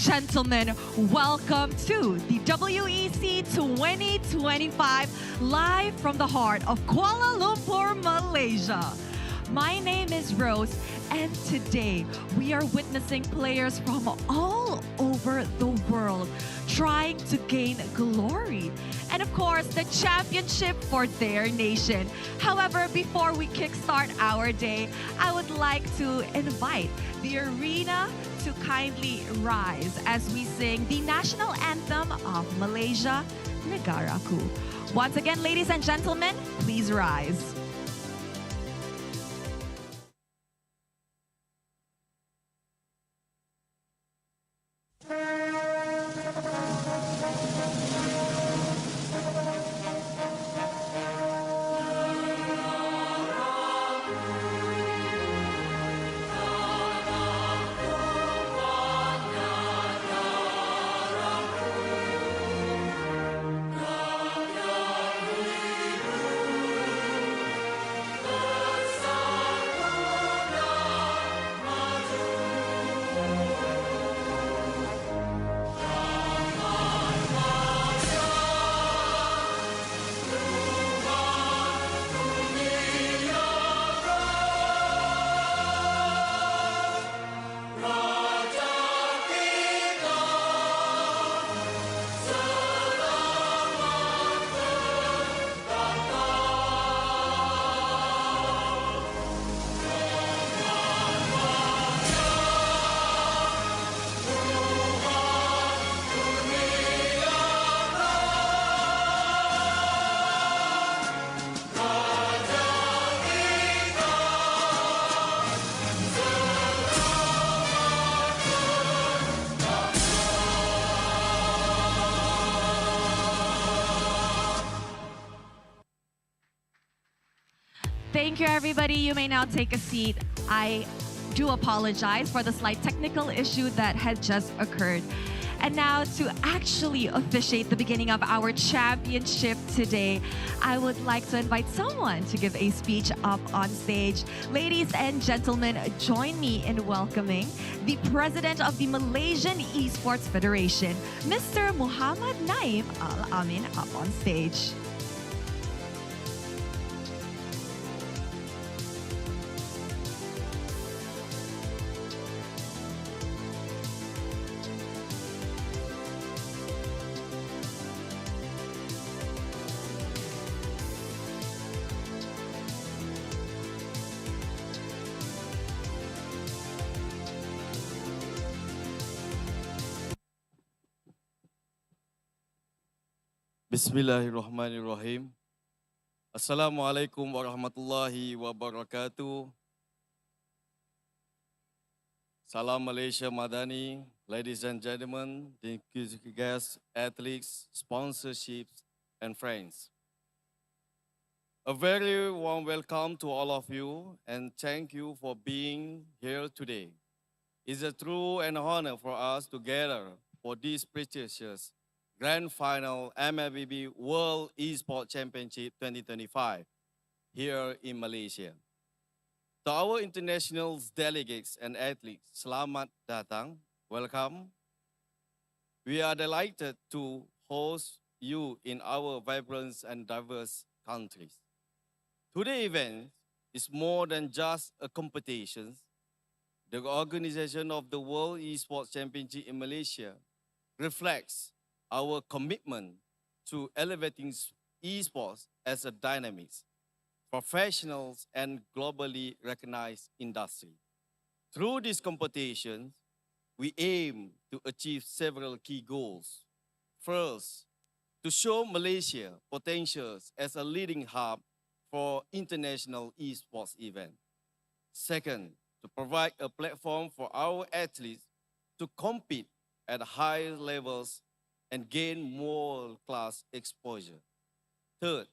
gentlemen, welcome to the WEC 2025 live from the heart of Kuala Lumpur, Malaysia. My name is Rose, and today we are witnessing players from all over the world trying to gain glory and of course the championship for their nation. However, before we kickstart our day, I would like to invite the arena to kindly rise as we sing the national anthem of Malaysia, Negaraku. Once again, ladies and gentlemen, please rise. Thank you, everybody. You may now take a seat. I do apologize for the slight technical issue that had just occurred. And now to actually officiate the beginning of our championship today, I would like to invite someone to give a speech up on stage. Ladies and gentlemen, join me in welcoming the President of the Malaysian Esports Federation, Mr. Muhammad Naim Al-Amin, up on stage. Bismillahirrahmanirrahim. Assalamualaikum warahmatullahi wabarakatuh. Salam Malaysia Madani, ladies and gentlemen, distinguished guests, athletes, sponsorships, and friends. A very warm welcome to all of you and thank you for being here today. It's a true and honor for us to gather for this prestigious Grand Final MLBB World Esports Championship 2025 here in Malaysia. To our international delegates and athletes, selamat datang, welcome. We are delighted to host you in our vibrant and diverse countries. Today's event is more than just a competition. The organization of the World Esports Championship in Malaysia reflects our commitment to elevating esports as a dynamic, professional, and globally recognized industry. Through this competition, we aim to achieve several key goals. First, to show Malaysia potentials as a leading hub for international esports events. Second, to provide a platform for our athletes to compete at higher levels and gain world-class exposure. Third,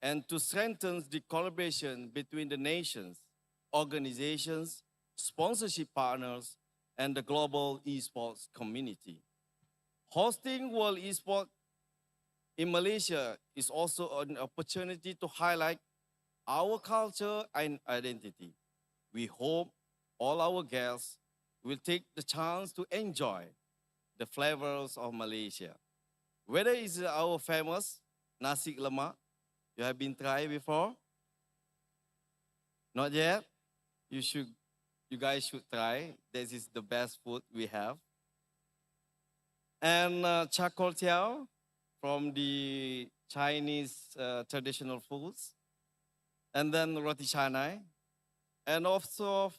and to strengthen the collaboration between the nations, organizations, sponsorship partners, and the global esports community. Hosting World Esports in Malaysia is also an opportunity to highlight our culture and identity. We hope all our guests will take the chance to enjoy the flavors of Malaysia. Whether it's our famous nasi lemak, you have been tried before? Not yet? You guys should try. This is the best food we have. And char kway teow from the Chinese traditional foods. And then roti canai. And also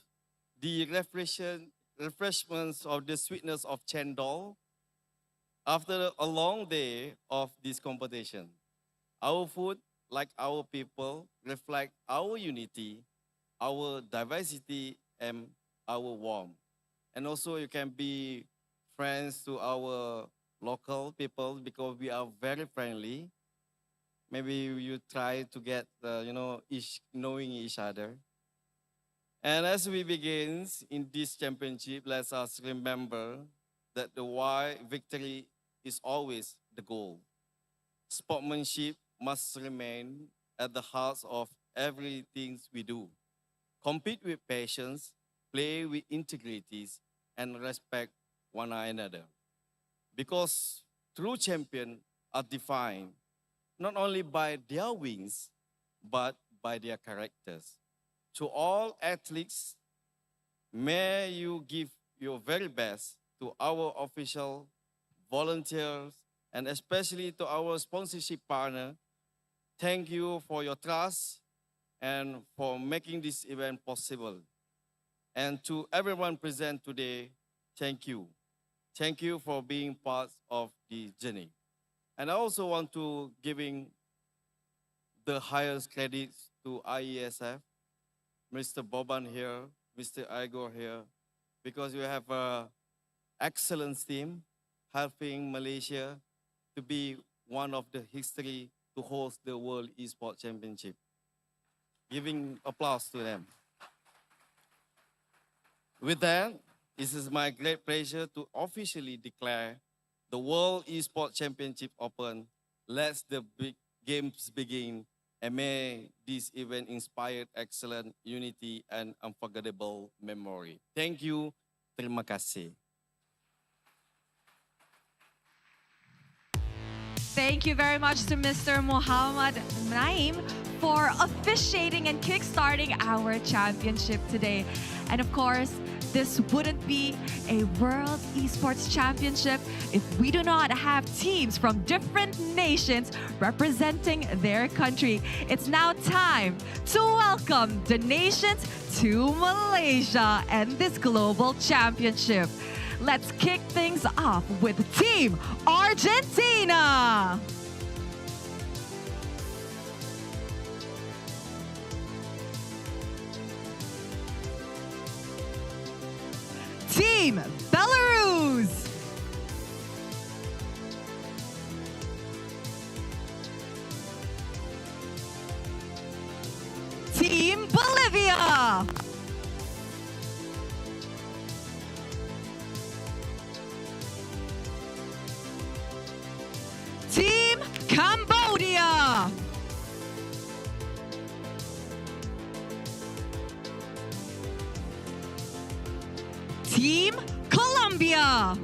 the refreshments of the sweetness of chendol. After a long day of this competition, our food, like our people, reflect our unity, our diversity, and our warmth. And also you can be friends to our local people because we are very friendly. Maybe you try to get, knowing each other. And as we begin in this championship, let us remember that the why victory is always the goal. Sportsmanship must remain at the heart of everything we do. Compete with patience, play with integrity, and respect one another. Because true champions are defined not only by their wins, but by their characters. To all athletes, may you give your very best to our official volunteers, and especially to our sponsorship partner. Thank you for your trust and for making this event possible. And to everyone present today, thank you. Thank you for being part of the journey. And I also want to giving the highest credits to IESF, Mr. Boban here, Mr. Igor here, because you have an excellent team helping Malaysia to be one of the history to host the World Esports Championship. Giving applause to them. With that, it is my great pleasure to officially declare the World Esports Championship open. Let the big games begin, and may this event inspire excellent unity and unforgettable memory. Thank you. Terima kasih. Thank you very much to Mr. Muhammad Naim for officiating and kickstarting our championship today. And of course, this wouldn't be a World Esports Championship if we do not have teams from different nations representing their country. It's now time to welcome the nations to Malaysia and this global championship. Let's kick things off with Team Argentina. Team Belarus. Team Bolivia. Team Cambodia. Team Colombia.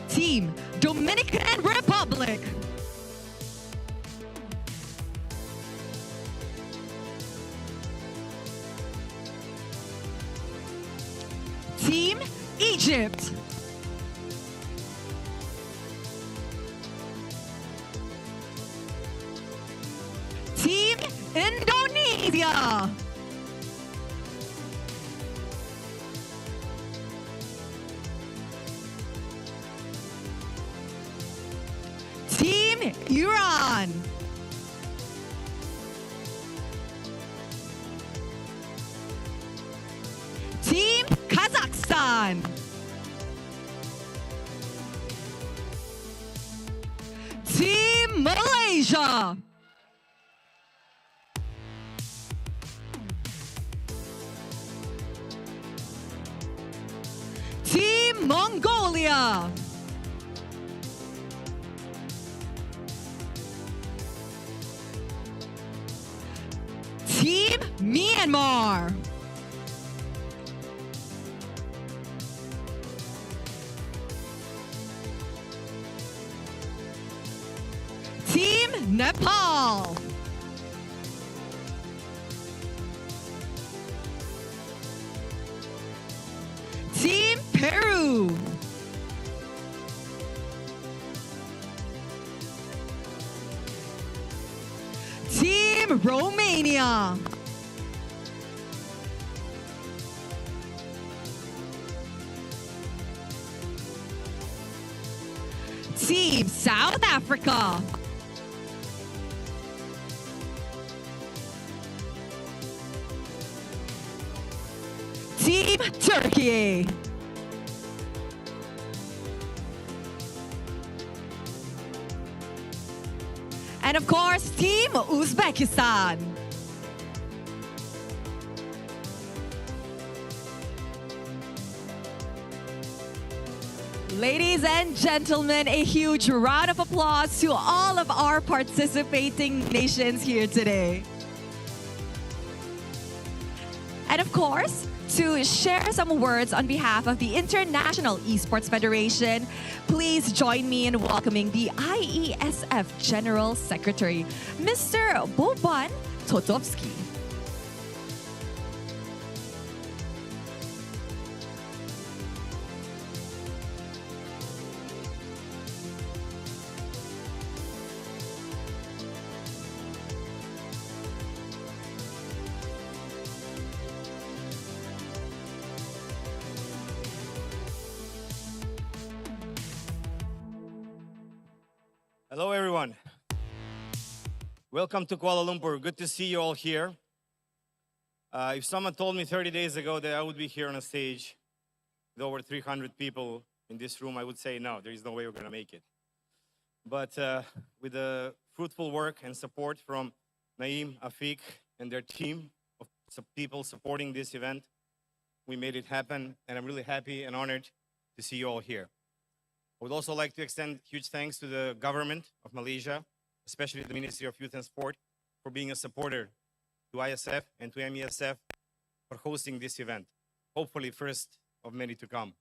Team Dominican Republic. Team Egypt. Team Indonesia. Team Iran. Team Kazakhstan. Team Malaysia. Team Mongolia. Team Myanmar. Team Nepal. Team Peru. Team Romania. Team South Africa. Team Turkey. And of course, Team Uzbekistan. Ladies and gentlemen, a huge round of applause to all of our participating nations here today. And of course, to share some words on behalf of the International Esports Federation, please join me in welcoming the IESF General Secretary, Mr. Boban Totovsky. Hello, everyone. Welcome to Kuala Lumpur. Good to see you all here. If someone told me 30 days ago that I would be here on a stage with over 300 people in this room, I would say, no, there is no way we're going to make it. But with the fruitful work and support from Naeem, Afiq, and their team of people supporting this event, we made it happen. And I'm really happy and honored to see you all here. I would also like to extend huge thanks to the government of Malaysia, especially the Ministry of Youth and Sport, for being a supporter to ISF and to MESF for hosting this event. Hopefully first of many to come.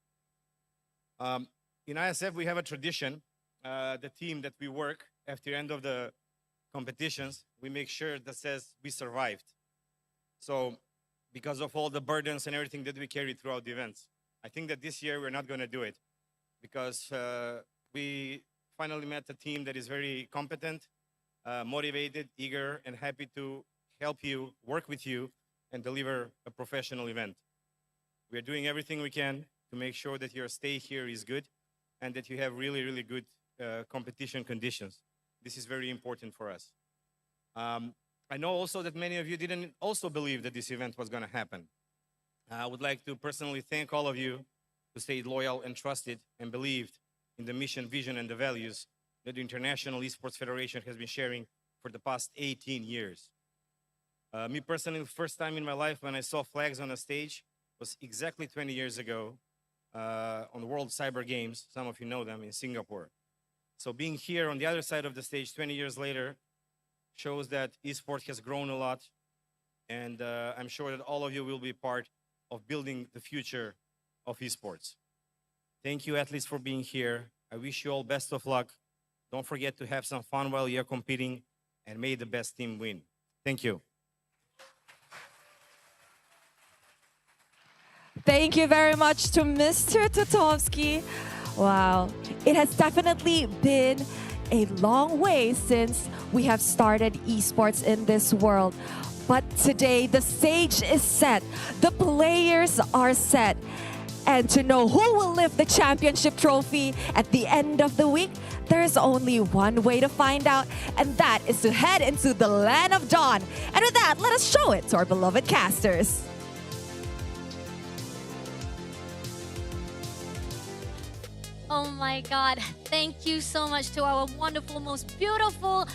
In ISF, we have a tradition. The team that we work after the end of the competitions, we make sure that says we survived. So because of all the burdens and everything that we carried throughout the events, I think that this year we're not going to do it, because we finally met a team that is very competent, motivated, eager, and happy to help you, work with you, and deliver a professional event. We are doing everything we can to make sure that your stay here is good and that you have really, really good competition conditions. This is very important for us. I know also that many of you didn't also believe that this event was going to happen. I would like to personally thank all of you who stayed loyal and trusted and believed in the mission, vision, and the values that the International Esports Federation has been sharing for the past 18 years. Me personally, the first time in my life when I saw flags on a stage was exactly 20 years ago on the World Cyber Games. Some of you know them, in Singapore. So being here on the other side of the stage 20 years later shows that esports has grown a lot, and I'm sure that all of you will be part of building the future of esports. Thank you, athletes, for being here. I wish you all best of luck. Don't forget to have some fun while you're competing, and may the best team win. Thank you. Thank you very much to Mr. Totovsky. Wow, it has definitely been a long way since we have started esports in this world. But today, the stage is set. The players are set. And to know who will lift the championship trophy at the end of the week, there's only one way to find out, and that is to head into the land of dawn. And with that, let us show it to our beloved casters. Oh my God, thank you so much to our wonderful, most beautiful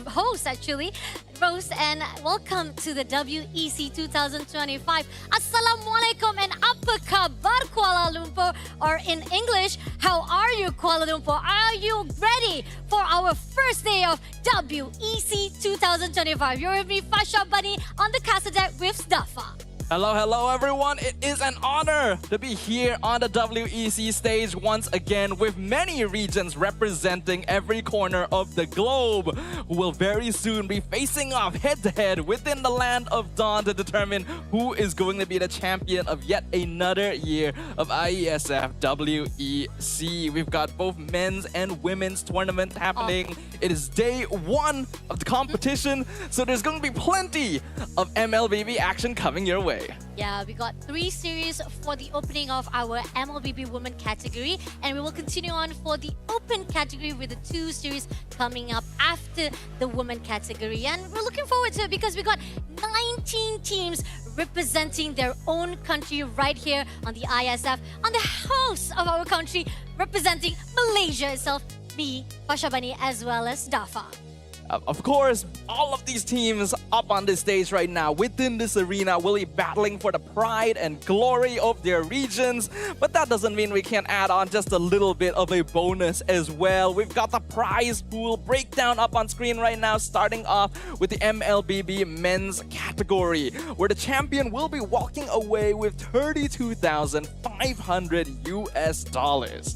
host actually, Rose, and welcome to the WEC 2025. Assalamualaikum and apa kabar Kuala Lumpur. Lumpur, or in English, how are you, Kuala Lumpur? Are you ready for our first day of WEC 2025? You're with me, Fasha Bunny, on the Casa Deck with Stafa. Hello, hello everyone. It is an honor to be here on the WEC stage once again with many regions representing every corner of the globe who will very soon be facing off head-to-head within the land of Dawn to determine who is going to be the champion of yet another year of IESF WEC. We've got both men's and women's tournament happening. It is day one of the competition, so there's going to be plenty of MLBB action coming your way. Yeah, we got 3 series for the opening of our MLBB Women category, and we will continue on for the Open category with the 2 series coming up after the Women category. And we're looking forward to it because we got 19 teams representing their own country right here on the ISF, on the house of our country, representing Malaysia itself, me, Fasha Bunny, as well as Dafa. Of course, all of these teams up on this stage right now within this arena will be battling for the pride and glory of their regions. But that doesn't mean we can't add on just a little bit of a bonus as well. We've got the prize pool breakdown up on screen right now, starting off with the MLBB men's category, where the champion will be walking away with $32,500 US.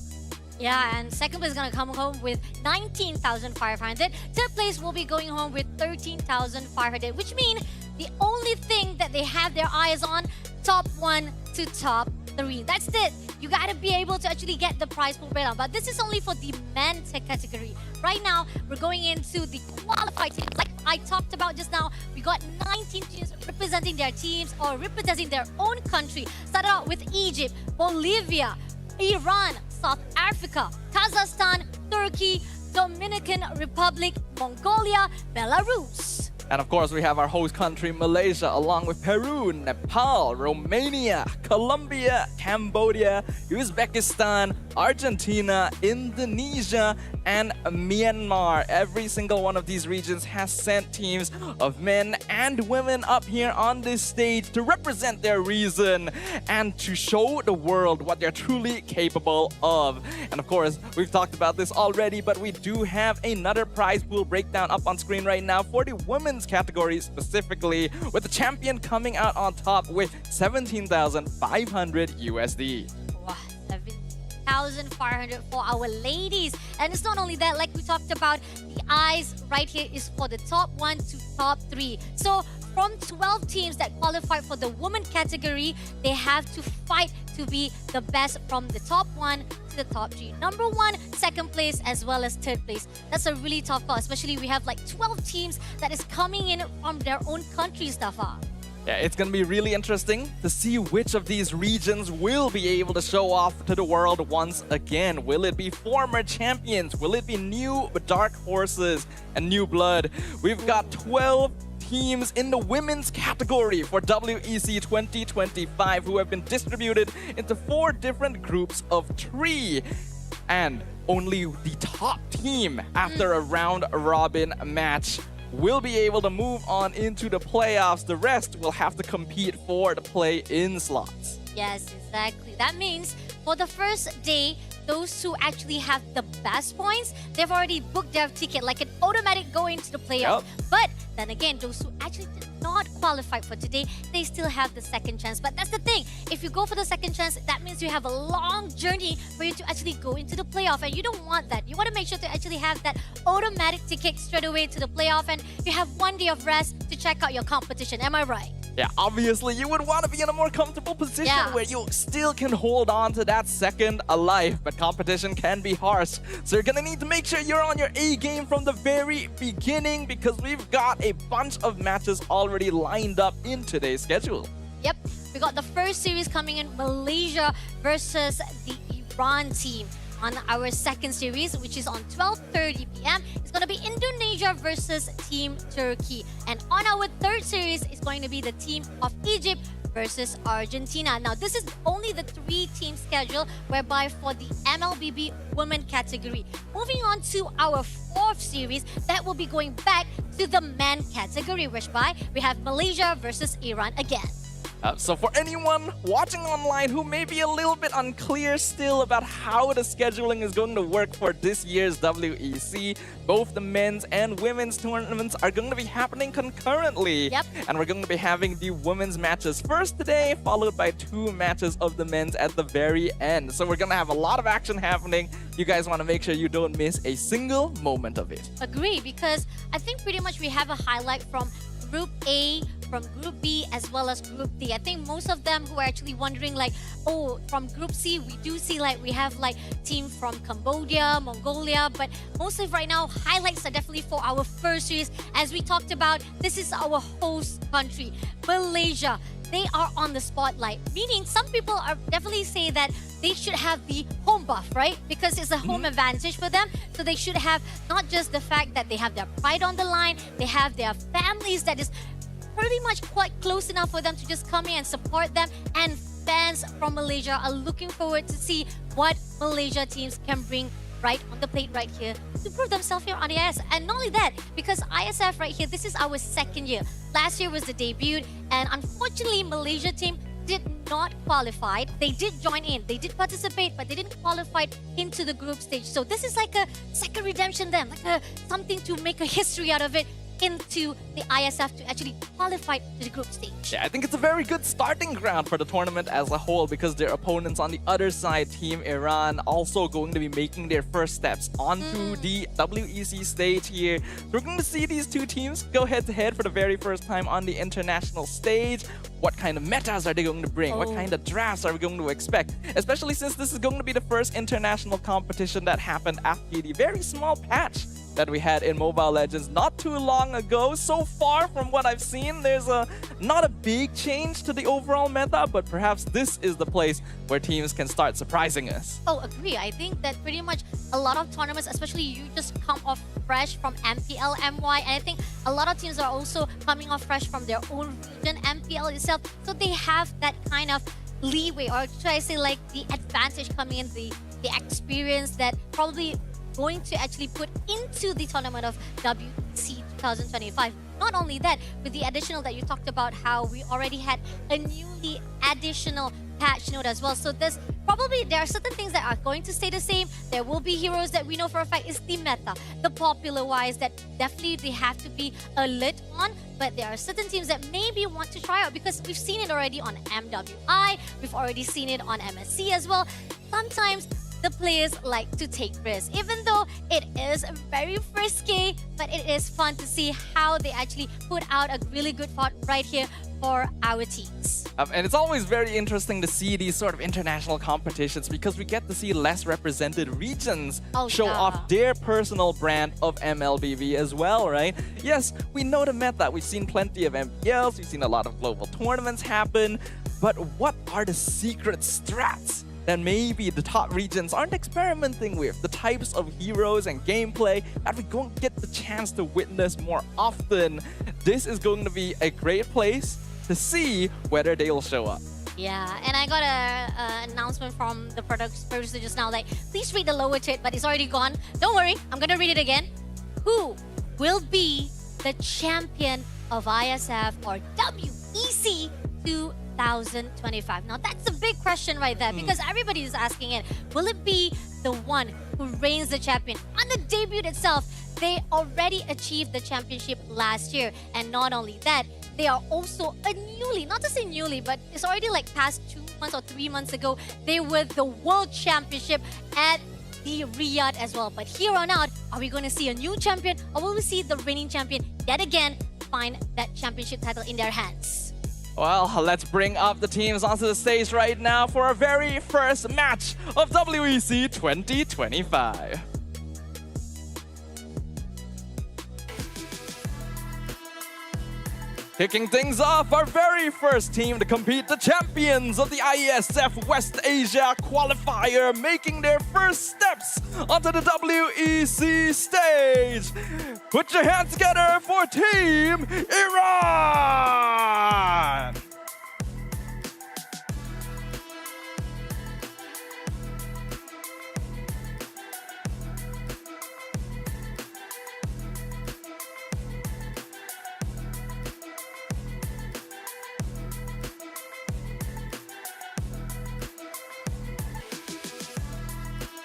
Yeah, and second place is going to come home with 19,500. Third place will be going home with 13,500, which means the only thing that they have their eyes on, top 1 to top 3. That's it. You got to be able to actually get the prize pool breakdown. But this is only for the men's category. Right now, we're going into the qualified teams. Like I talked about just now, we got 19 teams representing their teams or representing their own country. Started out with Egypt, Bolivia, Iran, South Africa, Kazakhstan, Turkey, Dominican Republic, Mongolia, Belarus. And of course, we have our host country, Malaysia, along with Peru, Nepal, Romania, Colombia, Cambodia, Uzbekistan, Argentina, Indonesia, and Myanmar. Every single one of these regions has sent teams of men and women up here on this stage to represent their region and to show the world what they're truly capable of. And of course, we've talked about this already, but we do have another prize pool breakdown up on screen right now for the women's category specifically, with the champion coming out on top with 17,500 USD. Wow, 17,500 for our ladies. And it's not only that, like we talked about, the eyes right here is for the top 1 to top 3. So from 12 teams that qualified for the women category, they have to fight to be the best from the top 1 to the top 3. Number 1, second place, as well as third place. That's a really tough call, especially we have like 12 teams that is coming in from their own country, Stafa. Yeah, it's going to be really interesting to see which of these regions will be able to show off to the world once again. Will it be former champions? Will it be new dark horses and new blood? We've got 12 teams in the women's category for WEC 2025 who have been distributed into 4 different groups of 3. And only the top team after a round-robin match will be able to move on into the playoffs. The rest will have to compete for the play-in slots. Yes, exactly. That means for the first day, those who actually have the best points, they've already booked their ticket like an automatic go into the playoff. Yep. But then again, those who actually did not qualify for today, they still have the second chance. But that's the thing. If you go for the second chance, that means you have a long journey for you to actually go into the playoff. And you don't want that. You want to make sure to actually have that automatic ticket straight away to the playoff. And you have 1 day of rest to check out your competition. Am I right? Yeah, obviously you would want to be in a more comfortable position where you still can hold on to that second life, but competition can be harsh. So you're gonna need to make sure you're on your A game from the very beginning, because we've got a bunch of matches already lined up in today's schedule. Yep, we got the first series coming in, Malaysia versus the Iran team. On our second series, which is on 12:30 p.m., it's going to be Indonesia versus Team Turkey. And on our third series, it's going to be the team of Egypt versus Argentina. Now, this is only the 3-team schedule, whereby for the MLBB Women category. Moving on to our 4th series, that will be going back to the men category, whereby we have Malaysia versus Iran again. So for anyone watching online who may be a little bit unclear still about how the scheduling is going to work for this year's WEC, both the men's and women's tournaments are going to be happening concurrently. Yep. And we're going to be having the women's matches first today, followed by 2 matches of the men's at the very end. So we're going to have a lot of action happening. You guys want to make sure you don't miss a single moment of it. Agree, because I think pretty much we have a highlight from Group A, from Group B, as well as Group D. I think most of them who are actually wondering like, oh, from Group C, we do see like we have like team from Cambodia, Mongolia, but mostly right now, highlights are definitely for our first series. As we talked about, this is our host country, Malaysia. They are on the spotlight, meaning some people are definitely say that they should have the home buff, right? Because it's a home advantage for them. So they should have not just the fact that they have their pride on the line, they have their families that is pretty much quite close enough for them to just come in and support them. And fans from Malaysia are looking forward to see what Malaysia teams can bring right on the plate right here to prove themselves here on the IS. And not only that, because ISF right here, this is our 2nd year. Last year was the debut, and unfortunately, Malaysia team did not qualify. They did join in, they did participate, but they didn't qualify into the group stage. So this is like a second redemption then, like something to make a history out of it into the ISF to actually qualify to the group stage. Yeah, I think it's a very good starting ground for the tournament as a whole, because their opponents on the other side, Team Iran, also going to be making their first steps onto the WEC stage here. We're going to see these 2 teams go head-to-head for the very first time on the international stage. What kind of metas are they going to bring? What kind of drafts are we going to expect? Especially since this is going to be the first international competition that happened after the very small patch that we had in Mobile Legends not too long ago. So far from what I've seen, there's not a big change to the overall meta, but perhaps this is the place where teams can start surprising us. Oh, agree. I think that pretty much a lot of tournaments, especially you just come off fresh from MPL, MY, and I think a lot of teams are also coming off fresh from their own region, MPL itself. So they have that kind of leeway, or should I say like the advantage coming in, the experience that probably going to actually put into the tournament of WEC 2025. Not only that, with the additional that you talked about, how we already had a newly additional patch note as well. So there's probably, there are certain things that are going to stay the same. There will be heroes that we know for a fact is the meta, the popular wise that definitely they have to be lit on. But there are certain teams that maybe want to try out, because we've seen it already on MWI, we've already seen it on MSC as well. Sometimes the players like to take risks, even though it is very risky, but it is fun to see how they actually put out a really good fight right here for our teams. And it's always very interesting to see these sort of international competitions, because we get to see less represented regions show off their personal brand of MLBB as well, right? Yes, we know the meta. We've seen plenty of MPLs, we've seen a lot of global tournaments happen, but what are the secret strats that maybe the top regions aren't experimenting with? The types of heroes and gameplay that we don't get the chance to witness more often. This is going to be a great place to see whether they'll show up. Yeah, and I got an announcement from the producer just now, like, please read the lower chat, but it's already gone. Don't worry, I'm gonna read it again. Who will be the champion of ISF or WEC 2025? Now that's a big question right there, because everybody is asking it. Will it be the one who reigns the champion? On the debut itself, they already achieved the championship last year. And not only that, they are also a newly, not to say newly, but it's already like past 2 months or 3 months ago, they were the World Championship at the Riyadh as well. But here on out, are we going to see a new champion, or will we see the reigning champion yet again find that championship title in their hands? Well, let's bring up the teams onto the stage right now for our very first match of WEC 2025. Kicking things off, our very first team to compete, the champions of the IESF West Asia qualifier, making their first steps onto the WEC stage. Put your hands together for Team Iran!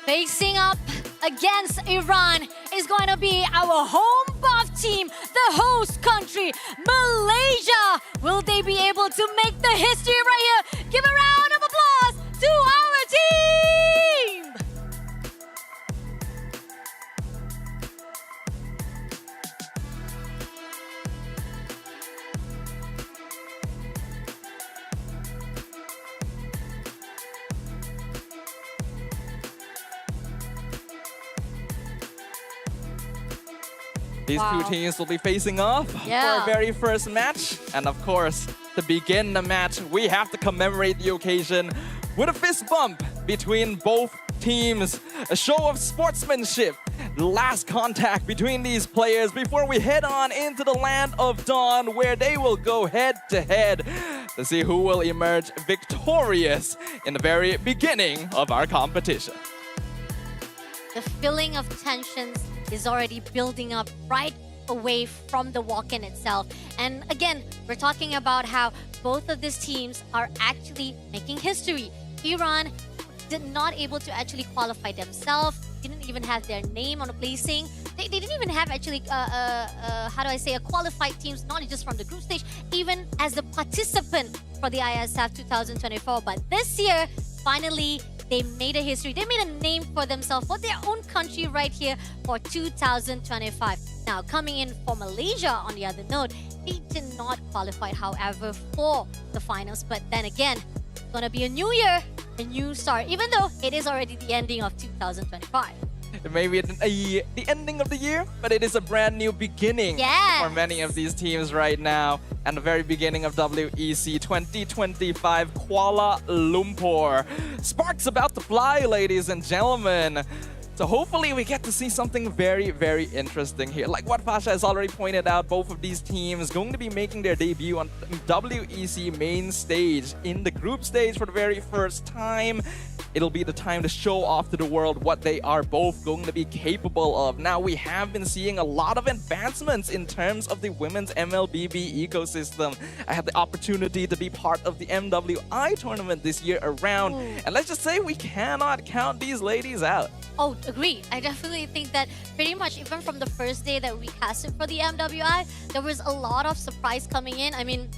Facing up against Iran is going to be our home buff team, the host country, Malaysia. Will they be able to make the history right here? Give a round of applause to our team! These Wow. two teams will be facing off for Yeah. our very first match. And of course, to begin the match, we have to commemorate the occasion with a fist bump between both teams. A show of sportsmanship, the last contact between these players before we head on into the land of dawn, where they will go head to head to see who will emerge victorious in the very beginning of our competition. The feeling of tensions is already building up right away from the walk-in itself. And again, we're talking about how both of these teams are actually making history. Iran did not able to actually qualify themselves, didn't even have their name on the placing. They didn't even have actually, how do I say, a qualified teams, not just from the group stage, even as a participant for the IESF 2024. But this year, finally, they made a history. They made a name for themselves, for their own country right here for 2025. Now, coming in for Malaysia, on the other note, they did not qualify, however, for the finals. But then again, it's gonna be a new year, a new start, even though it is already the ending of 2025. It may be the ending of the year, but it is a brand new beginning Yes. for many of these teams right now. And the very beginning of WEC 2025 Kuala Lumpur. Sparks about to fly, ladies and gentlemen. So hopefully we get to see something very, very interesting here. Like what Fasha has already pointed out, both of these teams going to be making their debut on WEC main stage in the group stage for the very first time. It'll be the time to show off to the world what they are both going to be capable of. Now, we have been seeing a lot of advancements in terms of the women's MLBB ecosystem. I had the opportunity to be part of the MWI tournament this year around. And let's just say we cannot count these ladies out. Oh, agree. I definitely think that pretty much even from the first day that we casted for the MWI, there was a lot of surprise coming in. I mean,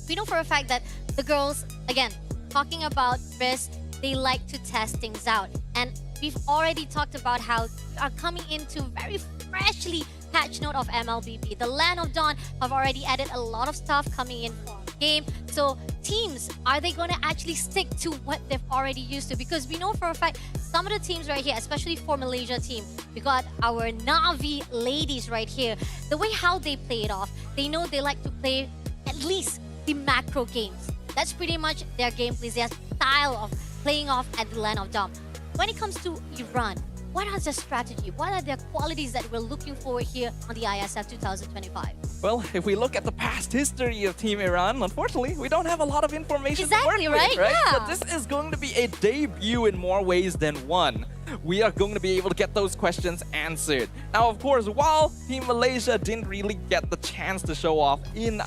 we know for a fact that the girls, again, talking about this, they like to test things out. And we've already talked about how we are coming into very freshly patch note of MLBB. The Land of Dawn have already added a lot of stuff coming in for the game. So teams, are they going to actually stick to what they've already used to? Because we know for a fact, some of the teams right here, especially for Malaysia team, we got our Navi ladies right here. The way how they play it off, they know they like to play at least the macro games. That's pretty much their gameplay, their style of playing off at the Land of Dawn. When it comes to Iran, what is their strategy? What are their qualities that we're looking for here on the IESF 2025? Well, if we look at the past history of Team Iran, unfortunately, we don't have a lot of information Exactly, to work with, right? Yeah. But this is going to be a debut in more ways than one. We are going to be able to get those questions answered. Now, of course, while Team Malaysia didn't really get the chance to show off in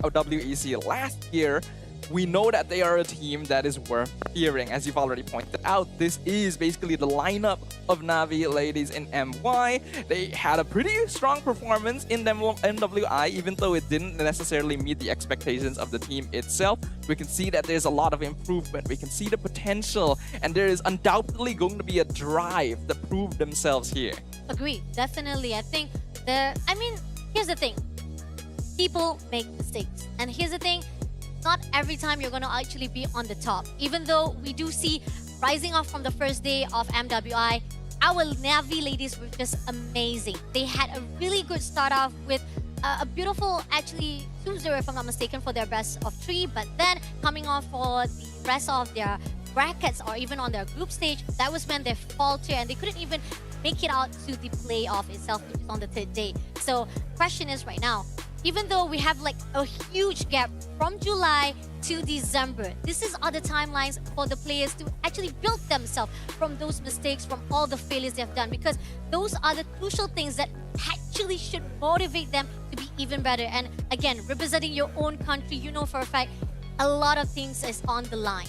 WEC last year, we know that they are a team that is worth hearing. As you've already pointed out, this is basically the lineup of Navi ladies in MY. They had a pretty strong performance in MWI, even though it didn't necessarily meet the expectations of the team itself. We can see that there's a lot of improvement. We can see the potential, and there is undoubtedly going to be a drive to prove themselves here. Agree, definitely. I think here's the thing. People make mistakes. And here's the thing, not every time you're going to actually be on the top. Even though we do see rising off from the first day of MWI, our Navi ladies were just amazing. They had a really good start off with a beautiful, actually 2-0 if I'm not mistaken, for their best of 3. But then coming on for the rest of their brackets or even on their group stage, that was when they faltered and they couldn't even make it out to the playoff itself, which is on the 3rd day. So question is right now, even though we have like a huge gap from July to December, this is other timelines for the players to actually build themselves from those mistakes, from all the failures they've done, because those are the crucial things that actually should motivate them to be even better. And again, representing your own country, you know for a fact, a lot of things is on the line.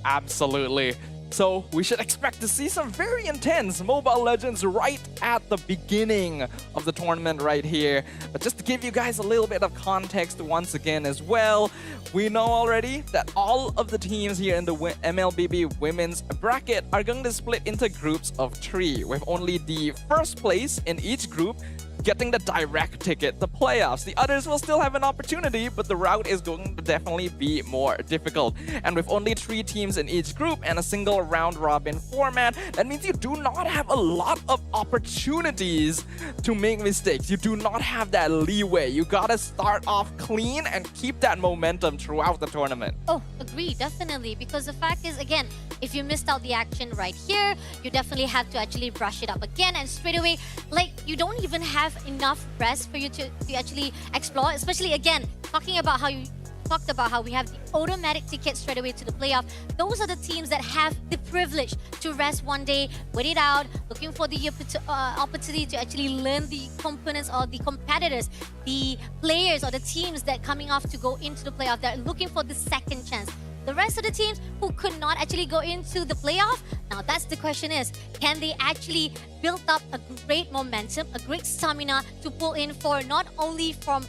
Absolutely. So we should expect to see some very intense Mobile Legends right at the beginning of the tournament right here. But just to give you guys a little bit of context once again as well, we know already that all of the teams here in the MLBB Women's bracket are going to split into groups of 3, with only the first place in each group getting the direct ticket to playoffs. The others will still have an opportunity, but the route is going to definitely be more difficult. And with only 3 teams in each group and a single round-robin format, that means you do not have a lot of opportunities to make mistakes. You do not have that leeway. You gotta start off clean and keep that momentum throughout the tournament. Oh, agree, definitely. Because the fact is, again, if you missed out the action right here, you definitely have to actually brush it up again. And straight away, like, you don't even have enough rest for you to actually explore. Especially, again, talking about how you talked about how we have the automatic ticket straight away to the playoff. Those are the teams that have the privilege to rest one day, wait it out, looking for the opportunity to actually learn the components or the competitors, the players or the teams that coming off to go into the playoff. They're looking for the second chance. The rest of the teams who could not actually go into the playoff, now that's the question is, can they actually build up a great momentum, a great stamina to pull in for not only from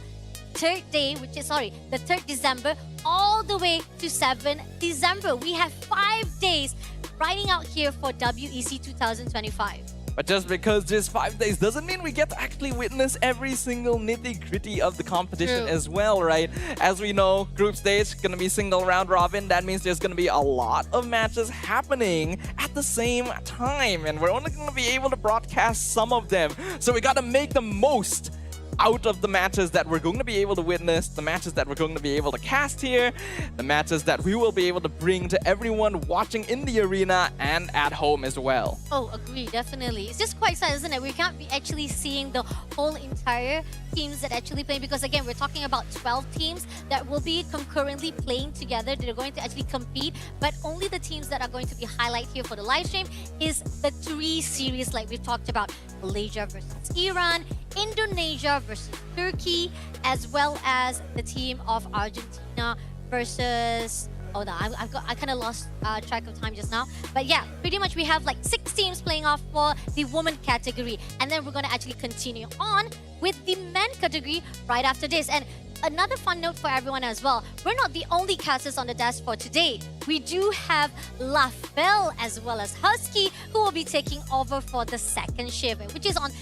the 3rd December, all the way to 7th December. We have 5 days riding out here for WEC 2025. But just because just 5 days doesn't mean we get to actually witness every single nitty-gritty of the competition as well, right? As we know, group stage gonna be single round robin. That means there's gonna be a lot of matches happening at the same time, and we're only gonna be able to broadcast some of them. So we gotta make the most out of the matches that we're going to be able to witness, the matches that we're going to be able to cast here, the matches that we will be able to bring to everyone watching in the arena and at home as well. Oh, agree, definitely. It's just quite sad, isn't it? We can't be actually seeing the whole entire teams that actually play, because again, we're talking about 12 teams that will be concurrently playing together. They're going to actually compete, but only the teams that are going to be highlighted here for the live stream is the 3 series like we've talked about. Malaysia versus Iran, Indonesia versus Turkey, as well as the team of Argentina versus... Oh no, I kind of lost track of time just now. But yeah, pretty much we have like 6 teams playing off for the women category. And then we're going to actually continue on with the men category right after this. And another fun note for everyone as well, we're not the only casters on the desk for today. We do have Lafel as well as Husky, who will be taking over for the second shift, which is on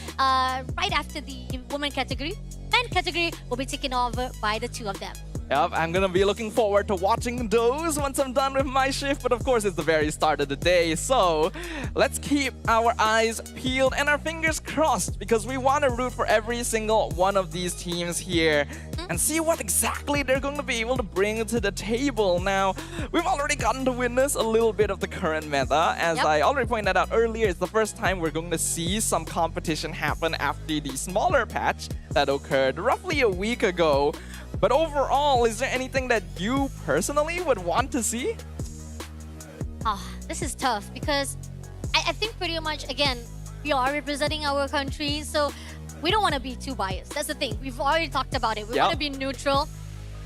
right after the women category. Men category will be taken over by the 2 of them. Yep, I'm gonna be looking forward to watching those once I'm done with my shift, but of course it's the very start of the day, so let's keep our eyes peeled and our fingers crossed, because we want to root for every single one of these teams here and see what exactly they're going to be able to bring to the table. Now, we've already gotten to witness a little bit of the current meta. As I already pointed out earlier, it's the first time we're going to see some competition happen after the smaller patch that occurred roughly a week ago. But overall, is there anything that you personally would want to see? This is tough because I think pretty much, again, we are representing our country, so we don't want to be too biased. That's the thing. We've already talked about it. We want to be neutral.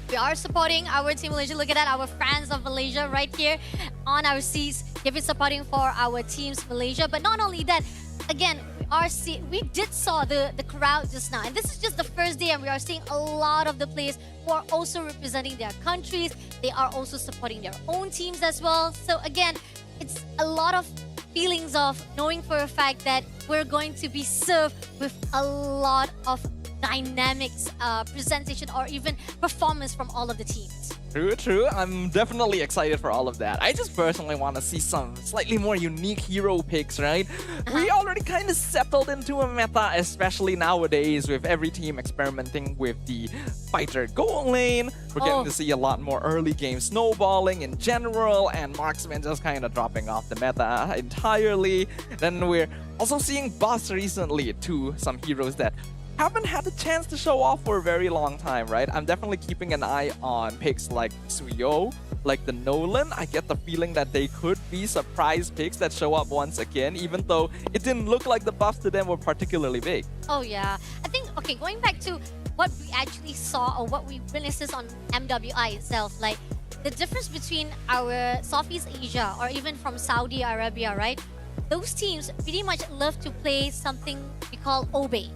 We are supporting our team Malaysia. Look at that, our fans of Malaysia right here on our seats, giving supporting for our teams Malaysia. But not only that, again, we did saw the crowd just now, and this is just the first day, and we are seeing a lot of the players who are also representing their countries. They are also supporting their own teams as well. So again, it's a lot of feelings of knowing for a fact that we're going to be served with a lot of dynamics, presentation, or even performance from all of the teams. True. I'm definitely excited for all of that. I just personally want to see some slightly more unique hero picks, right? We already kind of settled into a meta, especially nowadays, with every team experimenting with the fighter goal lane. We're getting to see a lot more early game snowballing in general, and marksman just kind of dropping off the meta entirely. Then we're also seeing buffs recently to some heroes that haven't had a chance to show off for a very long time, right? I'm definitely keeping an eye on picks like Suyo, like the Nolan. I get the feeling that they could be surprise picks that show up once again, even though it didn't look like the buffs to them were particularly big. Oh yeah. I think, okay, going back to what we actually saw or what we witnessed on MWI itself, like the difference between our Southeast Asia or even from Saudi Arabia, right? Those teams pretty much love to play something we call Obe.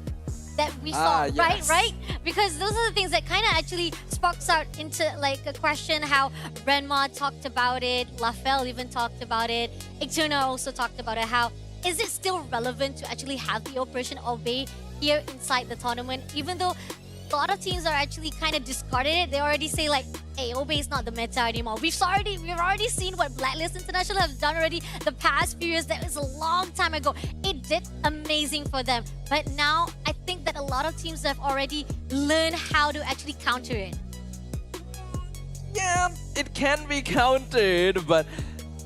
That we saw, yes. right? Because those are the things that kind of actually sparks out into like a question how Renma talked about it, Lafel even talked about it, Ictuna also talked about it, how is it still relevant to actually have the Operation Obe here inside the tournament, even though a lot of teams are actually kind of discarded it. They already say like, hey, Obe is not the meta anymore. We've already seen what Blacklist International have done already the past few years. That was a long time ago. It did amazing for them. But now I think that a lot of teams have already learned how to actually counter it. Yeah, it can be countered, but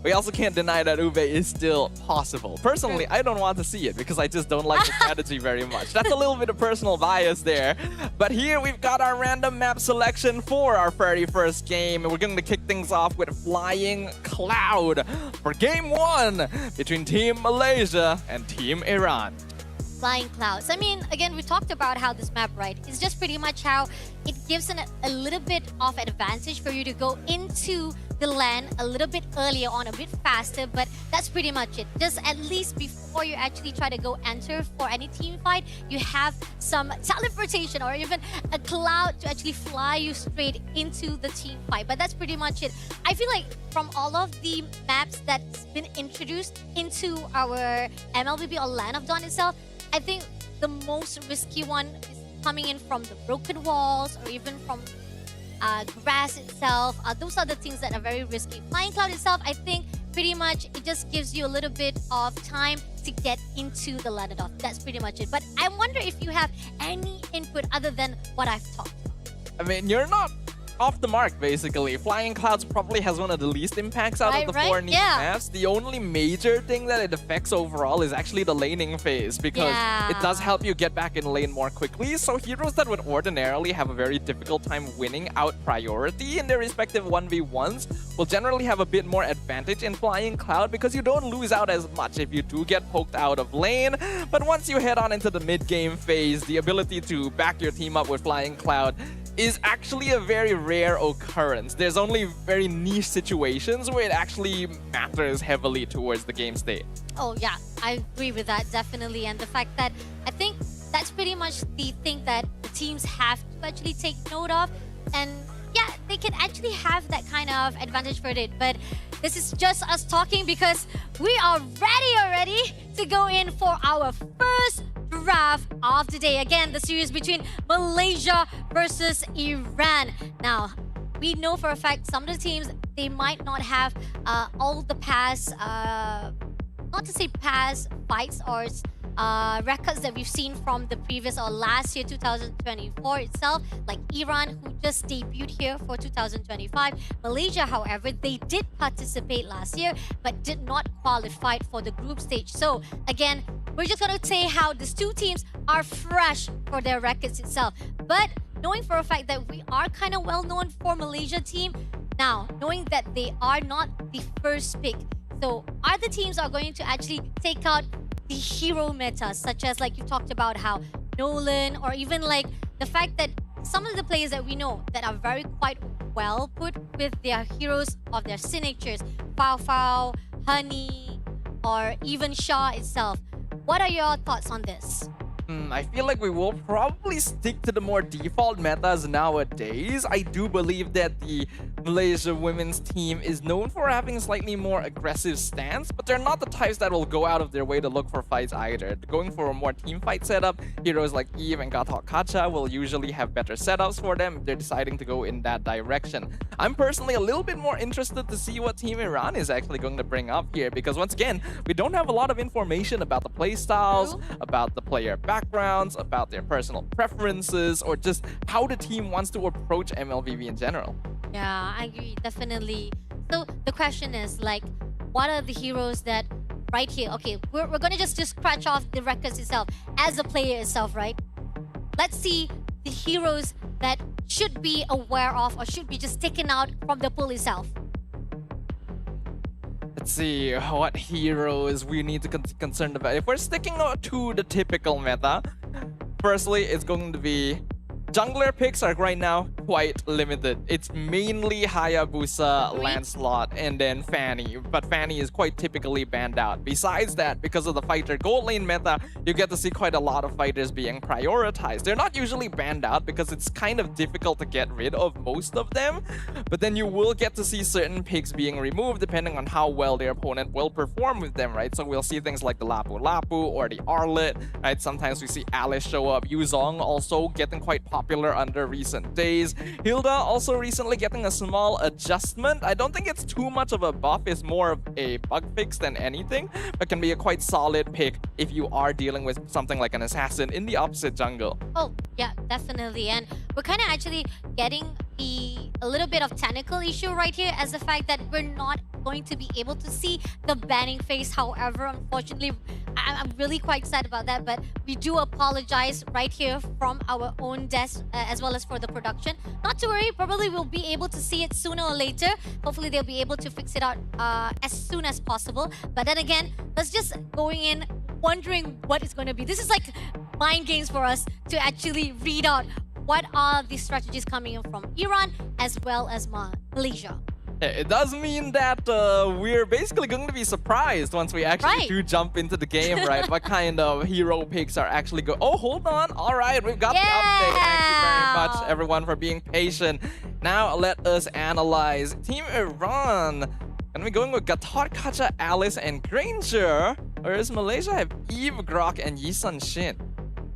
we also can't deny that Ube is still possible. Personally, I don't want to see it because I just don't like the strategy very much. That's a little bit of personal bias there. But here we've got our random map selection for our very first game. And we're going to kick things off with Flying Cloud for Game 1 between Team Malaysia and Team Iran. Flying Clouds. I mean, again, we talked about how this map, right? It's just pretty much how it gives a little bit of advantage for you to go into the LAN a little bit earlier on, a bit faster, but that's pretty much it. Just at least before you actually try to go enter for any team fight, you have some teleportation or even a cloud to actually fly you straight into the team fight. But that's pretty much it. I feel like from all of the maps that's been introduced into our MLBB or LAN of Dawn itself, I think the most risky one is coming in from the broken walls or even from grass itself. Those are the things that are very risky. Flying Cloud itself, I think pretty much it just gives you a little bit of time to get into the ladder off. That's pretty much it. But I wonder if you have any input other than what I've talked about. I mean, you're not off the mark, basically. Flying Clouds probably has one of the least impacts out of the four new maps. The only major thing that it affects overall is actually the laning phase, because it does help you get back in lane more quickly. So heroes that would ordinarily have a very difficult time winning out priority in their respective 1v1s will generally have a bit more advantage in Flying Cloud, because you don't lose out as much if you do get poked out of lane. But once you head on into the mid-game phase, the ability to back your team up with Flying Cloud is actually a very rare occurrence. There's only very niche situations where it actually matters heavily towards the game state. Oh yeah, I agree with that, definitely. And the fact that I think that's pretty much the thing that the teams have to actually take note of. And yeah, they can actually have that kind of advantage for it. But this is just us talking because we are ready already to go in for our first draft of the day. Again, the series between Malaysia versus Iran. Now, we know for a fact some of the teams, they might not have all the past, not to say past fights or records that we've seen from the previous or last year, 2024 itself, like Iran, who just debuted here for 2025. Malaysia, however, they did participate last year, but did not qualify for the group stage. So again, we're just going to say how these two teams are fresh for their records itself. But knowing for a fact that we are kind of well known for Malaysia team, now knowing that they are not the first pick, so other teams are going to actually take out the hero meta, such as like you talked about how Nolan, or even like the fact that some of the players that we know that are very quite well put with their heroes of their signatures, Fao, Honey, or even Shaw itself. What are your thoughts on this? I feel like we will probably stick to the more default metas nowadays. I do believe that the Malaysia women's team is known for having a slightly more aggressive stance, but they're not the types that will go out of their way to look for fights either. Going for a more team fight setup, heroes like Eve and Gatok Kacha will usually have better setups for them if they're deciding to go in that direction. I'm personally a little bit more interested to see what Team Iran is actually going to bring up here, because once again, we don't have a lot of information about the playstyles, about the player backgrounds, about their personal preferences, or just how the team wants to approach MLBB in general. Yeah, I agree, definitely. So the question is like, what are the heroes that right here? Okay, we're gonna just scratch off the records itself as a player itself, right? Let's see the heroes that should be aware of or should be just taken out from the pool itself. Let's see what heroes we need to be concerned about. If we're sticking to the typical meta, firstly, it's going to be Jungler picks are right now quite limited. It's mainly Hayabusa, Lancelot, and then Fanny. But Fanny is quite typically banned out. Besides that, because of the fighter gold lane meta, you get to see quite a lot of fighters being prioritized. They're not usually banned out because it's kind of difficult to get rid of most of them. But then you will get to see certain picks being removed depending on how well their opponent will perform with them, right? So we'll see things like the Lapu Lapu or the Arlet, right? Sometimes we see Alice show up. Yuzong also getting quite popular under recent days. Hilda also recently getting a small adjustment. I don't think it's too much of a buff. It's more of a bug fix than anything, but can be a quite solid pick if you are dealing with something like an assassin in the opposite jungle. Oh, yeah, definitely. And we're kind of actually getting a little bit of technical issue right here as the fact that we're not going to be able to see the banning phase. However, unfortunately, I'm really quite sad about that, but we do apologize right here from our own desk as well as for the production. Not to worry, probably we'll be able to see it sooner or later. Hopefully they'll be able to fix it out as soon as possible. But then again, let's just going in wondering what it's going to be. This is like mind games for us to actually read out what are the strategies coming in from Iran as well as Malaysia. It does mean that we're basically going to be surprised once we actually do jump into the game, right? What kind of hero picks are actually go? Oh, hold on. All right, we've got the update. Thank you very much, everyone, for being patient. Now let us analyze. Team Iran gonna be going with Gatot Kacha, Alice, and Granger, whereas Malaysia have Eve, Grok, and Yisun Shin.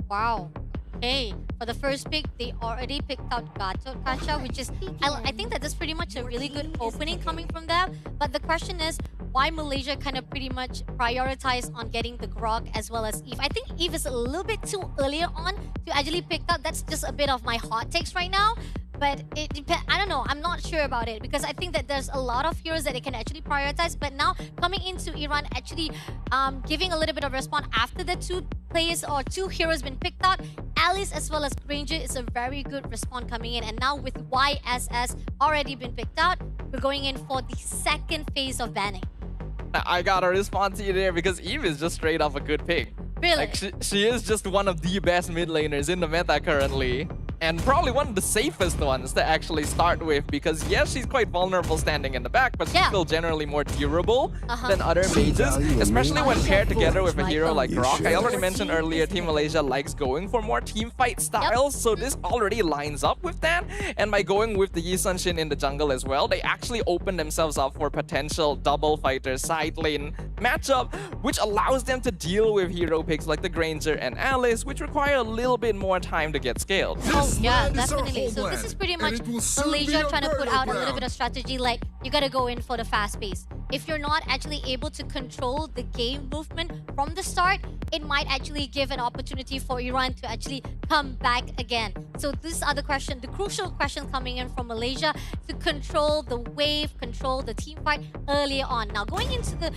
Wow. Okay, for the first pick, they already picked out Gatot Kacha, which is, I think that that's pretty much a really good opening coming from them. But the question is, why Malaysia kind of pretty much prioritize on getting the Grok as well as Eve? I think Eve is a little bit too earlier on to actually pick up. That's just a bit of my hot takes right now. But it depends. I don't know. I'm not sure about it because I think that there's a lot of heroes that they can actually prioritize. But now coming into Iran, actually giving a little bit of response after the two players or two heroes been picked out, Alice as well as Granger is a very good response coming in. And now with YSS already been picked out, we're going in for the second phase of banning. I gotta respond to you there because Eve is just straight off a good pick. Really? Like she is just one of the best mid laners in the meta currently. And probably one of the safest ones to actually start with because yes, she's quite vulnerable standing in the back, but she's still generally more durable than other mages, especially when paired together with a hero like Grok. I already mentioned earlier, Team Malaysia likes going for more team fight styles, so this already lines up with that. And by going with the Yisun Shin in the jungle as well, they actually open themselves up for potential double fighter side lane matchup, which allows them to deal with hero picks like the Granger and Alice, which require a little bit more time to get scaled. Yeah, definitely. So this is pretty much Malaysia trying to put out a little bit of strategy like you gotta go in for the fast pace. If you're not actually able to control the game movement from the start, it might actually give an opportunity for Iran to actually come back again. So these are the crucial question coming in from Malaysia to control the wave, control the team fight earlier on. Now going into the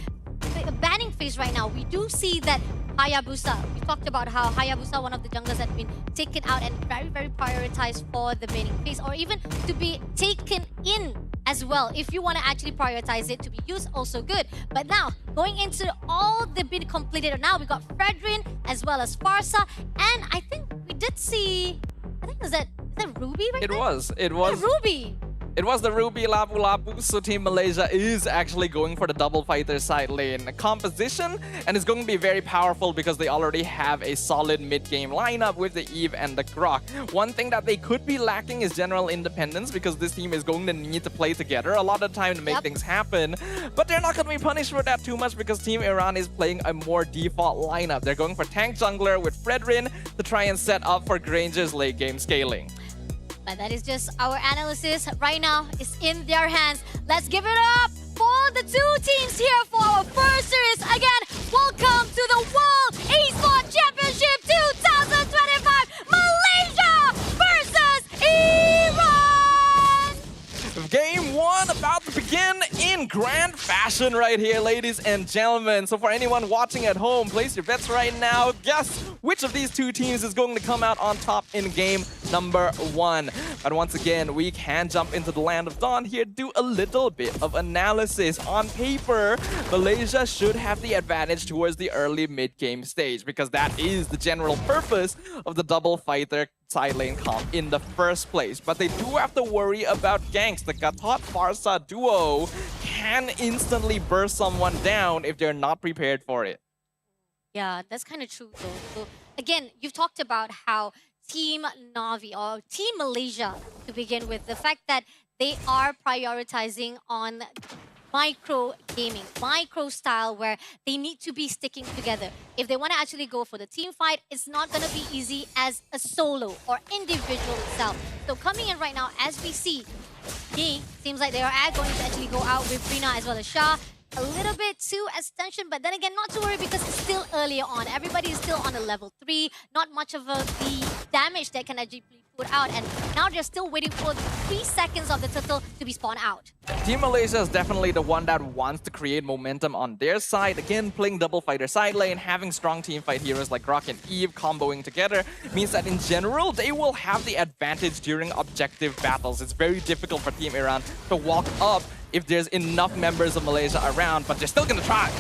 banning phase right now, we do see that Hayabusa, we talked about how Hayabusa, one of the junglers, had been taken out and very, very prioritized for the banning phase, or even to be taken in as well. If you want to actually prioritize it to be used, also good. But now, going into all the bid completed, now we got Fredrin as well as Farsa, and I think we did see, I think is that Ruby right It there? was. Yeah, Ruby. It was the Ruby Lapu Lapu, so Team Malaysia is actually going for the double fighter side lane composition, and it's going to be very powerful because they already have a solid mid-game lineup with the Eve and the Grok. One thing that they could be lacking is general independence because this team is going to need to play together a lot of time to make things happen, but they're not going to be punished for that too much because Team Iran is playing a more default lineup. They're going for tank jungler with Fredrin to try and set up for Granger's late game scaling. But that is just our analysis right now. It's in their hands. Let's give it up for the two teams here for our first series. Again, welcome to the World Esports Championship 2025, Malaysia versus Iran. Game 1 about to begin in grand fashion right here, ladies and gentlemen. So for anyone watching at home, place your bets right now. Guess which of these two teams is going to come out on top in game number 1. But once again, we can jump into the land of dawn here, do a little bit of analysis. On paper, Malaysia should have the advantage towards the early mid-game stage because that is the general purpose of the double fighter side lane comp in the first place. But they do have to worry about ganks. The Gatot Farsa duo can instantly burst someone down if they're not prepared for it. Yeah, that's kind of true though. So again, you've talked about how Team Navi or Team Malaysia, to begin with, the fact that they are prioritizing on micro gaming, micro style, where they need to be sticking together. If they want to actually go for the team fight, it's not going to be easy as a solo or individual itself. So coming in right now, as we see, seems like they are going to actually go out with Rina as well as Shah. A little bit too extension, but then again, not to worry because it's still earlier on. Everybody is still on a level 3. Not much of the damage that can actually be put out. And now they're still waiting for the 3 seconds of the turtle to be spawned out. Team Malaysia is definitely the one that wants to create momentum on their side. Again, playing double fighter side lane, having strong team fight heroes like Rock and Eve comboing together means that in general, they will have the advantage during objective battles. It's very difficult for Team Iran to walk up if there's enough members of Malaysia around, but they're still gonna try.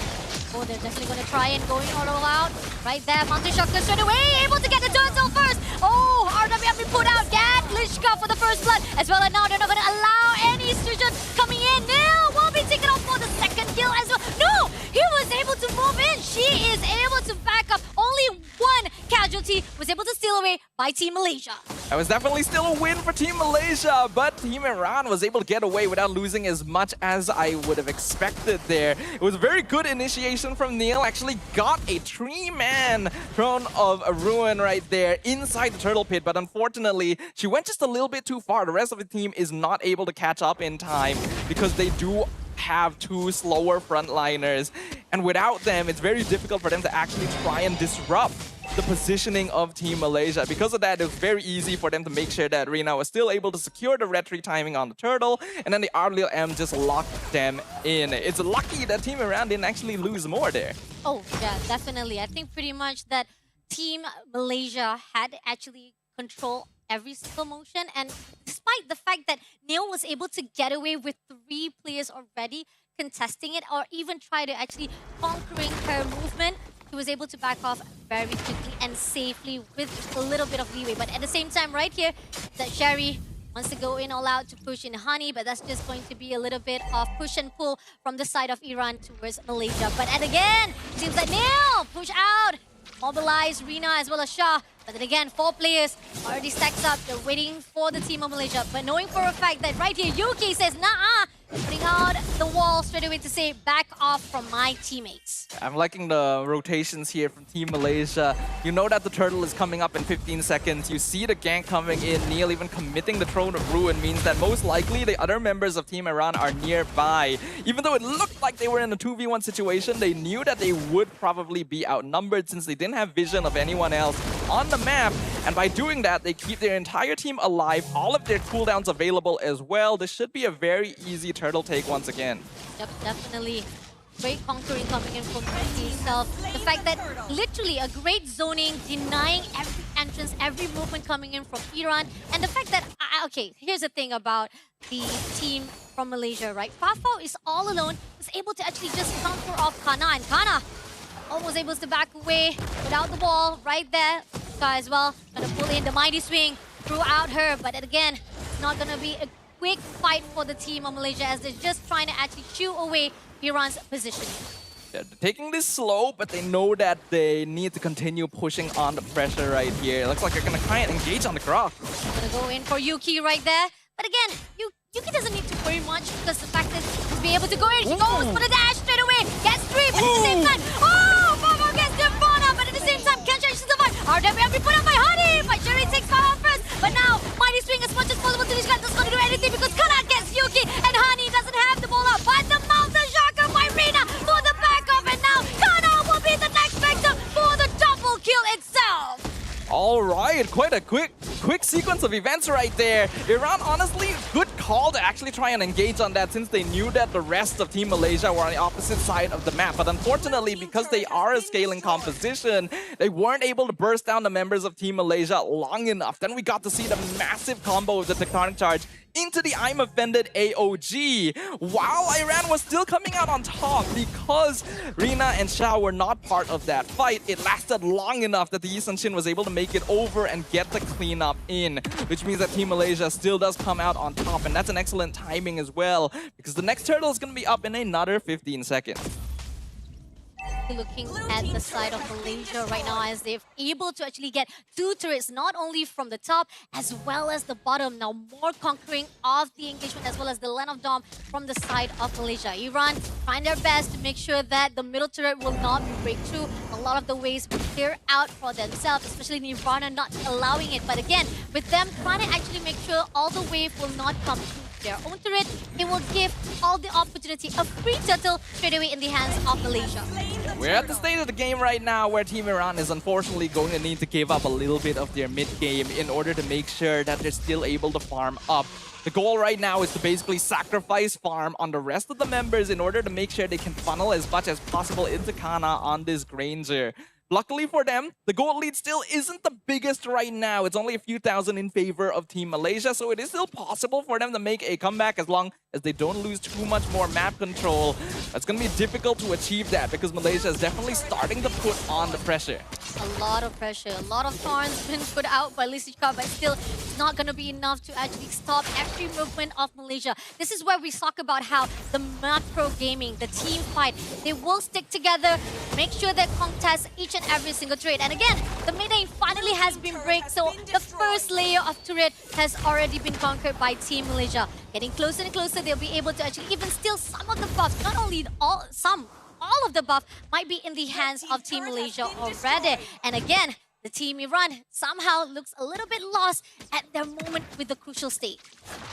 Oh, they're definitely going to try and going all out. Right there, Mountain Shocker straight away, able to get the turtle first. Oh, RW have been put out. Gad, Lishka for the first blood. As well as now, they're not going to allow any Sturgeon coming in. Nil will be taken off for the second kill as well. No, he was able to move in. She is able to back up. Only one casualty was able to steal away by Team Malaysia. That was definitely still a win for Team Malaysia, but Team Iran was able to get away without losing as much as I would have expected there. It was a very good initiation from Neil. Actually got a 3-man Throne of a Ruin right there inside the turtle pit, but unfortunately, she went just a little bit too far. The rest of the team is not able to catch up in time because they do have 2 slower frontliners, and without them, it's very difficult for them to actually try and disrupt the positioning of Team Malaysia. Because of that, it was very easy for them to make sure that Rina was still able to secure the red 3 timing on the turtle, and then the RLM just locked them in. It's lucky that Team Iran didn't actually lose more there. Oh, yeah, definitely. I think pretty much that Team Malaysia had actually control every single motion, and despite the fact that Neil was able to get away with 3 players already contesting it, or even try to actually conquering her movement, he was able to back off very quickly and safely with a little bit of leeway. But at the same time, right here, that Sherry wants to go in all out to push in Honey, but that's just going to be a little bit of push and pull from the side of Iran towards Malaysia. But and again, seems like Neil push out, mobilize Rina as well as Shah. But then again, 4 players already stacked up. They're waiting for the team of Malaysia. But knowing for a fact that right here, Yuki says, nah, putting out the wall straight away to say, back off from my teammates. I'm liking the rotations here from Team Malaysia. You know that the turtle is coming up in 15 seconds. You see the gank coming in. Neil even committing the Throne of Ruin means that most likely the other members of Team Iran are nearby. Even though it looked like they were in a 2v1 situation, they knew that they would probably be outnumbered since they didn't have vision of anyone else on the map. And by doing that, they keep their entire team alive, all of their cooldowns available as well. This should be a very easy turtle take once again. Yep, definitely. Great conquering coming in from Yuki itself. The fact that literally a great zoning, denying every entrance, every movement coming in from Iran. And the fact that, okay, here's the thing about the team from Malaysia, right? Fafo is all alone, was able to actually just counter off Kana. And Kana almost able to back away without the ball right there. Sky as well, gonna pull in the mighty swing throughout her. But again, it's not gonna be a quick fight for the team of Malaysia as they're just trying to actually chew away Iran's positioning. Yeah, they're taking this slow, but they know that they need to continue pushing on the pressure right here. It looks like they're gonna try and engage on the Grok. Gonna go in for Yuki right there. But again, Yuki doesn't need to worry much because the fact that he's be able to go in. He goes for the dash straight away. Gets 3, but at the same time, Fafo gets their fauna, but at the same time, can't actually survive. RWM be put up by Honey, but Jerry takes power first. But now, mighty swing as much as possible to Lishka doesn't gonna do anything because Kana gets Yuki, and Honey doesn't have the ball out. But the Mountain Shocker by Rina for the backup, and now Kana will be the next victim for the double kill itself. All right, quite a quick sequence of events right there. Iran, honestly, good call to actually try and engage on that since they knew that the rest of Team Malaysia were on the opposite side of the map. But unfortunately, because they are a scaling composition, they weren't able to burst down the members of Team Malaysia long enough. Then we got to see the massive combo of the Tectonic Charge into the I'm Offended AOG, while Iran was still coming out on top because Rina and Shah were not part of that fight. It lasted long enough that the Yi Sun-shin was able to make it over and get the cleanup in, which means that Team Malaysia still does come out on top, and that's an excellent timing as well, because the next turtle is going to be up in another 15 seconds. Looking at the side of Malaysia right now as they're able to actually get 2 turrets, not only from the top as well as the bottom. Now more conquering of the engagement as well as the land of Dom from the side of Malaysia. Iran trying their best to make sure that the middle turret will not break through. A lot of the ways clear out for themselves, especially Nirvana not allowing it. But again, with them trying to actually make sure all the wave will not come through their own turret, it will give all the opportunity a free turtle straight away in the hands of Malaysia. We're at the stage of the game right now where Team Iran is unfortunately going to need to give up a little bit of their mid-game in order to make sure that they're still able to farm up. The goal right now is to basically sacrifice farm on the rest of the members in order to make sure they can funnel as much as possible into Kana on this Granger. Luckily for them, the gold lead still isn't the biggest right now. It's only a few thousand in favor of Team Malaysia, so it is still possible for them to make a comeback as long as they don't lose too much more map control. It's going to be difficult to achieve that because Malaysia is definitely starting to put on the pressure. A lot of pressure, a lot of thorns been put out by Lisicka, but still it's not going to be enough to actually stop every movement of Malaysia. This is where we talk about how the macro gaming, the team fight, they will stick together, make sure they contest each and every single trade. And again, the mid lane finally has been break, so the first layer of turret has already been conquered by Team Malaysia. Getting closer and closer, they'll be able to actually even steal some of the buffs, not only all of the buff might be in the hands of Team Malaysia already. And again, the Team Iran somehow looks a little bit lost at their moment with the crucial state.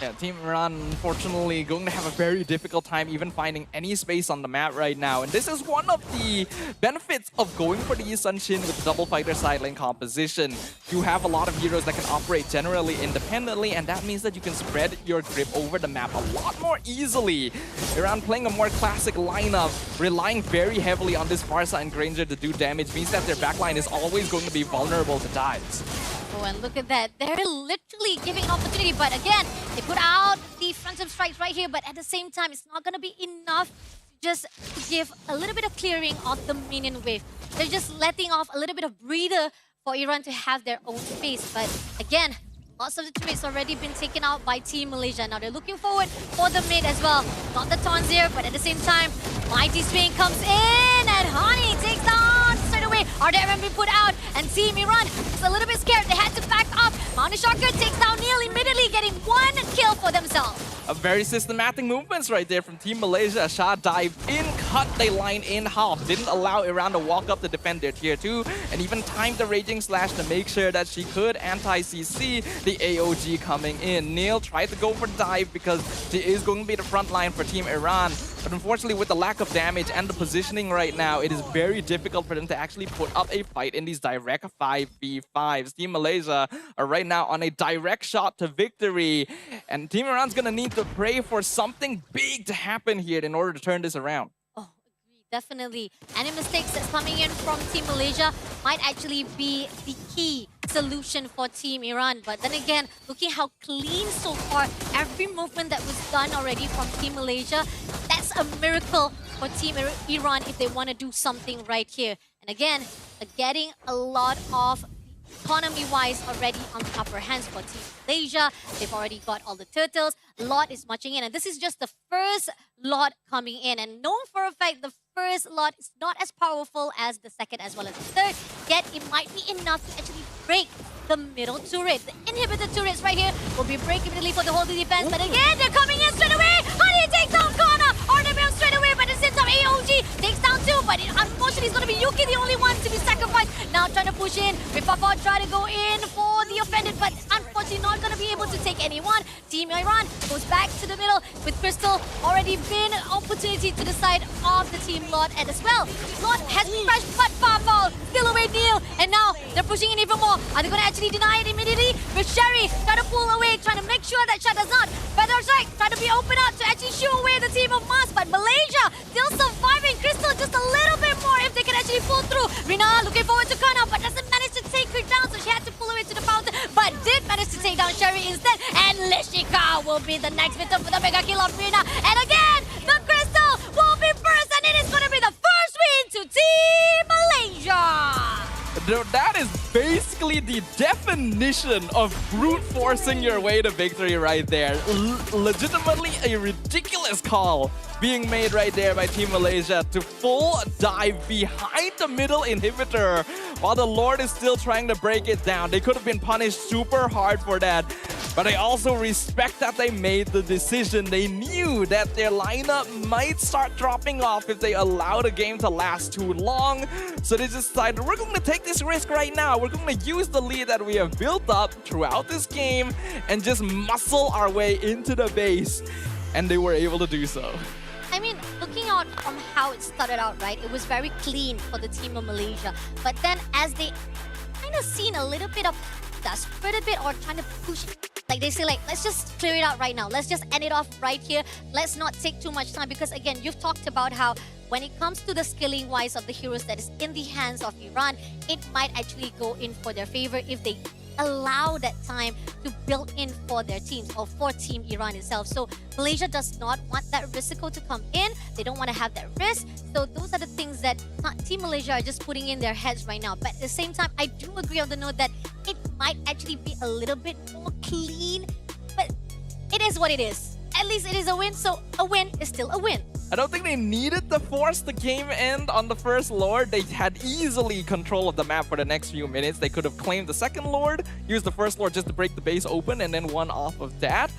Yeah, Team Iran unfortunately going to have a very difficult time even finding any space on the map right now. And this is one of the benefits of going for the Yi Sun-shin with double fighter side lane composition. You have a lot of heroes that can operate generally independently, and that means that you can spread your grip over the map a lot more easily. Iran playing a more classic lineup, relying very heavily on this far side Granger to do damage, means that their backline is always going to be vulnerable to dives. Oh, and look at that. They're literally giving opportunity, but again, they put out the frontal strikes right here, but at the same time, it's not going to be enough just to give a little bit of clearing of the minion wave. They're just letting off a little bit of breather for Iran to have their own space. But again, lots of the turrets already been taken out by Team Malaysia. Now they're looking forward for the mid as well. Not the taunts here, but at the same time, Mighty Swing comes in and Honey takes down straight away. RDM been put out and Team Iran is a little bit scared. They had to back up. Mountain Shocker takes down Neil immediately, getting 1 kill for themselves. A very systematic movements right there from Team Malaysia. Shah dived in, cut the line in half, didn't allow Iran to walk up to defend their tier 2, and even timed the Raging Slash to make sure that she could anti-CC the AOG coming in. Neil tried to go for the dive because she is going to be the front line for Team Iran. But unfortunately, with the lack of damage and the positioning right now, it is very difficult for them to actually put up a fight in these direct 5v5s. Team Malaysia are right now on a direct shot to victory, and Team Iran's going to need to pray for something big to happen here in order to turn this around. Oh, agree, definitely. Any mistakes that's coming in from Team Malaysia might actually be the key solution for Team Iran. But then again, looking how clean so far, every movement that was done already from Team Malaysia, that's a miracle for Team Iran if they want to do something right here. And again, getting a lot of economy-wise already on the upper hands for Team Malaysia. They've already got all the turtles. Lot is marching in, and this is just the first lot coming in. And known for a fact, the first lot is not as powerful as the second as well as the third, yet it might be enough to actually break the middle turret. The inhibitor turrets right here will be breaking immediately for the whole defense, but again, they're coming in straight away! Honey takes down Kana! RDM straight away, but at the same time, AOG takes down too, but unfortunately, it's going to be Yuki, the only one to be sacrificed. Now trying to push in, Ripapa try to go in for the offended, but unfortunately not going to be able to take anyone. Team Iran goes back to the middle with Crystal already been an opportunity to the side of the team Lot, and as well, Lot has crashed, but Farfall still away Neil, and now they're pushing in even more. Are they going to actually deny it immediately? With Sherry trying to pull away, trying to make sure that Shah does not. Feather Strike trying to be open up to actually shoo away the team of Mars, but Malaysia still surviving. Crystal just a little bit more if they can actually pull through. Rina looking forward to Kana, but doesn't manage to take quick down, so she had to pull her into the fountain, but did manage to take down Sherry instead. And Lishika will be the next victim for the mega kill of Rina. And again, the crystal will be first, and it is going to be the first win to Team Malaysia. That is basically the definition of brute forcing your way to victory right there. Legitimately a ridiculous call being made right there by Team Malaysia to full dive behind the middle inhibitor while the Lord is still trying to break it down. They could have been punished super hard for that, but I also respect that they made the decision. They knew that their lineup might start dropping off if they allow the game to last too long, so they decided, we're going to take this risk right now. We're going to use the lead that we have built up throughout this game and just muscle our way into the base, and they were able to do so. I mean, looking out from how it started out, right, it was very clean for the team of Malaysia. But then as they kind of seen a little bit of desperate a bit or trying to push, like they say, like, let's just clear it out right now. Let's just end it off right here. Let's not take too much time, because again, you've talked about how when it comes to the skilling wise of the heroes that is in the hands of Iran, it might actually go in for their favor if they allow that time to build in for their teams or for Team Iran itself. So Malaysia does not want that Risiko to come in. They don't want to have that risk. So those are the things that Team Malaysia are just putting in their heads right now. But at the same time, I do agree on the note that it might actually be a little bit more clean. But it is what it is. At least it is a win. So a win is still a win. I don't think they needed to force the game end on the first Lord. They had easily control of the map for the next few minutes. They could have claimed the second Lord, used the first Lord just to break the base open, and then won off of that.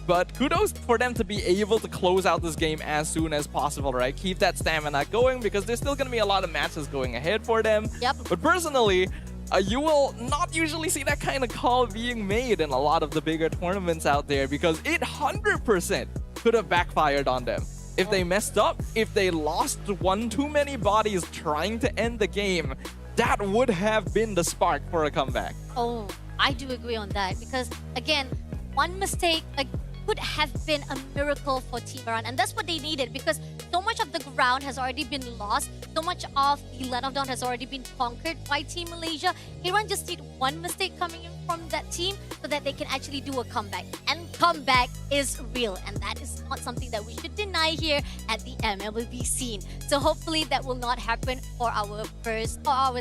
But kudos for them to be able to close out this game as soon as possible, right? Keep that stamina going, because there's still going to be a lot of matches going ahead for them. Yep. But personally, you will not usually see that kind of call being made in a lot of the bigger tournaments out there, because it 100% could have backfired on them. If they messed up, if they lost one too many bodies trying to end the game, that would have been the spark for a comeback. Oh, I do agree on that, because again, one mistake could have been a miracle for Team Iran, and that's what they needed, because so much of the ground has already been lost, so much of the Land of Dawn has already been conquered by Team Malaysia. Iran just need one mistake coming in from that team so that they can actually do a comeback. And comeback is real, and that is not something that we should deny here at the MLBB scene. So hopefully that will not happen for our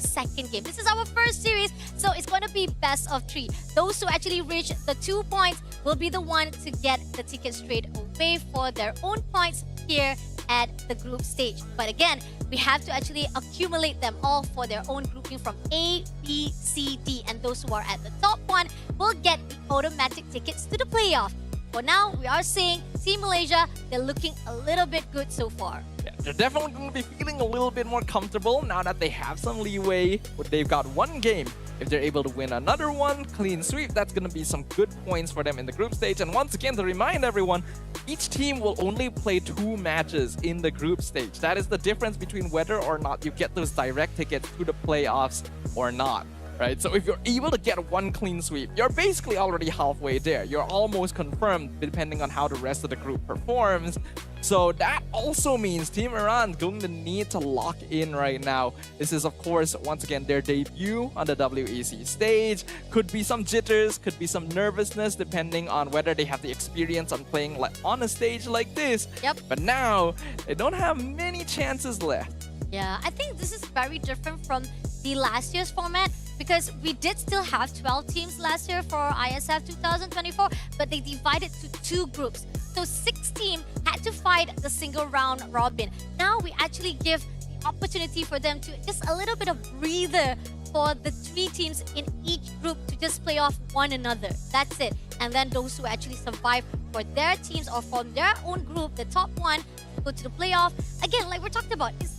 second game. This is our first series, so it's going to be best of 3. Those who actually reach the 2 points will be the one to get the ticket straight away for their own points here at the group stage. But again, we have to actually accumulate them all for their own grouping from A, B, C, D. And those who are at the top one will get the automatic tickets to the playoff. For now, we are seeing Team Malaysia, they're looking a little bit good so far. Yeah, they're definitely going to be feeling a little bit more comfortable now that they have some leeway. They've got one game. If they're able to win another one, clean sweep, that's going to be some good points for them in the group stage. And once again, to remind everyone, each team will only play 2 matches in the group stage. That is the difference between whether or not you get those direct tickets to the playoffs or not. Right? So if you're able to get one clean sweep, you're basically already halfway there. You're almost confirmed depending on how the rest of the group performs. So that also means Team Iran going to need to lock in right now. This is, of course, once again, their debut on the WEC stage. Could be some jitters, could be some nervousness, depending on whether they have the experience on playing on a stage like this. Yep. But now, they don't have many chances left. Yeah, I think this is very different from the last year's format, because we did still have 12 teams last year for ISF 2024, but they divided to 2 groups. So 6 teams had to fight the single round robin. Now we actually give the opportunity for them to just a little bit of breather for the 3 teams in each group to just play off one another. That's it. And then those who actually survive for their teams or from their own group, the top one, go to the playoff. Again, like we're talking about, it's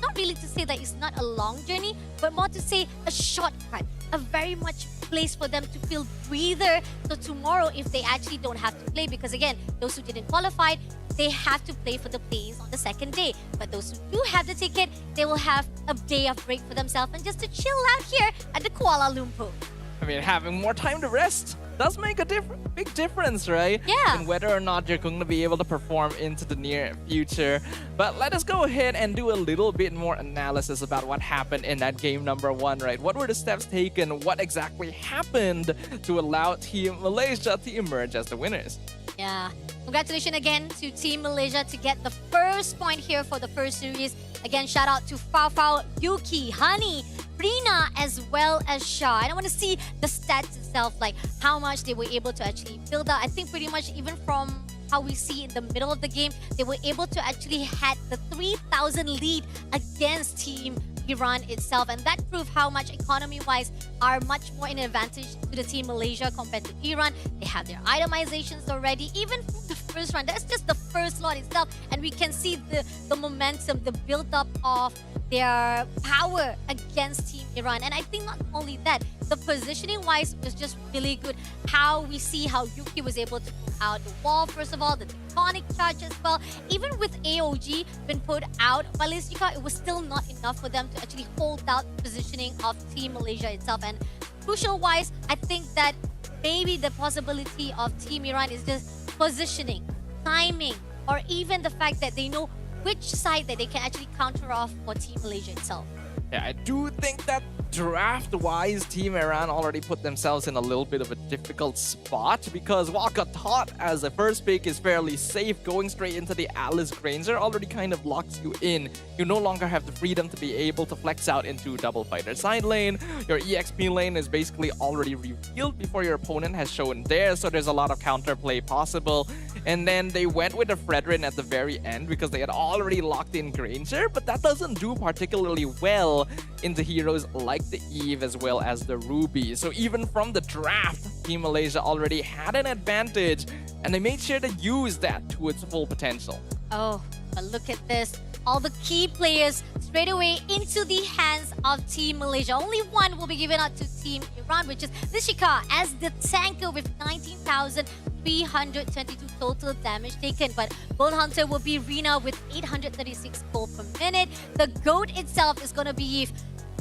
not really to say that it's not a long journey, but more to say a shortcut, a very much place for them to feel breather. So tomorrow, if they actually don't have to play, because again, those who didn't qualify, they have to play for the plays on the second day. But those who do have the ticket, they will have a day of break for themselves and just to chill out here at the Kuala Lumpur. I mean, having more time to rest does make a big difference, right? Yeah. In whether or not you're going to be able to perform into the near future. But let us go ahead and do a little bit more analysis about what happened in that game number 1, right? What were the steps taken? What exactly happened to allow Team Malaysia to emerge as the winners? Yeah. Congratulations again to Team Malaysia to get the first point here for the first series. Again, shout out to Fao, Yuki, Honey, Rina, as well as Shah. And I want to see the stats itself, like how much they were able to actually build up. I think pretty much even from how we see in the middle of the game, they were able to actually had the 3,000 lead against Team Iran itself, and that proved how much economy-wise are much more in advantage to the Team Malaysia compared to Iran. They have their itemizations already, even from the first round. That's just the first lot itself, and we can see the momentum, the build-up of their power against Team Iran. And I think not only that, the positioning-wise was just really good. How we see how Yuki was able to put out the wall, first of all, the tectonic charge as well. Even with AOG been put out by Listica, it was still not enough for them to actually hold out the positioning of Team Malaysia itself. And crucial-wise, I think that maybe the possibility of Team Iran is just positioning, timing, or even the fact that they know which side that they can actually counter off for Team Malaysia itself. Yeah, I do think that draft-wise, Team Iran already put themselves in a little bit of a difficult spot because while Qatar as a first pick is fairly safe, going straight into the Alice Granger already kind of locks you in. You no longer have the freedom to be able to flex out into double fighter side lane. Your EXP lane is basically already revealed before your opponent has shown there, so there's a lot of counterplay possible. And then they went with the Fredrin at the very end because they had already locked in Granger, but that doesn't do particularly well into heroes like the Eve as well as the Ruby. So even from the draft, Team Malaysia already had an advantage, and they made sure to use that to its full potential. Oh, but look at this. All the key players straight away into the hands of Team Malaysia. Only one will be given out to Team Iran, which is Nishika as the tanker with 19,322 total damage taken. But Gold Hunter will be Rina with 836 gold per minute. The GOAT itself is going to be Eve.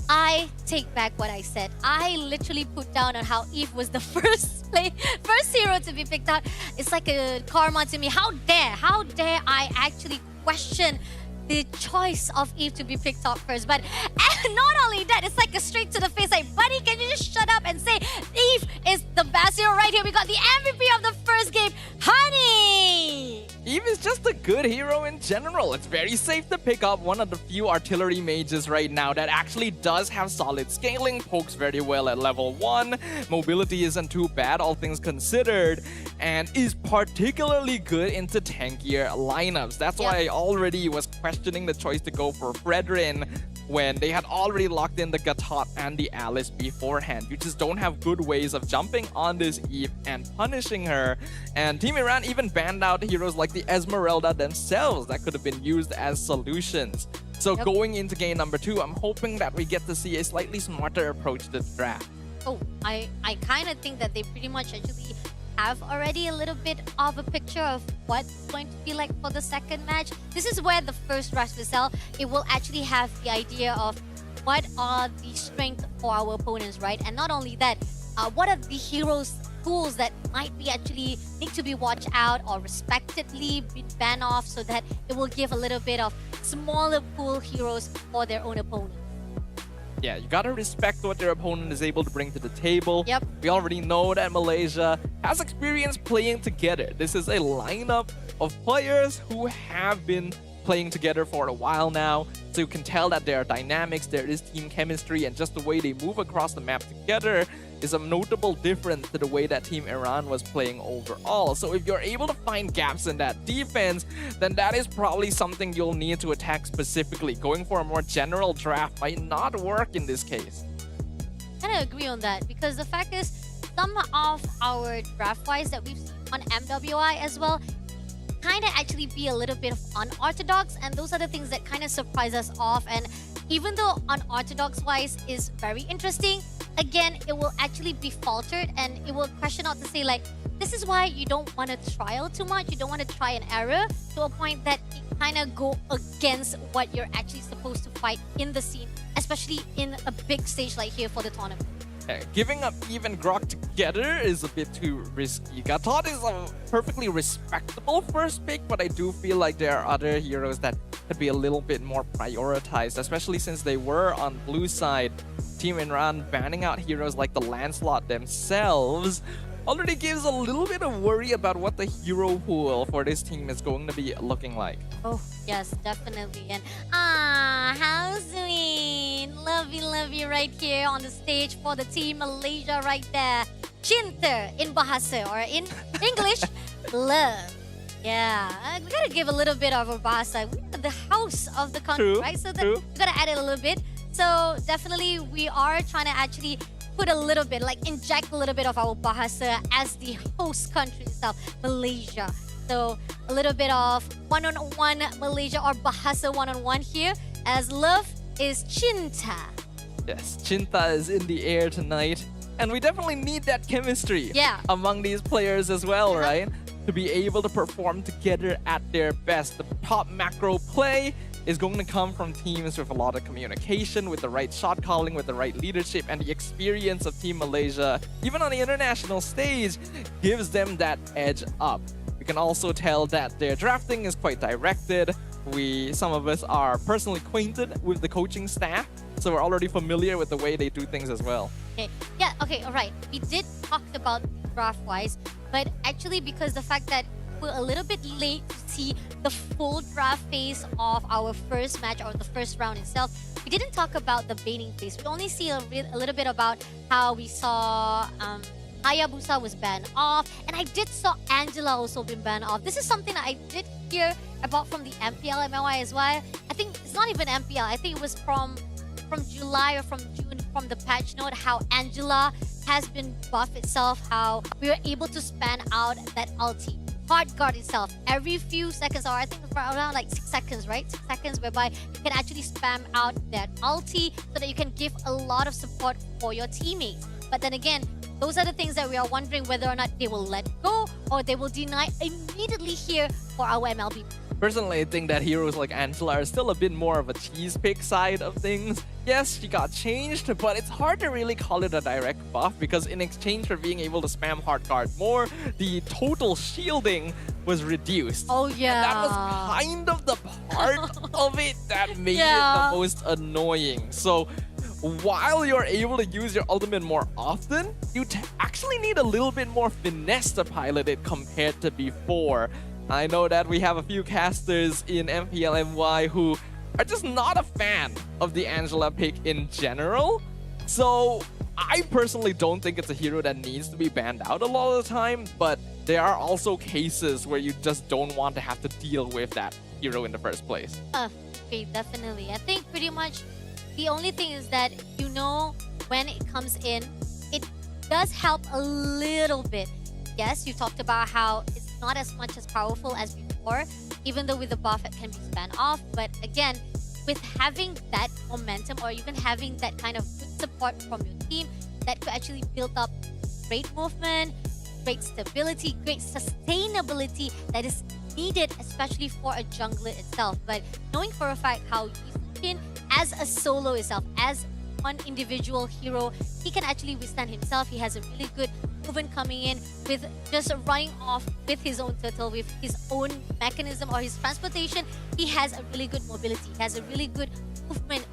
I take back what I said. I literally put down on how Eve was the first hero to be picked out. It's like a karma to me. How dare I actually question the choice of Eve to be picked up first. But not only that, it's like a straight to the face, like, buddy, can you just shut up and say Eve is the best hero right here? We got the MVP of the first game, Honey! Eve is just a good hero in general. It's very safe to pick up, one of the few artillery mages right now that actually does have solid scaling, pokes very well at level 1, mobility isn't too bad all things considered, and is particularly good into tankier lineups. That's why I already was questioning the choice to go for Fredrin when they had already locked in the Gatot and the Alice beforehand. You just don't have good ways of jumping on this Eve and punishing her. And Team Iran even banned out heroes like the Esmeralda themselves that could have been used as solutions. So going into game number 2, I'm hoping that we get to see a slightly smarter approach to the draft. Oh, I kind of think that they pretty much actually have already a little bit of a picture of what it's going to be like for the second match. This is where the first rush Vissel, it will actually have the idea of what are the strengths for our opponents, right? And not only that, what are the heroes tools that might be actually need to be watched out or respectively be banned off, so that it will give a little bit of smaller pool heroes for their own opponents. Yeah, you gotta respect what their opponent is able to bring to the table. Yep. We already know that Malaysia has experience playing together. This is a lineup of players who have been playing together for a while now. So you can tell that there are dynamics, there is team chemistry, and just the way they move across the map together is a notable difference to the way that Team Iran was playing overall. So if you're able to find gaps in that defense, then that is probably something you'll need to attack specifically. Going for a more general draft might not work in this case. I kind of agree on that, because the fact is, some of our draft-wise that we've seen on MWI as well kind of actually be a little bit of unorthodox, and those are the things that kind of surprise us off. And even though unorthodox-wise is very interesting, again, it will actually be faltered and it will question out to say, like, this is why you don't want to trial too much. You don't want to try an error to a point that it kind of go against what you're actually supposed to fight in the scene, especially in a big stage like here for the tournament. Giving up Eve and Grok together is a bit too risky. Gatot is a perfectly respectable first pick, but I do feel like there are other heroes that could be a little bit more prioritized, especially since they were on blue side. Team Imran banning out heroes like the Lancelot themselves already gives a little bit of worry about what the hero pool for this team is going to be looking like. Oh, yes, definitely. And how sweet. Lovey right here on the stage for the team Malaysia right there. Cinta in Bahasa, or in English, love. Yeah, we gotta give a little bit of a Bahasa. We're the house of the country, True, right? So true. we gotta add it a little bit. So definitely we are trying to actually put a little bit, like inject a little bit of our Bahasa as the host country itself, Malaysia. So a little bit of one-on-one Malaysia or Bahasa one-on-one here, as love is Cinta. Yes, Cinta is in the air tonight, and we definitely need that chemistry among these players as well, right? To be able to perform together at their best. The top macro play is going to come from teams with a lot of communication, with the right shot calling, with the right leadership, and the experience of Team Malaysia, even on the international stage, gives them that edge up. We can also tell that their drafting is quite directed. Some of us are personally acquainted with the coaching staff, so we're already familiar with the way they do things as well. Okay, yeah, okay, all right. We did talk about draft-wise, but actually because the fact that we're a little bit late to see the full draft phase of our first match or the first round itself, we didn't talk about the baiting phase. We only see a little bit about how we saw Hayabusa was banned off, and I did saw Angela also been banned off. This is something that I did hear about from the MPL MLY as well. I think it's not even MPL. I think it was from July or from June, from the patch note, how Angela has been buffed itself, how we were able to span out that ulti. Hard guard itself every few seconds, or I think it's around like 6 seconds, right? 6 seconds, whereby you can actually spam out that ulti so that you can give a lot of support for your teammates. But then again, those are the things that we are wondering whether or not they will let go or they will deny immediately here for our MLB. Personally, I think that heroes like Angela are still a bit more of a cheese pick side of things. Yes, she got changed, but it's hard to really call it a direct buff because in exchange for being able to spam hard guard more, the total shielding was reduced. Oh yeah. And that was kind of the part of it that made it the most annoying. So while you're able to use your ultimate more often, you actually need a little bit more finesse to pilot it compared to before. I know that we have a few casters in MPLMY who are just not a fan of the Angela pick in general. So I personally don't think it's a hero that needs to be banned out a lot of the time, but there are also cases where you just don't want to have to deal with that hero in the first place. Okay, definitely. I think pretty much the only thing is that, you know, when it comes in, it does help a little bit. Yes, you talked about how it's not as much as powerful as before, even though with the buff it can be spanned off. But again, with having that momentum or even having that kind of good support from your team, that could actually build up great movement, great stability, great sustainability that is needed, especially for a jungler itself. But knowing for a fact how Yushin, as a solo itself, as one individual hero, he can actually withstand himself. He has a really good movement coming in with just running off with his own turtle, with his own mechanism or his transportation. He has a really good mobility. He has a really good movement.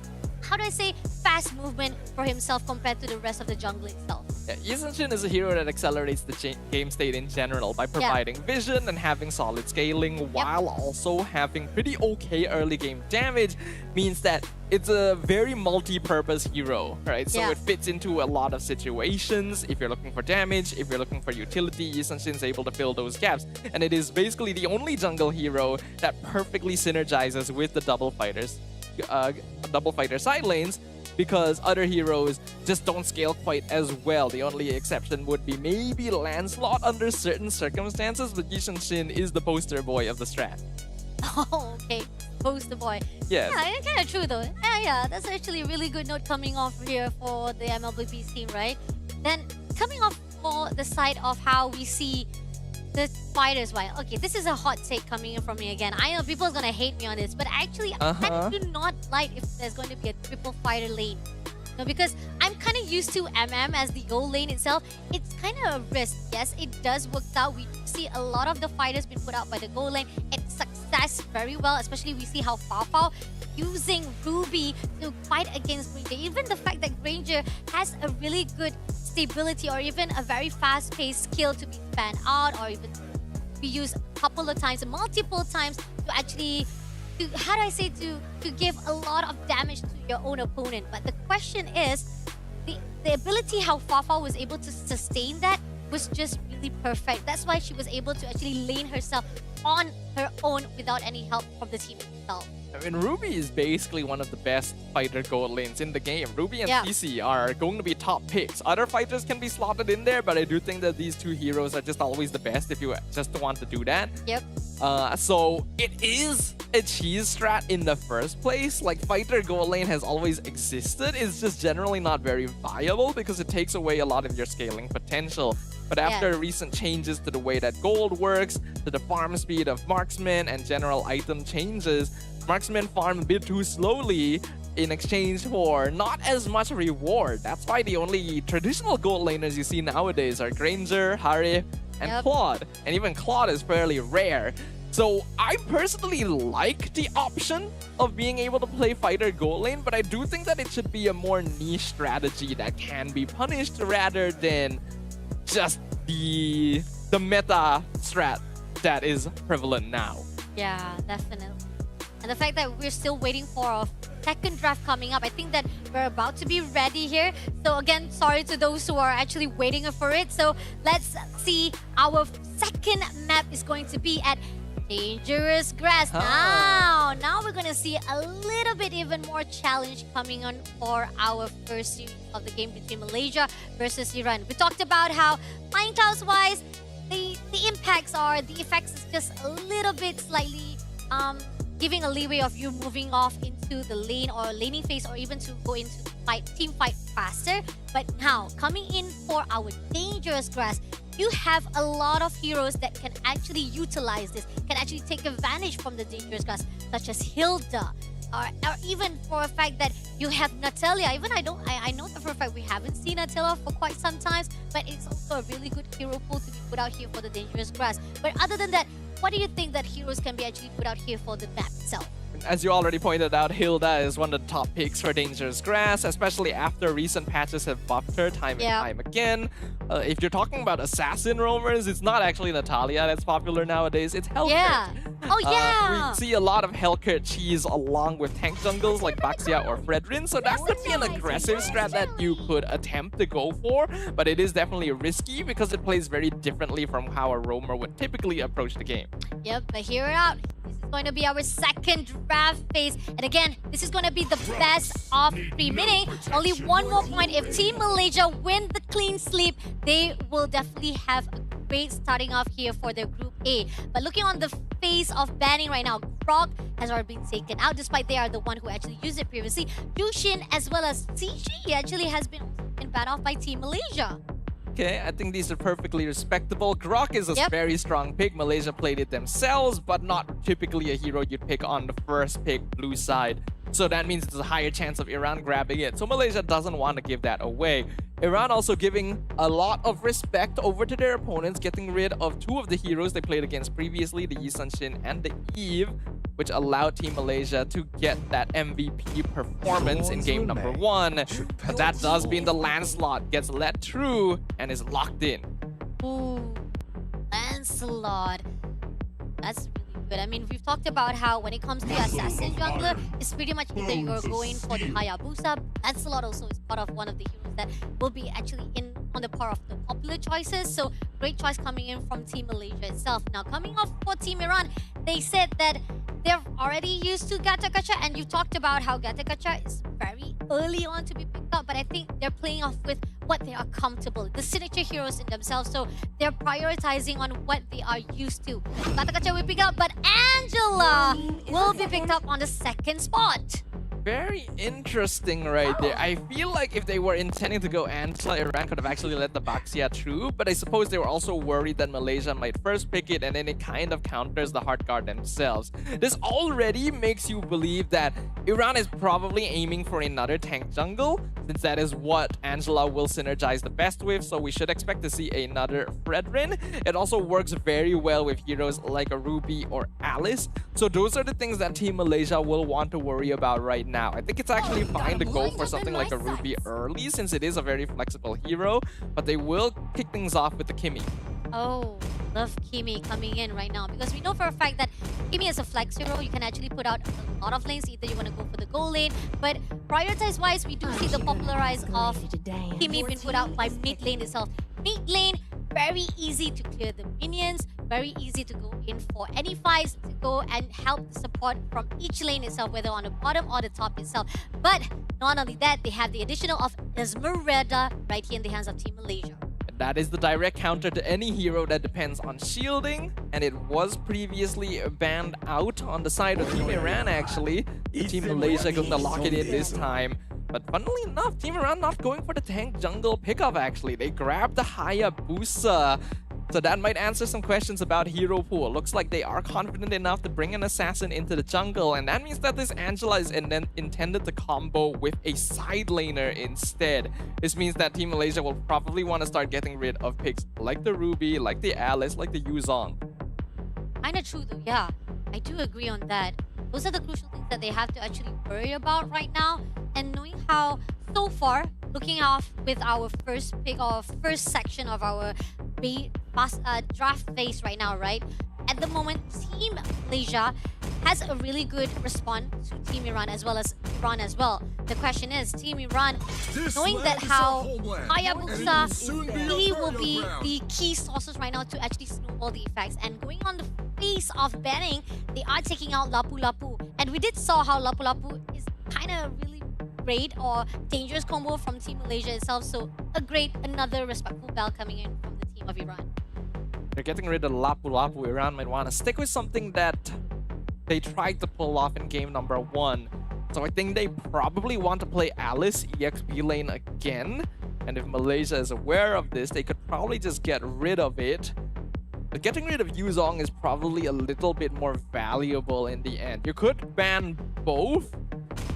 How do I say? Fast movement for himself compared to the rest of the jungle itself. Yeah, Yushin is a hero that accelerates the game state in general by providing vision and having solid scaling while also having pretty okay early game damage. Means that it's a very multi-purpose hero, right? So it fits into a lot of situations. If you're looking for damage, if you're looking for utility, Yushin is able to fill those gaps. And it is basically the only jungle hero that perfectly synergizes with the double fighter side lanes, because other heroes just don't scale quite as well. The only exception would be maybe Lancelot under certain circumstances, but Yushin is the poster boy of the strat. Oh, okay. Poster boy. Yes. Yeah, it's kind of true though. Yeah, that's actually a really good note coming off here for the MLBB team, right? Then coming off for the side of how we see the fighters, why? Okay, this is a hot take coming in from me again. I know people are gonna hate me on this, but actually I do not like if there's going to be a triple fighter lane. No, because I'm kind of used to as the goal lane itself. It's kind of a risk. Yes, it does work out. We see a lot of the fighters being put out by the goal lane. It success very well, especially we see how Fafao using Ruby to fight against Granger. Even the fact that Granger has a really good stability or even a very fast-paced skill to be fanned out or even be used a couple of times, multiple times to actually, how do I say, to give a lot of damage to your own opponent. But the question is, the ability how Fafao was able to sustain that was just really perfect. That's why she was able to actually lane herself on her own without any help from the team itself. I mean, Ruby is basically one of the best fighter gold lanes in the game. Ruby and Yeah. TC are going to be top picks. Other fighters can be slotted in there, but I do think that these two heroes are just always the best if you just want to do that. Yep. So it is a cheese strat in the first place. Like, fighter gold lane has always existed. It's just generally not very viable because it takes away a lot of your scaling potential. But after recent changes to the way that gold works, to the farm speed of marksmen and general item changes, marksmen farm a bit too slowly in exchange for not as much reward. That's why the only traditional gold laners you see nowadays are Granger, Harif, and Claude. And even Claude is fairly rare. So I personally like the option of being able to play fighter gold lane, but I do think that it should be a more niche strategy that can be punished rather than just the meta strat that is prevalent now. Yeah, definitely. And the fact that we're still waiting for a second draft coming up, I think that we're about to be ready here. So again, sorry to those who are actually waiting for it. So let's see, our second map is going to be at Dangerous Grass. Now we're going to see a little bit even more challenge coming on for our first series of the game between Malaysia versus Iran. We talked about how Flying Clouds wise, the effects is just a little bit slightly giving a leeway of you moving off into the lane or laning phase or even to go into team fight faster. But now, coming in for our Dangerous Grass, you have a lot of heroes that can actually utilize this, can actually take advantage from the Dangerous Grass, such as Hilda, or even for a fact that you have Natalia. I know that for a fact we haven't seen Natalia for quite some time, but it's also a really good hero pool to be put out here for the Dangerous Grass. But other than that, what do you think that heroes can be actually put out here for the map itself? As you already pointed out, Hilda is one of the top picks for Dangerous Grass, especially after recent patches have buffed her time and time again. If you're talking about assassin roamers, it's not actually Natalia that's popular nowadays, it's Hellkurt. Yeah. Oh yeah! We see a lot of Hellkurt cheese along with tank jungles like Baxia or Fredrin, so that could be an aggressive strat that you could attempt to go for, but it is definitely risky because it plays very differently from how a roamer would typically approach the game. Yep, but hear it out. This is going to be our second draft phase. And again, this is going to be the best of 3, meaning only one more point. If Team Malaysia win the clean sweep, they will definitely have a great starting off here for their Group A. But looking on the phase of banning right now, Frog has already been taken out, despite they are the one who actually used it previously. Jushin as well as CG actually has been banned off by Team Malaysia. Okay, I think these are perfectly respectable. Grok is a very strong pick. Malaysia played it themselves, but not typically a hero you'd pick on the first pick blue side. So that means there's a higher chance of Iran grabbing it. So Malaysia doesn't want to give that away. Iran also giving a lot of respect over to their opponents, getting rid of 2 of the heroes they played against previously, the Yi Sun-shin and the Eve, which allowed Team Malaysia to get that MVP performance in game number 1. But that does mean the Lancelot gets let through and is locked in. Ooh, Lancelot. That's really good. I mean, we've talked about how when it comes to Assassin Jungler, it's pretty much either you're going for the Hayabusa. Lancelot also is part of one of the heroes that will be actually in on the par of the popular choices. So great choice coming in from Team Malaysia itself. Now coming off for Team Iran, they said that they're already used to Gacha and you talked about how Gacha is very early on to be picked up, but I think they're playing off with what they are comfortable, the signature heroes in themselves, so they're prioritizing on what they are used to. Gacha will pick up, but Angela will be picked up on the second spot. very interesting right there. I feel like if they were intending to go Angela, Iran could have actually let the Baxia through, but I suppose they were also worried that Malaysia might first pick it and then it kind of counters the hard guard themselves. This already makes you believe that Iran is probably aiming for another tank jungle, since that is what Angela will synergize the best with, so we should expect to see another Fredrin. It also works very well with heroes like a Ruby or Alice, so those are the things that Team Malaysia will want to worry about right now. I think it's actually fine to go for something like a Ruby early, since it is a very flexible hero, but they will kick things off with the Kimmy. Oh, love Kimi coming in right now, because we know for a fact that Kimi is a flex hero. You can actually put out a lot of lanes. Either you want to go for the goal lane, but prioritize-wise, we do see the popularize of Kimi being put out by mid lane itself. Mid lane, very easy to clear the minions, very easy to go in for any fights, to go and help the support from each lane itself, whether on the bottom or the top itself. But not only that, they have the additional of Esmeralda right here in the hands of Team Malaysia. That is the direct counter to any hero that depends on shielding, and it was previously banned out on the side of Team Iran actually. Team Malaysia going to lock it in this time. But funnily enough, Team Iran not going for the tank jungle pickup actually. They grabbed the Hayabusa. So that might answer some questions about hero pool. Looks like they are confident enough to bring an assassin into the jungle, and that means that this Angela is intended to combo with a side laner instead. This means that Team Malaysia will probably want to start getting rid of picks like the Ruby, like the Alice, like the Yuzong. Kinda true though, yeah. I do agree on that. Those are the crucial things that they have to actually worry about right now. And knowing how, so far, looking off with our first pick or first section of our draft phase right now, right? At the moment, Team Malaysia has a really good response to Team Iran as well as Iran as well. The question is, Team Iran, knowing that how Hayabusa really will be the key sources right now to actually snowball the effects, and going on the face of banning, they are taking out Lapu Lapu. And we did saw how Lapu Lapu is kind of really great or dangerous combo from Team Malaysia itself, so another respectful bell coming in from the team of Iran. They're getting rid of Lapu Lapu. Iran might want to stick with something that they tried to pull off in game number 1. So I think they probably want to play Alice EXP lane again. And if Malaysia is aware of this, they could probably just get rid of it. But getting rid of Yuzong is probably a little bit more valuable in the end. You could ban both,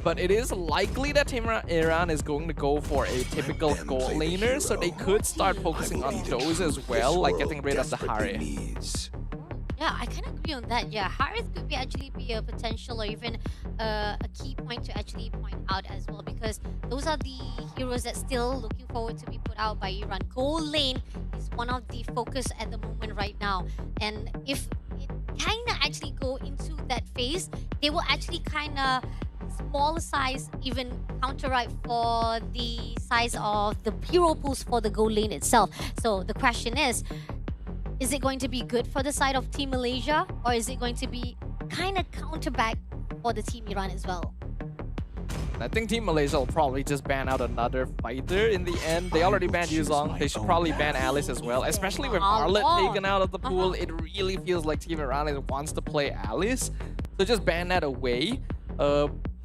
but it is likely that Team Iran is going to go for a typical gold laner, so they could start focusing on those as well, like getting rid of the Harith. Yeah, I kind of agree on that. Yeah, Harith could actually be a potential or even a key point to actually point out as well, because those are the heroes that still looking forward to be put out by Iran. Gold lane is one of the focus at the moment right now, and if it kind of actually go into that phase, they will actually kind of small size even counteract for the size of the hero pools for the gold lane itself. So the question is it going to be good for the side of Team Malaysia, or is it going to be kind of counterback for the Team Iran as well? I think Team Malaysia will probably just ban out another fighter in the end. They already banned Yuzong. They should probably ban Alice as well, especially with Arlet taken out of the pool. It really feels like Team Iran wants to play Alice, so just ban that away.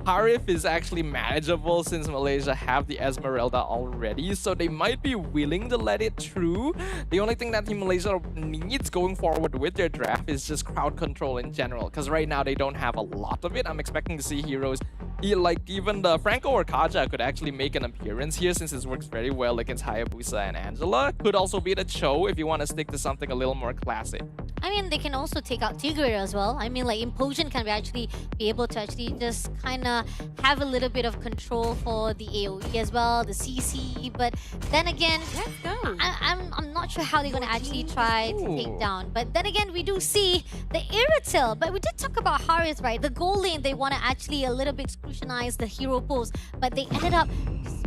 Harith is actually manageable since Malaysia have the Esmeralda already, so they might be willing to let it through. The only thing that Team Malaysia needs going forward with their draft is just crowd control in general, because right now they don't have a lot of it. I'm expecting to see heroes like even the Franco or Kaja could actually make an appearance here, since it works very well against Hayabusa and Angela. Could also be the Cho if you want to stick to something a little more classic. I mean, they can also take out Tigre as well. I mean, like Implosion can actually be able to actually just kind of have a little bit of control for the AoE as well, the CC. But then again, I'm not sure how they're going to actually try to take down. But then again, we do see the Irritil. But we did talk about Harith, right? The goal lane, they want to actually a little bit scrutinize the hero pools, but they ended up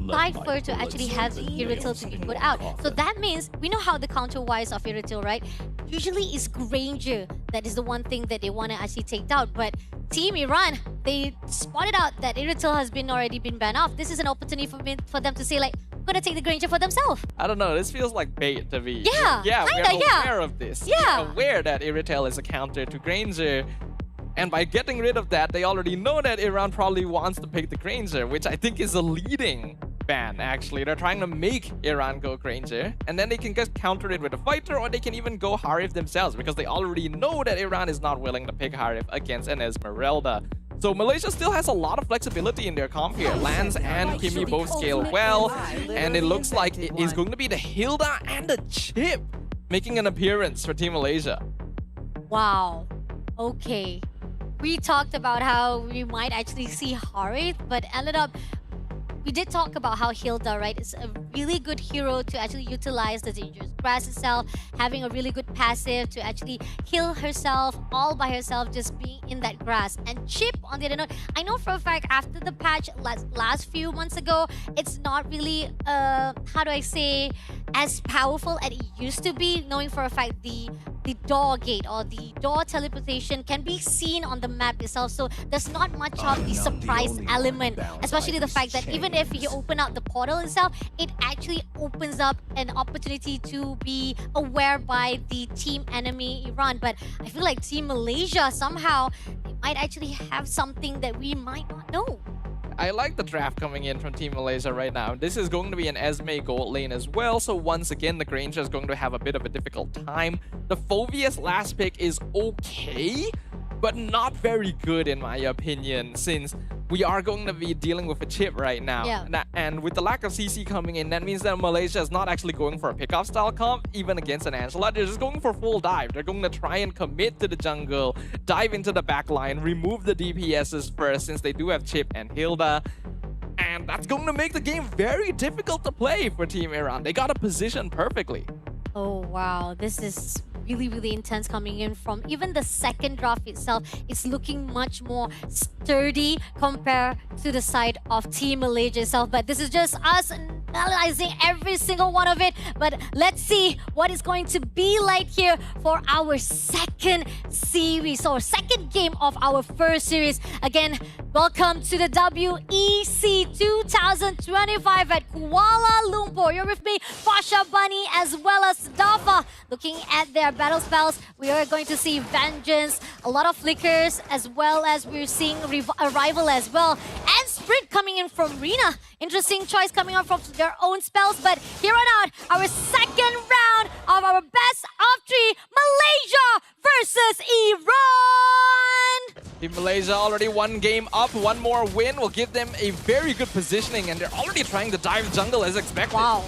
decipher to actually have the Irritil to be put out. So that means we know how the counter-wise of Irritil, right? Usually it's Granger that is the one thing that they want to actually take down. But Team Iran, they spotted out that Irritil has already been banned off. This is an opportunity for them to say, like, I'm gonna take the Granger for themselves. I don't know, this feels like bait to me. Yeah, we're aware of this. Yeah. We're aware that Irritil is a counter to Granger. And by getting rid of that, they already know that Iran probably wants to pick the Granger, which I think is a leading ban, actually. They're trying to make Iran go Granger, and then they can just counter it with a fighter, or they can even go Harif themselves, because they already know that Iran is not willing to pick Harif against an Esmeralda. So Malaysia still has a lot of flexibility in their comp here. Lance and Kimi both scale well, and it looks like it is going to be the Hilda and the Chip making an appearance for Team Malaysia. Wow. Okay. We talked about how we might actually see Harith, but ended up we did talk about how Hilda, right, is a really good hero to actually utilize the dangerous grass itself, having a really good passive to actually heal herself all by herself, just being in that grass. And Chip, on the other note, I know for a fact after the patch last few months ago, it's not really, how do I say, as powerful as it used to be, knowing for a fact the door gate or the door teleportation can be seen on the map itself, so there's not much of the surprise element, especially the fact that even if you open up the portal itself, it actually opens up an opportunity to be aware by the team enemy Iran. But I feel like Team Malaysia somehow they might actually have something that we might not know. I like the draft coming in from Team Malaysia right now. This is going to be an Esme gold lane as well, so once again, the Granger is going to have a bit of a difficult time. The Phoveus last pick is okay, but not very good in my opinion, since we are going to be dealing with a Chip right now. Yeah. And with the lack of CC coming in, that means that Malaysia is not actually going for a pickoff style comp, even against an Angela. They're just going for full dive. They're going to try and commit to the jungle, dive into the back line, remove the DPSs first, since they do have Chip and Hilda. And that's going to make the game very difficult to play for Team Iran. They got to position perfectly. Oh wow, this is really intense coming in from even the second draft itself. It's looking much more sturdy compared to the side of Team Malaysia itself. But this is just us analyzing every single one of it. But let's see what it's going to be like here for our second series or second game of our first series. Again, welcome to the WEC 2025 at Kuala Lumpur. You're with me, Fasha Bunny, as well as Dafa. Looking at their battle spells, we are going to see Vengeance, a lot of Flickers, as well as we're seeing Arrival as well. And Sprint coming in from Rina. Interesting choice coming up from their own spells. But here on out, our second round of our best of 3, Malaysia versus Iran. Team Malaysia already one game up. One more win will give them a very good positioning, and they're already trying to dive jungle as expected. Wow.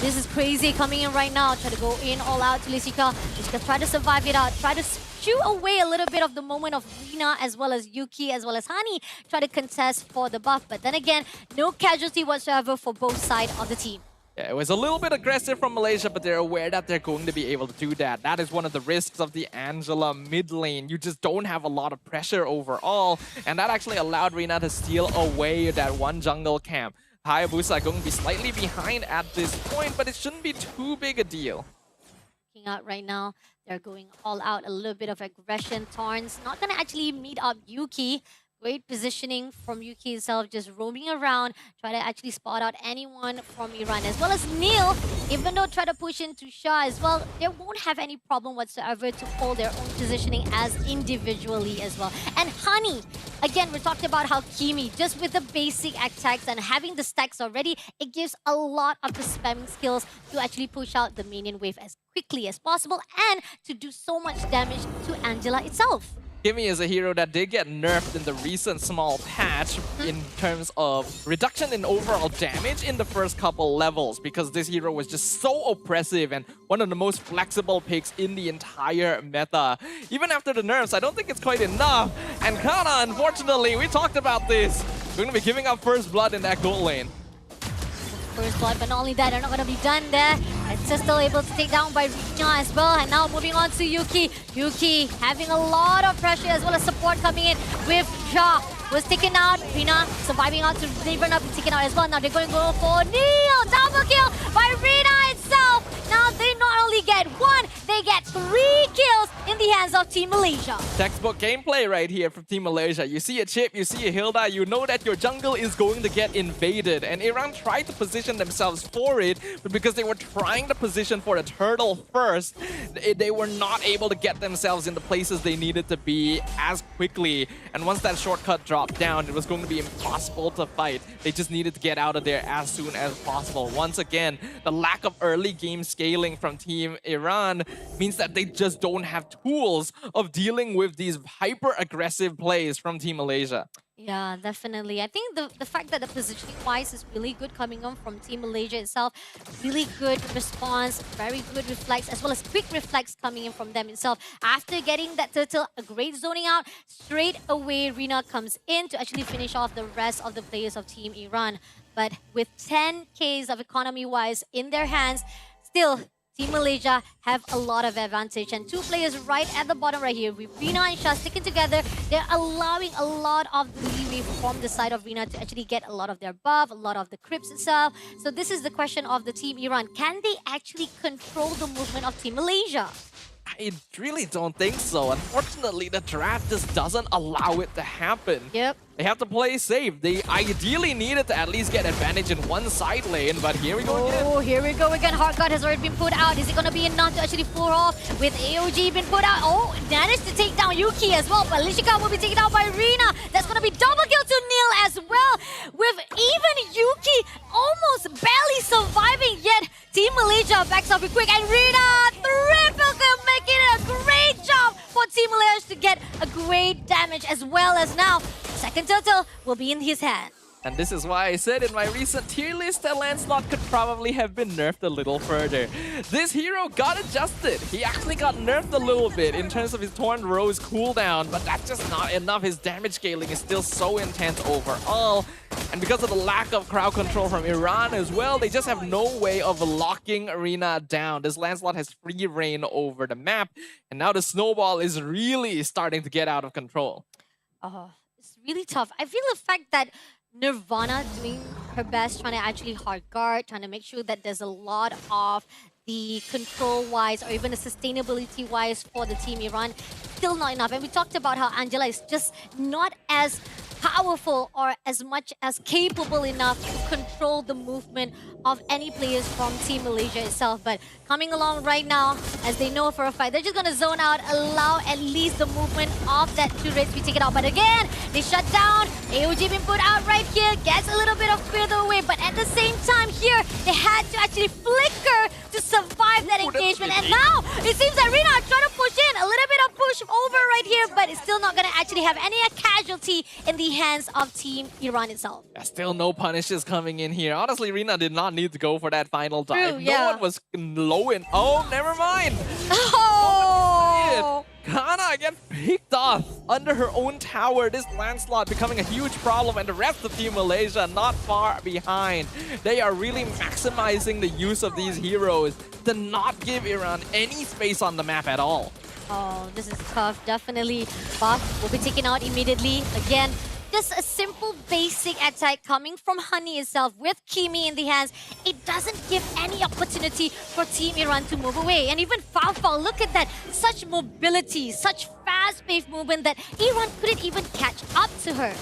This is crazy coming in right now. Try to go in all out to Lisika. Lisika try to survive it out. Try to shoo away a little bit of the moment of Rina as well as Yuki as well as Hani. Try to contest for the buff. But then again, no casualty whatsoever for both sides of the team. Yeah, it was a little bit aggressive from Malaysia, but they're aware that they're going to be able to do that. That is one of the risks of the Angela mid lane. You just don't have a lot of pressure overall, and that actually allowed Rina to steal away that one jungle camp. Hayabusa going to be slightly behind at this point, but it shouldn't be too big a deal. Looking out right now, they're going all out, a little bit of aggression. Torrens not going to actually meet up Yuki. Great positioning from Yuki itself, just roaming around, try to actually spot out anyone from Iran, as well as Neil, even though try to push into Shah as well, they won't have any problem whatsoever to hold their own positioning as individually as well. And Hani, again, we're talking about how Kimi, just with the basic attacks and having the stacks already, it gives a lot of the spamming skills to actually push out the minion wave as quickly as possible and to do so much damage to Angela itself. Kimi is a hero that did get nerfed in the recent small patch in terms of reduction in overall damage in the first couple levels, because this hero was just so oppressive and one of the most flexible picks in the entire meta. Even after the nerfs, I don't think it's quite enough. And Kana, unfortunately, we talked about this. We're going to be giving up first blood in that gold lane. First blood, but not only that, they're not going to be done there. It's still able to take down by Rina as well. And now moving on to Yuki. Yuki having a lot of pressure as well as support coming in with Shah. Was taken out. Rina surviving out to Raven up and taken out as well. Now they're going to go for Neil. Double kill by Rina itself. Now they not only get 1, they get 3 kills in the the hands of Team Malaysia. Textbook gameplay right here from Team Malaysia. You see a Chip, you see a Hilda, you know that your jungle is going to get invaded. And Iran tried to position themselves for it, but because they were trying to position for the turtle first, they were not able to get themselves in the places they needed to be as quickly. And once that shortcut dropped down, it was going to be impossible to fight. They just needed to get out of there as soon as possible. Once again, the lack of early game scaling from Team Iran means that they just don't have tools of dealing with these hyper-aggressive plays from Team Malaysia. Yeah, definitely. I think the fact that the positioning-wise is really good coming on from Team Malaysia itself. Really good response, very good reflex, as well as quick reflex coming in from them itself. After getting that turtle, a great zoning out, straight away Rina comes in to actually finish off the rest of the players of Team Iran. But with 10Ks of economy-wise in their hands, still Team Malaysia have a lot of advantage, and two players right at the bottom right here with Rina and Shah sticking together. They're allowing a lot of leeway from the side of Rina to actually get a lot of their buff, a lot of the creeps itself. So this is the question of the Team Iran. Can they actually control the movement of Team Malaysia? I really don't think so. Unfortunately, the draft just doesn't allow it to happen. Yep. They have to play safe. They ideally needed to at least get advantage in one side lane, but here we go again. Oh, here we go again. Hard guard has already been put out. Is it going to be enough to actually pull off with AOG been put out? Oh, managed to take down Yuki as well, but Lishika will be taken out by Rina. That's going to be double kill to Neil as well, with even Yuki almost barely surviving, yet Team Malaysia backs up quick, and Rina triple kill, making it a great job for Team Malaysia to get a great damage, as well as now second turtle will be in his hand. And this is why I said in my recent tier list that Lancelot could probably have been nerfed a little further. This hero got adjusted. He actually got nerfed a little bit in terms of his Torn Rose cooldown, but that's just not enough. His damage scaling is still so intense overall. And because of the lack of crowd control from Iran as well, they just have no way of locking Arena down. This Lancelot has free reign over the map, and now the snowball is really starting to get out of control. Oh, it's really tough. I feel the fact that Nirvana doing her best, trying to actually hard guard, trying to make sure that there's a lot of the control-wise or even the sustainability-wise for the Team Iran, still not enough. And we talked about how Angela is just not as powerful or as much as capable enough to control the movement of any players from Team Malaysia itself. But coming along right now, as they know for a fact, they're just going to zone out, allow at least the movement of that turret to be taken out. But again, they shut down. AOG been put out right here, gets a little bit of further away, but at the same time here, they had to actually flicker to survive that engagement. And now, it seems that Rina are trying to push in, a little bit of push over right here, but it's still not going to actually have any casualty in the hands of Team Iran itself. Yeah, still no punishes coming in here. Honestly, Rina did not need to go for that final dive. True, yeah. No one was low in. Oh, never mind. Oh! Kana gets picked off under her own tower. This Lancelot becoming a huge problem, and the rest of Team Malaysia not far behind. They are really maximizing the use of these heroes to not give Iran any space on the map at all. Oh, this is tough. Definitely. Buff will be taken out immediately. Again, just a simple basic attack coming from Honey itself with Kimi in the hands. It doesn't give any opportunity for Team Iran to move away. And even Faufau, look at that. Such mobility, such fast-paced movement that Iran couldn't even catch up to her.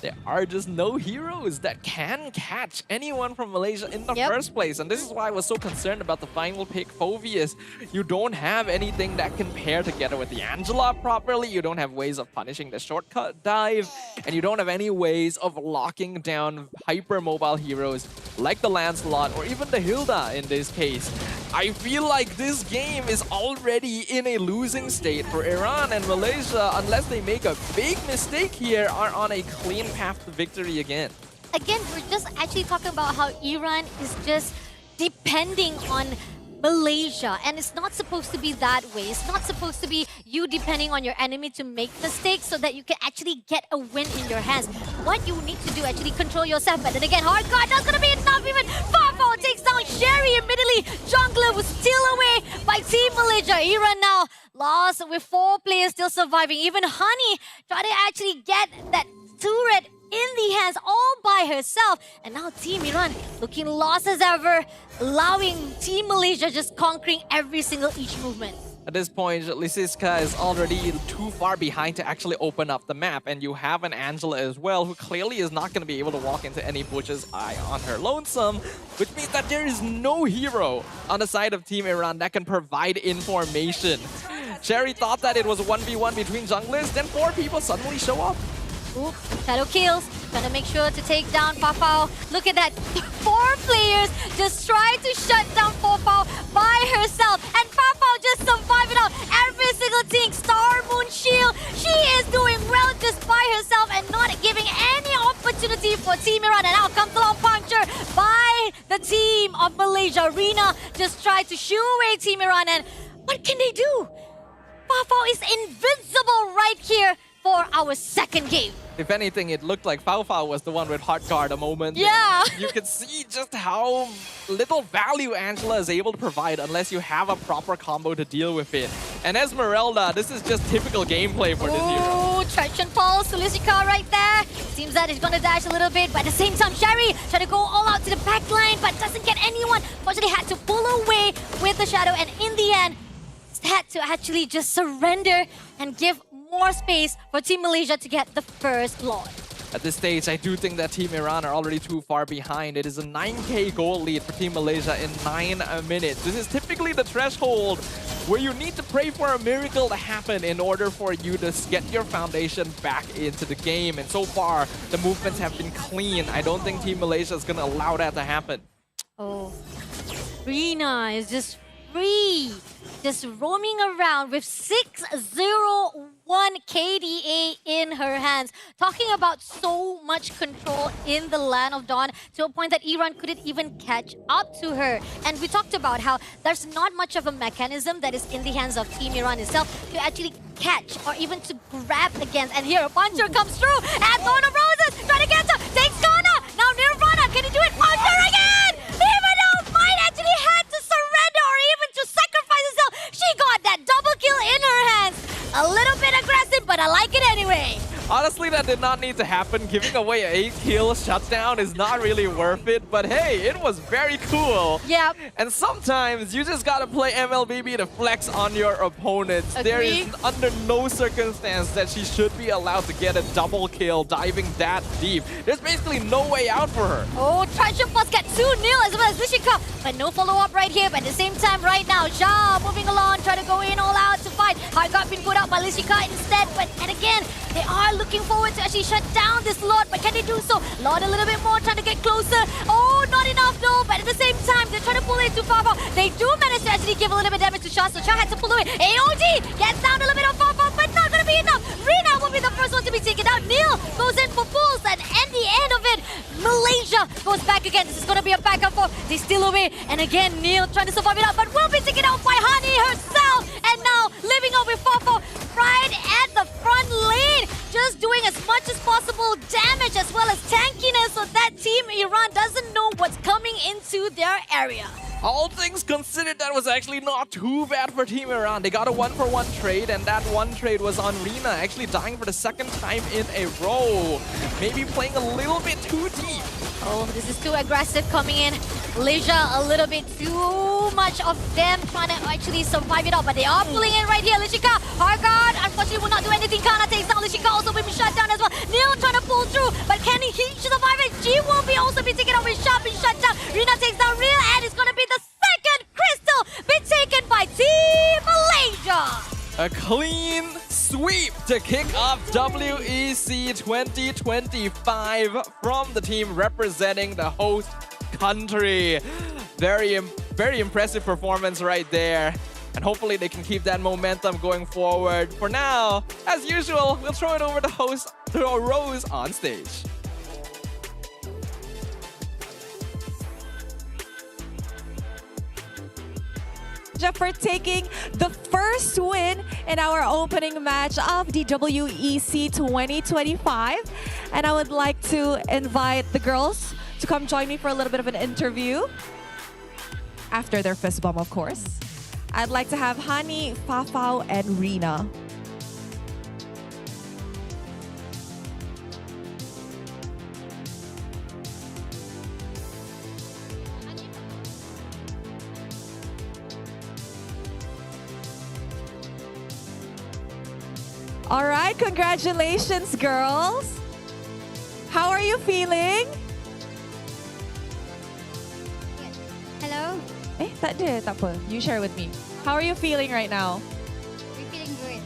There are just no heroes that can catch anyone from Malaysia in the first place. And this is why I was so concerned about the final pick, Phoveus. You don't have anything that can pair together with the Angela properly. You don't have ways of punishing the shortcut dive. And you don't have any ways of locking down hyper-mobile heroes like the Lancelot or even the Hilda in this case. I feel like this game is already in a losing state for Iran, and Malaysia, unless they make a big mistake here, are on a clean path to victory again. Again, we're just actually talking about how Iran is just depending on Malaysia, and it's not supposed to be that way. It's not supposed to be you depending on your enemy to make mistakes so that you can actually get a win in your hands. What you need to do actually control yourself. But then again, hard guard, that's gonna be enough. Even Farfall takes down Sherry immediately. Jungler was still away by Team Malaysia. Iran now lost with 4 players still surviving. Even Honey trying to actually get that turret in the hands all by herself. And now Team Iran looking lost as ever, allowing Team Malaysia just conquering every single each movement. At this point, Lisiska is already too far behind to actually open up the map, and you have an Angela as well, who clearly is not going to be able to walk into any bushes on her lonesome, which means that there is no hero on the side of Team Iran that can provide information. Sherry thought that it was a 1v1 between junglers, then 4 people suddenly show up. Ooh, shadow kills. Gonna make sure to take down Fafao. Look at that. 4 players just try to shut down Fafao by herself. And Fafao just survived it out. Every single thing. Star Moon Shield. She is doing well just by herself and not giving any opportunity for Team Iran. And now comes along puncture by the team of Malaysia. Rina just tried to shoo away Team Iran. And what can they do? Fafao is invincible right here for our second game. If anything, it looked like Fao Fao was the one with heart guard a moment. Yeah. You can see just how little value Angela is able to provide unless you have a proper combo to deal with it. And Esmeralda, this is just typical gameplay for this hero. Oh, Traction Pulse, Sulisika right there. Seems that he's gonna dash a little bit, but at the same time, Sherry trying to go all out to the back line, but doesn't get anyone. Fortunately, had to pull away with the shadow, and in the end, had to actually just surrender and give more space for Team Malaysia to get the first Lord. At this stage, I do think that Team Iran are already too far behind. It is a 9k goal lead for Team Malaysia in 9 minutes. This is typically the threshold where you need to pray for a miracle to happen in order for you to get your foundation back into the game. And so far, the movements have been clean. I don't think Team Malaysia is going to allow that to happen. Oh, Rina is just free, just roaming around with 601 KDA in her hands. Talking about so much control in the Land of Dawn to a point that Iran couldn't even catch up to her. And we talked about how there's not much of a mechanism that is in the hands of Team Iran itself to actually catch or even to grab against. And here a puncher comes through and Thorn of Roses trying to get her, takes Kana. Now Nirvana, can he do it? Puncher again! Even though Might actually had to surrender or even to sacrifice herself, she got that double kill in her hands. A little bit aggressive, but I like it anyway. Honestly, that did not need to happen. Giving away an 8-kill shutdown is not really worth it. But hey, it was very cool. Yep. And sometimes you just gotta play MLBB to flex on your opponents. Agree. There is under no circumstance that she should be allowed to get a double kill diving that deep. There's basically no way out for her. Oh, Traction Plus get 2-0 as well as Lishika. But no follow-up right here. But at the same time, right now, Ja moving along, trying to go in all out to fight. Heart got been put out by Lishika instead. But and again, they are looking forward to actually shut down this Lord. But can they do so? Lord a little bit more, trying to get closer. Oh, not enough though. But at the same time, they're trying to pull it too far. They do manage to actually give a little bit of damage to Shah. So Shah had to pull away. AOG gets down a little bit of far, but not going to be enough. Rina will be the first one to be taken out. Neil goes in for pulls. And at the end of it, Malaysia goes back again. This is going to be a back and forth. They steal away. And again, Neil trying to survive it out, but will be taken out by Hani herself. And now living over Fafo right at the front lane. Just doing as much as possible damage as well as tankiness so that Team Iran doesn't know what's coming into their area. All things considered, that was actually not too bad for Team Iran. They got a 1-for-1 trade, and that one trade was on Rina, actually dying for the second time in a row. Maybe playing a little bit too deep. Oh, this is too aggressive coming in. Malaysia, a little bit too much of them trying to actually survive it out, but they are pulling in right here. Lishika, Hargard, unfortunately will not do anything. Kana takes down Lishika, also will be shut down as well. Neil trying to pull through, but can he survive it? G will be also be taken out with Sharp and shut down. Rina takes down Real, and it's going to be the second crystal be taken by Team Malaysia. A clean sweep to kick off WEC 2025 from the team representing the host country. Very impressive performance right there. And hopefully they can keep that momentum going forward. For now, as usual, we'll throw it over to Rose on stage. For taking the first win in our opening match of the WEC 2025. And I would like to invite the girls to come join me for a little bit of an interview after their fist bump, of course. I'd like to have Hani, Fafao, and Rina. All right, congratulations, girls. How are you feeling? Hello, Tak ada, tak apa. You share with me. How are you feeling right now? we're feeling good.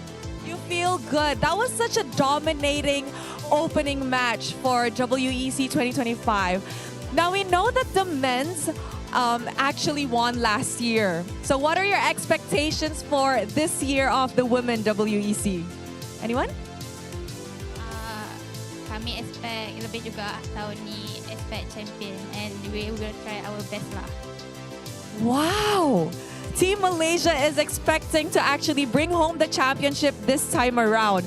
You feel good. That was such a dominating opening match for WEC 2025. Now we know that the men's actually won last year. So what are your expectations for this year of the women WEC? Anyone? Kami expect lebih juga tahun ni expect champion and we will try our best lah. Wow! Team Malaysia is expecting to actually bring home the championship this time around.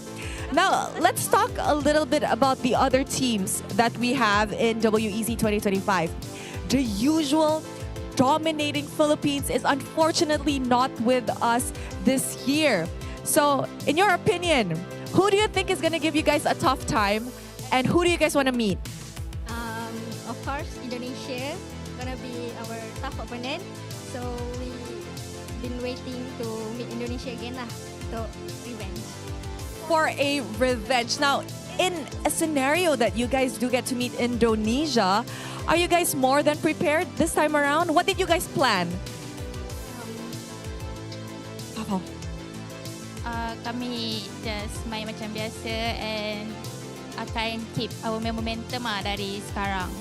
Now, let's talk a little bit about the other teams that we have in WEC 2025. The usual dominating Philippines is unfortunately not with us this year. So, in your opinion, who do you think is going to give you guys a tough time and who do you guys want to meet? Of course, Indonesia gonna be our tough opponent. So we been waiting to meet Indonesia again lah. So revenge. For a revenge. Now, in a scenario that you guys do get to meet Indonesia, are you guys more than prepared this time around? What did you guys plan? Apa? Kami just main macam biasa and akan keep our momentum dari sekarang.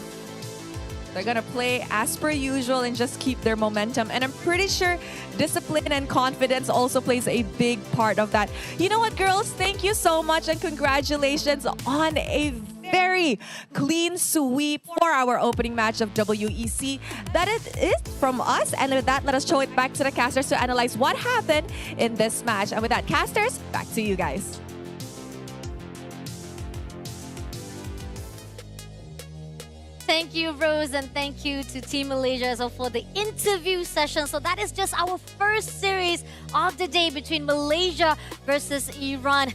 They're going to play as per usual and just keep their momentum. And I'm pretty sure discipline and confidence also plays a big part of that. You know what, girls? Thank you so much and congratulations on a very clean sweep for our opening match of WEC. That is it from us. And with that, let us show it back to the casters to analyze what happened in this match. And with that, casters, back to you guys. Thank you, Rose, and thank you to Team Malaysia as well for the interview session. So that is just our first series of the day between Malaysia versus Iran.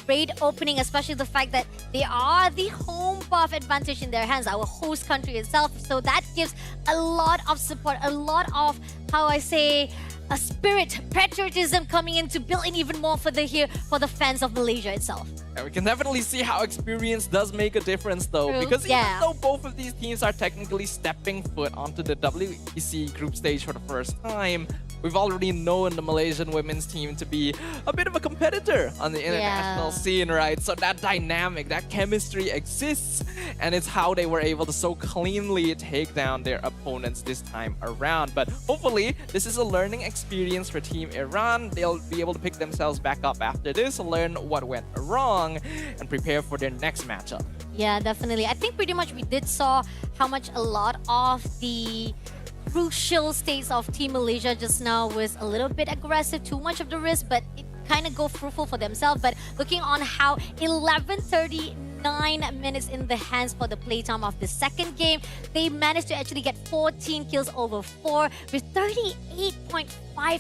Great opening, especially the fact that they are the home buff advantage in their hands, our host country itself. So that gives a lot of support, a lot of, how I say, a spirit, patriotism coming in to build in even more for the fans of Malaysia itself. Yeah, we can definitely see how experience does make a difference though. True. Because Yeah. even though both of these teams are technically stepping foot onto the WEC group stage for the first time, we've already known the Malaysian women's team to be a bit of a competitor on the international scene, right? So that dynamic, that chemistry exists, and it's how they were able to so cleanly take down their opponents this time around. But hopefully, this is a learning experience for Team Iran. They'll be able to pick themselves back up after this, learn what went wrong, and prepare for their next matchup. Yeah, definitely. I think pretty much we did saw how much a lot of the crucial states of Team Malaysia just now was a little bit aggressive, too much of the risk, but it kind of go fruitful for themselves. But looking on how 11:39 minutes in the hands for the playtime of the second game, they managed to actually get 14 kills over 4 with 38.5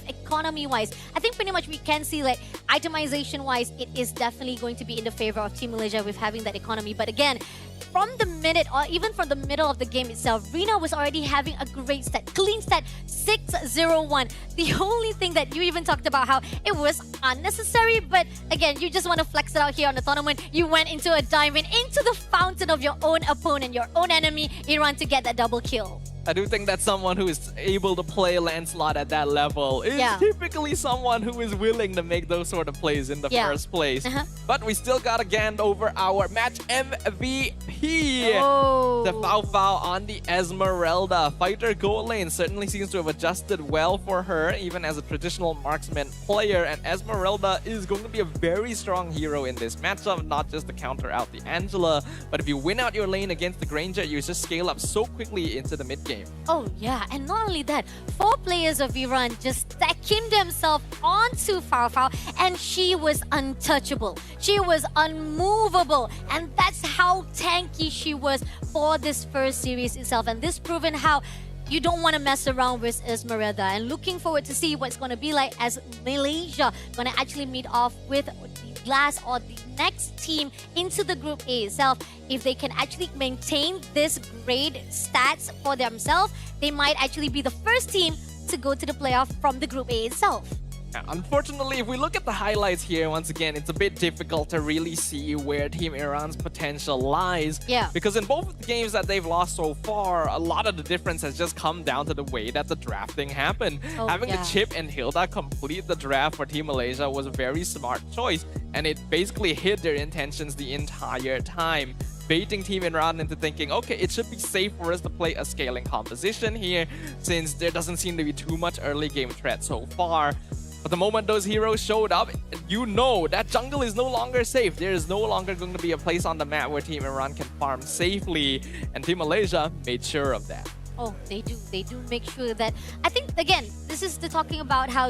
economy-wise. I think pretty much we can see like itemization-wise, it is definitely going to be in the favor of Team Malaysia with having that economy. But again, from the minute or even from the middle of the game itself, Rina was already having a great stat, clean stat, 601. The only thing that you even talked about how it was unnecessary, but again, you just want to flex it out here on the tournament. You went into a diamond, into the fountain of your own opponent, your own enemy, Iran, to get that double kill. I do think that someone who is able to play Lancelot at that level is typically someone who is willing to make those sort of plays in the first place. But we still gotta hand over our match MVP. Oh. The Foul Foul on the Esmeralda. Fighter gold lane certainly seems to have adjusted well for her, even as a traditional marksman player. And Esmeralda is going to be a very strong hero in this matchup, not just to counter out the Angela, but if you win out your lane against the Granger, you just scale up so quickly into the mid game. Oh yeah, and not only that, 4 players of Iran just stacking themselves onto Farfao, and she was untouchable. She was unmovable, and that's how tanky she was for this first series itself. And this proven how you don't want to mess around with Esmeralda. And looking forward to see what's going to be like as Malaysia going to actually meet off with the last or the next team into the Group A itself. If they can actually maintain this great stats for themselves, they might actually be the first team to go to the playoff from the Group A itself. Unfortunately, if we look at the highlights here, once again, it's a bit difficult to really see where Team Iran's potential lies. Yeah. Because in both of the games that they've lost so far, a lot of the difference has just come down to the way that the drafting happened. Oh, Having yeah. the Chip and Hilda complete the draft for Team Malaysia was a very smart choice, and it basically hid their intentions the entire time, baiting Team Iran into thinking, okay, it should be safe for us to play a scaling composition here, since there doesn't seem to be too much early game threat so far. But the moment those heroes showed up, you know that jungle is no longer safe. There is no longer going to be a place on the map where Team Iran can farm safely, and Team Malaysia made sure of that. Oh, they do. They do make sure that. I think, again, this is the talking about how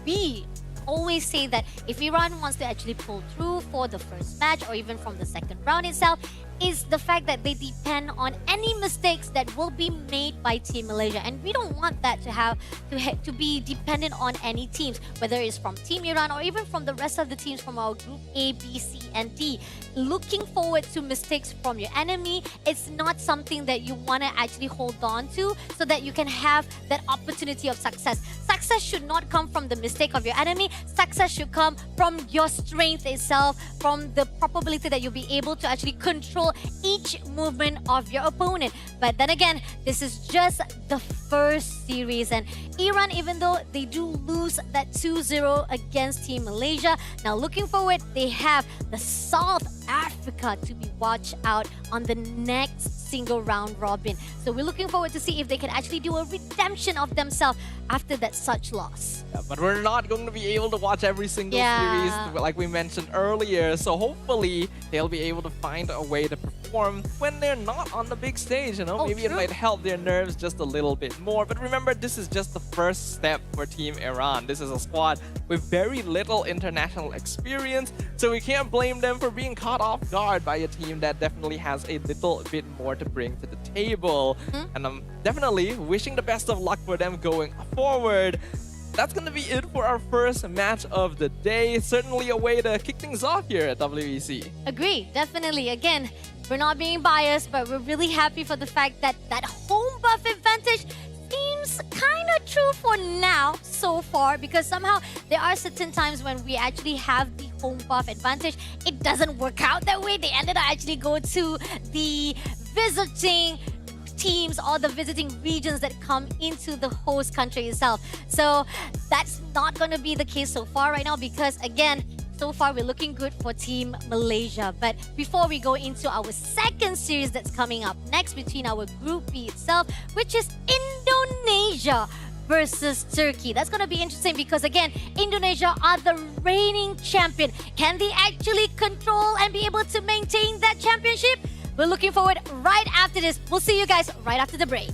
we always say that if Iran wants to actually pull through for the first match or even from the second round itself, is the fact that they depend on any mistakes that will be made by Team Malaysia, and we don't want that to be dependent on any teams, whether it's from Team Iran or even from the rest of the teams from our group A, B, C, and D. Looking forward to mistakes from your enemy, it's not something that you want to actually hold on to, so that you can have that opportunity of success. Success should not come from the mistake of your enemy. Success should come from your strength itself, from the probability that you'll be able to actually control each movement of your opponent. But then again, this is just the first series, and Iran, even though they do lose that 2-0 against Team Malaysia, now looking forward, they have the South Africa to be watched out on the next single round robin. So we're looking forward to see if they can actually do a redemption of themselves after that such loss. Yeah, but we're not going to be able to watch every single series like we mentioned earlier, so hopefully they'll be able to find a way to perform when they're not on the big stage, you know? Oh, maybe true. it might help their nerves just a little bit more. But remember, this is just the first step for Team Iran. This is a squad with very little international experience, so we can't blame them for being caught off guard by a team that definitely has a little bit more to bring to the table. And I'm definitely wishing the best of luck for them going forward. That's going to be it for our first match of the day. Certainly a way to kick things off here at WEC. Agree, definitely. Again, we're not being biased, but we're really happy for the fact that that home buff advantage seems kind of true for now so far, because somehow there are certain times when we actually have the home buff advantage, it doesn't work out that way. They ended up actually go to the visiting teams or the visiting regions that come into the host country itself. So that's not going to be the case so far right now, because again, so far we're looking good for Team Malaysia. But before we go into our second series that's coming up next between our Group B itself, which is Indonesia versus Turkey. That's going to be interesting because again, Indonesia are the reigning champion. Can they actually control and be able to maintain that championship? We're looking forward right after this. We'll see you guys right after the break.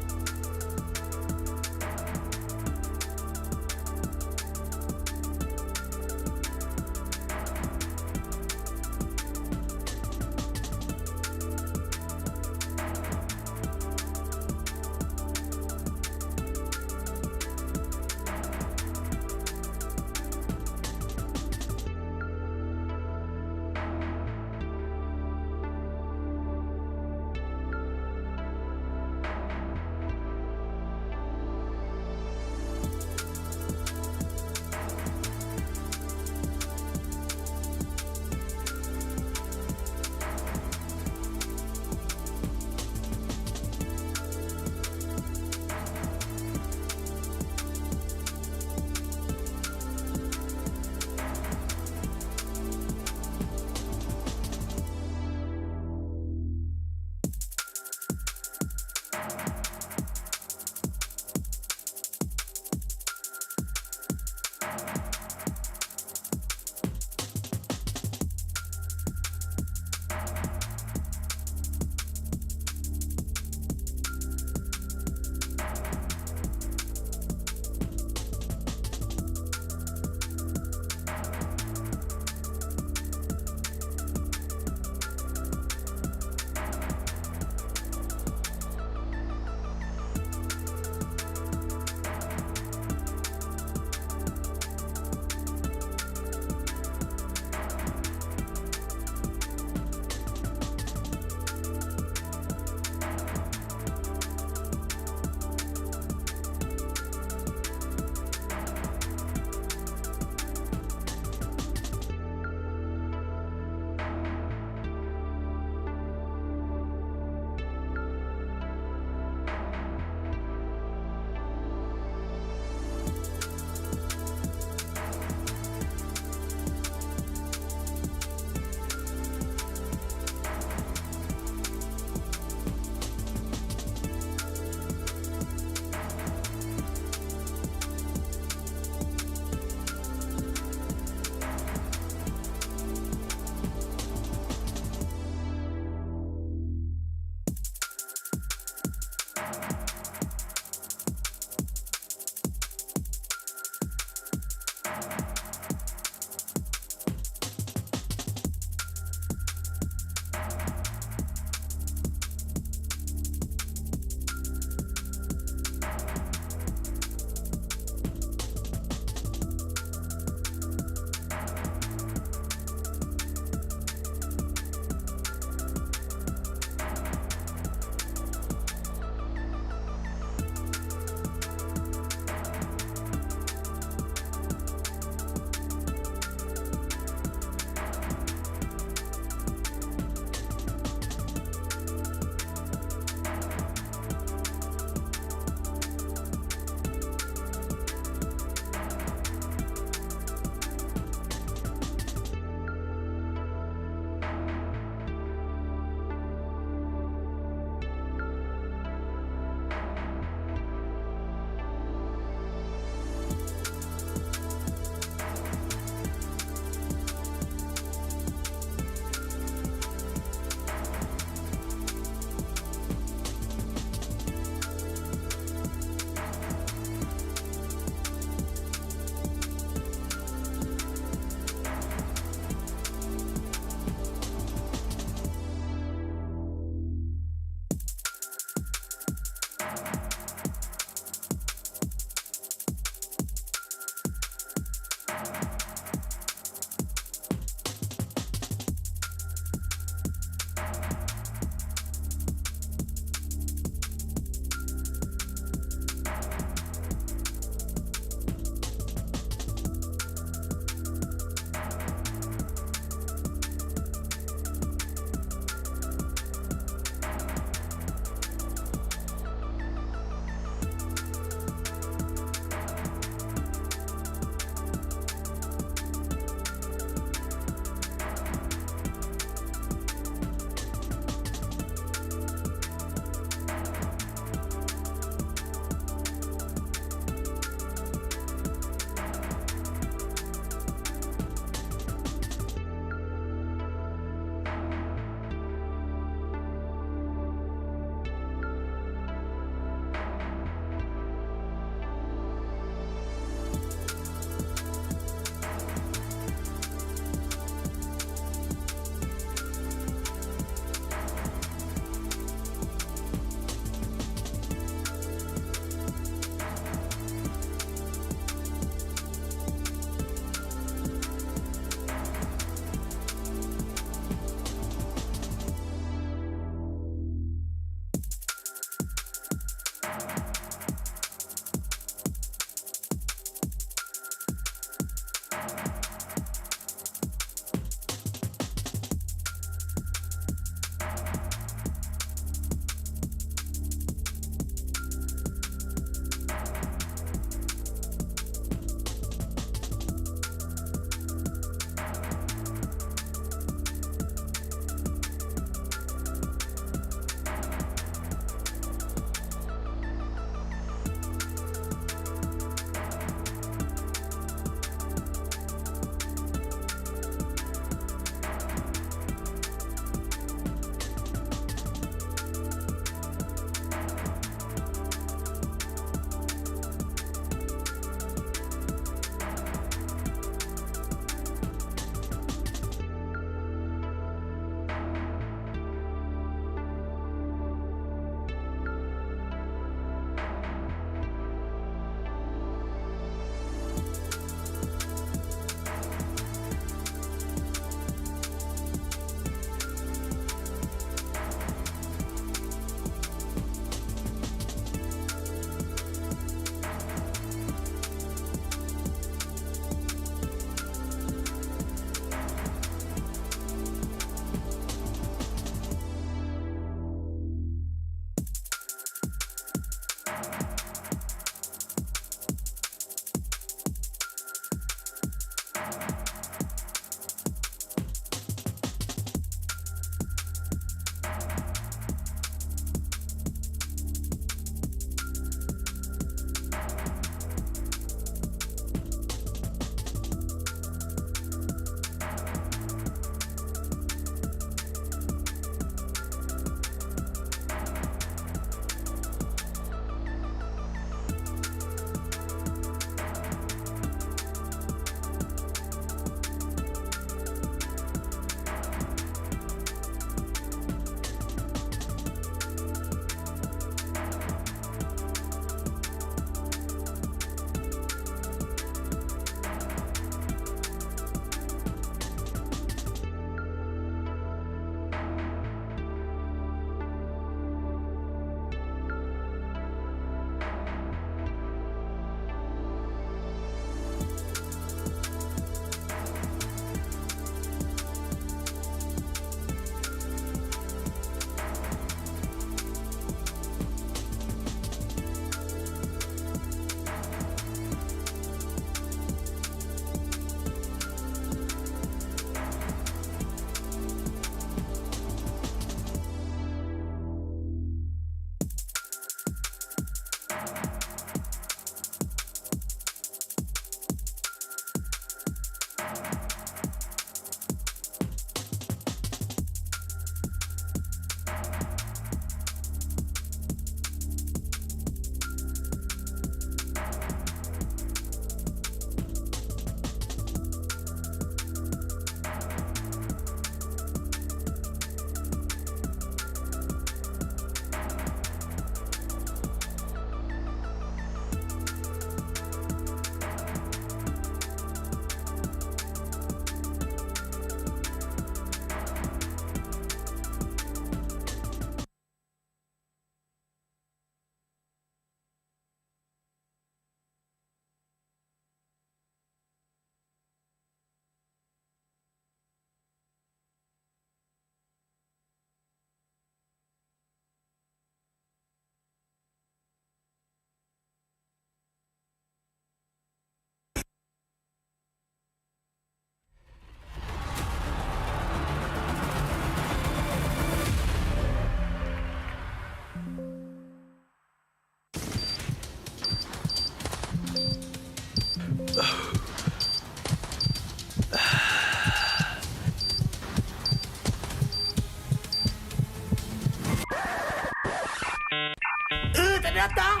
data?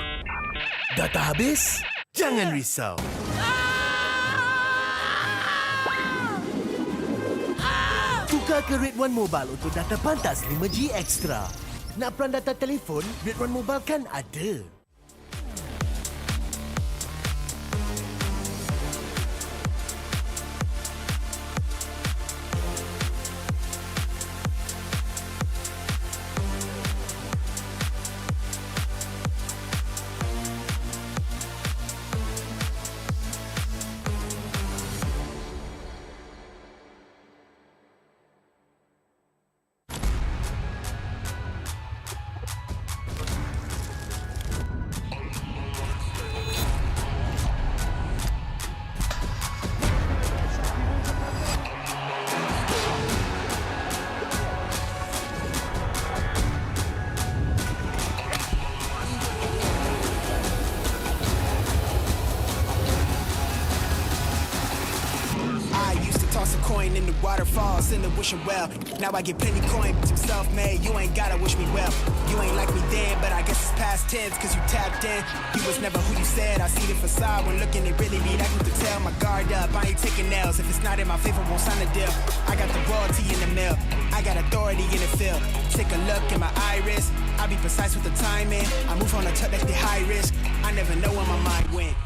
Data habis? Jangan risau. Tukar ke Rate 1 Mobile untuk data pantas 5G Extra. Nak peran data telefon, Rate 1 Mobile kan ada. Coin in the waterfalls in the wishing well. Now I get plenty coin, but I'm self-made. You ain't gotta wish me well. You ain't like me then, but I guess it's past tense, cause you tapped in. You was never who you said. I see the facade when looking, it really be that good to tell. My guard up, I ain't taking nails. If it's not in my favor, won't sign a deal. I got the royalty in the mail. I got authority in the field. Take a look in my iris. I be precise with the timing. I move on a touch that's the high risk. I never know where my mind went.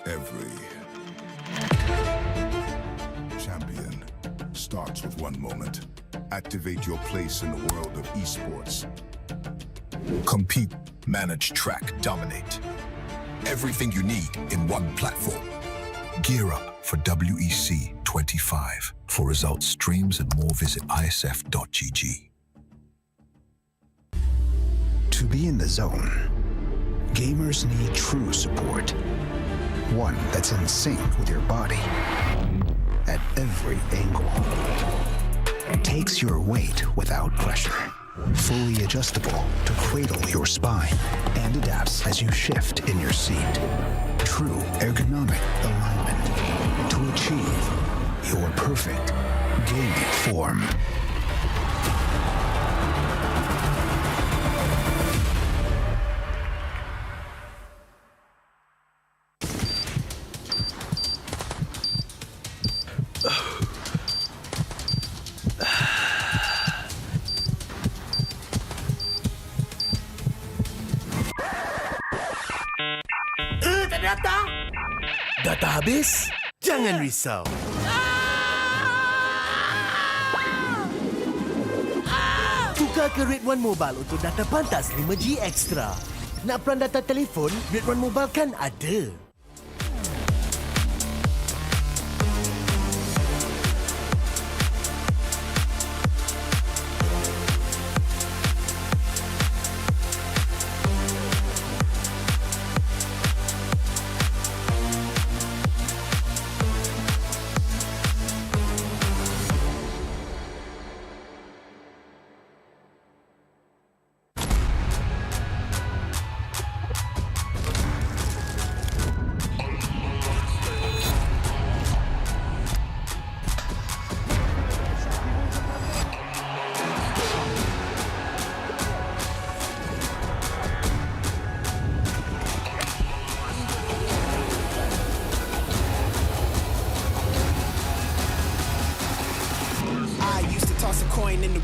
Every champion starts with one moment. Activate your place in the world of esports. Compete, manage, track, dominate. Everything you need in one platform. Gear up for WEC25. For results, streams, and more, visit iesf.gg. To be in the zone, gamers need true support. One that's in sync with your body at every angle. Takes your weight without pressure. Fully adjustable to cradle your spine and adapts as you shift in your seat. True ergonomic alignment to achieve your perfect gaming form. Data habis? Jangan risau. Tukar ke Rate 1 Mobile untuk data pantas 5G Extra. Nak peran data telefon, Rate 1 Mobile kan ada.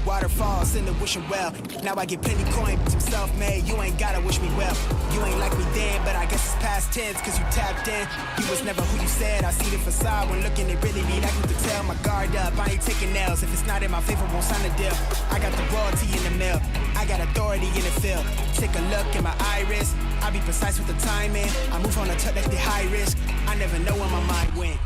waterfalls in the wishing well. Now I get plenty coin, I'm self-made. You ain't gotta wish me well. You ain't like me then, but I guess it's past tense, cause you tapped in. You was never who you said. I see the facade when looking, it really be like you could tell. My guard up, I ain't taking nails. If it's not in my favor, won't sign a deal. I got the royalty in the mill. I got authority in the field. Take a look in my iris. I be precise with the timing. I move on a touch like the high risk. I never know where my mind went.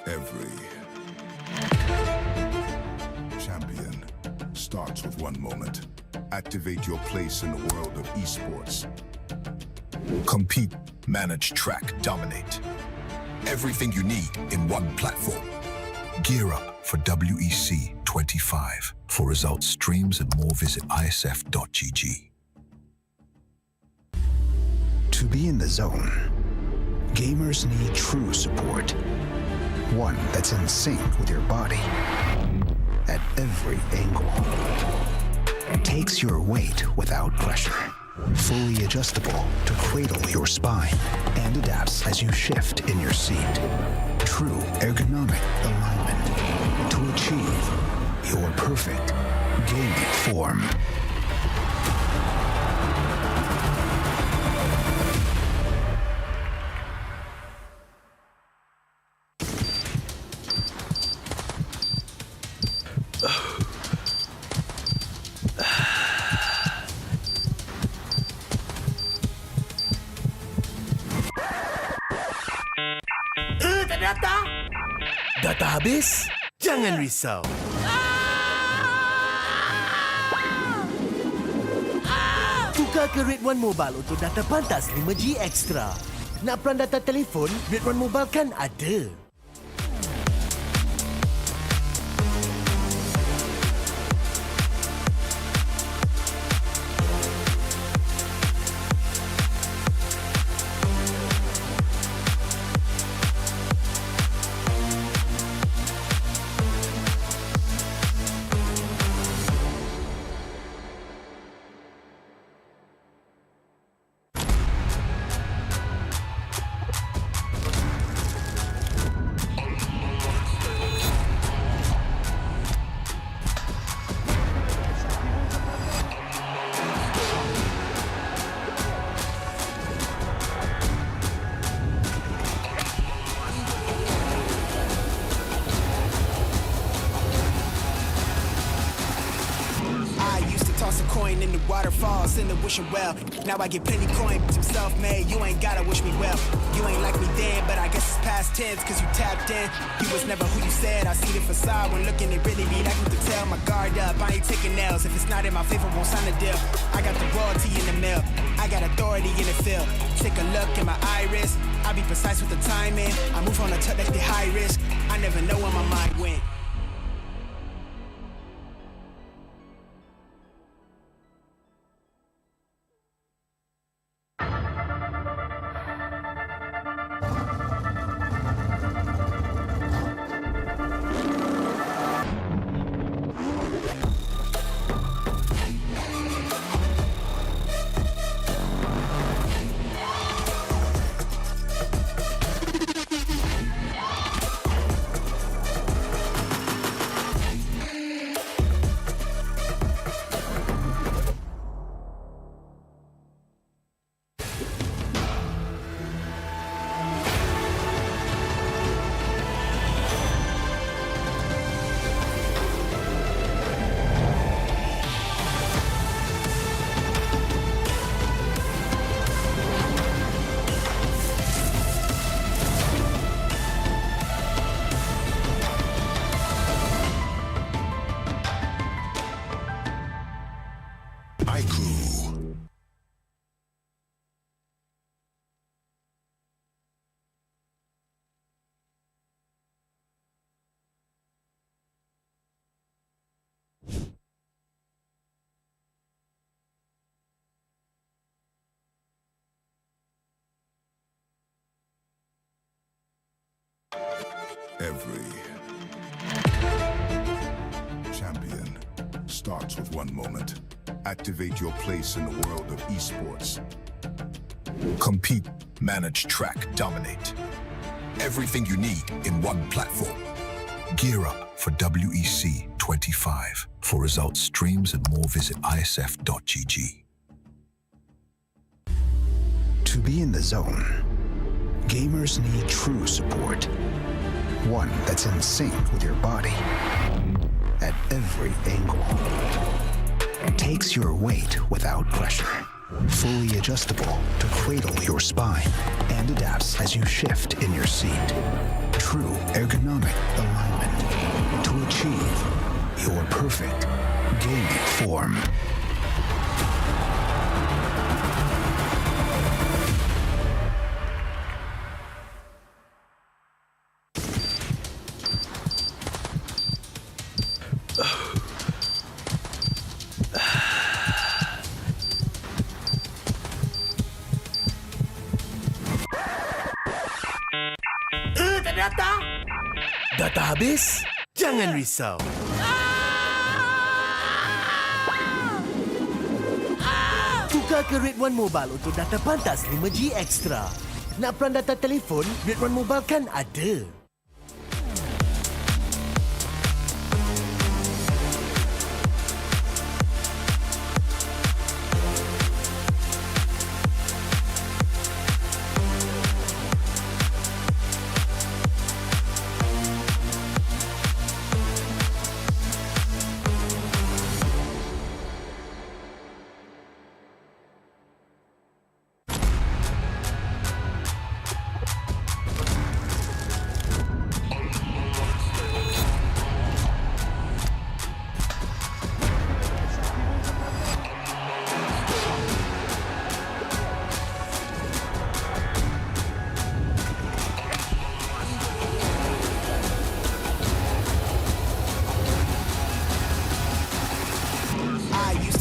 Every champion starts with one moment. Activate your place in the world of esports. Compete, manage, track, dominate. Everything you need in one platform. Gear up for WEC25. For results, streams, and more, visit iesf.gg. To be in the zone, gamers need true support. One that's in sync with your body at every angle. Takes your weight without pressure. Fully adjustable to cradle your spine and adapts as you shift in your seat. True ergonomic alignment to achieve your perfect gaming form. Data habis? Jangan risau. Tukar ke Red One Mobile untuk data pantas 5G Extra. Nak peran data telefon? Red One Mobile kan ada. In the waterfalls in the wishing well. Now I get plenty coin, I'm self-made. You ain't gotta wish me well. You ain't like me then, but I guess it's past tense, cause you tapped in. You was never who you said. I see the facade when looking, it really be like you could tell. My guard up, I ain't taking nails. If it's not in my favor, won't sign a deal. I got the royalty in the mill. I got authority in the field. Take a look in my iris. I be precise with the timing. I move on a touch like the high risk. I never know where my mind went. Every champion starts with one moment. Activate your place in the world of esports. Compete, manage, track, dominate. Everything you need in one platform. Gear up for WEC25. For results, streams, and more, visit iesf.gg. To be in the zone, gamers need true support. One that's in sync with your body at every angle. Takes your weight without pressure. Fully adjustable to cradle your spine and adapts as you shift in your seat. True ergonomic alignment to achieve your perfect gaming form. Data habis? Jangan risau. Tukar ke Red One Mobile untuk data pantas 5G Extra. Nak peran data telefon? Red One Mobile kan ada.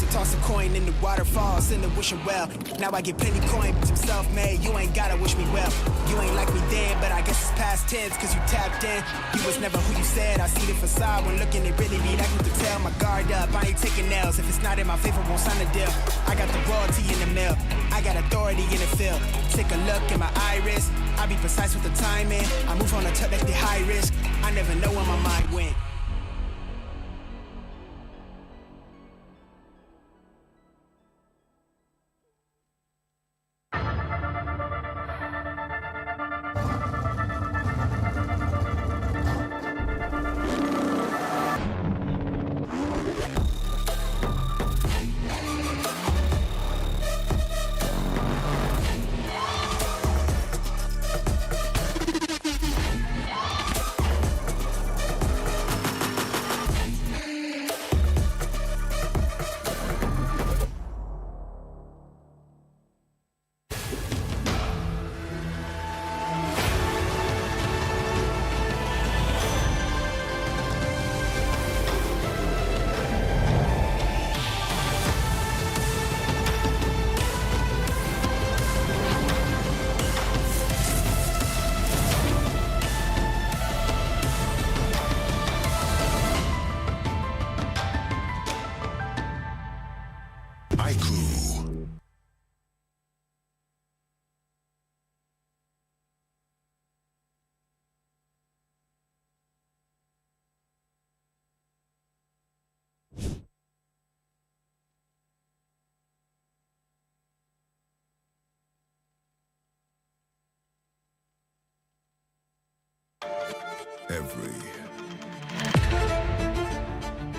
Toss a coin in the waterfall, send a wishing well. Now I get plenty coin, but I'm self-made. You ain't gotta wish me well. You ain't like me then, but I guess it's past tense, cause you tapped in. You was never who you said. I see the facade when looking, it really be like you could tell. My guard up, I ain't taking nails. If it's not in my favor, won't sign a deal. I got the royalty in the mill. I got authority in the field. Take a look in my iris. I be precise with the timing. I move on a tuck that's the high risk. I never know where my mind went. Every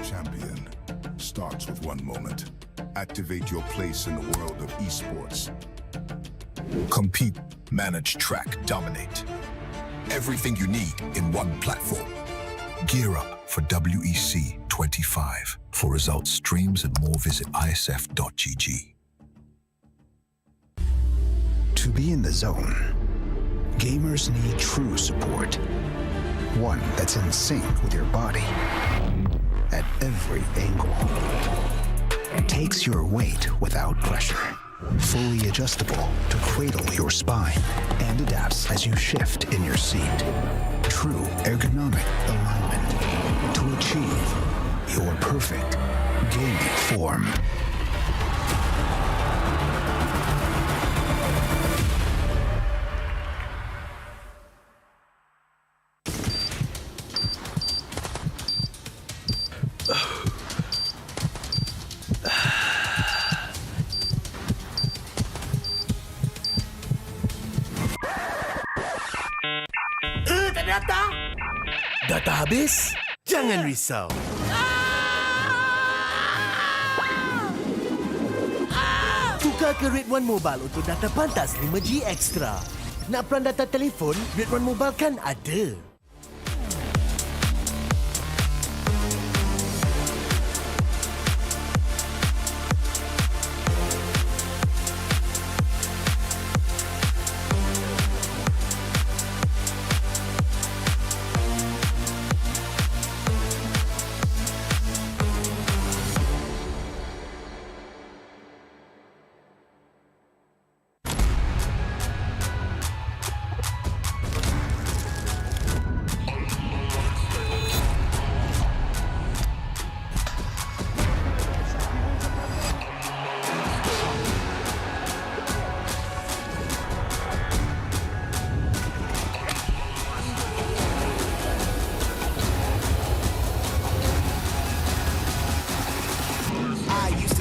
champion starts with one moment. Activate your place in the world of esports. Compete, manage, track, dominate. Everything you need in one platform. Gear up for WEC25. For results, streams, and more, visit iesf.gg. To be in the zone, gamers need true support. One that's in sync with your body at every angle. Takes your weight without pressure. Fully adjustable to cradle your spine and adapts as you shift in your seat. True ergonomic alignment to achieve your perfect gaming form. Data habis? Jangan risau. Tukar ke Red One Mobile untuk data pantas 5G Extra. Nak peran data telefon? Red One Mobile kan ada.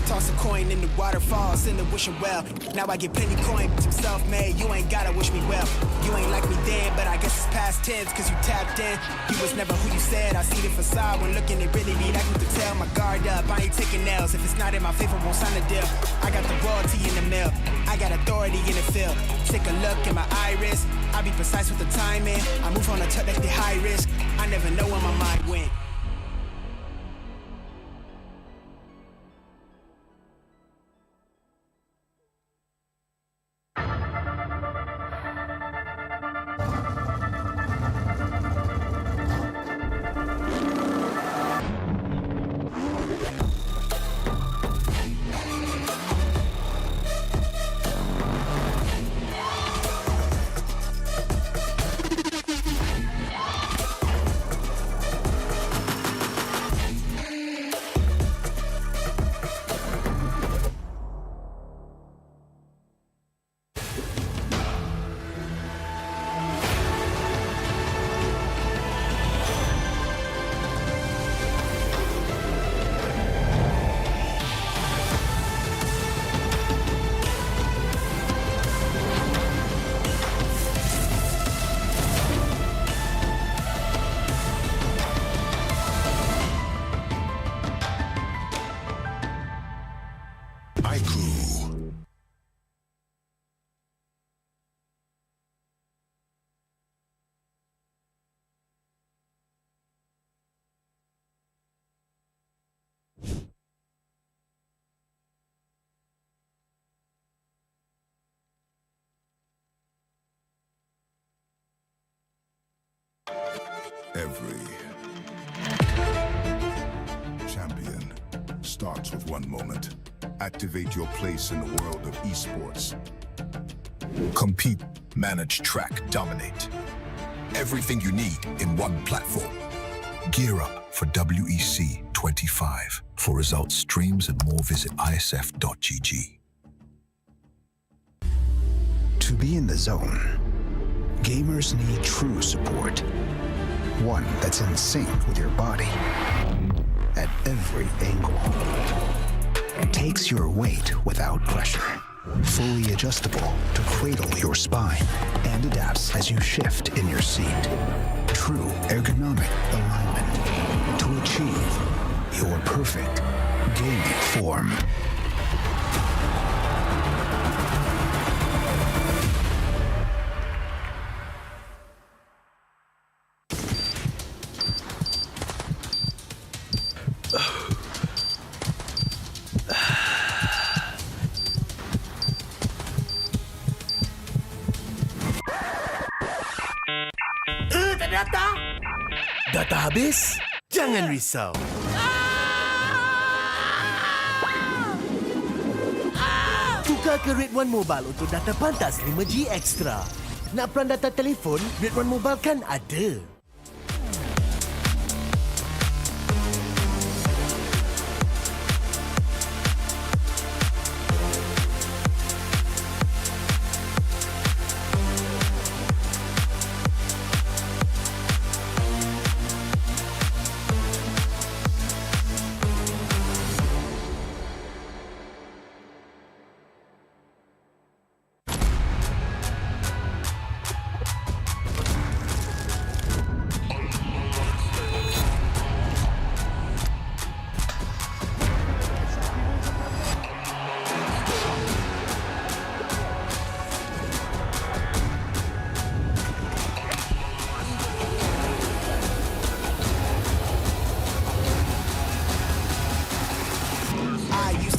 Toss a coin in the waterfalls in the wishing well. Now I get plenty coin, I'm self-made. You ain't gotta wish me well. You ain't like me then, but I guess it's past tense, cause you tapped in. You was never who you said. I see the facade when looking, it really be like you could tell. My guard up, I ain't taking L's. If it's not in my favor, won't sign a deal. I got the royalty in the mill. I got authority in the field. Take a look in my iris. I be precise with the timing. I move on a tuck like the high risk. I never know where my mind went. Every champion starts with one moment. Activate your place in the world of esports. Compete, manage, track, dominate. Everything you need in one platform. Gear up for WEC25. For results, streams, and more, visit iesf.gg. To be in the zone, gamers need true support. One that's in sync with your body at every angle. It takes your weight without pressure. Fully adjustable to cradle your spine and adapts as you shift in your seat. True ergonomic alignment to achieve your perfect gaming form. Data habis? Jangan risau. Tukar Tukar ke Red One Mobile untuk data pantas 5G Extra. Nak peran data telefon, Red One Mobile kan ada.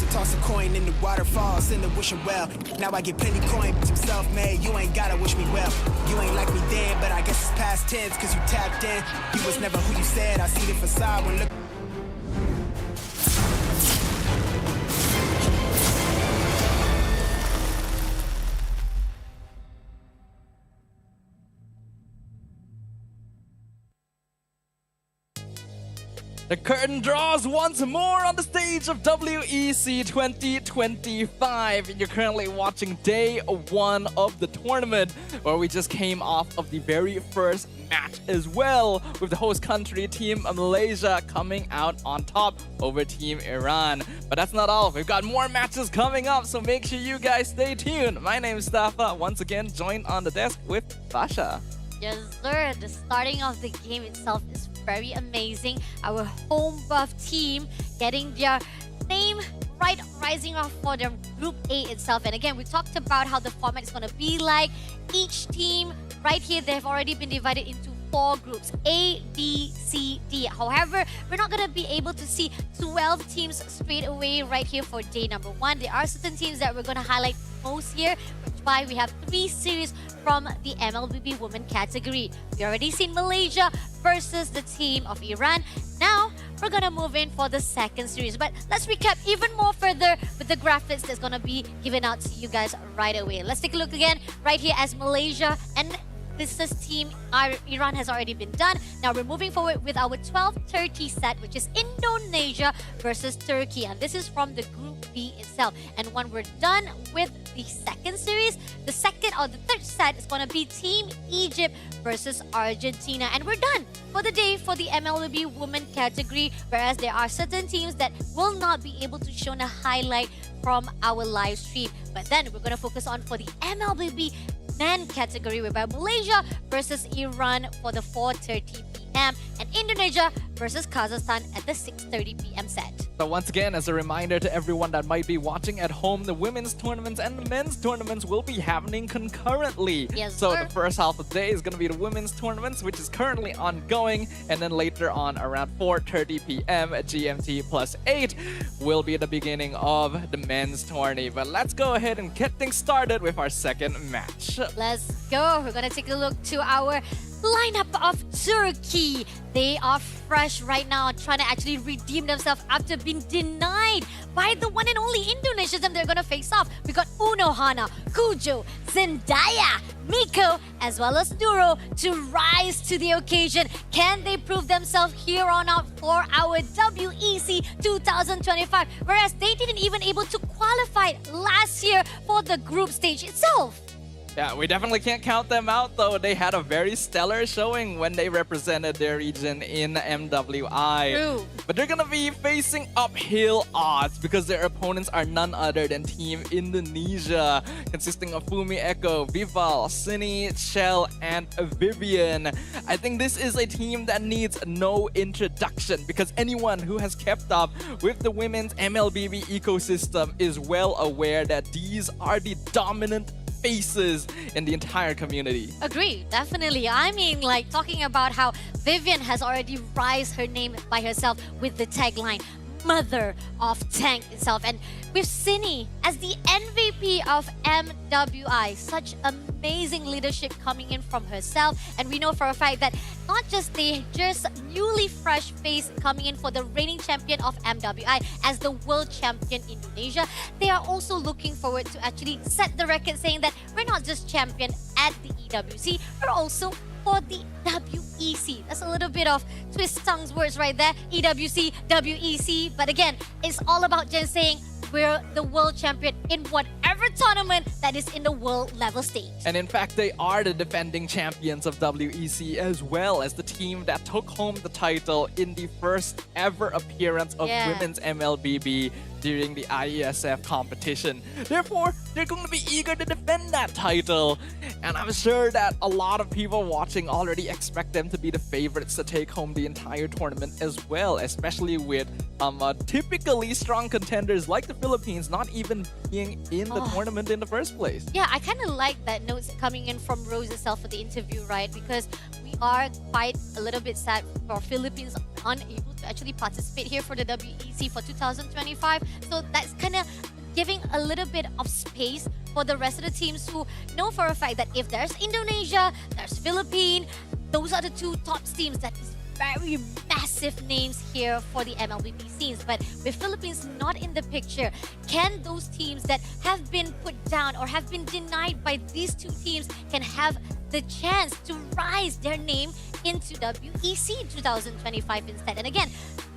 Toss a coin in the waterfall, send a wishing well. Now I get plenty coin, but I'm self-made. You ain't gotta wish me well. You ain't like me then, but I guess it's past tense, cause you tapped in. You was never who you said. I see the facade when look. The curtain draws once more on the stage of WEC 2025. You're currently watching day one of the tournament, where we just came off of the very first match as well, with the host country, Team Malaysia, coming out on top over Team Iran. But that's not all. We've got more matches coming up, so make sure you guys stay tuned. My name is Stafa, once again joined on the desk with Basha. Yes, sir. The starting of the game itself is very amazing. Our home buff team getting their name right, rising off for their Group A itself. And again, we talked about how the format is going to be like. Each team right here, they've already been divided into 4 groups, A, B, C, D. However, we're not going to be able to see 12 teams straight away right here for day number 1. There are certain teams that we're going to highlight most here, which is why we have 3 series from the MLBB Women category. We already seen Malaysia versus the team of Iran. Now, we're going to move in for the second series. But let's recap even more further with the graphics that's going to be given out to you guys right away. Let's take a look again right here as Malaysia and this is team Iran has already been done. Now we're moving forward with our 12:30 set, which is Indonesia versus Turkey. And this is from the Group B itself. And when we're done with the second series, the second or the third set is going to be Team Egypt versus Argentina. And we're done for the day for the MLBB Women category. Whereas there are certain teams that will not be able to show a highlight from our live stream. But then we're going to focus on for the MLBB Men category, whereby Malaysia versus Iran for the 4:30 p.m. and Indonesia versus Kazakhstan at the 6:30 p.m. set. So once again, as a reminder to everyone that might be watching at home, the women's tournaments and the men's tournaments will be happening concurrently. Yes, so sir. the first half of the day is going to be the women's tournaments, which is currently ongoing. And then later on, around 4:30 p.m. at GMT +8, will be the beginning of the men's tourney. But let's go ahead and get things started with our second match. Let's go. We're going to take a look to our lineup of Turkey. They are fresh right now, trying to actually redeem themselves after being denied by the one and only Indonesians and they're going to face off. We got Uno Hana, Kujo, Zendaya, Miko, as well as Duro to rise to the occasion. Can they prove themselves here on out for our WEC 2025? Whereas they didn't even able to qualify last year for the group stage itself. Yeah, we definitely can't count them out though. They had a very stellar showing when they represented their region in MWI. True. But they're gonna be facing uphill odds because their opponents are none other than Team Indonesia, consisting of Fumi Echo, Vival, Sini, Shell, and Vivian. I think this is a team that needs no introduction because anyone who has kept up with the women's MLBB ecosystem is well aware that these are the dominant faces in the entire community. Agree, definitely. I mean, like talking about how Vivian has already raised her name by herself with the tagline, mother of Tank itself. And with Sini as the MVP of MWI, such amazing leadership coming in from herself. And we know for a fact that not just the newly fresh face coming in for the reigning champion of MWI as the world champion Indonesia, they are also looking forward to actually set the record, saying that we're not just champion at the EWC, we're also for the WEC. That's a little bit of twist tongues words right there. EWC, WEC. But again, it's all about just saying we're the world champion in whatever tournament that is in the world level stage. And in fact, they are the defending champions of WEC, as well as the team that took home the title in the first ever appearance of women's MLBB during the IESF competition. Therefore, they're going to be eager to defend that title. And I'm sure that a lot of people watching already expect them to be the favorites to take home the entire tournament as well, especially with typically strong contenders like the Philippines not even being in the tournament in the first place. Yeah, I kind of like that notes coming in from Rose herself for the interview, right? Because we are quite a little bit sad for Philippines unable to actually participate here for the WEC for 2025. So that's kind of giving a little bit of space for the rest of the teams who know for a fact that if there's Indonesia, there's Philippines, those are the two top teams that is very massive names here for the MLBB scenes. But with Philippines not in the picture, can those teams that have been put down or have been denied by these two teams can have the chance to rise their name into WEC 2025 instead? And again,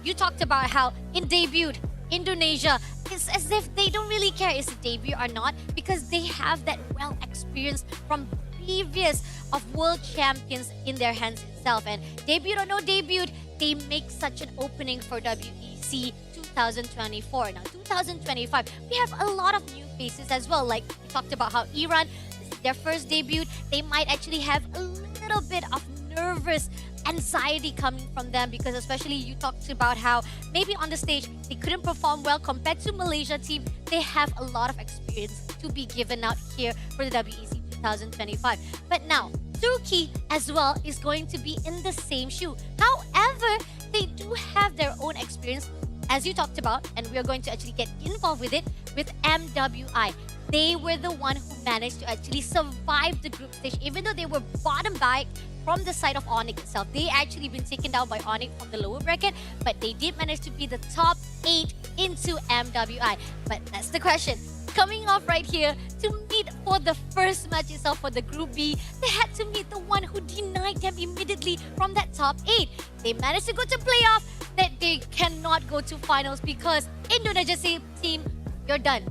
you talked about how in debut, Indonesia, it's as if they don't really care is it debut or not, because they have that well experience from previous of world champions in their hands itself. And debut or no debut, they make such an opening for WEC 2024. Now 2025, we have a lot of new faces as well. Like we talked about how Iran, this is their first debut. They might actually have a little bit of nervous anxiety coming from them, because especially you talked about how maybe on the stage they couldn't perform well compared to Malaysia team. They have a lot of experience to be given out here for the WEC 2025. But now Turkey as well is going to be in the same shoe. However, they do have their own experience, as you talked about, and we are going to actually get involved with it with MWI. They were the one who managed to actually survive the group stage, even though they were bottom by from the side of Onyx itself. They actually been taken down by Onyx from the lower bracket, but they did manage to be the top 8 into MWI. But that's the question. Coming off right here to meet for the first match itself for the Group B, they had to meet the one who denied them immediately from that top 8. They managed to go to playoff, that they cannot go to finals because Indonesia team, you're done.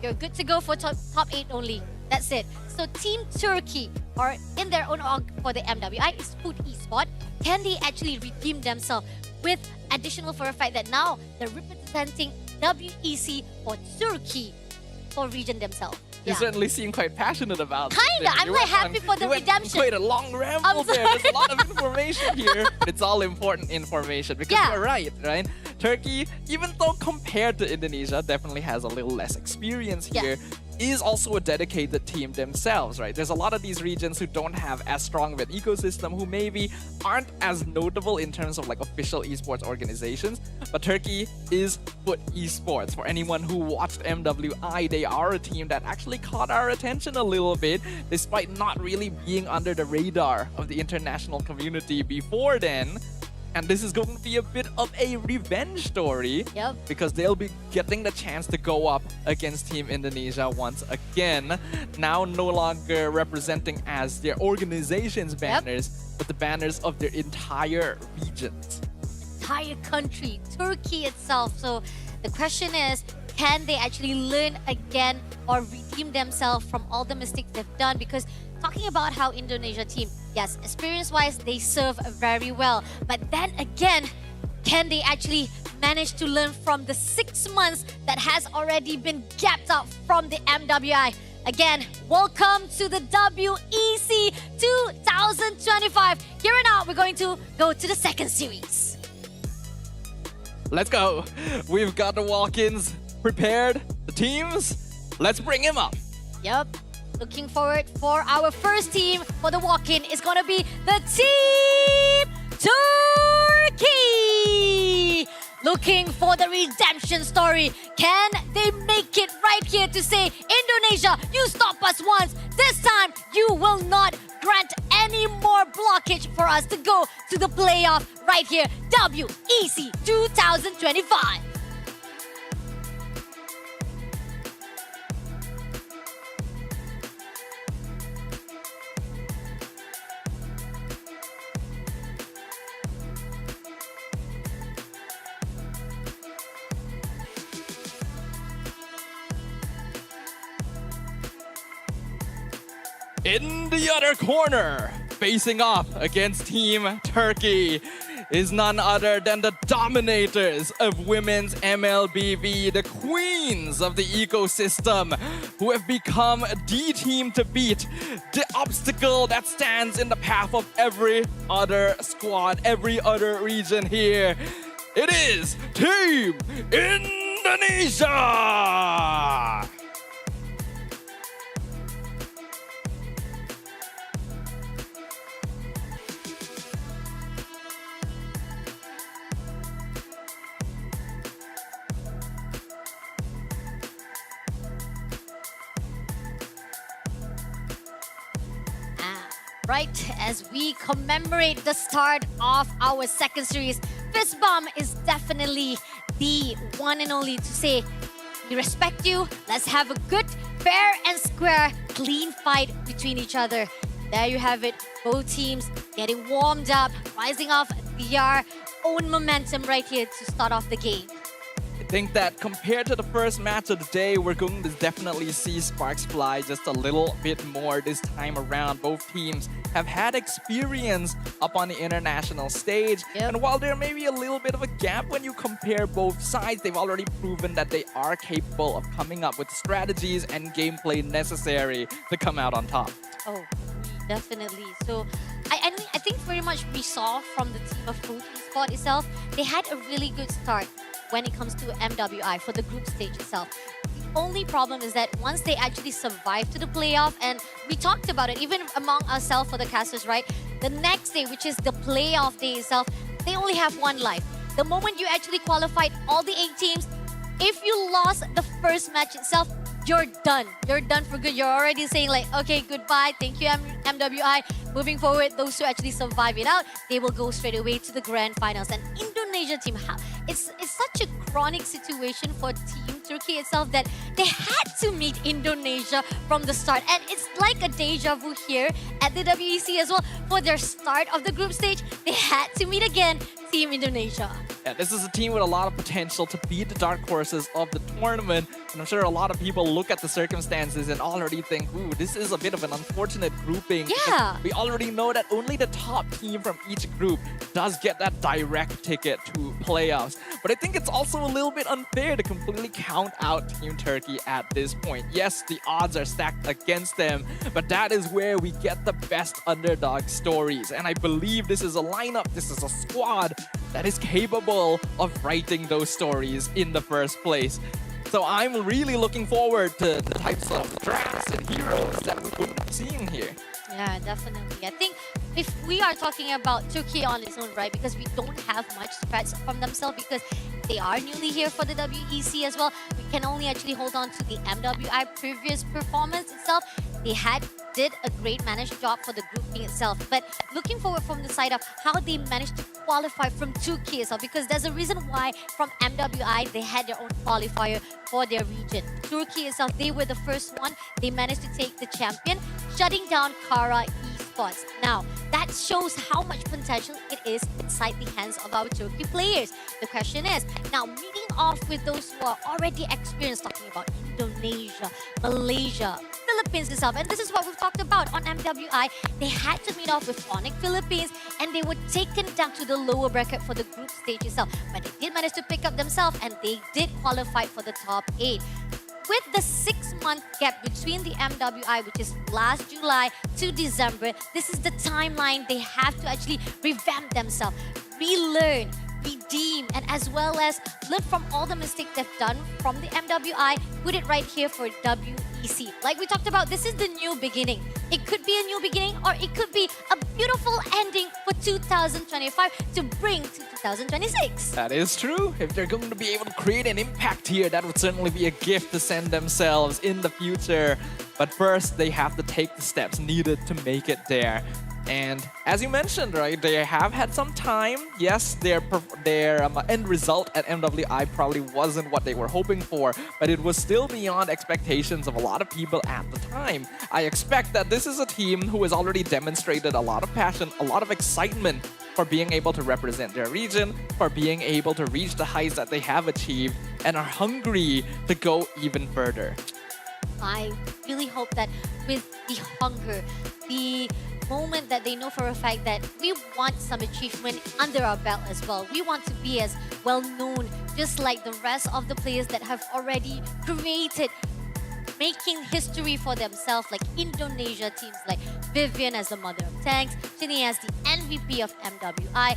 You're good to go for top 8 only. That's it. So Team Turkey, or in their own org for the MWI, is Food Esport. Can they actually redeem themselves with additional for a fact that now they're representing WEC for Turkey for region themselves? You certainly seem quite passionate about it. Kinda. I'm like happy for the redemption. Quite a long ramble there. There's a lot of information here. But it's all important information because you're right? Turkey, even though compared to Indonesia, definitely has a little less experience here. Is also a dedicated team themselves, right? There's a lot of these regions who don't have as strong of an ecosystem, who maybe aren't as notable in terms of like official esports organizations. But Turkey is Foot Esports. For anyone who watched MWI, they are a team that actually caught our attention a little bit, despite not really being under the radar of the international community before then. And this is going to be a bit of a revenge story because they'll be getting the chance to go up against Team Indonesia once again. Now no longer representing as their organization's banners, but the banners of their entire regions. Entire country, Turkey itself. So the question is, can they actually learn again or redeem themselves from all the mistakes they've done? Because talking about how Indonesia team, yes, experience-wise, they serve very well. But then again, can they actually manage to learn from the 6 months that has already been gapped out from the MWI? Again, welcome to the WEC 2025. Here and now, we're going to go to the second series. Let's go. We've got the walk-ins prepared, the teams. Let's bring him up. Yep. Looking forward for our first team for the walk-in is going to be the Team Turkey. looking for the redemption story. Can they make it right here to say, Indonesia, you stop us once. This time, you will not grant any more blockage for us to go to the playoff right here. WEC 2025. In the other corner, facing off against Team Turkey, is none other than the dominators of women's MLBB, the queens of the ecosystem, who have become the team to beat, the obstacle that stands in the path of every other squad, every other region here. It is Team Indonesia! Right, as we commemorate the start of our second series, Fist Bump is definitely the one and only to say, we respect you, let's have a good, fair and square, clean fight between each other. There you have it, both teams getting warmed up, rising off their own momentum right here to start off the game. I think that compared to the first match of the day, we're going to definitely see sparks fly just a little bit more this time around. Both teams have had experience up on the international stage. Yep. And while there may be a little bit of a gap when you compare both sides, they've already proven that they are capable of coming up with strategies and gameplay necessary to come out on top. Oh, definitely. So, I think very much we saw from the team of Food Esport itself, they had a really good start when it comes to MWI for the group stage itself. The only problem is that once they actually survive to the playoff, and we talked about it even among ourselves for the casters, right? The next day, which is the playoff day itself, they only have one life. The moment you actually qualified all the 8 teams, if you lost the first match itself, you're done. You're done for good. You're already saying like, okay, goodbye. Thank you, MWI. Moving forward, those who actually survive it out, they will go straight away to the grand finals. And Indonesia team, it's such a chronic situation for Team Turkey itself that they had to meet Indonesia from the start. And it's like a deja vu here at the WEC as well. For their start of the group stage, they had to meet again Team Indonesia. Yeah, this is a team with a lot of potential to be the dark horses of the tournament. And I'm sure a lot of people look at the circumstances and already think, ooh, this is a bit of an unfortunate grouping. Yeah. We already know that only the top team from each group does get that direct ticket to playoffs. But I think it's also a little bit unfair to completely count out Team Turkey at this point. Yes, the odds are stacked against them, but that is where we get the best underdog stories. And I believe this is a lineup, this is a squad that is capable of writing those stories in the first place. So I'm really looking forward to the types of drafts and heroes that we're seeing here. Yeah, definitely. I think if we are talking about Turkey on its own, right, because we don't have much threats from themselves because they are newly here for the WEC as well, we can only actually hold on to the MWI previous performance itself. They did a great managed job for the grouping itself. But looking forward from the side of how they managed to qualify from Turkey itself, because there's a reason why from MWI they had their own qualifier for their region. Turkey itself, they were the first one. They managed to take the champion, shutting down Kara Esports. Now, that shows how much potential it is inside the hands of our Turkey players. The question is, now meeting off with those who are already experienced, talking about Indonesia, Malaysia, Philippines itself, and this is what we've talked about on MWI. They had to meet off with Onyx Philippines, and they were taken down to the lower bracket for the group stage itself. But they did manage to pick up themselves, and they did qualify for the top 8. With the 6-month gap between the MWI, which is last July to December, this is the timeline they have to actually revamp themselves, relearn, redeem, and as well as learn from all the mistakes they've done from the MWI, put it right here for WEC. Like we talked about, this is the new beginning. It could be a new beginning, or it could be a beautiful ending for 2025 to bring to 2026. That is true. If they're going to be able to create an impact here, that would certainly be a gift to send themselves in the future. But first, they have to take the steps needed to make it there. And as you mentioned, right, they have had some time. Yes, their end result at MWI probably wasn't what they were hoping for, but it was still beyond expectations of a lot of people at the time. I expect that this is a team who has already demonstrated a lot of passion, a lot of excitement for being able to represent their region, for being able to reach the heights that they have achieved, and are hungry to go even further. I really hope that with the hunger, the moment that they know for a fact that we want some achievement under our belt as well. We want to be as well known, just like the rest of the players that have already created, making history for themselves, like Indonesia teams like Vivian as the mother of tanks, Chini as the MVP of MWI.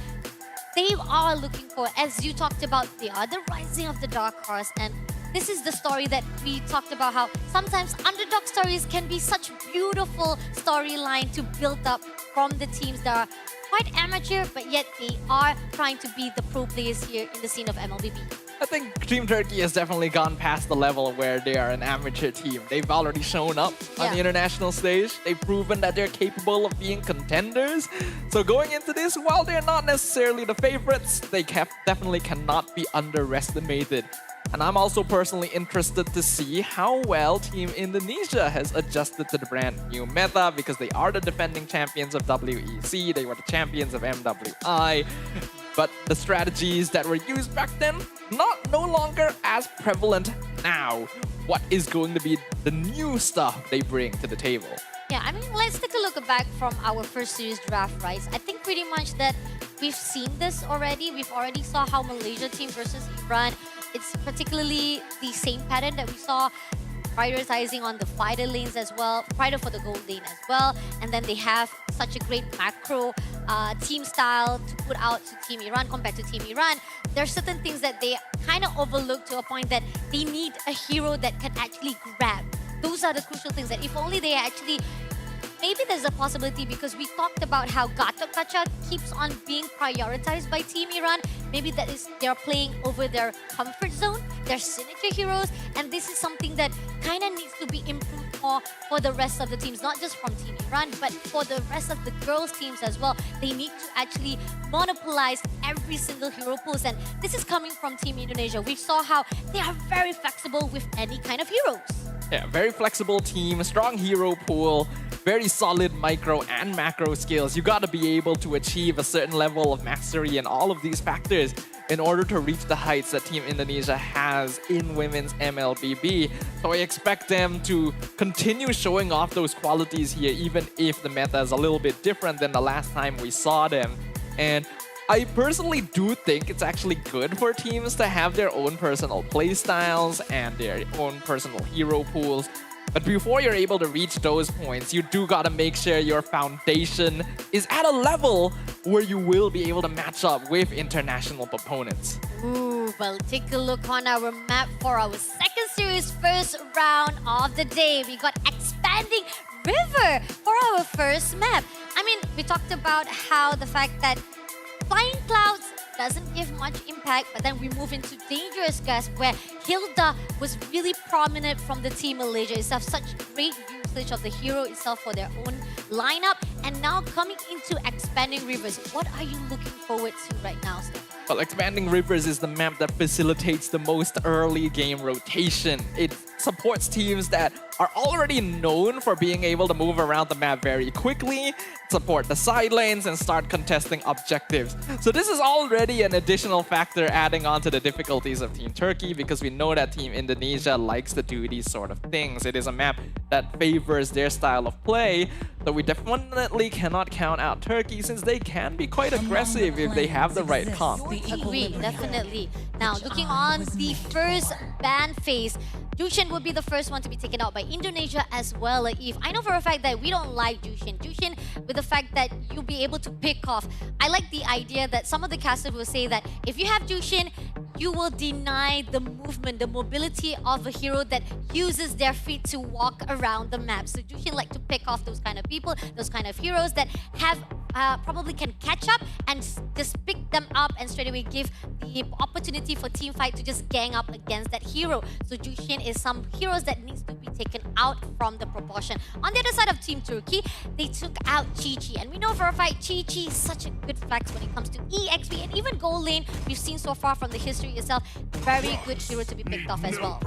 They are looking for, as you talked about, they are the rising of the dark horse, and this is the story that we talked about, how sometimes underdog stories can be such beautiful storyline to build up from the teams that are quite amateur, but yet they are trying to be the pro players here in the scene of MLBB. I think Team Turkey has definitely gone past the level where they are an amateur team. They've already shown up on the international stage. They've proven that they're capable of being contenders. So going into this, while they're not necessarily the favorites, they definitely cannot be underestimated. And I'm also personally interested to see how well Team Indonesia has adjusted to the brand new meta, because they are the defending champions of WEC, they were the champions of MWI, but the strategies that were used back then, no longer as prevalent now. What is going to be the new stuff they bring to the table? Yeah, I mean, let's take a look back from our first series draft, right? I think pretty much that we've seen this already. We've already saw how Malaysia team versus Iran, it's particularly the same pattern that we saw, prioritizing on the fighter lanes as well, fighter for the gold lane as well. And then they have such a great macro team style to put out to Team Iran compared to Team Iran. There are certain things that they kind of overlook to a point that they need a hero that can actually grab. Those are the crucial things that if only they actually... Maybe there's a possibility, because we talked about how Gatot Kaca keeps on being prioritized by Team Iran. Maybe that is they're playing over their comfort zone, their signature heroes, and this is something that kind of needs to be improved more for the rest of the teams, not just from Team Iran, but for the rest of the girls' teams as well. They need to actually monopolize every single hero pools, and this is coming from Team Indonesia. We saw how they are very flexible with any kind of heroes. Yeah, very flexible team, strong hero pool, very solid micro and macro skills. You gotta be able to achieve a certain level of mastery in all of these factors in order to reach the heights that Team Indonesia has in women's MLBB. So I expect them to continue showing off those qualities here, even if the meta is a little bit different than the last time we saw them. And I personally do think it's actually good for teams to have their own personal playstyles and their own personal hero pools. But before you're able to reach those points, you do gotta make sure your foundation is at a level where you will be able to match up with international opponents. Ooh, well, take a look on our map for our second series first round of the day. We got Expanding River for our first map. I mean, we talked about how the fact that Flying Clouds doesn't give much impact, but then we move into Dangerous Gas, where Hilda was really prominent from the Team Malaysia itself. Such great usage of the hero itself for their own lineup. And now coming into Expanding Rivers, what are you looking forward to right now, Stefan? Well, Expanding Rivers is the map that facilitates the most early game rotation. It supports teams that are already known for being able to move around the map very quickly, support the side lanes, and start contesting objectives. So this is already an additional factor adding on to the difficulties of Team Turkey, because we know that Team Indonesia likes to do these sort of things. It is a map that favors their style of play, so we definitely cannot count out Turkey, since they can be quite aggressive if they have the right comp. Agree, definitely. Now, looking on the first ban phase, Jushin would be the first one to be taken out by Indonesia as well. If I know for a fact that we don't like Jushin. Jushin, with the fact that you'll be able to pick off. I like the idea that some of the casters will say that if you have Jushin, you will deny the movement, the mobility of a hero that uses their feet to walk around the map. So Jushin like to pick off those kind of people, those kind of heroes that have probably can catch up and just pick them up and straight away give the opportunity for team fight to just gang up against that hero. So Jushin is some heroes that needs to be taken out from the proportion. On the other side of Team Turkey, they took out Chi-Chi, and we know for a fact Chi-Chi is such a good flex when it comes to EXP and even goal lane. We've seen so far from the history itself, very good hero to be picked off as well.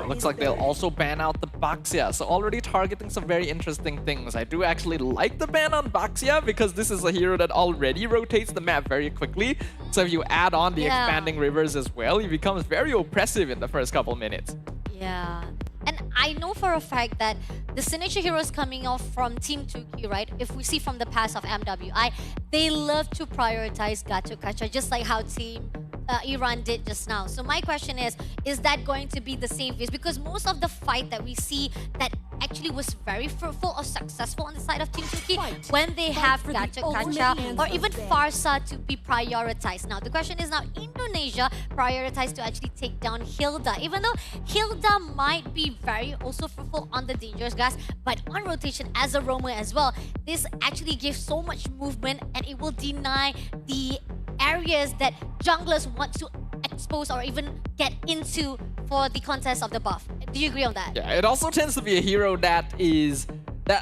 Looks like they'll also ban out the Baxia, so already targeting some very interesting things. I do actually like the ban on Baxia because this is a hero that already rotates the map very quickly. So if you add on the expanding rivers as well, he becomes very oppressive in the first couple minutes. Yeah. And I know for a fact that the signature heroes coming off from Team Turkey, right? If we see from the past of MWI, they love to prioritize Gacha Gacha, just like how Team Iran did just now. So my question is that going to be the same case? Because most of the fight that we see that actually was very fruitful or successful on the side of Team Turkey when they have Gacha Gacha or even Farsa to be prioritized. Now the question is now Indonesia prioritized to actually take down Hilda, even though Hilda might be very also fruitful on the dangerous gas, but on rotation as a roamer as well, this actually gives so much movement and it will deny the areas that junglers want to expose or even get into for the contest of the buff. Do you agree on that? Yeah, it also tends to be a hero that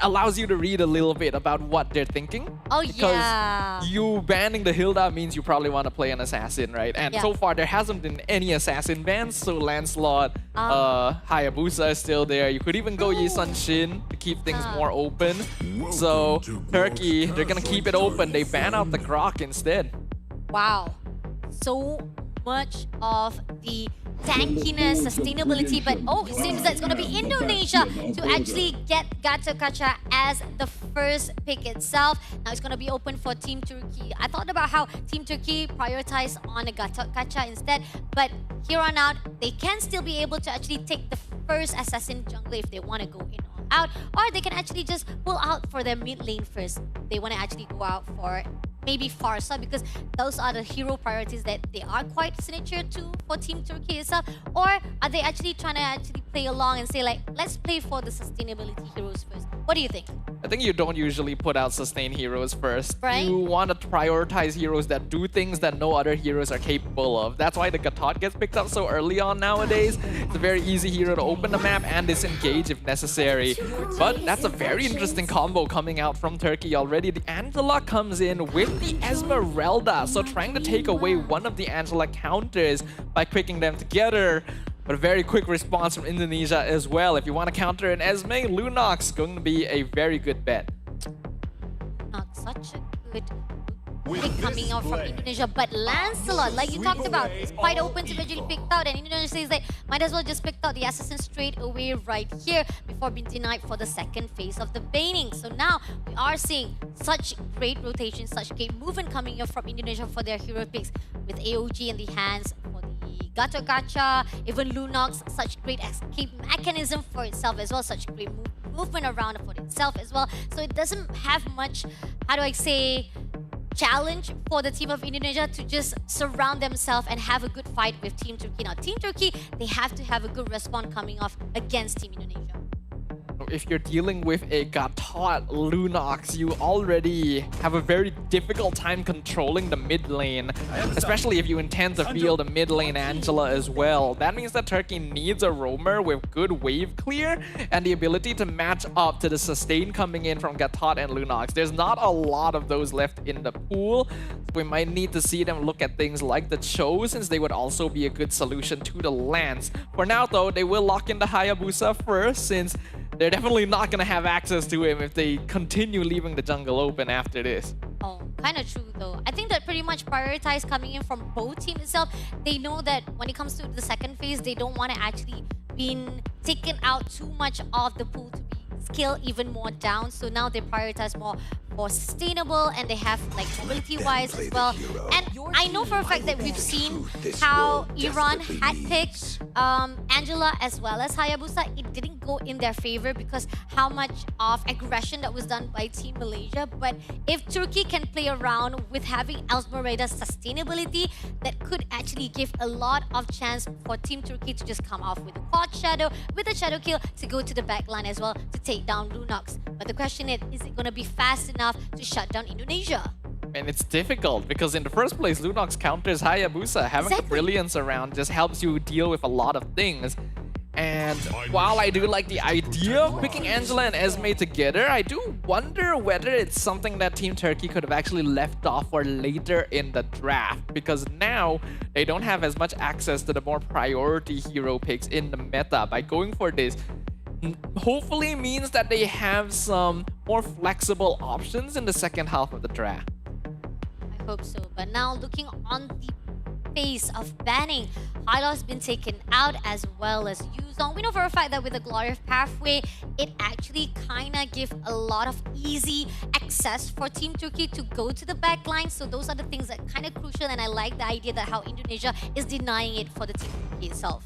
allows you to read a little bit about what they're thinking. Oh, because you banning the Hilda means you probably want to play an assassin, right? And so far there hasn't been any assassin bans, so Lancelot, Hayabusa is still there. You could even go Yi Sun Shin to keep things more open. So Turkey, they're gonna keep it open. They ban out the Grok instead. Wow. So much of the tankiness, sustainability, but it seems that it's going to be Indonesia to actually get Gacha Gacha as the first pick itself. Now it's going to be open for Team Turkey. I thought about how Team Turkey prioritized on the Gacha Gacha instead, but here on out, they can still be able to actually take the first assassin jungler if they want to go in or out, or they can actually just pull out for their mid lane first. They want to actually go out for maybe Farsa, because those are the hero priorities that they are quite signature to for Team Turkey itself. Or are they actually trying to play along and say like, let's play for the sustainability heroes first? What do you think? I think you don't usually put out sustain heroes first. Right? You want to prioritize heroes that do things that no other heroes are capable of. That's why the Gatot gets picked up so early on nowadays. It's a very easy hero to open the map and disengage if necessary. But that's a very interesting combo coming out from Turkey already. The Angela comes in with the Esmeralda, so trying to take away one of the Angela counters by quicking them together. But a very quick response from Indonesia as well. If you want to counter an Esme, Lunox going to be a very good bet. Not such a good pick coming out from Indonesia, but Lancelot, like you talked about, is quite open to eventually picked out, and Indonesia says like, might as well just pick out the assassin straight away right here before being denied for the second phase of the banning. So now we are seeing such great rotation, such great movement coming up from Indonesia for their hero picks, with AOG in the hands for the Gacha Gacha, even Lunox, such great escape mechanism for itself as well, such great movement around for itself as well. So it doesn't have much, how do I say, challenge for the team of Indonesia to just surround themselves and have a good fight with Team Turkey. Now, Team Turkey, they have to have a good response coming off against Team Indonesia. If you're dealing with a Gatot Lunox, you already have a very difficult time controlling the mid lane, especially if you intend to field a mid lane Angela as well. That means that Turkey needs a roamer with good wave clear and the ability to match up to the sustain coming in from Gatot and Lunox. There's not a lot of those left in the pool. We might need to see them look at things like the Cho, since they would also be a good solution to the Lance. For now though, they will lock in the Hayabusa first, since they're definitely not going to have access to him if they continue leaving the jungle open after this. Oh, kind of true though. I think that pretty much prioritize coming in from both teams itself. They know that when it comes to the second phase, they don't want to actually be taken out too much of the pool to be scale even more down. So now they prioritize more sustainable, and they have like mobility wise as well. And I know for a fact that we've seen how Iran had picked Angela as well as Hayabusa. It didn't go in their favor because how much of aggression that was done by Team Malaysia. But if Turkey can play around with having Almereyda's sustainability, that could actually give a lot of chance for Team Turkey to just come off with a quad shadow, with a shadow kill to go to the back line as well to take down Lunox. But the question is it going to be fast enough to shut down Indonesia? And it's difficult because in the first place, Lunox counters Hayabusa. Having the brilliance around just helps you deal with a lot of things. And while I do like the idea of picking Angela and Esme together, I do wonder whether it's something that Team Turkey could have actually left off for later in the draft, because now they don't have as much access to the more priority hero picks in the meta. By going for this, hopefully means that they have some more flexible options in the second half of the draft. I hope so. But now looking on the face of banning, Hylo's been taken out as well as Yuzong. We know for a fact that with the Glory of Pathway, it actually kind of gives a lot of easy access for Team Turkey to go to the back line. So those are the things that kind of crucial, and I like the idea that how Indonesia is denying it for the Team Turkey itself.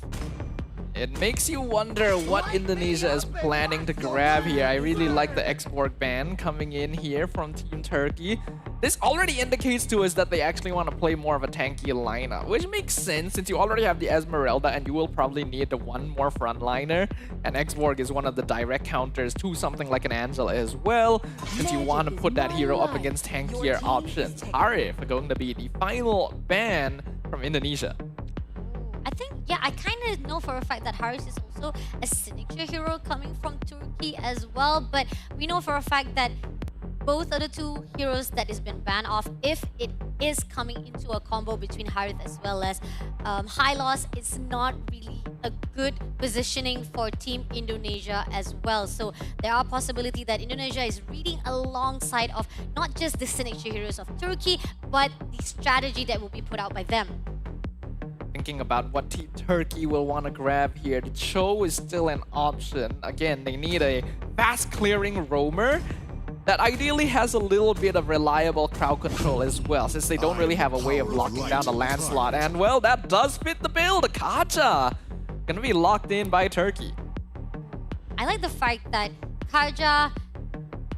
It makes you wonder what Indonesia is planning to grab here. I really like the export ban coming in here from Team Turkey. This already indicates to us that they actually want to play more of a tanky lineup, which makes sense since you already have the Esmeralda and you will probably need the one more frontliner. And Exborg is one of the direct counters to something like an Angela as well, since you want to put that hero up against tankier options. Arif are going to be the final ban from Indonesia. I think, yeah, I kind of know for a fact that Haris is also a signature hero coming from Turkey as well. But we know for a fact that both of the two heroes that has been banned off, if it is coming into a combo between Harith as well as Hylos, it's not really a good positioning for Team Indonesia as well. So there are possibility that Indonesia is reading alongside of not just the signature heroes of Turkey, but the strategy that will be put out by them. Thinking about what Team Turkey will want to grab here, the Cho is still an option. Again, they need a fast clearing roamer that ideally has a little bit of reliable crowd control as well, since they don't really have a way of locking down the Lancelot. And well, that does fit the bill. The Kaja gonna be locked in by Turkey. I like the fact that Kaja,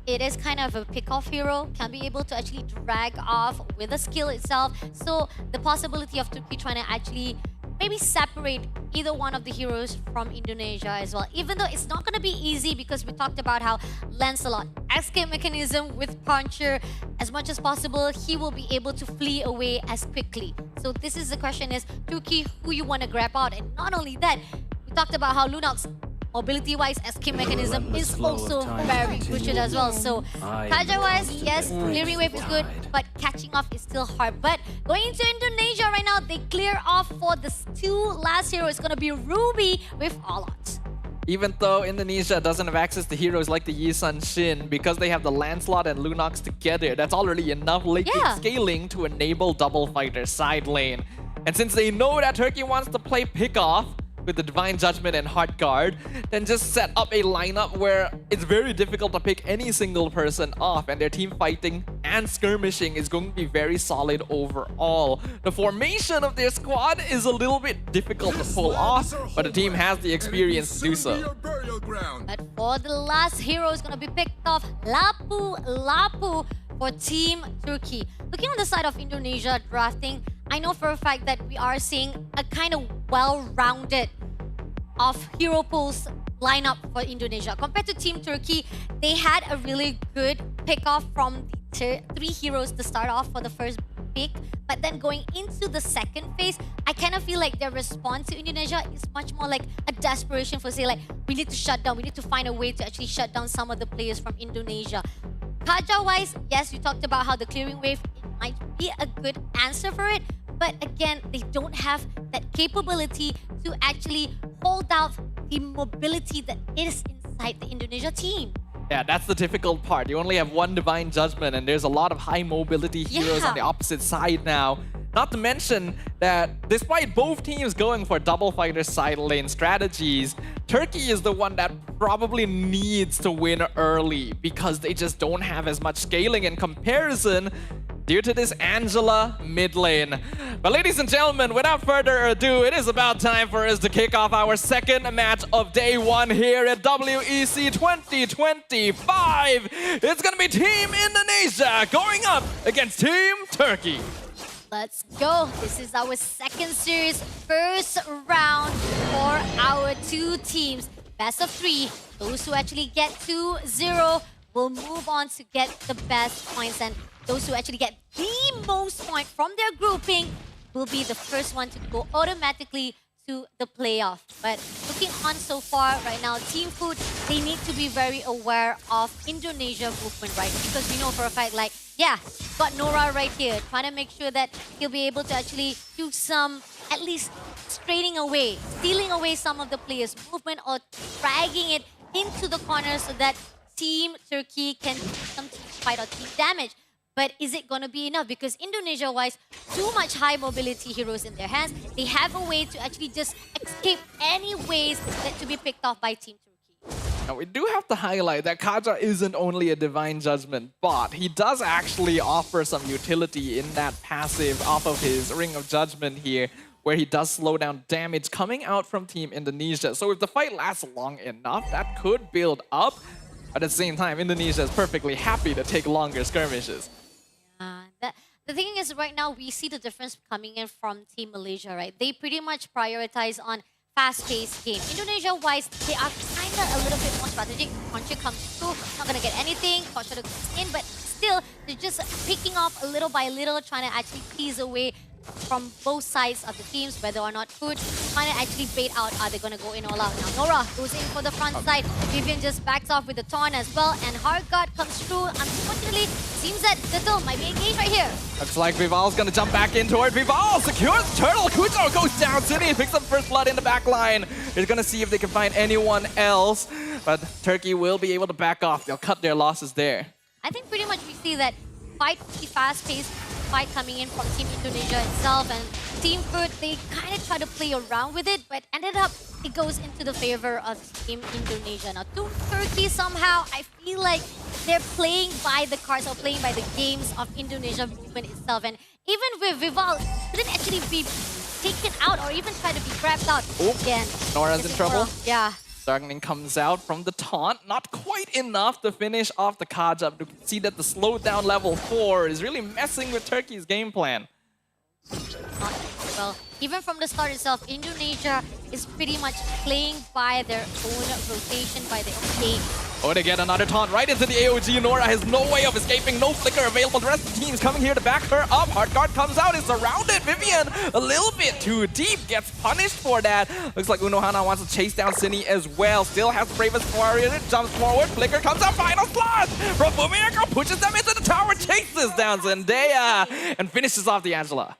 it is kind of a pick-off hero, can be able to actually drag off with the skill itself. So the possibility of Turkey trying to actually maybe separate either one of the heroes from Indonesia as well. Even though it's not going to be easy, because we talked about how Lancelot, escape mechanism with Puncher, as much as possible, he will be able to flee away as quickly. So this is the question is, Turkey, who you want to grab out? And not only that, we talked about how Lunox, mobility-wise, escape mechanism is also very crucial as well. So, Kaja-wise, yes, clearing wave is good, but catching off is still hard. But going into Indonesia right now, they clear off for the two last heroes. It's going to be Ruby with Alot. Even though Indonesia doesn't have access to heroes like the Yi Sun Shin, because they have the Lancelot and Lunox together, that's already enough late game scaling to enable double fighter side lane. And since they know that Turkey wants to play pick-off with the Divine Judgment and Heart Guard, then just set up a lineup where it's very difficult to pick any single person off, and their team fighting and skirmishing is going to be very solid overall. The formation of their squad is a little bit difficult to pull off, but the team has the experience to do so. But for the last hero is going to be picked off, Lapu for Team Turkey. Looking on the side of Indonesia drafting, I know for a fact that we are seeing a kind of well-rounded of hero pools lineup for Indonesia. Compared to Team Turkey, they had a really good pick-off from the three heroes to start off for the first pick. But then going into the second phase, I kind of feel like their response to Indonesia is much more like a desperation for, say, like, we need to shut down, we need to find a way to actually shut down some of the players from Indonesia. Kaja-wise, yes, you talked about how the clearing wave might be a good answer for it. But again, they don't have that capability to actually hold out the mobility that is inside the Indonesia team. Yeah, that's the difficult part. You only have one Divine Judgment, and there's a lot of high mobility heroes on the opposite side now. Not to mention that despite both teams going for double fighter side lane strategies, Turkey is the one that probably needs to win early because they just don't have as much scaling in comparison. due to this Angela mid lane. But ladies and gentlemen, without further ado, it is about time for us to kick off our second match of day one here at WEC 2025. It's gonna be Team Indonesia going up against Team Turkey. Let's go. This is our second series, first round for our two teams. Best of three. Those who actually get 2-0 will move on to get the best points, and those who actually get the most points from their grouping will be the first one to go automatically to the playoff. But looking on so far right now, Team Food, they need to be very aware of Indonesia movement, right? Because we know for a fact, like, yeah, got Nora right here, trying to make sure that he'll be able to actually do some, at least stealing away some of the players' movement or dragging it into the corner so that Team Turkey can do some team fight or team damage. But is it going to be enough? Because Indonesia-wise, too much high mobility heroes in their hands. They have a way to actually just escape any ways that to be picked off by Team Turkey. Now, we do have to highlight that Kaja isn't only a Divine Judgment bot. He does actually offer some utility in that passive off of his Ring of Judgment here, where he does slow down damage coming out from Team Indonesia. So if the fight lasts long enough, that could build up. But at the same time, Indonesia is perfectly happy to take longer skirmishes. The thing is, right now, we see the difference coming in from Team Malaysia, right? They pretty much prioritize on fast-paced game. Indonesia-wise, they are kind of a little bit more strategic. Concha comes through, not going to get anything. Concha comes in, but still, they're just picking off a little by little, trying to actually tease away from both sides of the teams, whether or not Food, trying to actually bait out, are they going to go in all out? Now, Nora goes in for the front side. Vivian just backs off with the Taunt as well, and Hard Guard comes through. Unfortunately, seems that Little might be engaged right here. Looks like Vival's going to jump back into it. Vival secures Turtle. Kujo goes down. City picks up first blood in the back line. They're going to see if they can find anyone else, but Turkey will be able to back off. They'll cut their losses there. I think pretty much we see that quite the fast-paced fight coming in from Team Indonesia itself, and Team Food, they kind of try to play around with it, but ended up it goes into the favor of Team Indonesia. Now, Team Turkey somehow, I feel like they're playing by the cards or playing by the games of Indonesia movement itself, and even with Vival, couldn't actually be taken out or even try to be grabbed out. Again, Nora's in trouble. Yeah. Darkening comes out from the taunt. Not quite enough to finish off the Kaja. You can see that the slowdown level 4 is really messing with Turkey's game plan. Not well. Even from the start itself, Indonesia is pretty much playing by their own rotation, by their own game. Oh, they get another taunt right into the AOG. Nora has no way of escaping, no flicker available. The rest of the team's coming here to back her up. Hard Guard comes out, is surrounded. Vivian, a little bit too deep, gets punished for that. Looks like Unohana wants to chase down Cine as well. Still has Bravest Warrior, jumps forward. Flicker comes out, final slash from Bumiyako, pushes them into the tower, chases down Zendaya, and finishes off the Angela.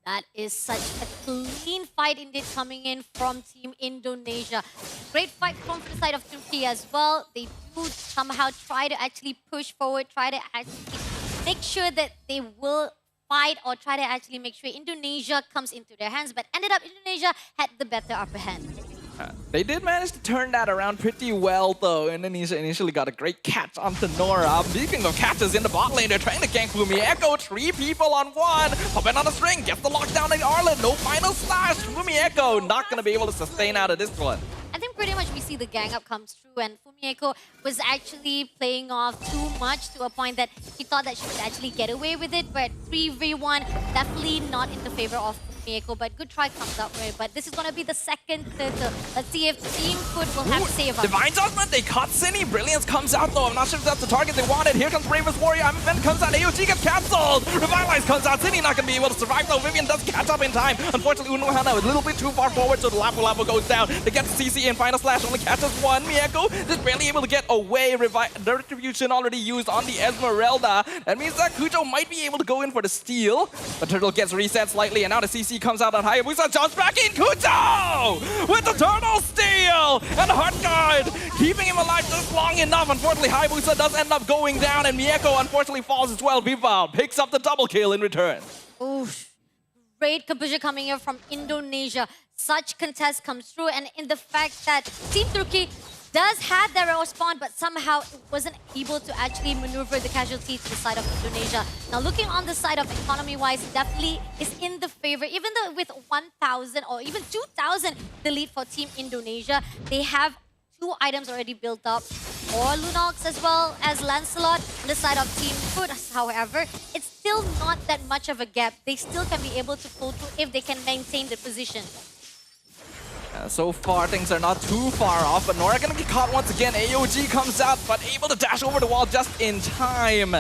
That is such a clean fight indeed coming in from Team Indonesia. Great fight from the side of Turkey as well. They do somehow try to actually push forward, try to actually make sure that they will fight or try to actually make sure Indonesia comes into their hands, but ended up Indonesia had the better upper hand. They did manage to turn that around pretty well, though. Indonesia initially got a great catch onto Nora. Speaking of catches in the bot lane, they're trying to gank Fumi Echo. 3 people on 1. Popping on a string, gets the lockdown in Arlen. No final slash. Fumi Echo not going to be able to sustain out of this one. I think pretty much we see the gang up comes through, and Fumieko was actually playing off too much to a point that he thought that she could actually get away with it, but 3v1 definitely not in the favor of Fumieko, but good try comes out right. But this is going to be the second turtle. Let's see if Team Food will have to save up. Divine Judgment, they caught Cine. Brilliance comes out though. I'm not sure if that's the target they wanted. Here comes Bravest Warrior. Event comes out. AOG gets cancelled. Revitalize comes out. Cine not going to be able to survive though. Vivian does catch up in time. Unfortunately, Unohana was a little bit too far forward, so the Lapu Lapu goes down. They get the CC in. Final slash only catches 1. Mieko just barely able to get away. The retribution already used on the Esmeralda. That means that Kujo might be able to go in for the steal. But Turtle gets reset slightly, and now the CC comes out on Hayabusa. Jumps back in. Kujo with the Turtle steal! And Heart Guard keeping him alive just long enough. Unfortunately, Hayabusa does end up going down, and Mieko unfortunately falls as well. Vival picks up the double kill in return. Oof. Great composure coming here from Indonesia. Such contest comes through, and in the fact that Team Turkey does have their arrow spawn, but somehow it wasn't able to actually maneuver the casualty to the side of Indonesia. Now, looking on the side of economy-wise, definitely is in the favor. Even though with 1,000 or even 2,000 the lead for Team Indonesia, they have 2 items already built up, or Lunox as well as Lancelot on the side of Team Food. However, it's still not that much of a gap. They still can be able to pull through if they can maintain the position. So far, things are not too far off, but Nora gonna get caught once again. AOG comes out, but able to dash over the wall just in time.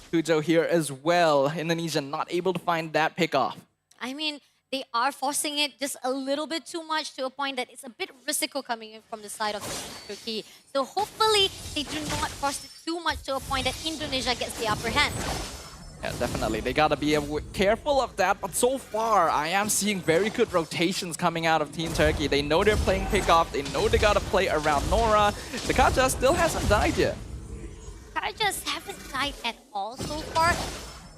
Kujo here as well. Indonesia not able to find that pick-off. I mean, they are forcing it just a little bit too much to a point that it's a bit risky coming in from the side of Turkey. So hopefully, they do not force it too much to a point that Indonesia gets the upper hand. Yeah, definitely. They gotta be careful of that, but so far, I am seeing very good rotations coming out of Team Turkey. They know they're playing pick-off, they know they gotta play around Nora. The Kaja still hasn't died yet. Kajas haven't died at all so far.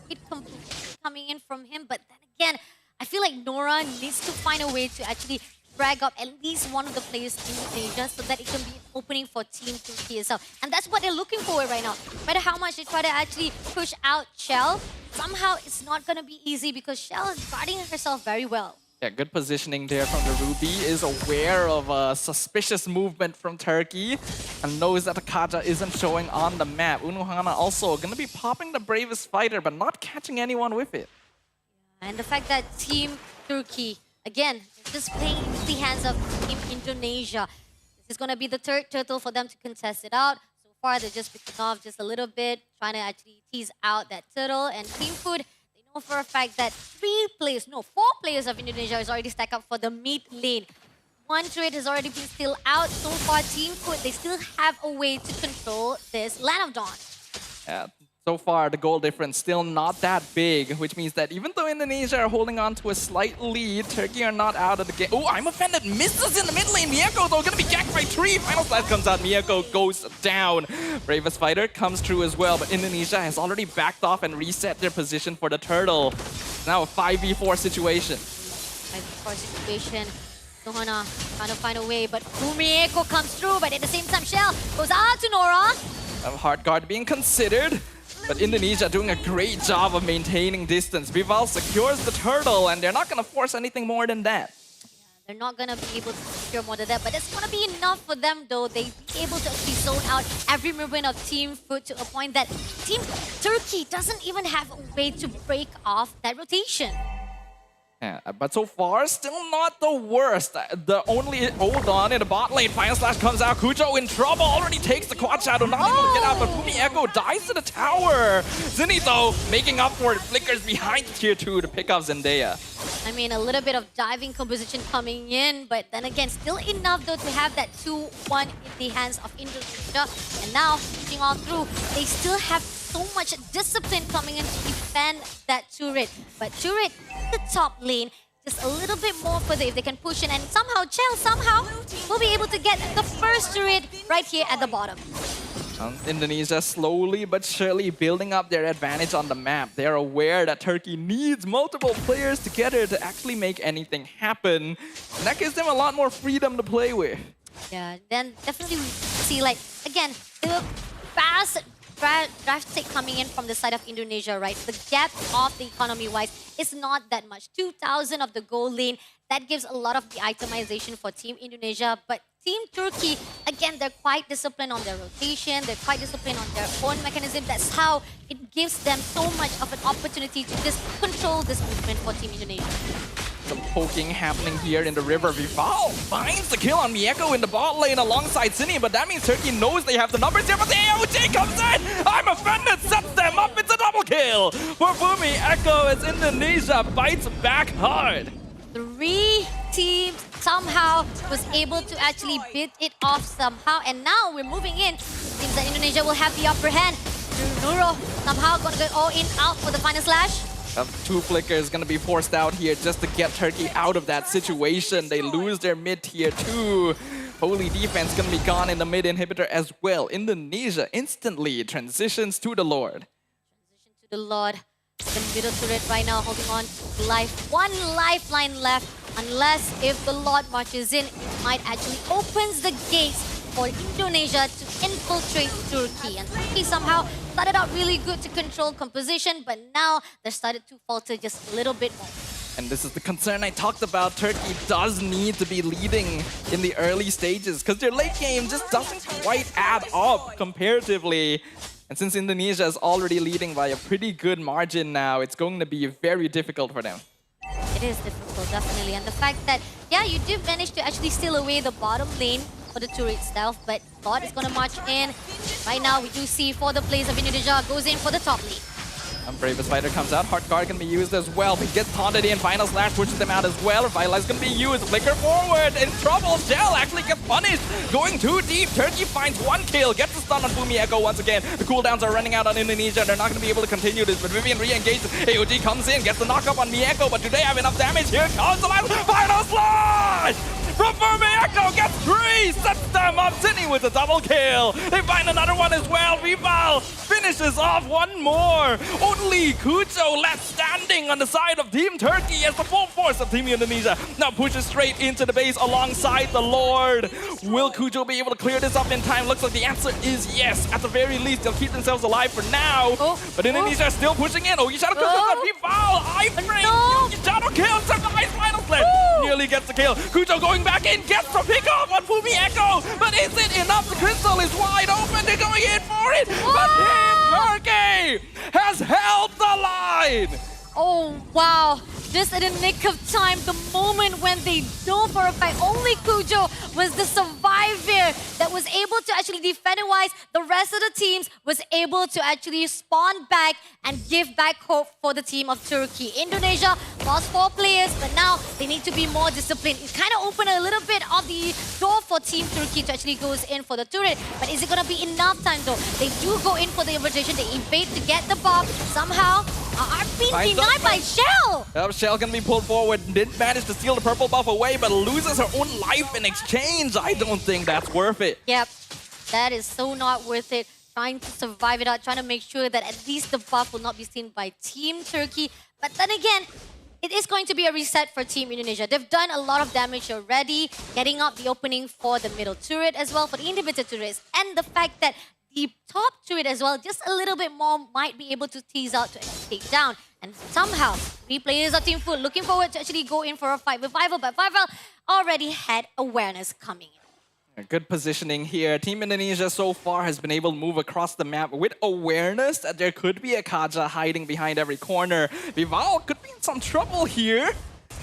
It completely coming in from him, but then again, I feel like Nora needs to find a way to actually drag up at least one of the players in Indonesia so that it can be an opening for Team Turkey itself. And that's what they're looking for right now. No matter how much they try to actually push out Shell, somehow it's not going to be easy because Shell is guarding herself very well. Yeah, good positioning there from the Ruby. Is aware of a suspicious movement from Turkey and knows that the Kaja isn't showing on the map. Unuhana also going to be popping the bravest fighter but not catching anyone with it. And the fact that Team Turkey, again, just playing into the hands of Team Indonesia. This is going to be the third turtle for them to contest it out. So far, they're just picking off just a little bit, trying to actually tease out that turtle. And Team Food, they know for a fact that 4 players of Indonesia is already stacked up for the mid lane. 1 turret has already been still out. So far, Team Food, they still have a way to control this Land of Dawn. Yeah. So far, the goal difference still not that big, which means that even though Indonesia are holding on to a slight lead, Turkey are not out of the game. Oh, I'm offended. Misses in the mid lane. Miyako, though, gonna be ganked by 3. Final Slash comes out. Miyako goes down. Bravest fighter comes through as well, but Indonesia has already backed off and reset their position for the turtle. Now a 5v4 situation. 5v4 situation. Nohana trying to find a way, but Miyako comes through, but at the same time, Shell goes out to Nora. A hard guard being considered. But Indonesia doing a great job of maintaining distance. Vival secures the turtle, and they're not going to force anything more than that. They're not going to be able to secure more than that, but it's going to be enough for them, though. They'll be able to actually zone out every movement of Team Food to a point that Team Turkey doesn't even have a way to break off that rotation. Yeah, but so far, still not the worst. The only hold on in the bot lane. Final Slash comes out. Kujo in trouble. Already takes the quad shadow. Not able to get out, but Fumi Echo dies to the tower. Zinni, though, making up for it. Flickers behind tier 2 to pick up Zendaya. I mean, a little bit of diving composition coming in, but then again, still enough, though, to have that 2-1 in the hands of Indonesia. And now, pushing on through, they still have so much discipline coming in to defend that turret. But turret in the top lane, just a little bit more further if they can push in. And somehow, Chell will be able to get the first turret right here at the bottom. Indonesia slowly but surely building up their advantage on the map. They're aware that Turkey needs multiple players together to actually make anything happen. And that gives them a lot more freedom to play with. Yeah, then definitely we see, like, again, the fast drastic coming in from the side of Indonesia, right? The gap of the economy-wise is not that much. 2,000 of the gold lane, that gives a lot of the itemization for Team Indonesia. But Team Turkey, again, they're quite disciplined on their rotation. They're quite disciplined on their own mechanism. That's how it gives them so much of an opportunity to just control this movement for Team Indonesia. Some poking happening here in the river. Vival finds the kill on Miyako in the bot lane alongside Zinni, but that means Turkey knows they have the numbers here, but the AOG comes in! I'm offended! Sets them up! It's a double kill for Fumi Echo as Indonesia bites back hard. 3 teams somehow was able to actually beat it off somehow, and now we're moving in. Seems that Indonesia will have the upper hand. Nuro somehow gonna go all in out for the final slash. 2 flickers gonna be forced out here just to get Turkey out of that situation. They lose their mid tier 2. Holy defense gonna be gone in the mid inhibitor as well. Indonesia instantly transitions to the Lord. Transition to the Lord. The middle turret right now holding on to life. 1 lifeline left. Unless if the Lord marches in, it might actually opens the gates for Indonesia to infiltrate Turkey. And Turkey somehow started out really good to control composition, but now they started to falter just a little bit more. And this is the concern I talked about. Turkey does need to be leading in the early stages because their late game just doesn't quite add up comparatively. And since Indonesia is already leading by a pretty good margin now, it's going to be very difficult for them. It is difficult, definitely. And the fact that, yeah, you did manage to actually steal away the bottom lane for the turret itself, but God is going to march in. Right now, we do see for the players of Indonesia goes in for the top lane. Bravest Fighter comes out. Heart Guard can be used as well. He gets taunted in. Final Slash pushes them out as well. Revitalize can be used. Flicker forward. In trouble. Shell actually gets punished. Going too deep. Turkey finds one kill. Gets the stun on Fumi Echo once again. The cooldowns are running out on Indonesia. They're not going to be able to continue this. But Vivian re-engages. AOG comes in. Gets the knock-up on Mieko. But do they have enough damage? Here comes the last Final Slash! From Fumi Echo gets 3. Sets them up. Sydney with a double kill. They find another one as well. Vival finishes off one more. Only Kujo left standing on the side of Team Turkey as the full force of Team Indonesia now pushes straight into the base alongside the Lord. Will Kujo be able to clear this up in time? Looks like the answer is yes. At the very least, they'll keep themselves alive for now. But Indonesia is still pushing in. Oh, Shadow kills Vival. iframe. Shadow kills survives Final Slash. Nearly gets the kill. Kujo going back in. Gets the pick off on Fumi Echo. But is it enough? The crystal is wide open. They're going in for it. But Team Turkey has held the line. Oh, wow. Just in the nick of time, the moment when they know for a fact only Kujo was the survivor that was able to actually defend it wise. The rest of the teams was able to actually spawn back and give back hope for the team of Turkey. Indonesia lost 4 players, but now they need to be more disciplined. It kind of opened a little bit of the door for Team Turkey to actually goes in for the turret. But is it going to be enough time though? They do go in for the invitation. They invade to get the buff. Somehow, are being denied by Shell. Shell can be pulled forward. Did manage to steal the purple buff away, but loses her own life in exchange. I don't think that's worth it. Yep, that is so not worth it. Trying to survive it out, trying to make sure that at least the buff will not be seen by Team Turkey. But then again, it is going to be a reset for Team Indonesia. They've done a lot of damage already, getting up the opening for the middle turret as well, for the individual turrets. And the fact that the top turret as well, just a little bit more, might be able to tease out to take down. And somehow, 3 players of Team Food looking forward to actually go in for a fight with Vival, but Vival already had awareness coming in. Good positioning here. Team Indonesia so far has been able to move across the map with awareness that there could be a Kaja hiding behind every corner. Vival could be in some trouble here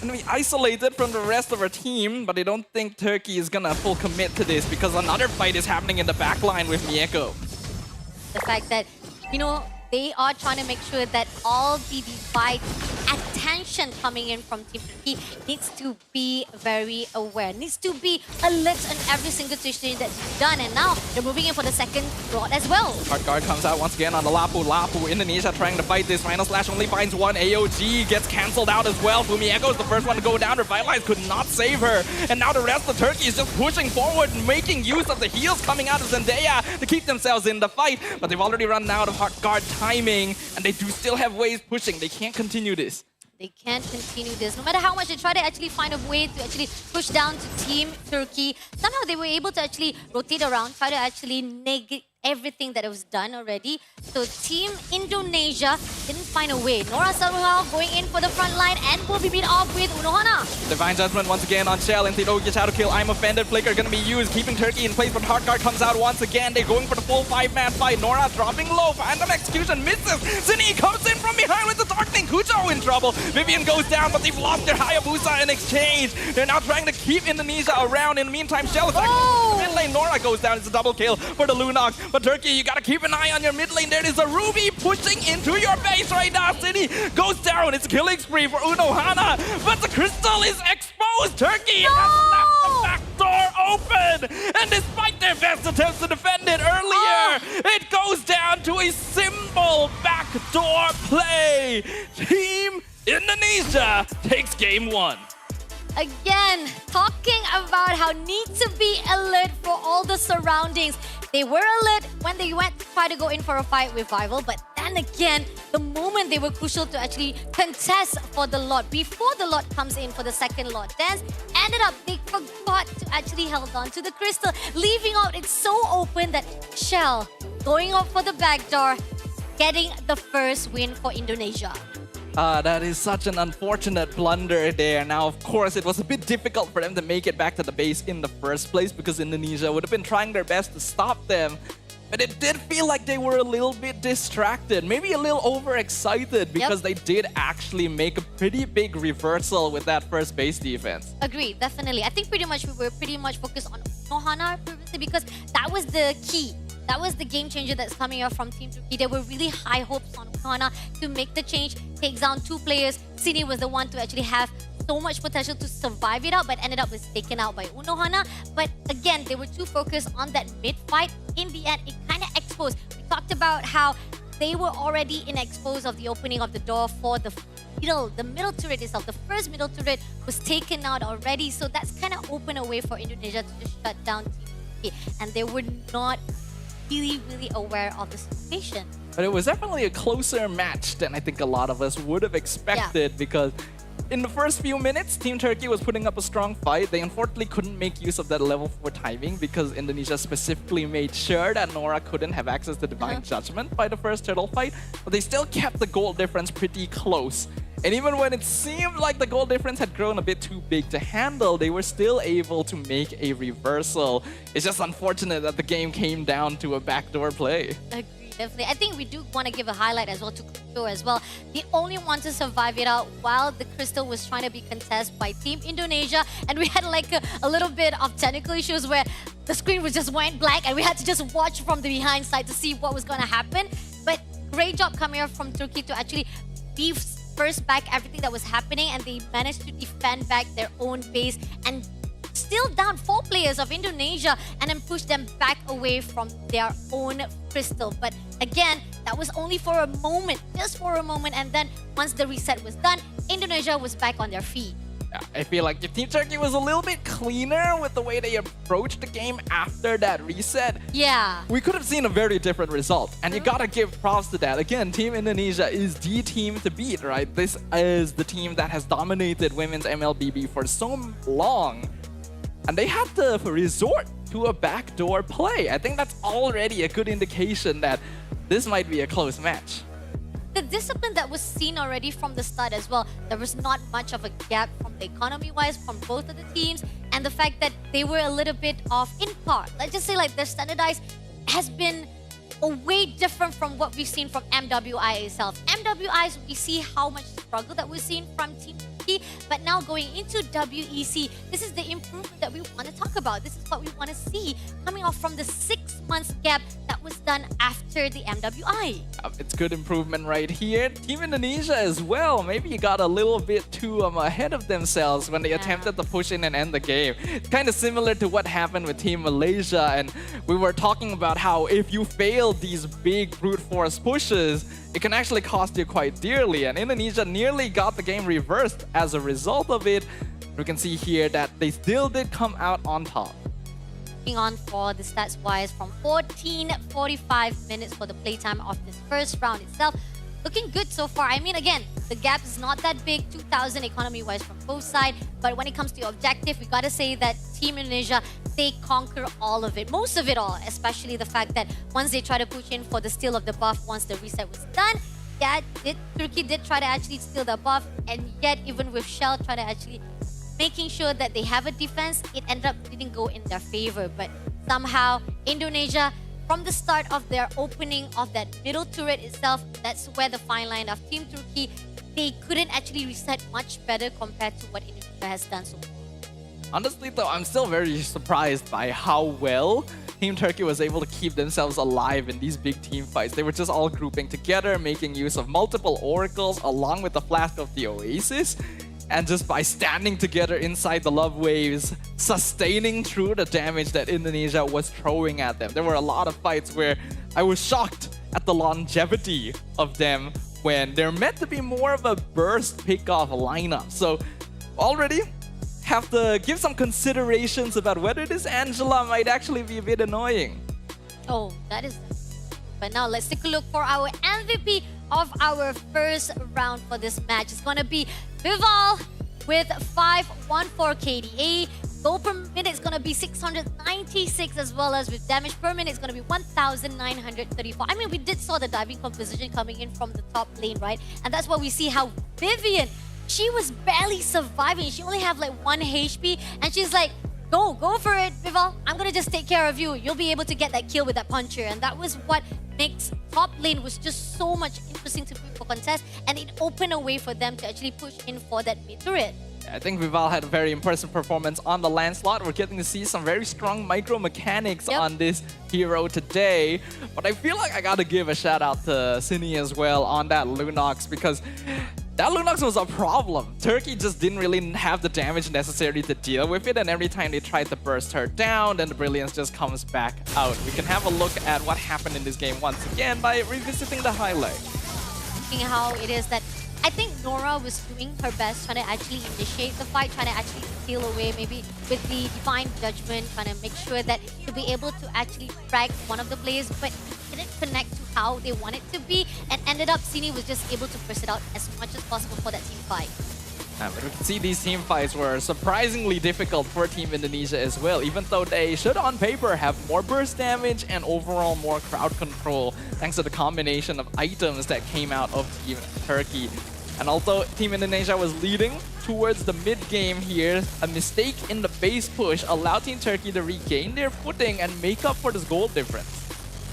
and be isolated from the rest of our team, but I don't think Turkey is gonna full commit to this because another fight is happening in the backline with Mieko. The fact that, you know, they are trying to make sure that all the divide attention coming in from Team Turkey needs to be very aware, needs to be alert on every single situation that you've done. And now they're moving in for the second rod as well. Heart Guard comes out once again on the Lapu. Indonesia trying to fight this. Final Slash only finds one. AOG gets cancelled out as well. Fumi Echo is the first one to go down. Revitalize could not save her. And now the rest of Turkey is just pushing forward and making use of the heals coming out of Zendaya to keep themselves in the fight. But they've already run out of Heart Guard timing, and they do still have waves pushing. They can't continue this. They can't continue this. No matter how much they try to actually find a way to actually push down to Team Turkey, somehow they were able to actually rotate around, try to actually negate everything that was done already. So Team Indonesia didn't find a way. Nora somehow going in for the front line and will be beat off with Unohana. Divine Judgment once again on Shell. Intidogi Shadow Kill. I'm offended. Flicker gonna be used, keeping Turkey in place, but Heart Guard comes out once again. They're going for the full 5-man fight. Nora dropping low. Phantom Execution misses. Zinni comes in from behind with the Darkening. Kujo in trouble. Vivian goes down, but they've lost their Hayabusa in exchange. They're now trying to keep Indonesia around. In the meantime, Shell is mid lane. Nora goes down. It's a double kill for the Lunok. But Turkey, you gotta keep an eye on your mid lane. There is a Ruby pushing into your base right now. City goes down. It's a killing spree for Unohana, but the crystal is exposed. Turkey has left the back door open, and despite their best attempts to defend it earlier, it goes down to a simple backdoor play. Team Indonesia takes game 1. Again, talking about how need to be alert for all the surroundings. They were alert when they went to try to go in for a fight with Vival, but then again, the moment they were crucial to actually contest for the lot, before the lot comes in for the second lot dance, ended up they forgot to actually hold on to the crystal, leaving out it so open that Shell going up for the back door, getting the first win for Indonesia. That is such an unfortunate blunder there. Now, of course, it was a bit difficult for them to make it back to the base in the first place because Indonesia would have been trying their best to stop them. But it did feel like they were a little bit distracted, maybe a little overexcited because they did actually make a pretty big reversal with that first base defense. Agreed, definitely. I think we were pretty much focused on Nohana previously because that was the key. That was the game changer that's coming up from Team Turkey. There were really high hopes on Nohana to make the change, takes down 2 players. Sini was the one to actually have so much potential to survive it out, but ended up was taken out by Unohana. But again, they were too focused on that mid fight. In the end, it kind of exposed. We talked about how they were already in expose of the opening of the door for the middle turret itself. The first middle turret was taken out already, so that's kind of opened a way for Indonesia to just shut down Team Turkey. And they were not really aware of the situation. But it was definitely a closer match than I think a lot of us would have expected because in the first few minutes, Team Turkey was putting up a strong fight. They unfortunately couldn't make use of that level 4 timing because Indonesia specifically made sure that Nora couldn't have access to Divine Judgment by the first turtle fight, but they still kept the goal difference pretty close. And even when it seemed like the goal difference had grown a bit too big to handle, they were still able to make a reversal. It's just unfortunate that the game came down to a backdoor play. Agreed, definitely. I think we do want to give a highlight as well to Crypto as well. The only one to survive it out while the Crystal was trying to be contested by Team Indonesia. And we had like a little bit of technical issues where the screen was just went black and we had to just watch from the behind side to see what was going to happen. But great job coming up from Turkey to actually be first back everything that was happening, and they managed to defend back their own base and still down 4 players of Indonesia and then push them back away from their own crystal. But again, that was only for a moment, just for a moment, and then once the reset was done, Indonesia was back on their feet. I feel like if Team Turkey was a little bit cleaner with the way they approached the game after that reset, we could have seen a very different result. And you gotta give props to that. Again, Team Indonesia is the team to beat, right? This is the team that has dominated women's MLBB for so long. And they had to resort to a backdoor play. I think that's already a good indication that this might be a close match. The discipline that was seen already from the start as well, there was not much of a gap from the economy-wise from both of the teams, and the fact that they were a little bit off in part. Let's just say like their standardized has been a way different from what we've seen from MWI itself. MWIs, we see how much struggle that we've seen from Team Turkey, but now going into WEC, this is the improvement that we want to talk about. This is what we want to see coming off from the 6 months gap that was done after the MWI. It's good improvement right here. Team Indonesia as well. Maybe you got a little bit too ahead of themselves when they attempted to push in and end the game. It's kind of similar to what happened with Team Malaysia, and we were talking about how if you fail these big brute force pushes, it can actually cost you quite dearly, and Indonesia nearly got the game reversed as a result of it. We can see here that they still did come out on top. Looking on for the stats wise from 14:45 minutes for the playtime of this first round itself. Looking good so far. I mean, again, the gap is not that big, 2,000 economy-wise from both sides. But when it comes to your objective, we gotta say that Team Indonesia, they conquer all of it, most of it all, especially the fact that once they try to push in for the steal of the buff once the reset was done, Turkey did try to actually steal the buff, and yet even with Shell trying to actually making sure that they have a defense, it ended up didn't go in their favor. But somehow, Indonesia, from the start of their opening of that middle turret itself, that's where the fine line of Team Turkey, they couldn't actually reset much better compared to what Indonesia has done so far. Honestly though, I'm still very surprised by how well Team Turkey was able to keep themselves alive in these big team fights. They were just all grouping together, making use of multiple oracles along with the Flask of the Oasis. And just by standing together inside the love waves, sustaining through the damage that Indonesia was throwing at them. There were a lot of fights where I was shocked at the longevity of them when they're meant to be more of a burst pick-off lineup. So already have to give some considerations about whether this Angela might actually be a bit annoying. Oh, that is... But now let's take a look for our MVP of our first round for this match. It's going to be Vival with 514 KDA. Goal per minute is going to be 696, as well as with damage per minute it's going to be 1,934. I mean, we did saw the diving composition coming in from the top lane, right? And that's why we see how Vivian, she was barely surviving. She only have like 1 HP, and she's like, go for it, Vival. I'm going to just take care of you. You'll be able to get that kill with that puncher. And that was what makes top lane was just so much interesting to for contest, and it opened a way for them to actually push in for that mid turret. I think Vival had a very impressive performance on the Lancelot. We're getting to see some very strong micro mechanics on this hero today. But I feel like I gotta give a shout out to Cine as well on that Lunox, because that Lunox was a problem. Turkey just didn't really have the damage necessary to deal with it, and every time they tried to burst her down, then the brilliance just comes back out. We can have a look at what happened in this game once again by revisiting the highlight. Looking how it is that I think Nora was doing her best trying to actually initiate the fight, trying to actually steal away maybe with the Divine Judgment, trying to make sure that to be able to actually frag one of the players, but it didn't connect to how they want it to be, and ended up Cine was just able to press it out as much as possible for that team fight. But we can see these team fights were surprisingly difficult for Team Indonesia as well, even though they should on paper have more burst damage and overall more crowd control thanks to the combination of items that came out of Team Turkey. And although Team Indonesia was leading towards the mid-game here, a mistake in the base push allowed Team Turkey to regain their footing and make up for this goal difference.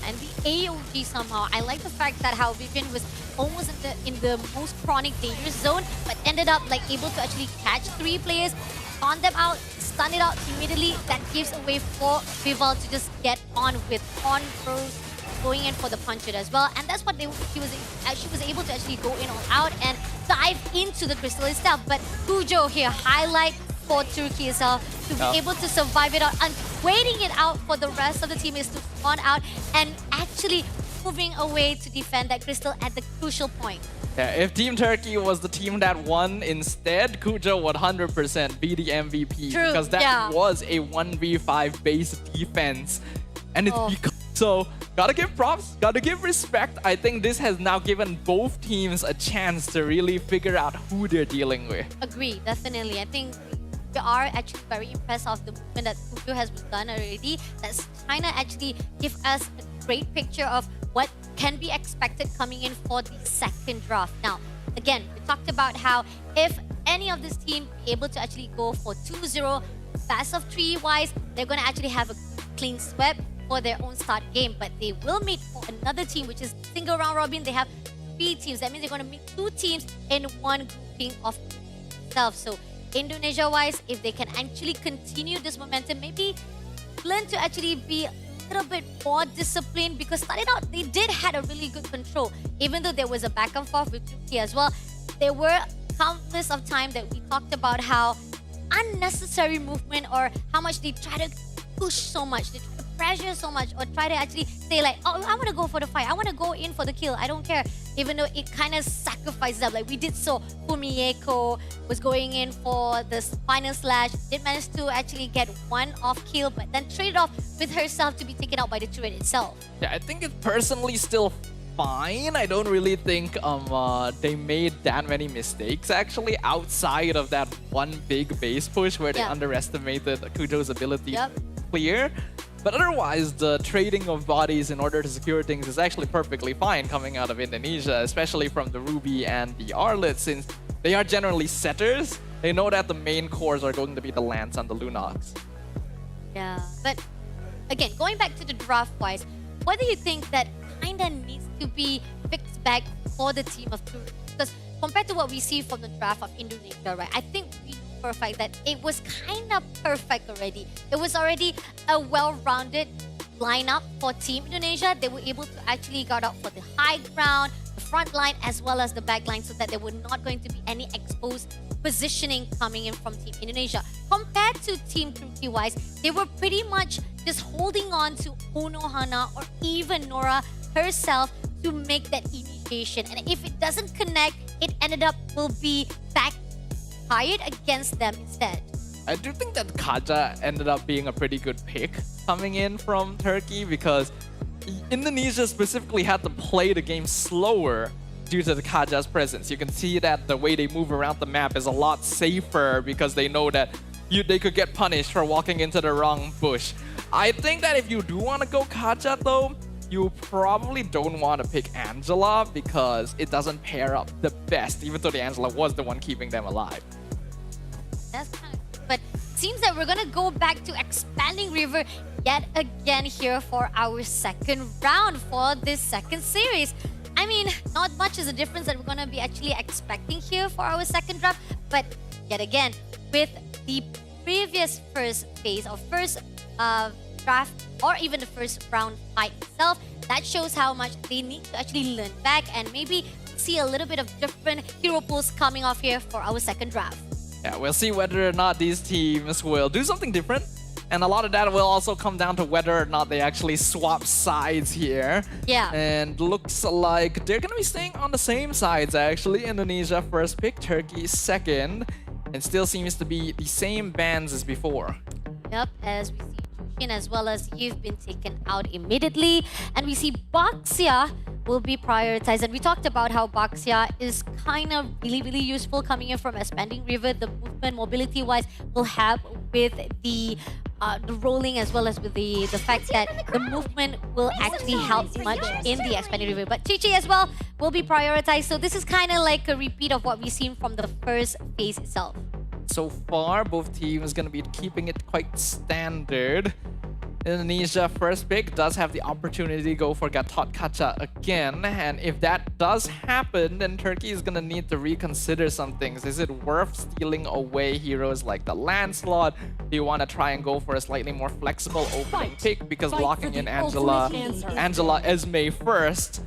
And the AOG somehow, I like the fact that how Vivian was almost in the most chronic dangerous zone, but ended up like able to actually catch 3 players, spawn them out, stun it out immediately. That gives a way for Vival to just get on with on throws, going in for the puncher as well. And that's what she was able to actually go in all out and dive into the crystal itself. But Kujo here, highlight for Turkey itself to be able to survive it out, and waiting it out for the rest of the team is to spawn out and actually moving away to defend that crystal at the crucial point. Yeah, if Team Turkey was the team that won instead, Kujo would 100% be the MVP. True, because that was a 1v5 base defense. And it's because so, gotta give props, gotta give respect. I think this has now given both teams a chance to really figure out who they're dealing with. Agree, definitely. I think we are actually very impressed of the movement that Kujo has done already. That's trying to actually give us a great picture of what can be expected coming in for the second draft. Now, again, we talked about how if any of this team be able to actually go for 2-0, best of 3 wise, they're going to actually have a clean sweep for their own start game, but they will meet for another team, which is single round robin. They have 3 teams. That means they're going to meet 2 teams in one grouping of themselves. So Indonesia-wise, if they can actually continue this momentum, maybe learn to actually be a little bit more disciplined, because started out, they did had a really good control. Even though there was a back and forth with Turkey as well, there were countless of time that we talked about how unnecessary movement or how much they try to push so much, they try to pressure so much, or try to actually say like, oh, I want to go for the fight, I want to go in for the kill, I don't care. Even though it kind of sacrifices them. Like we did so, Fumieko was going in for the final slash, did manage to actually get 1 off kill, but then traded off with herself to be taken out by the turret itself. Yeah, I think it's personally still fine. I don't really think they made that many mistakes actually outside of that one big base push where they underestimated Kujo's ability to clear. But otherwise, the trading of bodies in order to secure things is actually perfectly fine coming out of Indonesia, especially from the Ruby and the Arlet, since they are generally setters. They know that the main cores are going to be the Lance and the Lunox. Yeah, but again, going back to the draft-wise, what do you think that kinda needs to be fixed back for the team of Turkey? Because compared to what we see from the draft of Indonesia, right, I think we know for a fact that it was kinda perfect already. It was already a well-rounded lineup for Team Indonesia. They were able to actually guard out for the high ground, the front line, as well as the back line, so that there were not going to be any exposed positioning coming in from Team Indonesia. Compared to Team Turkey-wise, they were pretty much just holding on to Unohana or even Nora herself to make that initiation. And if it doesn't connect, it ended up will be backfired against them instead. I do think that Kaja ended up being a pretty good pick coming in from Turkey, because Indonesia specifically had to play the game slower due to the Kazakh's presence. You can see that the way they move around the map is a lot safer because they know that they could get punished for walking into the wrong bush. I think that if you do want to go Kazakh though, you probably don't want to pick Angela because it doesn't pair up the best, even though the Angela was the one keeping them alive. That's kind of, but seems that we're gonna go back to Expanding River yet again here for our second round for this second series. I mean, not much is a difference that we're gonna be actually expecting here for our second draft, but yet again, with the previous first phase or first draft or even the first round fight itself, that shows how much they need to actually learn back and maybe see a little bit of different hero pools coming off here for our second draft. Yeah, we'll see whether or not these teams will do something different. And a lot of that will also come down to whether or not they actually swap sides here. Yeah. And looks like they're going to be staying on the same sides, actually. Indonesia first pick, Turkey second. And still seems to be the same bans as before. Yep, as we see Jushin as well as you've been taken out immediately. And we see Baxia will be prioritized. And we talked about how Baxia is kind of really useful coming in from Expanding River. The movement, mobility-wise, will help with the rolling as well as with the fact that the movement will actually help much in the Expanding River. But Chichi as well will be prioritized. So this is kind of like a repeat of what we've seen from the first phase itself. So far, both teams going to be keeping it quite standard. Indonesia first pick does have the opportunity to go for Gatot Kaca again, and if that does happen, then Turkey is gonna need to reconsider some things. Is it worth stealing away heroes like the Lancelot? Do you want to try and go for a slightly more flexible opening pick because locking in Angela Esme first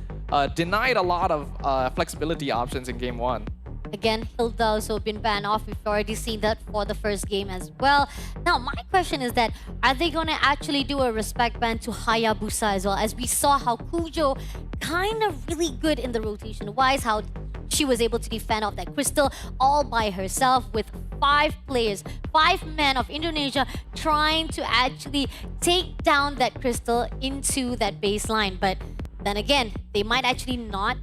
denied a lot of flexibility options in game one. Again, Hilda also been banned off. We've already seen that for the first game as well. Now, my question is that, are they going to actually do a respect ban to Hayabusa as well? As we saw how Kujo kind of really good in the rotation-wise, how she was able to defend off that crystal all by herself with 5 players, 5 men of Indonesia trying to actually take down that crystal into that baseline. But then again, they might actually not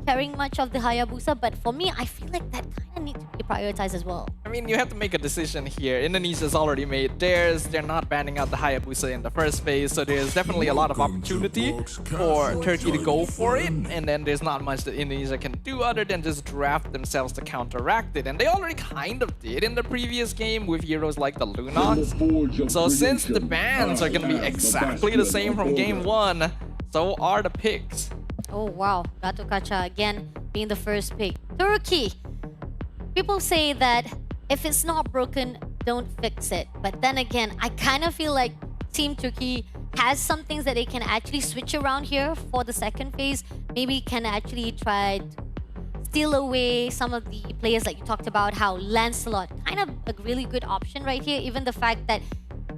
carrying much of the Hayabusa, but for me, I feel like that kind of needs to be prioritized as well. I mean, you have to make a decision here. Indonesia's already made theirs. They're not banning out the Hayabusa in the first phase, so there's definitely a lot of opportunity for Turkey to go for it, and then there's not much that Indonesia can do other than just draft themselves to counteract it, and they already kind of did in the previous game with heroes like the Lunox. So since the bans are going to be exactly the same from game 1, so are the picks. Oh wow, Gatot Kaca again being the first pick. Turkey. People say that if it's not broken, don't fix it. But then again, I kind of feel like Team Turkey has some things that they can actually switch around here for the second phase. Maybe can actually try to steal away some of the players like you talked about, how Lancelot, kind of a really good option right here. Even the fact that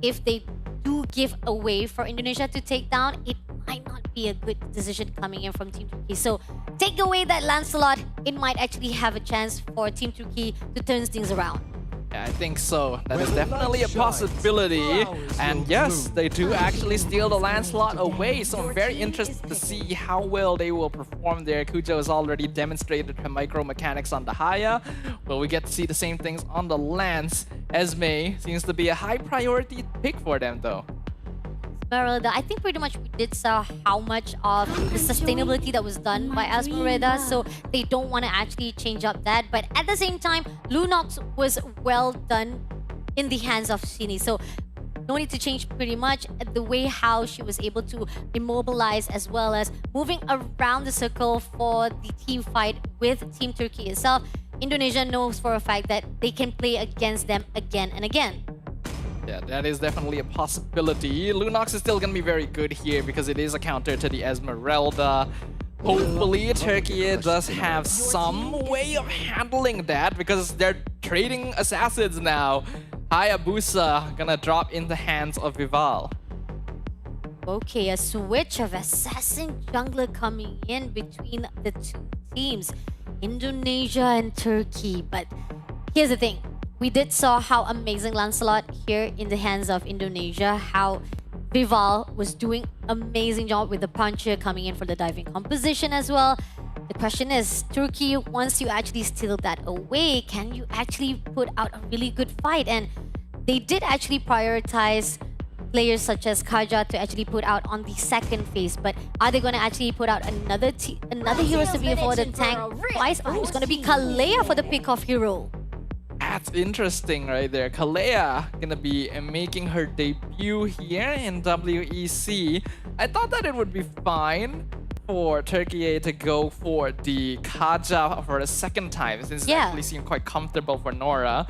if they do give away for Indonesia to take down, it might not be a good decision coming in from Team Turkey. So take away that Lancelot, it might actually have a chance for Team Turkey to turn things around. Yeah, I think so. That is definitely a possibility. And yes, they do actually steal the Lancelot away. So I'm very interested to see how well they will perform there. Kujo has already demonstrated her micro mechanics on the Haya. Will we get to see the same things on the Lance? Esme seems to be a high priority pick for them though. Esmeralda, I think pretty much we did saw how much of the sustainability that was done by Esmeralda, so they don't want to actually change up that. But at the same time, Lunox was well done in the hands of Shini, so no need to change pretty much the way how she was able to immobilize as well as moving around the circle for the team fight with Team Turkey itself. Indonesia knows for a fact that they can play against them again and again. Yeah, that is definitely a possibility. Lunox is still going to be very good here because it is a counter to the Esmeralda. Hopefully, Turkey does have some way of handling that because they're trading assassins now. Hayabusa gonna drop in the hands of Vival. Okay, a switch of assassin jungler coming in between the two teams, Indonesia and Turkey. But here's the thing. We did saw how amazing Lancelot here in the hands of Indonesia, how Vival was doing amazing job with the puncher coming in for the diving composition as well. The question is, Turkey, once you actually steal that away, can you actually put out a really good fight? And they did actually prioritize players such as Kaja to actually put out on the second phase. But are they going to actually put out another heroes to be for the tank twice? Oh, it's going to be Kalea for the pick-off hero. That's interesting right there. Kalea gonna be making her debut here in WEC. I thought that it would be fine for Turkey to go for the Kaja for a second time, since it actually seemed quite comfortable for Nora.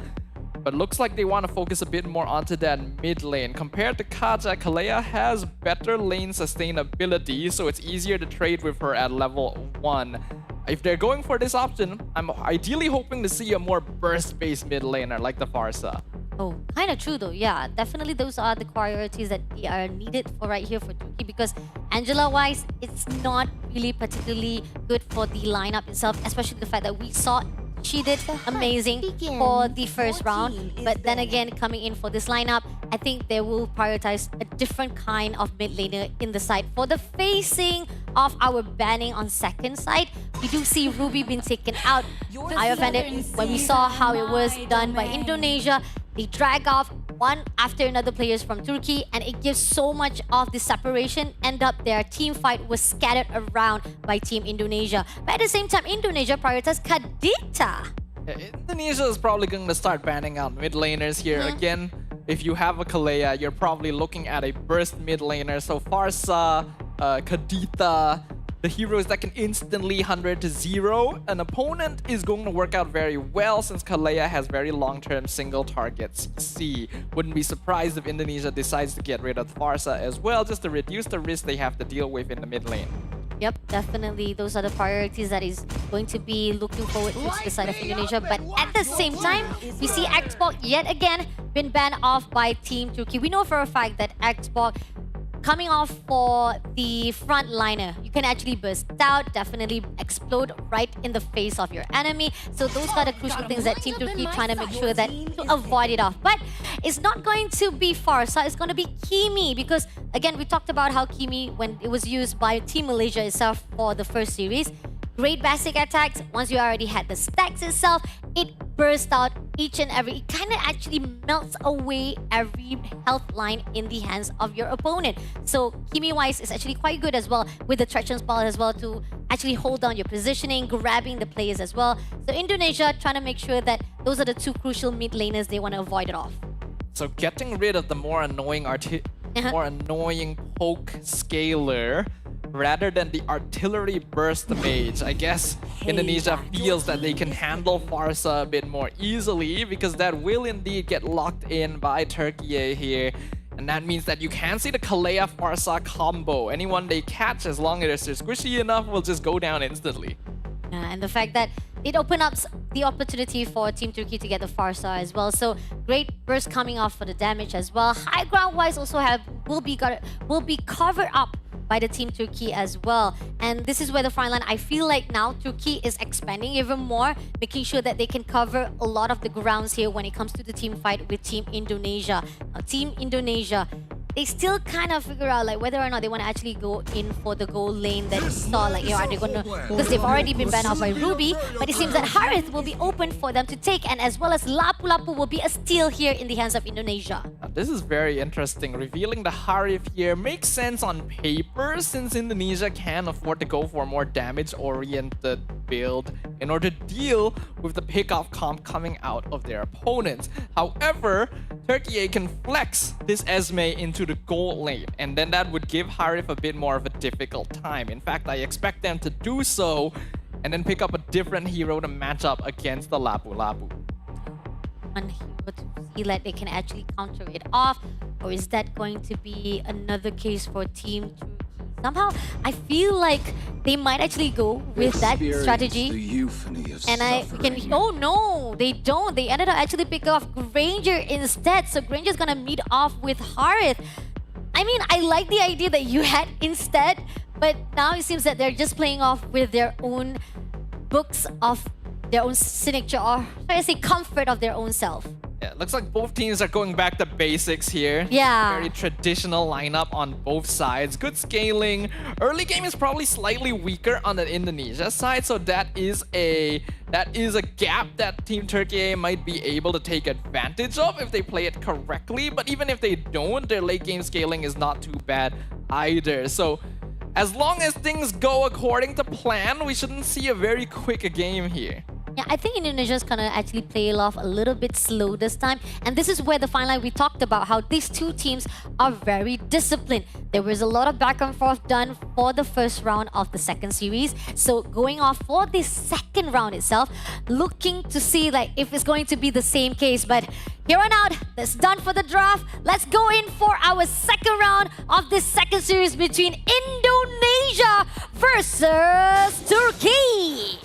But looks like they want to focus a bit more onto that mid lane. Compared to Kaja, Kalea has better lane sustainability, so it's easier to trade with her at level 1. If they're going for this option, I'm ideally hoping to see a more burst-based mid laner like the Farsa. Oh, kind of true though. Yeah, definitely those are the priorities that they are needed for right here for Turkey, because Angela-wise, it's not really particularly good for the lineup itself, especially the fact that we saw she did amazing for the first round. But then again, coming in for this lineup, I think they will prioritize a different kind of mid laner in the side. For the facing of our banning on second side, we do see Ruby being taken out. I offended when we saw how it was done by Indonesia. They drag off one after another players from Turkey, and it gives so much of the separation. End up their team fight was scattered around by Team Indonesia. But at the same time, Indonesia prioritized Kadita. Indonesia is probably going to start banning out mid laners here. Again, if you have a Kalea, you're probably looking at a burst mid laner. So Farsa, Kadita, the heroes that can instantly 100 to 0. An opponent is going to work out very well since Kalea has very long-term single target CC. Wouldn't be surprised if Indonesia decides to get rid of Farsa as well, just to reduce the risk they have to deal with in the mid lane. Yep, definitely. Those are the priorities that is going to be looking forward to the side of Indonesia. But at the same time, we see Xbox yet again been banned off by Team Turkey. We know for a fact that Xbox coming off for the frontliner, you can actually burst out, definitely explode right in the face of your enemy. So those are the crucial things that Team Turkey trying to make sure that to avoid it off. But it's not going to be Farsa, it's going to be Kimi, because again, we talked about how Kimi, when it was used by Team Malaysia itself for the first series, great basic attacks. Once you already had the stacks itself, it bursts out each and every, it kind of actually melts away every health line in the hands of your opponent. So Kimi-wise is actually quite good as well with the Treacherous Ball as well to actually hold down your positioning, grabbing the players as well. So Indonesia trying to make sure that those are the two crucial mid laners they want to avoid it off. So getting rid of the more annoying poke scaler rather than the artillery burst mage. I guess Indonesia feels that they can handle Farsa a bit more easily, because that will indeed get locked in by Turkey here. And that means that you can see the Kalea Farsa combo. Anyone they catch, as long as they're squishy enough, will just go down instantly. And the fact that it opened up the opportunity for Team Turkey to get the Farsa as well. So great burst coming off for the damage as well. High ground wise also will be covered up by the Team Turkey as well. And this is where the front line, I feel like now Turkey is expanding even more, making sure that they can cover a lot of the grounds here when it comes to the team fight with Team Indonesia. Now, Team Indonesia, they still kind of figure out like whether or not they want to actually go in for the goal lane that we saw, like, you know, are they going to, because they've already been banned off by Ruby, but it seems that Harith will be open for them to take, and as well as Lapu-Lapu will be a steal here in the hands of Indonesia. This is very interesting. Revealing the Harith here makes sense on paper, since Indonesia can afford to go for a more damage-oriented build in order to deal with the pick-off comp coming out of their opponents. However, Turkey can flex this Esme into the gold lane, and then that would give Harith a bit more of a difficult time. In fact, I expect them to do so and then pick up a different hero to match up against the Lapu-Lapu. One hero to see that they can actually counter it off, or is that going to be another case for Team Turkey? Somehow, I feel like they might actually go with that strategy. And oh no, they don't. They ended up actually picking off Granger instead. So Granger's gonna meet off with Harith. I mean, I like the idea that you had instead, but now it seems that they're just playing off with their own books of their own signature, or should I say comfort of their own self. Yeah, looks like both teams are going back to basics here. Yeah. Very traditional lineup on both sides. Good scaling. Early game is probably slightly weaker on the Indonesia side, so that is a gap that Team Turkey might be able to take advantage of if they play it correctly. But even if they don't, their late game scaling is not too bad either. So as long as things go according to plan, we shouldn't see a very quick game here. Yeah, I think Indonesia's gonna actually play it off a little bit slow this time. And this is where the fine line we talked about, how these two teams are very disciplined. There was a lot of back and forth done for the first round of the second series. So going off for this second round itself, looking to see like if it's going to be the same case. But here on out, that's done for the draft. Let's go in for our second round of this second series between Indonesia versus Turkey.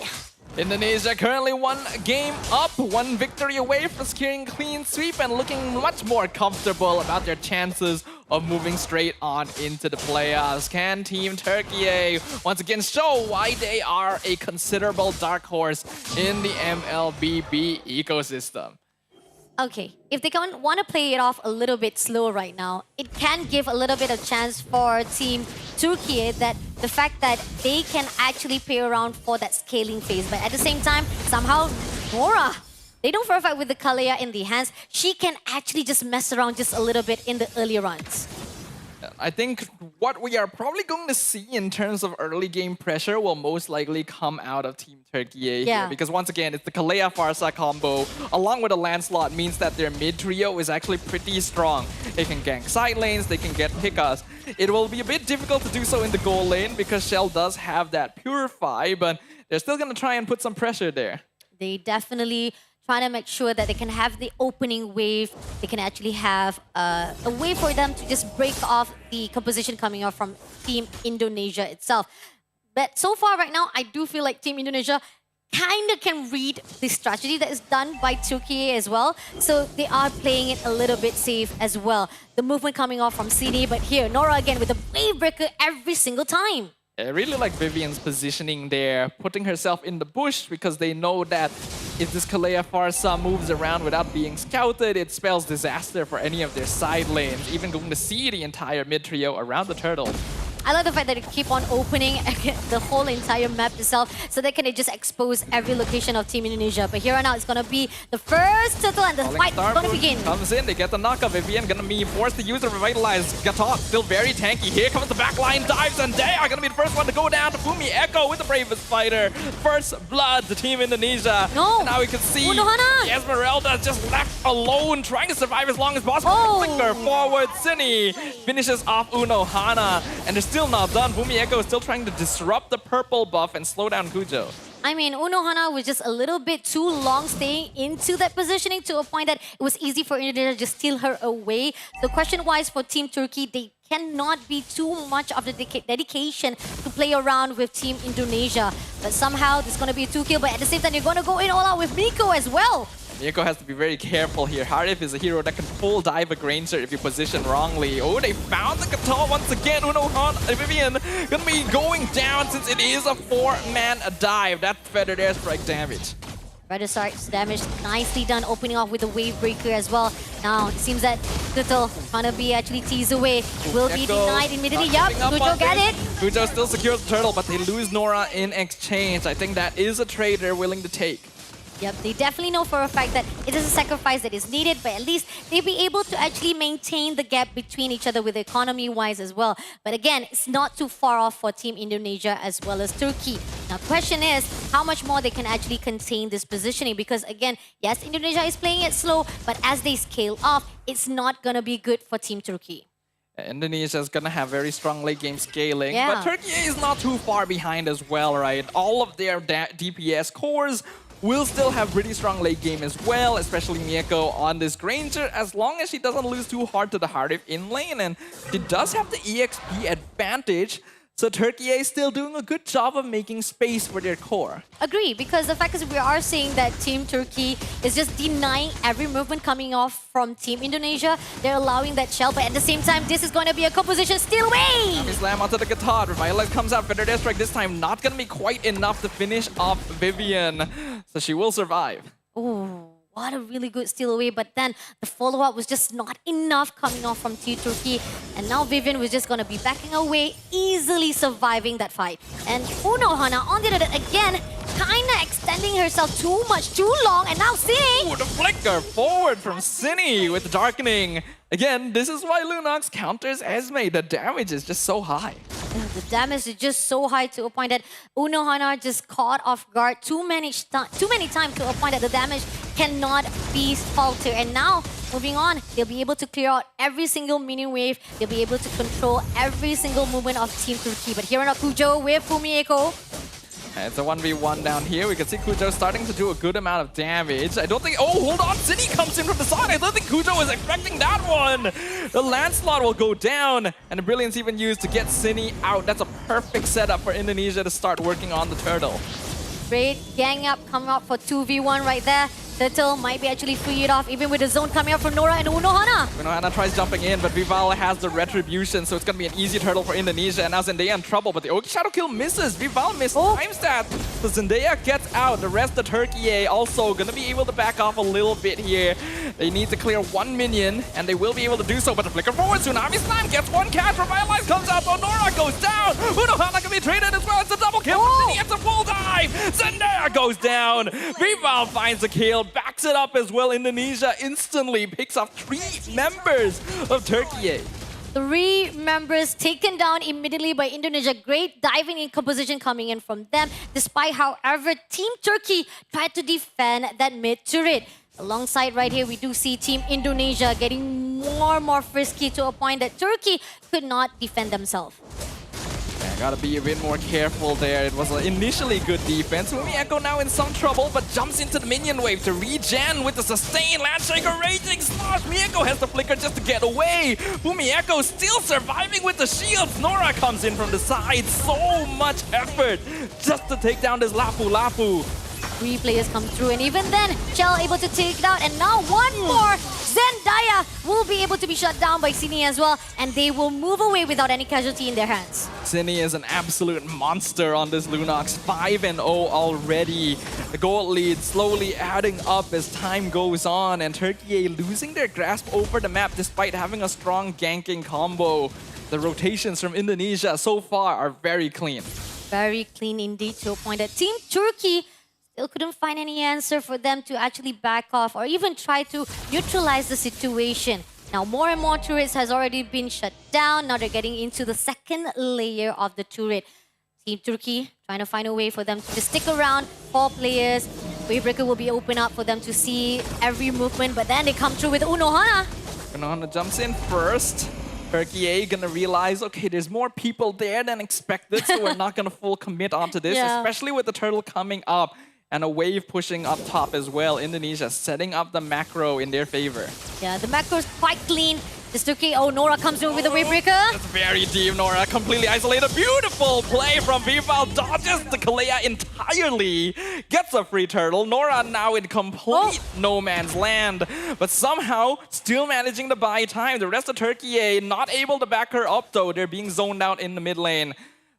Indonesia currently 1 game up, 1 victory away from securing clean sweep and looking much more comfortable about their chances of moving straight on into the playoffs. Can Team Turkey once again show why they are a considerable dark horse in the MLBB ecosystem? Okay, if they want to play it off a little bit slow right now, it can give a little bit of chance for Team Turkey that the fact that they can actually play around for that scaling phase. But at the same time, somehow, Nora, they don't for a fact with the Kalea in the hands, she can actually just mess around just a little bit in the early runs. I think what we are probably going to see in terms of early game pressure will most likely come out of Team Turkey here. Because once again, it's the Kalea Farsa combo along with a Lancelot means that their mid trio is actually pretty strong. They can gank side lanes, they can get pickas. It will be a bit difficult to do so in the goal lane because Shell does have that Purify, but they're still going to try and put some pressure there. They definitely trying to make sure that they can have the opening wave. They can actually have a way for them to just break off the composition coming off from Team Indonesia itself. But so far right now, I do feel like Team Indonesia kind of can read the strategy that is done by Turkey as well. So they are playing it a little bit safe as well. The movement coming off from CD, but here, Nora again with a wave breaker every single time. I really like Vivian's positioning there, putting herself in the bush because they know that if this Kalea Farsa moves around without being scouted, it spells disaster for any of their side lanes, even going to see the entire mid trio around the turtle. I like the fact that they keep on opening the whole entire map itself so they can just expose every location of Team Indonesia. But here on out, it's going to be the first turtle and the fight is going to begin. Comes in, they get the knockup. Vivian going to be forced to use a Revitalize. Gatot still very tanky. Here comes the backline dives, and they are going to be the first one to go down. Fumi Echo with the bravest fighter. First blood to Team Indonesia. No. And now we can see Unohana. Esmeralda just left alone, trying to survive as long as possible. Flicker forward, Cine finishes off Unohana, and there's still not done. Fumi Echo is still trying to disrupt the purple buff and slow down Kujo. I mean, Unohana was just a little bit too long staying into that positioning to a point that it was easy for Indonesia to just steal her away. So question-wise for Team Turkey, they cannot be too much of the dedication to play around with Team Indonesia. But somehow, there's going to be a 2-kill, but at the same time, you're going to go in all out with Miko as well. Miko has to be very careful here. Harif is a hero that can full dive a Granger if you position wrongly. Oh, they found the Gatal once again. Unohana, Vivian gonna be going down since it is a 4-man dive. That's feathered airstrike damage. Feather strikes damage, nicely done, opening off with the wave breaker as well. Now, it seems that Gatal trying to be actually teased away. Will be denied immediately. Yup, Kujo get it. Kujo still secures the turtle, but they lose Nora in exchange. I think that is a trade they're willing to take. Yep, they definitely know for a fact that it is a sacrifice that is needed, but at least they'll be able to actually maintain the gap between each other with economy-wise as well. But again, it's not too far off for Team Indonesia as well as Turkey. Now, question is how much more they can actually contain this positioning, because again, yes, Indonesia is playing it slow, but as they scale off, it's not going to be good for Team Turkey. Indonesia is going to have very strong late game scaling, but Turkey is not too far behind as well, right? All of their DPS cores will still have pretty strong late game as well, especially Mieko on this Granger, as long as she doesn't lose too hard to the Harif in lane, and she does have the EXP advantage. So Turkey is still doing a good job of making space for their core. Agree, because the fact is we are seeing that Team Turkey is just denying every movement coming off from Team Indonesia. They're allowing that shell, but at the same time, this is going to be a composition steal away! Slam onto the Gatot. Revitalize comes out. Feather Death Strike this time not going to be quite enough to finish off Vivian. So she will survive. Ooh. What a really good steal away, but then the follow-up was just not enough coming off from Team Turkey. And now Vivian was just going to be backing away, easily surviving that fight. And Unohana on the other again, kind of extending herself too much, too long, and now Cine! Ooh, the flicker forward from Cine with the darkening. Again, this is why Lunox counters Esme. The damage is just so high. The damage is just so high to a point that Unohana just caught off guard too many times to a point that the damage cannot be faltered. And now, moving on, they'll be able to clear out every single minion wave. They'll be able to control every single movement of Team Turkey. But here on Kujo with Fumieko. It's a 1v1 down here. We can see Kujo starting to do a good amount of damage. I don't think... Oh, hold on. Cine comes in from the side. I don't think Kujo was expecting that one. The Landslot will go down. And the Brilliance even used to get Cine out. That's a perfect setup for Indonesia to start working on the turtle. Great gang up, coming up for 2v1 right there. Turtle might be actually free it off, even with the zone coming up from Nora and Unohana. Unohana tries jumping in, but Vival has the retribution, so it's going to be an easy turtle for Indonesia. And now Zendaya in trouble, but the Oak Shadow Kill misses. Vival missed time stat. So Zendaya gets out. The rest of Turkey also going to be able to back off a little bit here. They need to clear one minion, and they will be able to do so. But the flicker forward, Tsunami Slime gets one catch. Revitalize comes out, so Nora goes down. Unohana can be traded as well. It's a double kill. Cine gets a full dive. Zendaya goes down. Vival finds a kill. Backs it up as well. Indonesia instantly picks up 3 members of Turkey. 3 members taken down immediately by Indonesia. Great diving in composition coming in from them. Despite, however, Team Turkey tried to defend that mid turret. Alongside right here, we do see Team Indonesia getting more frisky to a point that Turkey could not defend themselves. Gotta be a bit more careful there. It was an initially good defense. Fumieko now in some trouble, but jumps into the minion wave to regen with the sustained Landshaker Raging Slash. Mieko has the flicker just to get away. Fumieko still surviving with the shields. Nora comes in from the side. So much effort just to take down this Lapu Lapu. 3 players come through, and even then, Shell able to take it out. And now one more, Zendaya will be able to be shut down by Cine as well, and they will move away without any casualty in their hands. Cine is an absolute monster on this Lunox. 5-0 already. The gold lead slowly adding up as time goes on, and Turkey losing their grasp over the map despite having a strong ganking combo. The rotations from Indonesia so far are very clean. Very clean indeed, to a point that Team Turkey still couldn't find any answer for them to actually back off or even try to neutralize the situation. Now, more and more turrets has already been shut down. Now they're getting into the second layer of the turret. Team Turkey trying to find a way for them to just stick around. 4 players. Wavebreaker will be open up for them to see every movement, but then they come through with Unohana. Unohana jumps in first. Turkey gonna realize, okay, there's more people there than expected, so we're not gonna full commit onto this, especially with the turtle coming up. And a wave pushing up top as well. Indonesia setting up the macro in their favor. Yeah, the macro is quite clean. This Turkey, Nora comes in with the Wavebreaker. That's very deep, Nora. Completely isolated. Beautiful play from Vival. Dodges the Kalea entirely. Gets a free turtle. Nora now in complete no man's land. But somehow still managing to buy time. The rest of Turkey not able to back her up though. They're being zoned out in the mid lane.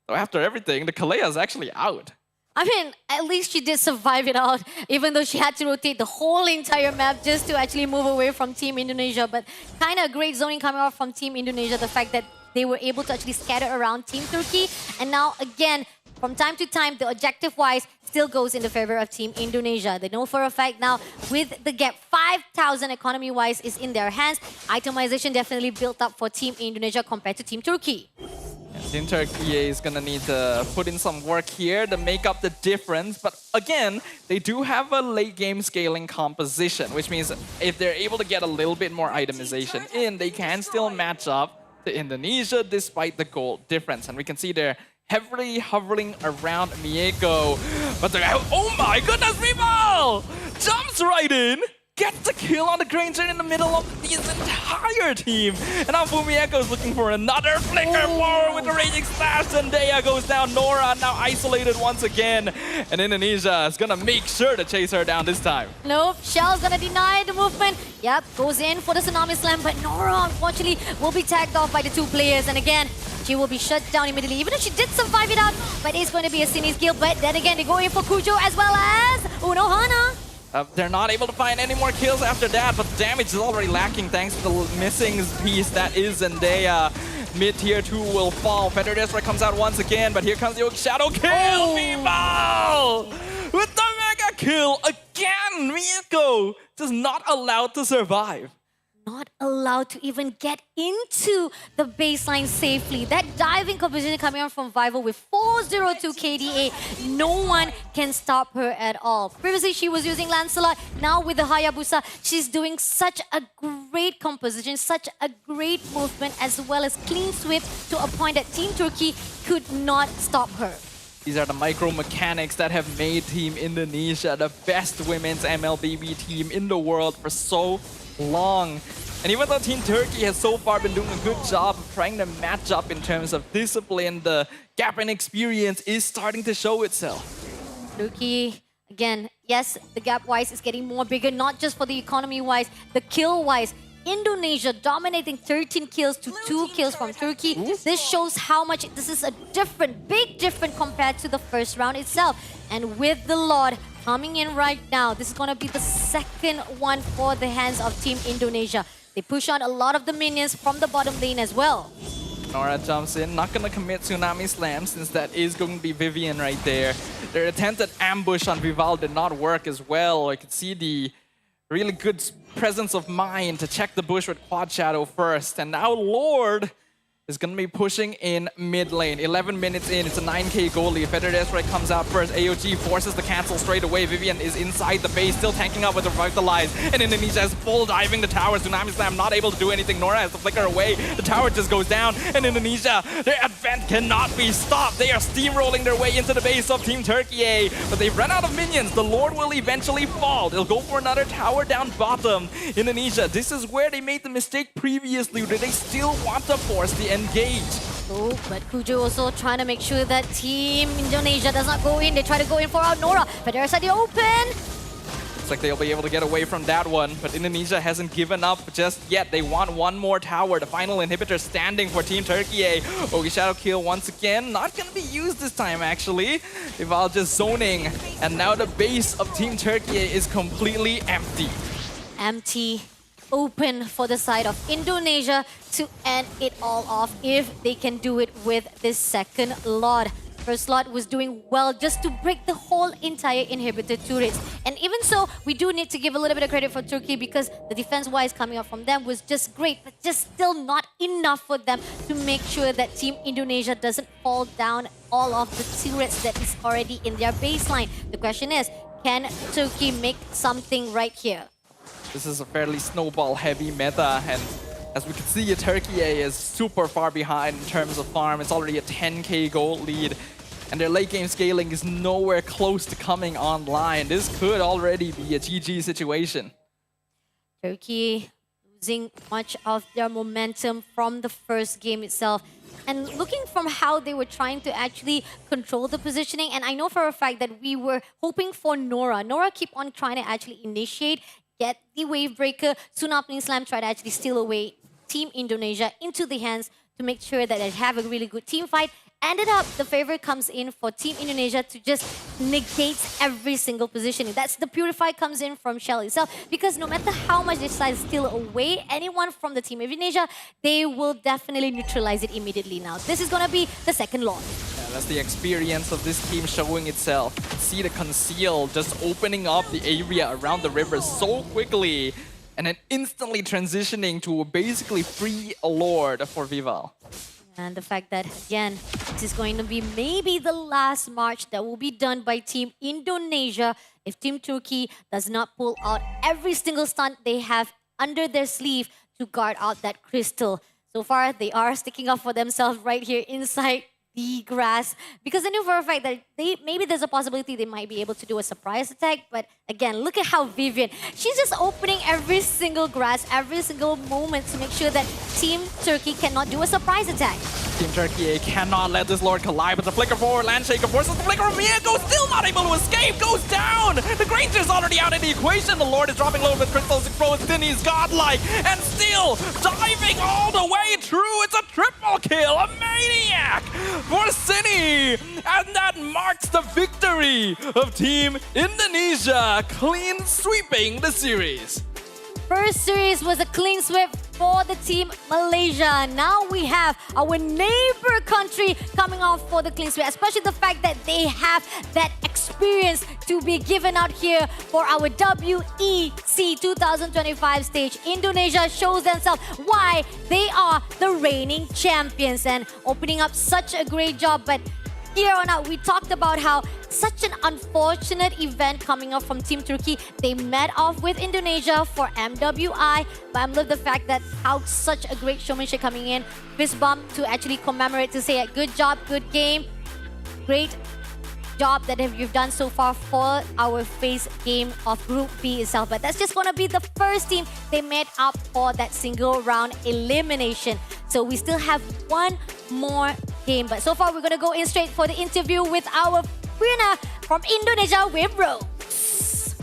So after everything, the Kalea is actually out. I mean, at least she did survive it out, even though she had to rotate the whole entire map just to actually move away from Team Indonesia. But kind of great zoning coming off from Team Indonesia, the fact that they were able to actually scatter around Team Turkey. And now, again, from time to time, the objective-wise still goes in the favor of Team Indonesia. They know for a fact now, with the gap, 5,000 economy-wise is in their hands. Itemization definitely built up for Team Indonesia compared to Team Turkey. Team Turkey is gonna need to put in some work here to make up the difference. But again, they do have a late game scaling composition, which means if they're able to get a little bit more itemization in, they can still match up to Indonesia despite the goal difference. And we can see they're heavily hovering around Mieko. But they're, oh my goodness, Vival! Jumps right in! Gets the kill on the Granger in the middle of his entire team. And now Fumieko is looking for another flicker forward with the Raging Slash. Zendaya goes down. Nora now isolated once again. And Indonesia is gonna make sure to chase her down this time. Nope, Shell's gonna deny the movement. Yep, goes in for the Tsunami Slam, but Nora, unfortunately, will be tagged off by the 2 players. And again, she will be shut down immediately, even if she did survive it out. But it's going to be a Cine's kill. But then again, they go in for Kujo as well as Unohana. They're not able to find any more kills after that, but the damage is already lacking thanks to the missing piece that is Zendaya. Mid tier 2 will fall. Feather Destroy comes out once again, but here comes the Shadow Kill! Vival! With the mega kill again! Miyako just not allowed to survive. Not allowed to even get into the baseline safely. That diving composition coming out from Vival with 402 KDA. No one can stop her at all. Previously, she was using Lancelot. Now with the Hayabusa, she's doing such a great composition, such a great movement, as well as clean sweep to a point that Team Turkey could not stop her. These are the micro mechanics that have made Team Indonesia the best women's MLBB team in the world for so long. And even though Team Turkey has so far been doing a good job of trying to match up in terms of discipline, the gap in experience is starting to show itself. Turkey, again, yes, the gap-wise is getting more bigger, not just for the economy-wise, the kill-wise. Indonesia dominating 13 kills to 2 kills from Turkey. This shows how much this is a big different compared to the first round itself. And with the Lord coming in right now, this is going to be the second one for the hands of Team Indonesia. They push out a lot of the minions from the bottom lane as well. Nora jumps in, not going to commit Tsunami Slam since that is going to be Vivian right there. Their attempted ambush on Vival did not work as well. I could see the really good presence of mind to check the bush with Quad Shadow first. And now Lord is going to be pushing in mid lane. 11 minutes in, it's a 9k goal lead. Feather Destroy comes out first. AOG forces the cancel straight away. Vivian is inside the base, still tanking up with Revitalize. And Indonesia is full diving the tower. Tsunami Slam not able to do anything. Nora has to flicker away. The tower just goes down. And Indonesia, their advent cannot be stopped. They are steamrolling their way into the base of Team Turkey. But they've run out of minions. The Lord will eventually fall. They'll go for another tower down bottom. Indonesia, this is where they made the mistake previously. Do they still want to force the engage? Oh, but Kujo also trying to make sure that Team Indonesia does not go in. They try to go in for out Nora, but there's the open. Looks like they'll be able to get away from that one, but Indonesia hasn't given up just yet. They want one more tower. The final inhibitor standing for Team Turkey. Ogi Shadow Kill once again. Not going to be used this time, actually. Vival just zoning, and now the base of Team Turkey is completely empty. Empty. Open for the side of Indonesia to end it all off if they can do it with this second lot. First lot was doing well just to break the whole entire inhibitor turrets. And even so, we do need to give a little bit of credit for Turkey because the defense-wise coming up from them was just great, but just still not enough for them to make sure that Team Indonesia doesn't fall down all of the turrets that is already in their baseline. The question is, can Turkey make something right here? This is a fairly snowball-heavy meta, and as we can see, Turkey is super far behind in terms of farm. It's already a 10k gold lead, and their late game scaling is nowhere close to coming online. This could already be a GG situation. Turkey losing much of their momentum from the first game itself. And looking from how they were trying to actually control the positioning, and I know for a fact that we were hoping for Nora. Nora keep on trying to actually initiate, get the wave breaker. Tsunami Slam try to actually steal away Team Indonesia into the hands to make sure that they have a really good team fight. Ended up, the favor comes in for Team Indonesia to just negate every single positioning. That's the Purify comes in from Shell itself, because no matter how much they decide to steal away anyone from the Team of Indonesia, they will definitely neutralize it immediately now. This is going to be the second lot. Yeah, that's the experience of this team showing itself. See the Conceal just opening up the area around the river so quickly, and then instantly transitioning to basically free a Lord for Vival. And the fact that, again, this is going to be maybe the last march that will be done by Team Indonesia if Team Turkey does not pull out every single stunt they have under their sleeve to guard out that crystal. So far, they are sticking up for themselves right here inside the grass, because I knew for a fact that maybe there's a possibility they might be able to do a surprise attack. But again, look at how Vivian, she's just opening every single grass, every single moment to make sure that Team Turkey cannot do a surprise attack. Team Turkey cannot let this Lord collide, but the flicker forward, Landshaker forces the flicker of Miyako, still not able to escape, goes down! The Granger's already out of the equation, the Lord is dropping low with Crystals Exposed, then he's godlike, and still diving all the way be true. It's a triple kill, a maniac for Cine. And that marks the victory of Team Indonesia, clean sweeping the series. First series was a clean sweep for the team Malaysia. Now we have our neighbor country coming off for the clean sweep, especially the fact that they have that experience to be given out here for our WEC 2025 stage. Indonesia shows themselves why they are the reigning champions and opening up such a great job. But here on out, we talked about how such an unfortunate event coming up from Team Turkey. They met off with Indonesia for MWI, but I love the fact that how such a great showmanship coming in. Fist bump to actually commemorate, to say good job, good game, great job that you've done so far for our phase game of Group B itself. But that's just going to be the first team they met up for that single round elimination. So we still have one more game. But so far, we're going to go in straight for the interview with our winner from Indonesia, with Rose.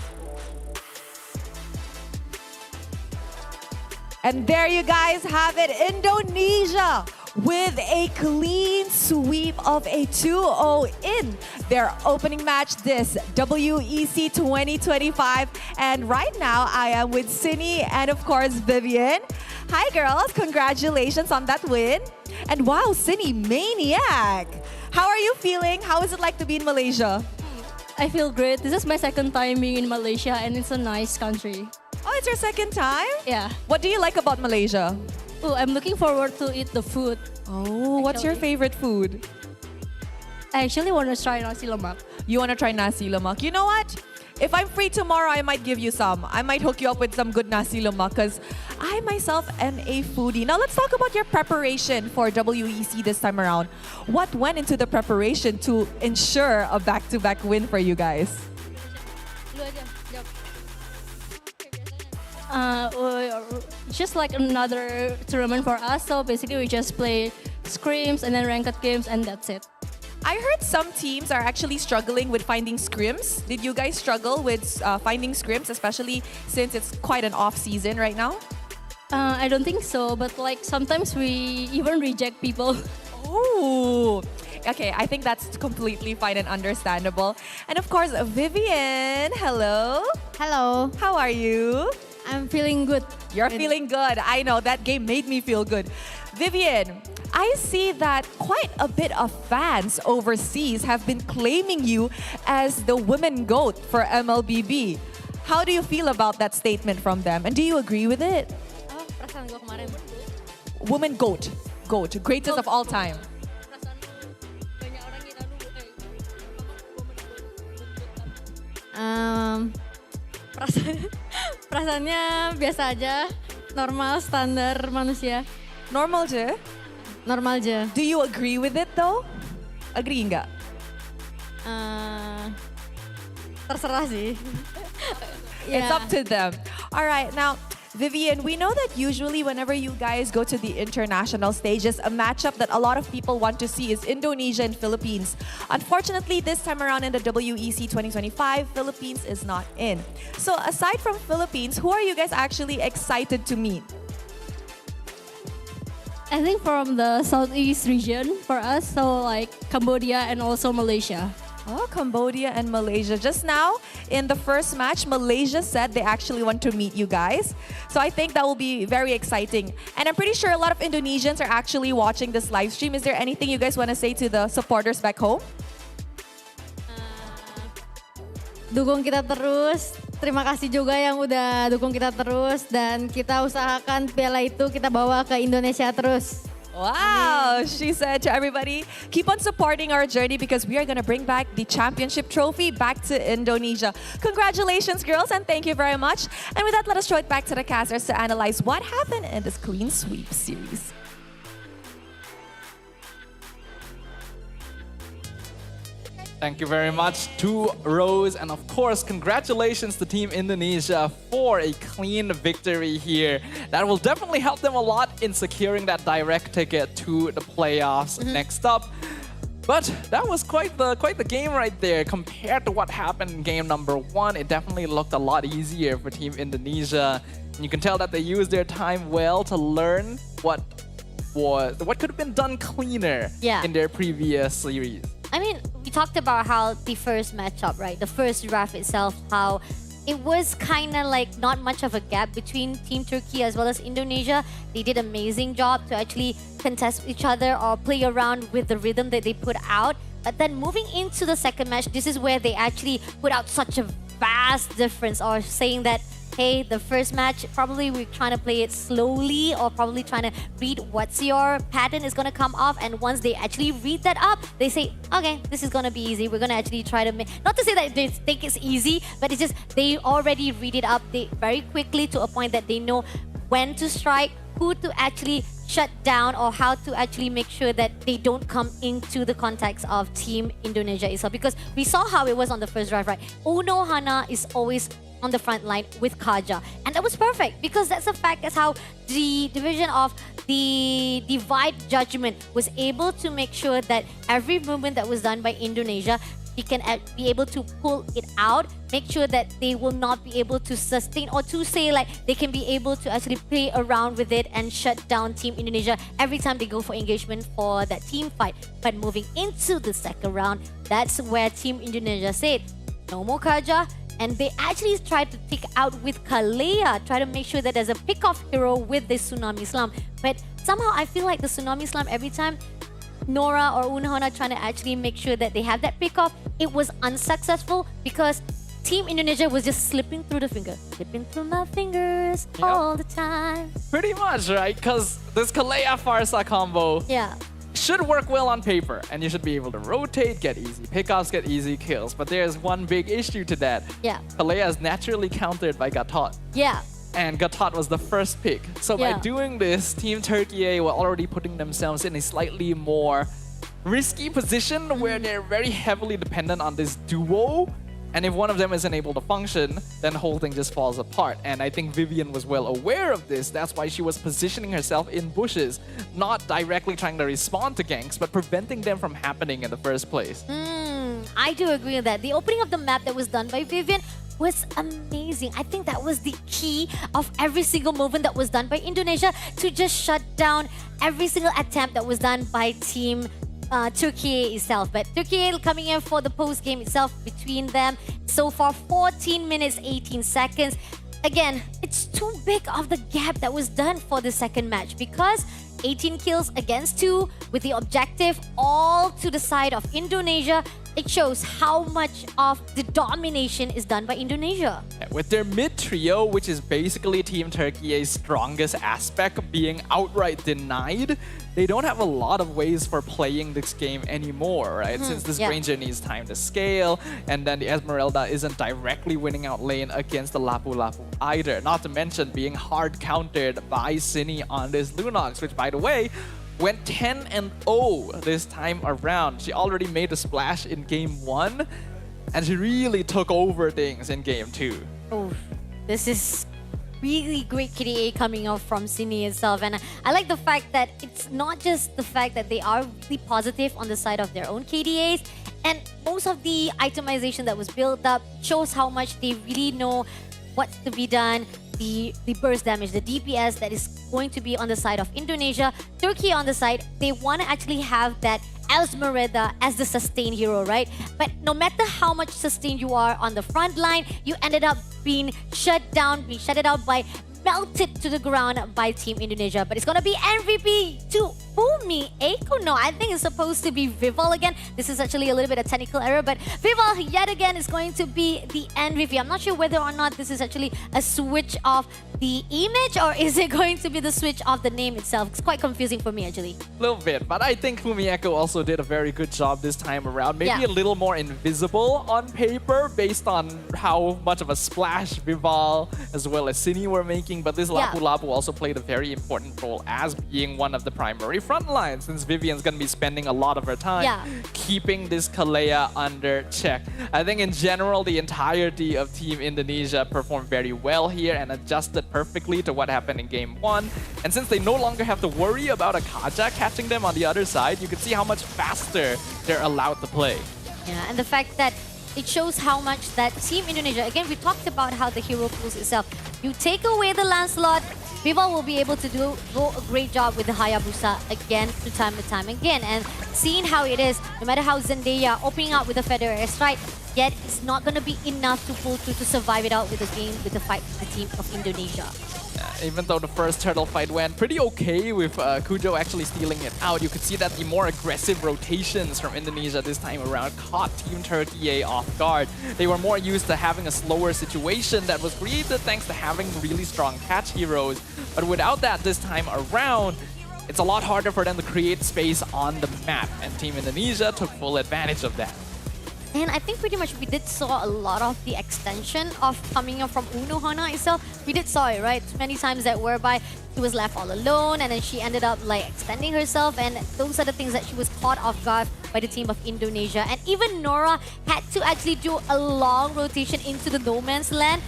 And there you guys have it, Indonesia with a clean sweep of a 2-0 in their opening match this WEC 2025. And right now, I am with Cine and of course Vivian. Hi girls, congratulations on that win. And wow, Cine, maniac. How are you feeling? How is it like to be in Malaysia? I feel great. This is my second time being in Malaysia and it's a nice country. Oh, it's your second time? Yeah. What do you like about Malaysia? Oh, I'm looking forward to eat the food. Oh, what's your favorite food? I actually want to try nasi lemak. You want to try nasi lemak? You know what? If I'm free tomorrow, I might give you some. I might hook you up with some good nasi lemak because I myself am a foodie. Now let's talk about your preparation for WEC this time around. What went into the preparation to ensure a back-to-back win for you guys? Just like another tournament for us. So basically we just play scrims and then ranked games and that's it. I heard some teams are actually struggling with finding scrims. Did you guys struggle with finding scrims, especially since it's quite an off season right now? I don't think so, but like sometimes we even reject people. Oh, okay. I think that's completely fine and understandable. And of course, Vivian, hello. Hello. How are you? I'm feeling good. You're feeling good. I know, that game made me feel good. Vivian, I see that quite a bit of fans overseas have been claiming you as the women GOAT for MLBB. How do you feel about that statement from them? And do you agree with it? Women GOAT. GOAT. Greatest of all time. Perasaannya biasa aja, normal, standar manusia. Normal je? Normal aja. Do you agree with it though? Agree nggak? Terserah sih. It's up to them. All right, now, Vivian, we know that usually whenever you guys go to the international stages, a matchup that a lot of people want to see is Indonesia and Philippines. Unfortunately, this time around in the WEC 2025, Philippines is not in. So aside from Philippines, who are you guys actually excited to meet? I think from the southeast region for us, so like Cambodia and also Malaysia. Oh, Cambodia and Malaysia. Just now, in the first match, Malaysia said they actually want to meet you guys. So I think that will be very exciting. And I'm pretty sure a lot of Indonesians are actually watching this live stream. Is there anything you guys want to say to the supporters back home? Dukung kita terus. Terima kasih juga yang udah dukung kita terus. Dan kita usahakan piala itu kita bawa ke Indonesia terus. Wow, she said to everybody, keep on supporting our journey because we are going to bring back the championship trophy back to Indonesia. Congratulations, girls, and thank you very much. And with that, let us throw it back to the casters to analyze what happened in this clean sweep series. Thank you very much to Rose, and of course, congratulations to Team Indonesia for a clean victory here. That will definitely help them a lot in securing that direct ticket to the playoffs next up. But that was quite the game right there. Compared to what happened in game number 1, it definitely looked a lot easier for Team Indonesia. And you can tell that they used their time well to learn what what could have been done cleaner Yeah. in their previous series. I mean, we talked about how the first matchup, right? The first draft itself, how it was kind of like not much of a gap between Team Turkey as well as Indonesia. They did an amazing job to actually contest each other or play around with the rhythm that they put out. But then moving into the second match, this is where they actually put out such a vast difference, or saying that, hey, the first match, probably we're trying to play it slowly, or probably trying to read what's your pattern is going to come off. And once they actually read that up, they say, okay, this is going to be easy. We're going to actually try to make, not to say that they think it's easy, but it's just they already read it up very quickly to a point that they know when to strike, who to actually shut down, or how to actually make sure that they don't come into the context of Team Indonesia itself. Because we saw how it was on the first drive, right? Uno Hana is always on the front line with Kaja. And that was perfect, because that's a fact. That's how the division of the Divide Judgment was able to make sure that every movement that was done by Indonesia, he can be able to pull it out, make sure that they will not be able to sustain, or to say like they can be able to actually play around with it and shut down Team Indonesia every time they go for engagement for that team fight. But moving into the second round, that's where Team Indonesia said, no more Kaja. And they actually tried to pick out with Kalea, try to make sure that there's a pick-off hero with the Tsunami Slam. But somehow I feel like the Tsunami Slam, every time Nora or Unhona trying to actually make sure that they have that pick-off, it was unsuccessful because Team Indonesia was just slipping through the finger. Slipping through my fingers all the time. Pretty much, right? Because this Kalea Farsa combo Yeah. should work well on paper, and you should be able to rotate, get easy pickoffs, get easy kills. But there's one big issue to that. Yeah. Kalea is naturally countered by Gatot. Yeah. And Gatot was the first pick. So by Yeah. doing this, Team Turkey were already putting themselves in a slightly more risky position where they're very heavily dependent on this duo. And if one of them isn't able to function, then the whole thing just falls apart. And I think Vivian was well aware of this. That's why she was positioning herself in bushes, not directly trying to respond to ganks, but preventing them from happening in the first place. I do agree with that. The opening of the map that was done by Vivian was amazing. I think that was the key of every single movement that was done by Indonesia to just shut down every single attempt that was done by Team Turkey itself. But Turkey coming in for the post-game itself between them. So far, 14 minutes, 18 seconds. Again, it's too big of the gap that was done for the second match, because 18 kills against 2 with the objective all to the side of Indonesia. It shows how much of the domination is done by Indonesia. With their mid trio, which is basically Team Turkey's strongest aspect, being outright denied, they don't have a lot of ways for playing this game anymore, right? Since this yeah. Ranger needs time to scale, and then the Esmeralda isn't directly winning out lane against the Lapu Lapu either. Not to mention being hard countered by Cine on this Lunox, which, by the way, went 10-0 this time around. She already made a splash in game 1, and she really took over things in game 2. Oh, this is really great KDA coming out from Cine itself. And I like the fact that it's not just the fact that they are really positive on the side of their own KDAs, and most of the itemization that was built up shows how much they really know what's to be done. The burst damage, the DPS that is going to be on the side of Indonesia. Turkey on the side, they want to actually have that Esmeralda as the sustain hero, right? But no matter how much sustain you are on the front line, you ended up being shut down, being shutted out by, melted to the ground by Team Indonesia. But it's going to be MVP to Bumi Eko. No, I think it's supposed to be Vival again. This is actually a little bit of technical error, but Vival yet again is going to be the MVP. I'm not sure whether or not this is actually a switch of the image, or is it going to be the switch of the name itself? It's quite confusing for me, actually. A little bit, but I think Fumieko also did a very good job this time around. Maybe Yeah. a little more invisible on paper based on how much of a splash Vival as well as Cine were making, but this Lapu Lapu also played a very important role as being one of the primary front lines, since Vivian's going to be spending a lot of her time keeping this Kalea under check. I think in general, the entirety of Team Indonesia performed very well here and adjusted perfectly to what happened in game 1. And since they no longer have to worry about a Kaja catching them on the other side, you can see how much faster they're allowed to play. Yeah, and the fact that it shows how much that Team Indonesia, again, we talked about how the hero pools itself. You take away the Lancelot, Viva will be able to do a great job with the Hayabusa again time and time again. And seeing how it is, no matter how Zendaya opening up with the Federer is right, yet it's not going to be enough to pull through to survive it out with the game, with the fight with the team of Indonesia. Even though the first turtle fight went pretty okay with Kujo actually stealing it out, you could see that the more aggressive rotations from Indonesia this time around caught Team Turkey off guard. They were more used to having a slower situation that was created thanks to having really strong catch heroes. But without that this time around, it's a lot harder for them to create space on the map. And Team Indonesia took full advantage of that. And I think pretty much we did saw a lot of the extension of coming up from Uno Hana itself. We did saw it, right? Many times that whereby she was left all alone and then she ended up like extending herself, and those are the things that she was caught off guard by the team of Indonesia. And even Nora had to actually do a long rotation into the no man's land.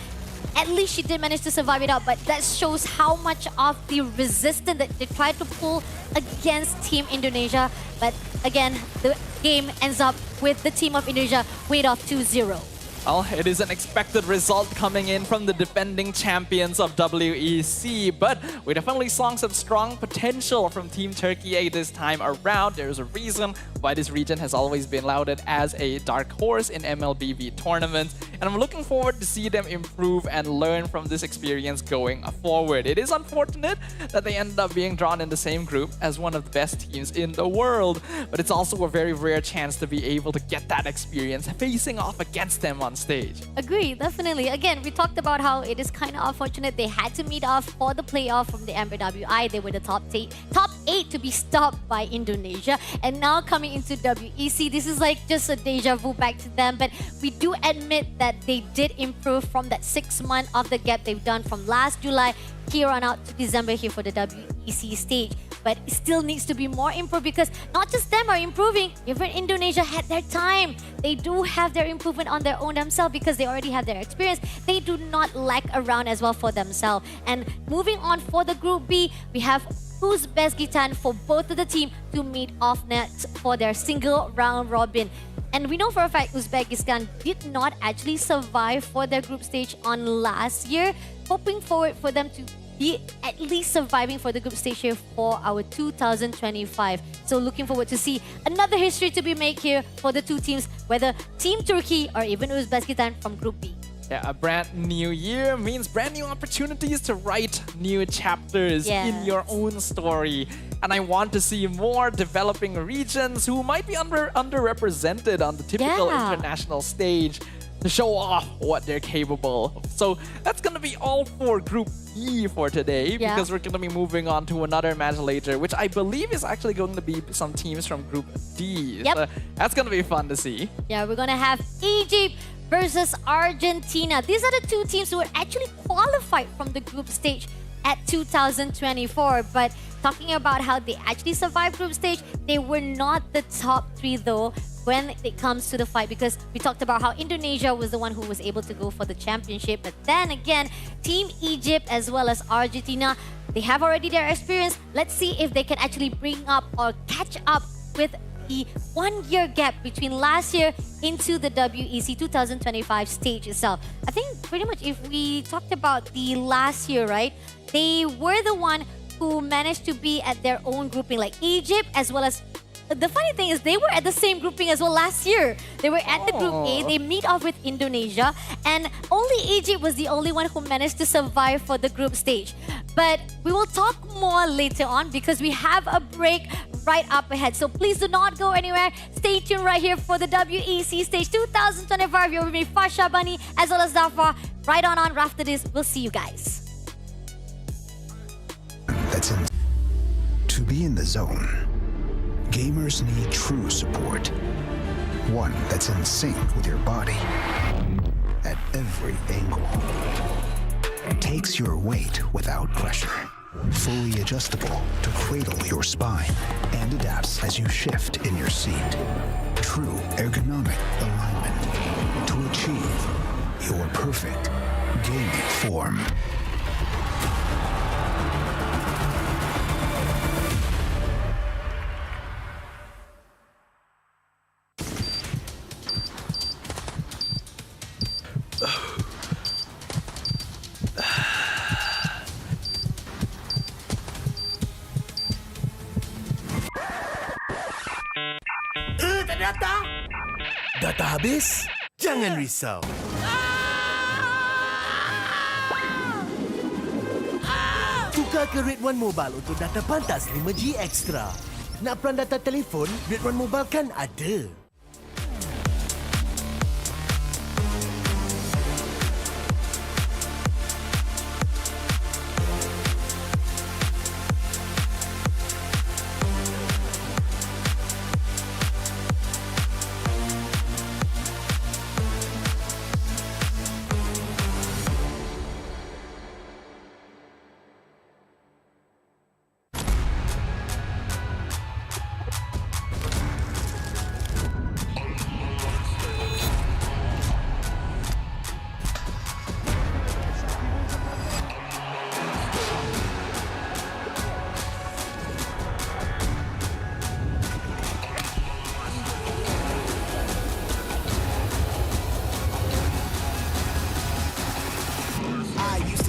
At least she did manage to survive it out, but that shows how much of the resistance that they tried to pull against Team Indonesia. But again, the game ends up with the team of Indonesia winning off 2-0. Well, it is an expected result coming in from the defending champions of WEC, but we definitely saw some strong potential from Team Turkey this time around. There's a reason why this region has always been lauded as a dark horse in MLBB tournaments, and I'm looking forward to see them improve and learn from this experience going forward. It is unfortunate that they ended up being drawn in the same group as one of the best teams in the world, but it's also a very rare chance to be able to get that experience facing off against them on stage. Agree, definitely. Again, we talked about how it is kind of unfortunate they had to meet off for the playoff from the MLBB. They were the top eight to be stopped by Indonesia, and now coming into WEC, this is like just a deja vu back to them. But we do admit that they did improve from that 6 month of the gap they've done from last July here on out to December here for the WEC stage. But it still needs to be more improved because not just them are improving, even Indonesia had their time. They do have their improvement on their own themselves because they already have their experience. They do not lack around as well for themselves. And moving on for the Group B, we have Uzbekistan for both of the team to meet off next for their single round robin. And we know for a fact Uzbekistan did not actually survive for their group stage on last year. Hoping forward for them to be at least surviving for the group stage here for our 2025. So looking forward to see another history to be made here for the two teams, whether Team Turkey or even Uzbekistan from Group B. Yeah, a brand new year means brand new opportunities to write new chapters in your own story. And I want to see more developing regions who might be underrepresented on the typical international stage to show off what they're capable of. So that's going to be all for Group E for today, because we're going to be moving on to another match later, which I believe is actually going to be some teams from Group D. So that's going to be fun to see. Yeah, we're going to have Egypt versus Argentina. These are the two teams who were actually qualified from the group stage at 2024. But talking about how they actually survived group stage, they were not the top three though when it comes to the fight, because we talked about how Indonesia was the one who was able to go for the championship. But then again, Team Egypt as well as Argentina, they have already their experience. Let's see if they can actually bring up or catch up with the 1 year gap between last year into the WEC 2025 stage itself. I think pretty much if we talked about the last year, right? They were the one who managed to be at their own grouping, like Egypt as well as... The funny thing is they were at the same grouping as well last year. They were at the Group A. They meet off with Indonesia, and only Egypt was the only one who managed to survive for the group stage. But we will talk more later on because we have a break right up ahead. So please do not go anywhere. Stay tuned right here for the WEC Stage 2025. You're with me, Fasha Bani, as well as Zafra. Right on after this. We'll see you guys. That's in. To be in the zone, gamers need true support. One that's in sync with your body at every angle. Takes your weight without pressure. Fully adjustable to cradle your spine and adapts as you shift in your seat. True ergonomic alignment to achieve your perfect gaming form. Data habis? Jangan risau. Tukar ke Red One Mobile untuk data pantas 5G Extra. Nak peran data telefon, Red One Mobile kan ada.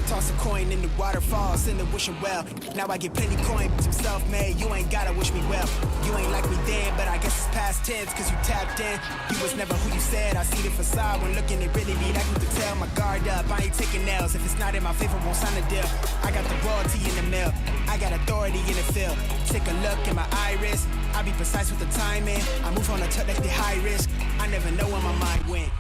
Toss a coin in the waterfall, send a wishing well. Now I get plenty coin, I'm self-made. You ain't gotta wish me well. You ain't like me then, but I guess it's past tense, cause you tapped in. You was never who you said. I see the facade when looking, it really be like you could tell. My guard up, I ain't taking nails. If it's not in my favor, won't sign a deal. I got the royalty in the mail. I got authority in the field. Take a look in my iris. I be precise with the timing. I move on a touch like the high risk. I never know where my mind went.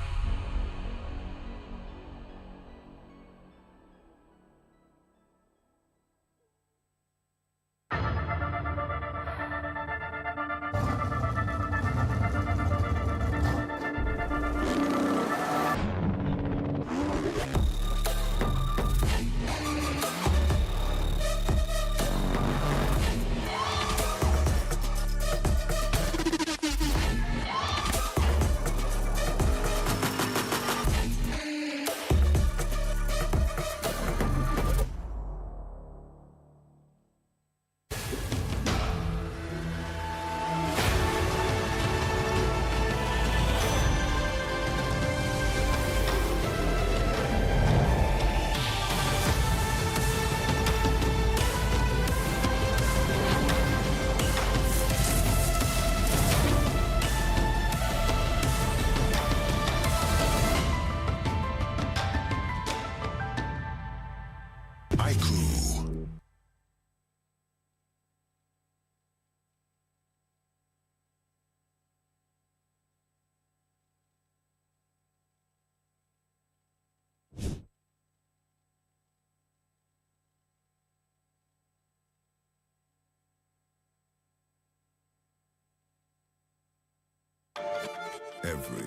Every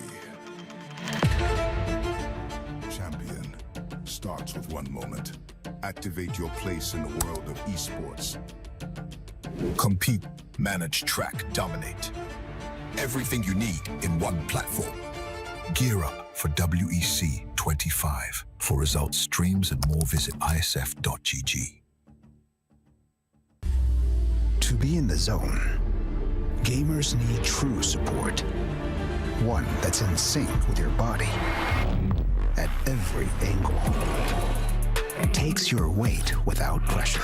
champion starts with one moment. Activate your place in the world of esports. Compete, manage, track, dominate. Everything you need in one platform. Gear up for WEC25. For results, streams, and more, visit iesf.gg. To be in the zone, gamers need true support. One that's in sync with your body at every angle. Takes your weight without pressure.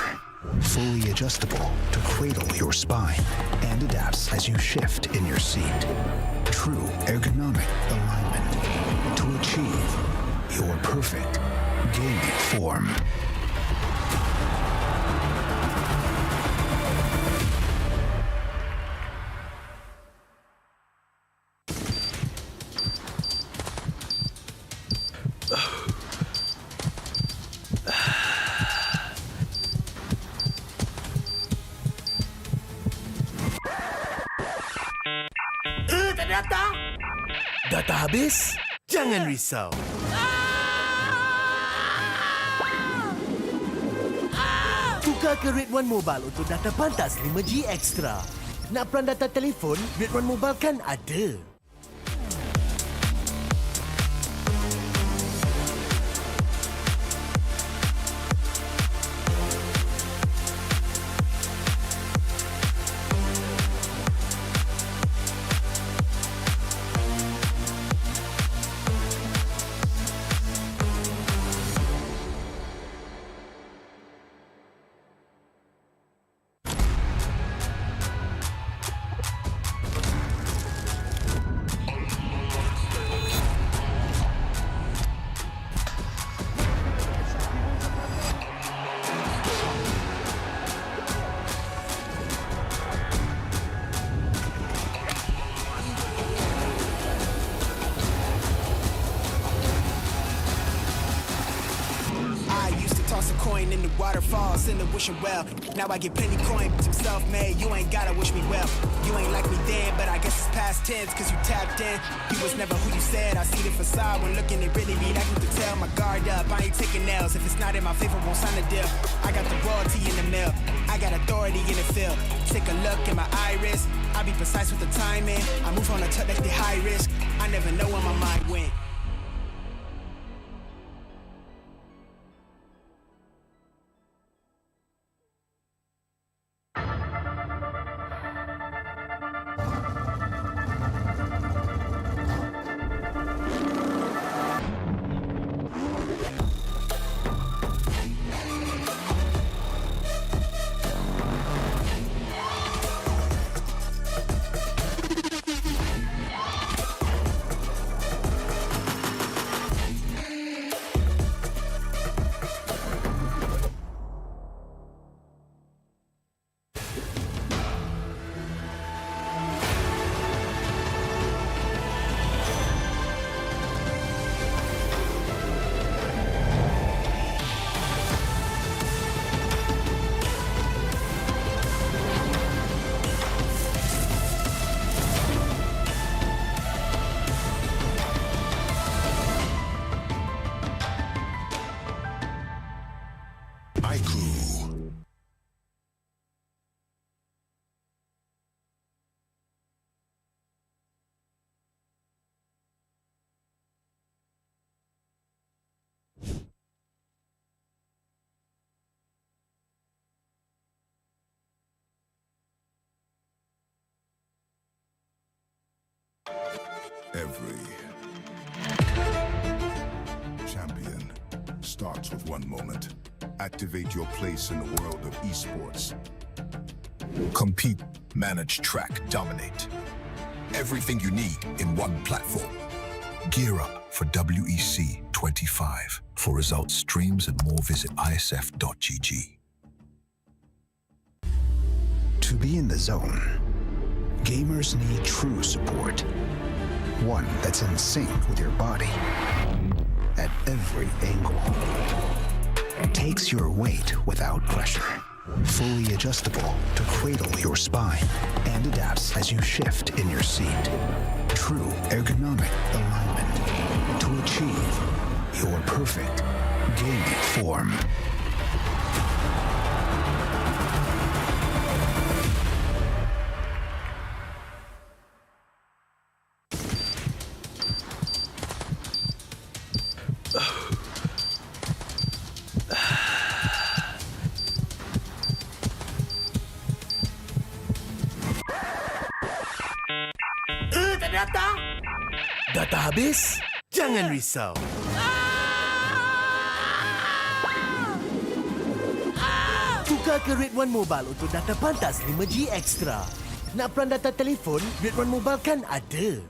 Fully adjustable to cradle your spine and adapts as you shift in your seat. True ergonomic alignment to achieve your perfect gaming form. Data habis? Jangan risau. Tukar ke Red One Mobile untuk data pantas 5G Extra. Nak peran data telefon, Red One Mobile kan ada. toss a coin in the waterfalls in the wishing well. Now I get plenty coin, but I'm self-made. You ain't gotta wish me well. You ain't like me then, but I guess it's past tense, cause you tapped in. You was never who you said. I see the facade when looking at really me. That you can tell my guard up. I ain't taking L's. If it's not in my favor, won't sign a deal. I got the royalty in the mill. I got authority in the field. Take a look in my iris. I be precise with the timing. I move on a touch like the high risk. I never know where my mind went. Crew. Every champion starts with one moment. Activate your place in the world of esports. Compete, manage, track, dominate. Everything you need in one platform. Gear up for WEC25. For results, streams, and more, visit iesf.gg. To be in the zone, gamers need true support. One that's in sync with your body at every angle. Takes your weight without pressure. Fully adjustable to cradle your spine and adapts as you shift in your seat. True ergonomic alignment to achieve your perfect gaming form. Data habis? Jangan risau. Tukar ke Red One Mobile untuk data pantas 5G Extra. Nak peran data telefon? Red One Mobile kan ada.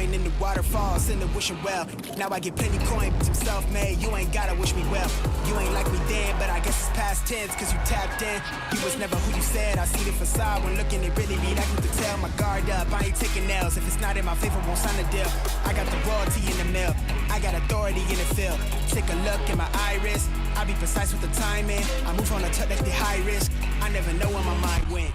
In the waterfalls in the wishing well. Now I get plenty coin, but I'm self-made. You ain't gotta wish me well. You ain't like me then, but I guess it's past tense, cause you tapped in. You was never who you said. I see the facade when looking at really me. That you can tell my guard up. I ain't taking L's. If it's not in my favor, won't sign a deal. I got the royalty in the mill. I got authority in the field. Take a look in my iris. I be precise with the timing. I move on a touch like the high risk. I never know where my mind went.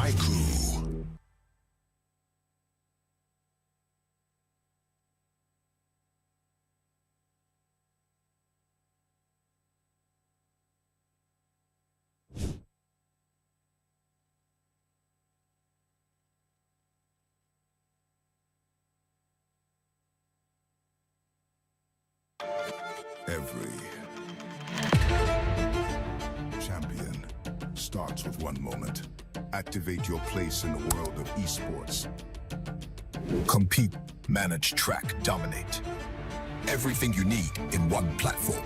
iCrew. Every champion starts with one moment. Activate your place in the world of esports. Compete, manage, track, dominate. Everything you need in one platform.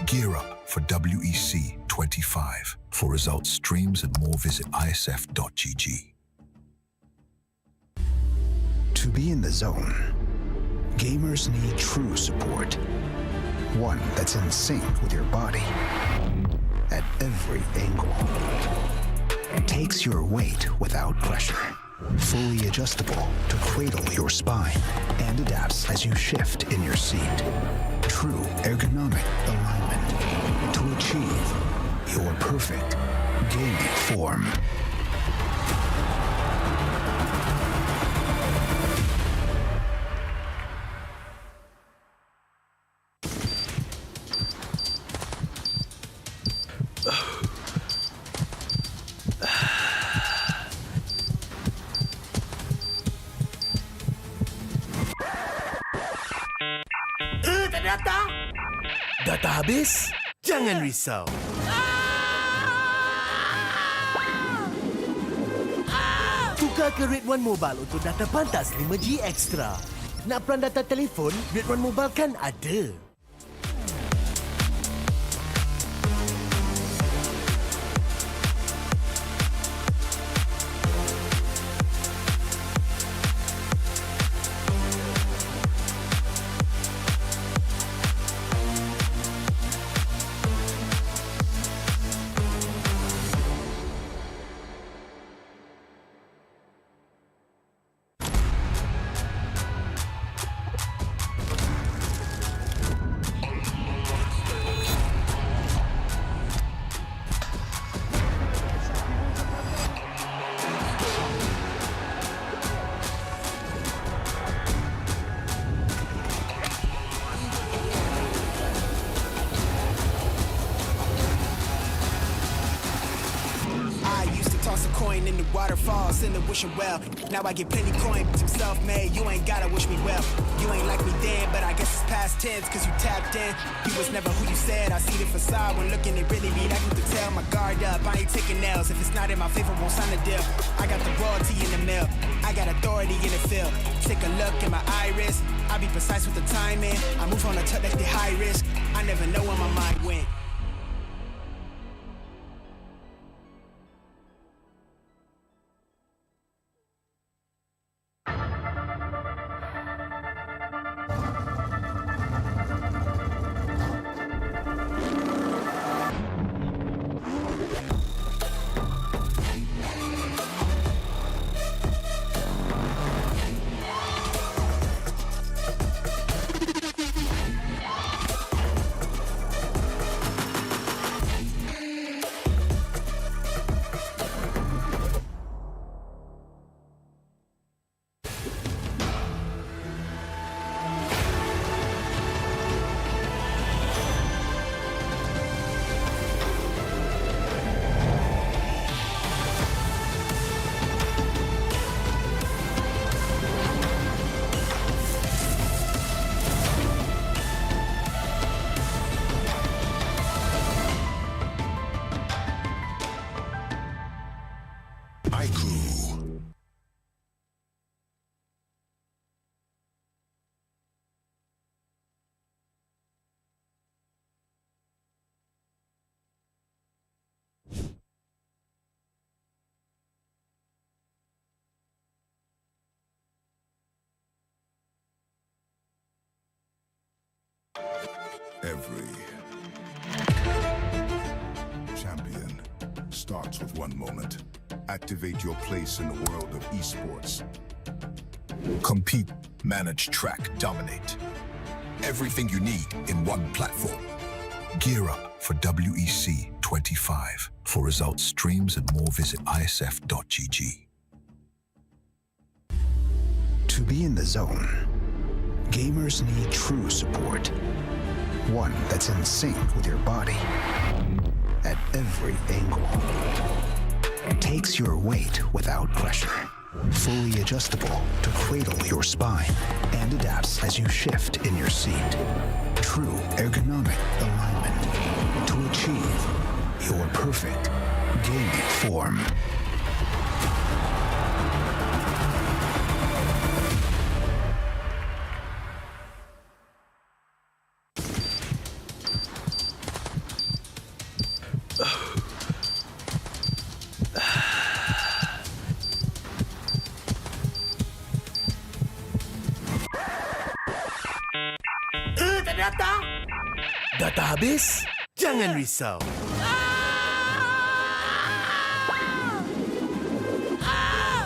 Gear up for WEC25. For results, streams, and more, visit iesf.gg. To be in the zone, gamers need true support. One that's in sync with your body at every angle. Takes your weight without pressure. Fully adjustable to cradle your spine and adapts as you shift in your seat. True ergonomic alignment to achieve your perfect gaming form. Data habis? Jangan risau. Tukar ke Red One Mobile untuk data pantas 5G Extra. Nak peran data telefon, Red One Mobile kan ada. In the waterfalls, in the wishing well. Now I get plenty coin, but I'm self-made. You ain't gotta wish me well. You ain't like me then, but I guess it's past tense, cause you tapped in. You was never who you said. I see the facade when looking at really me. I can tell my guard up. I ain't taking L's. If it's not in my favor, won't sign a deal. I got the royalty in the mill. I got authority in the field. Take a look in my iris. I be precise with the timing. I move on a tuck that's the high risk. I never know where my mind went. Every champion starts with one moment. Activate your place in the world of esports. Compete, manage, track, dominate. Everything you need in one platform. Gear up for WEC25. WEC25. For results, streams, and more, visit iesf.gg. To be in the zone, gamers need true support. One that's in sync with your body at every angle. Takes your weight without pressure. Fully adjustable to cradle your spine and adapts as you shift in your seat. True ergonomic alignment to achieve your perfect gaming form. Data habis? Jangan risau.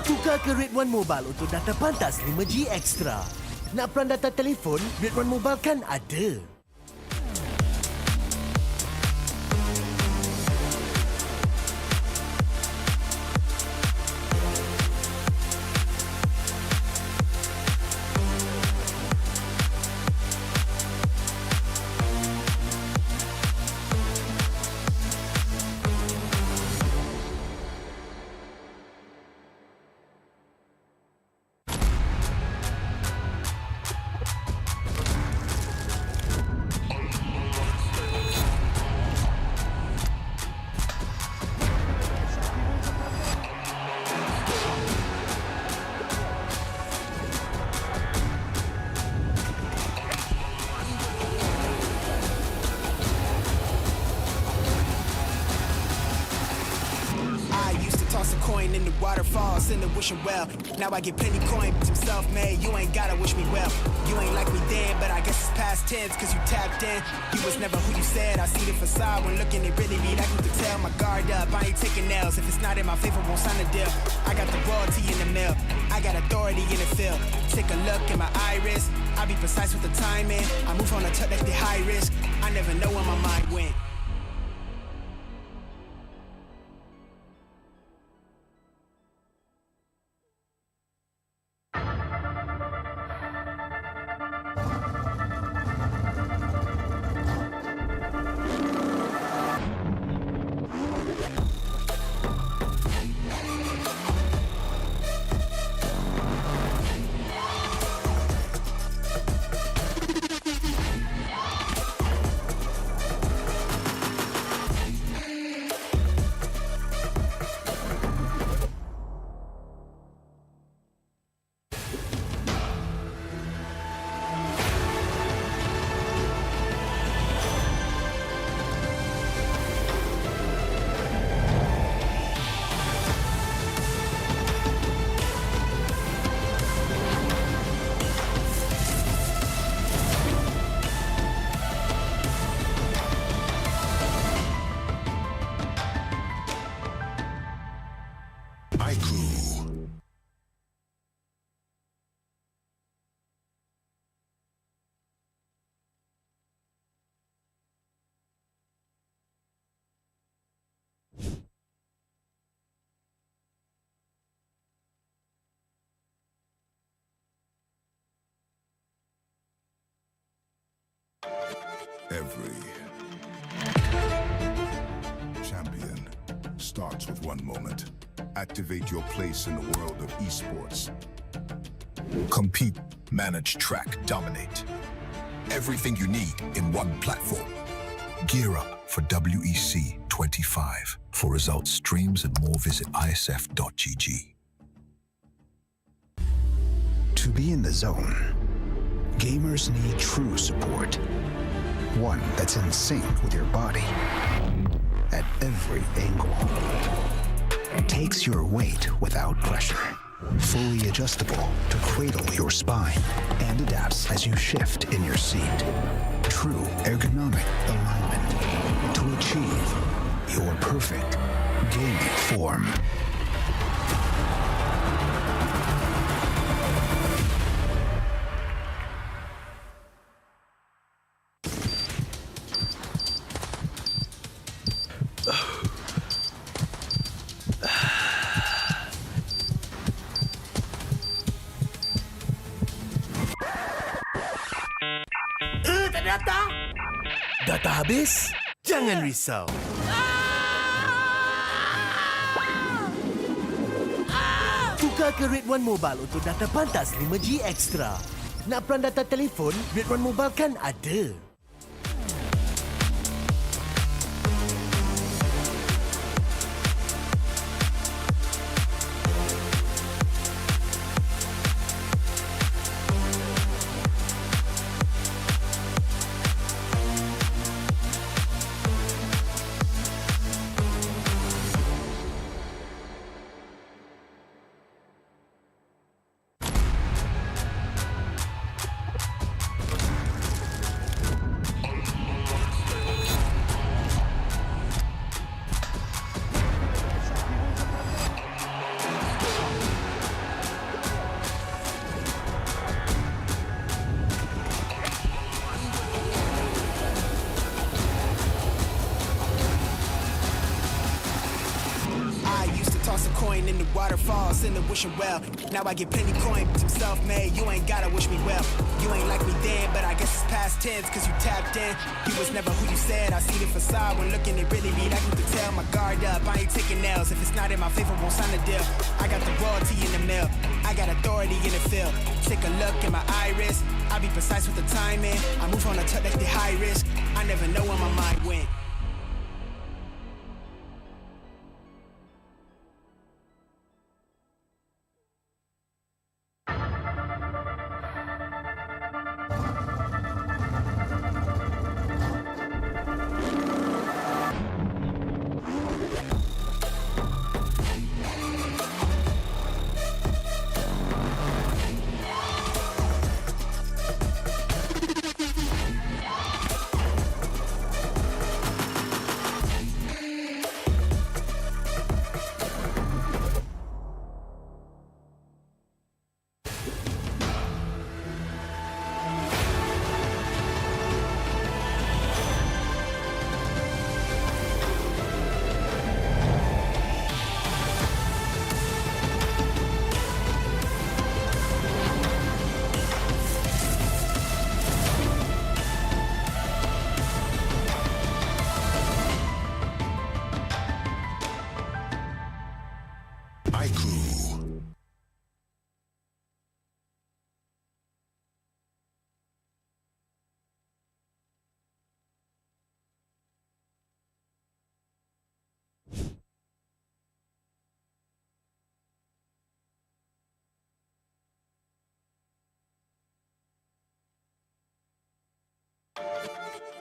Tukar ke Rate 1 Mobile untuk data pantas 5G Extra. Nak peran data telefon? Rate 1 Mobile kan ada. Toss a coin in the waterfalls in the wishing well. Now I get plenty coin, I'm self-made. You ain't gotta wish me well. You ain't like me then, but I guess it's past tense, cause you tapped in. You was never who you said. I see the facade when looking, it really be like you could tell. My guard up, I ain't taking L's. If it's not in my favor, won't sign a deal. I got the royalty in the mill, I got authority in the field. Take a look in my iris, I be precise with the timing. I move on a tuck like the high risk. I never know where my mind went. Every champion starts with one moment. Activate your place in the world of esports. Compete, manage, track, dominate. Everything you need in one platform. Gear up for WEC25. For results, streams, and more, visit iesf.gg. To be in the zone, gamers need true support. One that's in sync with your body at every angle. Takes your weight without pressure. Fully adjustable to cradle your spine and adapts as you shift in your seat. True ergonomic alignment to achieve your perfect gaming form. Data habis? Jangan risau. Tukar ke Red One Mobile untuk data pantas 5G Extra. Nak peran data telefon, Red One Mobile kan ada. Toss a coin in the waterfalls in the wishing well. Now I get plenty coin, I'm self-made. You ain't gotta wish me well. You ain't like me then, but I guess it's past tense, cause you tapped in. You was never who you said. I see the facade when looking it really be. I can tell my guard up. I ain't taking L's. If it's not in my favor, won't sign a deal. I got the royalty in the mail. I got authority in the field. Take a look in my iris. I be precise with the timing. I move on a touch that's the high risk. I never know where my mind went.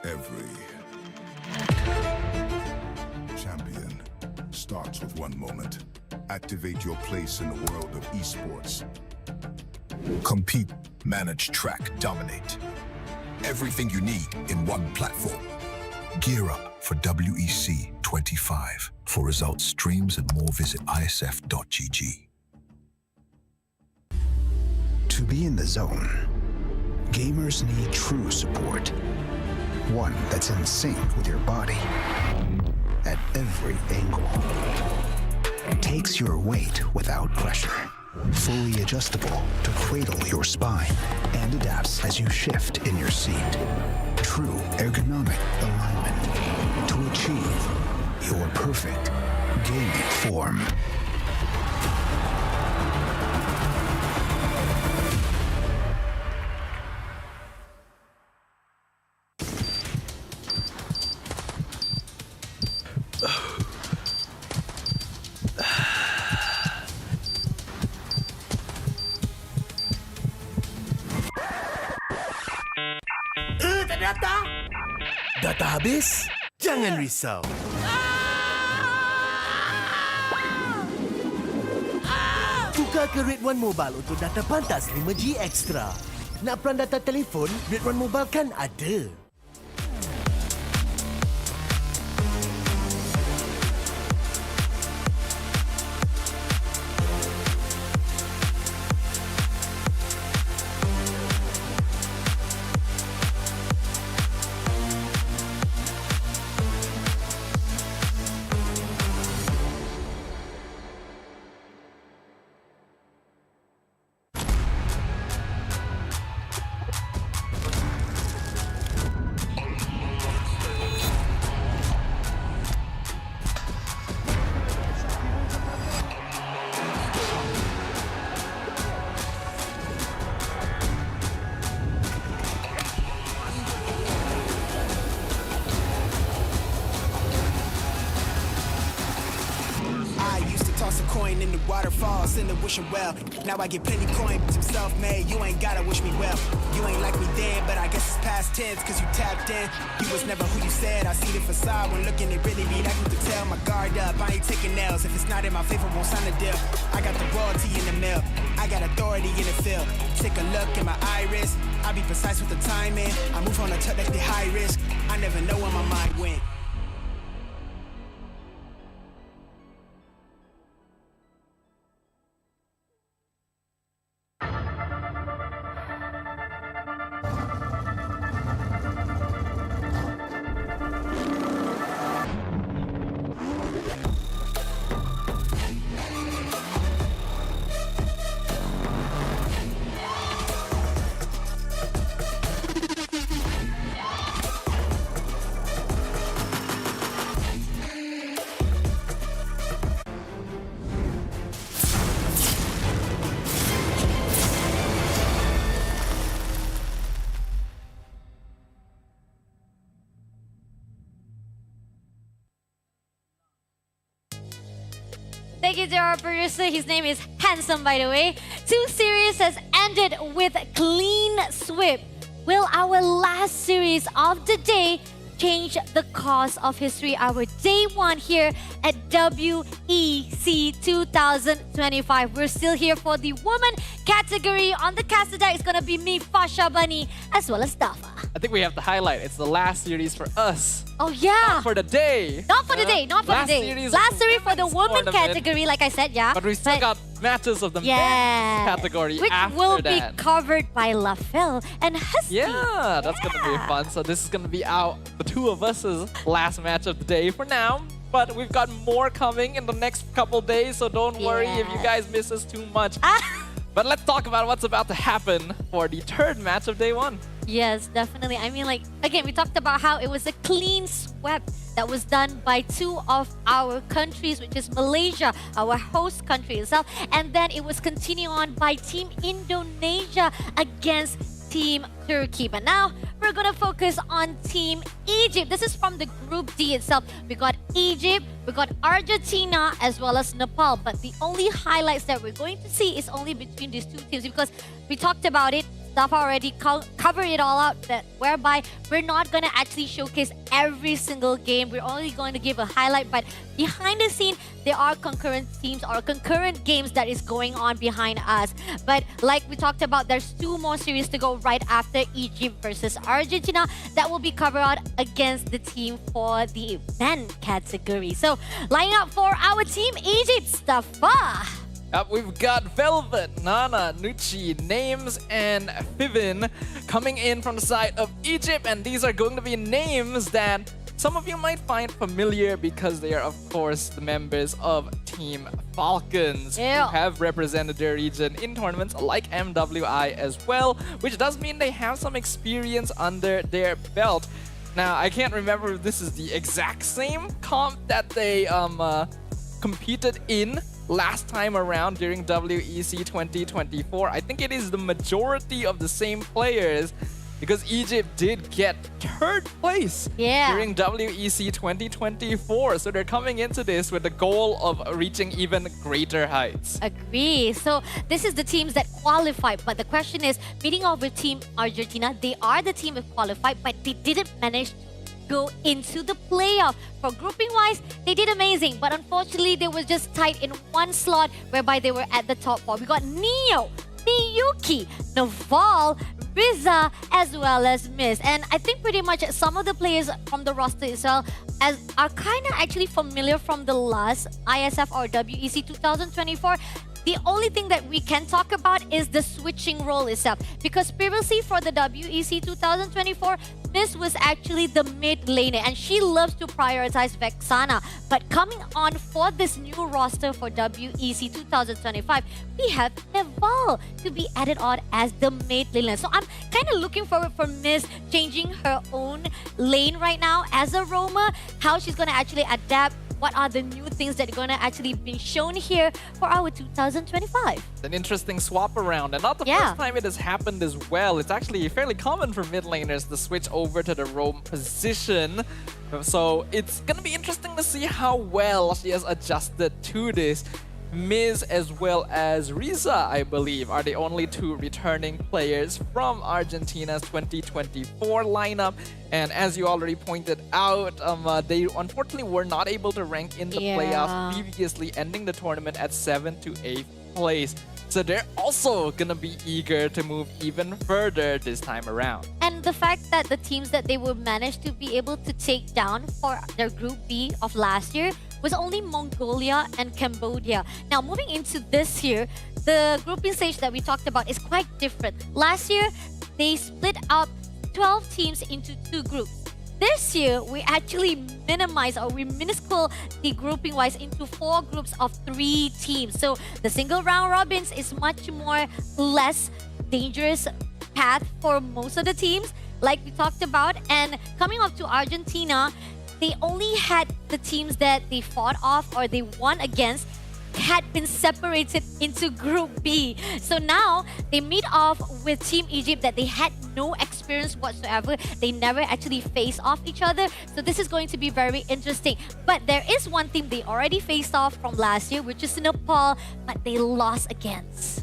Every champion starts with one moment. Activate your place in the world of esports. Compete, manage, track, dominate. Everything you need in one platform. Gear up for WEC25. For results, streams, and more, visit iesf.gg. To be in the zone, gamers need true support. One that's in sync with your body at every angle. Takes your weight without pressure. Fully adjustable to cradle your spine and adapts as you shift in your seat. True ergonomic alignment to achieve your perfect gaming form. Data habis? Jangan risau. Tukar ke Red One Mobile untuk data pantas 5G Extra. Nak peran data telefon, Red One Mobile kan ada. waterfalls in the wishing well. Now I get plenty coin, bitch, I'm self-made. You ain't gotta wish me well. You ain't like me then, but I guess it's past tense, cause you tapped in. You was never who you said. I see the facade when looking, it really be like you could tell. My guard up, I ain't taking nails. If it's not in my favor, won't sign the deal. I got the royalty in the mail. I got authority in the field. Take a look in my iris. I be precise with the timing. I move on a tuck that be high risk. I never know where my mind went. Thank you to our producer. His name is Handsome, by the way. 2 series has ended with clean sweep. Will our last series of the day change the course of history? Our day 1 here at WEC 2025. We're still here for the woman category. On the caster deck, it's going to be me, Fasha Bunny, as well as Dafa. I think we have to highlight it's the last series for us. Oh, yeah. Not for the day. Not for the day, not for the day. Last series for the woman category, like I said, yeah. But we still got matches of the men's category which after will that. be covered by Lafel and Husky. Yeah, that's going to be fun. So this is going to be the two of us' last match of the day for now. But we've got more coming in the next couple days, so don't worry if you guys miss us too much. But let's talk about what's about to happen for the 3rd match of day 1. Yes, definitely. I mean, like, again, we talked about how it was a clean sweep that was done by 2 of our countries, which is Malaysia, our host country itself. And then it was continued on by Team Indonesia against Team Turkey. But now we're going to focus on Team Egypt. This is from the Group D itself. We got Egypt, we got Argentina, as well as Nepal. But the only highlights that we're going to see is only between these 2 teams, because we talked about it. Stuff already covered it all out, that whereby we're not going to actually showcase every single game. We're only going to give a highlight, but behind the scene, there are concurrent teams or concurrent games that is going on behind us. But like we talked about, there's 2 more series to go right after Egypt versus Argentina. That will be covered out against the team for the men category. So lining up for our team, Egypt, Stafa. We've got Velvet, Nana, Nucci, Names, and Fivin coming in from the side of Egypt. And these are going to be names that some of you might find familiar because they are, of course, the members of Team Falcons who have represented their region in tournaments like MWI as well, which does mean they have some experience under their belt. Now, I can't remember if this is the exact same comp that they competed in last time around during WEC 2024. I think it is the majority of the same players because Egypt did get 3rd place during WEC 2024. So they're coming into this with the goal of reaching even greater heights. Agree. So this is the teams that qualified. But the question is, meeting off with Team Argentina, they are the team that qualified, but they didn't manage go into the playoff. For grouping wise, they did amazing, but unfortunately they were just tied in 1 slot whereby they were at the top 4. We got Neo, Miyuki, Naval, Riza, as well as Miss. And I think pretty much some of the players from the roster itself are kind of actually familiar from the last ISF or WEC 2024. The only thing that we can talk about is the switching role itself. Because previously for the WEC 2024, Miss was actually the mid laner and she loves to prioritize Vexana. But coming on for this new roster for WEC 2025, we have Neval to be added on as the mid laner. So I'm kind of looking forward for Miss changing her own lane right now as a roamer, how she's going to actually adapt. What are the new things that are going to actually be shown here for our 2025? It's an interesting swap around, and not the first time it has happened as well. It's actually fairly common for mid laners to switch over to the roam position. So it's going to be interesting to see how well she has adjusted to this. Miz as well as Riza, I believe, are the only two returning players from Argentina's 2024 lineup. And as you already pointed out, they unfortunately were not able to rank in the playoffs previously, ending the tournament at 7th to 8th place. So they're also gonna be eager to move even further this time around. And the fact that the teams that they would manage to be able to take down for their Group B of last year was only Mongolia and Cambodia. Now, moving into this year, the grouping stage that we talked about is quite different. Last year, they split up 12 teams into 2 groups. This year, we actually minuscule the grouping wise into 4 groups of 3 teams. So the single round robins is much more less dangerous path for most of the teams, like we talked about. And coming up to Argentina, they only had the teams that they fought off or they won against had been separated into Group B. So now they meet off with Team Egypt that they had no experience whatsoever. They never actually faced off each other. So this is going to be very interesting. But there is one team they already faced off from last year, which is Nepal, but they lost against.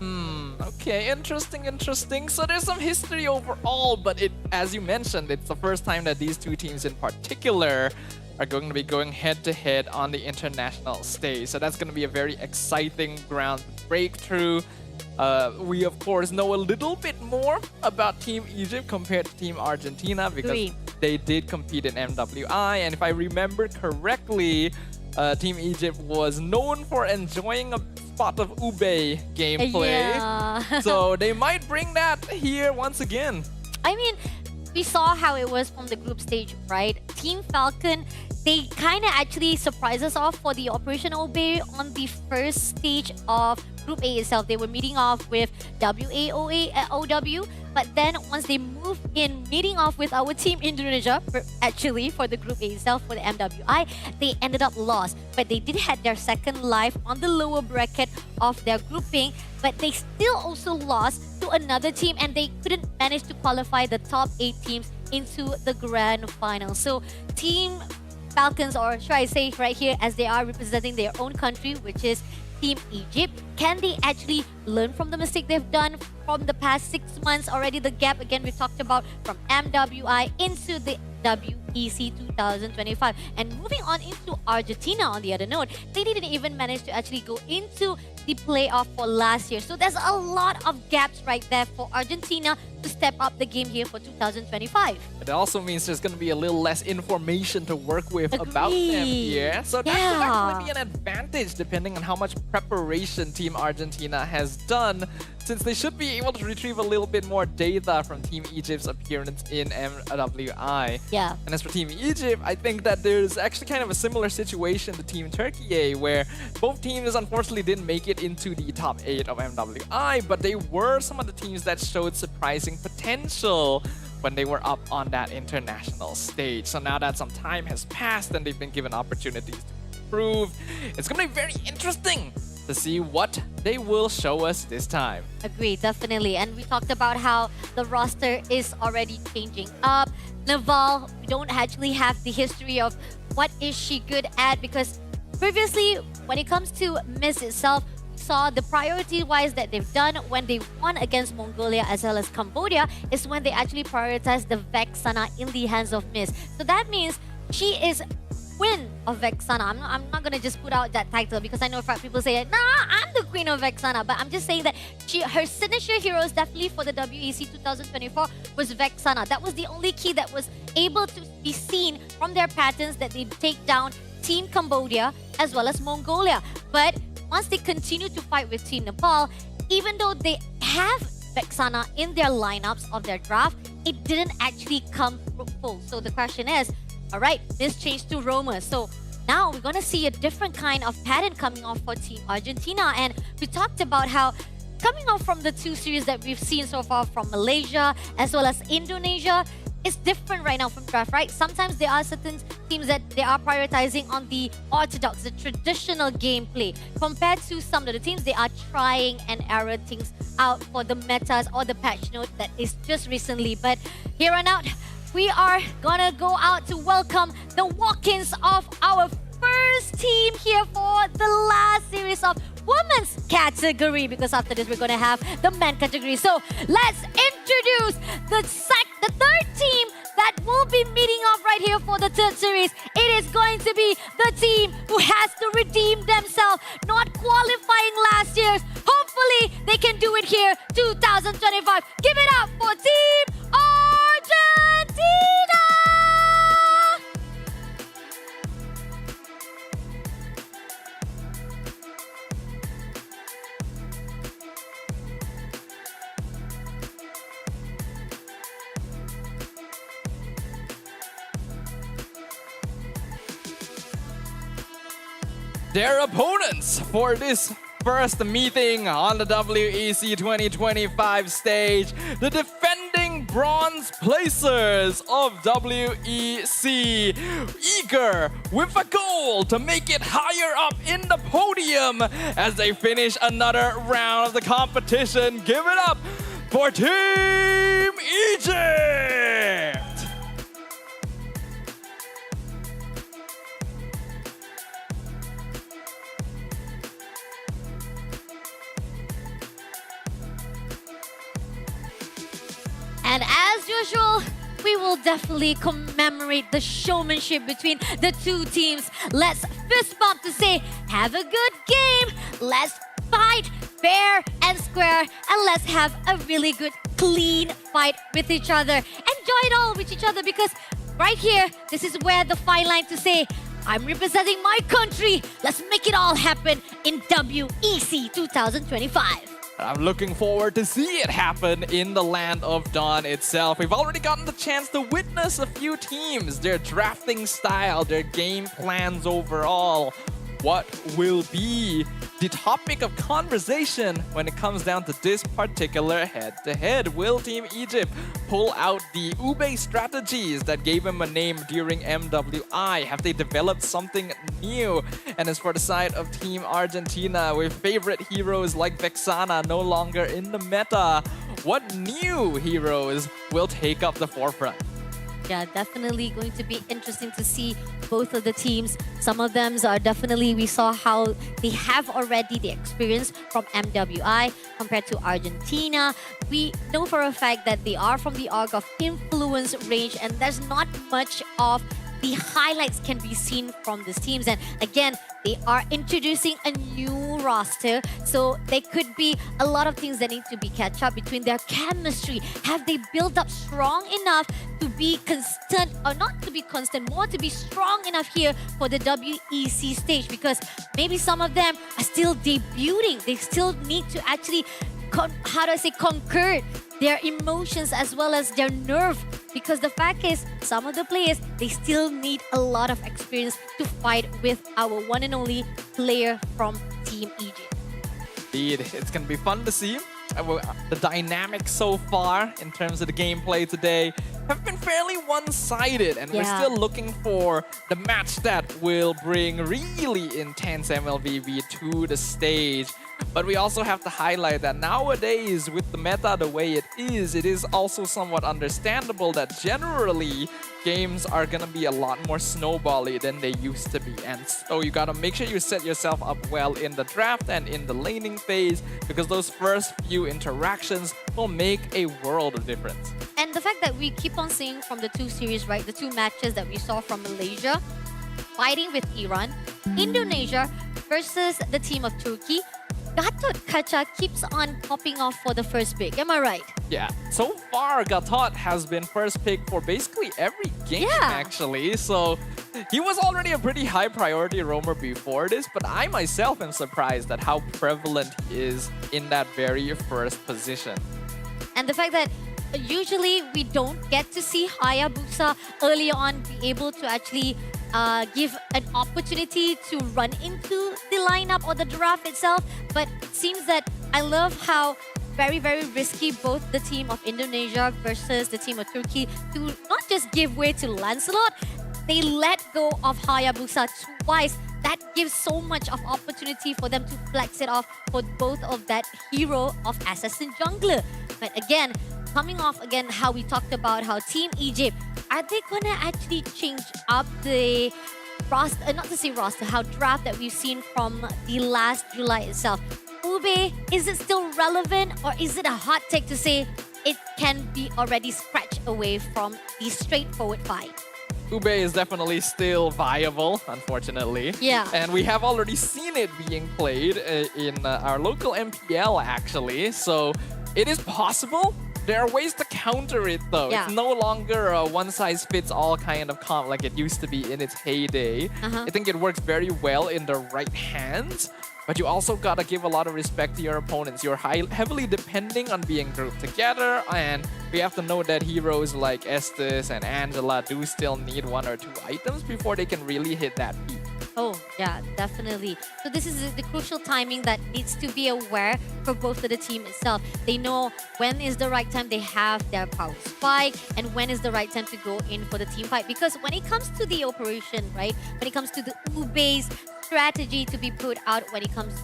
Okay, interesting. So there's some history overall, but as you mentioned, it's the first time that these two teams in particular are going to be going head-to-head on the international stage. So that's going to be a very exciting ground breakthrough. We, of course, know a little bit more about Team Egypt compared to Team Argentina because they did compete in MWI. And if I remember correctly, Team Egypt was known for enjoying a spot of ube gameplay. So they might bring that here once again. I mean, we saw how it was from the group stage, right? Team Falcon, they kind of actually surprised us off for the Operation Obey on the first stage of Group A itself. They were meeting off with WAOW, but then once they moved in, meeting off with our team Indonesia, for the Group A itself, for the MWI, they ended up lost. But they did have their second life on the lower bracket of their grouping, but they still also lost to another team and they couldn't manage to qualify the top 8 teams into the grand final. So Team Falcons, or should I say right here, as they are representing their own country, which is Team Egypt, can they actually learn from the mistake they've done from the past 6 months already? The gap, again, we talked about from MWI into the WEC 2025. And moving on into Argentina on the other note, they didn't even manage to actually go into the playoff for last year. So there's a lot of gaps right there for Argentina to step up the game here for 2025. It also means there's going to be a little less information to work with about them here. So that could actually be an advantage depending on how much preparation Team Argentina has done, since they should be able to retrieve a little bit more data from Team Egypt's appearance in MWI. Yeah. And as for Team Egypt, I think that there's actually kind of a similar situation to Team Turkiyye, where both teams unfortunately didn't make it into the top 8 of MWI, but they were some of the teams that showed surprising potential when they were up on that international stage. So now that some time has passed and they've been given opportunities to improve, it's going to be very interesting to see what they will show us this time. Agree, definitely. And we talked about how the roster is already changing up. Naval, we don't actually have the history of what is she good at, because previously, when it comes to Miss itself, we saw the priority-wise that they've done when they won against Mongolia as well as Cambodia is when they actually prioritized the Vexana in the hands of Miss. So that means she is Queen of Vexana. I'm not gonna just put out that title because I know people say, nah, I'm the Queen of Vexana. But I'm just saying that her signature heroes definitely for the WEC 2024 was Vexana. That was the only key that was able to be seen from their patterns that they take down Team Cambodia as well as Mongolia. But once they continue to fight with Team Nepal, even though they have Vexana in their lineups of their draft, it didn't actually come full. So the question is, all right, this changed to Roma. So now we're going to see a different kind of pattern coming off for Team Argentina. And we talked about how coming off from the 2 series that we've seen so far from Malaysia as well as Indonesia, it's different right now from draft, right? Sometimes there are certain teams that they are prioritizing on the orthodox, the traditional gameplay. Compared to some of the teams, they are trying and error things out for the metas or the patch note that is just recently. But here on out, we are gonna go out to welcome the walk-ins of our first team here for the last series of women's category, because after this we're going to have the men category. So let's introduce the third team that will be meeting up right here for the third series. It is going to be the team who has to redeem themselves, not qualifying last year. Hopefully they can do it here 2025. Give it up for Team Argentina! Their opponents for this first meeting on the WEC 2025 stage, the defending bronze placers of WEC, eager with a goal to make it higher up in the podium as they finish another round of the competition. Give it up for Team Egypt! And as usual, we will definitely commemorate the showmanship between the two teams. Let's fist bump to say, have a good game. Let's fight fair and square. And let's have a really good, clean fight with each other. Enjoy it all with each other, because right here, this is where the fine line to say, I'm representing my country. Let's make it all happen in WEC 2025. I'm looking forward to see it happen in the land of Dawn itself. We've already gotten the chance to witness a few teams, their drafting style, their game plans overall. What will be the topic of conversation when it comes down to this particular head-to-head? Will Team Egypt pull out the Ube strategies that gave him a name during MWI? Have they developed something new? And as for the side of Team Argentina, with favorite heroes like Vexana no longer in the meta, what new heroes will take up the forefront? Yeah, definitely going to be interesting to see both of the teams. Some of them are definitely, we saw how they have already the experience from MWI compared to Argentina. We know for a fact that they are from the arc of influence range, and there's not much of the highlights can be seen from these teams. And again, they are introducing a new roster, so there could be a lot of things that need to be catch up between their chemistry. Have they built up strong enough to be constant, or not to be constant, more to be strong enough here for the WEC stage? Because maybe some of them are still debuting. They still need to actually, conquer their emotions as well as their nerve, because the fact is, some of the players, they still need a lot of experience to fight with our one and only player from Team Egypt. Indeed, it's going to be fun to see. The dynamics so far in terms of the gameplay today have been fairly one-sided, and we're still looking for the match that will bring really intense MLBB to the stage. But we also have to highlight that nowadays, with the meta the way it is also somewhat understandable that generally games are gonna be a lot more snowbally than they used to be. And so you gotta make sure you set yourself up well in the draft and in the laning phase, because those first few interactions will make a world of difference. And the fact that we keep on seeing from the two series, right, the two matches that we saw from Malaysia, fighting with Iran, Indonesia versus the team of Turkey, Gatot Kaca keeps on popping off for the first pick. Am I right? Yeah. So far, Gatot has been first pick for basically every game, actually. So he was already a pretty high priority roamer before this, but I myself am surprised at how prevalent he is in that very first position. And the fact that usually we don't get to see Hayabusa early on be able to actually give an opportunity to run into the lineup or the draft itself. But it seems that I love how very, very risky both the team of Indonesia versus the team of Turkey to not just give way to Lancelot, they let go of Hayabusa twice. That gives so much of opportunity for them to flex it off for both of that hero of assassin jungler. But again, coming off again how we talked about how Team Egypt, are they gonna actually change up the roster, not to say roster, how draft that we've seen from the last July itself. Ube, is it still relevant, or is it a hot take to say it can be already scratched away from the straightforward fight? Ube is definitely still viable, unfortunately. Yeah. And we have already seen it being played in our local MPL, actually. So it is possible. There are ways to counter it, though. Yeah. It's no longer a one-size-fits-all kind of comp like it used to be in its heyday. I think it works very well in the right hands. But you also gotta give a lot of respect to your opponents. You're heavily depending on being grouped together, and we have to know that heroes like Estes and Angela do still need 1 or 2 items before they can really hit that peak. Oh, yeah, definitely. So this is the crucial timing that needs to be aware for both of the team itself. They know when is the right time they have their power spike and when is the right time to go in for the team fight. Because when it comes to the operation, right, when it comes to the Ube's strategy to be put out when it comes to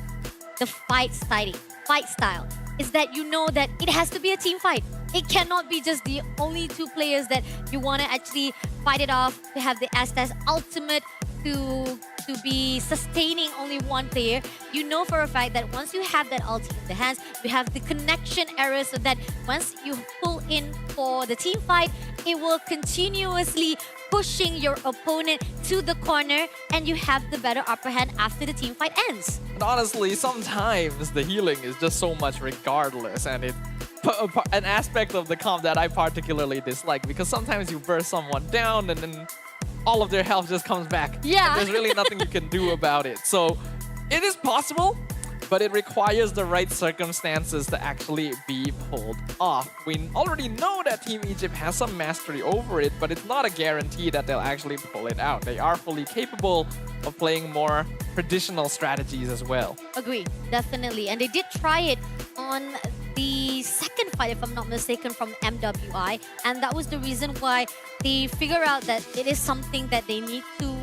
the fight style, is that you know that it has to be a team fight. It cannot be just the only 2 players that you want to actually fight it off, to have the Estes ultimate to be sustaining only 1 player. You know for a fact that once you have that ulti in the hands, you have the connection error, so that once you pull in for the team fight, it will continuously pushing your opponent to the corner, and you have the better upper hand after the team fight ends. And honestly, sometimes the healing is just so much regardless, and it's an aspect of the comp that I particularly dislike, because sometimes you burst someone down and then all of their health just comes back. Yeah. And there's really nothing you can do about it. So it is possible, but it requires the right circumstances to actually be pulled off. We already know that Team Egypt has some mastery over it, but it's not a guarantee that they'll actually pull it out. They are fully capable of playing more traditional strategies as well. Agree, definitely. And they did try it on the second fight, if I'm not mistaken, from MWI. And that was the reason why they figure out that it is something that they need to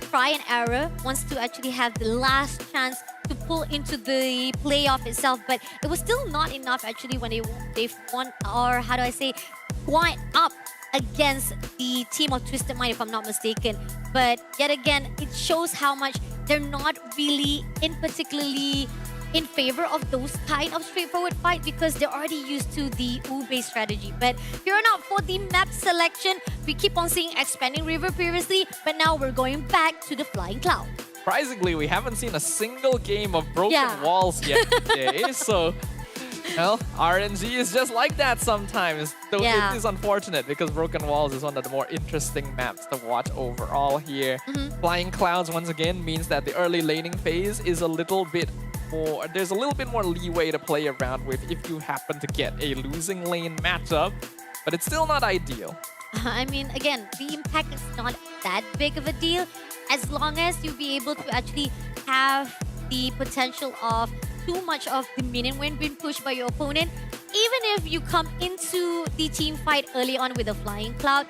try and error, wants to actually have the last chance to pull into the playoff itself. But it was still not enough actually when they won, or how do I say, went up against the team of Twisted Mind, if I'm not mistaken. But yet again, it shows how much they're not really particularly in favor of those kind of straightforward fight, because they're already used to the Ube strategy. But here not for the map selection, we keep on seeing Expanding River previously, but now we're going back to the Flying Cloud. Surprisingly, we haven't seen a single game of Broken Yeah. Walls yet today, so well, RNG is just like that sometimes. Though Yeah. it is unfortunate because Broken Walls is one of the more interesting maps to watch overall here. Flying Clouds once again means that the early laning phase is a little bit more, there's a little bit more leeway to play around with if you happen to get a losing lane matchup, but it's still not ideal. I mean, again, the impact is not that big of a deal as long as you be able to actually have the potential of too much of the minion when being pushed by your opponent. Even if you come into the team fight early on with a Flying Cloud,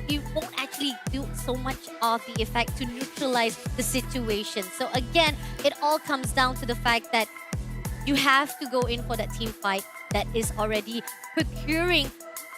you won't actually do so much of the effect to neutralize the situation. So again, it all comes down to the fact that you have to go in for that team fight that is already procuring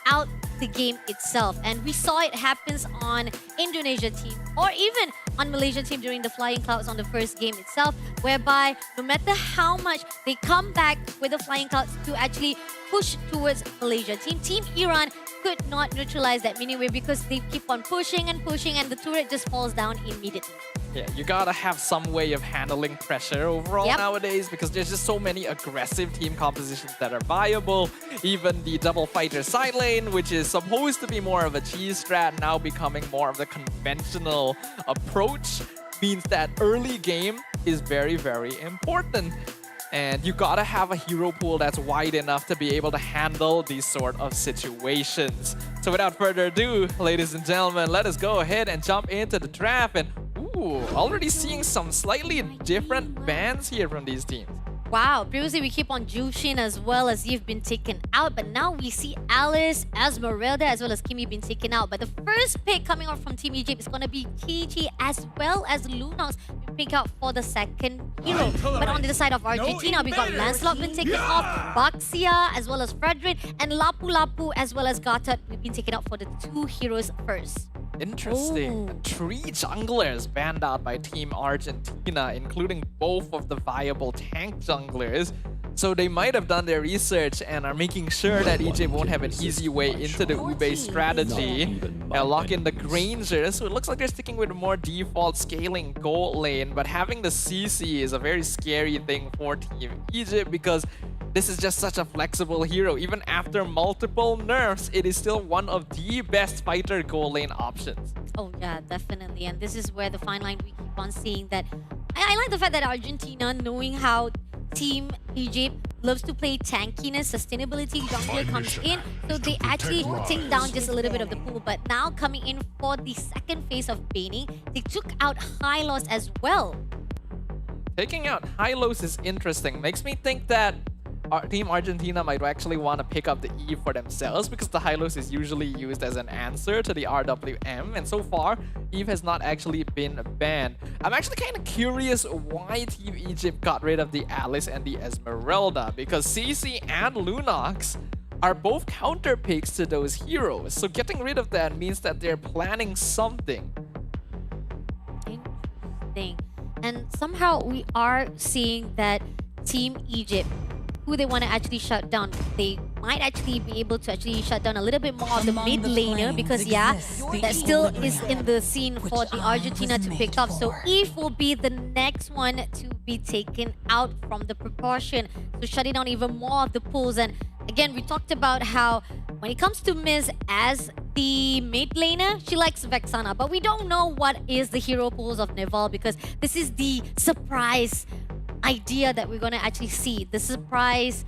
out the game itself. And we saw it happens on Indonesia team, or even on Malaysia team during the Flying Clouds on the first game itself, whereby no matter how much they come back with the Flying Clouds to actually push towards Malaysia team, Team Iran could not neutralize that mini wave because they keep on pushing and pushing, and the turret just falls down immediately. Yeah, you gotta have some way of handling pressure overall Yep. nowadays, because there's just so many aggressive team compositions that are viable. Even the double fighter side lane, which is supposed to be more of a cheese strat, now becoming more of the conventional approach, means that early game is very, very important. And you gotta have a hero pool that's wide enough to be able to handle these sort of situations. So without further ado, ladies and gentlemen, let us go ahead and jump into the draft. And ooh, already seeing some slightly different bans here from these teams. Wow, previously we keep on Jushin as well as you've been taken out, but now we see Alice, Esmeralda, as well as Kimi being taken out. But the first pick coming out from Team Egypt is going to be TG as well as Lunox being picked out for the second hero. But on the side of Argentina, we got Lancelot being taken off, Baxia as well as Fredrin, and Lapu Lapu as well as Gatot we've been taken out for the 2 heroes first. Interesting. Oh. 3 junglers banned out by Team Argentina, including both of the viable tank junglers. So they might have done their research and are making sure that Egypt won't have an easy way into the Ube strategy. They'll lock in the Granger, so it looks like they're sticking with a more default scaling gold lane, but having the CC is a very scary thing for Team Egypt because this is just such a flexible hero. Even after multiple nerfs, it is still one of the best fighter gold lane options. Oh yeah, definitely. And this is where the fine line we keep on seeing that. I like the fact that Argentina, knowing how Team Egypt loves to play tankiness, sustainability, jungler comes in, so they actually take down just a little bit of the pool. But now coming in for the second phase of Baning, they took out Hylos as well. Taking out Hylos is interesting. Makes me think that Team Argentina might actually want to pick up the E for themselves because the Hylos is usually used as an answer to the RWM, and so far Eve has not actually been banned. I'm actually kind of curious why Team Egypt got rid of the Alice and the Esmeralda, because CC and Lunox are both counter picks to those heroes, so getting rid of that means that they're planning something. Interesting. And somehow we are seeing that Team Egypt, who they want to actually shut down, they might actually be able to actually shut down a little bit more of the mid laner because yeah, that still is in the scene for the Argentina to pick up. So Eve will be the next one to be taken out from the proportion, so shutting down even more of the pools. And again, we talked about how when it comes to Miz as the mid laner, she likes Vexana, but we don't know what is the hero pools of Neval because this is the surprise idea that we're gonna actually see, the surprise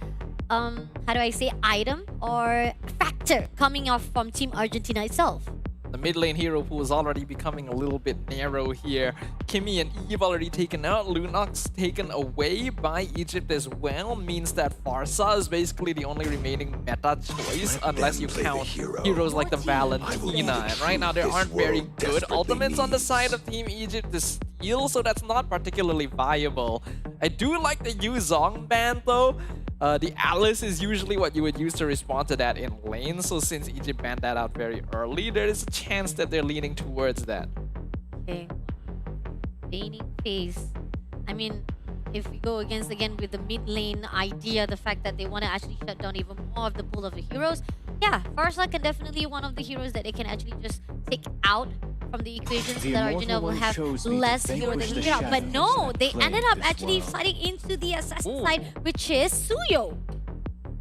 how do I say, item or factor coming off from Team Argentina itself. The mid lane hero pool is already becoming a little bit narrow here. Kimmy and Eve already taken out, Lunox taken away by Egypt as well, means that Farsa is basically the only remaining meta choice unless you count heroes like the Valentina. And right now there aren't very good ultimates on the side of Team Egypt to steal, so that's not particularly viable. I do like the Yu Zong ban though. The Alice is usually what you would use to respond to that in lane, so since Egypt banned that out very early, there is a chance that they're leaning towards that. Okay. Baning phase. I mean, if we go against again with the mid lane idea, the fact that they want to actually shut down even more of the pool of the heroes, yeah, Farsa can definitely be one of the heroes that they can actually just take out from the equation so that Argentina will have less hero than Hero. But no, they ended up actually sliding into the assassin side, which is Suyo.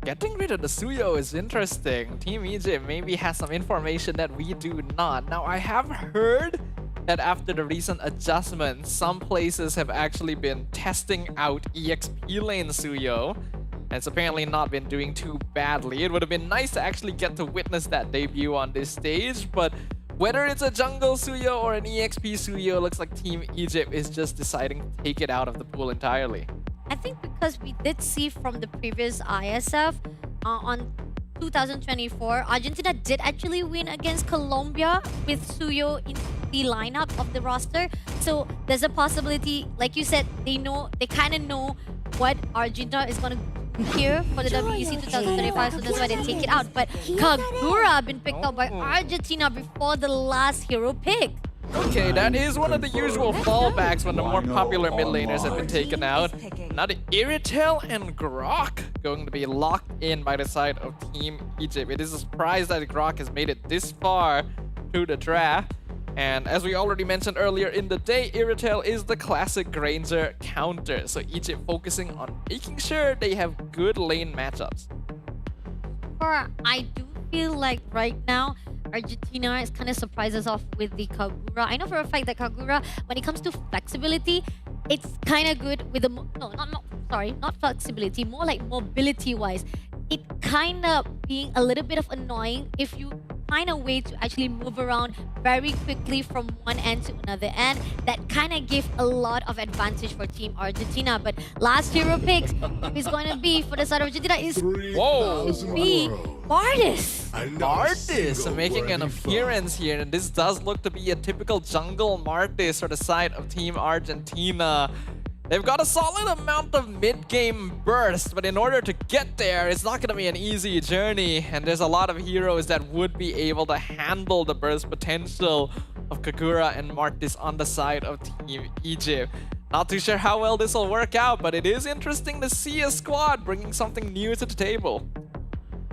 Getting rid of the Suyo is interesting. Team Egypt maybe has some information that we do not. Now, I have heard that after the recent adjustments, some places have actually been testing out EXP lane Suyo. And it's apparently not been doing too badly. It would have been nice to actually get to witness that debut on this stage, but whether it's a jungle Suyo or an EXP Suyo, looks like Team Egypt is just deciding to take it out of the pool entirely. I think because we did see from the previous ISF on 2024, Argentina did actually win against Colombia with Suyo in the lineup of the roster. So there's a possibility, like you said, they kind of know what Argentina is going to here for the WEC 2025, so that's why they take it out. But Kagura been picked up by Argentina before the last hero pick. Okay, that is one of the usual fallbacks when the more popular mid laners have been taken out. Now the Iritel and Grok going to be locked in by the side of Team Egypt. It is a surprise that Grok has made it this far through the draft. And as we already mentioned earlier in the day, Iritel is the classic Granger counter. So Egypt focusing on making sure they have good lane matchups. I do feel like right now, Argentina is kind of surprises off with the Kagura. I know for a fact that Kagura, when it comes to flexibility, it's kind of good with the... not flexibility, more like mobility-wise. It kind of being a little bit of annoying if you find a way to actually move around very quickly from one end to another end. That kind of gives a lot of advantage for Team Argentina. But last hero pick is going to be for the side of Argentina is going to be Bardis. Martis making an appearance here, and this does look to be a typical jungle Martis for the side of Team Argentina. They've got a solid amount of mid-game burst, but in order to get there, it's not going to be an easy journey. And there's a lot of heroes that would be able to handle the burst potential of Kagura and Martis on the side of Team Egypt. Not too sure how well this will work out, but it is interesting to see a squad bringing something new to the table.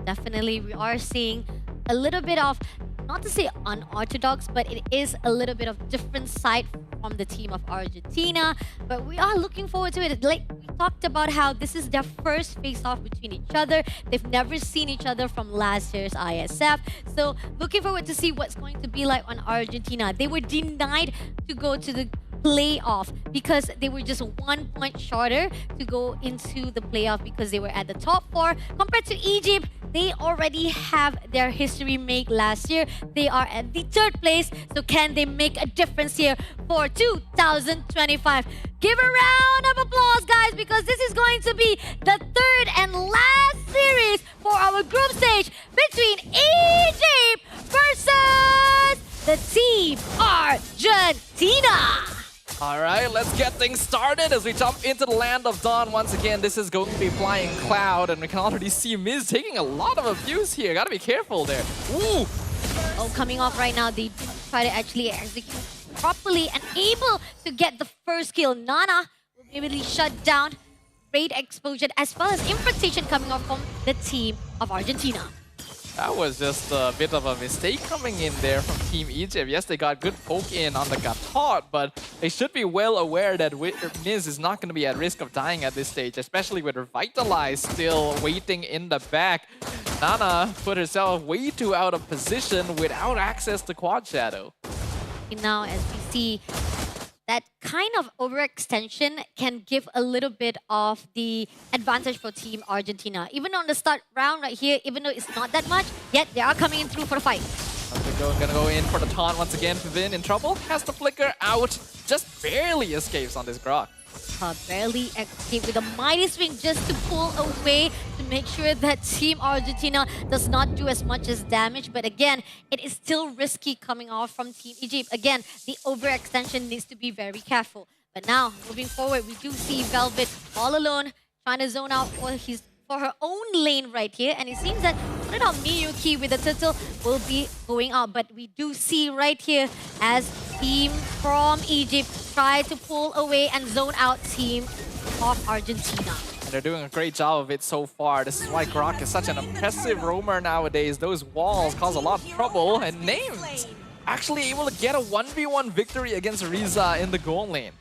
Definitely, we are seeing a little bit of, not to say unorthodox, but it is a little bit of different side from the team of Argentina. But we are looking forward to it. Like we talked about how this is their first face-off between each other. They've never seen each other from last year's ISF. So looking forward to see what's going to be like on Argentina. They were denied to go to the playoff because they were just 1 point shorter to go into the playoff because they were at the top 4. Compared to Egypt, they already have their history made last year. They are at the 3rd place. So can they make a difference here for 2025? Give a round of applause, guys, because this is going to be the 3rd and last series for our group stage between Egypt versus the Team Argentina. All right, let's get things started as we jump into the land of Dawn. Once again, this is going to be Flying Cloud, and we can already see Miz taking a lot of abuse here. Gotta be careful there. Ooh! Oh, coming off right now, they do try to actually execute properly and able to get the first kill. Nana will immediately shut down. Raid explosion as well as infiltration coming off from the team of Argentina. That was just a bit of a mistake coming in there from Team Egypt. Yes, they got good poke in on the Gatot, but they should be well aware that Miz is not going to be at risk of dying at this stage, especially with Revitalize still waiting in the back. Nana put herself way too out of position without access to Quad Shadow. Now, as we see, that kind of overextension can give a little bit of the advantage for Team Argentina. Even on the start round right here, even though it's not that much, yet they are coming in through for the fight. Gonna go in for the taunt once again. Pavin in trouble, has to flicker out, just barely escapes on this Grok. Barely escaped with a mighty swing just to pull away to make sure that Team Argentina does not do as much as damage. But again, it is still risky coming off from Team Egypt. Again, the overextension needs to be very careful. But now, moving forward, we do see Velvet all alone trying to zone out for her own lane right here. And it seems that Miyuki with the turtle will be going out. But we do see right here as team from Egypt try to pull away and zone out team of Argentina. And they're doing a great job of it so far. This is why Grok is such an impressive roamer nowadays. Those walls cause a lot of trouble, and Names actually able to get a 1v1 victory against Riza in the goal lane.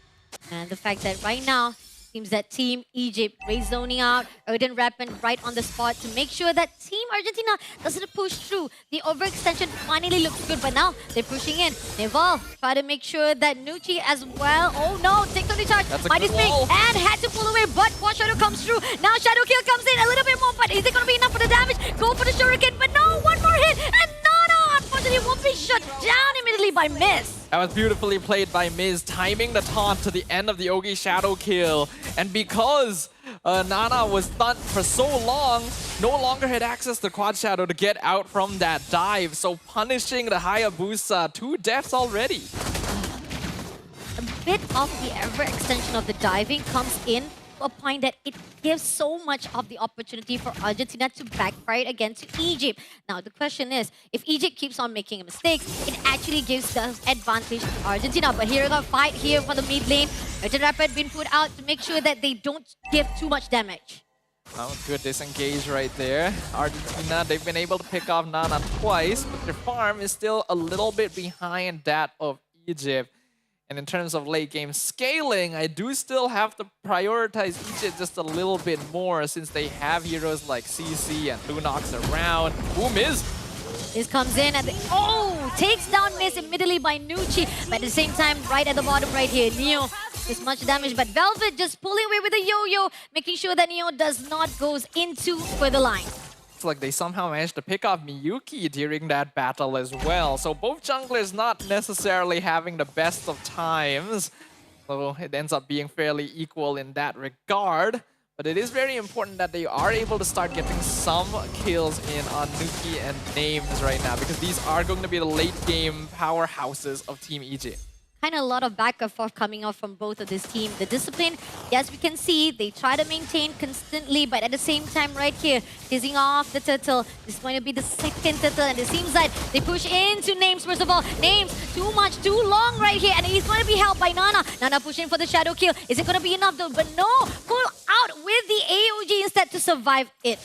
And the fact that right now, seems that Team Egypt raise zoning out, Odin Rapid right on the spot to make sure that Team Argentina doesn't push through. The overextension finally looks good, but now they're pushing in. Neval try to make sure that Nucci as well. Oh no, takes on the charge. Mighty Spring and had to pull away, but one Shadow comes through. Now Shadow Kill comes in a little bit more, but is it going to be enough for the damage? Go for the Shuriken, but no, one more hit, and Nana unfortunately won't be shut down immediately by Miss. That was beautifully played by Miz, timing the taunt to the end of the Ogi Shadow kill. And because Nana was stunned for so long, no longer had access to Quad Shadow to get out from that dive. So punishing the Hayabusa, 2 deaths already. A bit of the overextension of the diving comes in to a point that it gives so much of the opportunity for Argentina to backfire against Egypt. Now, the question is, if Egypt keeps on making mistakes, it actually gives the advantage to Argentina. But here we go, fight here for the mid lane. Urgent Rapid being put out to make sure that they don't give too much damage. Oh, good disengage right there. Argentina, they've been able to pick off Nana twice, but their farm is still a little bit behind that of Egypt. And in terms of late game scaling, I do still have to prioritize Egypt just a little bit more since they have heroes like CC and Lunox around. Ooh, Miz! This comes in at the... Oh! Takes down Miz immediately by Nucci. But at the same time, right at the bottom right here, Neo is much damage. But Velvet just pulling away with a yo-yo, making sure that Neo does not goes into further line. It's like they somehow managed to pick off Miyuki during that battle as well. So both junglers not necessarily having the best of times. So it ends up being fairly equal in that regard. But it is very important that they are able to start getting some kills in on Nuki and Names right now, because these are going to be the late game powerhouses of Team Egypt. kind of a lot of back and forth coming off from both of this team. The discipline, yes, we can see they try to maintain constantly, but at the same time right here, chasing off the turtle. This is going to be the second turtle, and it seems like they push into Names first of all. Names, too much, too long right here, and he's going to be helped by Nana. Nana pushing for the shadow kill. Is it going to be enough though? But no, pull out with the AOG instead to survive it.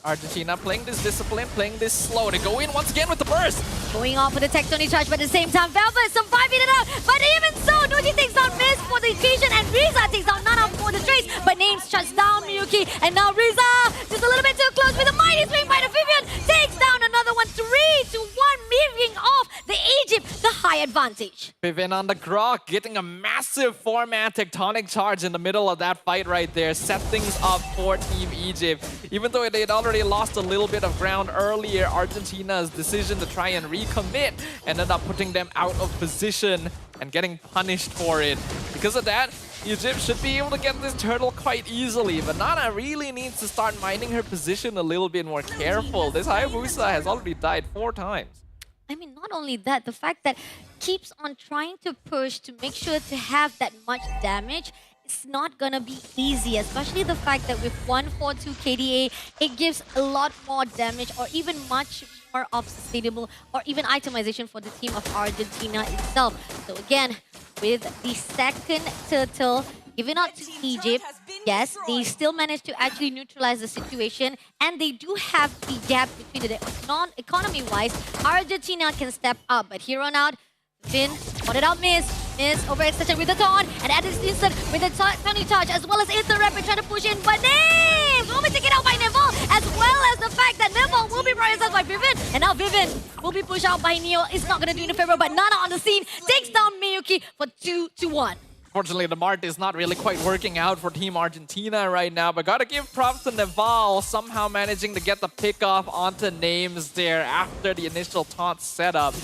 Argentina playing this discipline, playing this slow. They go in once again with the burst. Going off with the tectonic charge, but at the same time, Velvet surviving it out. But even so, Nuji takes down Miss for the occasion, and Riza takes down Nana for the trace. But Names shuts down Miyuki, and now Riza, just a little bit too close with a mighty swing by the Vivian, takes down another one, 3-1, moving off the Egypt, the high advantage. Vivian on the grok, getting a massive 4-man tectonic charge in the middle of that fight right there. Set things up for Team Egypt. Even though they had already lost a little bit of ground earlier, Argentina's decision to try and recommit ended up putting them out of position and getting punished for it. Because of that, Egypt should be able to get this turtle quite easily, but Nana really needs to start minding her position a little bit more careful. This Hayabusa has already died 4 times. I mean, not only that, the fact that keeps on trying to push to make sure to have that much damage, it's not gonna be easy, especially the fact that with 142 KDA, it gives a lot more damage or even much more of sustainable or even itemization for the team of Argentina itself. So again, with the second turtle given out to Egypt, yes, they still managed to actually neutralize the situation, and they do have the gap between the non-economy-wise. Argentina can step up, but here on out, Finn spotted out Miss overextension with the taunt, and at this instant with the Tony touch as well as Inter Rapid trying to push in, but Names will be taken out by Neville, as well as the fact that Neville will be prioritized by Vivian, and now Vivian will be pushed out by Neo. It's not going to do any favor, but Nana on the scene takes down Miyuki for 2-1. Unfortunately, the Mart is not really quite working out for Team Argentina right now, but gotta give props to Naval, somehow managing to get the pick off onto Names there after the initial taunt setup.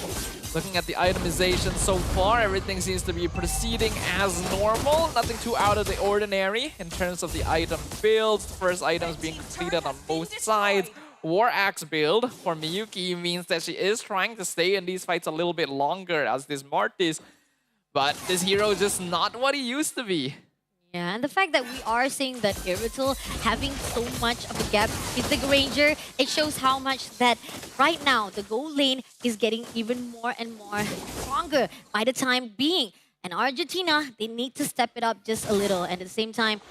Looking at the itemization so far, everything seems to be proceeding as normal. Nothing too out of the ordinary in terms of the item builds. The first items being completed on both sides. War Axe build for Miyuki means that she is trying to stay in these fights a little bit longer as this Martis. But this hero is just not what he used to be. Yeah, and the fact that we are seeing that Irrital having so much of a gap with the Granger, it shows how much that right now the gold lane is getting even more and more stronger by the time being. And Argentina, they need to step it up just a little. And at the same time,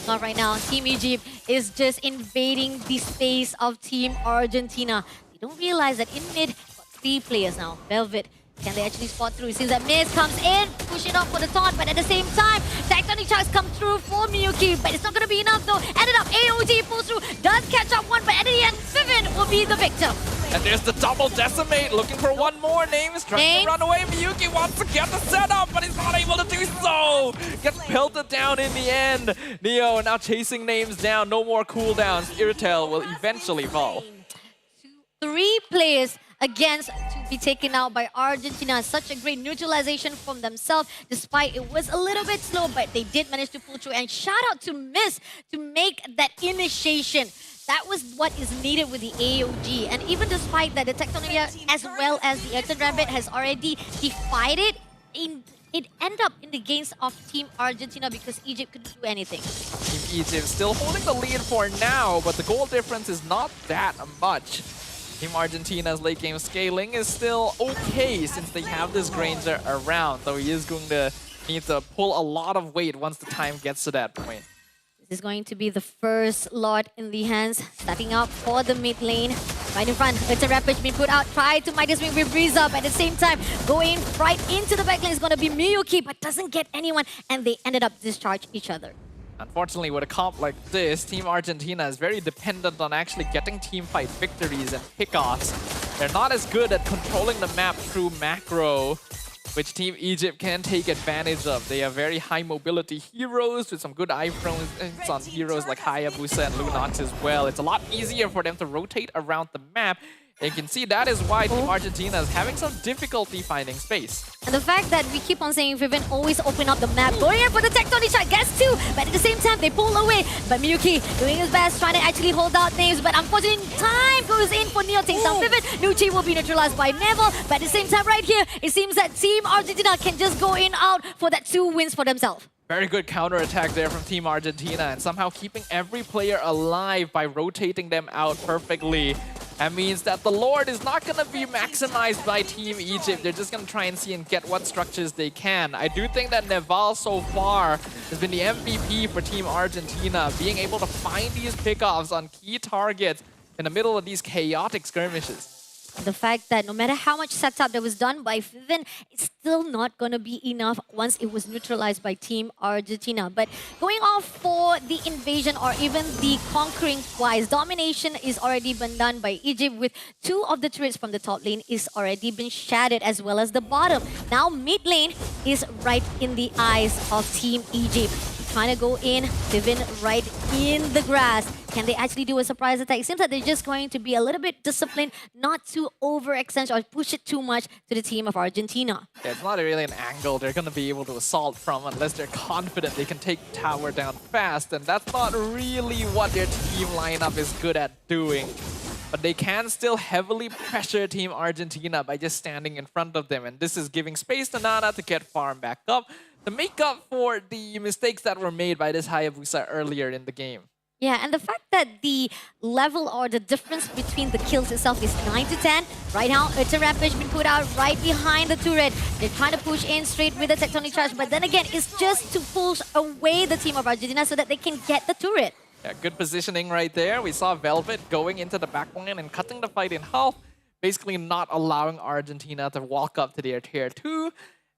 not right now, Team Egypt is just invading the space of Team Argentina. They don't realize that in mid, got 3 players now. Velvet, can they actually spot through? It seems that Miz comes in, pushing up for the taunt, but at the same time, tectonic charge come through for Miyuki, but it's not going to be enough though. Ended up, AOG pulls through, does catch up one, but at the end, Vivian will be the victor. And there's the double decimate, looking for one more. Names trying to run away. Miyuki wants to get the setup, but he's not able to do so. Gets pelted down in the end. Neo now chasing Names down, no more cooldowns. Irritel will eventually fall. 3 players against to be taken out by Argentina. Such a great neutralization from themselves, despite it was a little bit slow, but they did manage to pull through. And shout out to Miss to make that initiation. That was what is needed with the AOG. And even despite that, the Tectonia as well as the Earthen Rabbit has already defied it, it ended up in the gains of Team Argentina because Egypt couldn't do anything. Team Egypt still holding the lead for now, but the goal difference is not that much. Team Argentina's late game scaling is still okay since they have this Granger around, though he is going to need to pull a lot of weight once the time gets to that point. This is going to be the first lot in the hands, starting out for the mid lane. Right in front, it's a Rampage being put out, try to might swing with Breeza, but at the same time, going right into the back lane is going to be Miyuki, but doesn't get anyone, and they ended up discharge each other. Unfortunately, with a comp like this, Team Argentina is very dependent on actually getting teamfight victories and pickoffs. They're not as good at controlling the map through macro, which Team Egypt can take advantage of. They have very high mobility heroes with some good iframes on heroes like Hayabusa and Lunox as well. It's a lot easier for them to rotate around the map And you can see that is why Team Argentina is having some difficulty finding space. And the fact that we keep on saying Vivian always open up the map, going in for the tectonic shot, gets two, but at the same time they pull away. But Miyuki doing his best, trying to actually hold out names, but unfortunately time goes in for Neo, takes down Vivian. Nucci will be neutralized by Neville, but at the same time right here, it seems that Team Argentina can just go in out for that 2 wins for themselves. Very good counter-attack there from Team Argentina and somehow keeping every player alive by rotating them out perfectly. That means that the Lord is not going to be maximized by Team Egypt. They're just going to try and see and get what structures they can. I do think that Neval so far has been the MVP for Team Argentina, being able to find these pickoffs on key targets in the middle of these chaotic skirmishes. The fact that no matter how much setup that was done by Vivian, it's still not going to be enough once it was neutralized by Team Argentina. But going off for the invasion or even the conquering wise, domination is already been done by Egypt with 2 of the turrets from the top lane is already been shattered as well as the bottom. Now mid lane is right in the eyes of Team Egypt. Trying to go in, Vivian right in the grass. Can they actually do a surprise attack? It seems like they're just going to be a little bit disciplined, not to overextend or push it too much to the team of Argentina. Yeah, it's not really an angle they're going to be able to assault from unless they're confident they can take the tower down fast, and that's not really what their team lineup is good at doing. But they can still heavily pressure Team Argentina by just standing in front of them, and this is giving space to Nana to get farm back up to make up for the mistakes that were made by this Hayabusa earlier in the game. Yeah, and the fact that the level or the difference between the kills itself is 9 to 10. Right now, it's a Rampage been put out right behind the turret. They're trying to push in straight with the tectonic charge, but then again, it's just to push away the team of Argentina so that they can get the turret. Yeah, good positioning right there. We saw Velvet going into the backline and cutting the fight in half, basically not allowing Argentina to walk up to their tier 2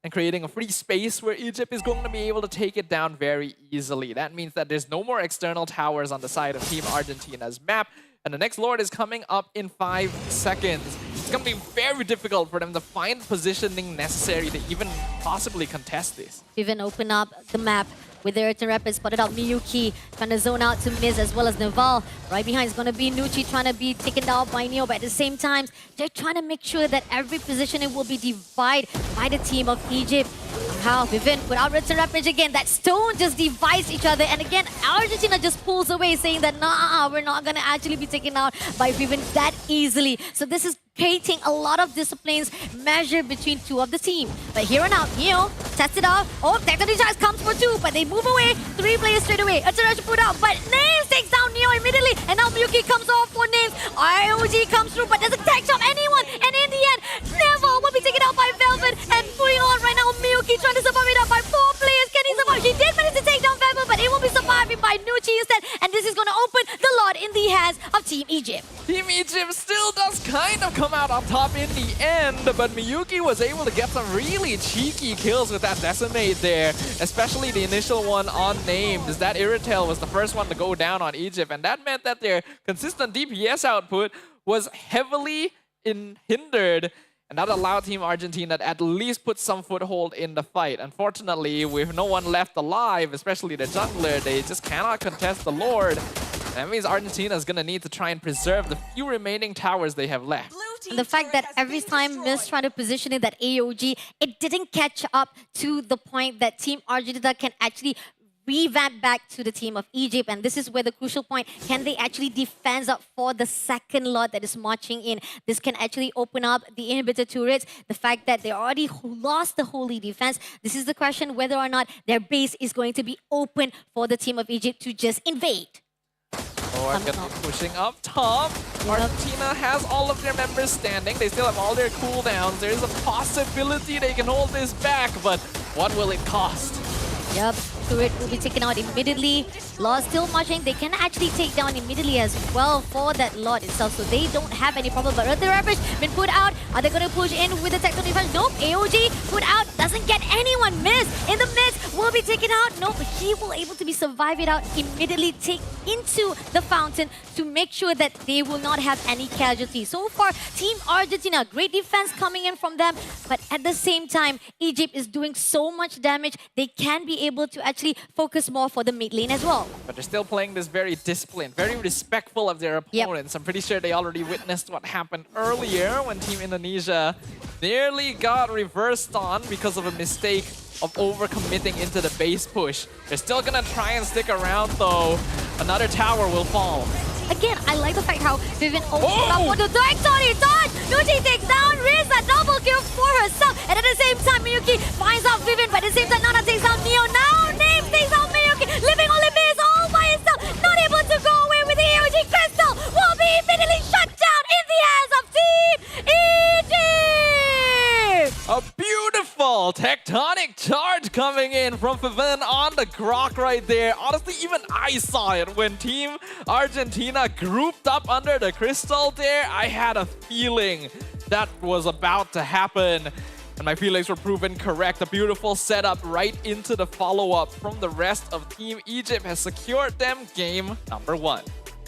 and creating a free space where Egypt is going to be able to take it down very easily. That means that there's no more external towers on the side of Team Argentina's map, and the next Lord is coming up in 5 seconds. It's going to be very difficult for them to find positioning necessary to even possibly contest this. Even open up the map with their turn rapid, spotted out Miyuki, trying to zone out to Miz as well as Naval. Right behind is going to be Nucci trying to be taken down by Neo, but at the same time, they're trying to make sure that every positioning will be divided by the team of Egypt. Somehow, Vivian put out Red Rampage again. That stone just divides each other, and again, Argentina just pulls away, saying that, nah, we're not going to actually be taken out by Vivian that easily. So this is creating a lot of disciplines measured between 2 of the team. But here and out, Neo tests it out. Oh, Tectonic Charge comes for 2, but they move away. 3 players straight away. Atarash put out, but Names takes down Neo immediately. And now Miyuki comes off for Names. IOG comes through, but doesn't tag jump anyone. And in the end, Neville will be taken out by Velvet. And putting on right now, Miyuki trying to survive it up by 4 players. Can he survive? He did manage to take down Velvet, but it will be survived by Nucci instead. And this is going to open the lot in the hands of Team Egypt. Team Egypt still does kind of come out on top in the end, but Miyuki was able to get some really cheeky kills with that Decimate there, especially the initial one on Names. That Irritel was the first one to go down on Egypt, and that meant that their consistent DPS output was heavily hindered, and that allowed Team Argentina to at least put some foothold in the fight. Unfortunately, with no one left alive, especially the jungler, they just cannot contest the Lord. That means Argentina is going to need to try and preserve the few remaining towers they have left. And the fact that every time Miz trying to position in that AOG, it didn't catch up to the point that Team Argentina can actually revamp back to the team of Egypt. And this is where the crucial point, can they actually defense up for the second lot that is marching in? This can actually open up the inhibitor turrets. The fact that they already lost the holy defense, this is the question whether or not their base is going to be open for the team of Egypt to just invade. Oh, I'm gonna be pushing up top. Argentina has all of their members standing. They still have all their cooldowns. There's a possibility they can hold this back, but what will it cost? Yep, turret will be taken out immediately. Law still marching. They can actually take down immediately as well for that lot itself, so they don't have any problem. But Earth Rampage been put out. Are they going to push in with the Tectonic Punch? Nope. AOG put out. doesn't get anyone. Miss in the midst will be taken out. No, but he will able to be survive it out, immediately take into the fountain to make sure that they will not have any casualties. So far, Team Argentina, great defense coming in from them, but at the same time, Egypt is doing so much damage, they can be able to actually focus more for the mid lane as well. But they're still playing this very disciplined, very respectful of their Yep. opponents. I'm pretty sure they already witnessed what happened earlier when Team Indonesia nearly got reversed on because of a mistake of overcommitting into the base push. They're still gonna try and stick around though. Another tower will fall. Again, I like the fact how Vivian opens up for the trajectory touch. Yuji takes down Riz, a double kill for herself. And at the same time, Miyuki finds out Vivian, but at the same time, Nana takes out Neo. Now, Name takes out Miyuki. Living only is all by himself. Not able to go away with the AOG Crystal. Will be immediately shut down in the hands of Team Egypt. A beautiful tectonic charge coming in from Vivian on the Grok right there. Honestly, even I saw it when Team Argentina grouped up under the crystal there. I had a feeling that was about to happen. And my feelings were proven correct. A beautiful setup right into the follow-up from the rest of Team Egypt has secured them game number 1.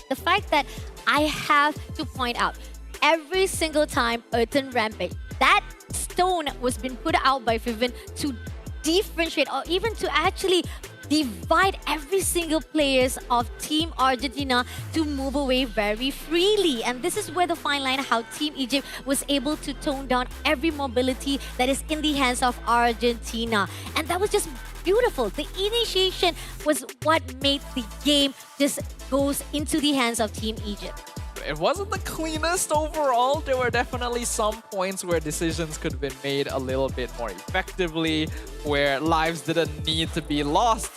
The fact that I have to point out, every single time Earthen Rampage, that stone was being put out by Vivian to differentiate or even to actually divide every single players of Team Argentina to move away very freely. And this is where the fine line how Team Egypt was able to tone down every mobility that is in the hands of Argentina. And that was just beautiful. The initiation was what made the game just goes into the hands of Team Egypt. It wasn't the cleanest overall. There were definitely some points where decisions could have been made a little bit more effectively, where lives didn't need to be lost.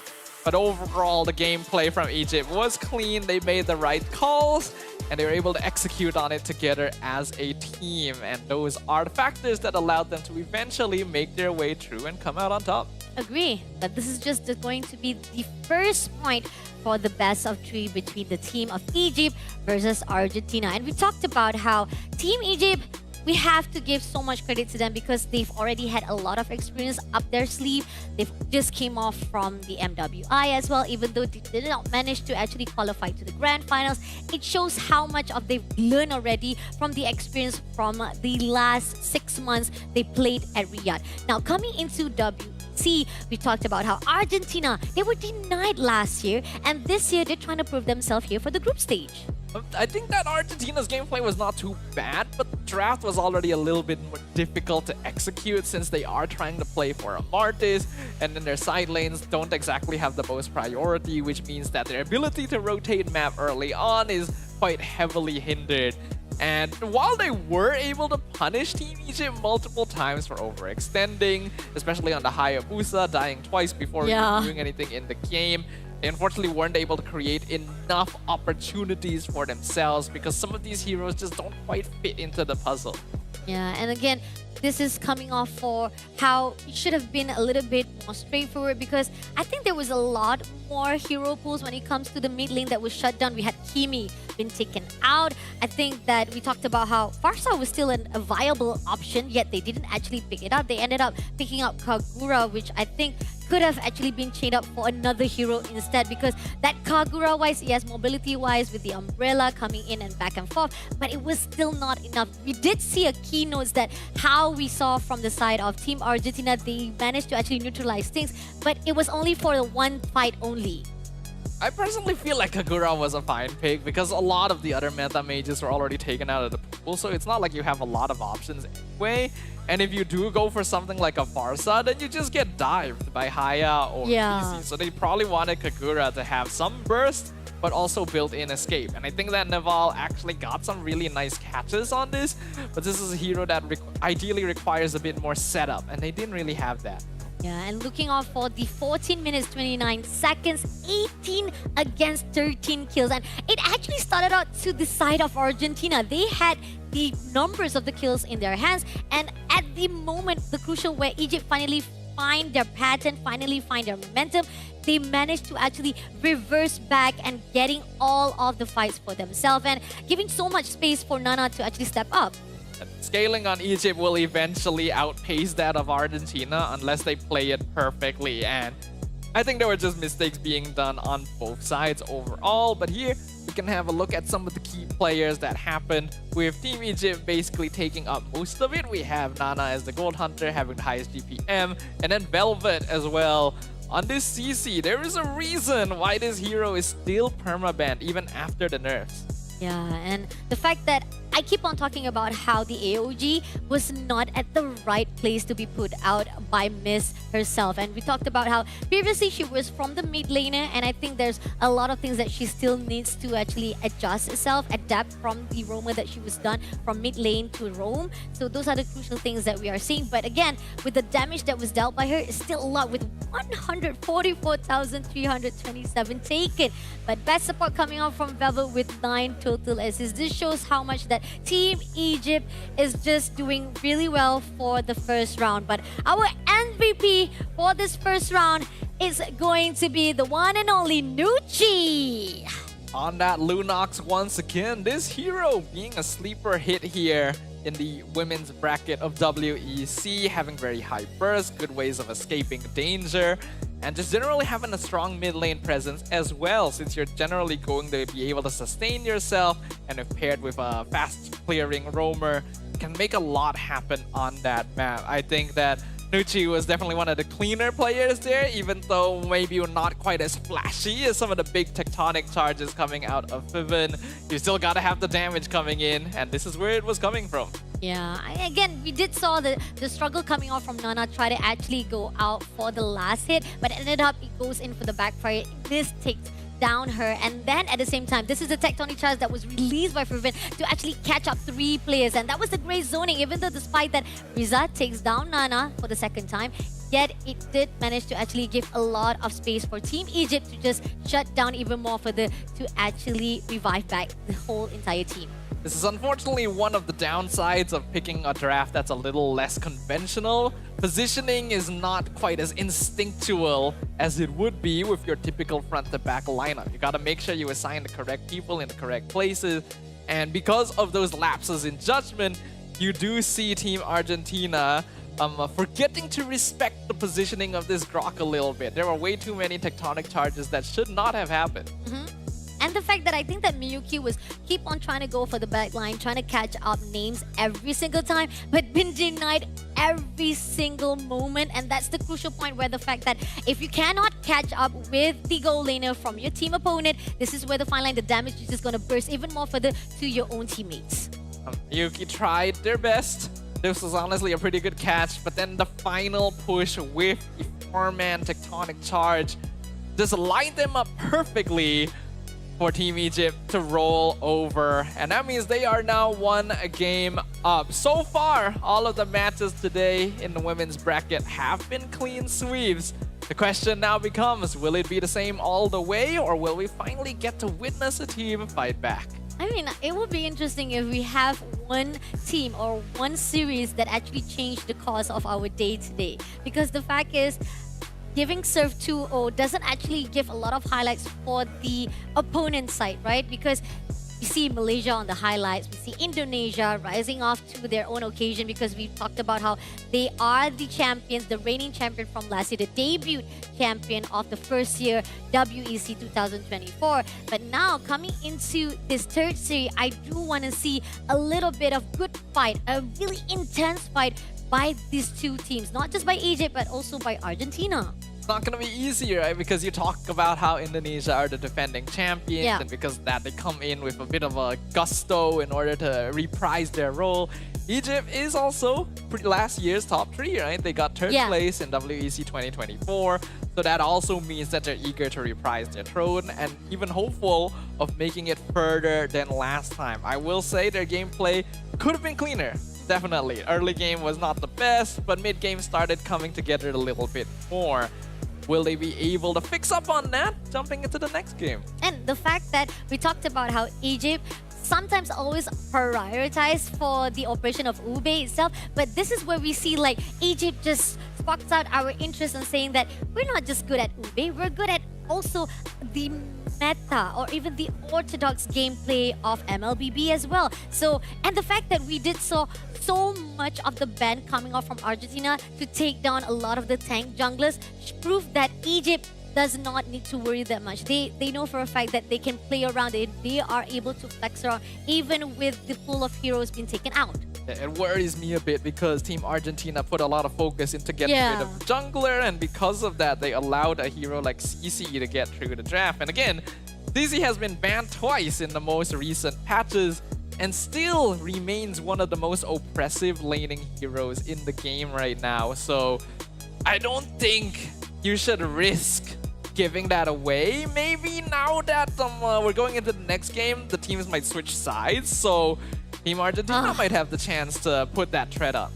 But overall, the gameplay from Egypt was clean. They made the right calls, and they were able to execute on it together as a team. And those are the factors that allowed them to eventually make their way through and come out on top. Agree, but this is just going to be the first point for the best of 3 between the team of Egypt versus Argentina. And we talked about how Team Egypt, we have to give so much credit to them because they've already had a lot of experience up their sleeve. They've just came off from the MWI as well, even though they did not manage to actually qualify to the grand finals. It shows how much of they've learned already from the experience from the last 6 months they played at Riyadh. Now, coming into WC, we talked about how Argentina, they were denied last year, and this year they're trying to prove themselves here for the group stage. I think that Argentina's gameplay was not too bad, but the draft was already a little bit more difficult to execute since they are trying to play for a Martis, and then their side lanes don't exactly have the most priority, which means that their ability to rotate map early on is quite heavily hindered. And while they were able to punish Team Egypt multiple times for overextending, especially on the Hayabusa, dying twice before even doing anything in the game, they unfortunately weren't able to create enough opportunities for themselves because some of these heroes just don't quite fit into the puzzle. Yeah, and again, this is coming off for how it should have been a little bit more straightforward because I think there was a lot more hero pools when it comes to the mid lane that was shut down. We had Kimi been taken out. I think that we talked about how Farsa was still a viable option, yet they didn't actually pick it up. They ended up picking up Kagura, which I think could have actually been chained up for another hero instead because that Kagura-wise, yes, mobility-wise with the umbrella coming in and back and forth, but it was still not enough. We did see a keynotes that how we saw from the side of Team Argentina, they managed to actually neutralize things, but it was only for the one fight only. I personally feel like Kagura was a fine pick because a lot of the other meta mages were already taken out of the pool, so it's not like you have a lot of options anyway. And if you do go for something like a Farsa, then you just get dived by Haya or Easy. So they probably wanted Kagura to have some burst, but also built-in escape. And I think that Naval actually got some really nice catches on this, but this is a hero that ideally requires a bit more setup, and they didn't really have that. Yeah, and looking out for the 14 minutes, 29 seconds, 18 against 13 kills. And it actually started out to the side of Argentina. They had the numbers of the kills in their hands. And at the moment, the crucial where Egypt finally find their pattern, finally find their momentum, they managed to actually reverse back and getting all of the fights for themselves and giving so much space for Nana to actually step up. Scaling on Egypt will eventually outpace that of Argentina unless they play it perfectly. And I think there were just mistakes being done on both sides overall. But here we can have a look at some of the key players that happened, with Team Egypt basically taking up most of it. We have Nana as the Gold Hunter, having the highest GPM, and then Velvet as well. On this CC, there is a reason why this hero is still permabanned even after the nerfs. Yeah, and the fact that I keep on talking about how the AOG was not at the right place to be put out by Miss herself. And we talked about how previously she was from the mid laner, and I think there's a lot of things that she still needs to actually adjust herself, adapt from the roamer that she was done from mid lane to roam. So those are the crucial things that we are seeing. But again, with the damage that was dealt by her, it's still a lot with 144,327 taken. But best support coming out from Velvet with 9 total assists. This shows how much that Team Egypt is just doing really well for the first round. But our MVP for this first round is going to be the one and only Nucci. On that Lunox once again, this hero being a sleeper hit here in the women's bracket of WEC, having very high burst, good ways of escaping danger, and just generally having a strong mid lane presence as well, since you're generally going to be able to sustain yourself, and if paired with a fast clearing roamer, can make a lot happen on that map. I think that Nucci was definitely one of the cleaner players there, even though maybe not quite as flashy as some of the big tectonic charges coming out of Fiven. You still gotta have the damage coming in, and this is where it was coming from. Yeah, again, we did saw the struggle coming out from Nana, try to actually go out for the last hit, but ended up it goes in for the backfire. This takes down her, and then at the same time, this is the tectonic charge that was released by Fiven to actually catch up 3 players, and that was the great zoning, even though despite that Riza takes down Nana for the second time, yet it did manage to actually give a lot of space for Team Egypt to just shut down even more to actually revive back the whole entire team. This is unfortunately one of the downsides of picking a draft that's a little less conventional. Positioning is not quite as instinctual as it would be with your typical front-to-back lineup. You gotta make sure you assign the correct people in the correct places, and because of those lapses in judgment, you do see Team Argentina forgetting to respect the positioning of this Grok a little bit. There were way too many tectonic charges that should not have happened. And the fact that I think that Miyuki was keep on trying to go for the back line, trying to catch up names every single time, but been denied every single moment. And that's the crucial point where the fact that if you cannot catch up with the goal laner from your team opponent, this is where the fine line, the damage is just going to burst even more further to your own teammates. Miyuki tried their best. This was honestly a pretty good catch, but then the final push with the 4-man tectonic charge just lined them up perfectly for Team Egypt to roll over, and that means they are now 1 game up. So far, all of the matches today in the women's bracket have been clean sweeps. The question now becomes, will it be the same all the way, or will we finally get to witness a team fight back? I mean, it would be interesting if we have one team or one series that actually changed the course of our day today, because the fact is, giving serve 2-0 doesn't actually give a lot of highlights for the opponent side, right? Because we see Malaysia on the highlights, we see Indonesia rising off to their own occasion, because we talked about how they are the champions, the reigning champion from last year, the debut champion of the first year WEC 2024. But now coming into this third series, I do want to see a little bit of good fight, a really intense fight by these two teams, not just by Egypt, but also by Argentina. It's not going to be easy, right? Because you talk about how Indonesia are the defending champions, and because of that, they come in with a bit of a gusto in order to reprise their role. Egypt is also last year's top 3, right? They got 3rd place in WEC 2024. So that also means that they're eager to reprise their throne and even hopeful of making it further than last time. I will say their gameplay could have been cleaner. Definitely. Early game was not the best, but mid game started coming together a little bit more. Will they be able to fix up on that jumping into the next game? And the fact that we talked about how Egypt sometimes always prioritize for the operation of Ube itself, but this is where we see like Egypt just sparks out our interest in saying that we're not just good at Ube, we're good at also the meta or even the orthodox gameplay of MLBB as well. So, and the fact that we did so much of the ban coming off from Argentina to take down a lot of the tank junglers proved that Egypt does not need to worry that much. They know for a fact that they can play around it. They are able to flex around even with the pool of heroes being taken out. It worries me a bit because Team Argentina put a lot of focus into getting rid of jungler, and because of that, they allowed a hero like CC to get through the draft. And again, CC has been banned twice in the most recent patches and still remains one of the most oppressive laning heroes in the game right now. So I don't think you should risk giving that away. Maybe now that we're going into the next game, the teams might switch sides. So Team Argentina might have the chance to put that threat up.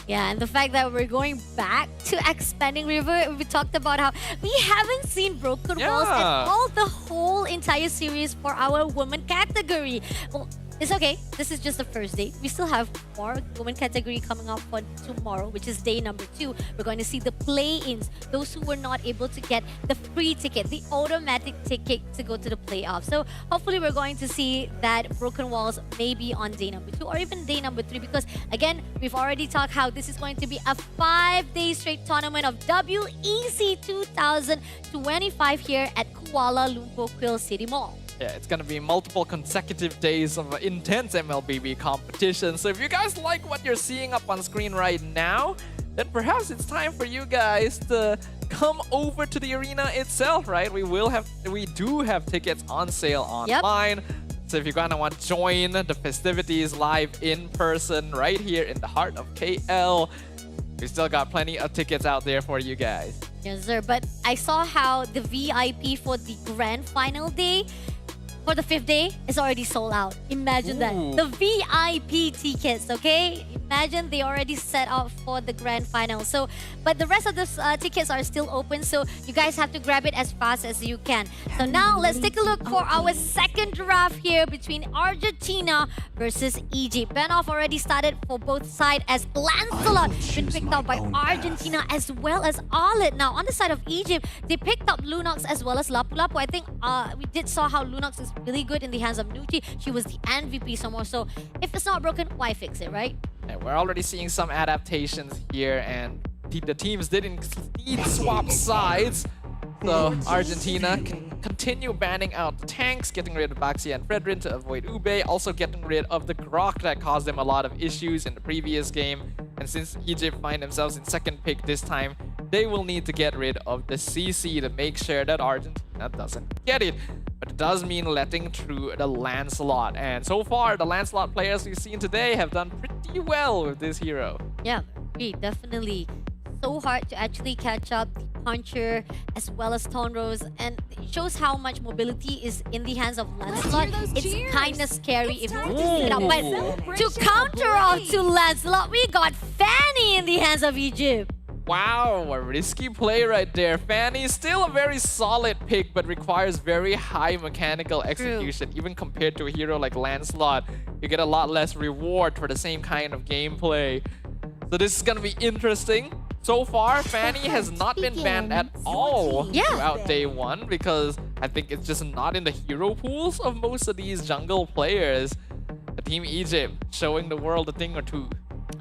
Yeah, and the fact that we're going back to expanding river, we talked about how we haven't seen broken walls at all the whole entire series for our women category. Well, it's okay. This is just the first day. We still have more women category coming up for tomorrow, which is day number 2. We're going to see the play-ins, those who were not able to get the free ticket, the automatic ticket to go to the playoffs. So hopefully we're going to see that broken walls maybe on day number 2 or even day number 3, because again, we've already talked how this is going to be a 5-day straight tournament of WEC 2025 here at Kuala Lumpur Quill City Mall. Yeah, it's gonna be multiple consecutive days of intense MLBB competition. So if you guys like what you're seeing up on screen right now, then perhaps it's time for you guys to come over to the arena itself, right? We do have tickets on sale online. So if you're gonna want to join the festivities live in person right here in the heart of KL, we still got plenty of tickets out there for you guys. Yes, sir. But I saw how the VIP for the grand final day for the 5th day is already sold out. Imagine that. The VIP tickets, okay? Imagine they already set up for the grand final. So, but the rest of the tickets are still open, so you guys have to grab it as fast as you can. So now let's take a look for our second draft here between Argentina versus Egypt. Ban-off already started for both sides as Lancelot been picked up by Argentina as well as Arlet. Now on the side of Egypt, they picked up Lunox as well as Lapu Lapu. I think we did saw how Lunox is really good in the hands of Nucci. She was the MVP somewhere. So if it's not broken, why fix it, right? Yeah, we're already seeing some adaptations here, and the teams did indeed swap sides. So Argentina can continue banning out the tanks, getting rid of Baxia and Fredrin to avoid Ube, also getting rid of the Grok that caused them a lot of issues in the previous game. And since Egypt find themselves in second pick this time, they will need to get rid of the CC to make sure that Argentina doesn't get it. But it does mean letting through the Lancelot. And so far, the Lancelot players we've seen today have done pretty well with this hero. Yeah, definitely. So hard to actually catch up the Puncher as well as Tonrose, and it shows how much mobility is in the hands of Lancelot. It's kind of scary if you pick it up. But to counter off to Lancelot, we got Fanny in the hands of Egypt. Wow, a risky play right there. Fanny is still a very solid pick, but requires very high mechanical execution. Even compared to a hero like Lancelot, you get a lot less reward for the same kind of gameplay. So this is gonna be interesting. So far, Fanny has not been banned at all throughout day 1, because I think it's just not in the hero pools of most of these jungle players. The Team Egypt showing the world a thing or two.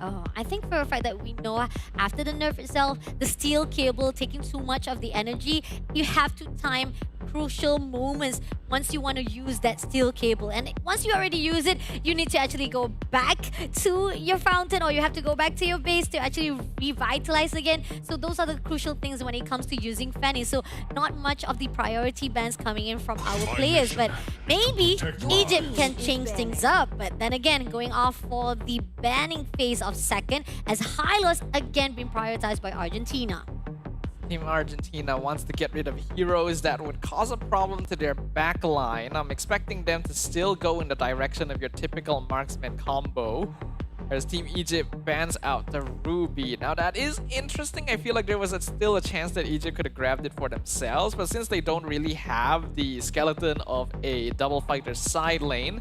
Oh, I think for a fact that we know after the nerf itself, the steel cable taking too much of the energy, you have to time crucial moments once you want to use that steel cable. And once you already use it, you need to actually go back to your fountain, or you have to go back to your base to actually revitalize again. So those are the crucial things when it comes to using Fanny. So not much of the priority bans coming in from our players, but maybe Egypt can change things up. But then again, going off for the banning phase of second, as Hylos again been prioritized by Argentina. Team Argentina wants to get rid of heroes that would cause a problem to their backline. I'm expecting them to still go in the direction of your typical marksman combo. Whereas Team Egypt bans out the Ruby. Now that is interesting. I feel like there was still a chance that Egypt could have grabbed it for themselves. But since they don't really have the skeleton of a double fighter side lane,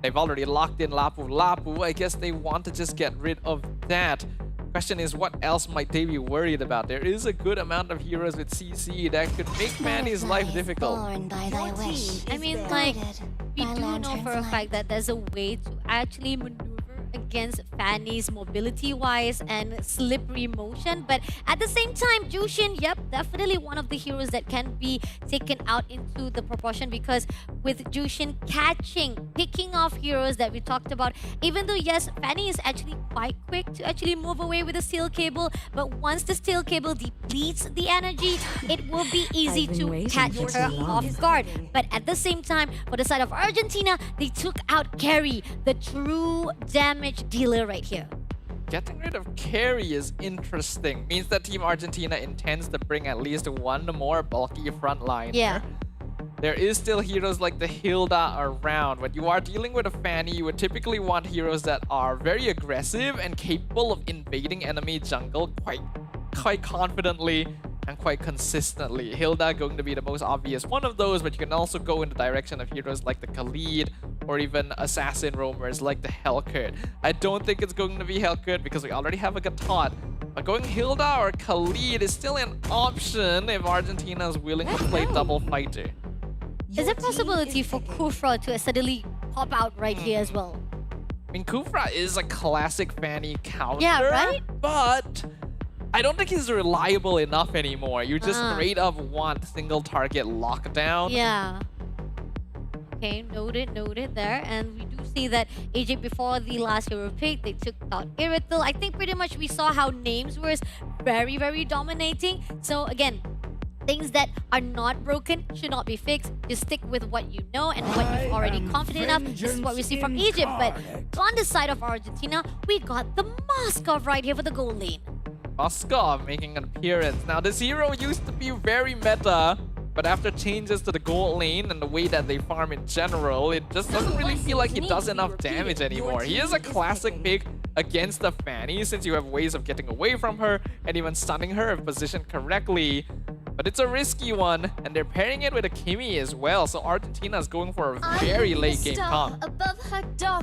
they've already locked in Lapu Lapu. I guess they want to just get rid of that. Question is, what else might they be worried about? There is a good amount of heroes with CC that could make Fanny's life difficult. I mean, like, we do know for a fact that there's a way to actually maneuver against Fanny's mobility-wise and slippery motion. But at the same time, Jushin, yep, definitely one of the heroes that can be taken out into the proportion, because with Jushin picking off heroes that we talked about, even though, yes, Fanny is actually quite quick to actually move away with the steel cable, but once the steel cable depletes the energy, it will be easy to catch her off guard. But at the same time, for the side of Argentina, they took out Carry, the true damage dealer right here. Getting rid of Carry is interesting. Means that Team Argentina intends to bring at least one more bulky frontliner. Yeah. There is still heroes like the Hilda around. When you are dealing with a Fanny, you would typically want heroes that are very aggressive and capable of invading enemy jungle quite confidently and quite consistently. Hilda going to be the most obvious one of those, but you can also go in the direction of heroes like the Khalid or even assassin roamers like the Hellkurt. I don't think it's going to be Hellkurt because we already have a Gatot. But going Hilda or Khalid is still an option if Argentina is willing to play double fighter. Is there a possibility for Kufra to suddenly pop out right here as well? I mean, Kufra is a classic Fanny counter. Yeah, right? But I don't think he's reliable enough anymore. You just straight up want single target lockdown. Yeah. Okay, noted there. And we do see that Egypt, before the last hero pick, they took out Iritil. I think pretty much we saw how names was very, very dominating. So again, things that are not broken should not be fixed. Just stick with what you know and what you're already confident enough. This is what we see from Egypt. But on the side of Argentina, we got the Moskov right here for the goal lane. Moskov making an appearance. Now, this hero used to be very meta, but after changes to the gold lane and the way that they farm in general, it just doesn't really feel like he does enough damage anymore. He is a classic pick against the Fanny, since you have ways of getting away from her and even stunning her if positioned correctly. But it's a risky one, and they're pairing it with a Kimi as well, so Argentina is going for a very late game comp.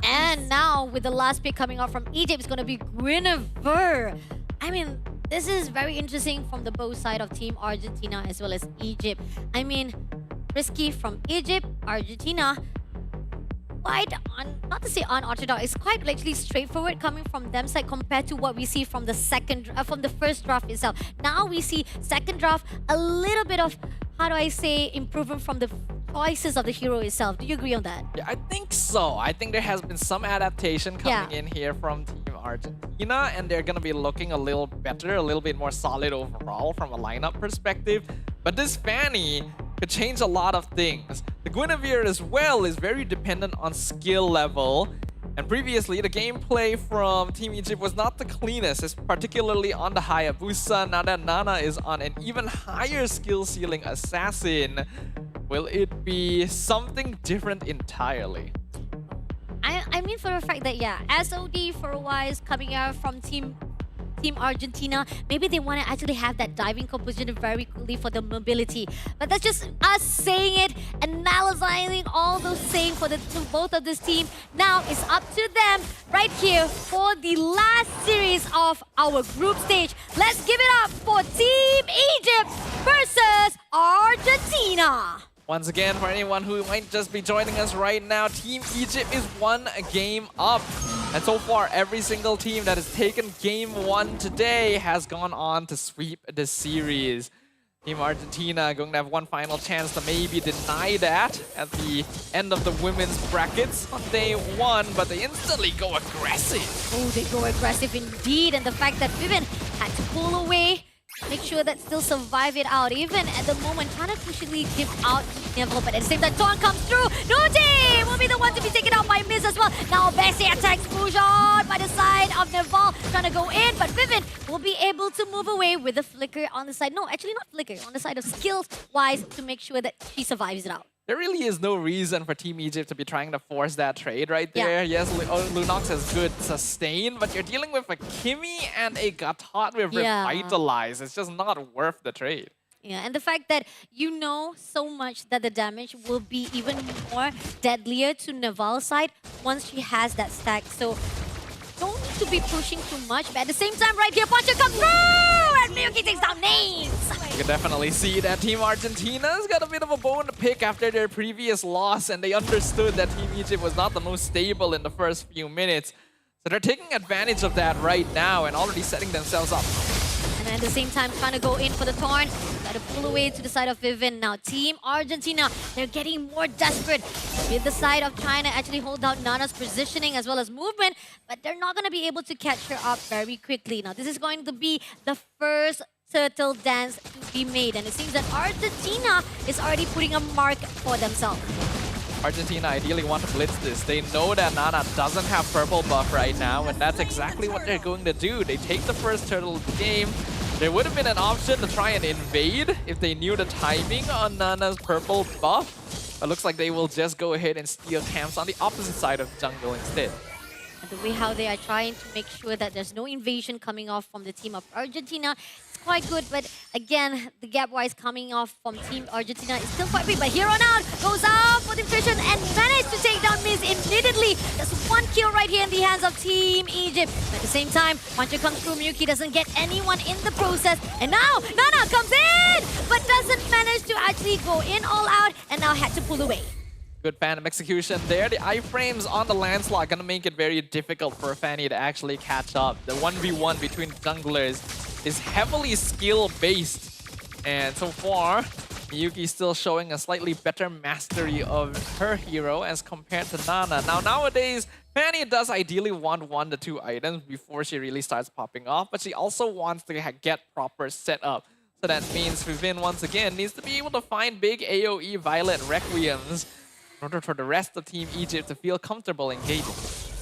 And now, with the last pick coming out from Egypt, it's going to be Guinevere. I mean, this is very interesting from the both side of Team Argentina as well as Egypt. I mean, risky from Egypt, Argentina, quite, not to say unorthodox, it's quite actually straightforward coming from them side compared to what we see from the from the first draft itself. Now we see second draft, a little bit of, how do I say, improvement from the choices of the hero itself. Do you agree on that? Yeah, I think so. I think there has been some adaptation coming in here from Team Argentina, and they're going to be looking a little better, a little bit more solid overall from a lineup perspective. But this Fanny could change a lot of things. The Guinevere as well is very dependent on skill level. And previously, the gameplay from Team Egypt was not the cleanest, particularly on the Hayabusa. Now that Nana is on an even higher skill ceiling assassin, will it be something different entirely? I mean, for the fact that, yeah, SOD for a while is coming out from Team Argentina. Maybe they want to actually have that diving composition very quickly for the mobility. But that's just us saying it, analyzing all those saying for both of this team. Now it's up to them right here for the last series of our group stage. Let's give it up for Team Egypt versus Argentina. Once again, for anyone who might just be joining us right now, Team Egypt is one game up. And so far, every single team that has taken game one today has gone on to sweep the series. Team Argentina going to have one final chance to maybe deny that at the end of the women's brackets on day one, but they instantly go aggressive. Oh, they go aggressive indeed. And the fact that Vivian had to pull away, make sure that still survive it out. Even at the moment, trying to quickly give out Neville, but at the same time, Dawn comes through. Nuji will be the one to be taken out by Miz as well. Now, Bessie attacks Fujon by the side of Neville, trying to go in, but Vivian will be able to move away with a flicker on the side. No, actually not flicker, on the side of skills-wise to make sure that she survives it out. There really is no reason for Team Egypt to be trying to force that trade right there. Yeah. Yes, Lunox has good sustain, but you're dealing with a Kimi and a Gatot with Revitalize. It's just not worth the trade. Yeah, and the fact that you know so much that the damage will be even more deadlier to Naval's side once she has that stack. So don't need to be pushing too much, but at the same time, right here, Puncher comes through, and Miyuki takes down Names. You can definitely see that Team Argentina's got a bit of a bone to pick after their previous loss, and they understood that Team Egypt was not the most stable in the first few minutes. So they're taking advantage of that right now and already setting themselves up. And at the same time, trying to go in for the Torn. Got to pull away to the side of Vivian. Now, Team Argentina, they're getting more desperate with the side of trying to actually hold out Nana's positioning as well as movement, but they're not going to be able to catch her up very quickly. Now, this is going to be the first turtle dance to be made, and it seems that Argentina is already putting a mark for themselves. Argentina ideally want to blitz this. They know that Nana doesn't have purple buff right now, and that's exactly what they're going to do. They take the first turtle of the game. There would have been an option to try and invade if they knew the timing on Nana's purple buff. But looks like they will just go ahead and steal camps on the opposite side of jungle instead. And the way how they are trying to make sure that there's no invasion coming off from the team of Argentina, it's quite good. But again, the gap-wise coming off from Team Argentina is still quite big. But here on out, goes out for the Fission and managed to take down Miz immediately. Just one kill right here in the hands of Team Egypt. At the same time, Puncher comes through, Miyuki doesn't get anyone in the process. And now, Nana comes in, but doesn't manage to actually go in all out and now had to pull away. Good Phantom execution there. The iframes on the landslide gonna make it very difficult for Fanny to actually catch up. The 1v1 between junglers is heavily skill-based. And so far, Miyuki still showing a slightly better mastery of her hero as compared to Nana. Now, nowadays, Fanny does ideally want 1 to 2 items before she really starts popping off, but she also wants to get proper setup. So that means Vivin, once again, needs to be able to find big AoE Violet Requiems in order for the rest of Team Egypt to feel comfortable engaging.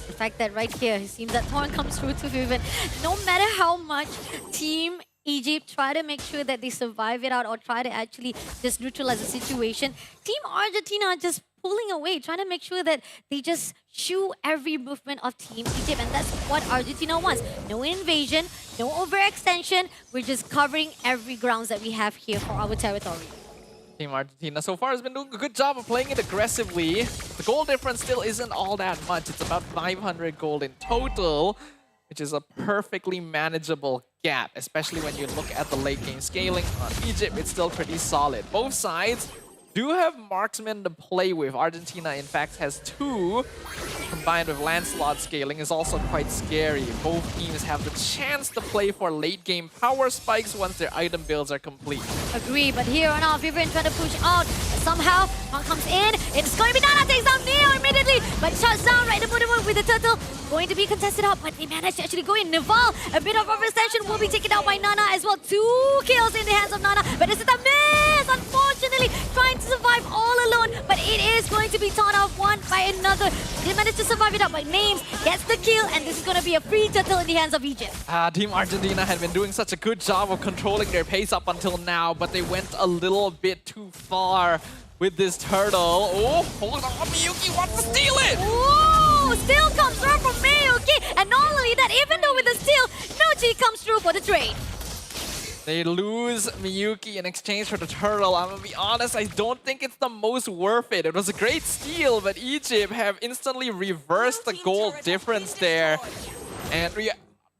The fact that right here, it seems that Torn comes through to Vivian. No matter how much Team Egypt try to make sure that they survive it out or try to actually just neutralize the situation, Team Argentina just pulling away, trying to make sure that they just shoo every movement of Team Egypt. And that's what Argentina wants. No invasion, no overextension. We're just covering every grounds that we have here for our territory. Team Argentina so far has been doing a good job of playing it aggressively. The gold difference still isn't all that much. It's about 500 gold in total, which is a perfectly manageable gap, especially when you look at the late game scaling. On Egypt, it's still pretty solid. Both sides do have marksmen to play with. Argentina, in fact, has 2. Combined with Lancelot scaling is also quite scary. Both teams have the chance to play for late game power spikes once their item builds are complete. Agree, but here on out, Vivian trying to push out. But somehow, one comes in. It's going to be Nana, takes down Neo immediately. But shuts down right in the middle with the turtle. Going to be contested out, but they managed to actually go in. Naval, a bit of overextension will be taken out by Nana as well. 2 kills in the hands of Nana. But this is a miss, unfortunately. Trying to survive all alone, but it is going to be torn off one by another. They managed to survive it up, but Names gets the kill, and this is going to be a free turtle in the hands of Egypt. Team Argentina had been doing such a good job of controlling their pace up until now, but they went a little bit too far with this turtle. Oh, hold on, Miyuki wants to steal it! Ooh, steal comes through from Miyuki, and not only that, even though with the steal, Nuchi comes through for the trade. They lose Miyuki in exchange for the turtle. I'm gonna be honest, I don't think it's the most worth it. It was a great steal, but Egypt have instantly reversed the gold difference there. And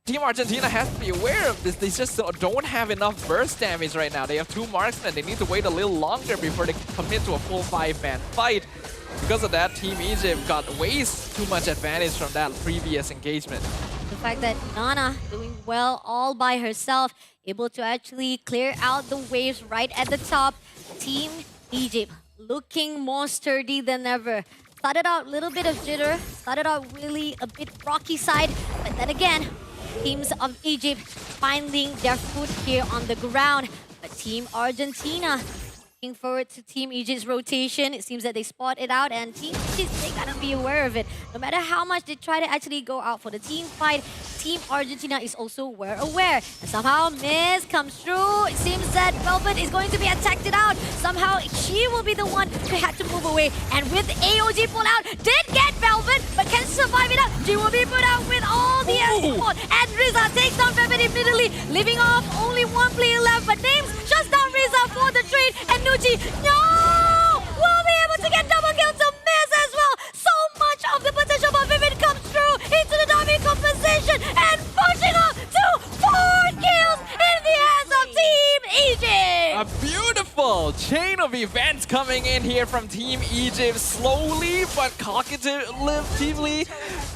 Team Argentina has to be aware of this. They just don't have enough burst damage right now. They have 2 marksmen. They need to wait a little longer before they can commit to a full 5-man fight. Because of that, Team Egypt got way too much advantage from that previous engagement. The fact that Nana doing well all by herself, able to actually clear out the waves right at the top. Team Egypt looking more sturdy than ever. Started out a little bit of jitter, started out really a bit rocky side, but then again, teams of Egypt finding their foot here on the ground. But Team Argentina looking forward to Team Egypt's rotation. It seems that they spot it out, and Team Egypt, they gotta be aware of it. No matter how much they try to actually go out for the team fight, Team Argentina is also aware. And somehow Miz comes through. It seems that Velvet is going to be attacked it out. Somehow she will be the one who had to move away. And with AOG pull out, did get Velvet, but can survive it out. She will be put out with all the support. And Riza takes down Velvet immediately, leaving off only 1 player left. But Names shuts down Riza for the trade. And Nuchi, no! Will be able to get double kills to Miz as well. So much of the potential of Vivid comes through into the Derby composition. be Vance coming in here from Team Egypt, slowly but cognitively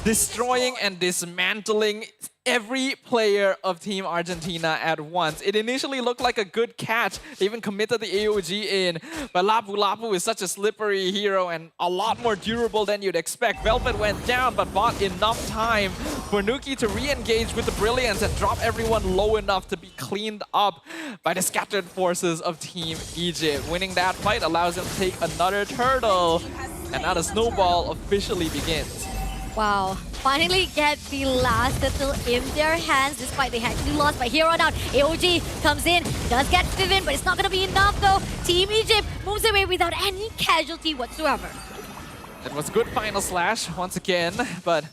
destroying and dismantling every player of Team Argentina at once. It initially looked like a good catch. They even committed the AOG in, but Lapu Lapu is such a slippery hero and a lot more durable than you'd expect. Velvet went down, but bought enough time for Nuki to re-engage with the Brilliance and drop everyone low enough to be cleaned up by the scattered forces of Team Egypt. Winning that fight allows them to take another turtle, and now the snowball officially begins. Wow, finally get the last turtle in their hands despite they had to be lost. But here on out, AOG comes in, does get Vivian, but it's not going to be enough though. Team Egypt moves away without any casualty whatsoever. It was good final slash once again, but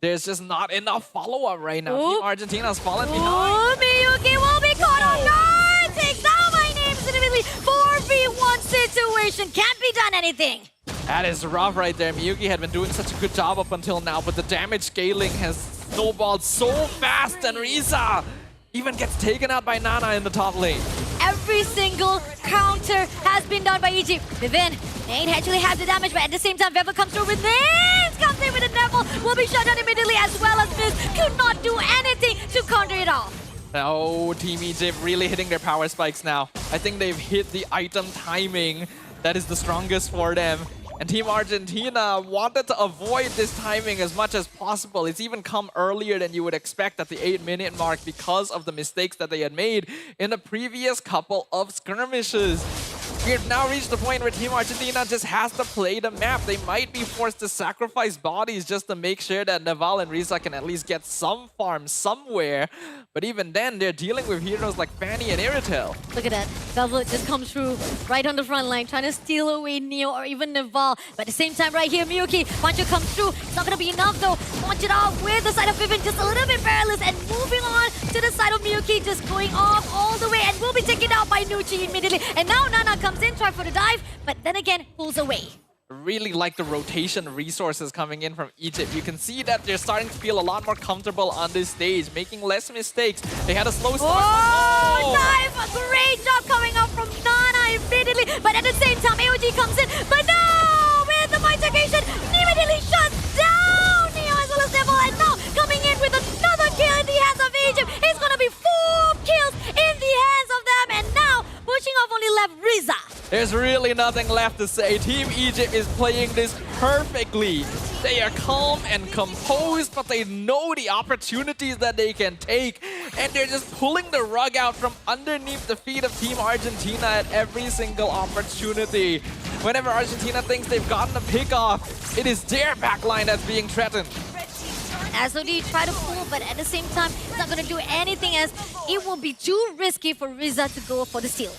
there's just not enough follow-up right now. Ooh. Team Argentina's fallen behind. Oh, Miyuki will be caught off guard! Takes down my name specifically. 4v1 situation, can't be done anything. That is rough right there. Miyuki had been doing such a good job up until now, but the damage scaling has snowballed so fast, and Riza even gets taken out by Nana in the top lane. Every single counter has been done by Egypt. Vivian, Nate actually has the damage, but at the same time, Vevel comes through with this. Comes in with a Neville, will be shut down immediately, as well as Miz could not do anything to counter it off. Oh, Team Egypt really hitting their power spikes now. I think they've hit the item timing that is the strongest for them. And Team Argentina wanted to avoid this timing as much as possible. It's even come earlier than you would expect at the 8-minute mark because of the mistakes that they had made in the previous couple of skirmishes. We've now reached the point where Team Argentina just has to play the map. They might be forced to sacrifice bodies just to make sure that Naval and Riza can at least get some farm somewhere. But even then, they're dealing with heroes like Fanny and Iritel. Look at that. Velvet just comes through right on the front line, trying to steal away Neo or even Naval. But at the same time, right here, Miyuki, Pancho comes through. It's not going to be enough, though. Launch it off with the side of Vivian, just a little bit perilous. And moving on to the side of Miyuki, just going off all the way. And will be taken out by Nucci immediately. And now Nana comes in, try for the dive, but then again, pulls away. Really like the rotation resources coming in from Egypt. You can see that they're starting to feel a lot more comfortable on this stage, making less mistakes. They had a slow start. Oh, dive! A great job coming up from Nana immediately, but at the same time, AOG comes in, but no! With the mitigation, immediately shuts down Neo as well as Devil, and now coming in with another kill in the hands of Egypt. It's gonna be 4 kills in the hands of them, and now pushing off only left Riza. There's really nothing left to say. Team Egypt is playing this perfectly. They are calm and composed, but they know the opportunities that they can take. And they're just pulling the rug out from underneath the feet of Team Argentina at every single opportunity. Whenever Argentina thinks they've gotten a pick off, it is their backline that's being threatened. SOD try to pull, but at the same time, it's not going to do anything as it will be too risky for Riza to go for the steal.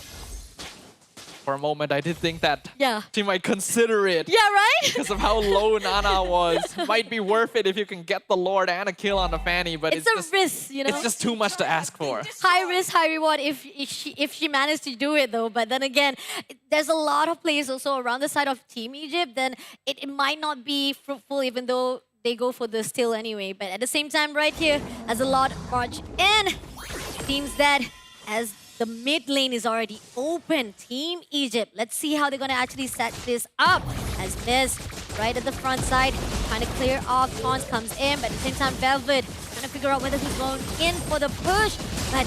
For a moment, I did think that Yeah. she might consider it. Yeah, right? Because of how low Nana was. Might be worth it if you can get the Lord and a kill on the Fanny, but It's a just, risk, you know? it's just too much to ask for. High risk, high reward if she managed to do it though. But then again, there's a lot of players also around the side of Team Egypt. Then it might not be fruitful even though they go for the steal anyway. But at the same time, right here, as a lot march in, seems that as the mid lane is already open. Team Egypt, let's see how they're going to actually set this up. As Miz, right at the front side, trying to clear off. Tons comes in, but at the same time, Velvet trying to figure out whether he's going in for the push. But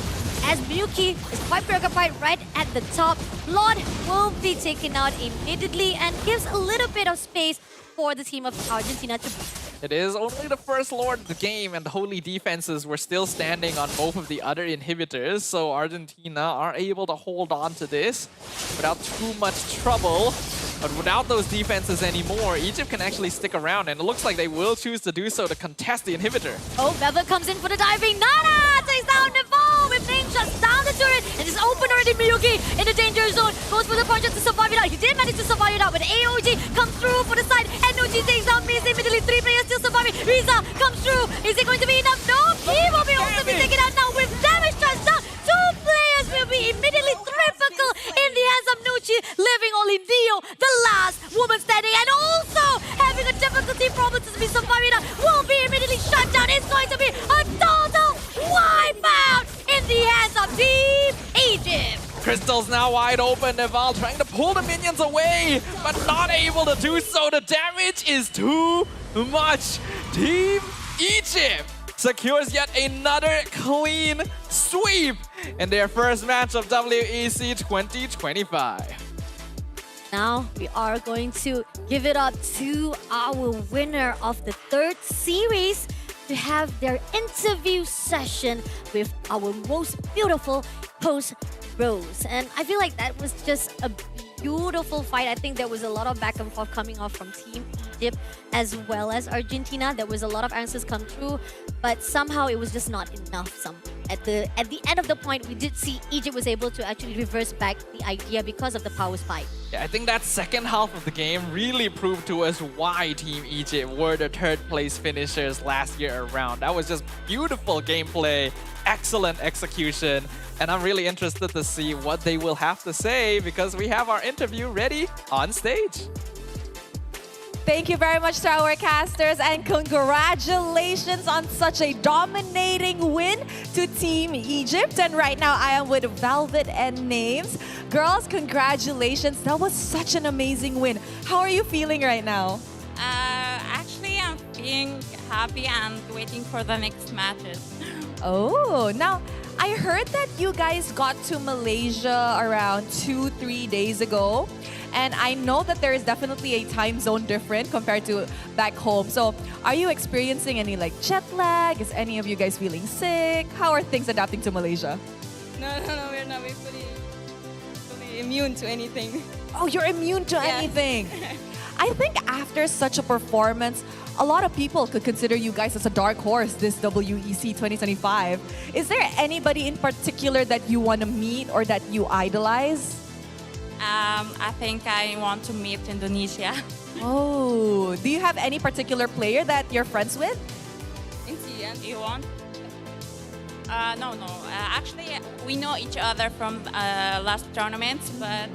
as Miyuki is quite preoccupied right at the top, Lord will be taken out immediately and gives a little bit of space for the team of Argentina to beat. It is only the first Lord of the game, and the Holy defenses were still standing on both of the other inhibitors, so Argentina are able to hold on to this without too much trouble. But without those defenses anymore, Egypt can actually stick around, and it looks like they will choose to do so to contest the inhibitor. Oh, Velvet comes in for the diving. Nana takes down Naval with Bing, shuts down the turret, and it's open already. Miyuki in the danger zone, goes for the punch to survive it out. He did manage to survive it out, but AOG comes through for the side, and Nucci takes down Miz immediately. 3 players still surviving. Riza comes through. Is it going to be enough? No, he will be also be taken out now with damage touchdown. 2 players will be immediately triple in the hands of Nucci, leaving only Neo, the last woman standing, and also having a difficulty problem to be surviving out, will be immediately shut down. It's going to be a total wipeout in the hands of Team Egypt. Crystal's now wide open. Nepal trying to pull the minions away, but not able to do so. The damage is too much. Team Egypt secures yet another clean sweep in their first match of WEC 2025. Now we are going to give it up to our winner of the third series to have their interview session with our most beautiful host, Rose. And I feel like that was just a beautiful fight. I think there was a lot of back and forth coming off from Team Egypt as well as Argentina. There was a lot of answers come through, but somehow it was just not enough. At the end of the point, we did see Egypt was able to actually reverse back the idea because of the power spike. Yeah, I think that second half of the game really proved to us why Team Egypt were the third place finishers last year around. That was just beautiful gameplay, excellent execution, and I'm really interested to see what they will have to say because we have our interview ready on stage. Thank you very much to our casters and congratulations on such a dominating win to Team Egypt. And right now I am with Velvet and Names. Girls, congratulations. That was such an amazing win. How are you feeling right now? Actually, I'm feeling happy and waiting for the next matches. Oh, now I heard that you guys got to Malaysia around 2-3 days ago. And I know that there is definitely a time zone different compared to back home. So are you experiencing any like jet lag? Is any of you guys feeling sick? How are things adapting to Malaysia? No, we're not. We're fully immune to anything. Oh, you're immune to anything. I think after such a performance, a lot of people could consider you guys as a dark horse this WEC 2025. Is there anybody in particular that you want to meet or that you idolize? I think I want to meet Indonesia. Oh, do you have any particular player that you're friends with? India, you want? No. Actually, we know each other from last tournaments, but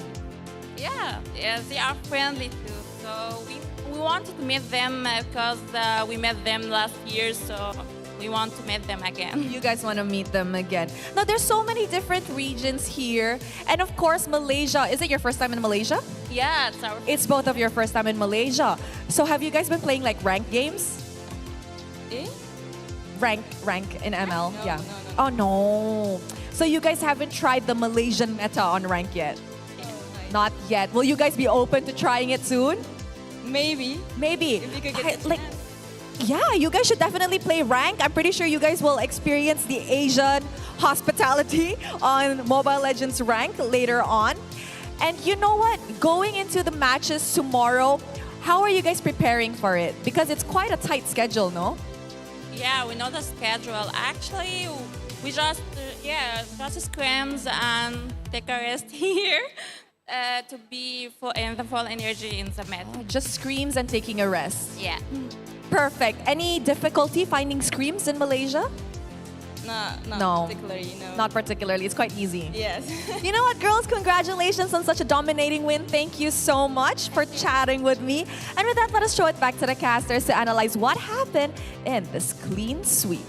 yeah, they are friendly too. So we wanted to meet them because we met them last year, so we want to meet them again. You guys want to meet them again. Now, there's so many different regions here. And of course, Malaysia. Is it your first time in Malaysia? Yeah, It's both of your first time in Malaysia. So have you guys been playing like ranked games? Eh? Rank in ML? No, yeah. no. Oh, no. So you guys haven't tried the Malaysian meta on rank yet? Not yet. Will you guys be open to trying it soon? Maybe. Maybe. If we could get the chance. Yeah, you guys should definitely play rank. I'm pretty sure you guys will experience the Asian hospitality on Mobile Legends rank later on. And you know what? Going into the matches tomorrow, how are you guys preparing for it? Because it's quite a tight schedule, no? Yeah, we know the schedule. Actually, we just scrims and take a rest here to be in the full energy in the meta. Just screams and taking a rest. Yeah. Perfect. Any difficulty finding screams in Malaysia? No, particularly, no. Not particularly. It's quite easy. Yes. You know what, girls? Congratulations on such a dominating win. Thank you so much for chatting with me. And with that, let us show it back to the casters to analyze what happened in this clean sweep.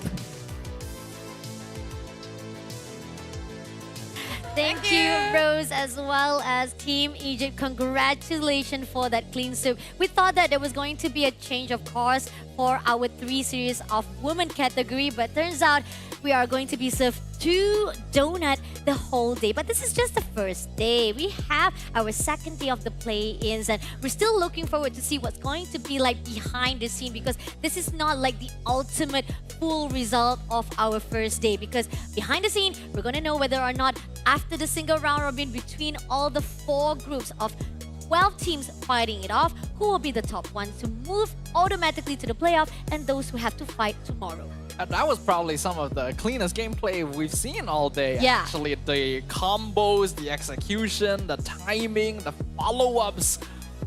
Thank you, Rose, as well as Team Egypt. Congratulations for that clean sweep. We thought that there was going to be a change of course for our 3 series of women category, but turns out we are going to be served 2 donut the whole day. But this is just the first day. We have our second day of the play-ins, and we're still looking forward to see what's going to be like behind the scene, because this is not like the ultimate full result of our first day, because behind the scene, we're going to know whether or not after the single round robin between all the 4 groups of 12 teams fighting it off, who will be the top ones to move automatically to the playoff and those who have to fight tomorrow. That was probably some of the cleanest gameplay we've seen all day. Yeah. Actually, the combos, the execution, the timing, the follow-ups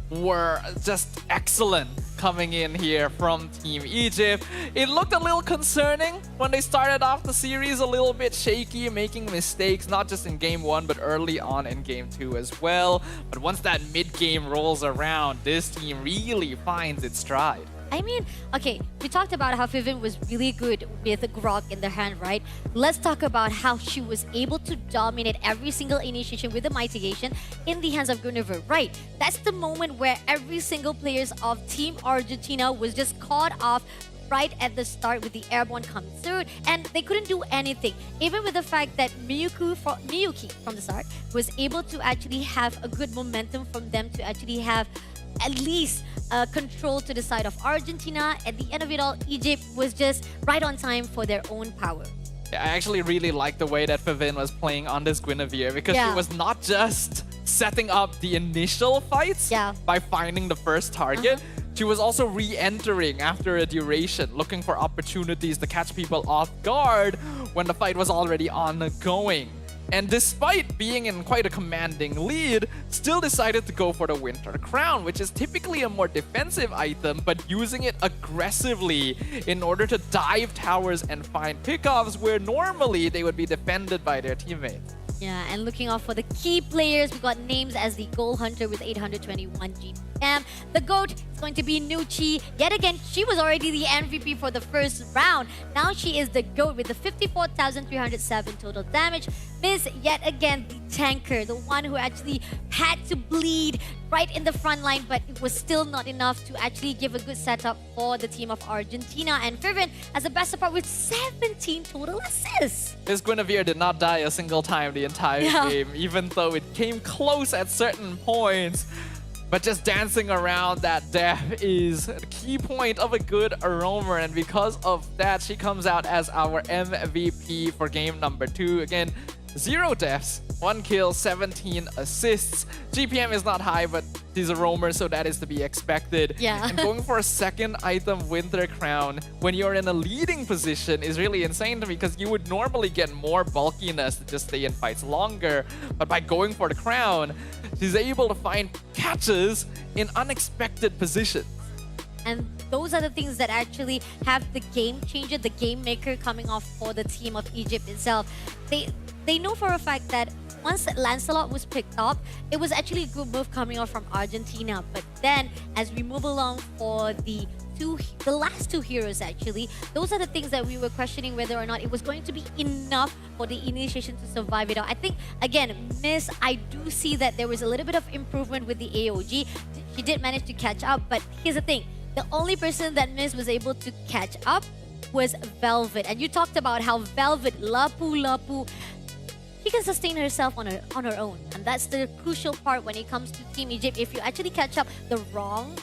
were just excellent coming in here from Team Egypt. It looked a little concerning when they started off the series, a little bit shaky, making mistakes, not just in Game 1, but early on in Game 2 as well. But once that mid-game rolls around, this team really finds its stride. I mean, okay, we talked about how Vivian was really good with the grok in the hand, right? Let's talk about how she was able to dominate every single initiation with the mitigation in the hands of Guinevere, right? That's the moment where every single players of Team Argentina was just caught off right at the start with the airborne coming through, and they couldn't do anything. Even with the fact that Miyuki from the start was able to actually have a good momentum from them to actually have at least control to the side of Argentina. At the end of it all, Egypt was just right on time for their own power. Yeah, I actually really like the way that Vivian was playing on this Guinevere because she was not just setting up the initial fights by finding the first target. She was also re-entering after a duration, looking for opportunities to catch people off guard when the fight was already ongoing. And despite being in quite a commanding lead, still decided to go for the Winter Crown, which is typically a more defensive item, but using it aggressively in order to dive towers and find pickoffs where normally they would be defended by their teammates. Yeah, and looking out for the key players, we got names as the Goal Hunter with 821 GPM. The GOAT is going to be Nucci. Yet again, she was already the MVP for the first round. Now she is the GOAT with the 54,307 total damage. Miss, yet again, the tanker, the one who actually had to bleed right in the front line, but it was still not enough to actually give a good setup for the team of Argentina. And Fervin has the best support with 17 total assists. This Guinevere did not die a single time the entire game, even though it came close at certain points. But just dancing around that death is the key point of a good roamer, and because of that, she comes out as our MVP for game number 2. Again, 0 deaths, 1 kill, 17 assists. GPM is not high, but she's a roamer, so that is to be expected. Yeah. And going for a second item, Winter Crown, when you're in a leading position is really insane to me because you would normally get more bulkiness to just stay in fights longer. But by going for the crown, she's able to find catches in unexpected positions. And those are the things that actually have the game changer, the game maker coming off for the team of Egypt itself. They know for a fact that once Lancelot was picked up, it was actually a good move coming off from Argentina. But then, as we move along for the last two heroes, actually, those are the things that we were questioning whether or not it was going to be enough for the initiation to survive it out. I think, again, Miss, I do see that there was a little bit of improvement with the AOG. She did manage to catch up, but here's the thing. The only person that Miss was able to catch up was Velvet. And you talked about how Velvet, Lapu, she can sustain herself on her own. And that's the crucial part when it comes to Team Egypt. If you actually catch up the wrong,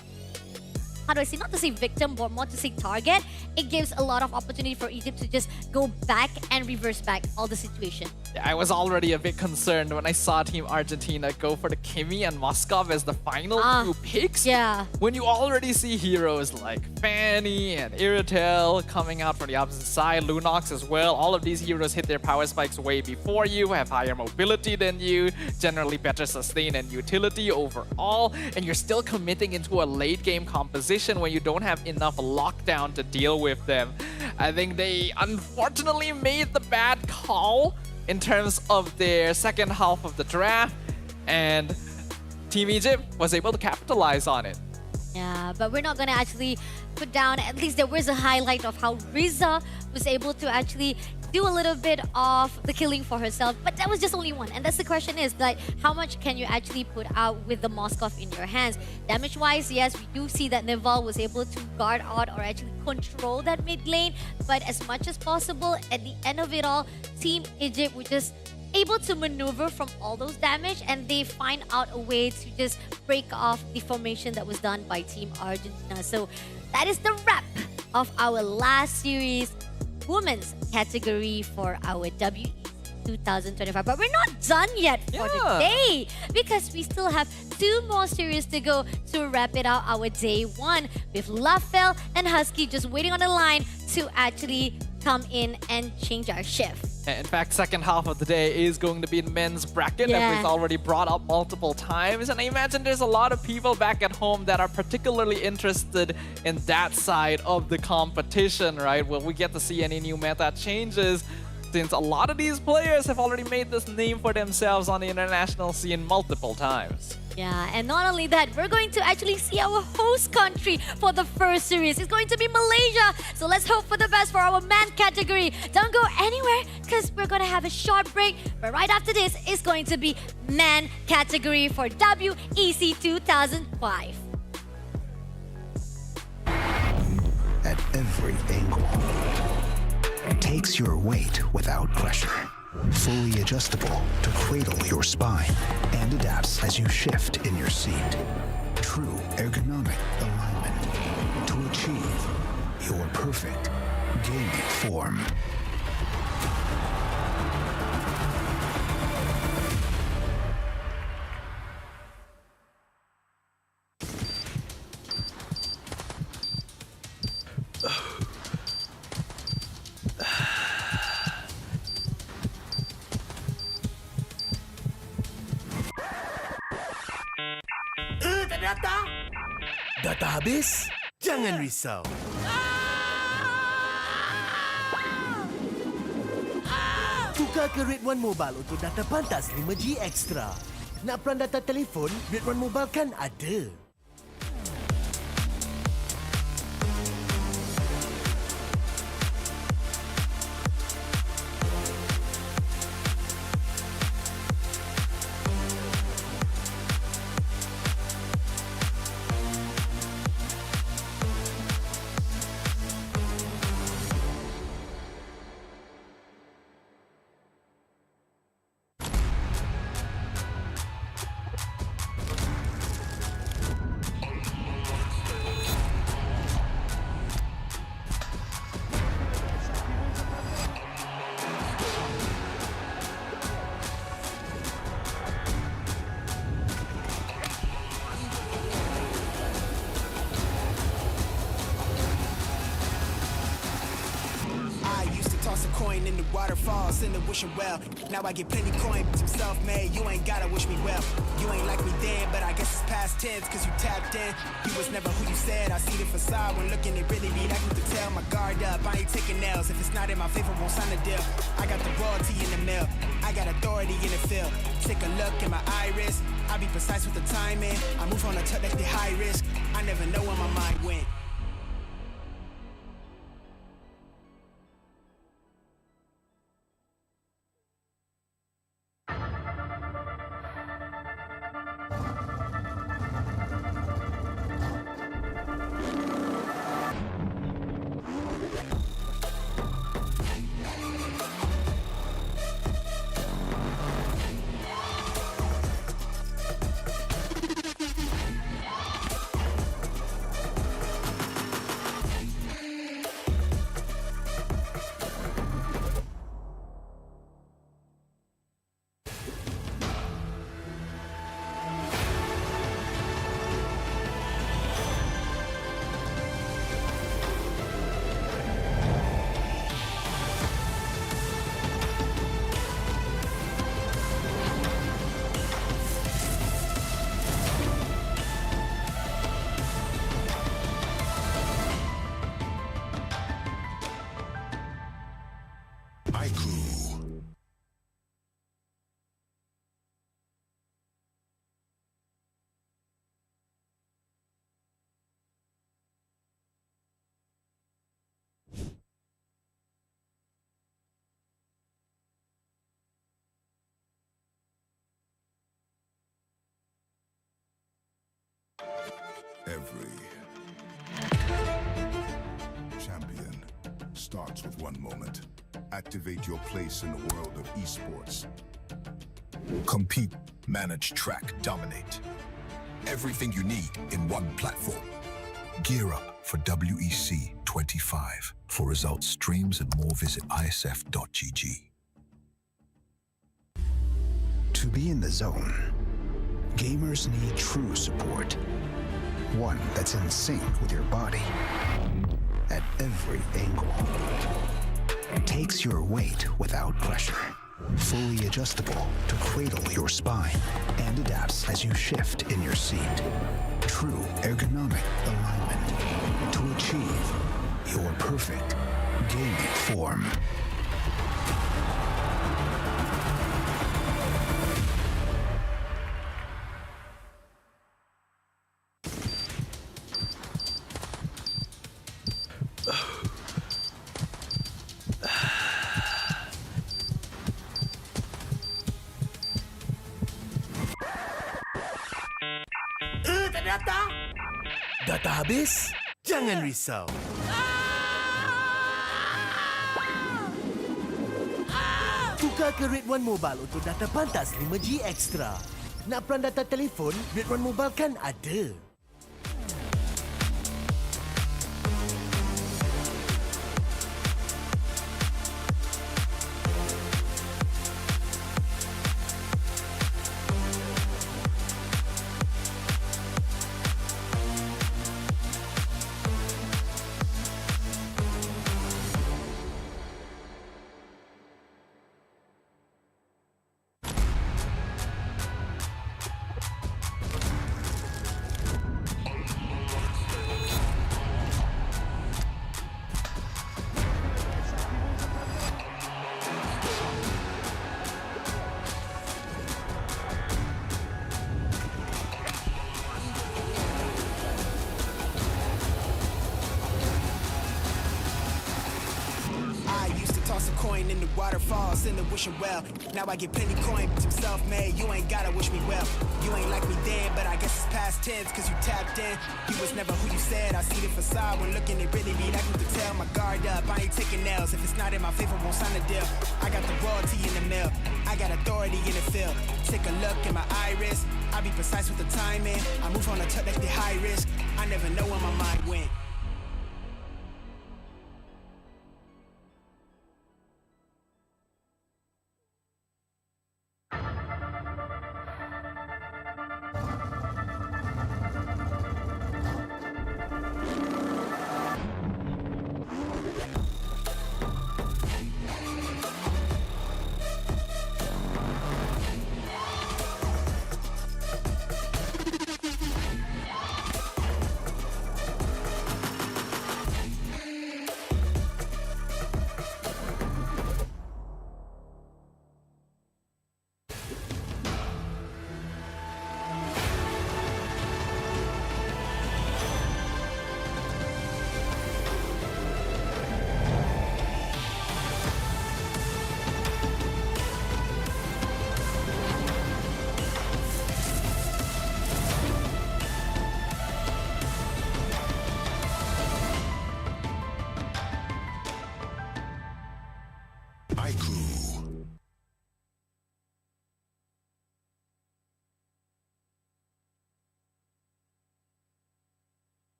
how do I say, not to say victim, but more to say target, it gives a lot of opportunity for Egypt to just go back and reverse back all the situation. Yeah, I was already a bit concerned when I saw Team Argentina go for the Kimi and Moskov as the final 2 picks. Yeah. When you already see heroes like Fanny and Iritel coming out from the opposite side, Lunox as well. All of these heroes hit their power spikes way before you, have higher mobility than you, generally better sustain and utility overall, and you're still committing into a late game composition when you don't have enough lockdown to deal with them. I think they unfortunately made the bad call in terms of their second half of the draft, and Team Egypt was able to capitalize on it. Yeah, but we're not going to actually put down, at least there was a highlight of how Riza was able to actually do a little bit of the killing for herself, but that was just only one. And that's the question is, like, how much can you actually put out with the Moskov in your hands? Damage-wise, yes, we do see that Neval was able to guard out or actually control that mid lane, but as much as possible, at the end of it all, Team Egypt was just able to maneuver from all those damage, and they find out a way to just break off the formation that was done by Team Argentina. So that is the wrap of our last series women's category for our WEC 2025. But we're not done yet for the day, because we still have 2 more series to go to wrap it out our day 1, with Lafel and Husky just waiting on the line to actually come in and change our shift. In fact, second half of the day is going to be the men's bracket that we've already brought up multiple times. And I imagine there's a lot of people back at home that are particularly interested in that side of the competition, right? Will we get to see any new meta changes? since a lot of these players have already made this name for themselves on the international scene multiple times. Yeah, and not only that, we're going to actually see our host country for the first series. It's going to be Malaysia. So let's hope for the best for our man category. Don't go anywhere because we're going to have a short break. But right after this, it's going to be man category for WEC 2005. At every angle. Takes your weight without pressure. Fully adjustable to cradle your spine and adapts as you shift in your seat. True ergonomic alignment to achieve your perfect gaming form. Data habis? Jangan risau. Tukar ke Red One Mobile untuk data pantas 5G Extra. Nak peran data telefon? Red One Mobile kan ada. Toss a coin in the waterfalls in the wishing well. Now I get plenty coin, I'm self-made. You ain't gotta wish me well. You ain't like me then, but I guess it's past tense, cause you tapped in. You was never who you said. I see the facade when looking, it really be like you could tell. My guard up, I ain't taking nails. If it's not in my favor, won't sign a deal. I got the royalty in the mill. I got authority in the field. Take a look in my iris. I be precise with the timing. I move on a touch like the high risk. I never know where my mind went. Every champion starts with one moment. Activate your place in the world of esports. Compete, manage, track, dominate. Everything you need in one platform. Gear up for WEC25. For results, streams, and more, visit iesf.gg. To be in the zone, gamers need true support. One that's in sync with your body at every angle. Takes your weight without pressure. Fully adjustable to cradle your spine and adapts as you shift in your seat. True ergonomic alignment to achieve your perfect gaming form. habis? Jangan risau. Tukar ke Red One Mobile untuk data pantas 5G Extra. Nak peran data telefon, Red One Mobile kan ada. Toss a coin in the waterfalls in the wishing well. Now I get plenty coin, I'm self-made. You ain't gotta wish me well. You ain't like me then, but I guess it's past tense, cause you tapped in. You was never who you said. I see the facade when looking at really me. Like you could tell my guard up. I ain't taking L's. If it's not in my favor, won't sign a deal. I got the royalty in the mail. I got authority in the field. Take a look in my iris. I be precise with the timing. I move on a touch like the high risk. I never know where my mind went.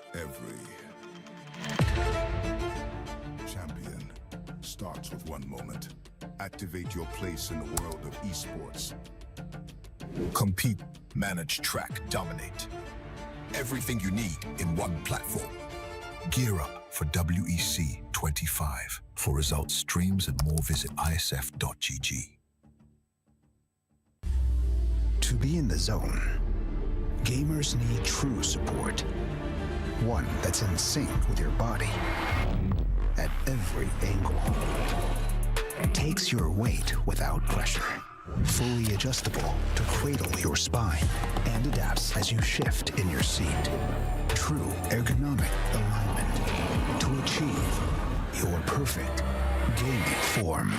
Every champion starts with one moment. Activate your place in the world of esports. Compete, manage, track, dominate. Everything you need in one platform. Gear up for WEC25. For results, streams, and more, visit iesf.gg. To be in the zone, gamers need true support. One that's in sync with your body at every angle. Takes your weight without pressure. Fully adjustable to cradle your spine and adapts as you shift in your seat. True ergonomic alignment to achieve your perfect gaming form.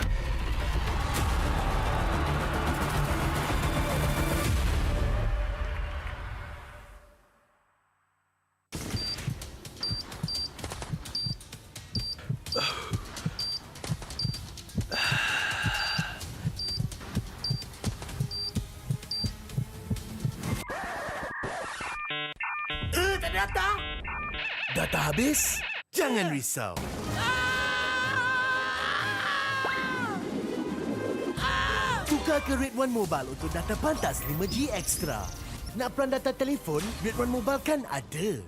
Data habis? Jangan risau. Tukar ke Red One Mobile untuk data pantas 5G Extra. Nak peran data telefon, Red One Mobile kan ada.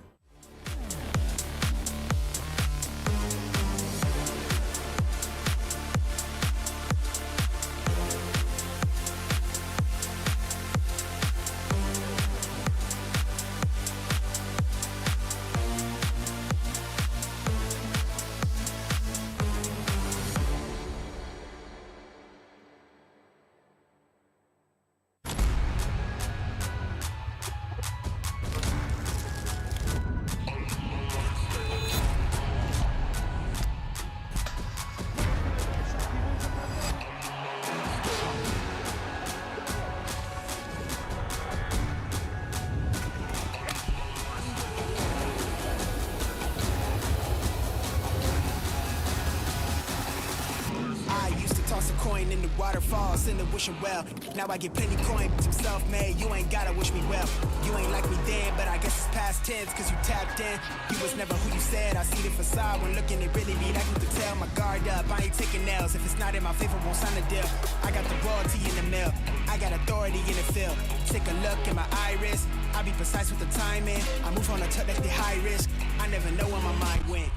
toss a coin in the waterfall, send a wishing well. Now I get plenty coin, but I'm self-made. You ain't gotta wish me well. You ain't like me then, but I guess it's past tense, cause you tapped in. You was never who you said. I see the facade when looking, it really be like you could tell. My guard up, I ain't taking nails. If it's not in my favor, won't sign a deal. I got the royalty in the mill. I got authority in the field. Take a look in my iris. I be precise with the timing. I move on a tuck that's the high risk. I never know where my mind went.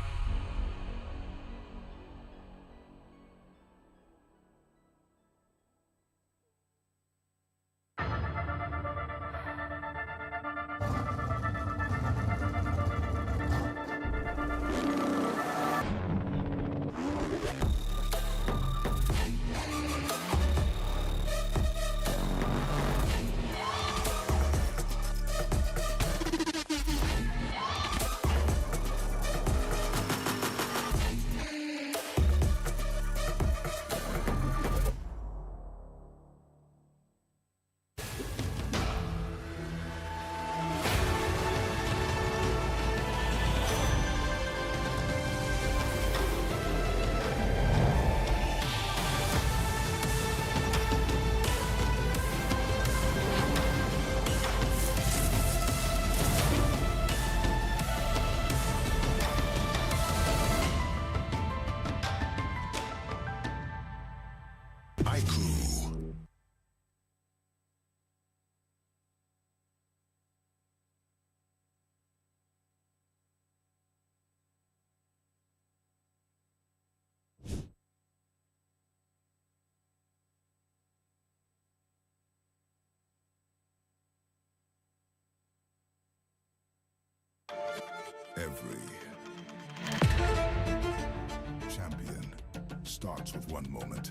Every champion starts with one moment.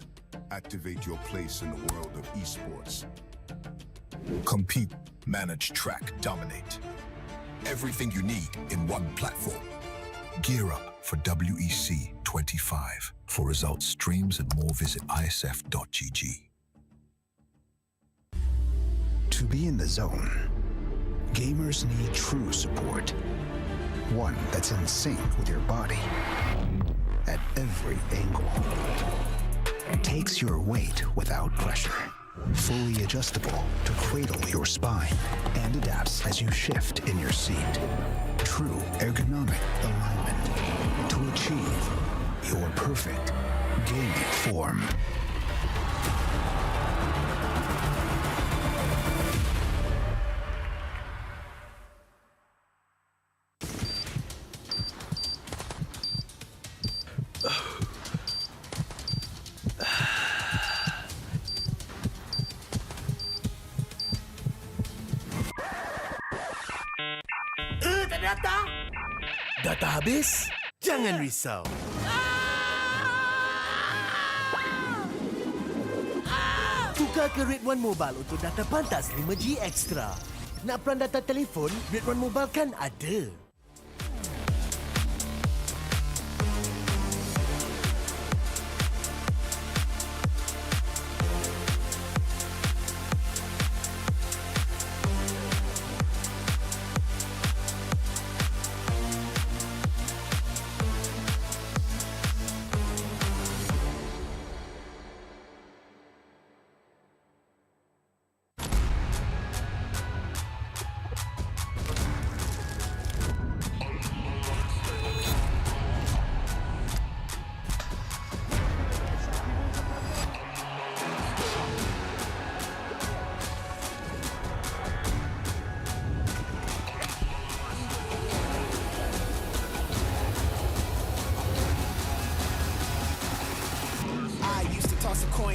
Activate your place in the world of esports. Compete, manage, track, dominate. Everything you need in one platform. Gear up for WEC25. For results, streams, and more, visit iesf.gg. To be in the zone, gamers need true support. One that's in sync with your body at every angle. Takes your weight without pressure. Fully adjustable to cradle your spine and adapts as you shift in your seat. True ergonomic alignment to achieve your perfect gaming form. Data? Data habis? Jangan risau. Tukar ke Red One Mobile untuk data pantas 5G Extra. Nak peran data telefon? Red One Mobile kan ada.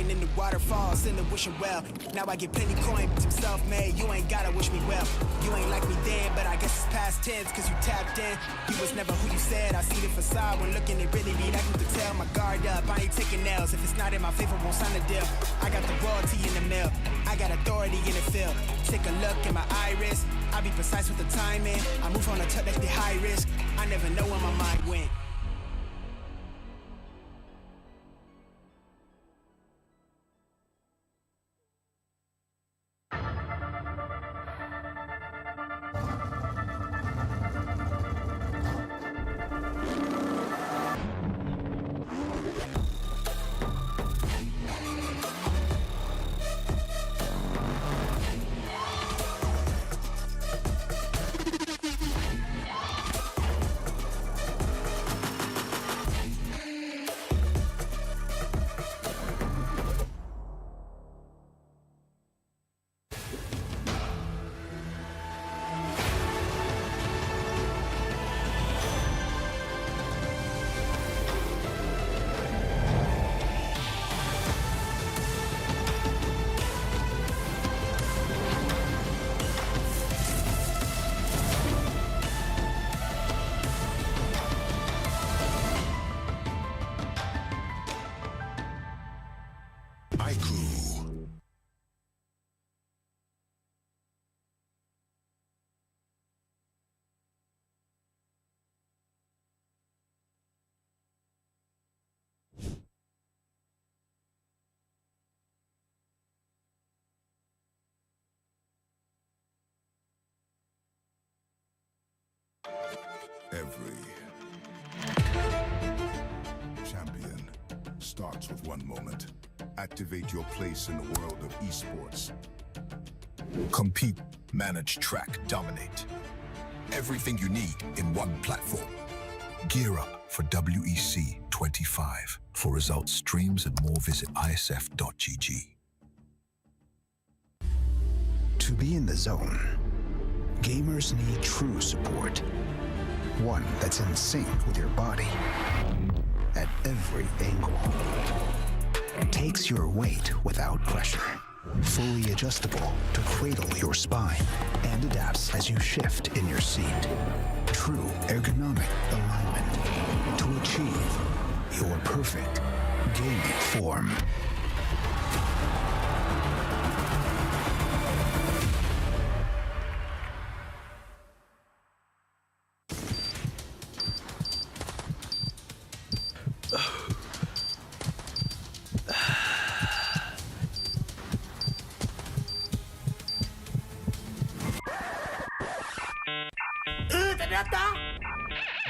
In the waterfall, send a wishing well. Now I get plenty coin, but I'm self-made. You ain't gotta wish me well. You ain't like me then, but I guess it's past tense, cause you tapped in. You was never who you said. I see the facade when looking, it really be like you could tell. My guard up, I ain't taking nails. If it's not in my favor, won't sign a deal. I got the royalty in the mill. I got authority in the field. Take a look in my iris. I be precise with the timing. I move on a tuck that's the high risk. I never know where my mind went. iCrew. Every champion starts with one moment. Activate your place in the world of esports. Compete, manage, track, dominate. Everything you need in one platform. Gear up for WEC25. For results, streams, and more, visit iesf.gg. To be in the zone, gamers need true support. One that's in sync with your body at every angle. Takes your weight without pressure. Fully adjustable to cradle your spine and adapts as you shift in your seat. True ergonomic alignment to achieve your perfect gaming form.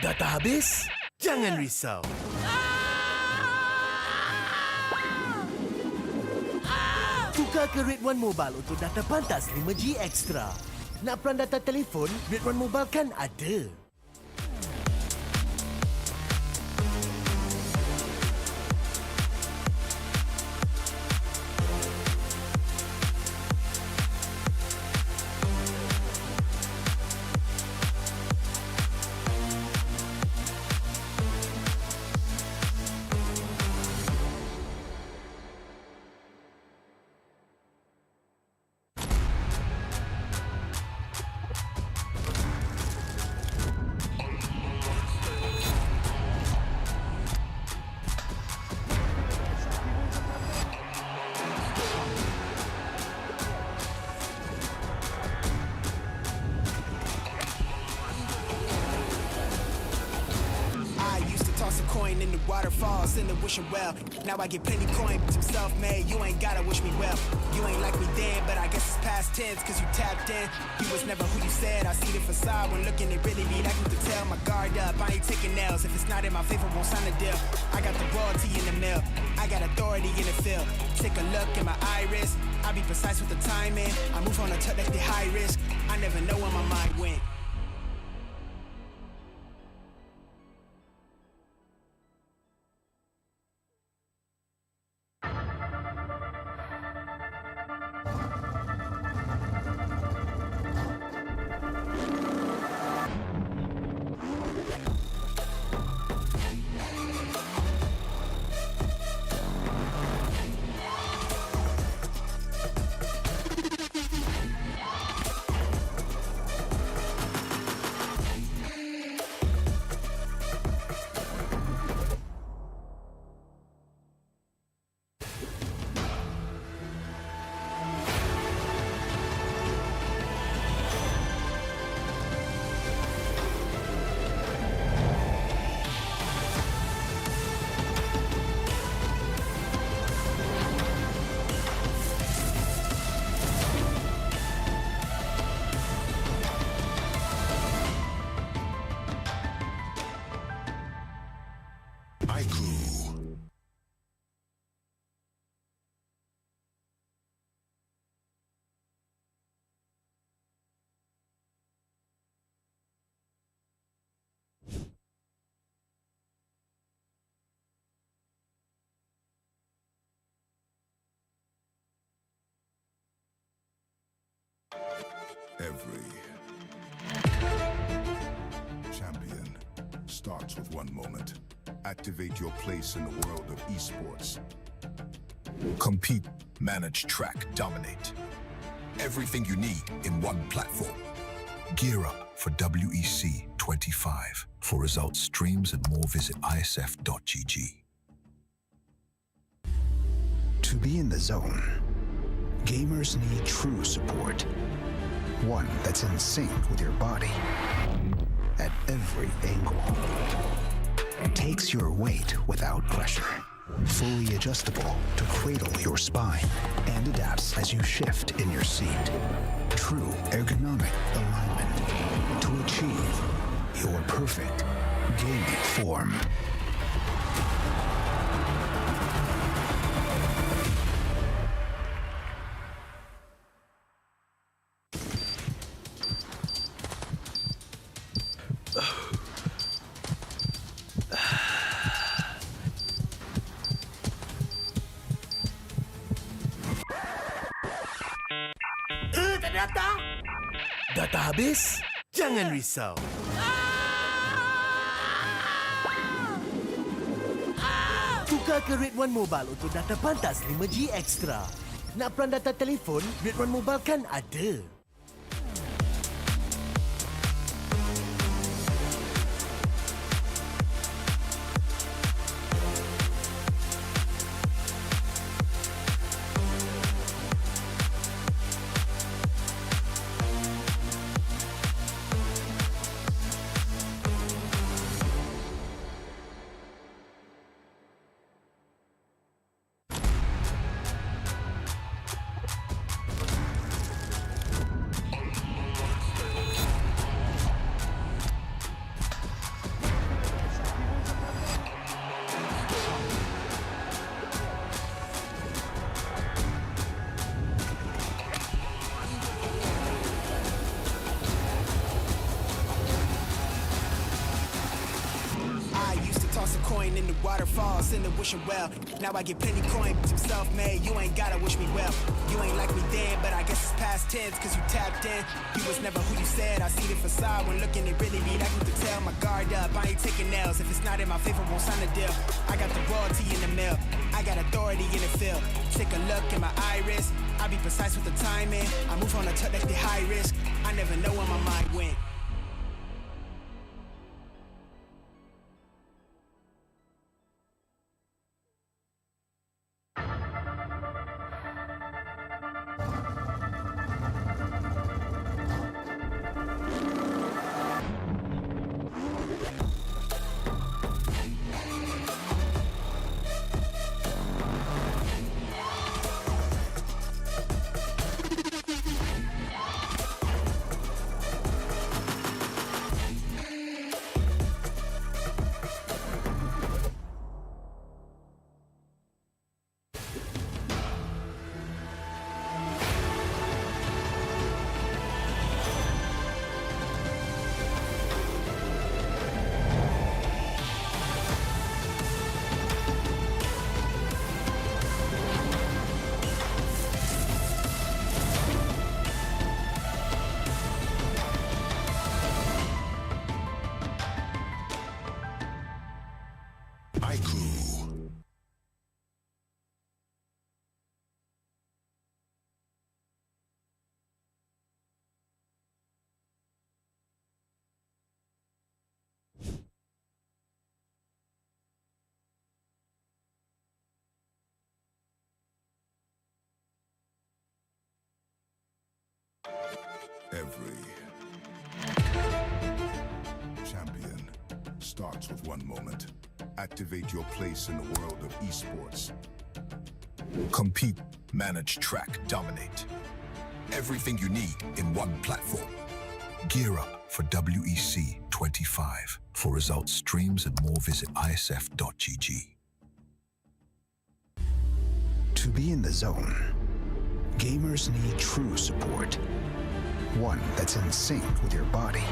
Data habis? Jangan risau. Tukar ke Red One Mobile untuk data pantas 5G Extra. Nak peran data telefon? Red One Mobile kan ada. Toss a coin in the waterfalls in the wishing well. Now I get plenty coin, but I'm self-made. You ain't gotta wish me well. You ain't like me then, but I guess it's past tense, cause you tapped in. You was never who you said. I see the facade when looking, it really be like you could tell. My guard up, I ain't taking nails. If it's not in my favor, won't sign a deal. I got the royalty in the mill. I got authority in the field. Take a look in my iris. I be precise with the timing. I move on a touch like the high risk. I never know where my mind went. iCrew. Every champion starts with one moment. Activate your place in the world of esports. Compete, manage, track, dominate. Everything you need in one platform. Gear up for WEC25. For results, streams, and more, visit iesf.gg. To be in the zone, gamers need true support. One that's in sync with your body at every angle. Takes your weight without pressure. Fully adjustable to cradle your spine and adapts as you shift in your seat. True ergonomic alignment to achieve your perfect gaming form. Data habis? Jangan risau. Tukar ke Red One Mobile untuk data pantas 5G Extra. Nak peran data telefon? Red One Mobile kan ada. Coin in the waterfall, send the wishing well. Now I get plenty coin, but I'm self-made. You ain't gotta wish me well. You ain't like me then, but I guess it's past tense, cause you tapped in. You was never who you said. I see the facade when looking, it really be that good to tell. My guard up, I ain't taking L's. If it's not in my favor, won't sign a deal. I got the royalty in the mail. I got authority in the field. Take a look in my iris. I be precise with the timing. I move on a tuck like the high risk. I never know where my mind went. Every champion starts with one moment. Activate your place in the world of esports. Compete, manage, track, dominate. Everything you need in one platform. Gear up for WEC25. For results, streams, and more, visit iesf.gg. To be in the zone, gamers need true support. One that's in sync with your body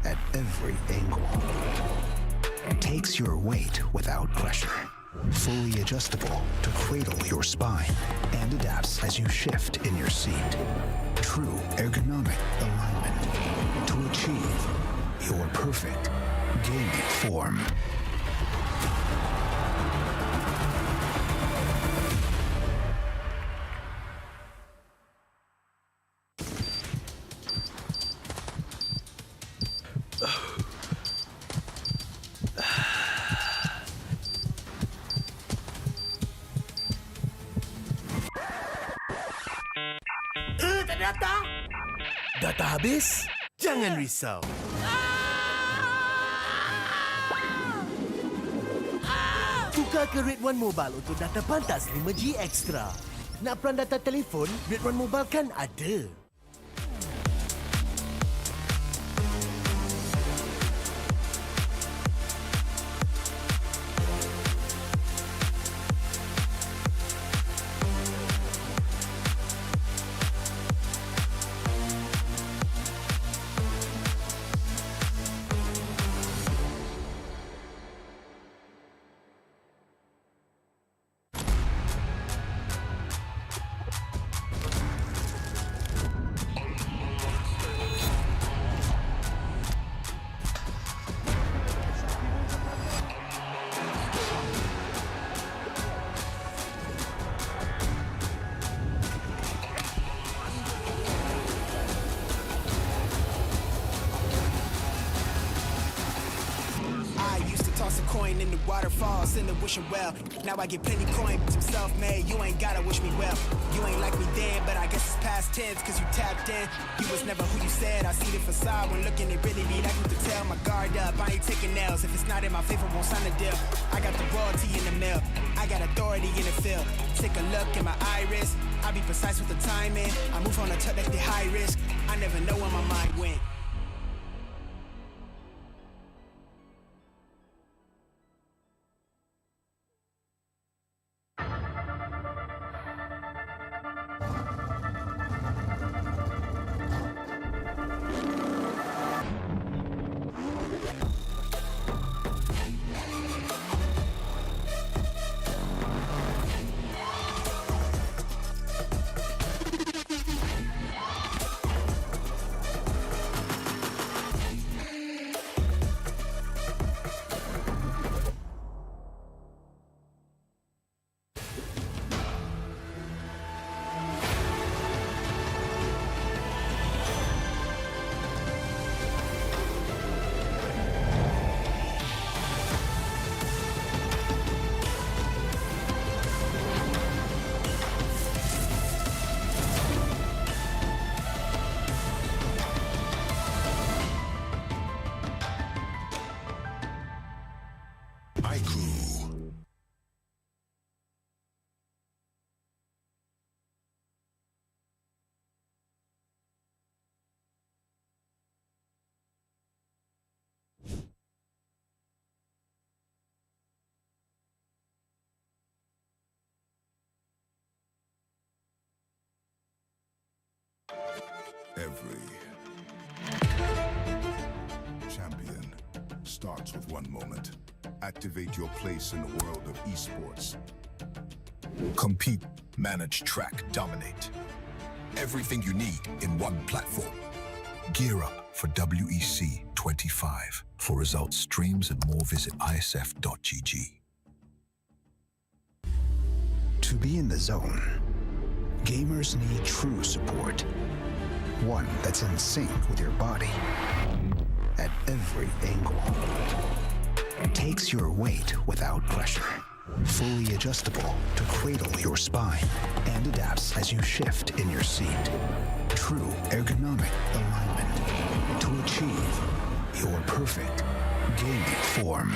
at every angle. Takes your weight without pressure. Fully adjustable to cradle your spine and adapts as you shift in your seat. True ergonomic alignment to achieve your perfect gaming form. Data habis? Jangan risau. Tukar ke Red One Mobile untuk data pantas 5G Extra. Nak peran data telefon, Red One Mobile kan ada. Toss a coin in the waterfalls in the wishing well. Now I get plenty coin, but I'm self-made. You ain't gotta wish me well. You ain't like me then, but I guess it's past tense, cause you tapped in. You was never who you said. I see the facade when looking, it really be like you could tell. My guard up, I ain't taking nails. If it's not in my favor, won't sign a deal. I got the royalty in the mail. I got authority in the field. Take a look in my iris. I be precise with the timing. I move on a touch that's the high risk. I never know where my mind went. Every champion starts with one moment. Activate your place in the world of esports. Compete, manage, track, dominate. Everything you need in one platform. Gear up for WEC25. For results, streams, and more, visit iesf.gg. To be in the zone, gamers need true support. One that's in sync with your body at every angle. Takes your weight without pressure. Fully adjustable to cradle your spine and adapts as you shift in your seat. True ergonomic alignment to achieve your perfect gaming form.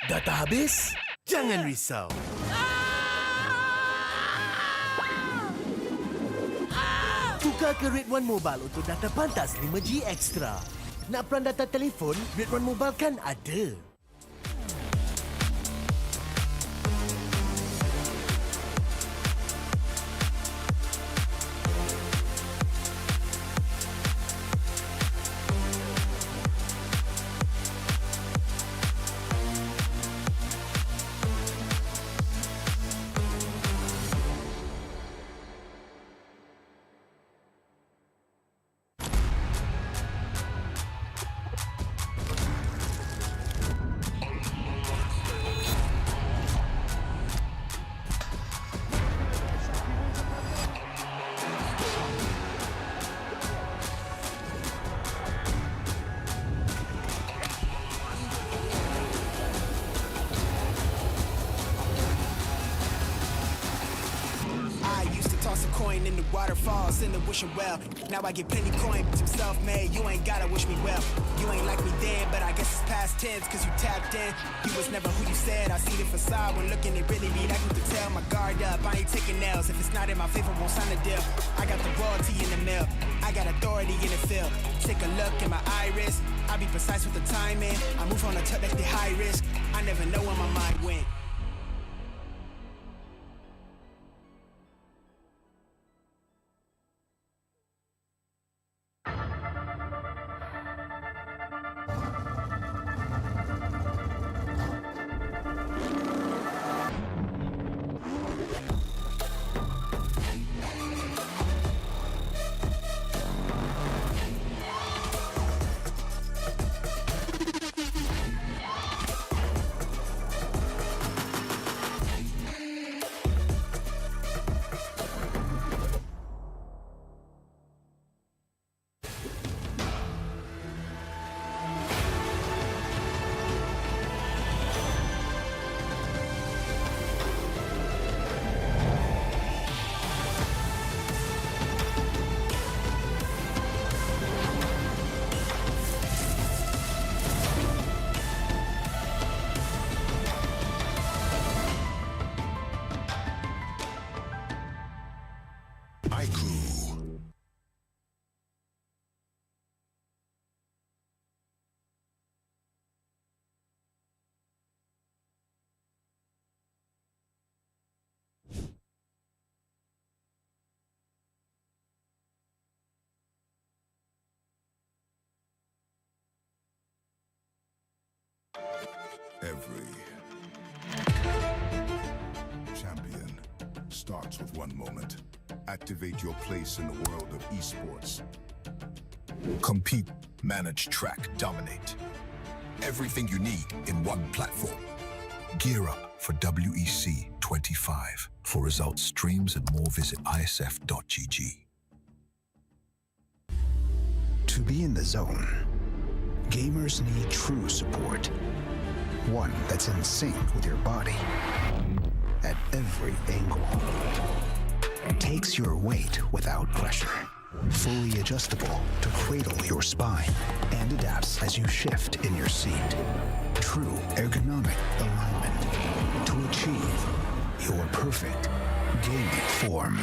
Data habis? Jangan risau. Tukar ke Red One Mobile untuk data pantas 5G Extra. Nak peran data telefon, Red One Mobile kan ada. coin in the waterfalls in the wishing well. Now I get plenty coin, but I'm self-made. You ain't gotta wish me well. You ain't like me then, but I guess it's past tense, cause you tapped in. You was never who you said. I see the facade when looking, it really be that good to tell. My guard up, I ain't taking nails. If it's not in my favor, won't sign the deal. I got the royalty in the mill. I got authority in the field. Take a look in my iris. I be precise with the timing. I move on a tuck that's the high risk. I never know where my mind went. Every champion starts with one moment. Activate your place in the world of esports. Compete, manage, track, dominate. Everything you need in one platform. Gear up for WEC25. For results, streams, and more, visit iesf.gg. To be in the zone, gamers need true support. One that's in sync with your body at every angle. Takes your weight without pressure. Fully adjustable to cradle your spine and adapts as you shift in your seat. True ergonomic alignment to achieve your perfect gaming form.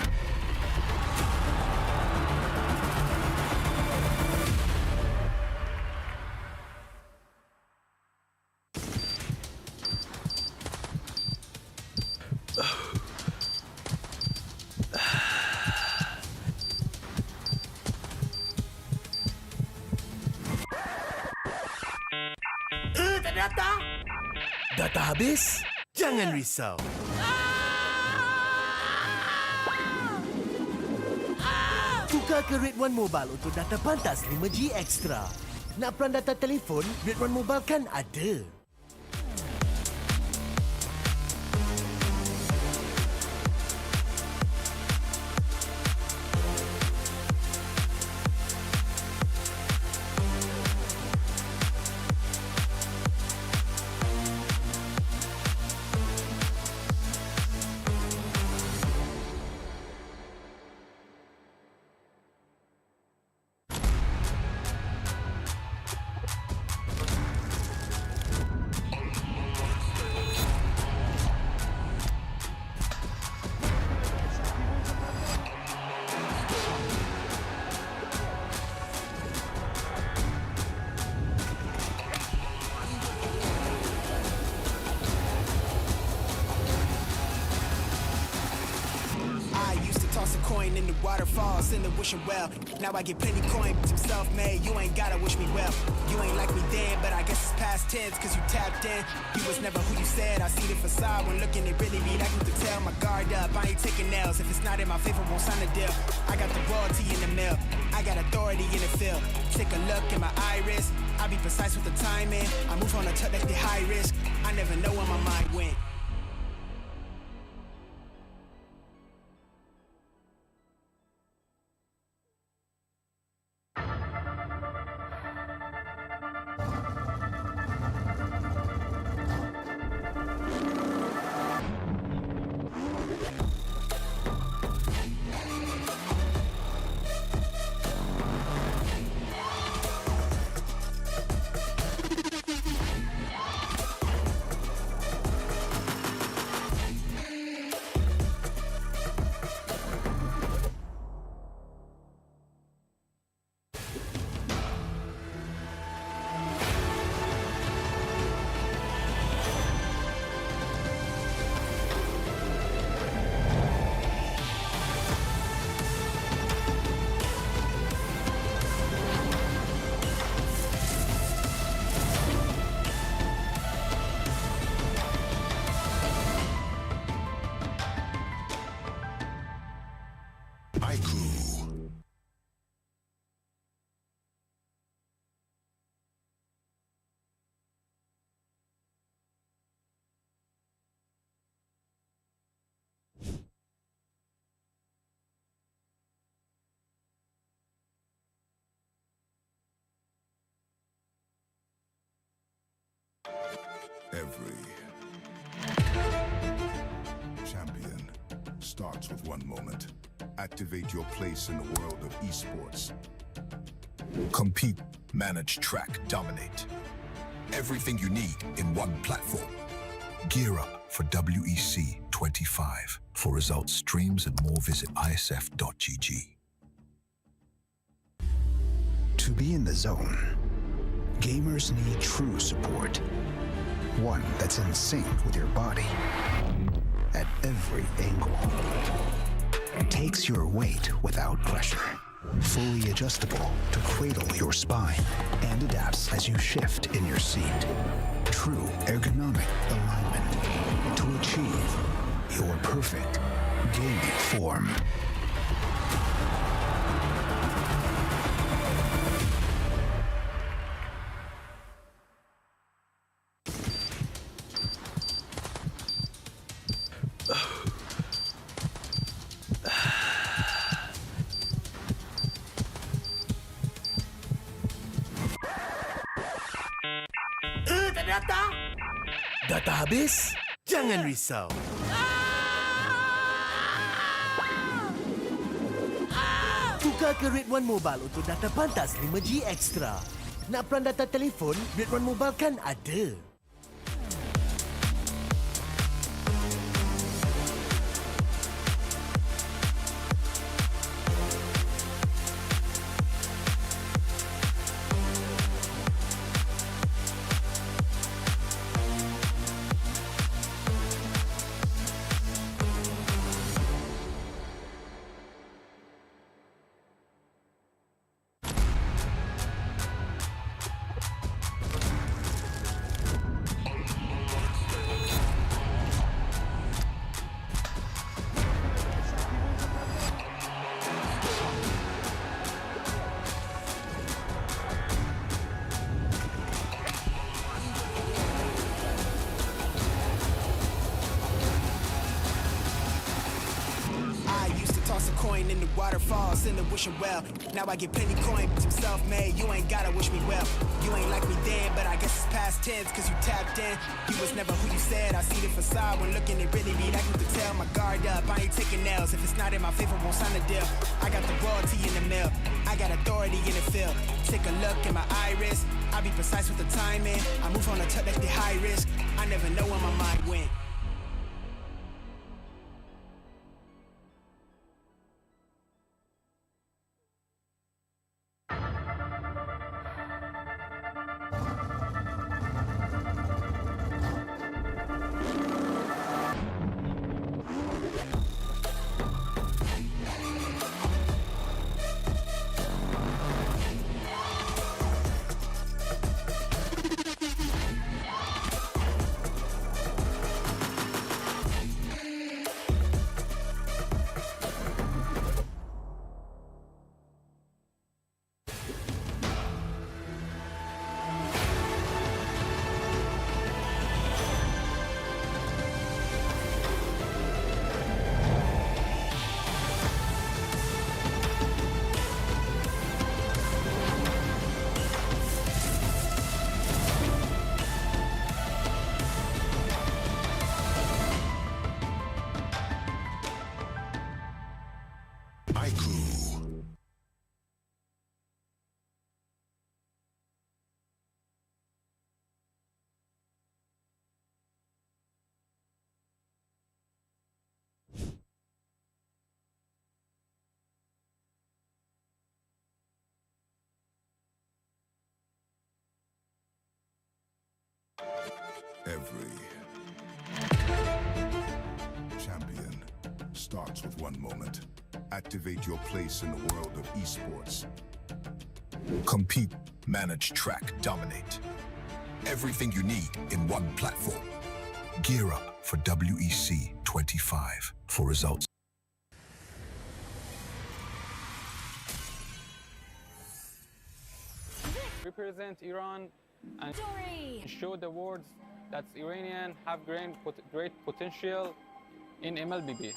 Data habis? Jangan risau. Tukar ke Red One Mobile untuk data pantas 5G Extra. Nak peran data telefon? Red One Mobile kan ada. In the waterfalls in the wishing well. Now I get plenty coin, but I'm self-made. You ain't gotta wish me well. You ain't like me then, but I guess it's past tense, cause you tapped in. You was never who you said. I see the facade when looking, it really be that good to tell. My guard up, I ain't taking nails. If it's not in my favor, won't sign the deal. I got the royalty in the mill. I got authority in the field. Take a look in my iris. I be precise with the timing. I move on a tuck that's the high risk. I never know where my mind went. Every champion starts with one moment. Activate your place in the world of esports. Compete, manage, track, dominate. Everything you need in one platform. Gear up for WEC25. For results, streams, and more, visit iesf.gg. To be in the zone, gamers need true support. One that's in sync with your body at every angle. Takes your weight without pressure. Fully adjustable to cradle your spine and adapts as you shift in your seat. True ergonomic alignment to achieve your perfect gaming form. Data habis? Jangan risau. Tukar ke Red One Mobile untuk data pantas 5G Extra. Nak peran data telefon? Red One Mobile kan ada. In the waterfall, send a wishing well. Now I get plenty coin, bitch, I'm self-made. You ain't gotta wish me well. You ain't like me then, but I guess it's past tense, cause you tapped in. You was never who you said. I see the facade when looking at really me. That you could tell my guard up. I ain't taking L's. If it's not in my favor, won't sign a deal. I got the royalty in the mail. I got authority in the field. Take a look in my iris. I be precise with the timing. I move on a touch that's the high risk. I never know where my mind went. Every champion starts with one moment. Activate your place in the world of esports. Compete, manage, track, dominate. Everything you need in one platform. Gear up for WEC25. For results. Represent Iran and show the world that Iranians have great potential in MLBB.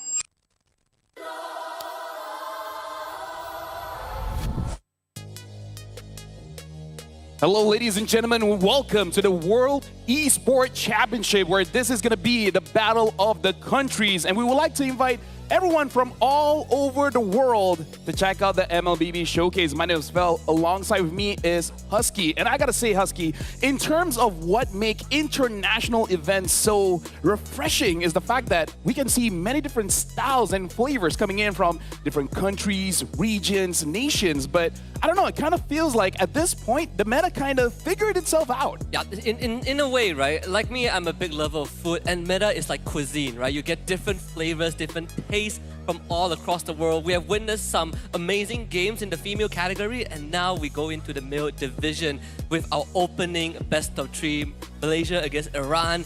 Hello, ladies and gentlemen. Welcome to the World Esports Championship, where this is going to be the battle of the countries. And we would like to invite everyone from all over the world to check out the MLBB Showcase. My name is Vel. Alongside with me is Husky. And I got to say, Husky, in terms of what make international events so refreshing is the fact that we can see many different styles and flavors coming in from different countries, regions, nations. But I don't know, it kind of feels like at this point, the meta kind of figured itself out. Yeah, in a way, right? Like me, I'm a big lover of food, and meta is like cuisine, right? You get different flavors, different tastes from all across the world. We have witnessed some amazing games in the female category, and now we go into the male division with our opening best of three, Malaysia against Iran.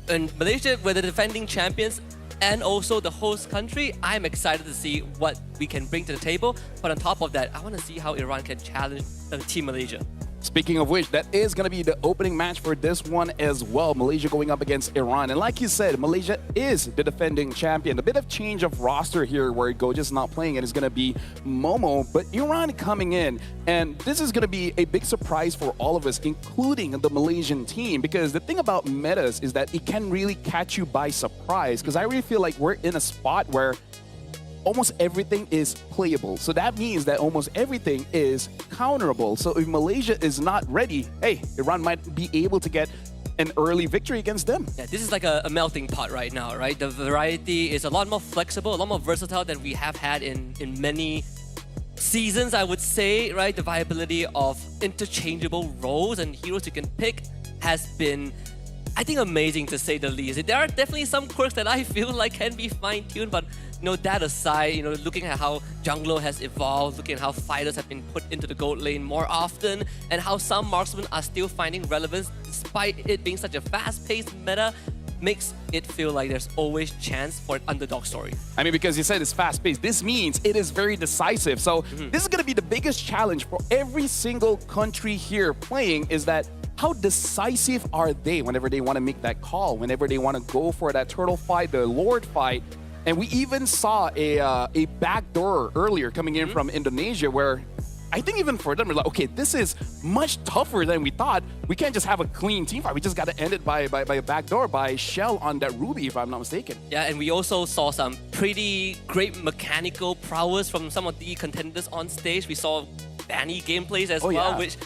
And Malaysia were the defending champions and also the host country. I'm excited to see what we can bring to the table. But on top of that, I want to see how Iran can challenge Team Malaysia. Speaking of which, that is going to be the opening match for this one as well. Malaysia going up against Iran. And like you said, Malaysia is the defending champion. A bit of change of roster here where Goja's not playing and it's going to be Momo. But Iran coming in. And this is going to be a big surprise for all of us, including the Malaysian team. Because the thing about metas is that it can really catch you by surprise. Because I really feel like we're in a spot where almost everything is playable. So that means that almost everything is counterable. So if Malaysia is not ready, hey, Iran might be able to get an early victory against them. Yeah, this is like a melting pot right now, right? The variety is a lot more flexible, a lot more versatile than we have had in many seasons, I would say, right? The viability of interchangeable roles and heroes you can pick has been, I think, amazing to say the least. There are definitely some quirks that I feel like can be fine-tuned, but that aside, looking at how jungler has evolved, looking at how fighters have been put into the gold lane more often, and how some marksmen are still finding relevance despite it being such a fast-paced meta, makes it feel like there's always chance for an underdog story. I mean, because you said it's fast-paced, this means it is very decisive. So this is going to be the biggest challenge for every single country here playing, is that how decisive are they whenever they want to make that call, whenever they want to go for that turtle fight, the Lord fight. And we even saw a backdoor earlier coming in from Indonesia, where I think even for them, we're like, okay, this is much tougher than we thought. We can't just have a clean team fight. We just got to end it by a backdoor by Shell on that Ruby, if I'm not mistaken. Yeah, and we also saw some pretty great mechanical prowess from some of the contenders on stage. We saw Banny gameplays as well, which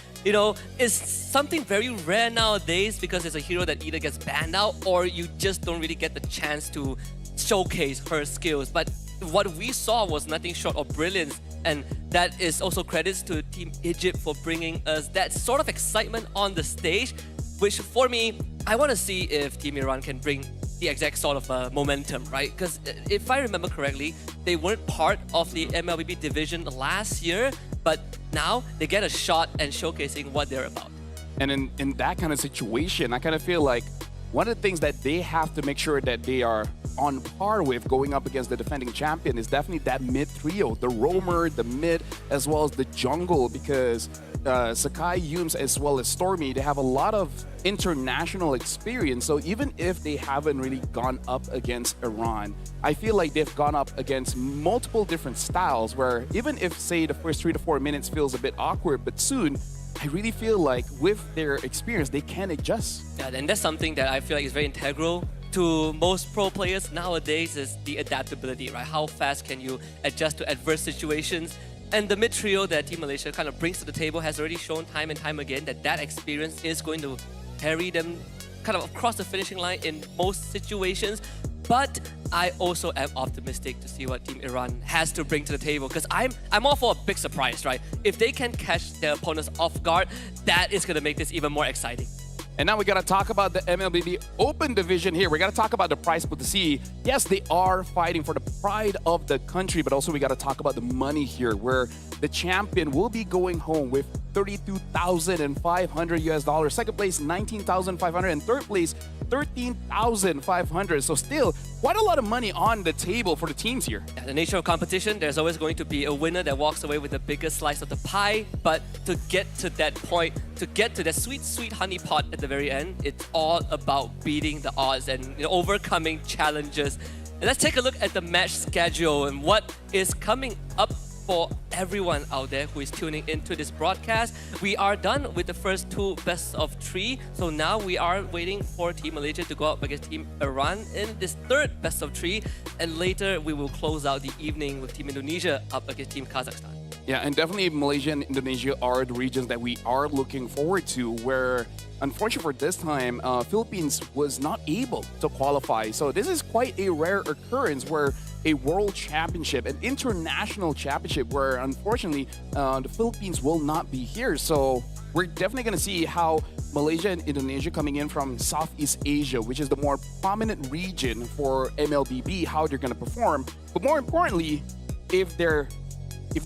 is something very rare nowadays because it's a hero that either gets banned out or you just don't really get the chance to showcase her skills. But what we saw was nothing short of brilliance, and that is also credits to Team Egypt for bringing us that sort of excitement on the stage, which for me, I want to see if Team Iran can bring the exact sort of momentum, right? Because if I remember correctly, they weren't part of the MLBB division last year, but now they get a shot and showcasing what they're about. And in that kind of situation, I kind of feel like one of the things that they have to make sure that they are on par with going up against the defending champion is definitely that mid trio, the roamer, the mid, as well as the jungle, because Sakai, Yumes, as well as Stormy, they have a lot of international experience. So even if they haven't really gone up against Iran, I feel like they've gone up against multiple different styles where even if, say, the first 3 to 4 minutes feels a bit awkward, but soon, I really feel like with their experience, they can adjust. Yeah, and that's something that I feel like is very integral to most pro players nowadays, is the adaptability, right? How fast can you adjust to adverse situations? And the mid trio that Team Malaysia kind of brings to the table has already shown time and time again that experience is going to carry them kind of across the finishing line in most situations. But I also am optimistic to see what Team Iran has to bring to the table, because I'm all for a big surprise, right? If they can catch their opponents off guard, that is going to make this even more exciting. And now we got to talk about the MLBB Open division here. We got to talk about the prize pool to see, yes, they are fighting for the pride of the country, but also we got to talk about the money here, where the champion will be going home with $32,500 US. Second place, $19,500, and third place, $13,500. So still quite a lot of money on the table for the teams here. Yeah, the nature of competition, there's always going to be a winner that walks away with the biggest slice of the pie. But to get to that point, to get to that sweet, sweet honey pot at the very end, it's all about beating the odds and overcoming challenges. And let's take a look at the match schedule and what is coming up for everyone out there who is tuning into this broadcast. We are done with the first two best of three. So now we are waiting for Team Malaysia to go up against Team Iran in this third best of three. And later we will close out the evening with Team Indonesia up against Team Kazakhstan. Yeah, and definitely Malaysia and Indonesia are the regions that we are looking forward to, where unfortunately for this time, Philippines was not able to qualify. So this is quite a rare occurrence where a world championship, an international championship, where unfortunately the Philippines will not be here. So we're definitely going to see how Malaysia and Indonesia coming in from Southeast Asia, which is the more prominent region for MLBB, how they're going to perform. But more importantly, if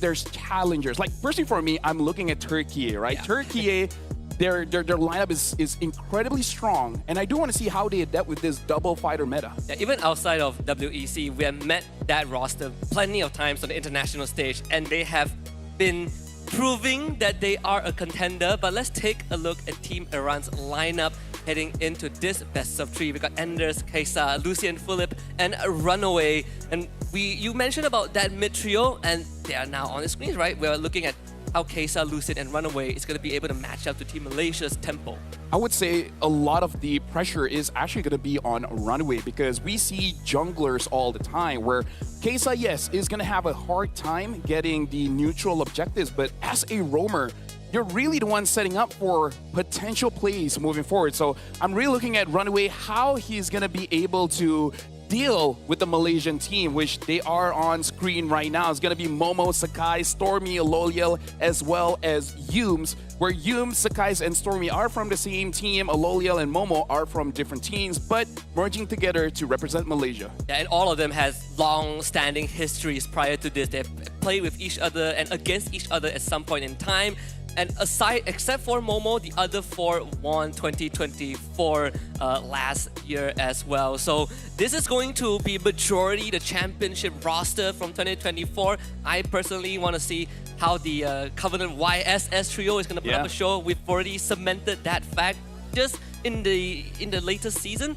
there's challengers. Like, personally for me, I'm looking at Turkiyye, right? Yeah. Turkiyye, their lineup is incredibly strong, and I do want to see how they adapt with this double fighter meta. Yeah, even outside of WEC, we have met that roster plenty of times on the international stage, and they have been proving that they are a contender. But let's take a look at Team Iran's lineup heading into this best of three. We got Anders, Kaisa, Lucien, Philip, and Runaway. And you mentioned about that mid trio, and they are now on the screens, right? We're looking at how Kaisa, Lucien, and Runaway is going to be able to match up to Team Malaysia's tempo. I would say a lot of the pressure is actually going to be on Runaway, because we see junglers all the time where Kaisa, yes, is going to have a hard time getting the neutral objectives, but as a roamer, you're really the one setting up for potential plays moving forward. So I'm really looking at Runaway, how he's going to be able to deal with the Malaysian team, which they are on screen right now. It's going to be Momo, Sakai, Stormy, Aloliel, as well as Yumes, where Yumes, Sakai, and Stormy are from the same team. Aloliel and Momo are from different teams, but merging together to represent Malaysia. Yeah, and all of them has long-standing histories prior to this. They've played with each other and against each other at some point in time. And aside, except for Momo, the other four won 2024 last year as well. So this is going to be majority the championship roster from 2024. I personally want to see how the Covenant YSS trio is going to put up a show. We've already cemented that fact just in the latest season.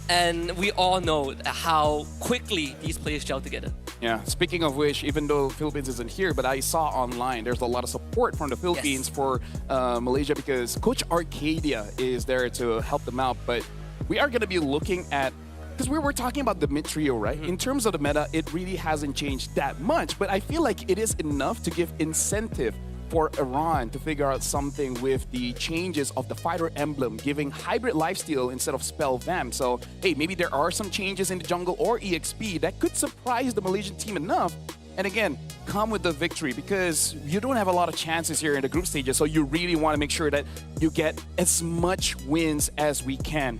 And we all know how quickly these players gel together. Yeah, speaking of which, even though Philippines isn't here, but I saw online there's a lot of support from the Philippines for Malaysia, because Coach Arcadia is there to help them out. But we are going to be looking at, because we were talking about the mid trio, right? In terms of the meta, it really hasn't changed that much, but I feel like it is enough to give incentive for Iran to figure out something with the changes of the fighter emblem, giving hybrid lifesteal instead of spell vamp. So, hey, maybe there are some changes in the jungle or EXP that could surprise the Malaysian team enough. And again, come with the victory, because you don't have a lot of chances here in the group stages. So you really want to make sure that you get as much wins as we can.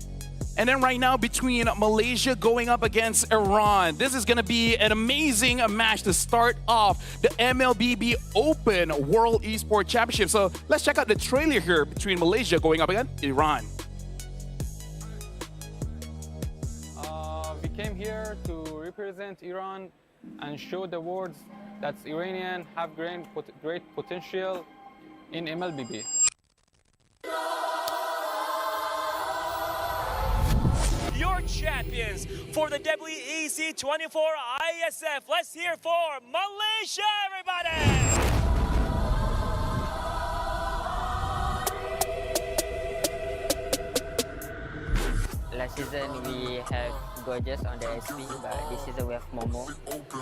And then right now, between Malaysia going up against Iran, this is going to be an amazing match to start off the MLBB Open World Esports Championship. So let's check out the trailer here between Malaysia going up against Iran. We came here to represent Iran and show the world that Iranians have great potential in MLBB. Your champions for the WEC24 IESF. Let's hear for Malaysia, everybody! Last season we have Gorgeous on the SP, but this season we have Momo.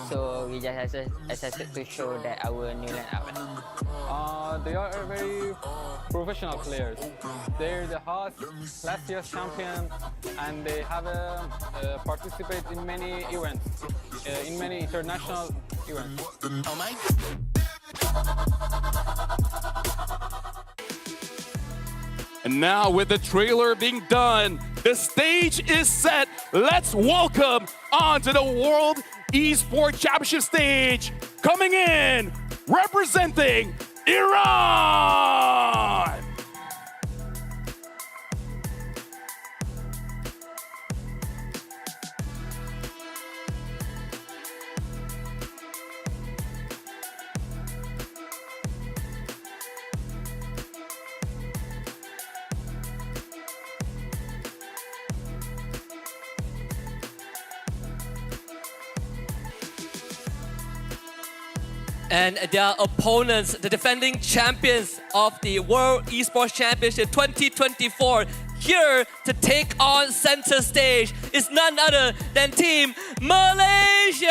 So we just excited to show that our new lineup. They are very professional players. They're the host, last year's champion, and they have participate in many events, in many international events. And now with the trailer being done, the stage is set. Let's welcome onto the World Esports Championship stage, coming in, representing Iran! And their opponents, the defending champions of the World Esports Championship 2024, here to take on center stage is none other than Team Malaysia!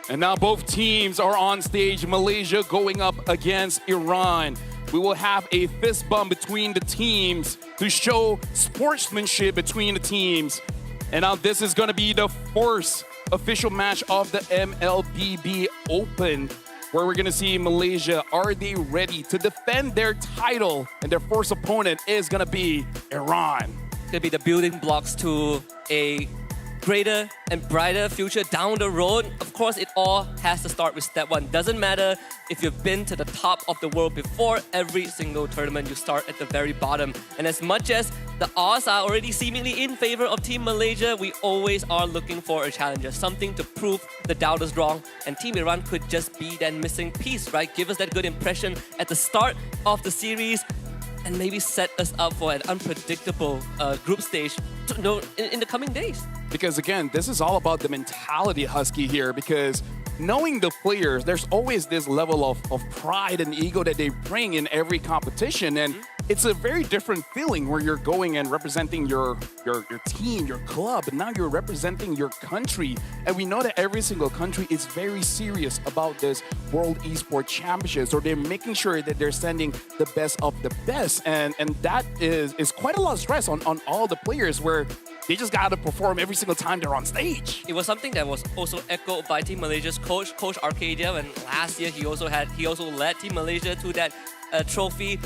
And now both teams are on stage. Malaysia going up against Iran. We will have a fist bump between the teams to show sportsmanship between the teams. And now this is going to be the first official match of the MLBB Open, where we're going to see Malaysia. Are they ready to defend their title? And their first opponent is going to be Iran. It's going to be the building blocks to a greater and brighter future down the road. Of course, it all has to start with step one. Doesn't matter if you've been to the top of the world before, every single tournament you start at the very bottom. And as much as the odds are already seemingly in favor of Team Malaysia, we always are looking for a challenger, something to prove the doubters wrong. And Team Iran could just be that missing piece, right? Give us that good impression at the start of the series and maybe set us up for an unpredictable group stage in the coming days. Because again, this is all about the mentality, Husky, here, because knowing the players, there's always this level of pride and ego that they bring in every competition. And it's a very different feeling where you're going and representing your team, your club, and now you're representing your country. And we know that every single country is very serious about this World Esports Championship. So they're making sure that they're sending the best of the best. And that is quite a lot of stress on all the players, where they just got to perform every single time they're on stage. It was something that was also echoed by Team Malaysia's coach Arcadia, and last year he also led Team Malaysia to that trophy.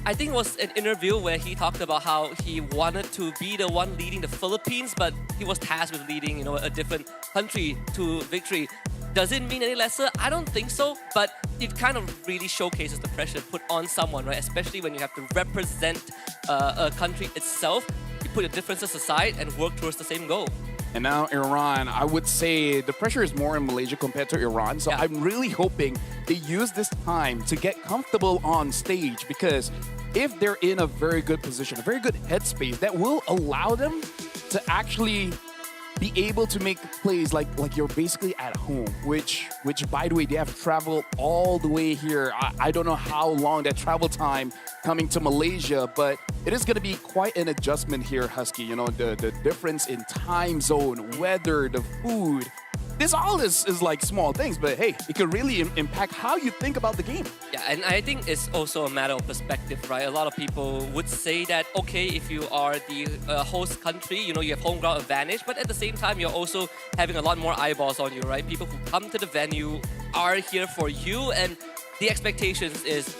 I think it was an interview where he talked about how he wanted to be the one leading the Philippines, but he was tasked with leading, a different country to victory. Does it mean any lesser? I don't think so, but it kind of really showcases the pressure put on someone, right? Especially when you have to represent a country itself. You put your differences aside and work towards the same goal. And now Iran, I would say the pressure is more in Malaysia compared to Iran. So I'm really hoping they use this time to get comfortable on stage, because if they're in a very good position, a very good headspace, that will allow them to actually be able to make plays like you're basically at home, which by the way, they have traveled all the way here. I don't know how long that travel time coming to Malaysia, but it is going to be quite an adjustment here, Husky. The difference in time zone, weather, the food. This all is like small things, but hey, it could really impact how you think about the game. Yeah, and I think it's also a matter of perspective, right? A lot of people would say that, okay, if you are the host country, you have home ground advantage, but at the same time, you're also having a lot more eyeballs on you, right? People who come to the venue are here for you, and the expectations is,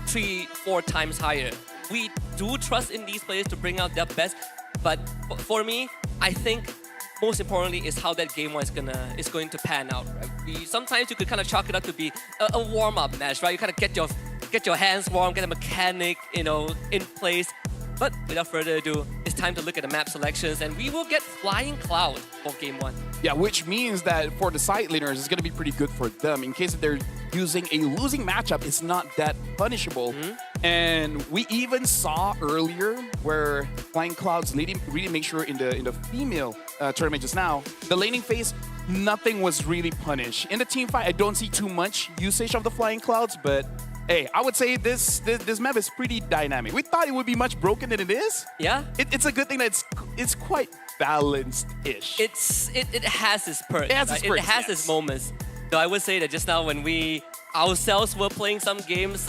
3-4 times higher. We do trust in these players to bring out their best, but for me, I think most importantly is how that game one is going to pan out, right? Sometimes you could kind of chalk it up to be a warm-up match, right? You kind of get your hands warm, get a mechanic, in place. But without further ado, it's time to look at the map selections, and we will get Flying Cloud for game one. Yeah, which means that for the side laners, it's going to be pretty good for them. In case they're using a losing matchup, it's not that punishable. And we even saw earlier where Flying Cloud's leading really make sure in the female tournament just now, the laning phase, nothing was really punished. In the team fight, I don't see too much usage of the Flying Clouds, but hey, I would say this map is pretty dynamic. We thought it would be much broken than it is. Yeah. It's a good thing that it's quite balanced-ish. It has its perks. It has its moments. So I would say that just now when we ourselves were playing some games,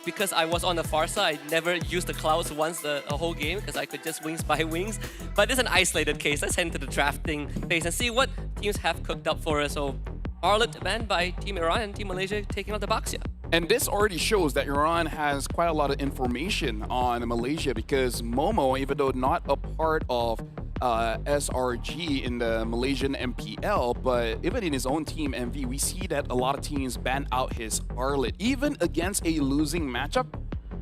because I was on the far side, I never used the clouds once the whole game because I could just wings by wings. But it's an isolated case. Let's head into the drafting phase and see what teams have cooked up for us. So Arlet banned by Team Iran and Team Malaysia taking out the Baxia. And this already shows that Iran has quite a lot of information on Malaysia, because Momo, even though not a part of SRG in the Malaysian MPL, but even in his own team, MV, we see that a lot of teams ban out his Arlet. Even against a losing matchup,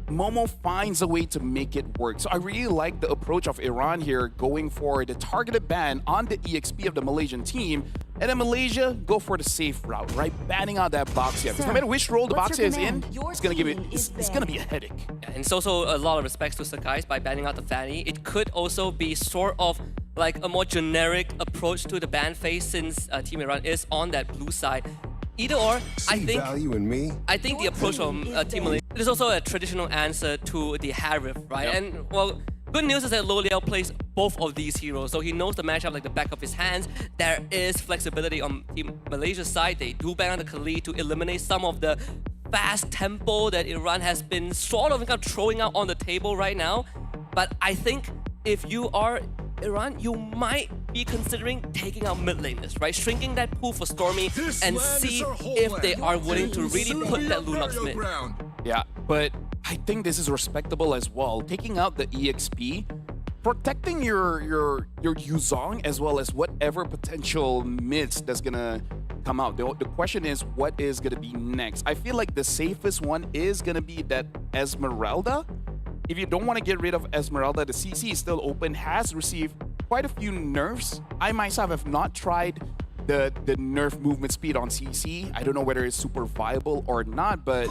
Momo finds a way to make it work. So I really like the approach of Iran here, going for the targeted ban on the EXP of the Malaysian team, And then Malaysia, go for the safe route, right? Banning out that Boxia. Because no matter which role the Boxia is in, it's gonna give it. It's gonna be a headache. Yeah, and it's also a lot of respects to Sakai's by banning out the Fanny. It could also be sort of like a more generic approach to the ban phase since Team Iran is on that blue side. Either or, I think value in me? I think the approach from Team Malaysia is also a traditional answer to the Harif, right? Yep. And well, good news is that Lo Liao plays both of these heroes, so he knows the matchup like the back of his hands. There is flexibility on Team Malaysia's side. They do ban on the Khalid to eliminate some of the fast tempo that Iran has been sort of kind of throwing out on the table right now. But I think if you are Iran, you might be considering taking out mid laners, right? Shrinking that pool for Stormy and see if they are willing to really put that Lunox mid. Yeah, but I think this is respectable as well. Taking out the EXP, protecting your Yuzong as well as whatever potential mids that's gonna come out. The question is, what is gonna be next? I feel like the safest one is gonna be that Esmeralda. If you don't want to get rid of Esmeralda, the CC is still open, has received quite a few nerfs. I myself have not tried the nerf movement speed on CC. I don't know whether it's super viable or not, but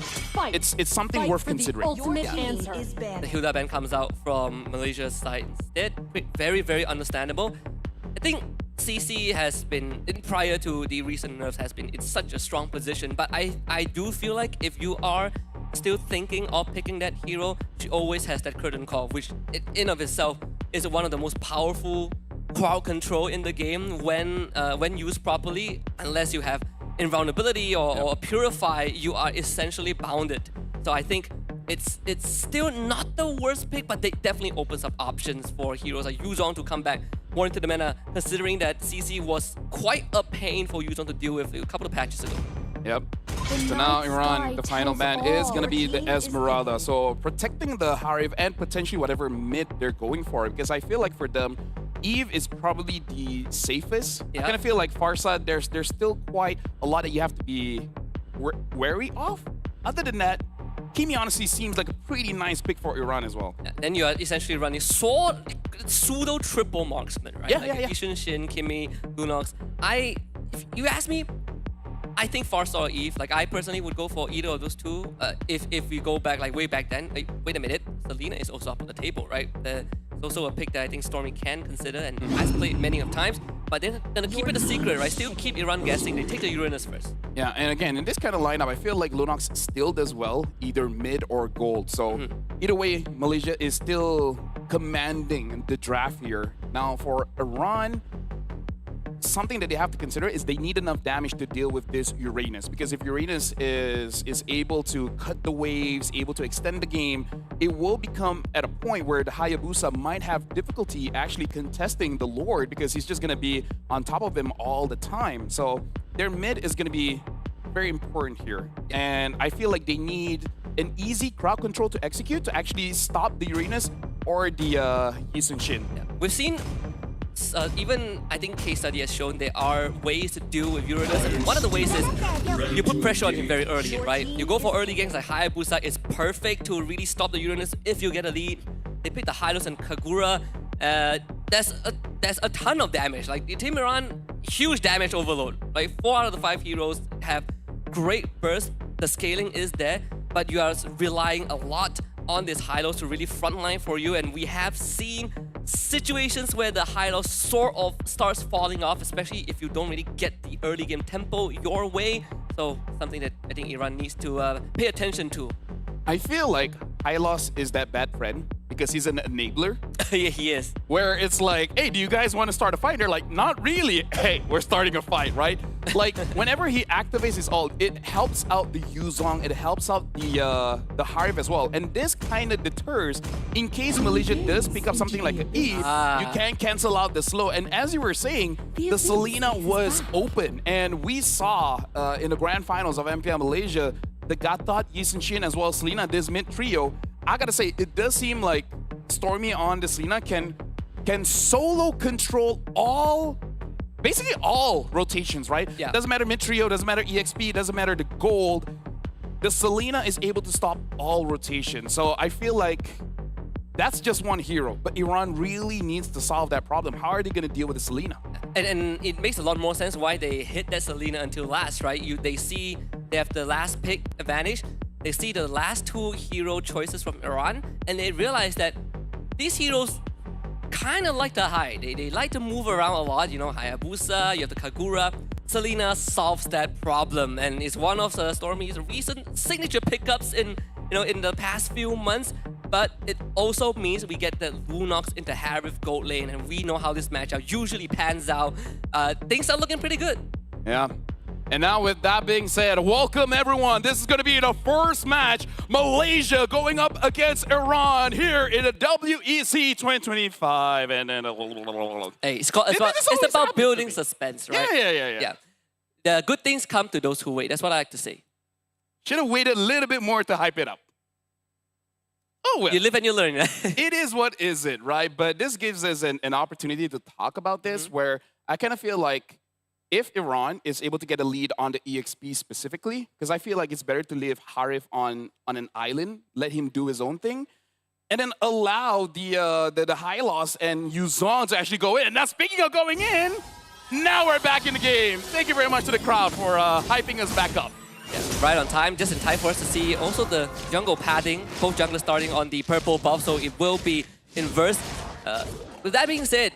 it's something worth considering. The Hilda ban comes out from Malaysia's side instead. Very, very understandable. I think CC has been, prior to the recent nerfs, has been in such a strong position, but I do feel like if you are still thinking of picking that hero, she always has that curtain call, which in of itself is one of the most powerful crowd control in the game when used properly. Unless you have invulnerability or purify, you are essentially bounded. So I think it's still not the worst pick, but it definitely opens up options for heroes like Yuzong to come back more into the meta, considering that CC was quite a pain for Yuzong to deal with a couple of patches ago. Yep. So now Iran, the final ban is going to be the Esmeralda. So protecting the Harif and potentially whatever mid they're going for. Because I feel like for them, Eve is probably the safest. I kind of feel like Farsa, there's still quite a lot that you have to be wary of. Other than that, Kimi honestly seems like a pretty nice pick for Iran as well. Then you are essentially running pseudo triple marksman, right? Yeah, like Ishin, Shin, Kimi, Lunox. If you ask me, I think Farsa or Eve. Like I personally would go for either of those two. If we go back like way back then, like wait a minute, Selena is also up on the table, right? It's also a pick that I think Stormy can consider and has played many of times. But they're gonna keep it a secret, right? Still keep Iran guessing. They take the Uranus first. Yeah, and again, in this kind of lineup, I feel like Lunox still does well, either mid or gold. So either way, Malaysia is still commanding the draft here. Now for Iran, something that they have to consider is they need enough damage to deal with this Uranus, because if Uranus is able to cut the waves, able to extend the game, it will become at a point where the Hayabusa might have difficulty actually contesting the Lord, because he's just going to be on top of him all the time. So their mid is going to be very important here, and I feel like they need an easy crowd control to execute to actually stop the Uranus or the Yisun Shin. We've seen even I think case study has shown there are ways to deal with Uranus, and one of the ways is you put pressure on him very early, right? You go for early ganks like Hayabusa is perfect to really stop the Uranus if you get a lead. They pick the Hylos and Kagura. There's a ton of damage. Like Team Iran, huge damage overload. Like 4 out of the 5 heroes have great burst. The scaling is there, but you are relying a lot on this Hylos to really frontline for you, and we have seen situations where the Hylos sort of starts falling off, especially if you don't really get the early game tempo your way. So something that I think Iran needs to pay attention to. I feel like Hylos is that bad friend because he's an enabler. Yeah, he is. Where it's like, hey, do you guys want to start a fight? They're like, not really. Hey, we're starting a fight, right? Like, whenever he activates his ult, it helps out the Yuzong, it helps out the Harif as well. And this kind of deters, in case Malaysia does pick up something like an Eve, you can cancel out the slow. And as you were saying, the Selena was open. And we saw in the grand finals of MPL Malaysia, the Gatot, Yisun Shin, as well as Selena, this mid trio, I gotta say, it does seem like Stormy on the Selena can solo control basically all rotations, right? Yeah. Doesn't matter mid trio, doesn't matter EXP, doesn't matter the gold. The Selena is able to stop all rotations. So I feel like That's just one hero, but Iran really needs to solve that problem. How are they going to deal with the Selena? And it makes a lot more sense why they hit that Selena until last, right? They see they have the last pick advantage. They see the last two hero choices from Iran, and they realize that these heroes kind of like to hide. They like to move around a lot. You know, Hayabusa, you have the Kagura. Selena solves that problem, and is one of the Stormy's recent signature pickups in the past few months. But it also means we get the Lunox into Harith gold lane, and we know how this matchup usually pans out. Things are looking pretty good. Yeah. And now with that being said, welcome everyone. This is going to be the first match. Malaysia going up against Iran here in the WEC 2025. And then... Hey, it's about building suspense, right? Yeah. The good things come to those who wait. That's what I like to say. Should have waited a little bit more to hype it up. Oh, well. You live and you learn, right? It is what is it, right? But this gives us an opportunity to talk about this, where I kind of feel like if Iran is able to get a lead on the EXP specifically, because I feel like it's better to leave Harith on an island, let him do his own thing, and then allow the high loss and Yuzong to actually go in. Now, speaking of going in, now we're back in the game. Thank you very much to the crowd for hyping us back up. Yeah, right on time, just in time for us to see also the jungle padding, both junglers starting on the purple buff, so it will be inverse. With that being said,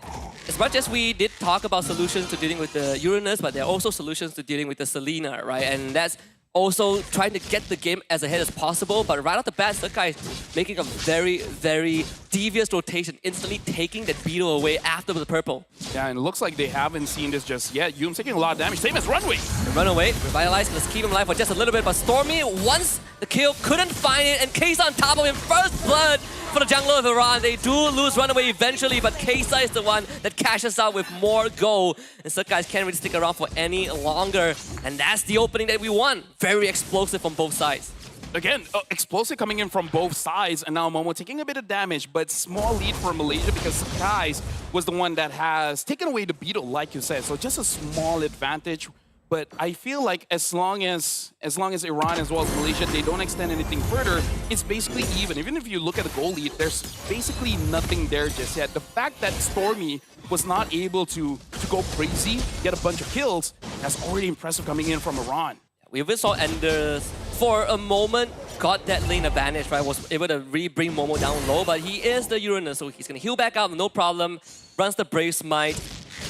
as much as we did talk about solutions to dealing with the Uranus, but there are also solutions to dealing with the Selena, right? And that's also trying to get the game as ahead as possible, but right off the bat, Sakai is making a very, very devious rotation, instantly taking that beetle away after the purple. Yeah, and it looks like they haven't seen this just yet. Yum's taking a lot of damage, same as Runway. The Runaway, Revitalize, let's keep him alive for just a little bit, but Stormy, once the kill, couldn't find it, and Kesa on top of him, first blood for the jungler of Iran. They do lose Runaway eventually, but Kesa is the one that cashes out with more gold. And Sakai can't really stick around for any longer, and that's the opening that we won. Very explosive from both sides. Again, explosive coming in from both sides, and now Momo taking a bit of damage, but small lead for Malaysia because Sakai was the one that has taken away the beetle, like you said. So just a small advantage. But I feel like as long as Iran as well as Malaysia, they don't extend anything further, it's basically even. Even if you look at the goal lead, there's basically nothing there just yet. The fact that Stormy was not able to go crazy, get a bunch of kills, that's already impressive coming in from Iran. We even saw Enders for a moment got that lane advantage, right? Was able to really bring Momo down low, but he is the Uranus, so he's gonna heal back up, no problem. Runs the Brave Smite.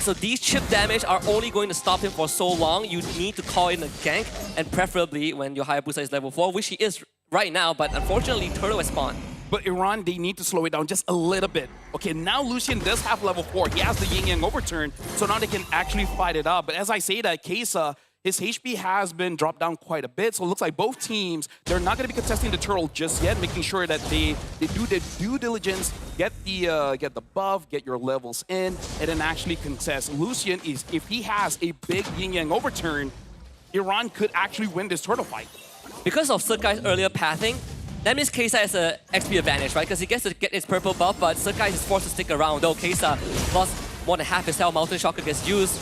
So these chip damage are only going to stop him for so long. You need to call in a gank, and preferably when your Hayabusa is level 4, which he is right now, but unfortunately Turtle has spawned. But Iran, they need to slow it down just a little bit. Okay, now Lucian does have level 4. He has the Yin Yang overturn, so now they can actually fight it out. But as I say that, Kesa, his HP has been dropped down quite a bit, so it looks like both teams, they're not going to be contesting the turtle just yet, making sure that they do their due diligence, get the buff, get your levels in, and then actually contest. Lucian, if he has a big Yin Yang overturn, Iran could actually win this turtle fight. Because of Sakai's earlier pathing, that means Kesa has an XP advantage, right? Because he gets to get his purple buff, but Sakai is forced to stick around, though Kesa lost more than half his health. Mountain Shocker gets used.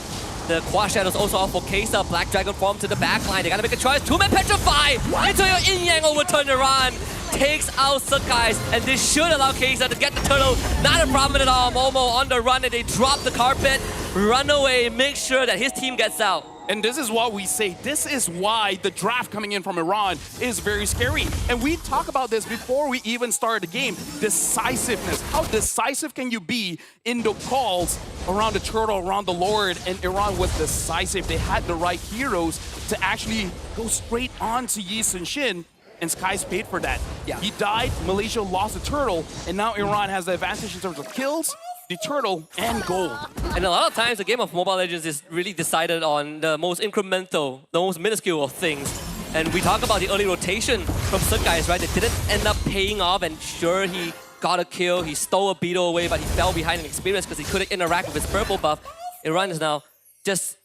The Quad Shadow's also off for Kesa. Black Dragon form to the backline. They gotta make a choice. Two-man Petrify into your Yin-Yang overturn. Iran takes out Sakai, and this should allow Kesa to get the turtle. Not a problem at all. Momo on the run, and they drop the carpet, run away, make sure that his team gets out. And this is what we say. This is why the draft coming in from Iran is very scary. And we talk about this before we even started the game. Decisiveness. How decisive can you be in the calls around the turtle, around the Lord? And Iran was decisive. They had the right heroes to actually go straight on to Yi Sun-shin. And Sky's paid for that. Yeah. He died, Malaysia lost the turtle, and now Iran has the advantage in terms of kills, the turtle, and gold. And a lot of times, the game of Mobile Legends is really decided on the most incremental, the most minuscule of things. And we talk about the early rotation from Sakai, right? That didn't end up paying off, and sure, he got a kill, he stole a beetle away, but he fell behind in experience because he couldn't interact with his purple buff. Iran is now just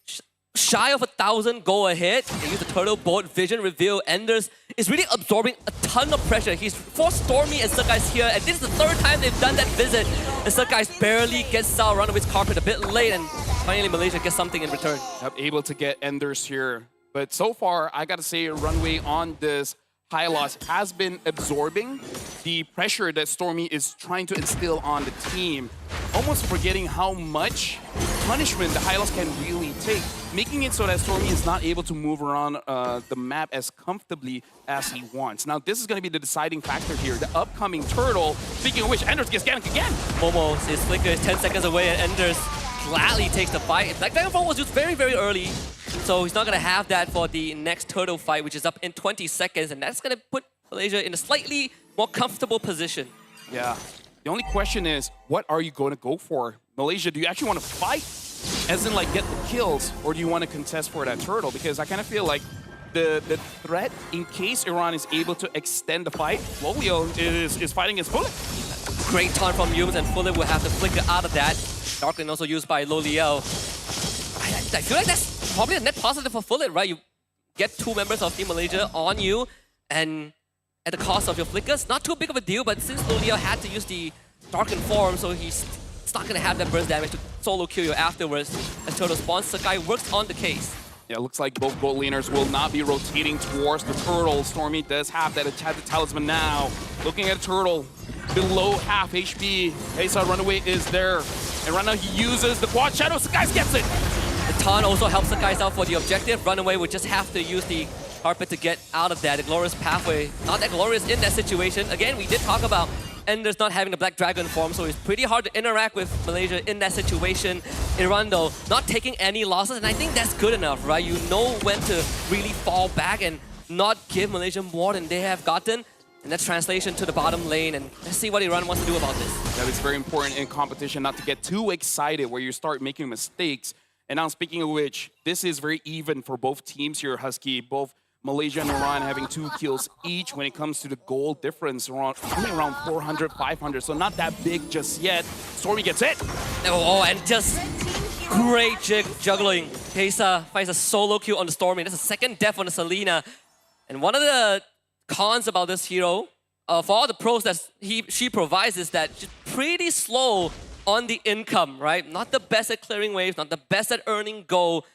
shy of 1,000 go ahead. They use the turtle board, vision, reveal. Enders is really absorbing a ton of pressure. He's forced Stormy and Sakai's here, and this is the third time they've done that visit. And Sakai's barely gets out, Runaway's carpet a bit late, and finally Malaysia gets something in return. Able to get Enders here. But so far, I gotta say, Runway on this Hylos has been absorbing the pressure that Stormy is trying to instill on the team, almost forgetting how much punishment the Hylos can really take, making it so that Stormy is not able to move around the map as comfortably as he wants. Now, this is going to be the deciding factor here. The upcoming turtle, speaking of which, Enders gets ganked again. Momo, his flicker is 10 seconds away, and Enders gladly takes the fight. Black Dragon Form was used very, very early, so he's not going to have that for the next turtle fight, which is up in 20 seconds, and that's going to put Malaysia in a slightly more comfortable position. Yeah. The only question is, what are you going to go for? Malaysia, do you actually want to fight, as in like get the kills, or do you want to contest for that turtle? Because I kind of feel like the threat, in case Iran is able to extend the fight, Lolio is fighting his Fulip. Great taunt from Yums, and Fulip will have to flicker out of that. Darkling also used by Lolio. I feel like that's probably a net positive for Fulip, right? You get 2 members of Team Malaysia on you, and at the cost of your flickers, not too big of a deal, but since Lolio had to use the Darkened form, so he's not going to have that burst damage to solo kill you afterwards. As Turtle spawns, Sakai works on the case. Yeah, it looks like both gold laners will not be rotating towards the turtle. Stormy does have that enchanted talisman now. Looking at Turtle, below half HP. Asa Runaway is there. And right now he uses the quad shadow. Sakai gets it. The taunt also helps Sakai out for the objective. Runaway would just have to use the carpet to get out of that. The glorious pathway, not that glorious in that situation. Again, we did talk about Enders not having the Black Dragon form, so it's pretty hard to interact with Malaysia in that situation. Iran, though, not taking any losses, and I think that's good enough, right? You know when to really fall back and not give Malaysia more than they have gotten. And that's translation to the bottom lane, and let's see what Iran wants to do about this. That is very important in competition, not to get too excited where you start making mistakes. And now, speaking of which, this is very even for both teams here, Husky. Both Malaysia and Iran having 2 kills each when it comes to the goal difference, only around 400, 500, so not that big just yet. Stormy gets it. Oh, and just great juggling. Kesa finds a solo kill on the Stormy. That's a second death on the Selena. And one of the cons about this hero, for all the pros that she provides, is that she's pretty slow on the income, right? Not the best at clearing waves, not the best at earning gold.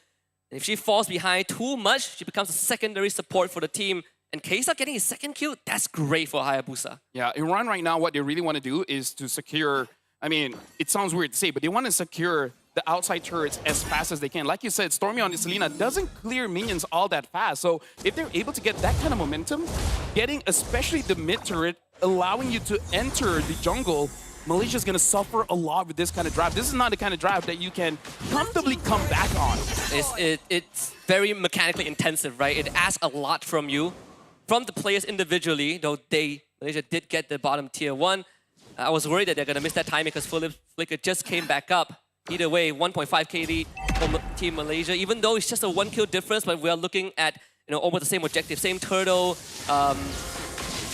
If she falls behind too much, she becomes a secondary support for the team. And Kesa getting his second kill, that's great for Hayabusa. Yeah, Iran right now, what they really want to do is to secure, I mean, it sounds weird to say, but they want to secure the outside turrets as fast as they can. Like you said, Stormy on the Selena doesn't clear minions all that fast. So if they're able to get that kind of momentum, getting especially the mid turret, allowing you to enter the jungle, Malaysia's going to suffer a lot with this kind of drive. This is not the kind of drive that you can comfortably come back on. It's very mechanically intensive, right? It asks a lot from you, from the players individually, though Malaysia did get the bottom tier 1. I was worried that they're going to miss that timing because Fulip Flicker just came back up. Either way, 1.5k lead for Team Malaysia, even though it's just a 1 kill difference, but we are looking at almost the same objective, same turtle.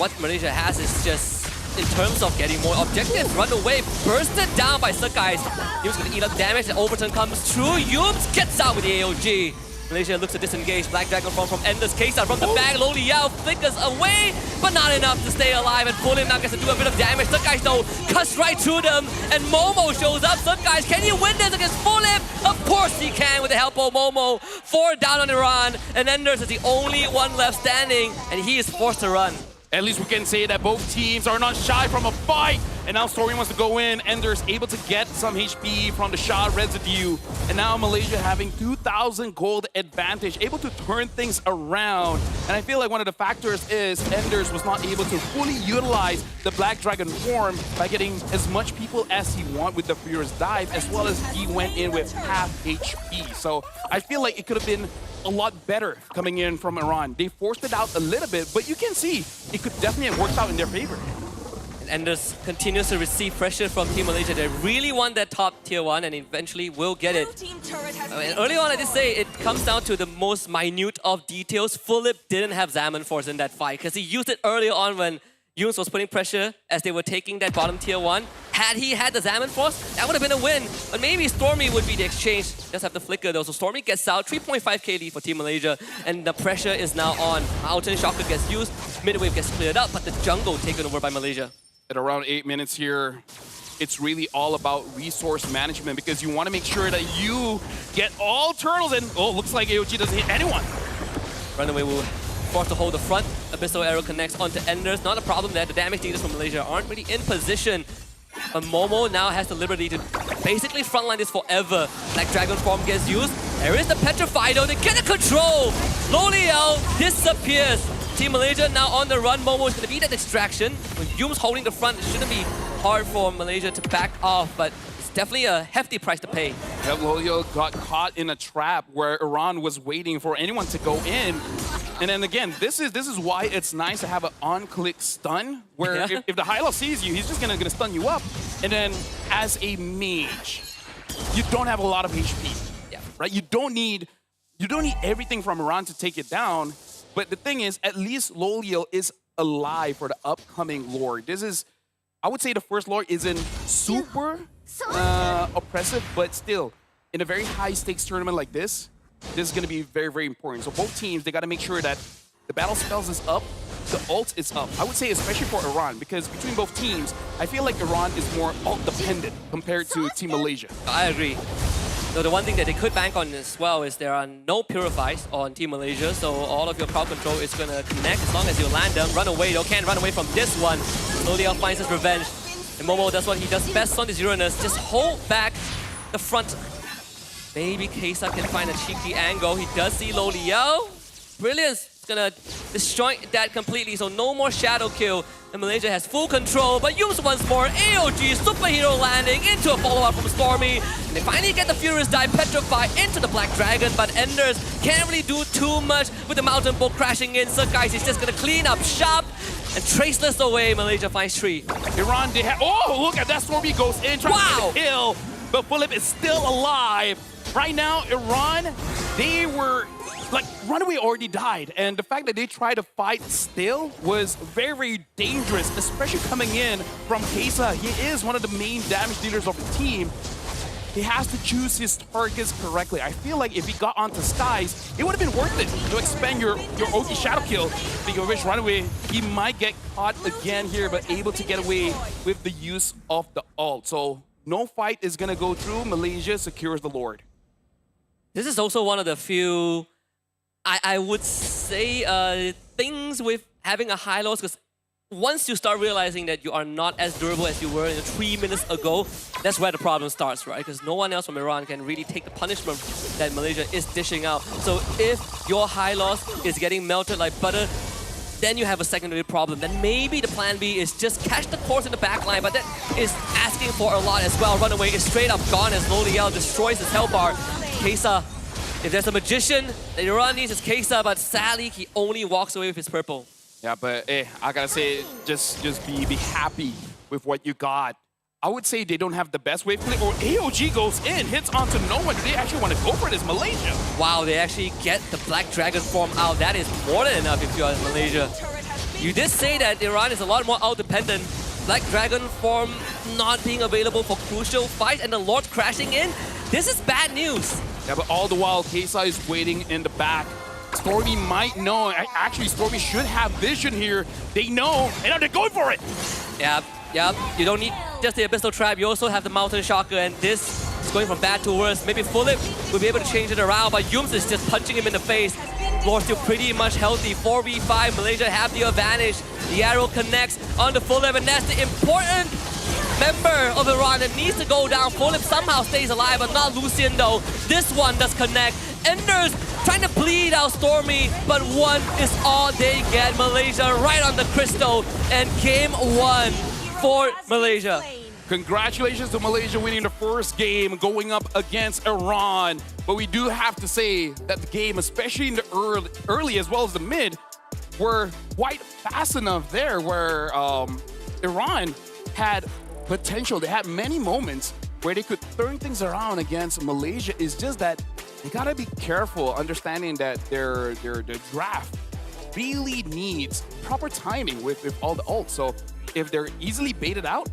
What Malaysia has is just, in terms of getting more objectives, run away, bursted down by Sakai. He was going to eat up damage, the overturn comes through, Yums gets out with the AOG. Malaysia looks to disengage, Black Dragon from Enders, Kesa from the back, Loli Yao flickers away, but not enough to stay alive, and Fulip now gets to do a bit of damage. Sakai though cuts right through them, and Momo shows up. Sakai, can he win this against Fulip? Of course he can with the help of Momo. 4 down on Iran, and Enders is the only one left standing, and he is forced to run. At least we can say that both teams are not shy from a fight. And now Stormy wants to go in. Enders able to get some HP from the shot residue. And now Malaysia having 2,000 gold advantage, able to turn things around. And I feel like one of the factors is Enders was not able to fully utilize the Black Dragon form by getting as much people as he wanted with the Furious Dive, as well as he went in with half HP. So I feel like it could have been a lot better coming in from Iran. They forced it out a little bit, but you can see it could definitely have worked out in their favor. And Enders continues to receive pressure from Team Malaysia. They really want that top tier 1 and eventually will get it. Early on, I did say it comes down to the most minute of details. Fulip didn't have Zaman Force in that fight because he used it earlier on when Yunus was putting pressure as they were taking that bottom tier 1. Had he had the Zaman Force, that would have been a win. But maybe Stormy would be the exchange. Just have the flicker though. So Stormy gets out, 3.5k lead for Team Malaysia. And the pressure is now on. Mountain Shocker gets used, mid-wave gets cleared up, but the jungle taken over by Malaysia. At around 8 minutes here, it's really all about resource management because you want to make sure that you get all turtles and, oh, looks like AOG doesn't hit anyone. Runaway will forced to hold the front. Abyssal Arrow connects onto Enders. Not a problem there. The damage dealers from Malaysia aren't really in position. But Momo now has the liberty to basically frontline this forever. Black Dragon form gets used. There is the Petrify though. They get the control. Loliao disappears. Team Malaysia now on the run. Momo is going to be that distraction. With Yums holding the front, it shouldn't be hard for Malaysia to back off, but it's definitely a hefty price to pay. Yeah, Lolio got caught in a trap where Iran was waiting for anyone to go in. And then again, this is why it's nice to have an on-click stun, where if the Hylo sees you, he's just gonna stun you up. And then as a mage, you don't have a lot of HP. Yeah. Right? You don't need everything from Iran to take it down. But the thing is, at least Lolio is alive for the upcoming lore. This is, I would say the first lore isn't super oppressive, but still, in a very high-stakes tournament like this is going to be very, very important. So both teams, they got to make sure that the battle spells is up, the ult is up. I would say especially for Iran, because between both teams, I feel like Iran is more ult-dependent compared to Team Malaysia. I agree. So the one thing that they could bank on as well is there are no Purifies on Team Malaysia, so all of your crowd control is going to connect as long as you land them. Run away, though, can't run away from this one. Loliao finds his revenge. And Momo does what he does best on his Uranus, just hold back the front. Maybe Kesa can find a cheeky angle. He does see Loliao. Brilliance. It's gonna destroy that completely, so no more shadow kill. And Malaysia has full control, but use once more. AOG superhero landing into a follow-up from Stormy. And they finally get the Furious Die Petrify into the Black Dragon, but Enders can't really do too much with the Mountain Bolt crashing in. So guys, he's just gonna clean up shop and traceless away. Malaysia finds 3. Iran, they have, oh, look at that. Stormy goes in, trying to get a kill, but Philip is still alive. Right now, Iran, they were, like, Runaway already died, and the fact that they tried to fight still was very, very dangerous, especially coming in from Kesa. He is one of the main damage dealers of the team. He has to choose his targets correctly. I feel like if he got onto Skies, it would have been worth it to expand your OT Shadow Kill. Speaking of which, Runaway, he might get caught again here, but able to get away with the use of the ult. So no fight is going to go through. Malaysia secures the Lord. This is also one of the few, I would say, things with having a high loss, because once you start realizing that you are not as durable as you were 3 minutes ago, that's where the problem starts, right? Because no one else from Iran can really take the punishment that Malaysia is dishing out. So if your high loss is getting melted like butter, then you have a secondary problem. Then maybe the plan B is just catch the course in the back line, but that is asking for a lot as well. Runaway is straight up gone as Loliao destroys his health bar. Kesa, if there's a magician that Iran needs, it's Kesa, but sadly, he only walks away with his purple. Yeah, but I gotta say, just be happy with what you got. I would say they don't have the best wave play, or AOG goes in, hits onto no one. Do they actually want to go for this, Malaysia? Wow, they actually get the Black Dragon form out. That is more than enough if you're Malaysia. You did say that Iran is a lot more out-dependent. Black Dragon form not being available for crucial fights and the Lord crashing in. This is bad news. Yeah, but all the while, Kesa is waiting in the back. Stormy might know. Actually, Stormy should have vision here. They know, and now they're going for it. Yeah. You don't need just the Abyssal Trap. You also have the Mountain Shocker, and this is going from bad to worse. Maybe Philip will be able to change it around, but Yums is just punching him in the face. Lord still pretty much healthy. 4v5, Malaysia have the advantage. The arrow connects on the Philip, and that's the important member of Iran that needs to go down. Philip somehow stays alive, but not Lucian though. This one does connect. Enders trying to bleed out Stormy, but one is all they get. Malaysia right on the crystal, and game 1 for Malaysia. Congratulations to Malaysia winning the first game, going up against Iran. But we do have to say that the game, especially in the early as well as the mid, were quite fast enough there where Iran had potential. They had many moments where they could turn things around against Malaysia. It's just that you gotta be careful, understanding that their draft really needs proper timing with all the ults. So if they're easily baited out,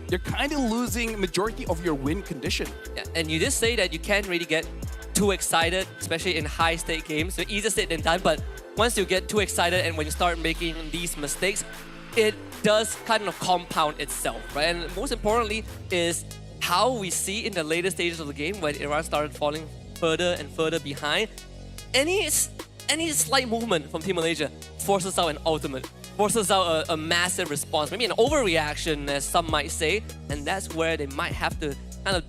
you're kind of losing majority of your win condition. Yeah, and you did say that you can't really get too excited, especially in high-stake games. So easier said than done, but once you get too excited and when you start making these mistakes, it does kind of compound itself, right? And most importantly is how we see in the later stages of the game when Iran started falling further and further behind. Any any slight movement from Team Malaysia forces out an ultimate, forces out a massive response, maybe an overreaction, as some might say, and that's where they might have to kind of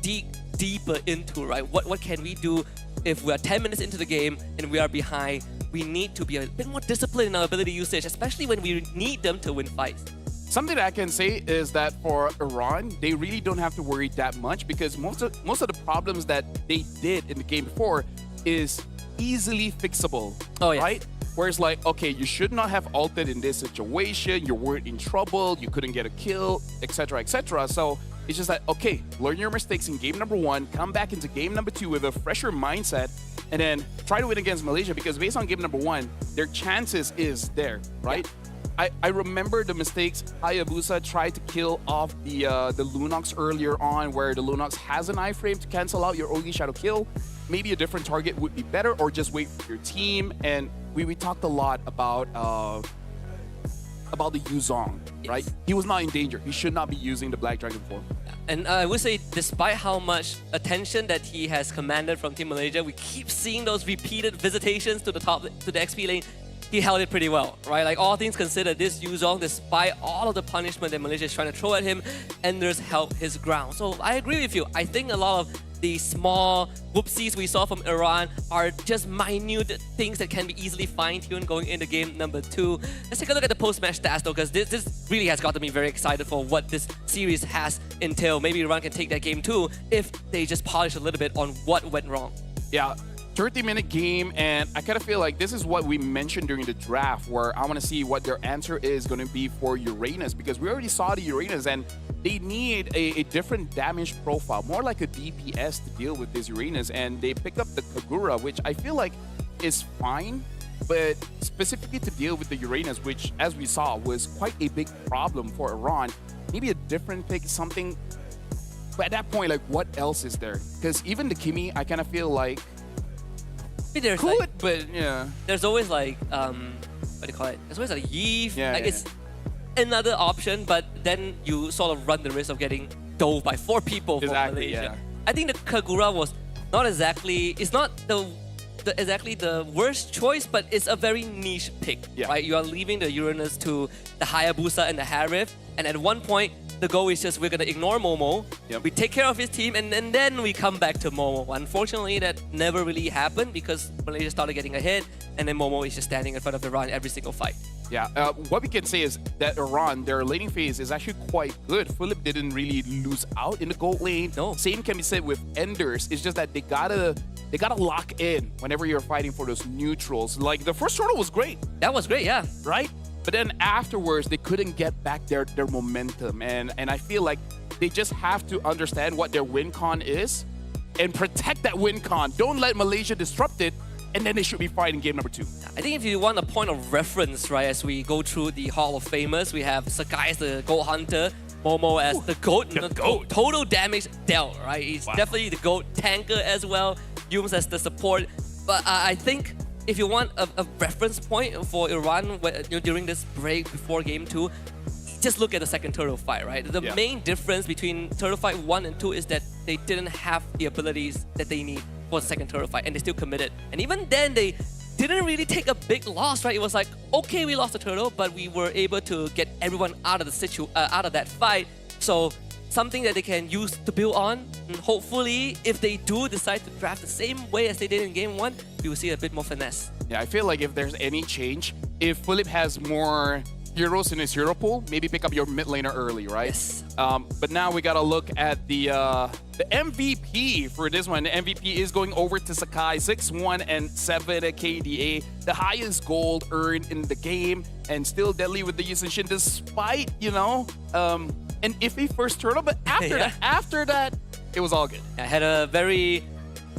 dig deeper into, right? What can we do if we are 10 minutes into the game and we are behind? We need to be a bit more disciplined in our ability usage, especially when we need them to win fights. Something that I can say is that for Iran, they really don't have to worry that much because most of the problems that they did in the game before is easily fixable. Oh, yes. Right? Whereas like, okay, you should not have ulted in this situation, you weren't in trouble, you couldn't get a kill, etc., etc. So it's just like, okay, learn your mistakes in game number 1, come back into game number 2 with a fresher mindset, and then try to win against Malaysia because based on game number 1, their chances is there, right? Yeah. I remember the mistakes Hayabusa tried to kill off the Lunox earlier on, where the Lunox has an iframe to cancel out your Ogi Shadow kill. Maybe a different target would be better, or just wait for your team. And we talked a lot about the Yuzong, right? He was not in danger. He should not be using the Black Dragon form. And I would say, despite how much attention that he has commanded from Team Malaysia, we keep seeing those repeated visitations to the top, to the XP lane. He held it pretty well, right? Like, all things considered, this Yuzong, despite all of the punishment that Malaysia is trying to throw at him, Enders held his ground. So I agree with you. I think a lot of the small whoopsies we saw from Iran are just minute things that can be easily fine-tuned going into game number 2. Let's take a look at the post-match stats though, because this really has gotten me very excited for what this series has entailed. Maybe Iran can take that game too if they just polish a little bit on what went wrong. Yeah. 30-minute game, and I kind of feel like this is what we mentioned during the draft, where I want to see what their answer is going to be for Uranus, because we already saw the Uranus and they need a different damage profile, more like a DPS to deal with this Uranus, and they pick up the Kagura, which I feel like is fine, but specifically to deal with the Uranus, which as we saw was quite a big problem for Iran, maybe a different pick, something. But at that point, like, what else is there? Because even the Kimi, I kind of feel like there's could, like, but yeah. There's always like, what do you call it? There's always like Yeve. Yeah, like it's another option, but then you sort of run the risk of getting dove by 4 people from Malaysia. Yeah. I think the Kagura was not exactly, it's not exactly the worst choice, but it's a very niche pick, right? You are leaving the Uranus to the Hayabusa and the Harith, and at one point, the goal is just we're going to ignore Momo, we take care of his team, and then we come back to Momo. Unfortunately, that never really happened because Malaysia started getting ahead, and then Momo is just standing in front of Iran every single fight. Yeah, what we can say is that Iran, their laning phase is actually quite good. Philip didn't really lose out in the gold lane. No. Same can be said with Enders. It's just that they gotta lock in whenever you're fighting for those neutrals. Like, the first turtle was great. That was great, yeah. Right? But then afterwards, they couldn't get back their momentum. And I feel like they just have to understand what their win con is and protect that win con. Don't let Malaysia disrupt it, and then they should be fine in game number 2. I think if you want a point of reference, right, as we go through the Hall of Famers, we have Sakai as the Gold Hunter, Momo as the GOAT. Total damage dealt, right? He's definitely the GOAT tanker as well. Yums as the support. But I think if you want a reference point for Iran during this break before game 2, just look at the second turtle fight, right? The main difference between turtle fight 1 and 2 is that they didn't have the abilities that they need for the second turtle fight, and they still committed. And even then, they didn't really take a big loss, right? It was like, okay, we lost the turtle, but we were able to get everyone out of the out of that fight. So something that they can use to build on. And hopefully, if they do decide to draft the same way as they did in game 1, we will see a bit more finesse. Yeah, I feel like if there's any change, if Philip has more heroes in his hero pool, maybe pick up your mid laner early, right? Yes. But now we gotta look at the MVP for this one. The MVP is going over to Sakai, 6-1 and 7 KDA, the highest gold earned in the game, and still deadly with the Yusenshin, despite, you know, an iffy first turtle. But after that, it was all good. I had a very,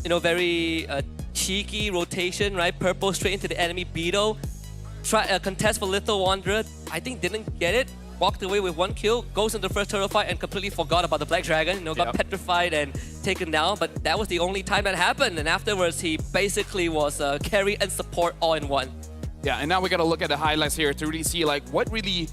very cheeky rotation, right? Purple straight into the enemy Beetle. Try a contest for Little Wanderer. I think didn't get it. Walked away with 1 kill. Goes into the first turtle fight and completely forgot about the Black Dragon. Got petrified and taken down. But that was the only time that happened. And afterwards, he basically was carry and support all in one. Yeah, and now we gotta look at the highlights here to really see like what really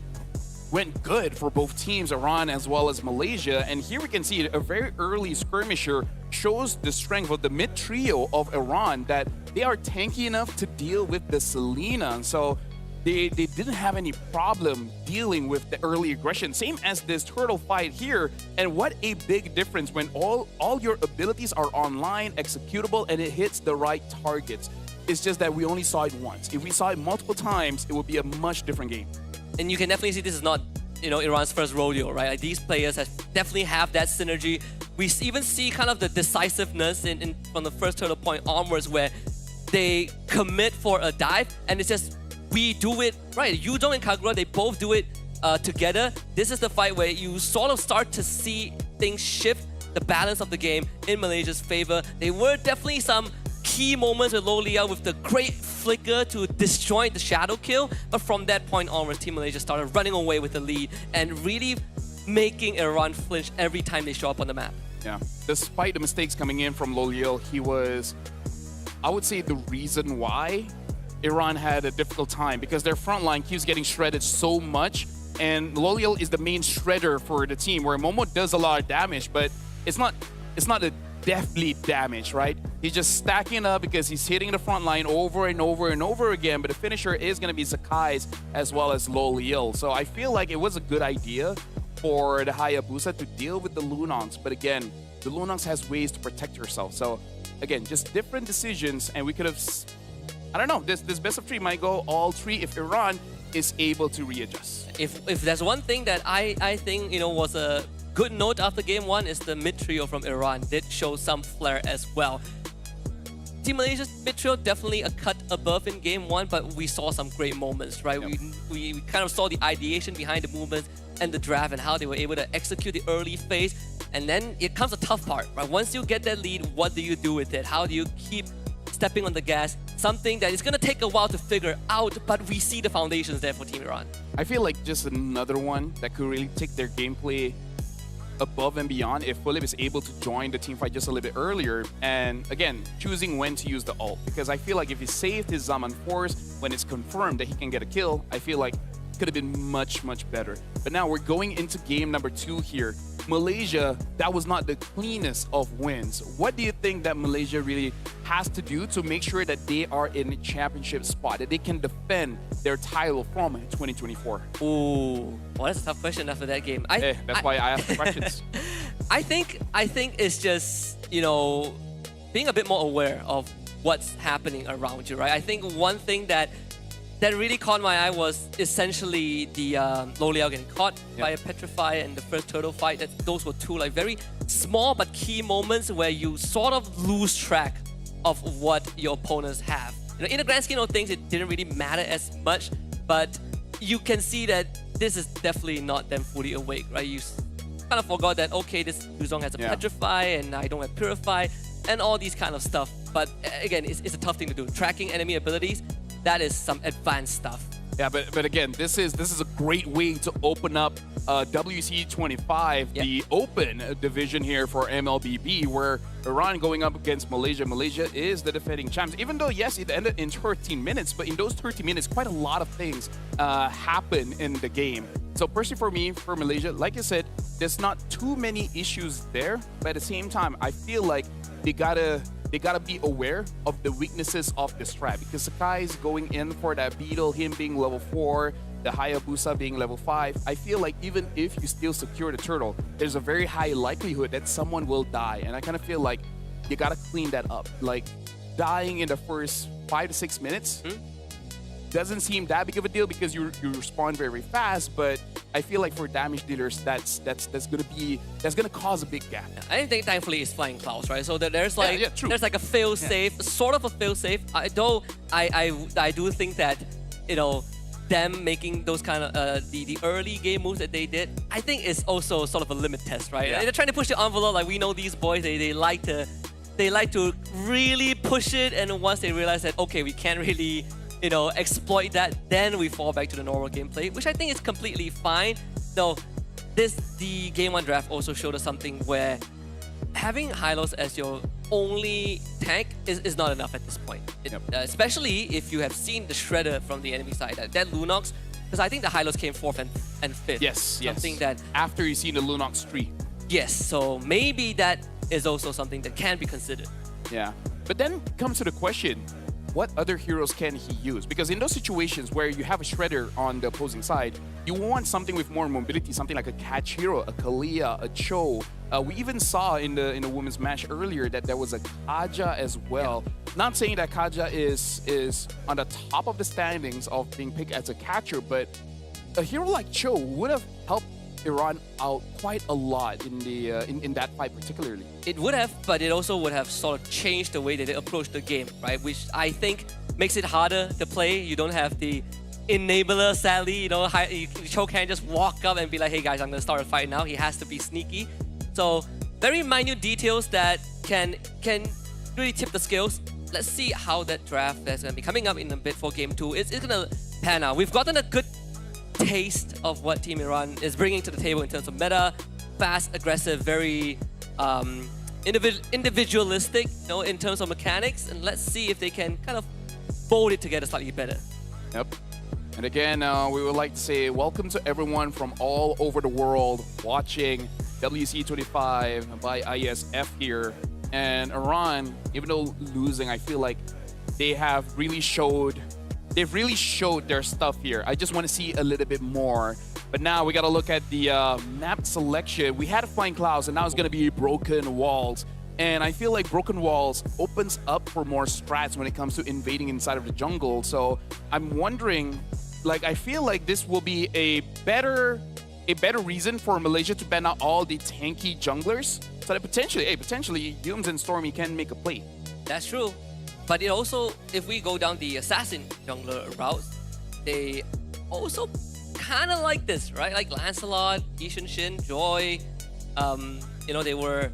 went good for both teams, Iran as well as Malaysia. And here we can see a very early skirmisher shows the strength of the mid trio of Iran, that they are tanky enough to deal with the Selena. And so they didn't have any problem dealing with the early aggression. Same as this turtle fight here. And what a big difference when all your abilities are online, executable, and it hits the right targets. It's just that we only saw it once. If we saw it multiple times, it would be a much different game. And you can definitely see this is not, Iran's first rodeo, right? Like, these players definitely have that synergy. We even see kind of the decisiveness from the first turtle point onwards, where they commit for a dive, and it's just, we do it right. Yudong and Kagura, they both do it together. This is the fight where you sort of start to see things shift, the balance of the game in Malaysia's favor. There were definitely some key moments with Loh Liao with the great flicker to destroy the shadow kill, but from that point onwards, Team Malaysia started running away with the lead and really making Iran flinch every time they show up on the map. Yeah, despite the mistakes coming in from Loh Liao, he was, I would say, the reason why Iran had a difficult time, because their front line keeps getting shredded so much, and Loh Liao is the main shredder for the team, where Momo does a lot of damage, but it's not a deathly damage, right? He's just stacking up because he's hitting the front line over and over and over again, but the finisher is going to be Zakai's as well as Loh Liao. So I feel like it was a good idea for the Hayabusa to deal with the Lunongs, but again, the Lunongs has ways to protect herself. So again, just different decisions, and we could have, I don't know, this best of three might go all three if Iran is able to readjust. If there's one thing that I think was a good note after game one, is the mid trio from Iran did show some flair as well. Team Malaysia's mid trio definitely a cut above in game one, but we saw some great moments, right? Yep. We kind of saw the ideation behind the movements and the draft and how they were able to execute the early phase. And then it comes the tough part, right? Once you get that lead, what do you do with it? How do you keep stepping on the gas? Something that is going to take a while to figure out, but we see the foundations there for Team Iran. I feel like just another one that could really take their gameplay above and beyond if Philip is able to join the team fight just a little bit earlier, and again, choosing when to use the ult. Because I feel like if he saved his Zaman Force when it's confirmed that he can get a kill, I feel like it could have been much, much better. But now we're going into game number 2 here. Malaysia, that was not the cleanest of wins. What do you think that Malaysia really has to do to make sure that they are in the championship spot, that they can defend their title from 2024? Ooh, well, that's a tough question after that game. That's why I asked the questions. I think it's just, being a bit more aware of what's happening around you, right? I think one thing that really caught my eye was essentially the Loh Liao getting caught by a Petrify and the first turtle fight. Those were two very small but key moments where you sort of lose track of what your opponents have. In the grand scheme of things, it didn't really matter as much, but you can see that this is definitely not them fully awake, right? You kind of forgot that, okay, this Yuzong has a Petrify and I don't have Purify and all these kind of stuff. But again, it's a tough thing to do. Tracking enemy abilities, that is some advanced stuff. Yeah, but again, this is a great way to open up WEC25, the open division here for MLBB, where Iran going up against Malaysia. Malaysia is the defending champs. Even though, yes, it ended in 13 minutes, but in those 13 minutes, quite a lot of things happen in the game. So personally for me, for Malaysia, like I said, there's not too many issues there, but at the same time, I feel like they gotta be aware of the weaknesses of this strat, because Sakai is going in for that Beetle, him being level 4, the Hayabusa being level 5. I feel like even if you still secure the turtle, there's a very high likelihood that someone will die, and I kind of feel like you gotta clean that up. Like, dying in the first 5 to 6 minutes doesn't seem that big of a deal because you respond very, very fast, but I feel like for damage dealers, that's gonna cause a big gap. I think thankfully it's flying clouds, right? So there's like there's like a fail safe, sort of a fail safe. I do think that them making those kind of the early game moves that they did, I think is also sort of a limit test, right? They're trying to push the envelope. Like, we know these boys, they like to really push it, and once they realize that, okay, we can't really exploit that, then we fall back to the normal gameplay, which I think is completely fine. Though the game 1 draft also showed us something where having Hylos as your only tank is not enough at this point. Especially if you have seen the Shredder from the enemy side. That Lunox Because I think the Hylos came 4th and 5th. Yes, Something that... After you see the Lunox tree. Yes, so maybe that is also something that can be considered. Yeah. But then comes to the question, what other heroes can he use? Because in those situations where you have a Shredder on the opposing side, you want something with more mobility, something like a catch hero, a Kalia, a Cho. We even saw in the women's match earlier that there was a Kaja as well. Yeah. Not saying that Kaja is on the top of the standings of being picked as a catcher, but a hero like Cho would have helped Iran out quite a lot in the in that fight particularly. It would have, but it also would have sort of changed the way that they approach the game, right? Which I think makes it harder to play. You don't have the enabler, sadly. You know, Cho can't just walk up and be like, hey guys, I'm going to start a fight now. He has to be sneaky. So very minute details that can really tip the scales. Let's see how that draft that's going to be coming up in a bit for Game 2. It's going to pan out. We've gotten a good taste of what Team Iran is bringing to the table in terms of meta, fast, aggressive, very individualistic, you know, in terms of mechanics. And let's see if they can kind of fold it together slightly better. Yep. And again, we would like to say welcome to everyone from all over the world watching WEC25 by IESF here. And Iran, even though losing, I feel like they've really showed their stuff here. I just want to see a little bit more. But now we got to look at the map selection. We had Flying Clouds, and now it's going to be Broken Walls. And I feel like Broken Walls opens up for more strats when it comes to invading inside of the jungle. So I'm wondering, like, I feel like this will be a better reason for Malaysia to ban out all the tanky junglers, so that potentially Dooms and Stormy can make a play. That's true. But it also, if we go down the assassin jungler route, they also kind of like this, right? Like Lancelot, Ishin Shin, Joy. You know, they were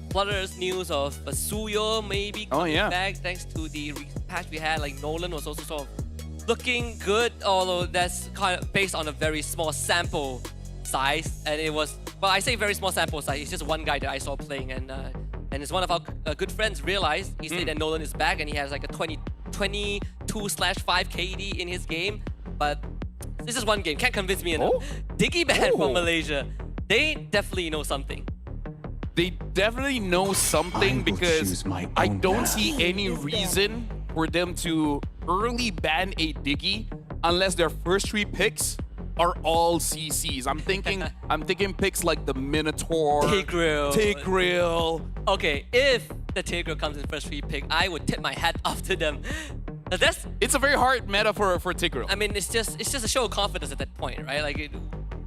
Flutter's news of Suyo maybe coming back thanks to the patch we had. Like Nolan was also sort of looking good, although that's kind of based on a very small sample size. And it was, well, I say very small sample size. It's just one guy that I saw playing, and it's one of our good friends realized. He said that Nolan is back and he has like a 22/5 KD in his game. But this is one game, can't convince me enough. Diggy ban from Malaysia. They definitely know something. They definitely know something because I don't see any reason for them to early ban a Diggy unless their first 3 picks are all CCs. I'm thinking picks like the Minotaur, Tigreal. Okay, if the Tigreal comes in first 3 pick, I would tip my hat off to them. It's a very hard meta for Tigreal. I mean, it's just a show of confidence at that point, right? Like,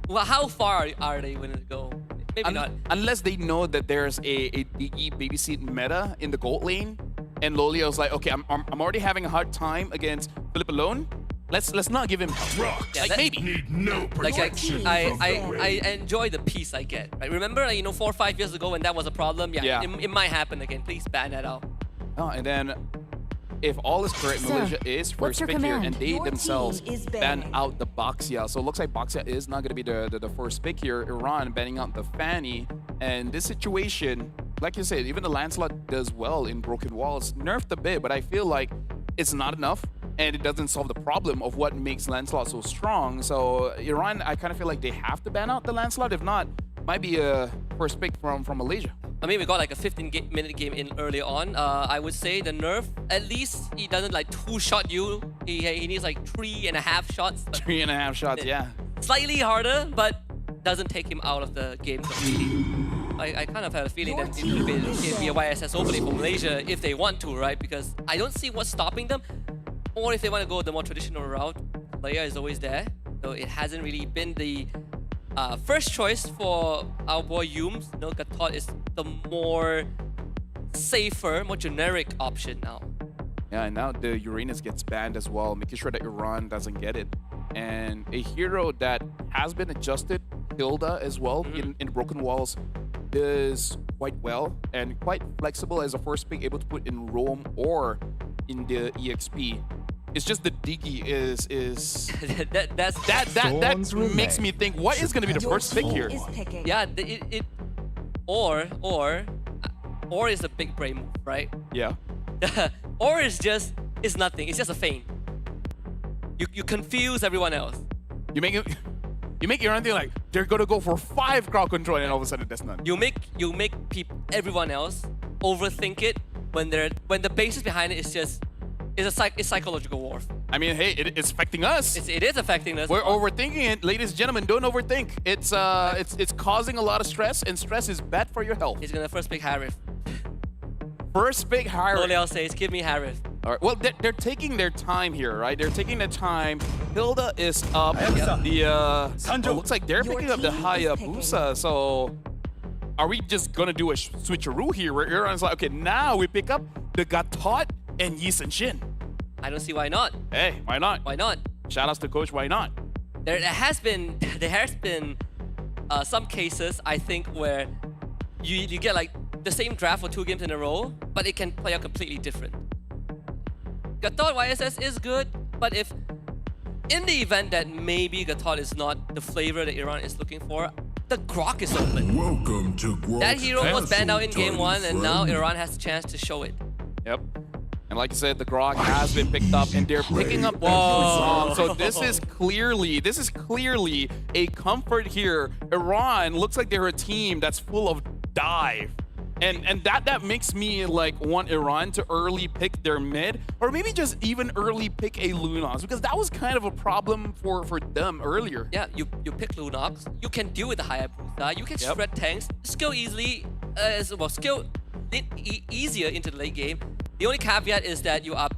well, how far are they willing to go? Maybe not. Unless they know that there's a Diggy babysit meta in the gold lane, and Lolia was like, okay, I'm already having a hard time against Philip alone. Let's not give him like maybe. Need no protection. I enjoy the peace I get. Right? Remember, like, 4 or 5 years ago when that was a problem? Yeah. It might happen again. Please ban that out. Oh, and then if all is correct, Malaysia is first pick here, and they themselves ban out the Baxia. So it looks like Baxia is not going to be the first pick here. Iran banning out the Fanny. And this situation, like you said, even the Lancelot does well in Broken Walls. Nerfed a bit, but I feel like it's not enough. And it doesn't solve the problem of what makes Lancelot so strong. So Iran, I kind of feel like they have to ban out the Lancelot. If not, might be a first pick from Malaysia. I mean, we got like a 15-minute game in early on. I would say the nerf, at least he doesn't like 2-shot you. He needs like 3.5 shots. 3.5 shots, yeah. Slightly harder, but doesn't take him out of the game completely. I kind of had a feeling that it could be a YSS opening for Malaysia if they want to, right? Because I don't see what's stopping them. Or if they want to go the more traditional route, Leia is always there. So it hasn't really been the first choice for our boy Yums. Gatot is the more safer, more generic option now. Yeah, and now the Uranus gets banned as well, making sure that Iran doesn't get it. And a hero that has been adjusted, Hilda as well, in Broken Walls, does quite well and quite flexible as a first pick, able to put in Rome or in the EXP. It's just the Diggy is that makes me think, what is going to be the first pick here? Yeah, or is a big brain move, right? Yeah. Or it's nothing. It's just a feint. You confuse everyone else. You make Iran think like they're gonna go for 5 crowd control, and all of a sudden that's none. You make everyone else overthink it when the basis behind it is just it's psychological war. I mean, hey, it's affecting us. It is affecting us. We're overthinking it, ladies and gentlemen. Don't overthink. It's causing a lot of stress, and stress is bad for your health. He's gonna first pick Harif. First pick Harif. Oleal says, "Give me Harif." All right. Well, they're taking their time here, right? They're taking their time. Hilda is up. Looks like they're picking up the Hayabusa. So, are we just gonna do a switcheroo here? Where Iran's like, okay, now we pick up the Gatot and Yi Shin. I don't see why not. Hey, why not? Why not? Shout outs to coach. Why not? There has been some cases I think where you get like the same draft for 2 games in a row, but it can play out completely different. Gatot YSS is good, but if in the event that maybe Gatot is not the flavor that Iran is looking for, the Grok is open. Welcome to Grok. That hero was banned out in game 1, and now Iran has a chance to show it. Yep. And like you said, the Grok has been picked up, and they're picking up that. So this is clearly a comfort here. Iran looks like they're a team that's full of dive. And that makes me like want Iran to early pick their mid, or maybe just even early pick a Lunox, because that was kind of a problem for them earlier. Yeah, you pick Lunox, you can deal with the Hayabusa, you can shred tanks, skill easily, easier into the late game. The only caveat is that you are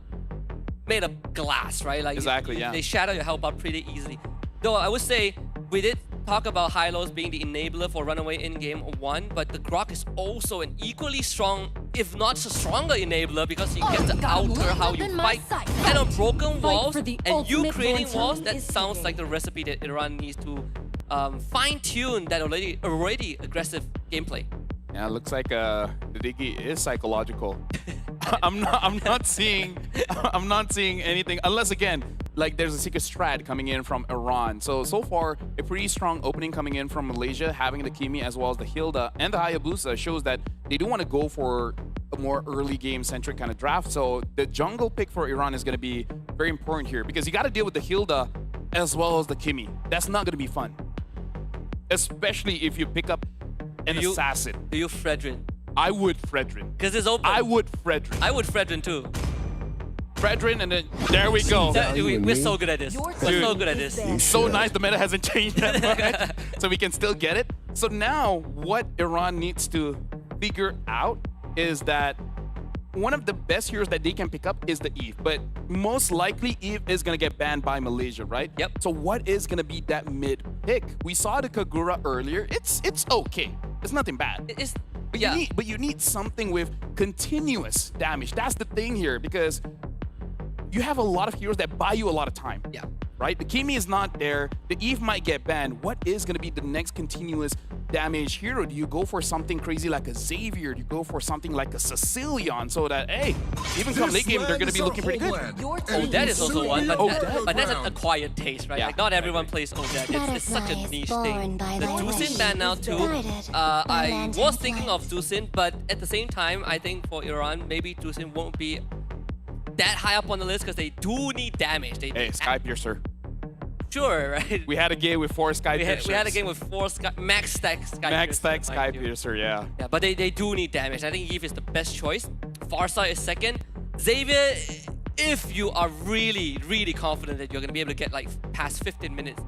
made of glass, right? Like exactly, yeah. They shatter your health bar pretty easily. Though I would say we did talk about Hylos being the enabler for runaway in game 1, but the Grok is also an equally strong, if not stronger enabler, because you get to alter how you fight. And on broken walls, and you creating walls, that sounds like the recipe that Iran needs to fine-tune that already aggressive gameplay. Yeah, it looks like the Diggy is psychological. I'm not seeing anything, unless again, like there's a secret strat coming in from Iran. So far, a pretty strong opening coming in from Malaysia, having the Kimi as well as the Hilda and the Hayabusa shows that they do want to go for a more early game centric kind of draft. So the jungle pick for Iran is going to be very important here, because you got to deal with the Hilda as well as the Kimi. That's not going to be fun, especially if you pick up an assassin. Do you Fredrin? I would Fredrin. Because it's open. I would Fredrin. I would Fredrin too. Fredrin, and then there we go. We're so good at this. We're so good at this. So nice the meta hasn't changed that much, so we can still get it. So now what Iran needs to figure out is that one of the best heroes that they can pick up is the Eve, but most likely Eve is going to get banned by Malaysia, right? Yep. So what is going to be that mid pick? We saw the Kagura earlier. It's okay. It's nothing bad. But you need something with continuous damage. That's the thing here, because you have a lot of heroes that buy you a lot of time. Yeah. Right? The Kimi is not there. The Eve might get banned. What is going to be the next continuous damage hero? Do you go for something crazy like a Xavier? Do you go for something like a Sicilian, so that, hey, even come late game, they're going to be looking pretty good? Odette is also one, but that's an acquired taste, right? Yeah. Like, not everyone plays Odette. It's such a niche thing. The Dusin ban now too. I was thinking of Dusin, but at the same time, I think for Iran, maybe Dusin won't be that high up on the list because they do need damage. Hey, Sky Piercer. Sure, right? We had a game with 4 Sky Piercers. We had a game with 4 max stack Sky Piercer, yeah. Yeah, but they do need damage. I think Eve is the best choice. Farsa is second. Xavier, if you are really, really confident that you're going to be able to get like past 15 minutes.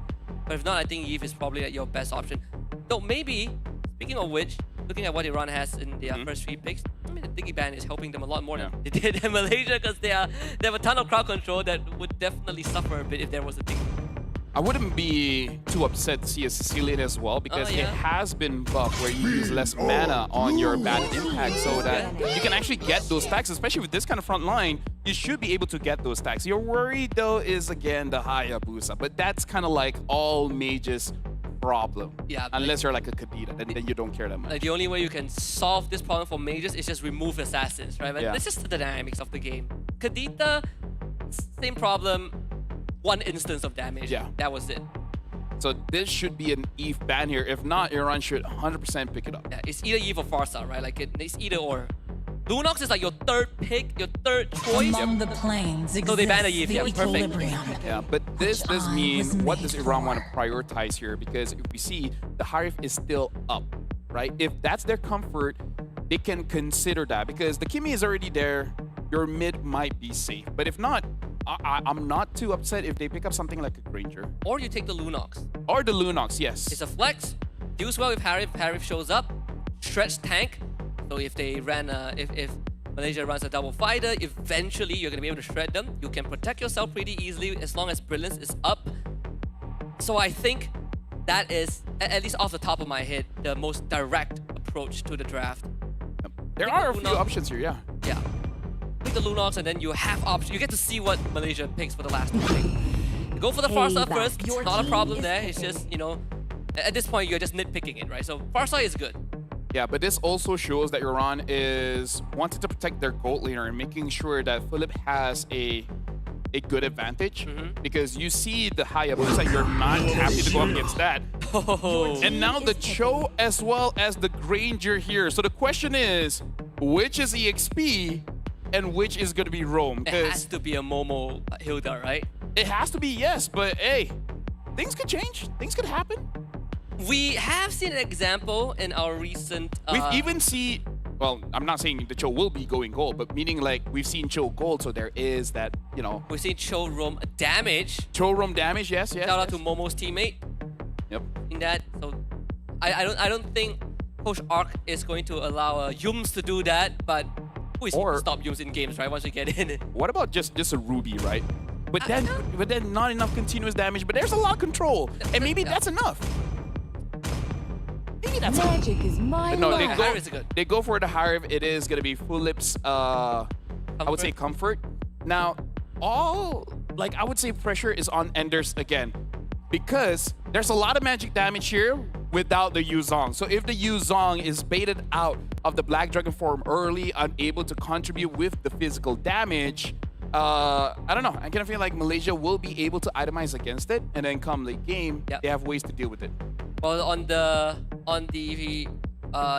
But if not, I think Eve is probably your best option. Though maybe, speaking of which, looking at what Iran has in their first 3 picks, I mean, the Diggy ban is helping them a lot more than they did in Malaysia, because they have a ton of crowd control that would definitely suffer a bit if there was a Diggy. I wouldn't be too upset to see a Sicilian as well, because it has been buffed where you use less mana on your bad impact, so that you can actually get those stacks, especially with this kind of front line. You should be able to get those stacks. Your worry though is again the Hayabusa, but that's kind of like all mages problem. Yeah. Unless you're like a Kadita, then you don't care that much. Like the only way you can solve this problem for mages is just remove assassins, right? But that's just the dynamics of the game. Kadita, same problem. 1 instance of damage. Yeah. That was it. So this should be an Eve ban here. If not, Iran should 100% pick it up. Yeah, it's either Eve or Farsa, right? Like it's either or. Lunox is like your third pick, your third choice. Among the planes So they ban the exists Eve, yeah, perfect. Yeah, but this does mean what does Iran want to prioritize here? Because if we see the Harif is still up, right? If that's their comfort, they can consider that because the Kimi is already there. Your mid might be safe, but if not, I'm not too upset if they pick up something like a Granger. Or you take the Lunox. Or the Lunox, yes. It's a flex. Deals well if Harif shows up. Stretch tank. So if they ran, if Malaysia runs a double fighter, eventually you're gonna be able to shred them. You can protect yourself pretty easily as long as Brilliance is up. So I think that is, at least off the top of my head, the most direct approach to the draft. There are a few options here, yeah. Yeah. Pick the Lunox and then you have options. You get to see what Malaysia picks for the last pick. Go for the Farsight first. It's not a problem there. It's just, you know, at this point, you're just nitpicking it, right? So Farsight is good. Yeah, but this also shows that Iran is wanting to protect their gold laner and making sure that Philip has a good advantage. Because you see the Hayabusa, you're not happy to go up against that. And now the Cho as well as the Granger here. So the question is, which is EXP and which is going to be Roam? It has to be a Momo Hilda, right? It has to be, yes, but hey, things could change. Things could happen. We have seen an example in our recent... We've even seen... Well, I'm not saying the Cho will be going gold, but meaning like we've seen Cho gold, so there is that, you know... We've seen Cho roam damage. Cho roam damage, yes. Shout out to Momo's teammate. Yep. In that, so I don't think Coach Arc is going to allow Yums to do that, but who is to stop Yums in games, right? Once we get in. What about just a Ruby, right? But then not enough continuous damage, but there's a lot of control, and maybe that's enough. Maybe that's Magic is my no, life. they go for the Harif. It is gonna be Philip's I would say comfort. Now, I would say pressure is on Enders again. Because there's a lot of magic damage here without the Yuzong. So if the Yuzong is baited out of the Black Dragon form early, unable to contribute with the physical damage, I don't know. I kind of feel like Malaysia will be able to itemize against it, and then come late game, they have ways to deal with it. Well, on the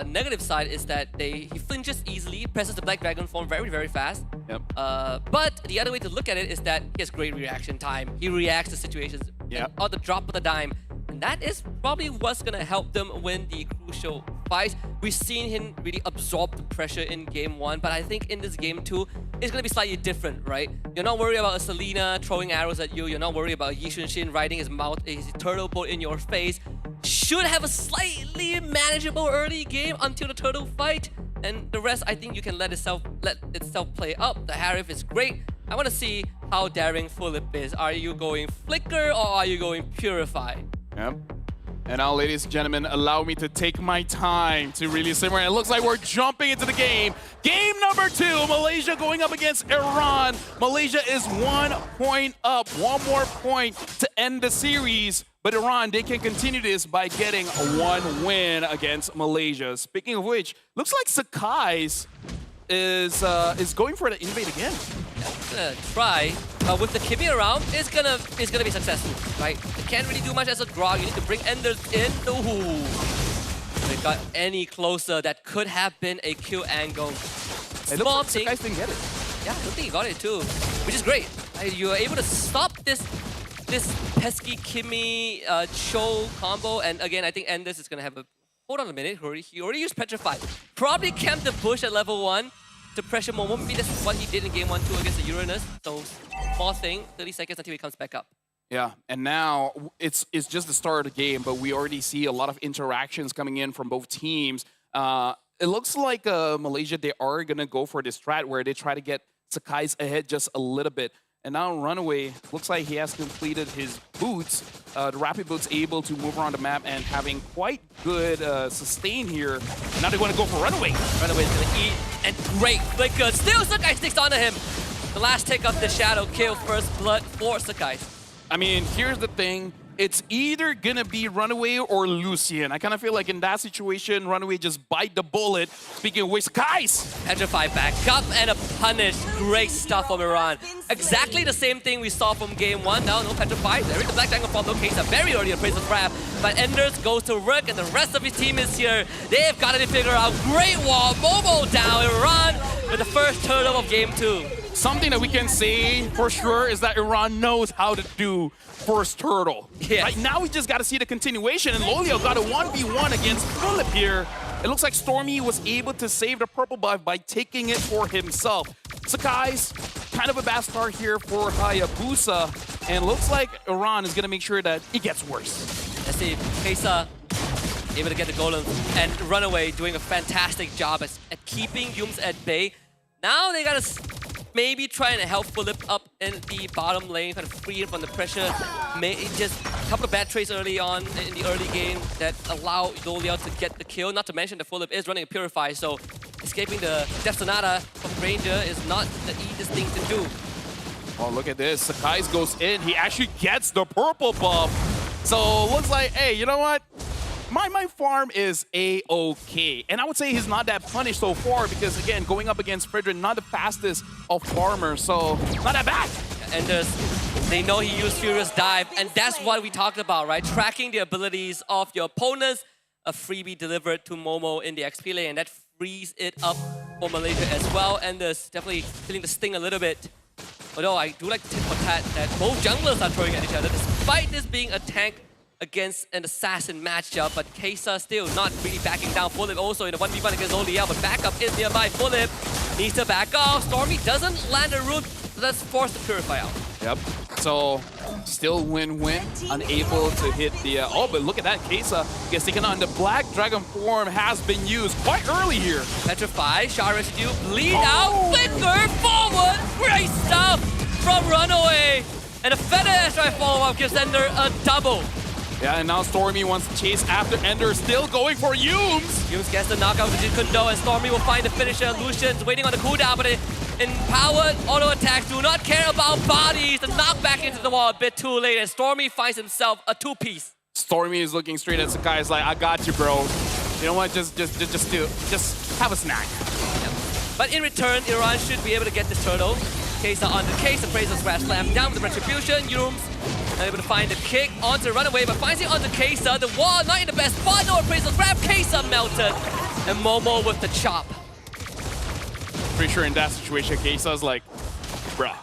negative side is that he flinches easily, presses the Black Dragon form very, very fast. Yep. But the other way to look at it is that he has great reaction time. He reacts to situations on the drop of the dime. And that is probably what's going to help them win the crucial fight. We've seen him really absorb the pressure in game 1, but I think in this game 2, it's going to be slightly different, right? You're not worried about a Selena throwing arrows at you. You're not worried about Yi Xunshin riding his turtle boat in your face. Should have a slightly manageable early game until the turtle fight. And the rest, I think you can let itself play up. The Harif is great. I want to see how daring Philip is. Are you going Flicker or are you going Purify? Yep. And now, ladies and gentlemen, allow me to take my time to really simmer. It looks like we're jumping into the game. Game number 2, Malaysia going up against Iran. Malaysia is 1 point up, 1 more point to end the series. But Iran, they can continue this by getting 1 win against Malaysia. Speaking of which, looks like Sakai's is going for the invade again. Gonna try. With the Kimi around, it's gonna be successful, right? They can't really do much as a Grog. You need to bring Enders in. Ooh. If they got any closer, that could have been a kill angle. Small thing. Sakai's didn't get it. Yeah, I think he got it too, which is great. You are able to stop this pesky Kimi Cho combo, and again, I think Enders is gonna have a. Hold on a minute. He already used Petrify. Probably camped the bush at level 1. To pressure Momo. Maybe that's what he did in game 1-2 against the Uranus. So, small thing, 30 seconds until he comes back up. Yeah, and now it's just the start of the game, but we already see a lot of interactions coming in from both teams. It looks like Malaysia, they are going to go for this strat where they try to get Sakai's ahead just a little bit. And now Runaway, looks like he has completed his boots. The Rapid Boots able to move around the map and having quite good sustain here. And now they want to go for Runaway. Runaway's going to eat, and great flicker. Still Sakai sticks onto him. The last take of the Shadow kill, first blood for Sakai. I mean, here's the thing. it's either gonna be Runaway or Lucian. I kind of feel like in that situation, Runaway just bite the bullet. Speaking of which, guys! Petrify back up and a punish. Great stuff from Iran. Exactly the same thing we saw from game one. Now, no Petrify. There is the Black Dragon from Lokesa. Very early appraisal grab. But Enders goes to work and the rest of his team is here. They've got to figure out. Great wall. Momo down. Iran with the first turtle of game two. Something that we can say for sure is that Iran knows how to do first turtle. Yes. Right now we just got to see the continuation, and Lolio got a 1v1 against Philip here. It looks like Stormy was able to save the purple buff by taking it for himself. So guys, kind of a bad start here for Hayabusa, and looks like Iran is going to make sure that it gets worse. Let's see, Kesa able to get the golem, and Runaway doing a fantastic job at keeping Yums at bay. Now they gotta maybe try and help Philip up in the bottom lane, kind of free him from the pressure. Just a couple of bad trades early on in the early game that allow Lolio to get the kill. Not to mention that Philip is running a Purify, so escaping the Death Sonata from Ranger is not the easiest thing to do. Oh, look at this. Sakai's goes in. He actually gets the purple buff. So looks like, hey, you know what? My farm is A-okay. And I would say he's not that punished so far because, again, going up against Frederick, not the fastest of farmers, so not that bad. And they know he used Furious Dive, and that's what we talked about, right? Tracking the abilities of your opponents. A freebie delivered to Momo in the XP lane, and that frees it up for Malaysia as well. And definitely feeling the sting a little bit. Although I do like to tip for tat that both junglers are throwing at each other, despite this being a tank against an assassin matchup, but Kesa still not really backing down. Philip also in a 1v1 against ODL, but backup is nearby. Philip needs to back off. Stormy doesn't land a root, so that's forced to Purify out. Yep. So still win-win, unable to hit the... oh, but look at that. Kesa gets taken on. The Black Dragon form has been used quite early here. Petrify, Shard Residue, bleed out, flicker forward. Great stuff from Runaway. And a Feather Airstrike follow-up gives Ender a double. Yeah, and now Stormy wants to chase after Ender, still going for Yums. Yums gets the knockout with Kundo, and Stormy will find the finisher. Lucian's waiting on the cooldown, but empowered auto attacks do not care about bodies. The knockback into the wall a bit too late, and Stormy finds himself a two-piece. Stormy is looking straight at Sakai. Is like, I got you, bro. You know what? Just have a snack. Yep. But in return, Iran should be able to get this turtle. Kesa on the case, appraisal scratch slam down with the retribution. Yums able to find the kick onto Runaway, but finds it onto Kesa. The wall not in the best spot. No appraisal grab. Kesa melted, and Momo with the chop. Pretty sure in that situation, Kesa's like, bruh.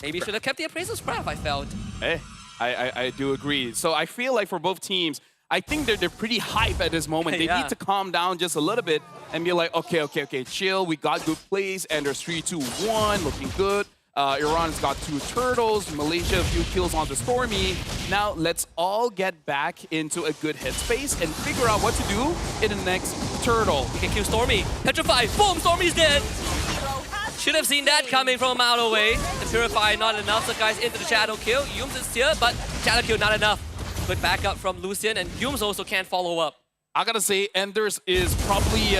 Maybe should have kept the appraisal scrap, I felt. Hey, I do agree. So I feel like for both teams, I think they're pretty hype at this moment. They need to calm down just a little bit and be like, okay, chill. We got good plays, and there's 3-2-1, looking good. Iran's got 2 turtles. Malaysia, a few kills on the Stormy. Now let's all get back into a good headspace and figure out what to do in the next turtle. We can kill Stormy. Petrify. Boom, Stormy's dead. Should have seen that coming from a mile away. The Purify not enough. So guys into the Shadow kill. Yums is here, but Shadow kill not enough. Good backup from Lucian, and Yums also can't follow up. I gotta say, Enders is probably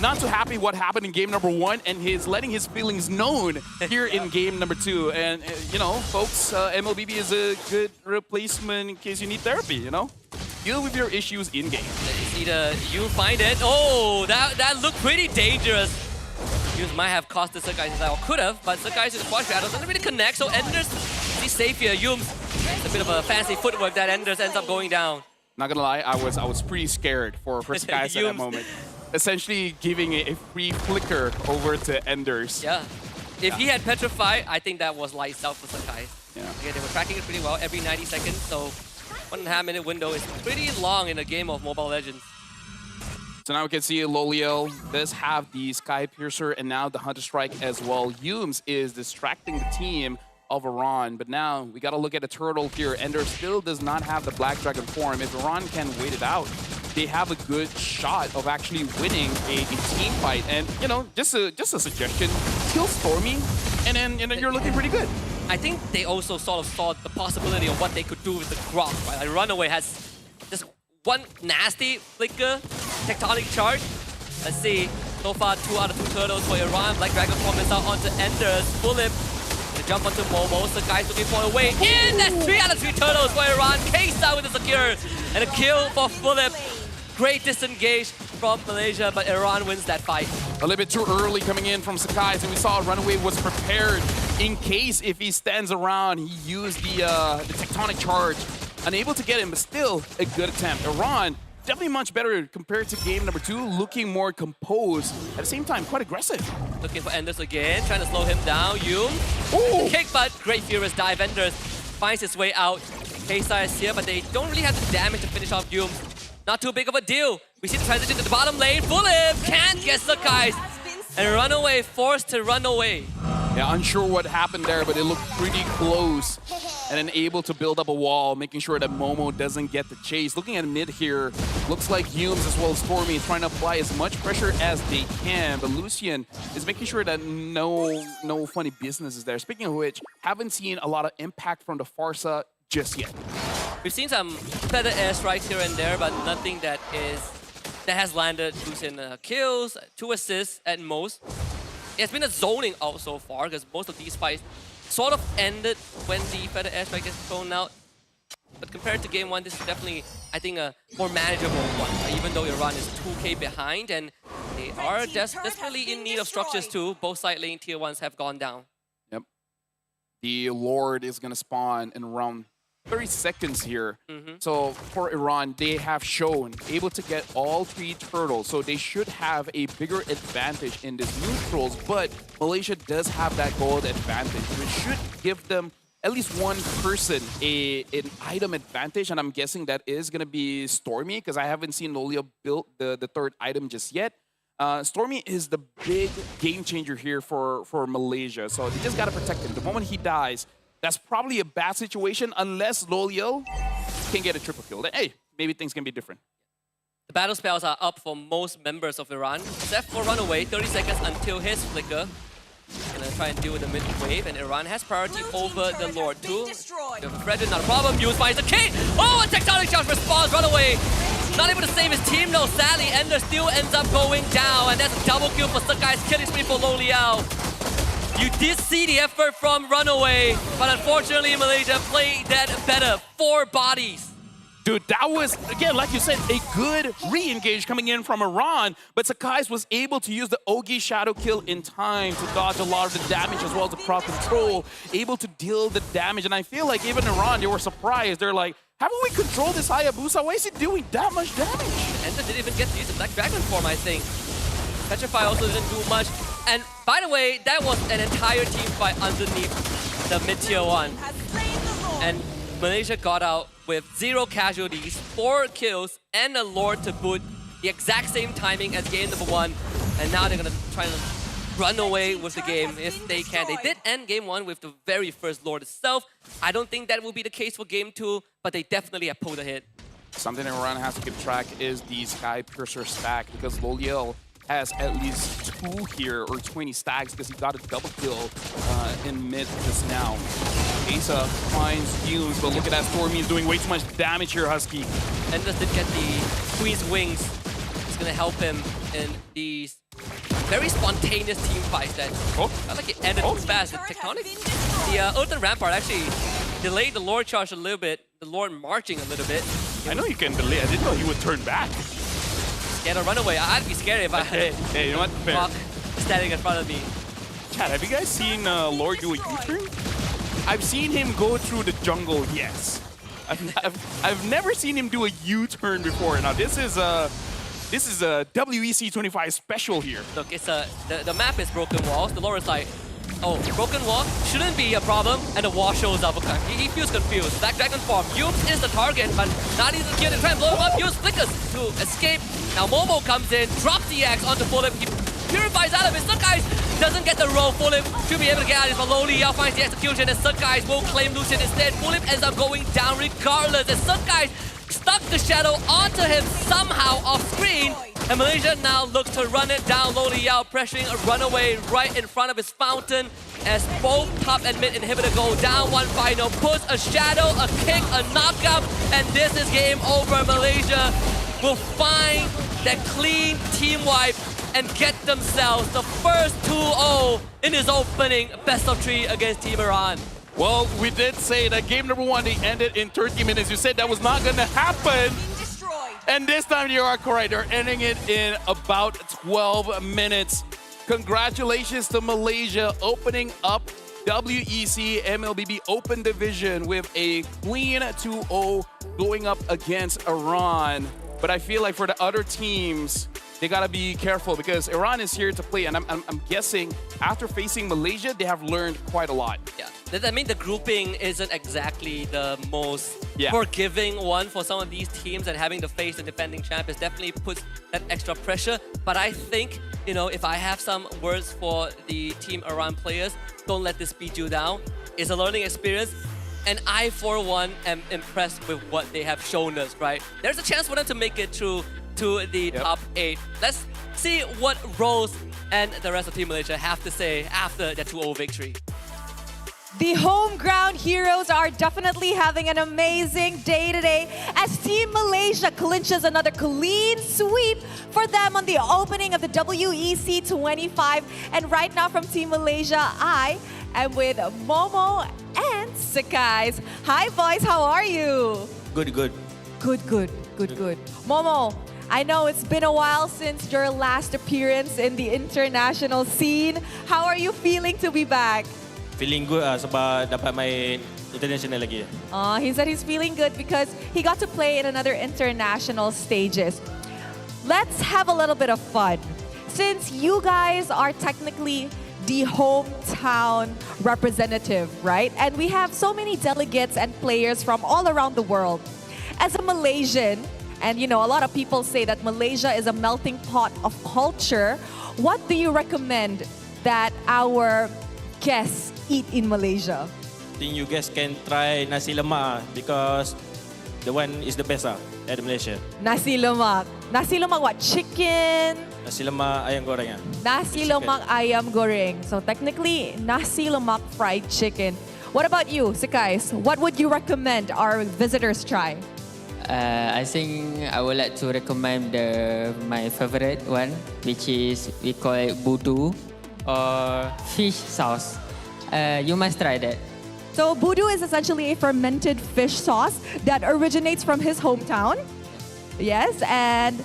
not too happy what happened in game number 1, and he's letting his feelings known here in game number 2. And, you know, folks, MLBB is a good replacement in case you need therapy, you know? Deal with your issues in-game. You find it. Oh, that looked pretty dangerous. Yums might have cost the Sakai's style. Could have, but Sakai's in the quad shadow doesn't really connect, so Enders, he's safe here. Yums, it's a bit of a fancy footwork that Enders ends up going down. Not gonna lie, I was pretty scared for Sakai's at that moment. Essentially giving a free flicker over to Enders. Yeah. If he had Petrify, I think that was lights out for Sakai. Yeah. They were tracking it pretty well every 90 seconds, so 1.5 minute window is pretty long in a game of Mobile Legends. So now we can see Lolio does have the Sky Piercer and now the Hunter Strike as well. Yums is distracting the team of Iran, but now we got to look at the turtle here. Ender still does not have the Black Dragon form. If Iran can wait it out, they have a good shot of actually winning a team fight. And, you know, just a suggestion, kill Stormy, and then, you know, you're looking pretty good. I think they also sort of saw the possibility of what they could do with the Grok, right? Like Runaway has just one nasty flicker, tectonic charge. Let's see, so far 2 out of 2 turtles for Iran. Black Dragon form is out onto Enders. Philip The jump onto Momo. Sakai's looking for a way in. That's 3 out of 3 turtles for Iran. K-Star with the secure. And a kill for Philip. Great disengage from Malaysia, but Iran wins that fight. A little bit too early coming in from Sakai, and we saw Runaway was prepared in case if he stands around, he used the tectonic charge. Unable to get him, but still a good attempt. Iran, definitely much better compared to game number 2, looking more composed. At the same time, quite aggressive. Looking for Enders again, trying to slow him down. Yum. Kick, but great Furious dive. Enders finds his way out. K-Star is here, but they don't really have the damage to finish off Yum. Not too big of a deal. We see the transition to the bottom lane. Fulham can't get Sakai's. And Runaway forced to run away. Yeah, unsure what happened there, but it looked pretty close. And then able to build up a wall, making sure that Momo doesn't get the chase. Looking at mid here, looks like Humes as well as Stormy trying to apply as much pressure as they can. But Lucian is making sure that no funny business is there. Speaking of which, haven't seen a lot of impact from the Farsa just yet. We've seen some feather airstrikes here and there, but nothing that has landed Lucian kills, 2 assists at most. It's been a zoning out so far because most of these fights sort of ended when the feather airstrike is thrown out. But compared to game 1, this is definitely, I think, a more manageable one. Even though Iran is 2k behind and they are desperately in need of structures too. Both side lane tier 1s have gone down. Yep. The Lord is going to spawn in around 30 seconds here. So for Iran, they have shown able to get all 3 turtles. So they should have a bigger advantage in this neutrals. But Malaysia does have that gold advantage, which should give them at least one person an item advantage. And I'm guessing that is going to be Stormy, because I haven't seen Lolia build the 3rd item just yet. Stormy is the big game changer here for Malaysia. So they just got to protect him. The moment he dies, that's probably a bad situation unless Lolio can get a triple kill. Then, hey, maybe things can be different. The battle spells are up for most members of Iran. Except for Runaway, 30 seconds until his flicker. Gonna try and deal with the mid wave, and Iran has priority over the Lord too. The Frederick, not a problem. Hughes finds the king. Oh, a tectonic charge responds. Runaway not able to save his team though. Sadly, Ender still ends up going down, and that's a double kill for Sakai's killing spree for Loliao. You did see the effort from Runaway, but unfortunately Malaysia played that better. 4 bodies. Dude, that was, again, like you said, a good re-engage coming in from Iran, but Sakai's was able to use the Ogi shadow kill in time to dodge a lot of the damage as well as the crowd control, able to deal the damage. And I feel like even Iran, they were surprised. They're like, haven't we controlled this Hayabusa? Why is it doing that much damage? Ender didn't even get to use the Black Dragon form, I think. Petrify also didn't do much. And by the way, that was an entire team fight underneath the mid-tier 1. And Malaysia got out with 0 casualties, 4 kills, and a Lord to boot. The exact same timing as game number 1. And now they're going to try to run away with the game if they can. They did end game 1 with the very first Lord itself. I don't think that will be the case for game 2, but they definitely have pulled ahead. Something Iran has to keep track is the Sky Piercer stack, because Loliel has at least 2 here, or 20 stacks, because he got a double kill in mid just now. Asa finds Fumes, but look at that, Stormy is doing way too much damage here, Husky. Enders did get the Queen's Wings. It's going to help him in these very spontaneous team fights that I like it ended too fast. The Tectonic, the Earthen Rampart actually delayed the Lord charge a little bit, the Lord marching a little bit. I know you can delay, I didn't know he would turn back. Get a runaway. I'd be scared if I had hey, you know what? Fair. Standing in front of me. Chad, have you guys seen Lord do a U-turn? I've seen him go through the jungle, yes. I've never seen him do a U-turn before. Now this is a WEC25 special here. Look, it's the map is broken walls. The Lord is like, oh, broken wall shouldn't be a problem, and the wall shows up. He feels confused. Black Dragon form. Yubes is the target, but not easy to kill. They try and blow him up. Yubes flickers to escape. Now Momo comes in, drops the axe onto Fulham. He purifies out of it. Sunguys doesn't get the roll. Fulham should be able to get out of it, but Loliao finds the execution, and Sunguys will claim Lucian instead. Fulham ends up going down regardless, and Sunguys stuck the shadow onto him somehow off screen. And Malaysia now looks to run it down. Loliao pressuring a runaway right in front of his fountain as both top and mid inhibitor go down. One final push, a shadow, a kick, a knockout, and this is game over. Malaysia will find that clean team wipe and get themselves the first 2-0 in his opening best of 3 against Team Iran. Well, we did say that game number 1, they ended in 30 minutes. You said that was not going to happen. And this time you are correct. They're ending it in about 12 minutes. Congratulations to Malaysia opening up WEC MLBB Open Division with a clean 2-0 going up against Iran. But I feel like for the other teams, they gotta be careful because Iran is here to play, and I'm guessing after facing Malaysia, they have learned quite a lot. Yeah, I mean the grouping isn't exactly the most Yeah. forgiving one for some of these teams, and having to face the defending champions definitely puts that extra pressure. But I think, you know, if I have some words for the Team Iran players, don't let this beat you down. It's a learning experience. And I, for one, am impressed with what they have shown us, right? There's a chance for them to make it through to the top 8. Let's see what Rose and the rest of Team Malaysia have to say after their 2-0 victory. The home ground heroes are definitely having an amazing day today as Team Malaysia clinches another clean sweep for them on the opening of the WEC 25. And right now from Team Malaysia, I am with Momo and Sakais. Hi boys, how are you? Good. Good. Momo, I know it's been a while since your last appearance in the international scene. How are you feeling to be back? Feeling good sebab dapat main international lagi. He said he's feeling good because he got to play in another international stages. Let's have a little bit of fun. Since you guys are technically the hometown representative, right? And we have so many delegates and players from all around the world. As a Malaysian, and you know, a lot of people say that Malaysia is a melting pot of culture, what do you recommend that our guests eat in Malaysia? I think you guys can try nasi lemak because the one is the best at Malaysia. Nasi lemak. Nasi lemak what? Chicken? Nasi lemak ayam goreng. Nasi lemak ayam goreng. So technically, nasi lemak fried chicken. What about you, Sakais? What would you recommend our visitors try? I think I would like to recommend my favorite one, which is we call it budu or fish sauce. You must try that. So budu is essentially a fermented fish sauce that originates from his hometown. Yes, and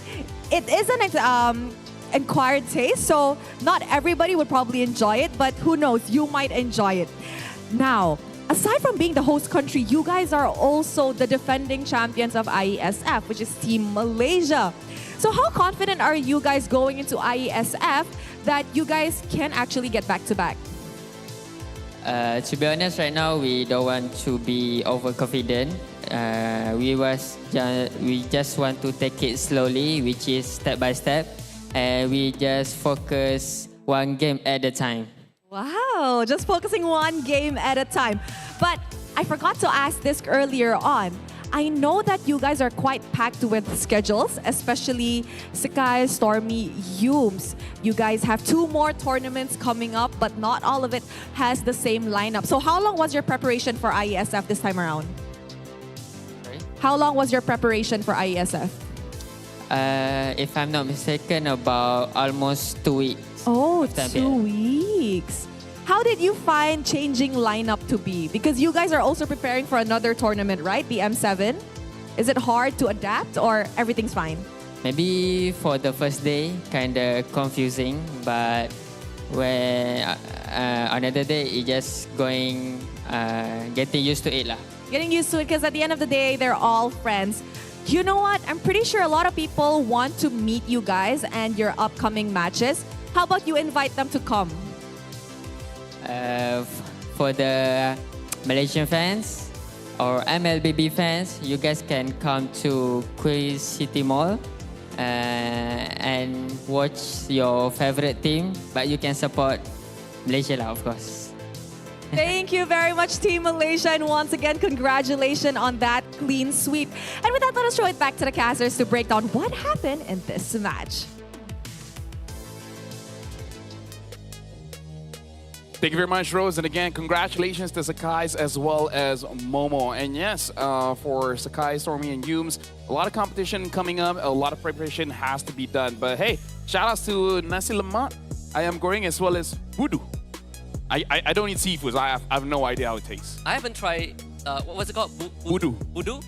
it is an acquired taste, so not everybody would probably enjoy it, but who knows, you might enjoy it. Now, aside from being the host country, you guys are also the defending champions of IESF, which is Team Malaysia. So how confident are you guys going into IESF that you guys can actually get back-to-back? To be honest, right now we don't want to be overconfident. We just want to take it slowly, which is step by step, and we just focus one game at a time. Wow, just focusing one game at a time. But I forgot to ask this earlier on. I know that you guys are quite packed with schedules, especially Sakai, Stormy, Yums. You guys have 2 more tournaments coming up, but not all of it has the same lineup. So how long was your preparation for IESF this time around? Sorry? How long was your preparation for IESF? If I'm not mistaken, about almost 2 weeks. Oh, After 2 weeks. How did you find changing lineup to be? Because you guys are also preparing for another tournament, right? The M7. Is it hard to adapt or everything's fine? Maybe for the first day, kind of confusing, but when another day, it just going, getting used to it lah. Getting used to it because at the end of the day, they're all friends. You know what? I'm pretty sure a lot of people want to meet you guys and your upcoming matches. How about you invite them to come? For the Malaysian fans or MLBB fans, you guys can come to Queen City Mall and watch your favorite team, but you can support Malaysia lah, of course. Thank you very much, Team Malaysia. And once again, congratulations on that clean sweep. And with that, let us throw it back to the casters to break down what happened in this match. Thank you very much, Rose. And again, congratulations to Sakai's as well as Momo. And yes, for Sakai, Stormy, and Yums, a lot of competition coming up. A lot of preparation has to be done. But hey, Shout outs to nasi lemak, ayam goreng, as well as budu. I don't eat seafood, so I have no idea how it tastes. I haven't tried, what's it called? Budu. Budu?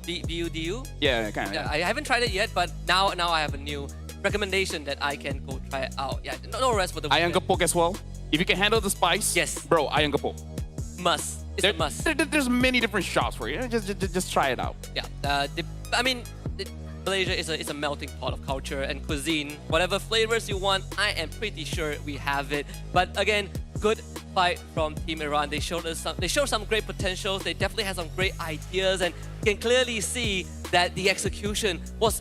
B-U-D-U? Yeah, kind of. Yeah, I haven't tried it yet, but now I have a new recommendation that I can go try it out. Yeah, no rest for the Ayam weekend. gepok as well. If you can handle the spice, yes, bro, ayam gepok. Must. It's a must. There's many different shops for you. Just try it out. Yeah, I mean, Malaysia is a melting pot of culture and cuisine. Whatever flavors you want, I am pretty sure we have it. But again, good fight from Team Iran. They showed some great potentials. They definitely had some great ideas, and you can clearly see that the execution was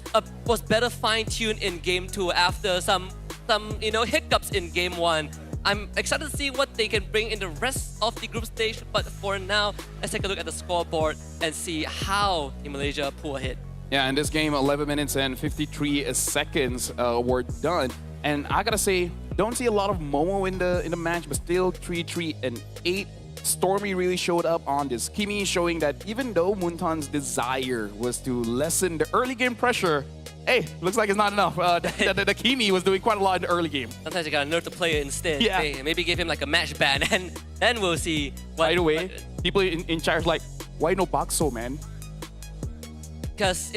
better fine-tuned in Game 2 after some hiccups in Game 1. I'm excited to see what they can bring in the rest of the group stage, but for now, let's take a look at the scoreboard and see how Team Malaysia pull ahead. Yeah, in this game, 11 minutes and 53 seconds were done. And I gotta say, don't see a lot of Momo in the match, but still 3-3 and 8. Stormy really showed up on this. Kimi showing that even though Muntan's desire was to lessen the early game pressure, hey, looks like it's not enough. The Kimi was doing quite a lot in the early game. Sometimes you gotta nerf the player instead. Yeah. Hey, maybe give him like a match ban, and then we'll see. By the way, people in chat are like, why no bakso, man? Because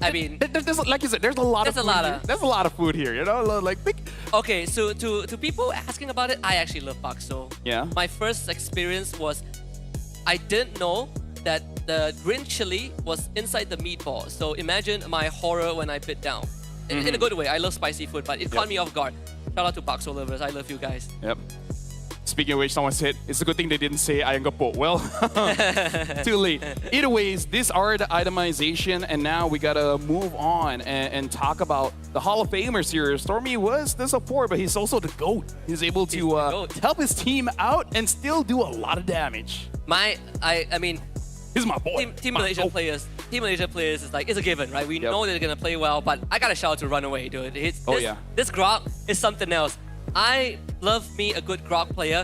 I mean, there's, like you said, there's a lot of food here. You know, like big. Okay, so to people asking about it, I actually love bakso. Yeah. My first experience was, I didn't know that the green chili was inside the meatball. So imagine my horror when I bit down. In a good way. I love spicy food, but it caught me off guard. Shout out to bakso lovers. I love you guys. Yep. Speaking of which, someone said, it's a good thing they didn't say ayam gepok. Well, too late. Either ways, these are the itemization, and now we gotta move on and talk about the Hall of Famers here. Stormy was the support, but he's also the GOAT. He's able to help his team out and still do a lot of damage. I mean, he's my boy. Team Malaysia players is like, it's a given, right? We know they're gonna play well, but I gotta shout out to Runaway, dude. This Grok is something else. I love me a good Grok player.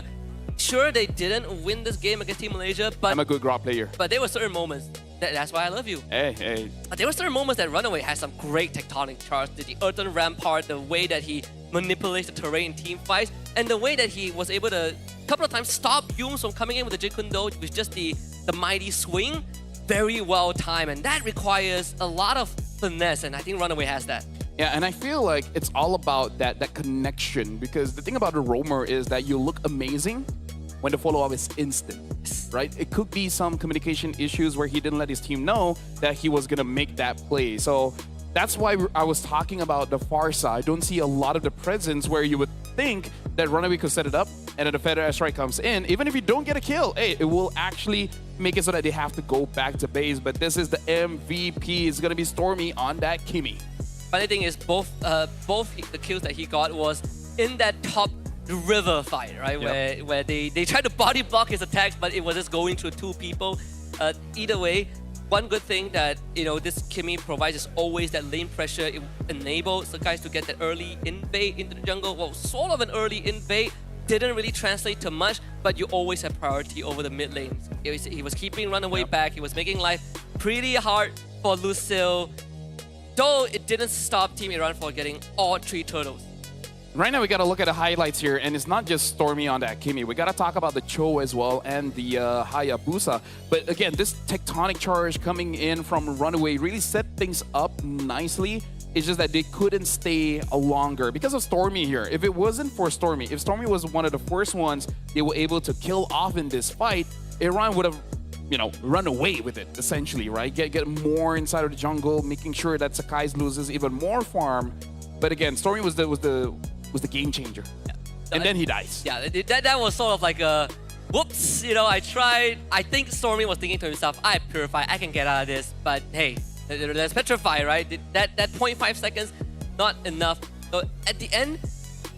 Sure, they didn't win this game against Team Malaysia, but I'm a good Grok player. But there were certain moments. That's why I love you. Hey. But there were certain moments that Runaway had some great tectonic charts. The Earthen Rampart, the way that he manipulates the terrain in team fights, and the way that he was able to, a couple of times, stop Yums from coming in with the Jeet Kune Do with just the mighty swing. Very well timed, and that requires a lot of finesse, and I think Runaway has that. Yeah, and I feel like it's all about that connection, because the thing about the roamer is that you look amazing when the follow-up is instant, right? It could be some communication issues where he didn't let his team know that he was gonna make that play. So that's why I was talking about the far side. I don't see a lot of the presence where you would think that Runaway could set it up and then the Fed airstrike comes in. Even if you don't get a kill, hey, it will actually make it so that they have to go back to base. But this is the MVP. It's gonna be Stormy on that Kimi. Funny thing is, both the kills that he got was in that top river fight, right? Yep. Where they tried to body block his attacks, but it was just going through two people. Either way, one good thing that this Kimi provides is always that lane pressure. It enables the guys to get that early invade into the jungle. Well, sort of an early invade. Didn't really translate to much, but you always have priority over the mid lane. He was keeping Runaway back. He was making life pretty hard for Lucille. Though it didn't stop Team Iran from getting all 3 turtles. Right now, we got to look at the highlights here, and it's not just Stormy on that Kimi. We got to talk about the Cho as well and the Hayabusa. But again, this tectonic charge coming in from Runaway really set things up nicely. It's just that they couldn't stay longer because of Stormy here. If it wasn't for Stormy, if Stormy was one of the first ones they were able to kill off in this fight, Iran would have run away with it, essentially, right? Get more inside of the jungle, making sure that Sakai's loses even more farm. But again, Stormy was the game changer. Yeah. And then he dies. Yeah, that was sort of like a whoops, I tried. I think Stormy was thinking to himself, I purify, I can get out of this. But hey, there's petrify, right? That 0.5 seconds, not enough. So at the end,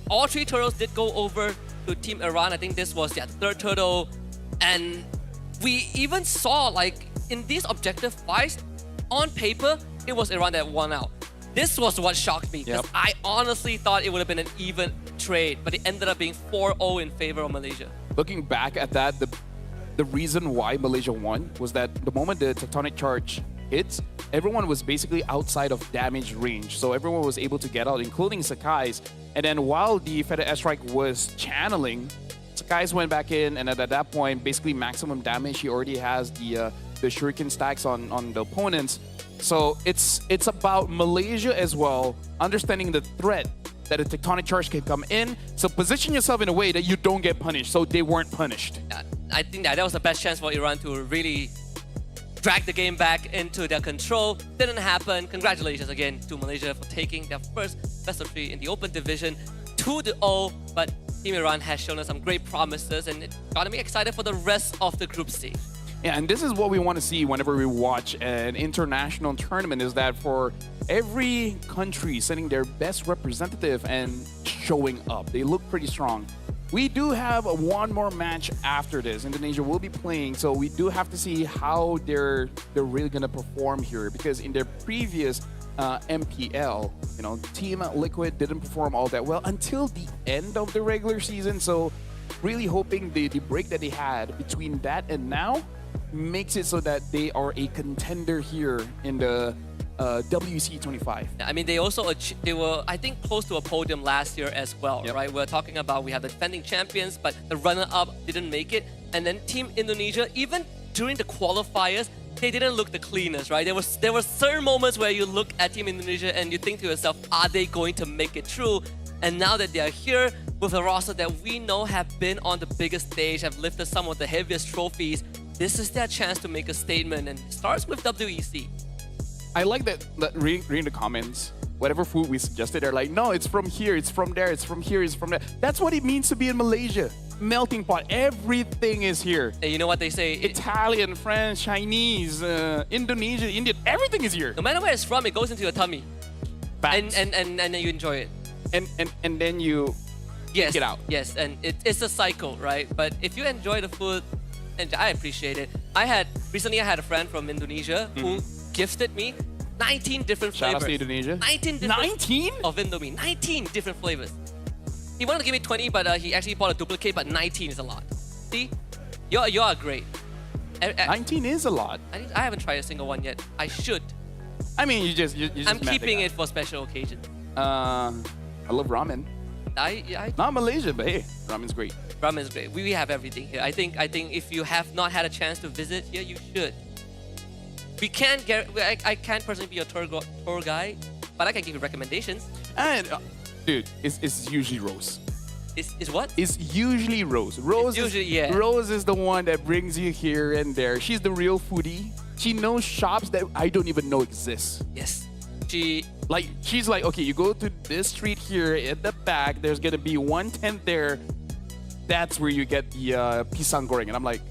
all 3 turtles did go over to Team Iran. I think this was the 3rd turtle. And we even saw, like, in these objective fights, on paper, it was Iran that won out. This was what shocked me, because I honestly thought it would have been an even trade, but it ended up being 4-0 in favor of Malaysia. Looking back at that, the reason why Malaysia won was that the moment the tectonic charge hits, everyone was basically outside of damage range. So everyone was able to get out, including Sakai's. And then while the Fed Airstrike was channeling, Sakai's went back in, and at that point, basically maximum damage. He already has the shuriken stacks on the opponents. So it's about Malaysia as well, understanding the threat that a tectonic charge can come in. So position yourself in a way that you don't get punished. So they weren't punished. I think that was the best chance for Iran to really drag the game back into their control. Didn't happen. Congratulations again to Malaysia for taking their first best of 3 in the Open division 2-0. But Team Iran has shown us some great promises, and it got me excited for the rest of the group stage. Yeah, and this is what we want to see whenever we watch an international tournament, is that for every country sending their best representative and showing up. They look pretty strong. We do have one more match after this. Indonesia will be playing, so we do have to see how they're really going to perform here, because in their previous MPL, you know, Team Liquid didn't perform all that well until the end of the regular season. So really hoping the break that they had between that and now makes it so that they are a contender here in the WEC25. I mean, they were, I think, close to a podium last year as well, right? We're talking about we have the defending champions, but the runner-up didn't make it. And then Team Indonesia, even during the qualifiers, they didn't look the cleanest, right? There were certain moments where you look at Team Indonesia and you think to yourself, are they going to make it through? And now that they are here with a roster that we know have been on the biggest stage, have lifted some of the heaviest trophies, this is their chance to make a statement, and it starts with WEC. I like that reading the comments. Whatever food we suggested, they're like, no, it's from here, it's from there, it's from here, it's from there. That's what it means to be in Malaysia. Melting pot. Everything is here. And you know what they say? Italian, French, Chinese, Indonesian, Indian. Everything is here. No matter where it's from, it goes into your tummy. Facts. And then you enjoy it. And then you take it out. Yes, and it's a cycle, right? But if you enjoy the food, and I appreciate it. Recently I had a friend from Indonesia who gifted me 19 different flavors. Shout out to Indonesia. 19 of Indomie. 19 different flavors. He wanted to give me 20, but he actually bought a duplicate, but 19 is a lot. See? You're great. 19 is a lot. I haven't tried a single one yet. I should. I mean, you just I'm keeping it for special occasions. I love ramen. Not Malaysia, but hey, ramen's great. Ramen's great. We have everything here. I think if you have not had a chance to visit here, you should. We can't get. I can't personally be a tour guide, but I can give you recommendations. And dude, it's usually Rose. Is what? It's usually Rose. Rose is the one that brings you here and there. She's the real foodie. She knows shops that I don't even know exist. Yes. She's like, okay, you go to this street here at the back, there's gonna be one tent there. That's where you get the pisang goreng. And I'm like,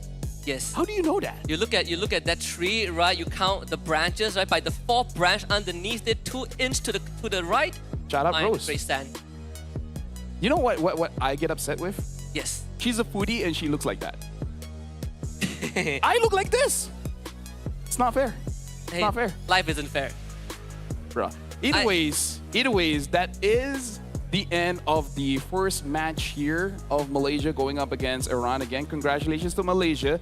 yes. How do you know that? You look at that tree, right? You count the branches, right? By the 4th branch underneath it, 2 inches to the right. Shout out Rose. Great stand. You know what I get upset with? Yes. She's a foodie and she looks like that. I look like this. It's not fair. It's not fair. Life isn't fair. Bruh. Either ways, that is the end of the first match here of Malaysia going up against Iran. Again, congratulations to Malaysia.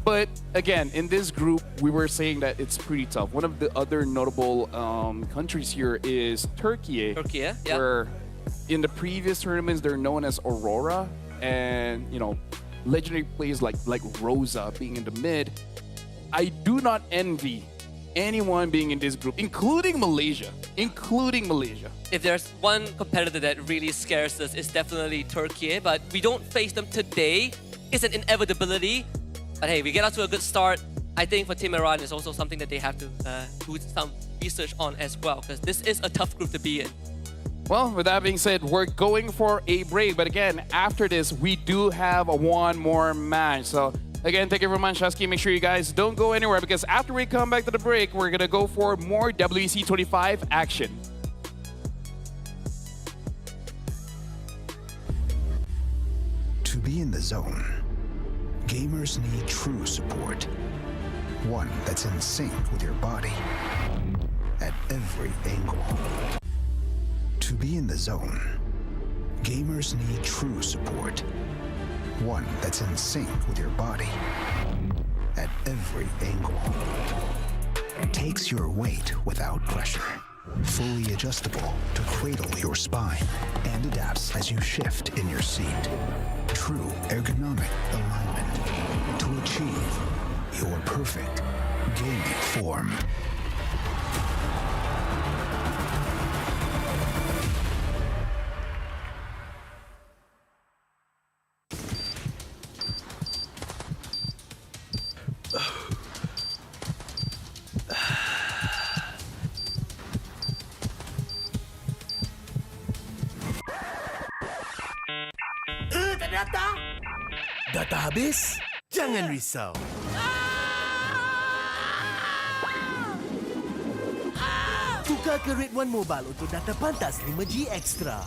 But again, in this group, we were saying that it's pretty tough. One of the other notable countries here is Turkiyye. Turkiyye, yeah. Where in the previous tournaments, they're known as Aurora. And, you know, legendary players like Rosa being in the mid. I do not envy anyone being in this group, including Malaysia. If there's one competitor that really scares us, it's definitely Turkiyye, but we don't face them today. It's an inevitability. But hey, we get out to a good start. I think for Team Iran, it's also something that they have to do some research on as well, because this is a tough group to be in. Well, with that being said, we're going for a break. But again, after this, we do have one more match. So again, thank you very much, Shasky. Make sure you guys don't go anywhere, because after we come back to the break, we're going to go for more WEC25 action. To be in the zone, gamers need true support. One that's in sync with your body at every angle. To be in the zone, gamers need true support. One that's in sync with your body at every angle. Takes your weight without pressure. Fully adjustable to cradle your spine and adapts as you shift in your seat. True ergonomic alignment to achieve your perfect gaming form. Data habis? Jangan risau. Tukar ke Red One Mobile untuk data pantas 5G Extra.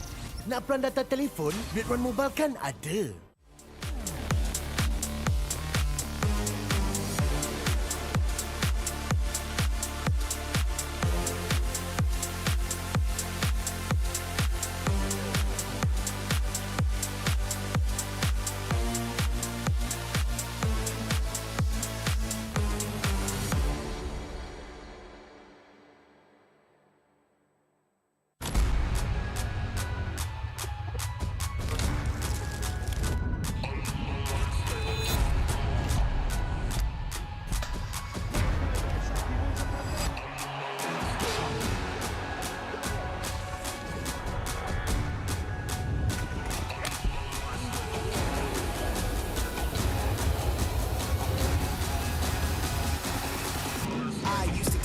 Nak peran data telefon? Red One Mobile kan ada.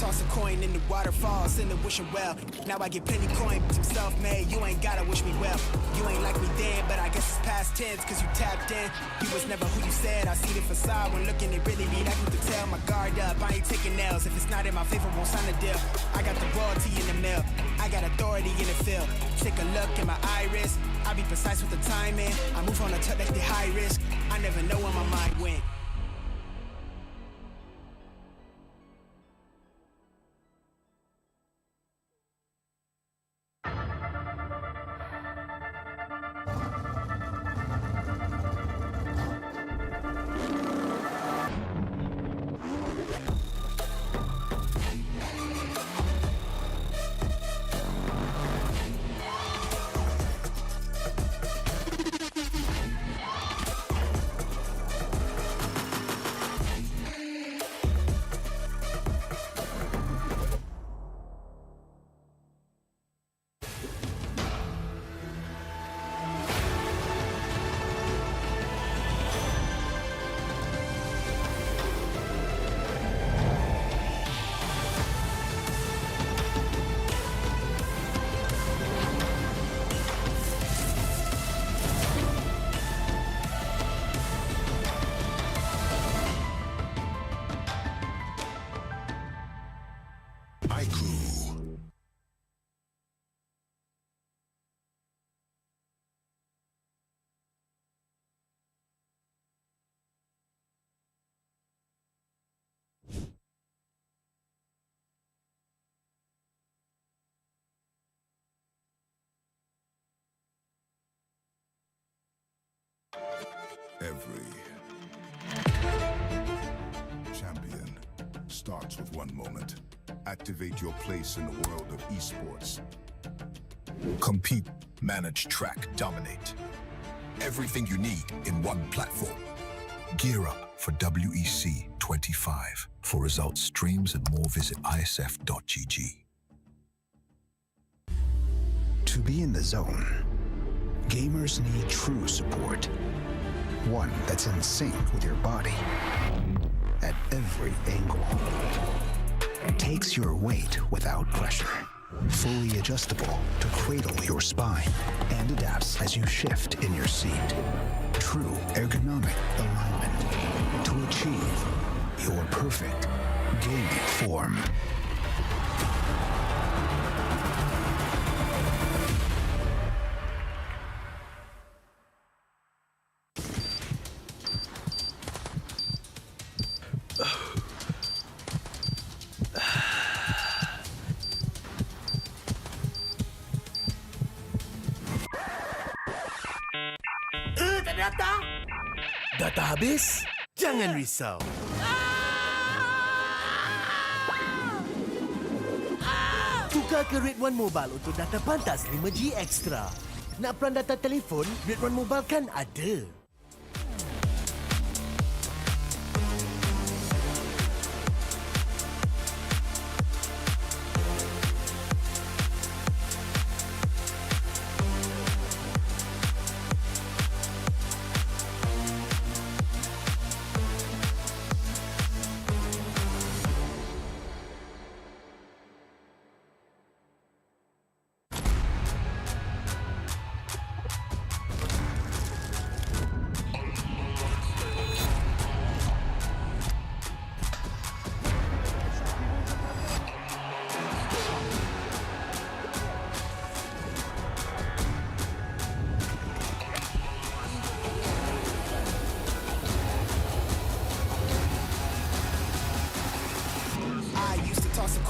Toss a coin in the waterfalls in the wishing well. Now I get plenty coin, I'm self-made. You ain't gotta wish me well. You ain't like me then, but I guess it's past tense, cause you tapped in. You was never who you said. I see the facade when looking, it really be like you could tell. My guard up, I ain't taking nails. If it's not in my favor, won't sign a deal. I got the royalty in the mill. I got authority in the field. Take a look in my iris. I be precise with the timing. I move on a tuck like the high risk. I never know where my mind went. Every champion starts with one moment. Activate your place in the world of esports. Compete, manage, track, dominate. Everything you need in one platform. Gear up for WEC25. For results, streams, and more, visit iesf.gg. To be in the zone, gamers need true support. One that's in sync with your body at every angle. Takes your weight without pressure. Fully adjustable to cradle your spine and adapts as you shift in your seat. True ergonomic alignment to achieve your perfect gaming form. Data habis? Jangan risau. Tukar ke Red One Mobile untuk data pantas 5G Extra. Nak peran data telefon, Red One Mobile kan ada.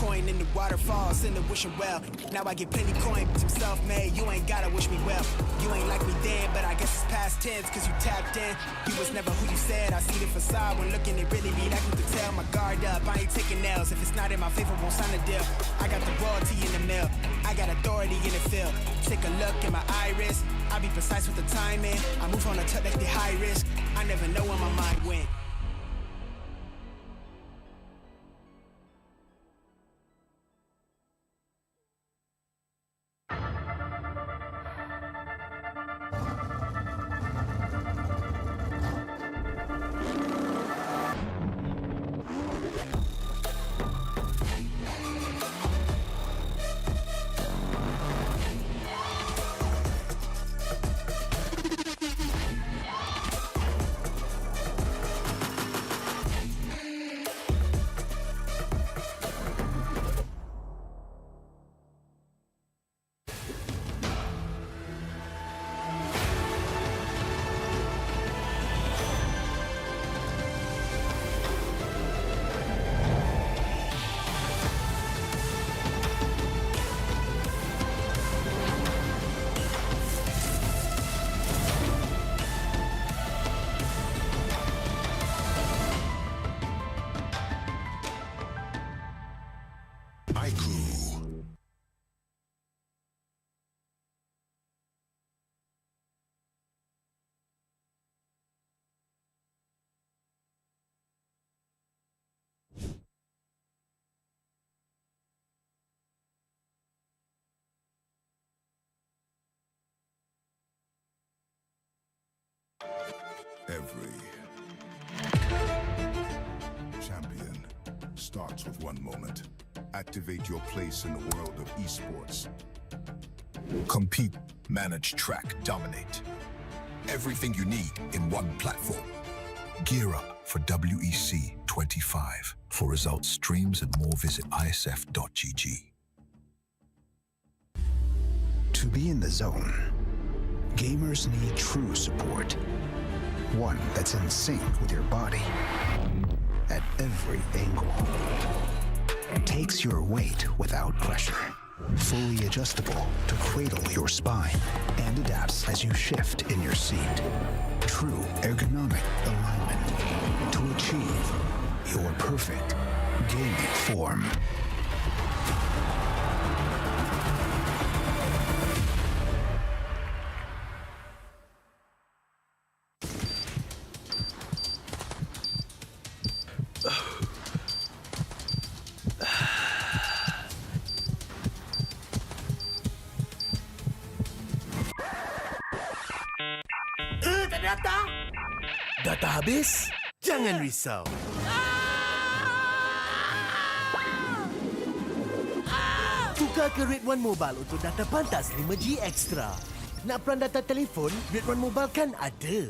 Coin in the waterfall, send a wishing well. Now I get plenty coin, but I'm self-made. You ain't gotta wish me well. You ain't like me then, but I guess it's past tense, cause you tapped in. You was never who you said. I see the facade when looking, it really be like you could tell. My guard up, I ain't taking nails. If it's not in my favor, won't sign a deal. I got the royalty in the mill. I got authority in the field. Take a look in my iris. I be precise with the timing. I move on a tip that's the high risk. I never know where my mind went. Every champion starts with one moment. Activate your place in the world of esports. Compete, manage, track, dominate. Everything you need in one platform. Gear up for WEC25. For results, streams, and more, visit iesf.gg. To be in the zone, gamers need true support. One that's in sync with your body at every angle. Takes your weight without pressure. Fully adjustable to cradle your spine and adapts as you shift in your seat. True ergonomic alignment to achieve your perfect gaming form. Data habis? Jangan risau. Tukar ke Red One Mobile untuk data pantas 5G Extra. Nak peran data telefon, Red One Mobile kan ada.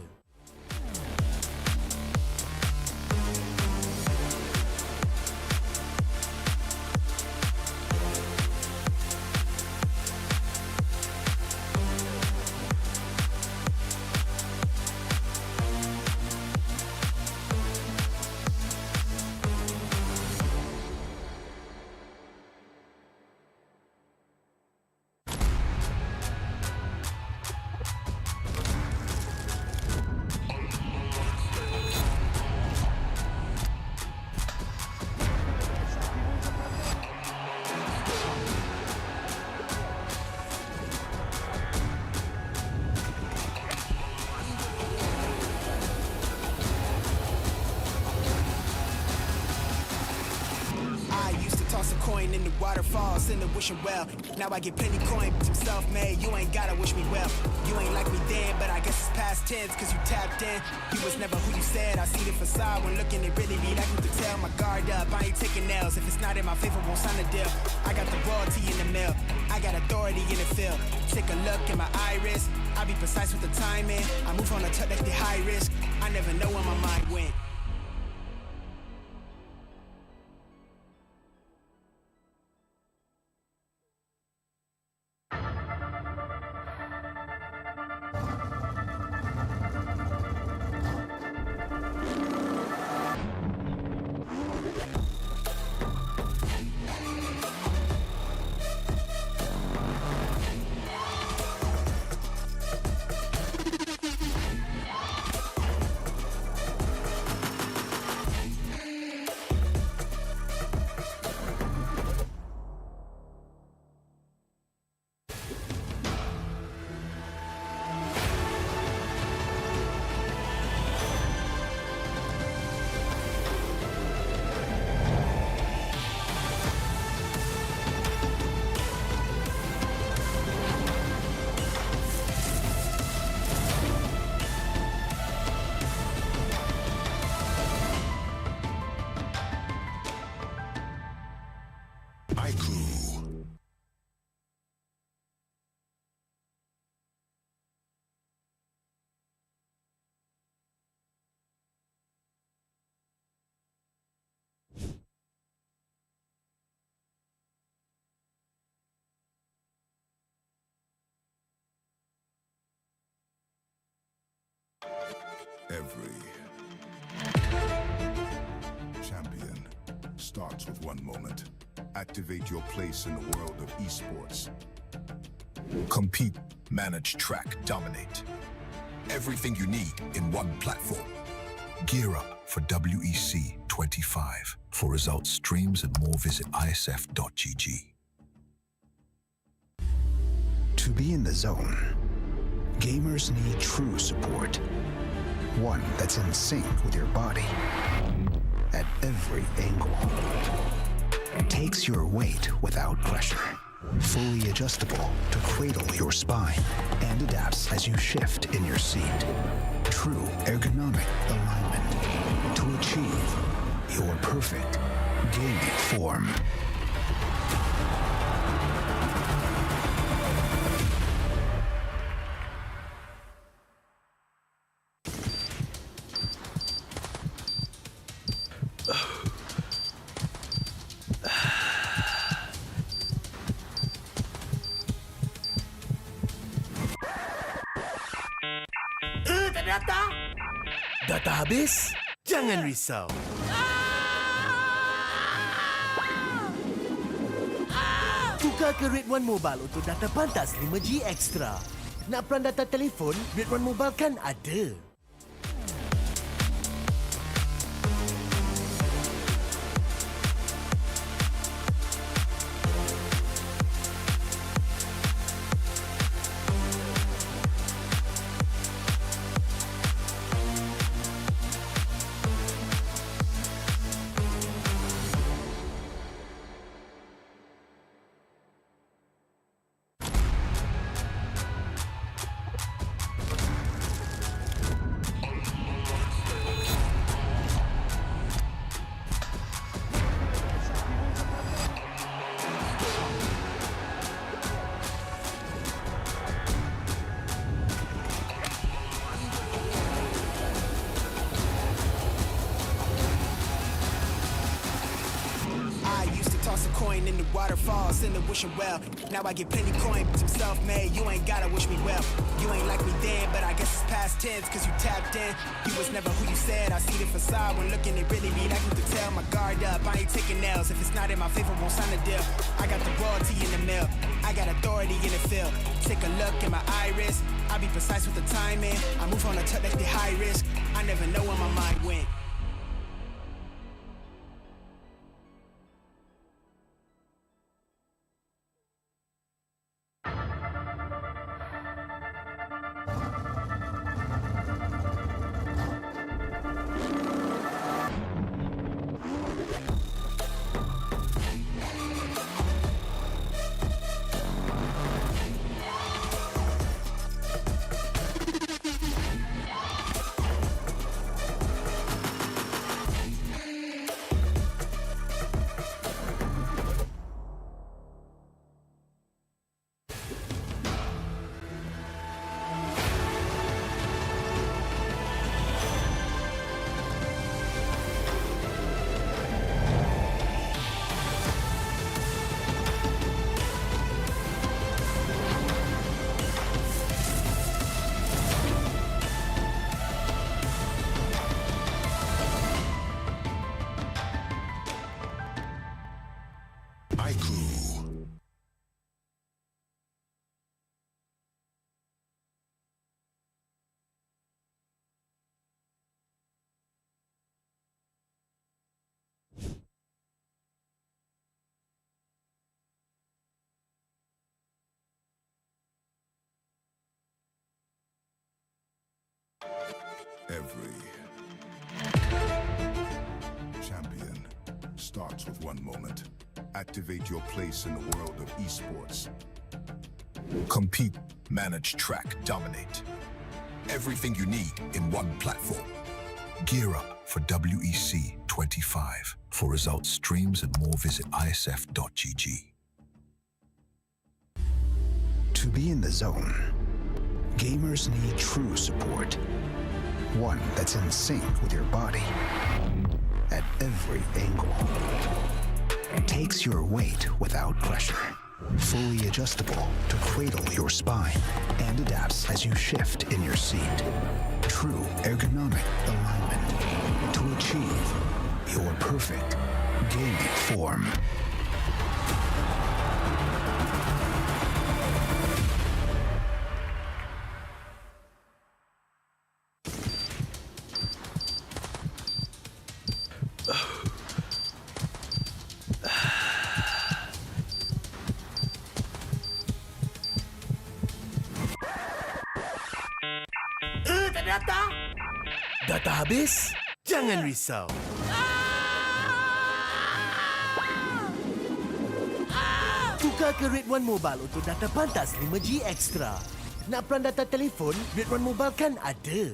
toss a coin in the waterfalls, in the wishing well. Now I get plenty coin, I'm self-made, you ain't gotta wish me well. You ain't like me then, but I guess it's past tense, cause you tapped in. You was never who you said, I see the facade when looking, it really be like you could tell. My guard up, I ain't taking nails, if it's not in my favor, won't sign a deal. I got the royalty in the mill, I got authority in the field. Take a look in my iris, I be precise with the timing. I move on a touch like the high risk, I never know where my mind went. Every champion starts with one moment. Activate your place in the world of esports. Compete, manage, track, dominate. Everything you need in one platform. Gear up for WEC25. For results, streams, and more, visit iesf.gg. To be in the zone, gamers need true support. One that's in sync with your body at every angle. Takes your weight without pressure. Fully adjustable to cradle your spine and adapts as you shift in your seat. True ergonomic alignment to achieve your perfect gaming form. Data habis? Jangan risau. Tukar ke Red One Mobile untuk data pantas 5G Extra. Nak peran data telefon? Red One Mobile kan ada. In the waterfalls, in the wishing well. Now I get plenty coin, I'm self-made, you ain't gotta wish me well. You ain't like me then, but I guess it's past tense, cause you tapped in. You was never who you said, I see the facade when looking, it really be like you could tell. My guard up, I ain't taking nails, if it's not in my favor, won't sign a deal. I got the royalty in the mill, I got authority in the field. Take a look in my iris, I be precise with the timing. I move on a touch like the high risk, I never know where my mind went. starts with one moment. Activate your place in the world of esports. Compete, manage, track, dominate. Everything you need in one platform. Gear up for WEC25. For results, streams, and more, visit iesf.gg. To be in the zone, gamers need true support. One that's in sync with your body at every angle. Takes your weight without pressure. Fully adjustable to cradle your spine and adapts as you shift in your seat. True ergonomic alignment to achieve your perfect gaming form. Data habis? Jangan risau. Tukar ke Red One Mobile untuk data pantas 5G Extra. Nak peran data telefon? Red One Mobile kan ada.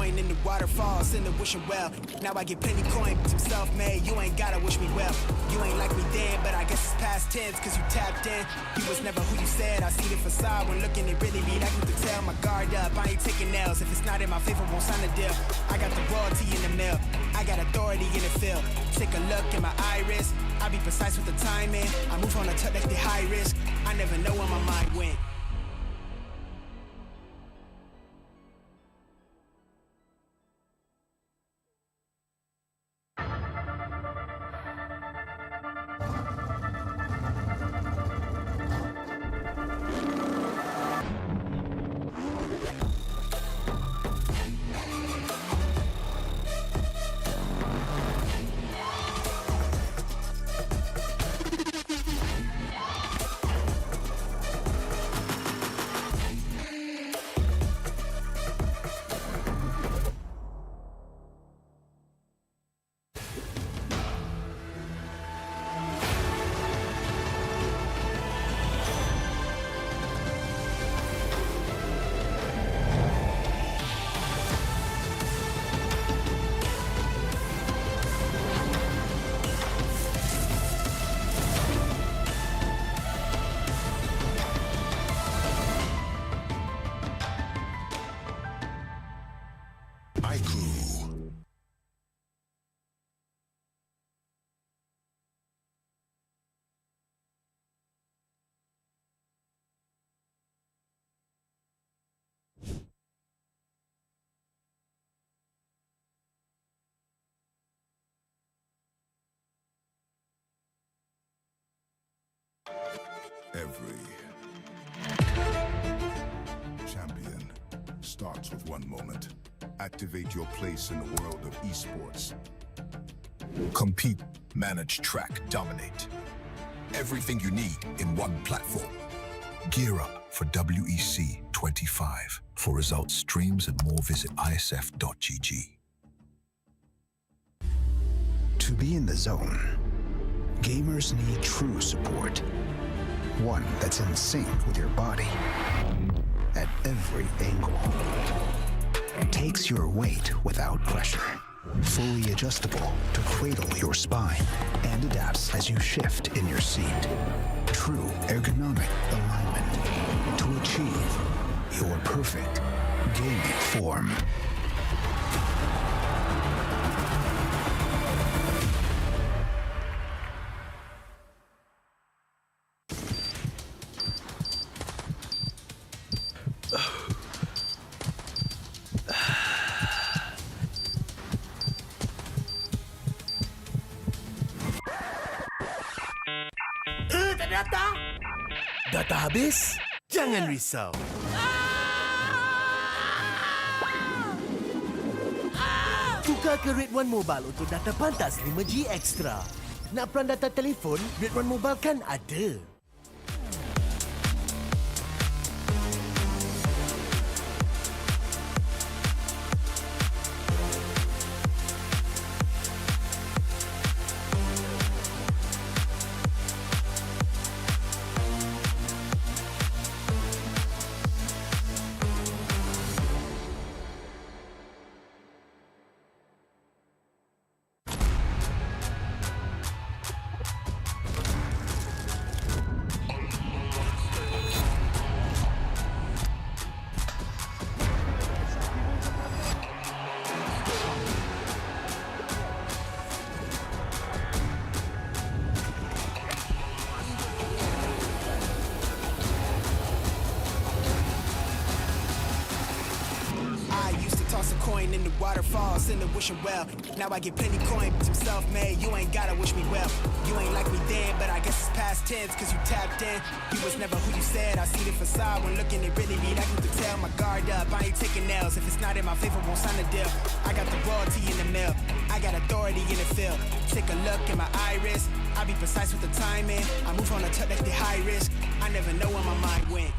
In the waterfalls in the wishing well. Now I get plenty coin, but I'm self-made. You ain't gotta wish me well. You ain't like me then, but I guess it's past tense, cause you tapped in. You was never who you said. I see the facade when looking it really be that you can tell. My guard up, I ain't taking L's. If it's not in my favor, won't sign a deal. I got the royalty in the mail. I got authority in the field. Take a look in my iris. I be precise with the timing. I move on a touch like the high risk. I never know where my mind went. Every champion starts with one moment. Activate your place in the world of esports. Compete, manage, track, dominate. Everything you need in one platform. Gear up for WEC25. For results, streams, and more, visit iesf.gg. To be in the zone, gamers need true support. One that's in sync with your body at every angle. Takes your weight without pressure. Fully adjustable to cradle your spine and adapts as you shift in your seat. True ergonomic alignment to achieve your perfect gaming form. Data habis? Jangan risau. Tukar ke Red One Mobile untuk data pantas 5G Extra. Nak peran data telefon, Red One Mobile kan ada. Toss a coin in the waterfalls in the wishing well. Now I get plenty coin, I'm self-made. You ain't gotta wish me well. You ain't like me then, but I guess it's past tense, cause you tapped in. You was never who you said. I see the facade when looking at really me. Like you could tell my guard up. I ain't taking L's. If it's not in my favor, won't sign a deal. I got the royalty in the mill. I got authority in the field. Take a look in my iris. I be precise with the timing. I move on a tuck like the high risk. I never know where my mind went.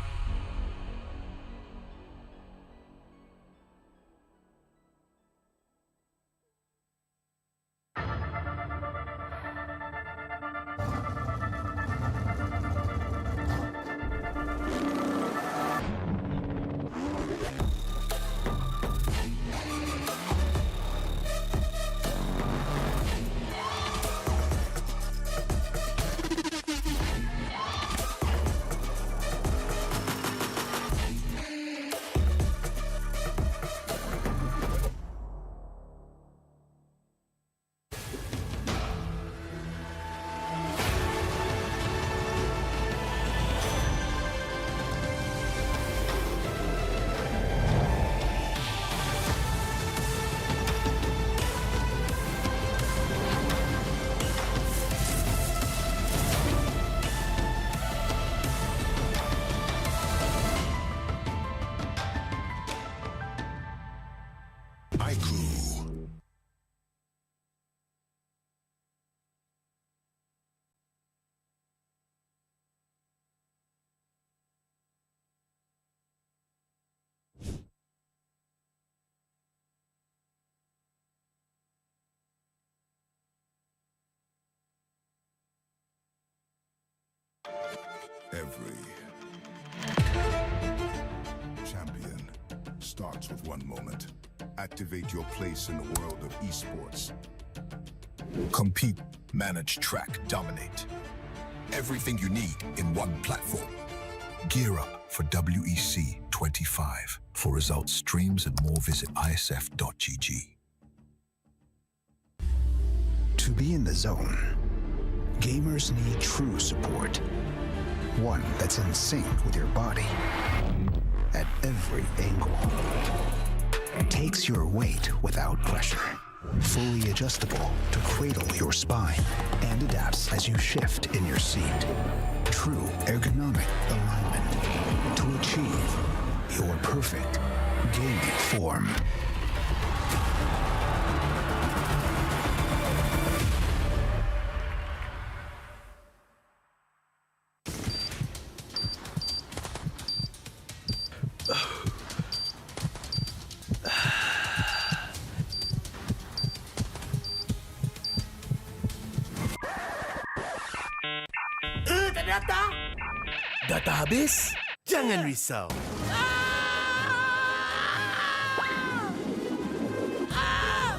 Every champion starts with one moment. Activate your place in the world of esports. Compete, manage, track, dominate. Everything you need in one platform. Gear up for WEC25. For results, streams, and more, visit iesf.gg. To be in the zone, gamers need true support. One that's in sync with your body at every angle. Takes your weight without pressure. Fully adjustable to cradle your spine and adapts as you shift in your seat. True ergonomic alignment to achieve your perfect gaming form. Data habis? Jangan risau.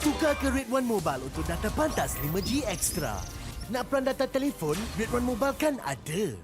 Tukar ke Red One Mobile untuk data pantas 5G Extra. Nak peran data telefon, Red One Mobile kan ada.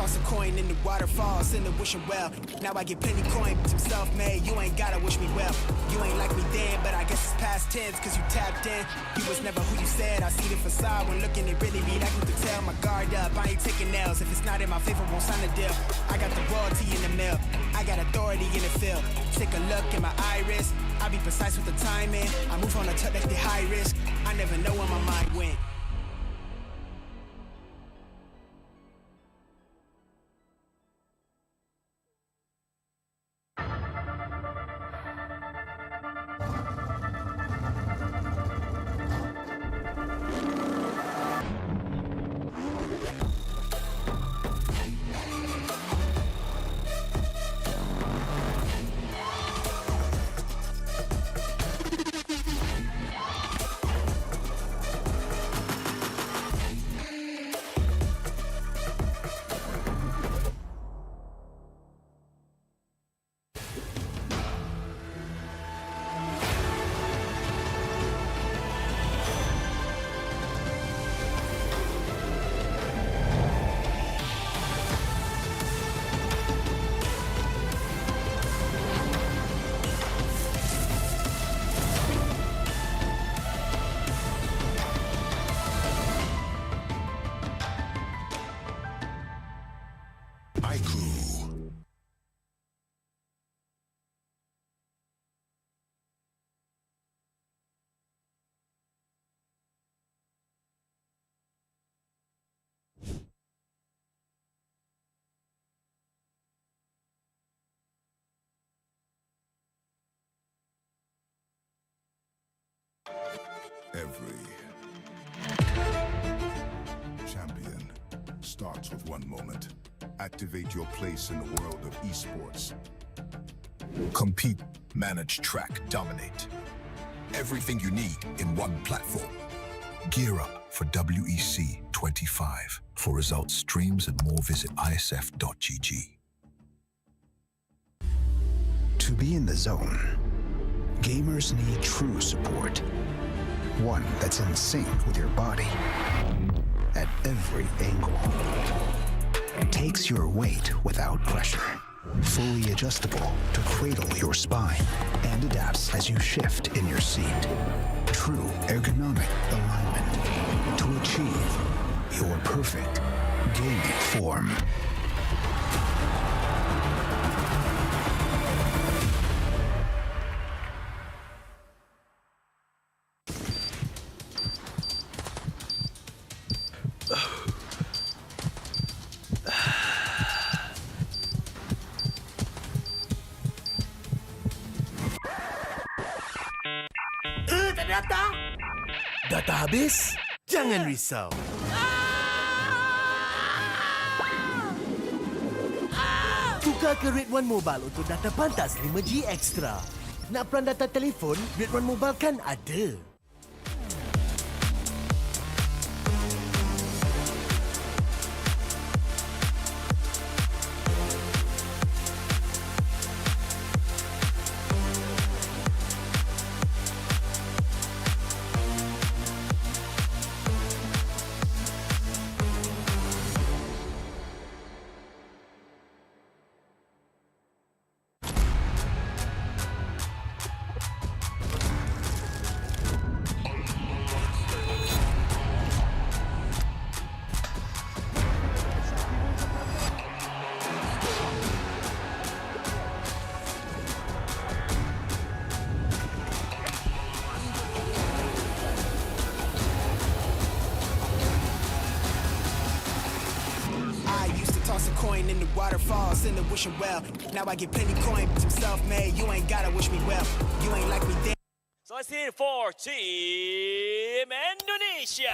toss a coin in the waterfall, send a wishing well. Now I get plenty coin, I'm self-made, you ain't gotta wish me well. You ain't like me then, but I guess it's past tense, cause you tapped in. You was never who you said, I see the facade when looking it really be like you could tell. My guard up, I ain't taking nails, if it's not in my favor, won't sign a deal. I got the royalty in the mail, I got authority in the field. Take a look in my iris, I be precise with the timing. I move on a tuck that's the high risk, I never know where my mind went. Every champion starts with one moment. Activate your place in the world of esports. Compete, manage, track, dominate. Everything you need in one platform. Gear up for WEC25. For results, streams, and more, visit iesf.gg. To be in the zone, gamers need true support. One that's in sync with your body at every angle. Takes your weight without pressure. Fully adjustable to cradle your spine and adapts as you shift in your seat. True ergonomic alignment to achieve your perfect gaming form. Data habis? Jangan risau. Tukar ke Red One Mobile untuk data pantas 5G Extra. Nak peran data telefon? Red One Mobile kan ada. Coin in the waterfall, send a wishing well. Now I get plenty coin, I'm self-made, you ain't gotta wish me well. You ain't like me then. So let's hear it for Team Indonesia.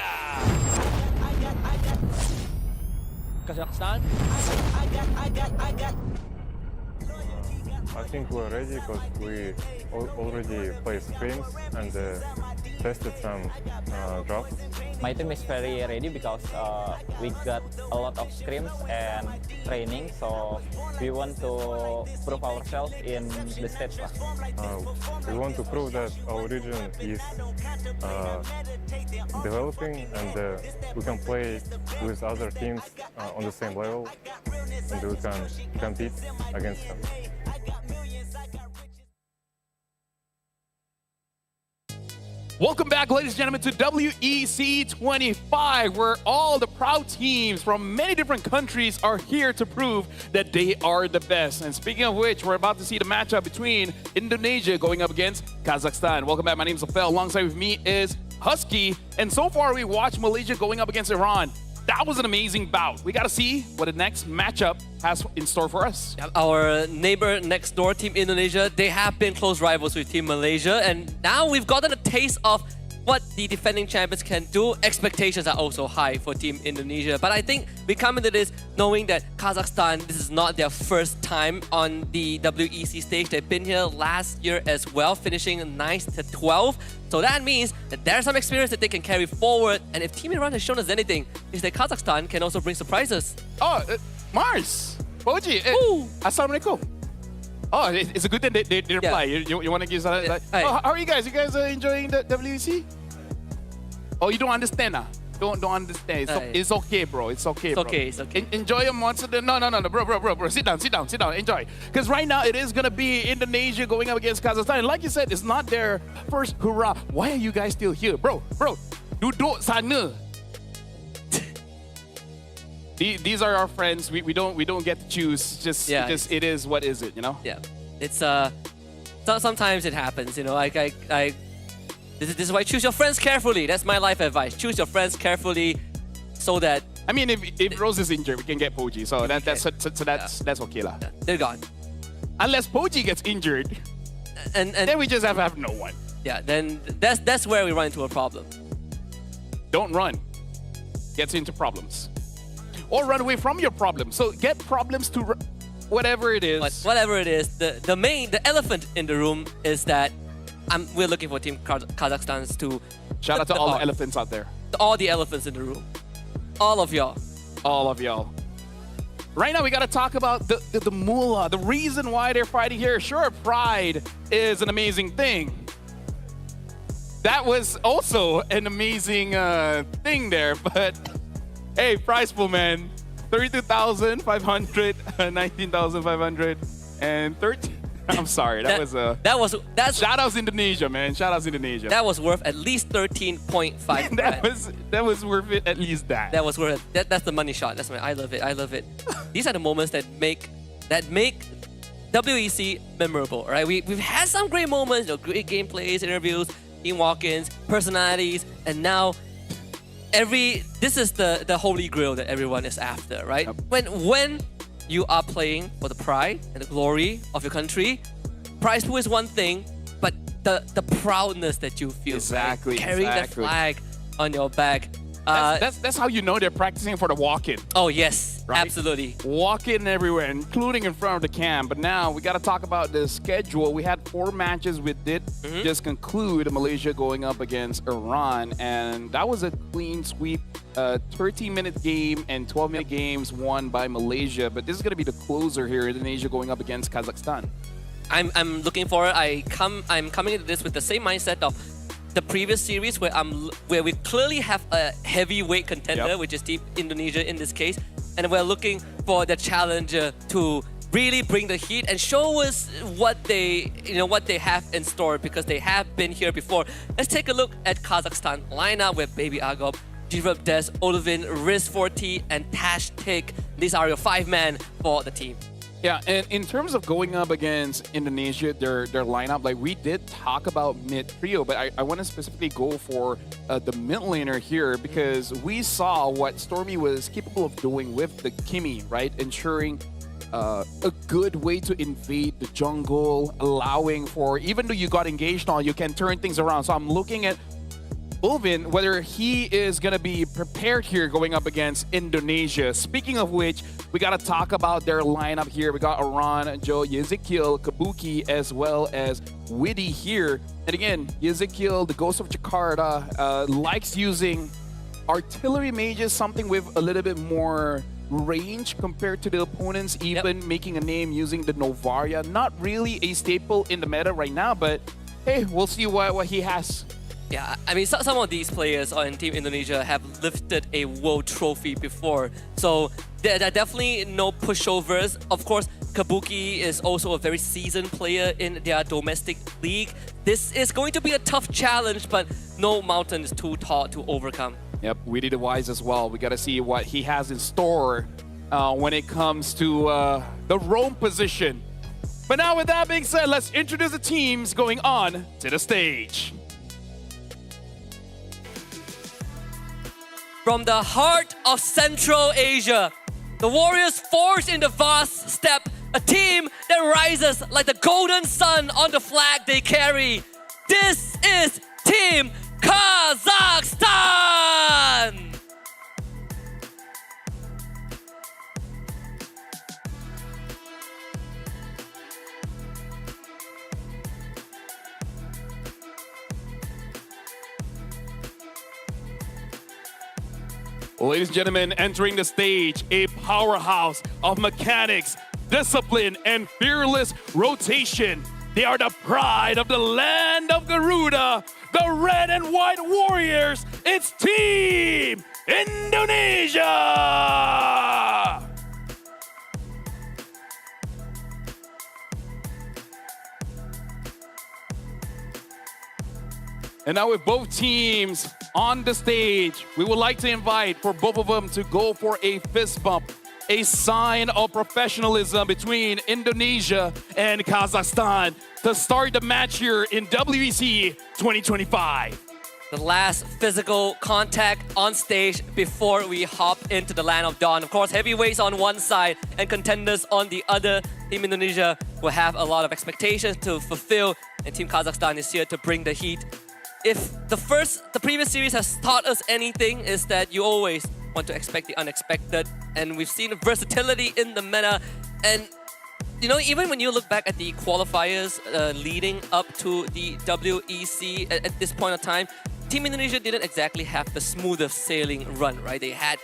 Kazakhstan. I think we're ready because we already played scrims and tested some drops. My team is very ready because we got a lot of scrims and training, so we want to prove ourselves in the stage. We want to prove that our region is developing and we can play with other teams on the same level. and we can compete against them. Welcome back, ladies and gentlemen, to WEC25, where all the proud teams from many different countries are here to prove that they are the best. And speaking of which, we're about to see the matchup between Indonesia going up against Kazakhstan. Welcome back. My name is Afel. Alongside with me is Husky. And so far, we watched Malaysia going up against Iran. That was an amazing bout. We got to see what the next matchup has in store for us. Our neighbor next door, Team Indonesia, they have been close rivals with Team Malaysia, and now we've gotten a taste of what the defending champions can do. Expectations are also high for Team Indonesia, but I think we come into this knowing that Kazakhstan, this is not their first time on the WEC stage. They've been here last year as well, finishing 9th to 12th. So that means that there's some experience that they can carry forward, and if Team Iran has shown us anything, is that Kazakhstan can also bring surprises. Oh, Mars! Boji! Assalamualaikum! Oh, it's a good thing they reply. You want to give some... how are you guys? You guys are enjoying the WEC? Oh, you don't understand, Don't understand. It's okay, bro. It's okay, bro. It's okay. Enjoy your monster. No, bro. Sit down. Enjoy. Because right now it is gonna be Indonesia going up against Kazakhstan. And like you said, it's not their first hurrah. Why are you guys still here, bro? Duduk sana. These are our friends. We don't get to choose. Just it is what is it, you know? Yeah. It's sometimes it happens, you know. This is why choose your friends carefully. That's my life advice. Choose your friends carefully so that... I mean, if Rose is injured, we can get Poji. So that's okay lah. They're gone. Unless Poji gets injured, and then we just have no one. Yeah, then that's where we run into a problem. Don't run. Gets into problems. Or run away from your problems. So get problems to whatever it is. Whatever it is, the elephant in the room is that we're looking for Team Kazakhstan to... Shout out to all the elephants out there. All the elephants in the room. All of y'all. All of y'all. Right now, we got to talk about the moolah, the reason why they're fighting here. Sure, pride is an amazing thing. That was also an amazing thing there, but hey, prize pool, man. 32,500, 19,500, and 13. I'm sorry, that's shout-outs Indonesia, man. Shout-outs Indonesia. That was worth at least 13.5. that was worth it, at least that. That was worth it. That's the money shot. I love it. These are the moments that make WEC memorable, right? We've had some great moments, great gameplays, interviews, team walk-ins, personalities, and now this is the holy grail that everyone is after, right? Yep. When you are playing for the pride and the glory of your country, prize pool is one thing, but the proudness that you feel, exactly, right? Carrying that flag on your back. That's how you know they're practicing for the walk-in. Oh yes, right? Absolutely. Walk-in everywhere, including in front of the camp. But now we got to talk about the schedule. We had 4 matches. We did just conclude Malaysia going up against Iran, and that was a clean sweep. 13-minute game and 12-minute games won by Malaysia. But this is going to be the closer here, Indonesia going up against Kazakhstan. I'm looking forward. I'm coming into this with the same mindset of the previous series where we clearly have a heavyweight contender, which is Team Indonesia in this case, and we're looking for the challenger to really bring the heat and show us what they have in store, because they have been here before. Let's take a look at Kazakhstan lineup with Baby Agop, Jirub Des, Olivin, Riz40, and Tash Tik. These are your 5-man for the team. Yeah, and in terms of going up against Indonesia, their lineup, like we did talk about mid trio, but I want to specifically go for the mid laner here, because we saw what Stormy was capable of doing with the Kimi, right? Ensuring a good way to invade the jungle, allowing for, even though you got engaged on, you can turn things around. So I'm looking at Ulvin, whether he is going to be prepared here going up against Indonesia. Speaking of which, we got to talk about their lineup here. We got Aran, Joe, Ezekiel, Kabuki, as well as Witty here. And again, Ezekiel, the Ghost of Jakarta, likes using artillery mages, something with a little bit more range compared to the opponents, even making a name using the Novaria. Not really a staple in the meta right now, but hey, we'll see what he has. Yeah, I mean, some of these players on Team Indonesia have lifted a world trophy before. So there are definitely no pushovers. Of course, Kabuki is also a very seasoned player in their domestic league. This is going to be a tough challenge, but no mountain is too tall to overcome. Yep, we did it wise as well. We got to see what he has in store when it comes to the roam position. But now with that being said, let's introduce the teams going on to the stage. From the heart of Central Asia, the Warriors forged in the vast steppe, a team that rises like the golden sun on the flag they carry. This is Team Kazakhstan! Ladies and gentlemen, entering the stage, a powerhouse of mechanics, discipline, and fearless rotation. They are the pride of the land of Garuda, the red and white warriors. It's Team Indonesia! And now with both teams on the stage, we would like to invite for both of them to go for a fist bump, a sign of professionalism between Indonesia and Kazakhstan to start the match here in WEC 2025. The last physical contact on stage before we hop into the land of dawn. Of course, heavyweights on one side and contenders on the other. Team Indonesia will have a lot of expectations to fulfill, and Team Kazakhstan is here to bring the heat. If the previous series has taught us anything, is that you always want to expect the unexpected, and we've seen versatility in the meta. And you know, even when you look back at the qualifiers leading up to the WEC at this point of time, Team Indonesia didn't exactly have the smoothest sailing run, right? They had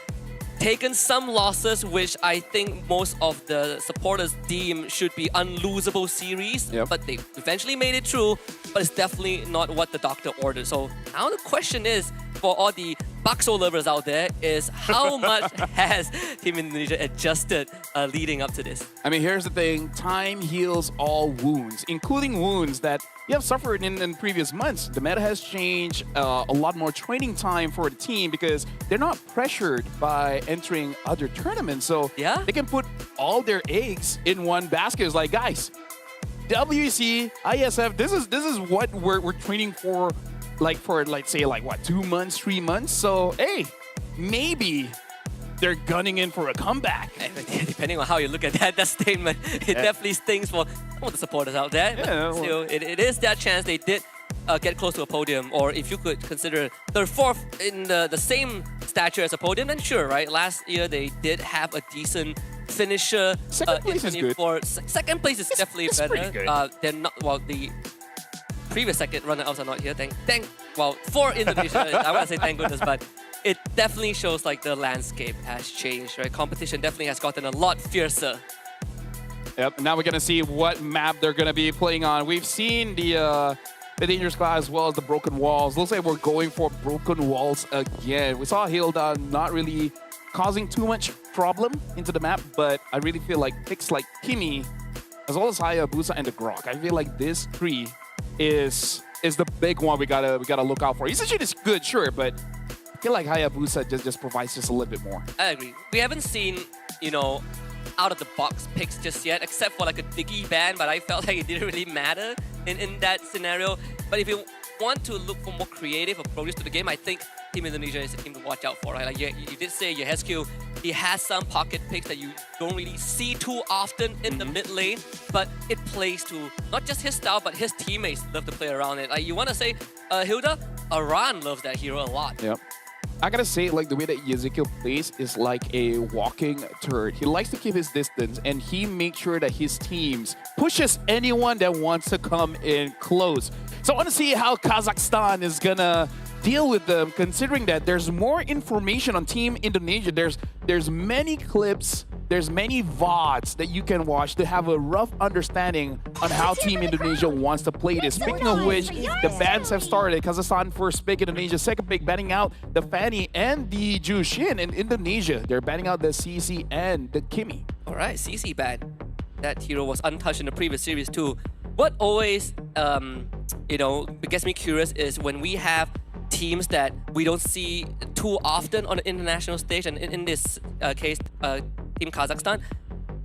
taken some losses, which I think most of the supporters deem should be unlosable series, but they eventually made it through, but it's definitely not what the doctor ordered. So now the question is, for all the bakso lovers out there, is how much has Team Indonesia adjusted leading up to this? I mean, here's the thing. Time heals all wounds, including wounds that you have suffered in previous months. The meta has changed, a lot more training time for the team because they're not pressured by entering other tournaments. So they can put all their eggs in one basket. It's like, guys, WEC, IESF, this is what we're training for, say, what, 2 months, 3 months? So, hey, maybe they're gunning in for a comeback. Depending on how you look at that statement, it definitely stings for some of the supporters out there. But still, it is their chance. They did get close to a podium, or if you could consider third, fourth in the same stature as a podium, then sure, right? Last year, they did have a decent finisher. Second place is good. Second place is definitely better. Pretty good. They're not, well, the previous second runner-ups are not here. Well, for Indonesia, I want to say thank goodness, but it definitely shows like the landscape has changed, right? Competition definitely has gotten a lot fiercer. Yep, now we're going to see what map they're going to be playing on. We've seen the Dangerous Class as well as the Broken Walls. Looks like we're going for Broken Walls again. We saw Hilda not really causing too much problem into the map, but I really feel like picks like Kimi, as well as Hayabusa and the Grok, I feel like this three is the big one we gotta look out for. Usage is good, sure, but I feel like Hayabusa just provides just a little bit more. I agree. We haven't seen, you know, out of the box picks just yet, except for like a Diggy ban, but I felt like it didn't really matter in that scenario. But if you want to look for more creative approaches to the game, I think Team Indonesia is a team to watch out for, right? Like you did say, Yehescu, he has some pocket picks that you don't really see too often in the mid lane, but it plays to not just his style, but his teammates love to play around it. Like you want to say, Hilda, Aran loves that hero a lot. Yep. I gotta say, like, the way that Ezekiel plays is like a walking turret. He likes to keep his distance, and he makes sure that his teams pushes anyone that wants to come in close. So I want to see how Kazakhstan is gonna deal with them, considering that there's more information on Team Indonesia. There's many clips there's many VODs that you can watch to have a rough understanding on how Team Indonesia wants to play this. Speaking of which, the bans have started. Kazakhstan first pick, Indonesia second pick, banning out the Fanny and the Jushin in Indonesia. They're banning out the CC and the Kimi. All right, CC ban. That hero was untouched in the previous series too. What always, gets me curious is when we have teams that we don't see too often on the international stage, and in this case, Team Kazakhstan,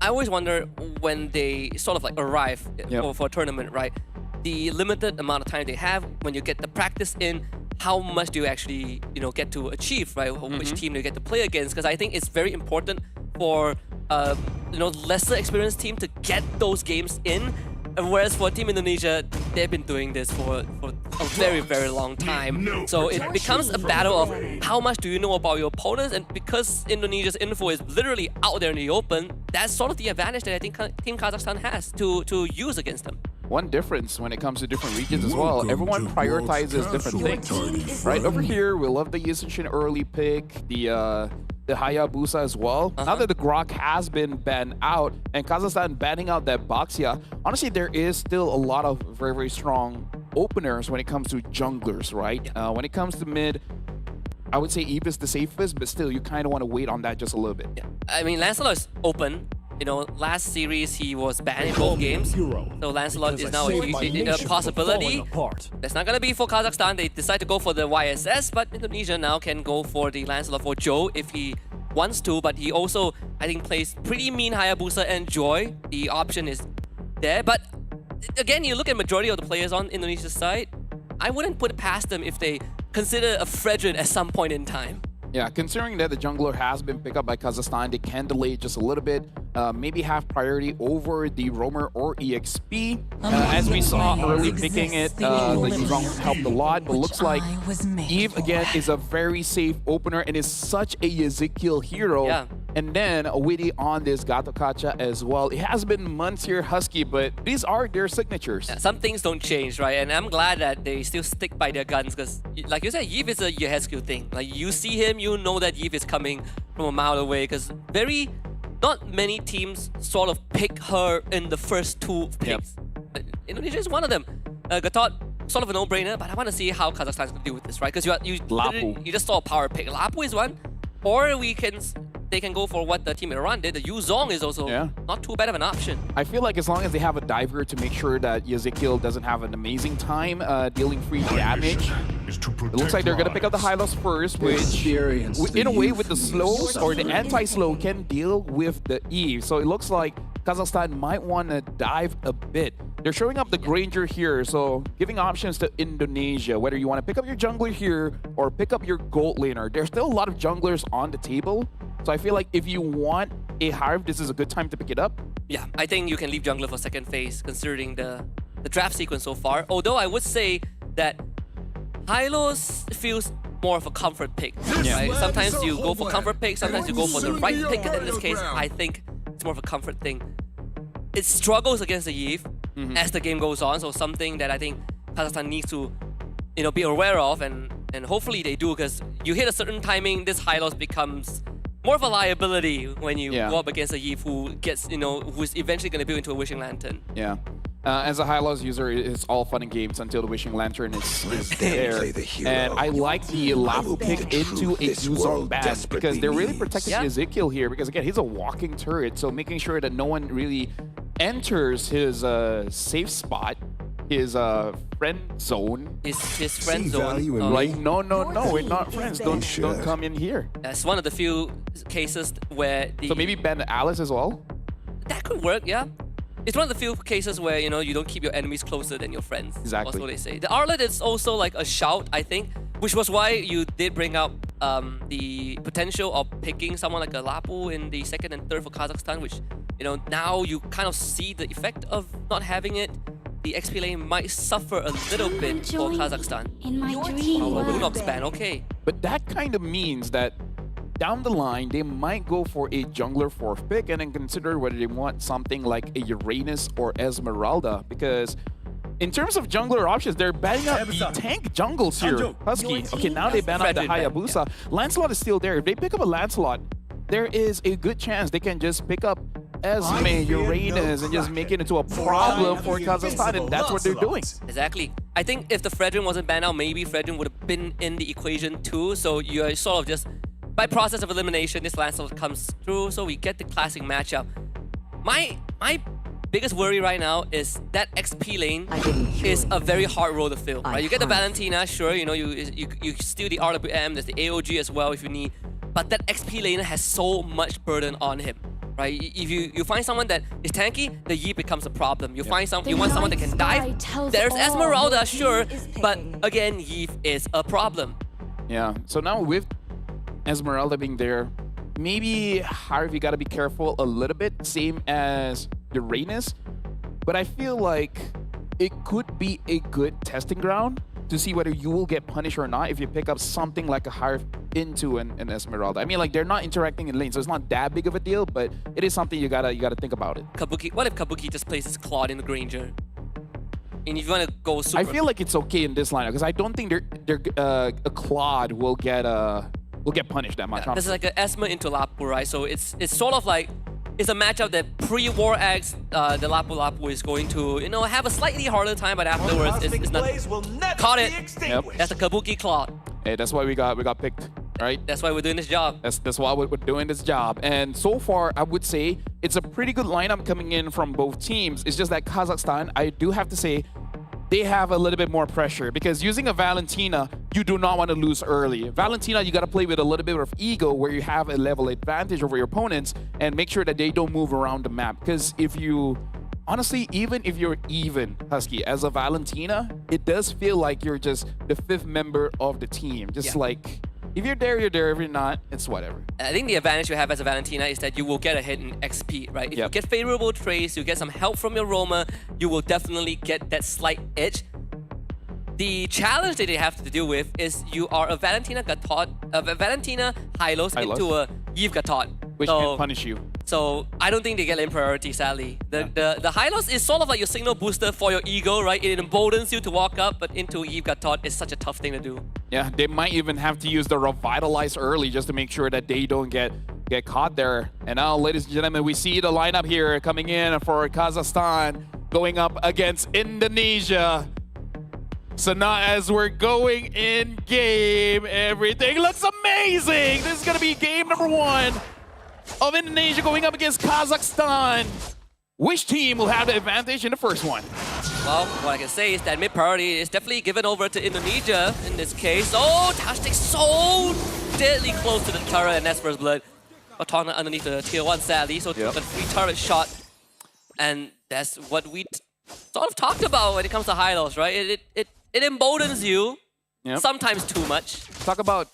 I always wonder when they sort of like arrive for a tournament, right? The limited amount of time they have, when you get the practice in, how much do you actually, get to achieve, right? Which team do you get to play against? Because I think it's very important for, lesser experienced team to get those games in. Whereas for Team Indonesia, they've been doing this for a very, very long time. So it becomes a battle of how much do you know about your opponents, and because Indonesia's info is literally out there in the open, that's sort of the advantage that I think Team Kazakhstan has to use against them. One difference when it comes to different regions as well, everyone prioritizes different things. Right over here, we love the Yushin early pick, the Hayabusa as well. Now that the Grok has been banned out and Kazakhstan banning out that Baxia, honestly, there is still a lot of very, very strong openers when it comes to junglers, right? When it comes to mid, I would say Eve is the safest, but still, you kind of want to wait on that just a little bit. Yeah. I mean, Lancelot is open. Last series he was banned in both games. So Lancelot is now a possibility. That's not going to be for Kazakhstan. They decide to go for the YSS, but Indonesia now can go for the Lancelot for Joe if he wants to. But he also, I think, plays pretty mean Hayabusa and Joy. The option is there. But again, you look at majority of the players on Indonesia's side, I wouldn't put it past them if they consider a Fredrin at some point in time. Yeah, considering that the jungler has been picked up by Kazakhstan, they can delay it just a little bit. Maybe have priority over the Roamer or EXP. As we saw early picking it, the Yuzong helped a lot, but looks like Eve again is a very safe opener and is such a Ezekiel hero. Yeah. And then Witty on this Gato Kacha as well. It has been months here, Husky, but these are their signatures. Yeah, some things don't change, right? And I'm glad that they still stick by their guns because, like you said, Eve is a Yehescu thing. Like, you see him, you know that Eve is coming from a mile away because not many teams sort of pick her in the first two picks. Yep. Indonesia is one of them. Gatot, sort of a no-brainer, but I want to see how Kazakhstan is going to deal with this, right? Because you just saw a power pick. Lapu is one, or they can go for what the team in Iran did. The Yuzong is also not too bad of an option. I feel like as long as they have a diver to make sure that Ezekiel doesn't have an amazing time dealing free damage, it looks like they're going to pick up the Hylos first, which in a way with the slows or the anti-slow can deal with the Eve. So it looks like Kazakhstan might want to dive a bit. They're showing up the Granger here, so giving options to Indonesia, whether you want to pick up your jungler here or pick up your gold laner. There's still a lot of junglers on the table, so I feel like if you want a Hive, this is a good time to pick it up. Yeah, I think you can leave jungler for second phase, considering the draft sequence so far. Although I would say that Hylos feels more of a comfort pick, right? Sometimes you go for comfort pick, sometimes you go for the right pick. In this case, I think it's more of a comfort thing. It struggles against the Eve as the game goes on, so something that I think Kazakhstan needs to, be aware of, and hopefully they do, because you hit a certain timing, this Hylos becomes more of a liability when you go up against a Eve who gets, who's eventually going to build into a Wishing Lantern. Yeah. As a Hylos user, it's all fun and games until the Wishing Lantern is there. And I like the Lapu pick into a Yuzong ban because they're really protecting Ezekiel here because, again, he's a walking turret. So making sure that no one really enters his safe spot, his friend zone. His friend zone. Like, no, we're not friends. Don't come in here. That's one of the few cases where So maybe ban Alice as well? That could work, yeah. It's one of the few cases where, you don't keep your enemies closer than your friends. Exactly. That's what they say. The Arlet is also like a shout, I think, which was why you did bring up the potential of picking someone like a Lapu in the second and third for Kazakhstan, which, now you kind of see the effect of not having it. The XP lane might suffer a little bit for Kazakhstan. In my dream. Lunox ban, okay. But that kind of means that down the line, they might go for a jungler fourth pick and then consider whether they want something like a Uranus or Esmeralda. Because in terms of jungler options, they're banning out the tank jungles here. Husky. Okay, now they ban out the Hayabusa. Lancelot is still there. If they pick up a Lancelot, there is a good chance they can just pick up Esme, Uranus, and just make it into a problem for Kazakhstan, and that's what they're doing. Exactly. I think if the Fredrin wasn't banned out, maybe Fredrin would have been in the equation too. So you're sort of just, by process of elimination, this Lancelot comes through, so we get the classic matchup. My biggest worry right now is that XP lane is a very hard role to fill. Right? You get the Valentina, sure, you know, you steal the RWM, there's the AOG as well if you need, but that XP lane has so much burden on him. Right? If you find someone that is tanky, the Yi becomes a problem. You find you want someone that can dive. There's Esmeralda, sure, but again, Yi is a problem. Yeah. So now with Esmeralda being there, maybe Harvey got to be careful a little bit, same as Uranus. But I feel like it could be a good testing ground to see whether you will get punished or not if you pick up something like a Harv into an Esmeralda. I mean, like, they're not interacting in lane, so it's not that big of a deal, but it is something you gotta think about it. Kabuki, what if Kabuki just plays his Claude in the Granger? And if you want to go super... I feel like it's okay in this lineup because I don't think a Claude will get punished that much. This is like an Esma into Lapu, right? So it's sort of like, it's a matchup that pre-War X, the Lapu is going to, you know, have a slightly harder time, but afterwards it's not. Caught it. Yep. That's a Kabuki Claude. Hey, that's why we got picked, right? That's why we're doing this job. That's why we're doing this job. And so far, I would say it's a pretty good lineup coming in from both teams. It's just that Kazakhstan, I do have to say, they have a little bit more pressure because using a Valentina, you do not want to lose early. Valentina, you got to play with a little bit of ego where you have a level advantage over your opponents and make sure that they don't move around the map. Because if you, honestly, even if you're even, Husky, as a Valentina, it does feel like you're just the fifth member of the team. Just like, if you're there, you're there. If you're not, it's whatever. I think the advantage you have as a Valentina is that you will get a hit in XP, right? If you get favorable trades, you get some help from your Roma, you will definitely get that slight edge. The challenge that they have to deal with is you are a Valentina Gatot, a Valentina Hylos into a Yves Gatot. Which can punish you. So I don't think they get lane priority, sadly. The Hylos is sort of like your signal booster for your ego, right? It emboldens you to walk up, but into Yves Gatot is such a tough thing to do. Yeah, they might even have to use the Revitalize early just to make sure that they don't get caught there. And now, ladies and gentlemen, we see the lineup here coming in for Kazakhstan going up against Indonesia. So now as we're going in game, everything looks amazing. This is going to be game number 1 of Indonesia going up against Kazakhstan. Which team will have the advantage in the first one? Well, what I can say is that mid priority is definitely given over to Indonesia in this case. Oh, Tastic so deadly close to the turret and Esper's blood. Autona underneath the tier 1 sadly, so took a free turret shot. And that's what we sort of talked about when it comes to Hylos, right? It emboldens you, sometimes too much. Talk about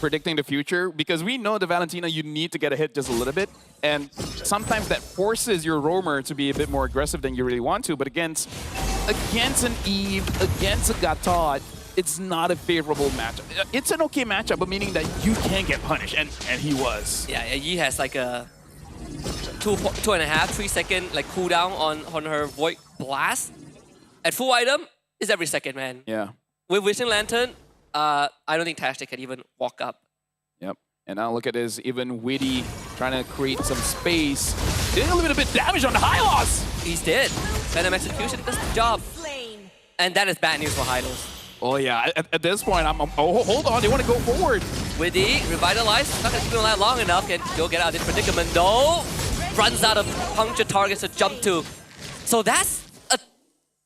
predicting the future, because we know the Valentina, you need to get a hit just a little bit, and sometimes that forces your roamer to be a bit more aggressive than you really want to, but against an Eve, against a Gatot, it's not a favorable matchup. It's an okay matchup, but meaning that you can get punished, and he was. Yeah, Yi has like a 2.5, 3 second like cooldown on her Void Blast. At full item, is every second, man. Yeah. With Vision Lantern, I don't think Tastic can even walk up. Yep. And now look at this, even Witty trying to create some space. Doing a little bit of damage on the Hylos. He's dead. Venom Execution does the job. And that is bad news for Hylos. Oh yeah, at this point, oh, hold on, they want to go forward. Witty, Revitalize, not going to keep him alive long enough. Can go get out of this predicament though. Runs out of puncture targets to jump to. So that's a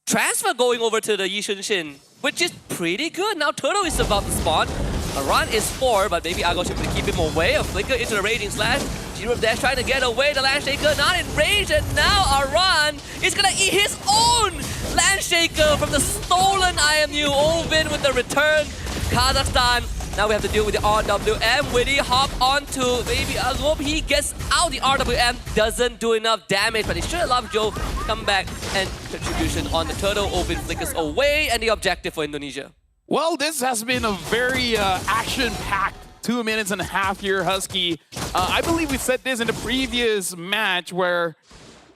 transfer going over to the Yi Shunshin, which is pretty good. Now Turtle is about to spawn. Aran is 4, but maybe Argo should keep him away. A flicker into the Raging Slash. G-Rope Dash trying to get away. The Landshaker not in range, and now Aran is gonna eat his own Landshaker from the stolen IMU. Ovin with the return. Kazakhstan. Now we have to deal with the RWM. Witty hop onto maybe Argo. He gets out. The RWM doesn't do enough damage, but he should allow Joe to come back and contribution on the Turtle. Ovin flickers away, and the objective for Indonesia. Well, this has been a very action-packed 2.5 minutes here, Husky. I believe we said this in the previous match where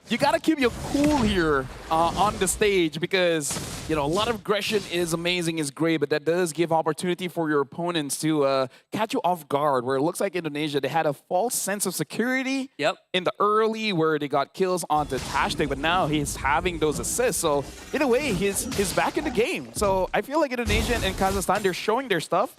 you got to keep your cool here on the stage because, you know, a lot of aggression is amazing, is great, but that does give opportunity for your opponents to catch you off guard, where it looks like Indonesia, they had a false sense of security in the early where they got kills onto Tastic, but now he's having those assists. So in a way, he's back in the game. So I feel like Indonesia and Kazakhstan, they're showing their stuff,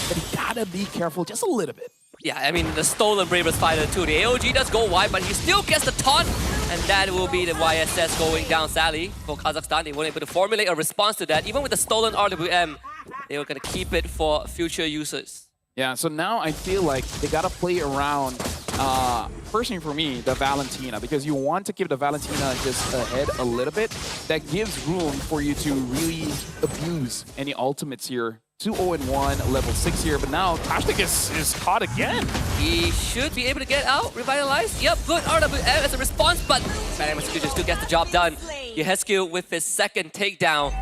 but you gotta be careful just a little bit. Yeah, I mean, the stolen Bravest Fighter too. The AOG does go wide, but he still gets the taunt, and that will be the YSS going down, sadly, for Kazakhstan. They weren't able to formulate a response to that. Even with the stolen RWM, they were going to keep it for future users. Yeah, so now I feel like they got to play around, personally for me, the Valentina, because you want to keep the Valentina just ahead a little bit. That gives room for you to really abuse any ultimates here. 2-0-1, level 6 here, but now Tastic is caught again. He should be able to get out, revitalized. Yep, good RWM as a response, but Phantom Execution still gets the job done. Yehescu with his second takedown.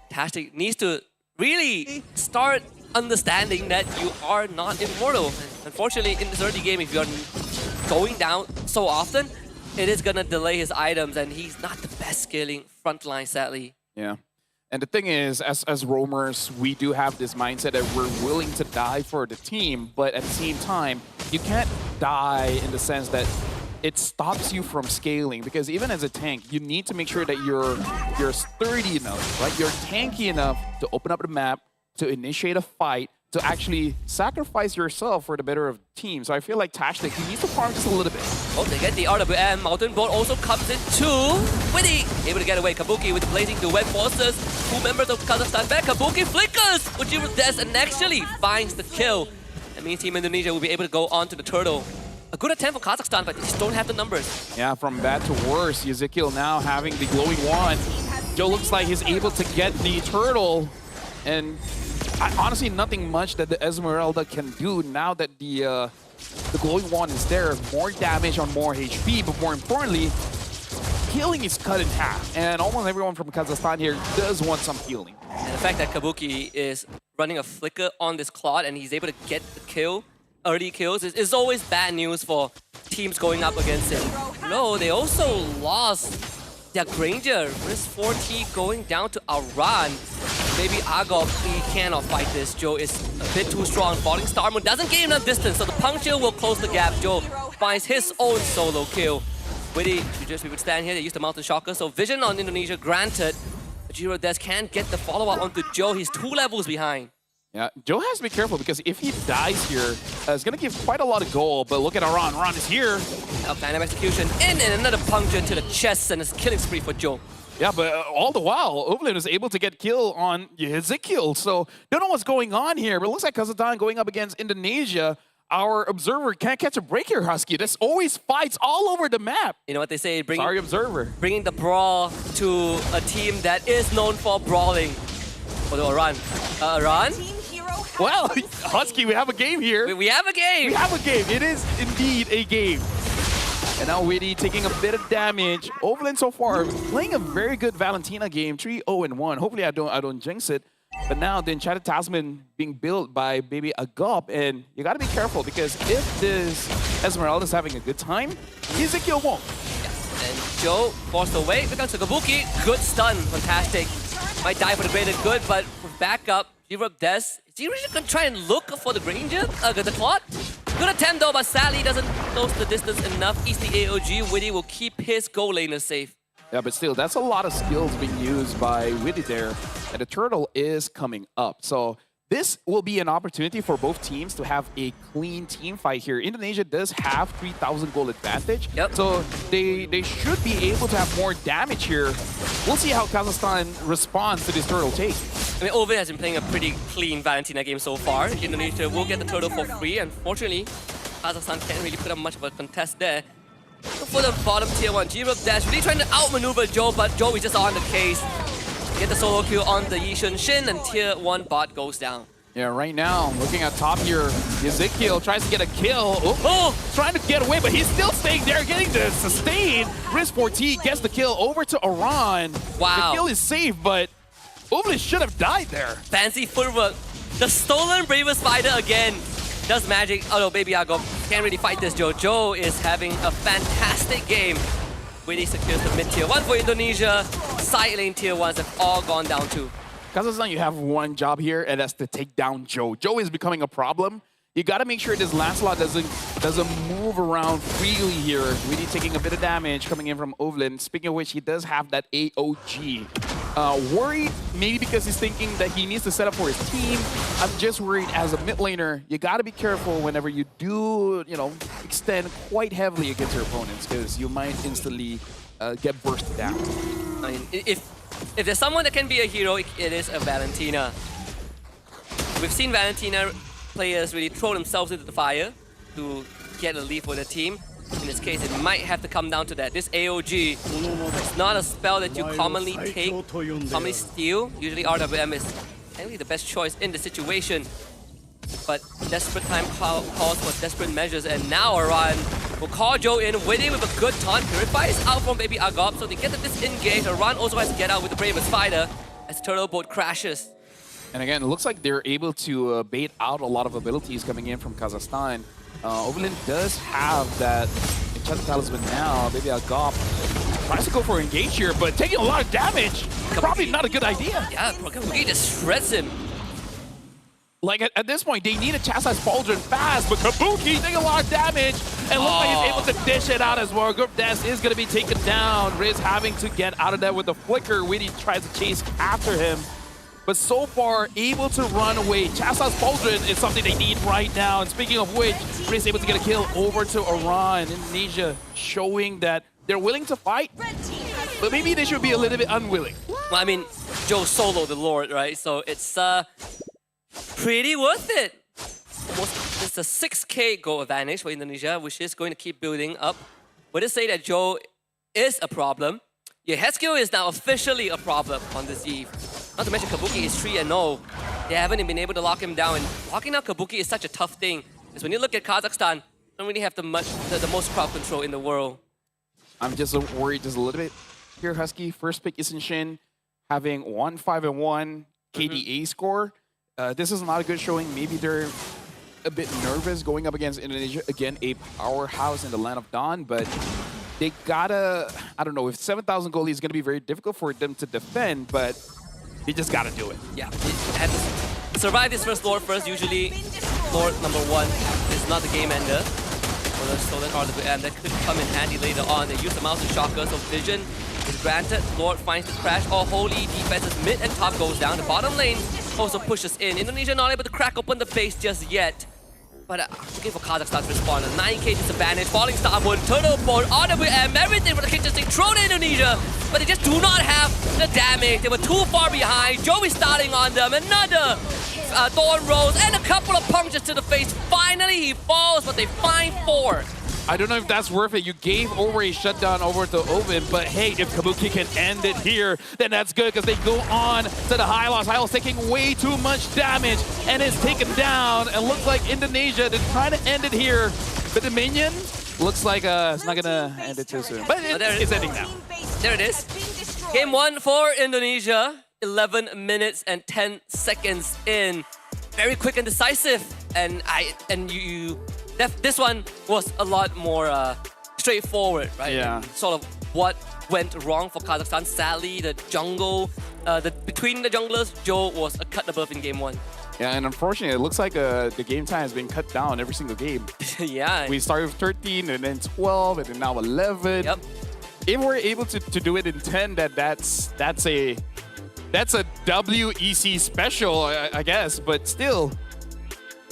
Tastic needs to really start understanding that you are not immortal. Unfortunately, in this early game, if you're going down so often, it is gonna delay his items, and he's not the best scaling frontline, sadly. Yeah. And the thing is, as roamers, we do have this mindset that we're willing to die for the team, but at the same time, you can't die in the sense that it stops you from scaling, because even as a tank, you need to make sure that you're sturdy enough, right? You're tanky enough to open up the map, to initiate a fight, to actually sacrifice yourself for the better of the team. So I feel like Tastic, he needs to farm just a little bit. Oh, they get the RWM. Mountain Bolt also comes in too. Winnie able to get away. Kabuki with Blazing Duet forces 2 members of Kazakhstan back. Kabuki flickers Ujiro Des and actually finds the kill. That means Team Indonesia will be able to go on to the turtle. A good attempt for Kazakhstan, but they just don't have the numbers. Yeah, from bad to worse. Ezekiel now having the glowing wand. Joe looks like he's able to get the turtle, and honestly, nothing much that the Esmeralda can do now that the glowing wand is there. More damage on more HP, but more importantly, healing is cut in half. And almost everyone from Kazakhstan here does want some healing. And the fact that Kabuki is running a flicker on this Claude and he's able to get the kill, early kills, is always bad news for teams going up against him. No, they also lost their Granger. Risk 4T going down to Aran. Maybe Agop, he cannot fight this. Joe is a bit too strong. Falling Star Moon doesn't gain enough distance, so the puncture will close the gap. Joe finds his own solo kill. Witty, we would stand here, they use the Mountain Shocker, so vision on Indonesia granted. Ujiro Des can't get the follow-up onto Joe, he's 2 levels behind. Yeah, Joe has to be careful because if he dies here, it's going to give quite a lot of gold. But look at Aran. Aran is here. Now, Phantom Execution in and another puncture to the chest, and it's killing spree for Joe. Yeah, but all the while, Ovelin is able to get kill on Ezekiel. So, don't know what's going on here. But it looks like Kazakhstan going up against Indonesia. Our observer can't catch a break here, Husky. There's always fights all over the map. You know what they say? Sorry, observer. Bringing the brawl to a team that is known for brawling. Although Aran. Aran? Well, Husky, we have a game here. We have a game. We have a game. It is indeed a game. And now Witty taking a bit of damage. Ovelin so far playing a very good Valentina game, 3-0-1. Hopefully I don't jinx it. But now the Enchanted Talisman being built by Baby Agop, and you gotta be careful because if this Esmeralda is having a good time, Ezekiel won't. Yeah. And Joe forced away because of Kabuki. Good stun, fantastic. Might die for the greater good, but with backup, Ujiro Des. Is he really gonna try and look for the Granger? The Claude? Good attempt though, but sadly doesn't close the distance enough. East the AOG, Witty will keep his goal laner safe. Yeah, but still, that's a lot of skills being used by Witty there. And the turtle is coming up. So this will be an opportunity for both teams to have a clean team fight here. Indonesia does have 3,000 gold advantage. Yep. So they should be able to have more damage here. We'll see how Kazakhstan responds to this turtle take. I mean, Ovid has been playing a pretty clean Valentina game so far. Indonesia will get the turtle for free. Unfortunately, Kazakhstan can't really put up much of a contest there. For the bottom tier 1, Ujiro Des really trying to outmaneuver Joe, but Joe is just on the case. Get the solo kill on the Yishun Shin, and tier 1 bot goes down. Yeah, right now, looking at top here, Ezekiel tries to get a kill. Oh, trying to get away, but he's still staying there, getting the sustain. Risk 4T gets the kill over to Aran. Wow. The kill is safe, but Ovelin should have died there. Fancy footwork. The stolen Bravest Fighter again. Does magic. Oh no, Baby Agop can't really fight this Joe. Joe is having a fantastic game. Widi secures the mid tier 1 for Indonesia. Side lane tier 1s have all gone down too. Kazakhstan, you have one job here, and that's to take down Joe. Joe is becoming a problem. You got to make sure this Lancelot doesn't move around freely here. Really taking a bit of damage coming in from Ovlin. Speaking of which, he does have that AOG. Worried maybe because he's thinking that he needs to set up for his team. I'm just worried as a mid laner, you got to be careful whenever you do, extend quite heavily against your opponents because you might instantly get burst down. I mean, if there's someone that can be a hero, it is a Valentina. We've seen Valentina players really throw themselves into the fire to get a lead for the team. In this case, it might have to come down to that. This AOG is not a spell that you commonly take, commonly steal. Usually RWM is actually the best choice in the situation. But desperate time calls for desperate measures, and now Aran will call Joe in, waiting with a good taunt. Purifies out from Baby Agop, so they get the disengage. Aran also has to get out with the Brave Spider as Turtle Boat crashes. And again, it looks like they're able to bait out a lot of abilities coming in from Kazakhstan. Overlin does have that Enchanted Talisman now. Baby Agop tries to go for engage here, but taking a lot of damage. Probably not a good idea. Yeah, Kabuki just shreds him. Like at this point, they need to chastise Pauldron fast, but Kabuki taking a lot of damage and looks like he's able to dish it out as well. Group Death is going to be taken down. Riz having to get out of that with a flicker. Witty tries to chase after him. But so far, able to run away. Chastise Pauldron is something they need right now. And speaking of which, Riz able to get a kill over to Iran. Indonesia showing that they're willing to fight, but maybe they should be a little bit unwilling. Well, I mean, Joe solo the Lord, right? So it's pretty worth it. It's a 6k goal advantage for Indonesia, which is going to keep building up. But to say that Joe is a problem, Yeheskel is now officially a problem on this eve. Not to mention Kabuki is 3-0. They haven't been able to lock him down. And locking down Kabuki is such a tough thing. Because when you look at Kazakhstan, they don't really have the most crowd control in the world. I'm just worried just a little bit here, Husky. First pick Isin Shin having 1-5-1 KDA score. This is not a good showing. Maybe they're a bit nervous going up against Indonesia. Again, a powerhouse in the Land of Dawn, but they gotta, I don't know, if 7,000 goalie is gonna be very difficult for them to defend, but they just gotta do it. Yeah, and survive this first Lord first. Usually, Lord number 1 is not the game ender. Or the stolen RWM that could come in handy later on. They use the mouse and shocker, so vision is granted. Lord finds the crash. All holy defenses mid and top goes down. The bottom lane also pushes in. Indonesia not able to crack open the base just yet. But looking for Kazakhstan to respond. A 9k disadvantage, falling star moon, turtle board, RWM, everything for the kick just being thrown in Indonesia. But they just do not have the damage. They were too far behind. Joey starting on them. Another Thorn Rose and a couple of punches to the face. Finally he falls, but they find 4. I don't know if that's worth it. You gave over a shutdown over to Open, but hey, if Kabuki can end it here, then that's good because they go on to the Hylos. Hylos taking way too much damage and is taken down. And looks like Indonesia, they're trying to end it here. But the minion looks like it's not going to end it too soon. But it's ending now. There it is. Game 1 for Indonesia. 11 minutes and 10 seconds in. Very quick and decisive. And this one was a lot more straightforward, right? Yeah. Sort of what went wrong for Kazakhstan. Sadly, the jungle, between the junglers, Joe was a cut above in game 1. Yeah, and unfortunately, it looks like the game time has been cut down every single game. Yeah. We started with 13, and then 12, and then now 11. Yep. If we're able to do it in 10, that's a WEC special, I guess. But still,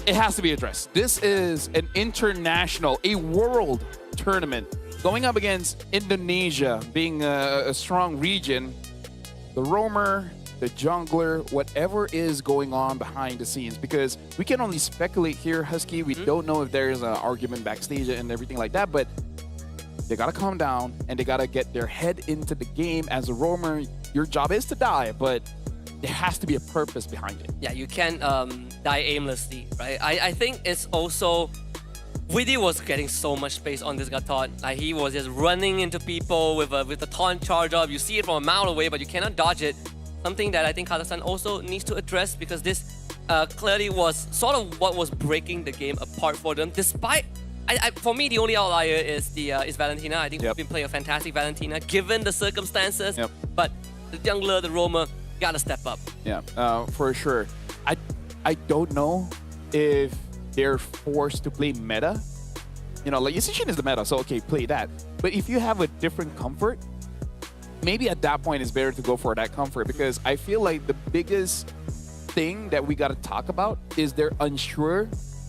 it has to be addressed. This is an international, a world tournament going up against Indonesia, being a strong region. The roamer, the jungler, whatever is going on behind the scenes, because we can only speculate here, Husky. We don't know if there's an argument backstage and everything like that, but they gotta calm down and they gotta get their head into the game. As a roamer, your job is to die, but there has to be a purpose behind it. Yeah, you can't die aimlessly, right? I think it's also... Witty was getting so much space on this taunt. Like, he was just running into people with a taunt charge up. You see it from a mile away, but you cannot dodge it. Something that I think Kazakhstan also needs to address, because this clearly was sort of what was breaking the game apart for them. Despite For me, the only outlier is Valentina. I think we've been playing a fantastic Valentina, given the circumstances. But the jungler, the roamer, gotta step up. Yeah, for sure. I don't know if they're forced to play meta. You know, like Yusichin is the meta, so okay, play that. But if you have a different comfort, maybe at that point it's better to go for that comfort, because I feel like the biggest thing that we gotta talk about is they're unsure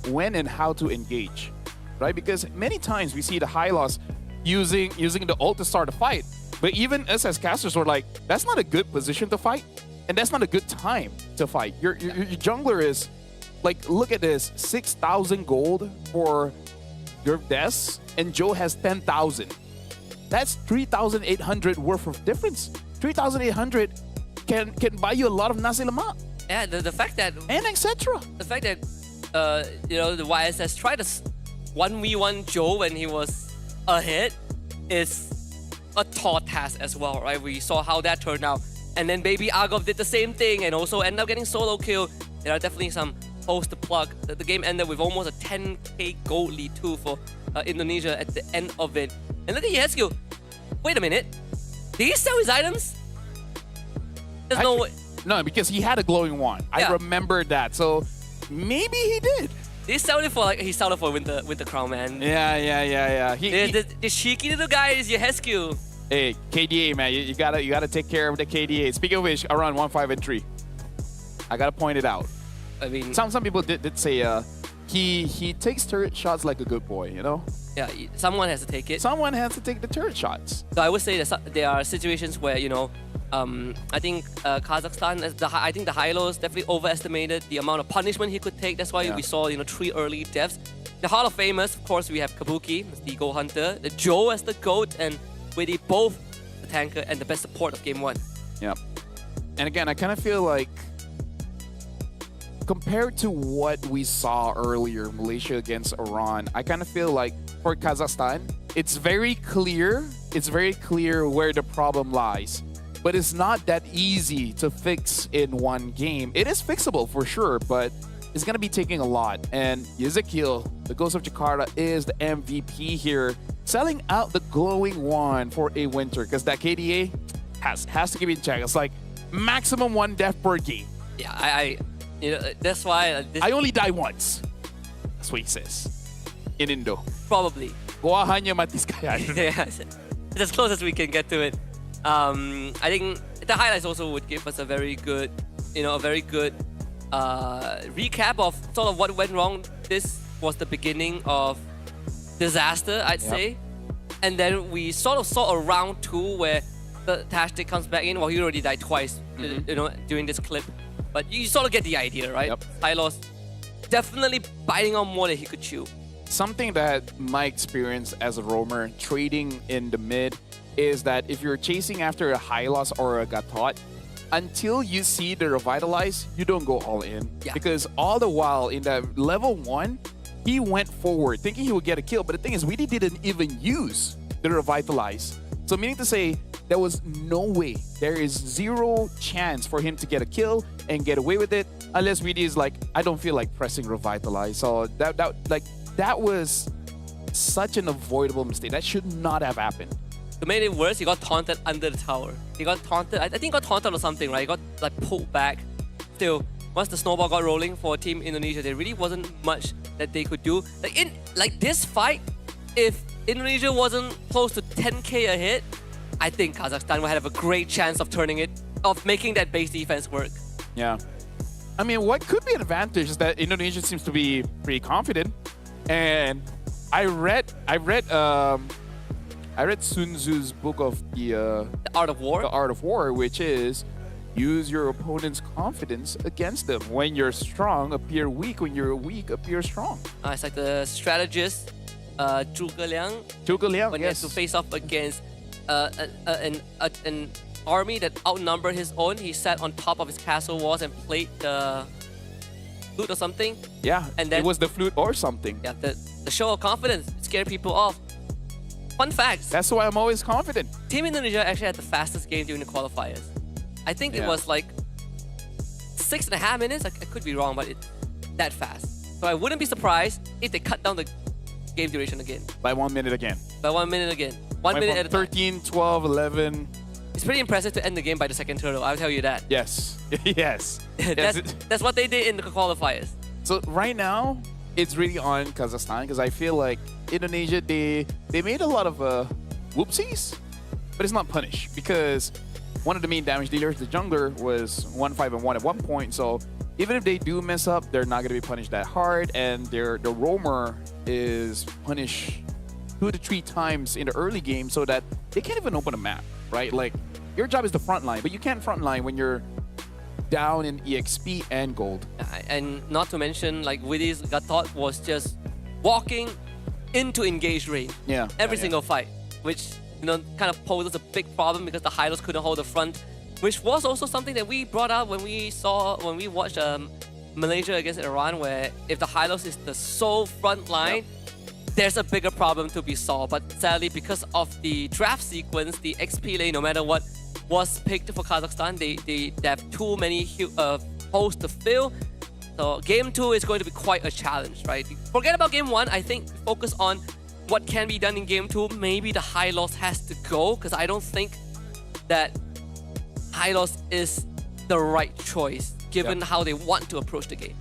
when and how to engage, right? Because many times we see the high loss using the ult to start a fight, but even us as casters were like, that's not a good position to fight, and that's not a good time to fight. Your jungler is like, look at this, 6,000 gold for your deaths, and Joe has 10,000. That's 3,800 worth of difference. 3,800 can buy you a lot of nasi lemak. Yeah, the fact that and etc. The fact that you know, the YSS tried to 1v1 Joe when he was ahead is a tall task as well, right? We saw how that turned out, and then Baby Argov did the same thing and also ended up getting solo kill. There are definitely some holes to plug. The game ended with almost a 10k gold lead too for Indonesia at the end of it. And look at Yescu. Wait a minute. Did he sell his items? There's no way. No, because he had a glowing wand. Yeah. I remember that. So maybe he did. He sold it for Winter Crown, man. Yeah. The cheeky little guy is Yescu. Hey, KDA, man, you gotta take care of the KDA. Speaking of which, around 1-5 and 3. I gotta point it out. I mean, some people did say he takes turret shots like a good boy, you know? Yeah, someone has to take it. Someone has to take the turret shots. So I would say that there are situations where, you know, I think Kazakhstan, I think the Hylos definitely overestimated the amount of punishment he could take. That's why we saw, you know, 3 early deaths. The Hall of Famers, of course, we have Kabuki, the Gold Hunter, the Joe as the GOAT, and Widdy, both the tanker and the best support of Game 1. Yeah. And again, I kind of feel like, compared to what we saw earlier, Malaysia against Iran, I kind of feel like for Kazakhstan, it's very clear where the problem lies. But it's not that easy to fix in one game. It is fixable for sure, but it's going to be taking a lot. And Ezekiel, the Ghost of Jakarta, is the MVP here, selling out the glowing wand for a winter, because that KDA has to give it in check. It's like maximum 1 death per game. Yeah, you know, that's why I only die once. That's what he says in Indo. Probably. Gua hanya mati sekali. Yeah, it's as close as we can get to it. I think the highlights also would give us a very good, you know, recap of sort of what went wrong. This was the beginning of disaster, I'd say. And then we sort of saw a round 2 where the Tashtik comes back in. Well, he already died twice, you know, during this clip. But you sort of get the idea, right? Hylos definitely biting on more than he could chew. Something that my experience as a roamer trading in the mid is that if you're chasing after a Hylos or a Gatot, until you see the Revitalize, you don't go all in. Yeah. Because all the while in that level 1, he went forward thinking he would get a kill. But the thing is, we didn't even use the Revitalize. So meaning to say, there was no way, there is 0 chance for him to get a kill and get away with it, unless Weedy is like, I don't feel like pressing Revitalize. So that was such an avoidable mistake. That should not have happened. To make it worse, he got taunted under the tower. He got taunted, I think he got taunted or something, right? He got like pulled back. Still, once the snowball got rolling for Team Indonesia, there really wasn't much that they could do. Like this fight, if Indonesia wasn't close to 10k ahead, I think Kazakhstan would have a great chance of making that base defense work. Yeah. I mean, what could be an advantage is that Indonesia seems to be pretty confident. And I read Sun Tzu's book of the Art of War. The Art of War, which is use your opponent's confidence against them. When you're strong, appear weak. When you're weak, appear strong. It's like the strategist, Zhuge Liang. When he has to face off against an army that outnumbered his own, he sat on top of his castle walls and played the flute or something. Yeah, and then it was the flute or something. Yeah, the show of confidence scared people off. Fun fact. That's why I'm always confident. Team Indonesia actually had the fastest game during the qualifiers. I think it was like 6.5 minutes. I could be wrong, but it's that fast. So I wouldn't be surprised if they cut down the game duration again. By 1 minute again. By 1 minute again. 1 Went minute from at a time. 13, 12, 11. It's pretty impressive to end the game by the second turtle, I'll tell you that. Yes. Yes. That's what they did in the qualifiers. So right now, it's really on Kazakhstan because I feel like Indonesia, they made a lot of whoopsies, but it's not punished because one of the main damage dealers, the jungler, was 1-5-1 at one point. So even if they do mess up, they're not going to be punished that hard, and the roamer is punished 2 to 3 times in the early game so that they can't even open a map, right? Like, your job is the front line, but you can't front line when you're down in EXP and gold. And not to mention, like, Widdy's Gatot was just walking into engaged range. Yeah. Every single fight, which, you know, kind of poses a big problem because the Hylos couldn't hold the front, which was also something that we brought up when we watched Malaysia against Iran, where if the Hylos is the sole front line, there's a bigger problem to be solved. But sadly, because of the draft sequence, the XP lane, no matter what, was picked for Kazakhstan. They have too many holes to fill. So game 2 is going to be quite a challenge, right? Forget about game 1. I think focus on what can be done in game 2. Maybe the Hylos has to go, because I don't think that Hylos is the right choice given how they want to approach the game.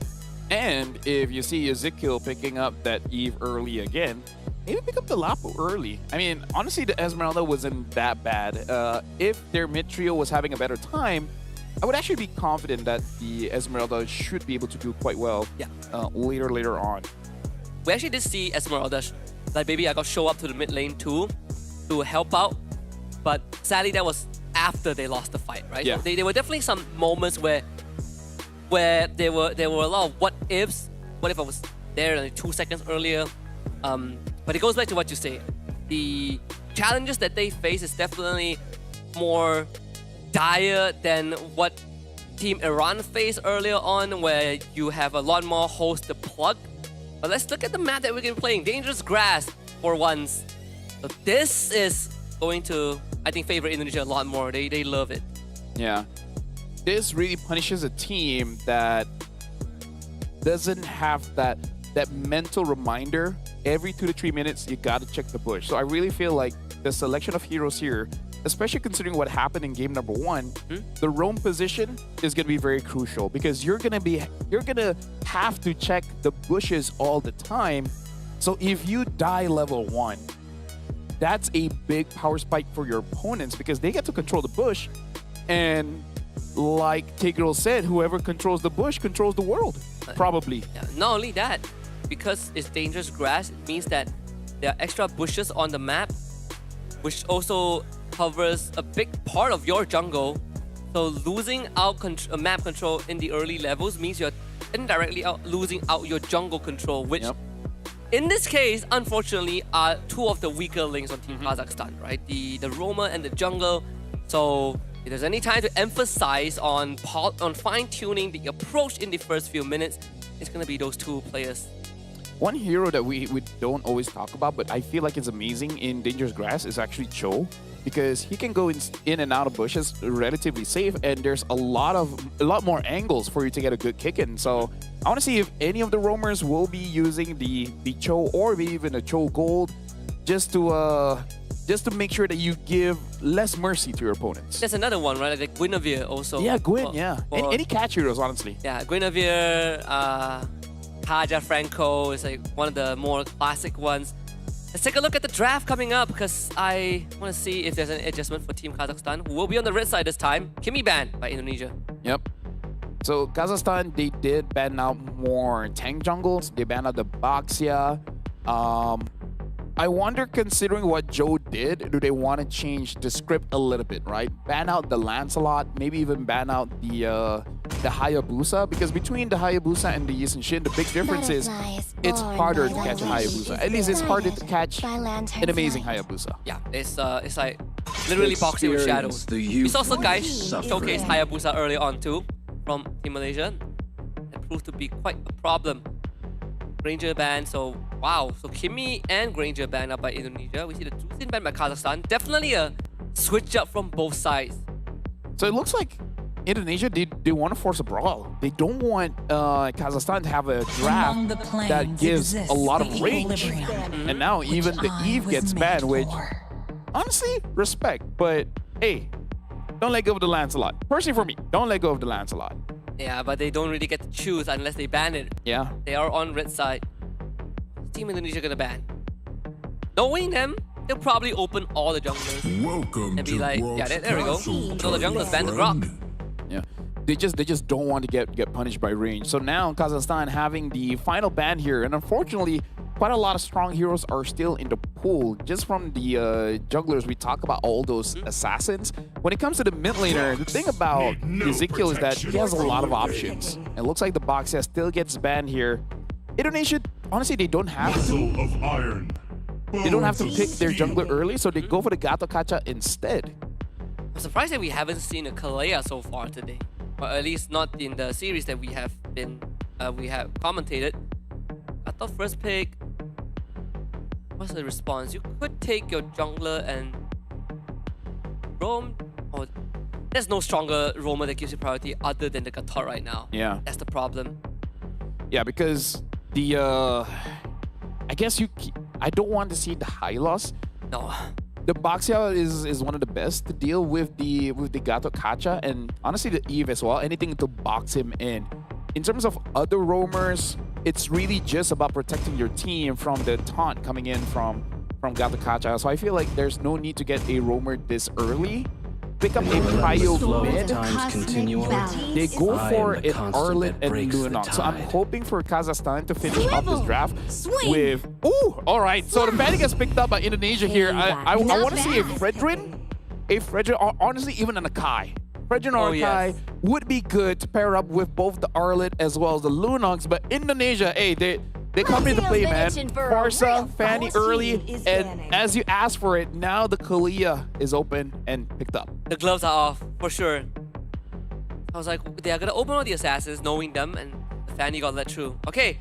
And if you see Ezekiel picking up that Eve early again, maybe pick up the Lapo early. I mean, honestly, the Esmeralda wasn't that bad. If their mid trio was having a better time, I would actually be confident that the Esmeralda should be able to do quite well later on. We actually did see Esmeralda, like Baby Yaga, show up to the mid lane too to help out. But sadly, that was after they lost the fight, right? Yeah. So there were definitely some moments where there were a lot of what ifs. What if I was there like 2 seconds earlier? But it goes back to what you say. The challenges that they face is definitely more dire than what Team Iran faced earlier on, where you have a lot more holes to plug. But let's look at the map that we're going to be playing. Dangerous Grass for once. So this is going to, I think, favor Indonesia a lot more. They love it. Yeah. This really punishes a team that doesn't have that mental reminder. Every 2 to 3 minutes, you gotta check the bush. So I really feel like the selection of heroes here, especially considering what happened in game number 1, the roam position is gonna be very crucial because you're gonna have to check the bushes all the time. So if you die level 1, that's a big power spike for your opponents because they get to control the bush, and like Tigreal said, whoever controls the bush controls the world, probably. Yeah, not only that, because it's dangerous grass, it means that there are extra bushes on the map, which also covers a big part of your jungle. So losing out map control in the early levels means you're indirectly losing out your jungle control, which in this case, unfortunately, are 2 of the weaker links on Team Kazakhstan, right? The roamer and the jungle. So if there's any time to emphasize on fine-tuning the approach in the first few minutes, it's going to be those 2 players. One hero that we don't always talk about, but I feel like it's amazing in Dangerous Grass is actually Cho, because he can go in and out of bushes relatively safe, and there's a lot more angles for you to get a good kick in. So I want to see if any of the roamers will be using the Cho or maybe even a Cho Gold just to make sure that you give less mercy to your opponents. There's another one, right? Like Guinevere also. Yeah, Gwyn, yeah. Any catch heroes, honestly. Yeah, Guinevere, Kaja Franco is like one of the more classic ones. Let's take a look at the draft coming up, because I want to see if there's an adjustment for Team Kazakhstan, who will be on the red side this time. Kimi banned by Indonesia. Yep. So Kazakhstan, they did ban out more tank jungles. They banned out the Baxia. I wonder, considering what Joe did, do they want to change the script a little bit, right? Ban out the Lancelot, maybe even ban out the Hayabusa, because between the Hayabusa and the Yi Shin, the big difference is it's harder to catch a Hayabusa. At least it's harder to catch an amazing Hayabusa. Yeah, it's like literally boxing with shadows. We saw some guys showcase Hayabusa early on too from Team Malaysia. It proved to be quite a problem. Granger ban, so wow. So Kimi and Granger banned up by Indonesia. We see the Drusin banned by Kazakhstan. Definitely a switch up from both sides. So it looks like Indonesia, they want to force a brawl. They don't want Kazakhstan to have a draft that gives a lot of range. And now even the Eve gets banned, which honestly, respect. But hey, don't let go of the Lancelot. Personally for me, don't let go of the Lancelot. Yeah, but they don't really get to choose unless they ban it. Yeah. They are on red side. Team Indonesia gonna ban. Knowing them, they'll probably open all the junglers. Welcome and be like, yeah, there we go. Open all the junglers, ban the Grok. Yeah. They just don't want to get punished by range. So now Kazakhstan having the final ban here, and unfortunately, quite a lot of strong heroes are still in the pool. Just from the junglers, we talk about all those assassins. When it comes to the mid laner, the thing about Ezekiel is that he has a lot of options. It looks like the Boxia still gets banned here. Indonesia, honestly, they don't have to. They don't have to pick their jungler early, so they go for the Gato Kacha instead. I'm surprised that we haven't seen a Kalea so far today. Or at least not in the series that we have commentated. I thought first pick. What's the response? You could take your jungler and roam. Oh, there's no stronger roamer that gives you priority other than the Gator right now. Yeah. That's the problem. Yeah, because the I guess I don't want to see the high loss. No. The Boxia is one of the best to deal with the Gato Kacha, and honestly the Eve as well. Anything to box him in. In terms of other roamers, it's really just about protecting your team from the taunt coming in from Gato Kacha. So I feel like there's no need to get a roamer this early. Pick up a prio mid. They go for an Arlet and Lunox. So I'm hoping for Kazakhstan to finish off this draft with... Ooh, all right. So the Fanny gets picked up by Indonesia here. I want to see a Fredrin. Or honestly, even an Akai. Fredrin or Akai would be good to pair up with both the Arlet as well as the Lunox. But Indonesia, hey, they come into play, man. Farsa, Fanny early, and as you asked for it, now the Kalia is open and picked up. The gloves are off, for sure. I was like, they are gonna open all the assassins, knowing them, and the Fanny got let through. Okay,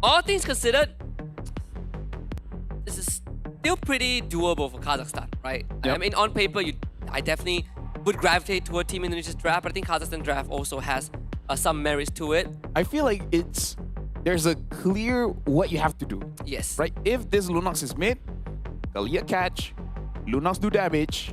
all things considered, this is still pretty doable for Kazakhstan, right? Yep. I mean, on paper, I definitely would gravitate toward Team Indonesia's draft, but I think Kazakhstan draft also has some merits to it. I feel like there's a clear what you have to do. Yes. Right? If this Lunox is mid, Kalia catch, Lunox do damage,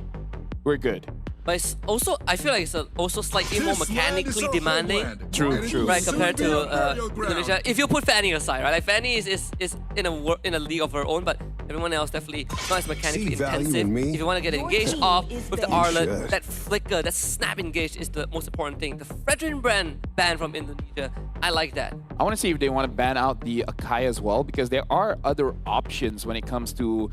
we're good. But it's also, I feel like it's also slightly more mechanically demanding. True. Right, compared to Indonesia. If you put Fanny aside, right? Like Fanny is in a league of her own, but everyone else definitely not as mechanically intensive. If you want to get engaged off with the Arlet, that flicker, that snap engage is the most important thing. The Fredrin ban from Indonesia, I like that. I want to see if they want to ban out the Akai as well, because there are other options when it comes to,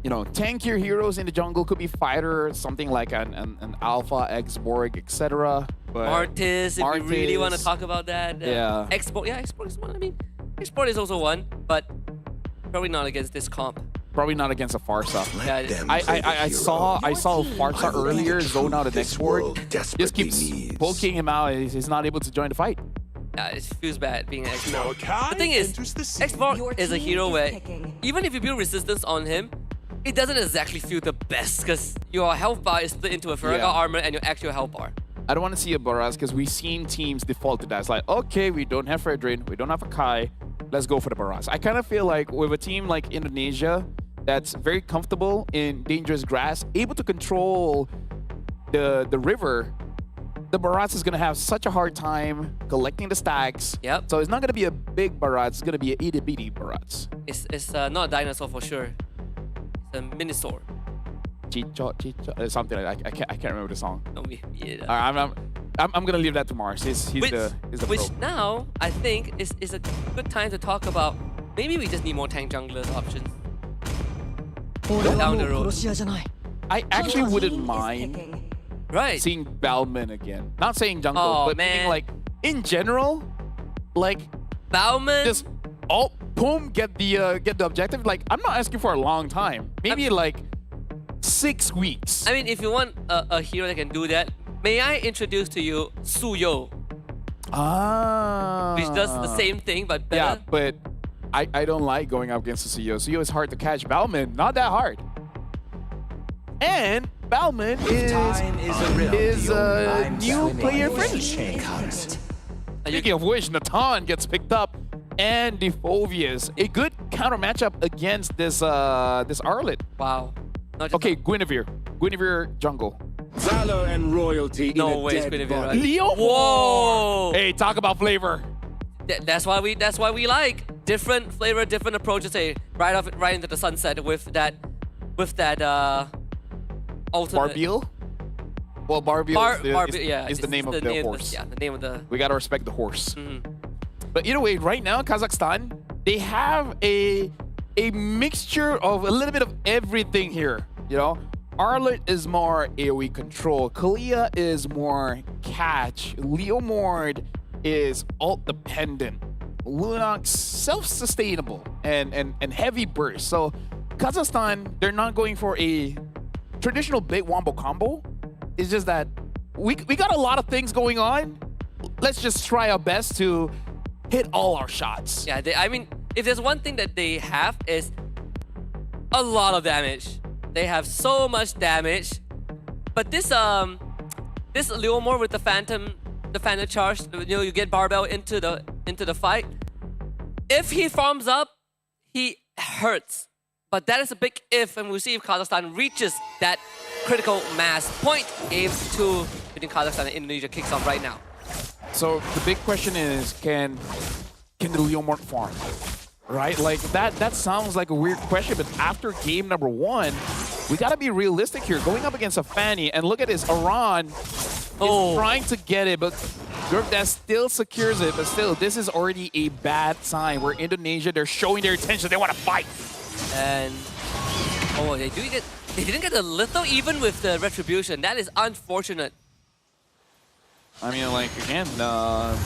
you know, tankier heroes in the jungle. Could be fighter, something like an Alpha, X-Borg, etc. Martis, if we really want to talk about that. Yeah. Export is one. I mean, Export is also one, but probably not against this comp. Probably not against a Farsa. Yeah, I saw Farsa earlier zone out an X-Borg. Just keeps poking him out. He's not able to join the fight. Yeah, it feels bad being an X-Borg. The thing is, X-Borg is a hero where even if you build resistance on him, it doesn't exactly feel the best because your health bar is split into a Farraga armor and your actual health bar. I don't want to see a Baraz because we've seen teams default to that. It's like, okay, we don't have Fredrin, we don't have Akai, let's go for the Baraz. I kind of feel like with a team like Indonesia that's very comfortable in dangerous grass, able to control the river, the Baraz is going to have such a hard time collecting the stacks. Yep. So it's not going to be a big Baraz, it's going to be an itty-bitty Baraz. It's not a dinosaur for sure. It's a Minosaur. Chicho, something like that. I can't remember the song. No, I'm gonna leave that to Mars. He's the which pro. Now I think is a good time to talk about. Maybe we just need more tank junglers options down the road. I actually wouldn't mind seeing Bauman again. Not saying jungle, but meaning like in general, like Bauman. Just boom, get the objective. Like I'm not asking for a long time. Maybe like 6 weeks. I mean, if you want a hero that can do that, may I introduce to you Suyo? Which does the same thing but better. Yeah, but I don't like going up against Suyo. Suyo is hard to catch. Bauman, not that hard. And Bauman is a new player friendly. Speaking of which, Natan gets picked up, and Defovius, a good counter matchup against this Arlet. Wow. Okay, Guinevere jungle. Valor and royalty. No in a way, it's dead Guinevere. body. Leo. Whoa. Hey, talk about flavor. That's why we like different flavor, different approaches. Hey, right into the sunset with that ultimate. Barbiel? Well, Barbiel is the name of the horse. Yeah, the name of the. We gotta respect the horse. But either way, right now, Kazakhstan, they have a mixture of a little bit of everything here. You know, Arlet is more AoE control. Kalia is more catch. Leomord is ult dependent. Lunox self-sustainable and heavy burst. So Kazakhstan, they're not going for a traditional big wombo combo. It's just that we got a lot of things going on. Let's just try our best to hit all our shots. Yeah, I mean, if there's one thing that they have is a lot of damage. They have so much damage. But this Leomord with the Phantom charge, you know, you get Barbell into the fight. If he farms up, he hurts. But that is a big if, and we'll see if Kazakhstan reaches that critical mass point. Game 2 between Kazakhstan and Indonesia kicks off right now. So the big question is, can the Leomord farm? Right? Like that sounds like a weird question, but after game number 1, we gotta be realistic here. Going up against a Fanny, and look at this, Iran is trying to get it, but that still secures it. But still, this is already a bad sign where Indonesia, they're showing their attention, they want to fight. And they didn't get the litho even with the retribution. That is unfortunate. I mean, like, again, a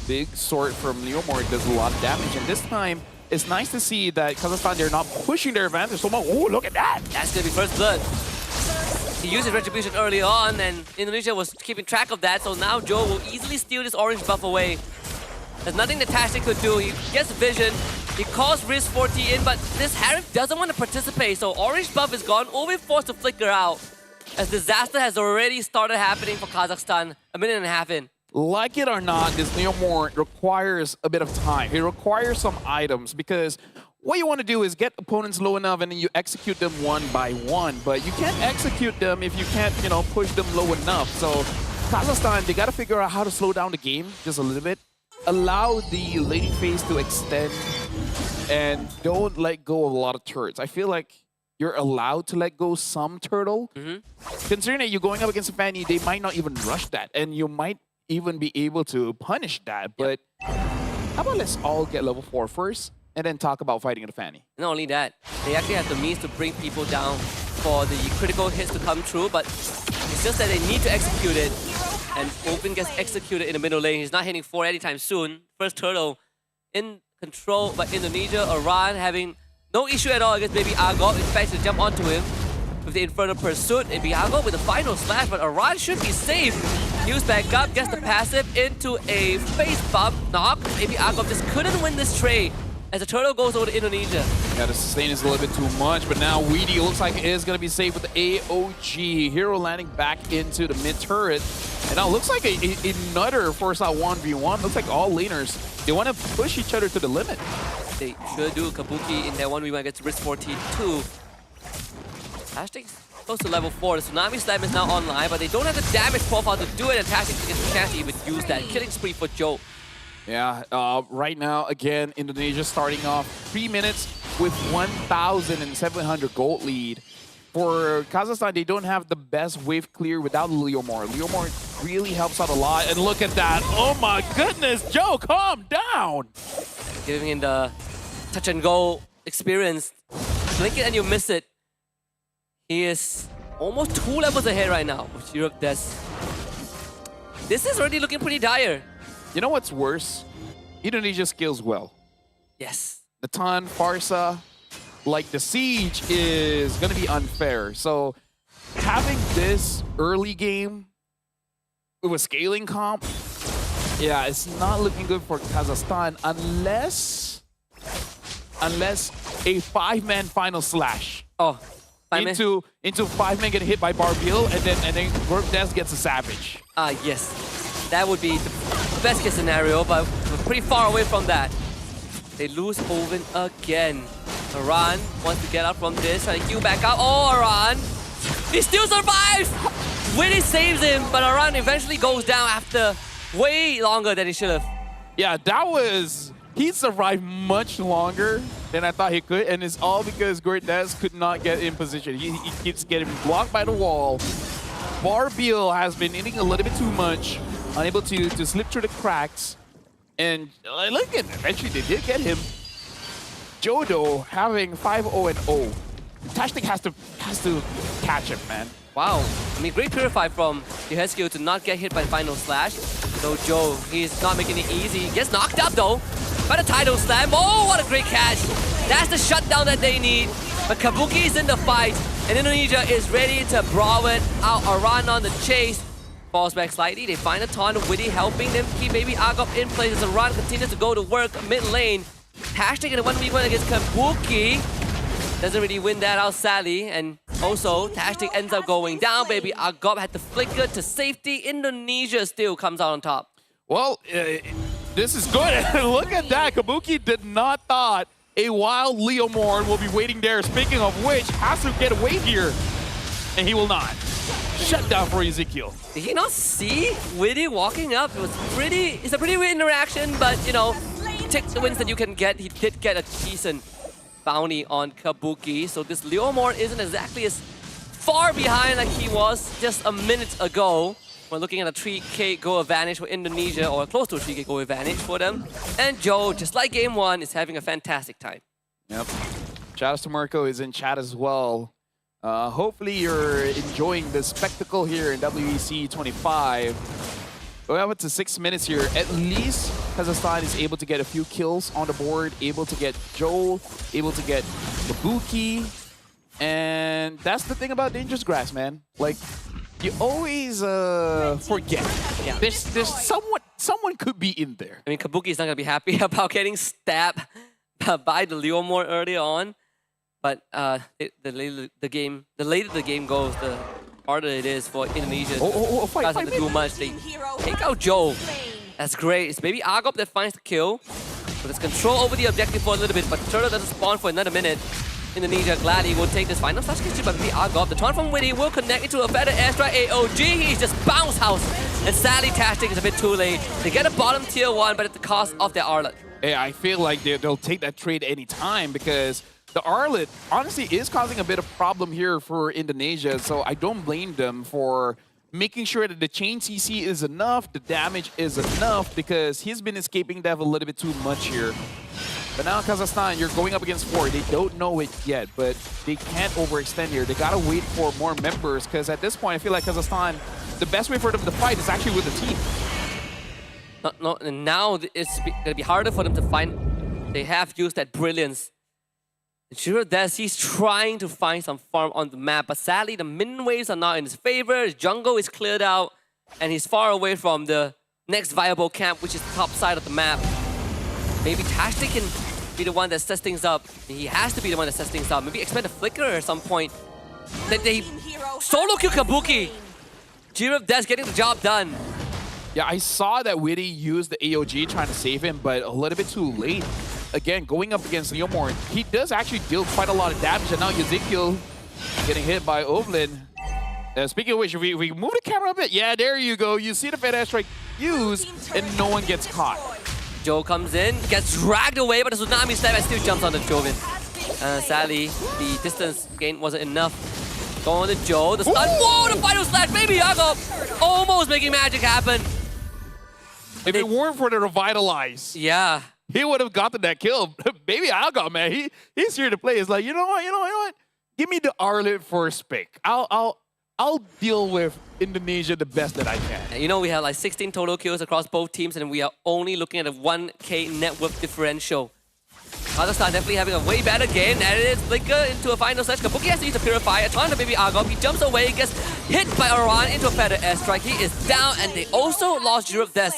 big sword from Leomord does a lot of damage, and this time, it's nice to see that Kazakhstan, they're not pushing their advantage so much. Oh, look at that! That's gonna be first blood. He used his retribution early on, and Indonesia was keeping track of that, so now Joe will easily steal this orange buff away. There's nothing the Tastic could do. He gets vision, he calls Risk 40 in, but this Harif doesn't want to participate, so orange buff is gone, only forced to flicker out. As disaster has already started happening for Kazakhstan, a minute and a half in. Like it or not, this Leomord requires a bit of time. It requires some items, because what you want to do is get opponents low enough and then you execute them one by one. But you can't execute them if you can't, you know, push them low enough. So Kazakhstan, they got to figure out how to slow down the game just a little bit. Allow the laning phase to extend and don't let go of a lot of turrets. I feel like you're allowed to let go some turtle. Considering that you're going up against a Fanny, they might not even rush that. And you might even be able to punish that. But how about let's all get level 4 first and then talk about fighting the Fanny. Not only that, they actually have the means to bring people down for the critical hits to come through, but it's just that they need to execute it. And Open gets executed in the middle lane. He's not hitting 4 anytime soon. First turtle in control by Indonesia. Iran having no issue at all against Baby Argo. In fact, to jump onto him with the Infernal Pursuit. Baby Argo with the final slash, but Iran should be safe. Hughes back up, gets the passive into a face bump knock. Baby Argo just couldn't win this trade as the turtle goes over to Indonesia. Yeah, the sustain is a little bit too much, but now Weedy looks like it is going to be safe with the AOG. Hero landing back into the mid turret. And now looks like another force-out 1v1. Looks like all laners, they want to push each other to the limit. They should do Kabuki in that 1v1 against Risk 42. Tastic's close to level 4. The Tsunami Slam is now online, but they don't have the damage profile to do it, and Tastic gets a chance to even use that. Killing spree for Joe. Yeah, right now, again, Indonesia starting off 3 minutes with 1,700 gold lead. For Kazakhstan, they don't have the best wave clear without Leomord. Leomord really helps out a lot. And look at that. Oh my goodness, Joe, calm down. Giving him the touch and go experience. Blink it and you miss it. He is almost 2 levels ahead right now with Europe Des. This is already looking pretty dire. You know what's worse? Indonesia scales well. Yes. Natan, Farsa, like the siege is going to be unfair. So having this early game with a scaling comp, yeah, it's not looking good for Kazakhstan unless a 5-man final slash. Oh, into 5-man getting hit by Barbil, and then Des gets a Savage. Yes. That would be the best case scenario, but we're pretty far away from that. They lose Oven again. Aran wants to get out from this, trying to heal back out. Oh, Aran! He still survives! Witty saves him, but Aran eventually goes down after way longer than he should have. Yeah, that was... He survived much longer than I thought he could, and it's all because Gordes could not get in position. He keeps getting blocked by the wall. Barbil has been hitting a little bit too much, unable to slip through the cracks. And look at eventually they did get him. Jodo having 5-0-0. Tashtik has to catch him, man. Wow. I mean, great purify from Yehescu to not get hit by the final slash. So Joe, he's not making it easy. He gets knocked up though by the title slam. Oh, what a great catch. That's the shutdown that they need. But Kabuki is in the fight, and Indonesia is ready to brawl it out. Aran on the chase. Falls back slightly. They find a taunt. Witty helping them keep Baby Agop in place as Aran continues to go to work mid lane. Hashtag in a 1v1 against Kabuki. Doesn't really win that out, sadly. And also, Tashtik ends up going down. Baby Agop had to flicker to safety. Indonesia still comes out on top. Well, this is good. Look at that. Kabuki did not thought a wild Leomorn will be waiting there. Speaking of which, has to get away here. And he will not. Shut down for Ezekiel. Did he not see Witty walking up? It's a pretty weird interaction, but you know, take the wins that you can get. He did get a decent bounty on Kabuki, so this Leomorn isn't exactly as far behind like he was just a minute ago. We're looking at a 3k goal advantage for Indonesia, or close to a 3k goal advantage for them. And Joe, just like game one, is having a fantastic time. Yep. Shout out to Marco is in chat as well. Hopefully you're enjoying the spectacle here in WEC 25. We're up to 6 minutes here. At least Kazakhstan is able to get a few kills on the board, able to get Joel, able to get Kabuki. And that's the thing about Dangerous Grass, man. Like, you always forget. Yeah. There's someone could be in there. I mean, Kabuki is not going to be happy about getting stabbed by the Leomorn early on. But the later the game goes, the harder it is for Indonesia to do much. They take out Joe. That's great. It's maybe Agop that finds the kill. But it's control over the objective for a little bit, but Turtle doesn't spawn for another minute. Indonesia gladly will take this final slash kill by maybe Agop. The taunt from Witty will connect into a better airstrike AOG. He's just bounce house. And sadly, Tashtik is a bit too late. They get a bottom tier 1, but at the cost of their Arlet. Hey, I feel like they'll take that trade anytime because the Arlet honestly is causing a bit of problem here for Indonesia, so I don't blame them for making sure that the chain CC is enough, the damage is enough, because he's been escaping death a little bit too much here. But now Kazakhstan, you're going up against 4. They don't know it yet, but they can't overextend here. They gotta wait for more members, because at this point, I feel like Kazakhstan, the best way for them to fight is actually with the team. No, and now it's gonna be harder for them to find. They have used that brilliance. Girodes, he's trying to find some farm on the map, but sadly the min waves are not in his favor. His jungle is cleared out, and he's far away from the next viable camp, which is the top side of the map. Maybe Tashtik can be the one that sets things up. He has to be the one that sets things up. Maybe expect a flicker at some point. That they solo kill Kabuki. Girodes getting the job done. Yeah, I saw that Witty used the AOG trying to save him, but a little bit too late. Again, going up against Leomorn, he does actually deal quite a lot of damage, and now Ezekiel getting hit by Ovlin. Speaking of which, if we move the camera a bit, yeah, there you go. You see the Fed Airstrike used, and no one gets caught. Joe comes in, gets dragged away, but the Tsunami Stab and still jumps on the Jovin. Sadly, the distance gain wasn't enough. Going to Joe, the stun. Whoa, the final slash, Baby Agop almost making magic happen. If it weren't for the Revitalize, yeah, he would have gotten that kill. Baby Agop, man, he's here to play. It's like, you know what? Give me the Arlet for a spick. I'll deal with Indonesia the best that I can. You know, we have like 16 total kills across both teams, and we are only looking at a 1k net worth differential. Kazakhstan definitely having a way better game. And it is Flicker into a final slash. Kabuki has to use a Purifier. Trying to Baby Agop. He jumps away, gets hit by Aran into a feather airstrike. He is down, and they also lost Girodes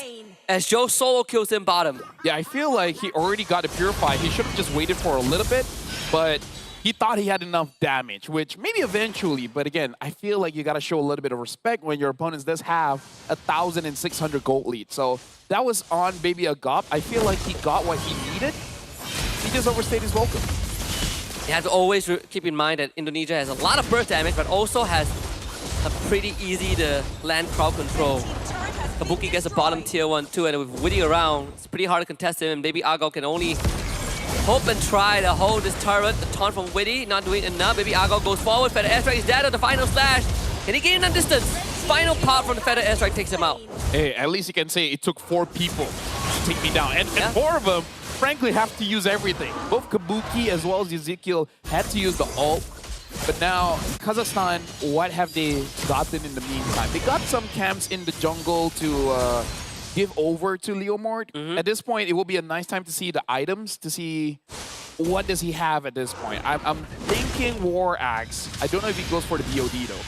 as Joe solo kills him bottom. Yeah, I feel like he already got a Purify. He should have just waited for a little bit, but he thought he had enough damage, which maybe eventually, but again, I feel like you got to show a little bit of respect when your opponents does have 1,600 gold lead. So that was on Baby Agop. I feel like he got what he needed. He just overstayed his welcome. You have to always keep in mind that Indonesia has a lot of burst damage, but also has a pretty easy to land crowd control. Kabuki gets a bottom tier 1-2, and with Witty around, it's pretty hard to contest him, and Baby Argo can only hope and try to hold this turret. The taunt from Witty, not doing enough. Baby Argo goes forward, Feather Airstrike is dead on the final slash. Can he gain enough distance? Final pop from the Feather Airstrike takes him out. Hey, at least you can say it took 4 people to take me down, and 4 of them, frankly, have to use everything. Both Kabuki as well as Ezekiel had to use the ult. But now, Kazakhstan, what have they gotten in the meantime? They got some camps in the jungle to give over to Leomord. At this point, it will be a nice time to see the items, to see what does he have at this point. I'm thinking War Axe. I don't know if he goes for the BOD though.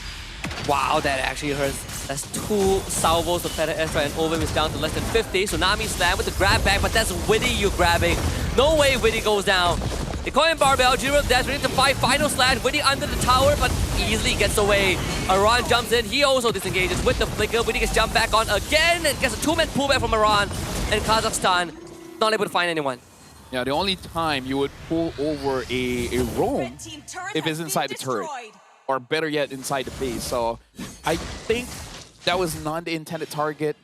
Wow, that actually hurts. That's 2 salvos of Feather Airstrike, and Ovim is down to less than 50. Tsunami Slam with the grab back, but that's Witty you're grabbing. No way Witty goes down. They call him Barbell, Jiro Dash ready to fight, final slash, Witty under the tower, but easily gets away. Aran jumps in, he also disengages with the flicker. Witty gets jumped back on again and gets a 2-man pullback from Aran, and Kazakhstan not able to find anyone. Yeah, the only time you would pull over a roam if it's inside the turret, or better yet, inside the base. So I think that was not the intended target,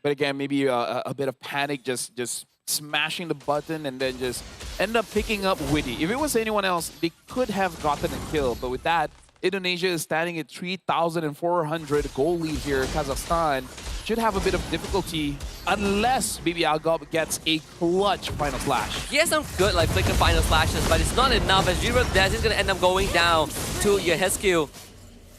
but again, maybe a bit of panic, just smashing the button and then just end up picking up Witty. If it was anyone else, they could have gotten a kill, but with that, Indonesia is standing at 3,400 goal lead here. Kazakhstan should have a bit of difficulty unless Baby Agop gets a clutch final slash. He has some good like flicker final slashes, but it's not enough as Jiro Dash is going to end up going down to Yehescu.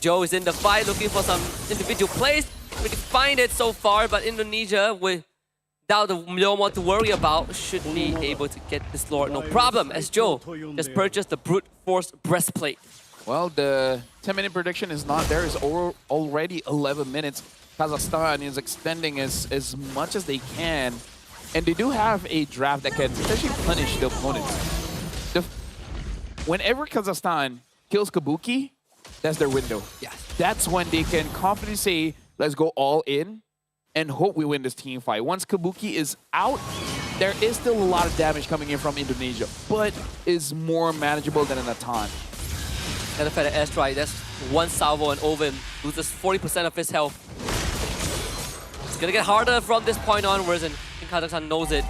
Joe is in the fight looking for some individual plays. We can find it so far, but Indonesia, without the Leomord to worry about, should be able to get this Lord no problem, as Joe just purchased the Brute Force Breastplate. Well, the 10-minute prediction is not there. It's already 11 minutes. Kazakhstan is extending as much as they can, and they do have a draft that can potentially punish the opponents. Whenever Kazakhstan kills Kabuki, that's their window. Yeah. That's when they can confidently say, let's go all in and hope we win this team fight. Once Kabuki is out, there is still a lot of damage coming in from Indonesia, but is more manageable than an Atan. And the Feather Airstrike, that's 1 salvo, and Ovin loses 40% of his health. It's gonna get harder from this point onwards, and Kazakhstan knows it.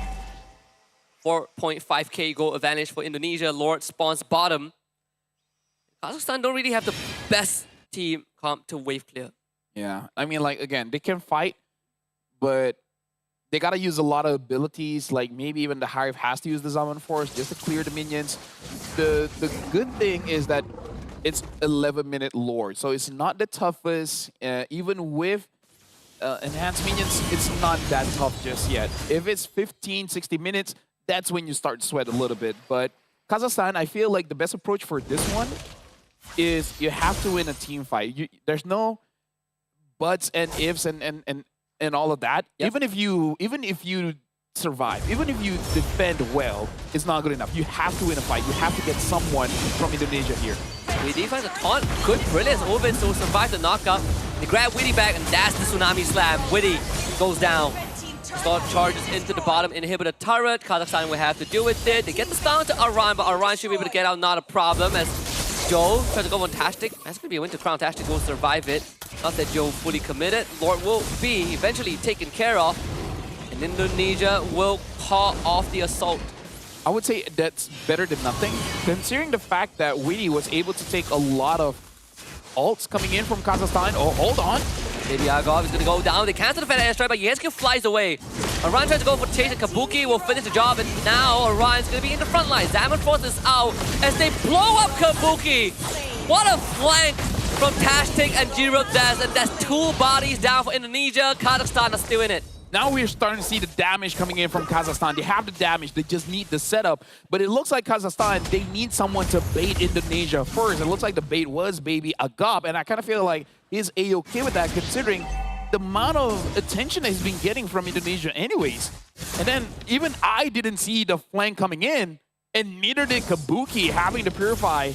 4.5k goal advantage for Indonesia. Lord spawns bottom. Kazakhstan don't really have the best team comp to wave clear. Yeah, I mean, like, again, they can fight, but they gotta use a lot of abilities, like maybe even the Hive has to use the Zaman Force just to clear the minions. The good thing is that it's 11-minute Lord, so it's not the toughest. Even with enhanced minions, it's not that tough just yet. If it's 15, 60 minutes, that's when you start to sweat a little bit. But Kazakhstan, I feel like the best approach for this one is you have to win a team fight. There's no buts and ifs and all of that. Yep. Even if you survive, even if you defend well, it's not good enough. You have to win a fight. You have to get someone from Indonesia here. Witty finds a taunt. Good brilliance. Ovin so survives the knockup. They grab Witty back, and that's the Tsunami Slam. Witty goes down. Start charges into the bottom inhibitor turret. Kazakhstan will have to deal with it. They get the stun to Aran, but Aran should be able to get out, not a problem. As Joe tries to go on Tastic. That's going to be a win to crown. Tastic will survive it. Not that Joe fully committed. Lord will be eventually taken care of. And Indonesia will call off the assault. I would say that's better than nothing, considering the fact that Witty was able to take a lot of ults coming in from Kazakhstan. Oh, hold on. Baby Agov is going to go down. They cancel the Feather Airstrike, but Yescu flies away. Aran tries to go for chase, and Kabuki will finish the job, and now Aran's going to be in the front line. Zaman Force is out as they blow up Kabuki. What a flank from Tastic and Girodes, and that's 2 bodies down for Indonesia. Kazakhstan are still in it. Now we're starting to see the damage coming in from Kazakhstan. They have the damage, they just need the setup. But it looks like Kazakhstan, they need someone to bait Indonesia first. It looks like the bait was Baby Agop, and I kind of feel like he's A-okay with that, considering the amount of attention that he's been getting from Indonesia anyways. And then even I didn't see the flank coming in, And neither did Kabuki. Having to purify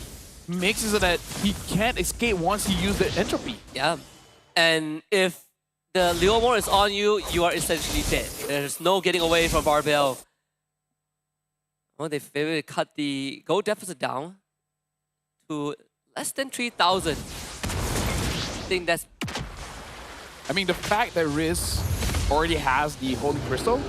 makes it so that he can't escape once he used the entropy. Yeah. And if the Leomore is on you, you are essentially dead. There's no getting away from Barbell. Well, they've been able to cut the gold deficit down to less than 3,000. I think that's... I mean, the fact that Riz already has the Holy Crystal,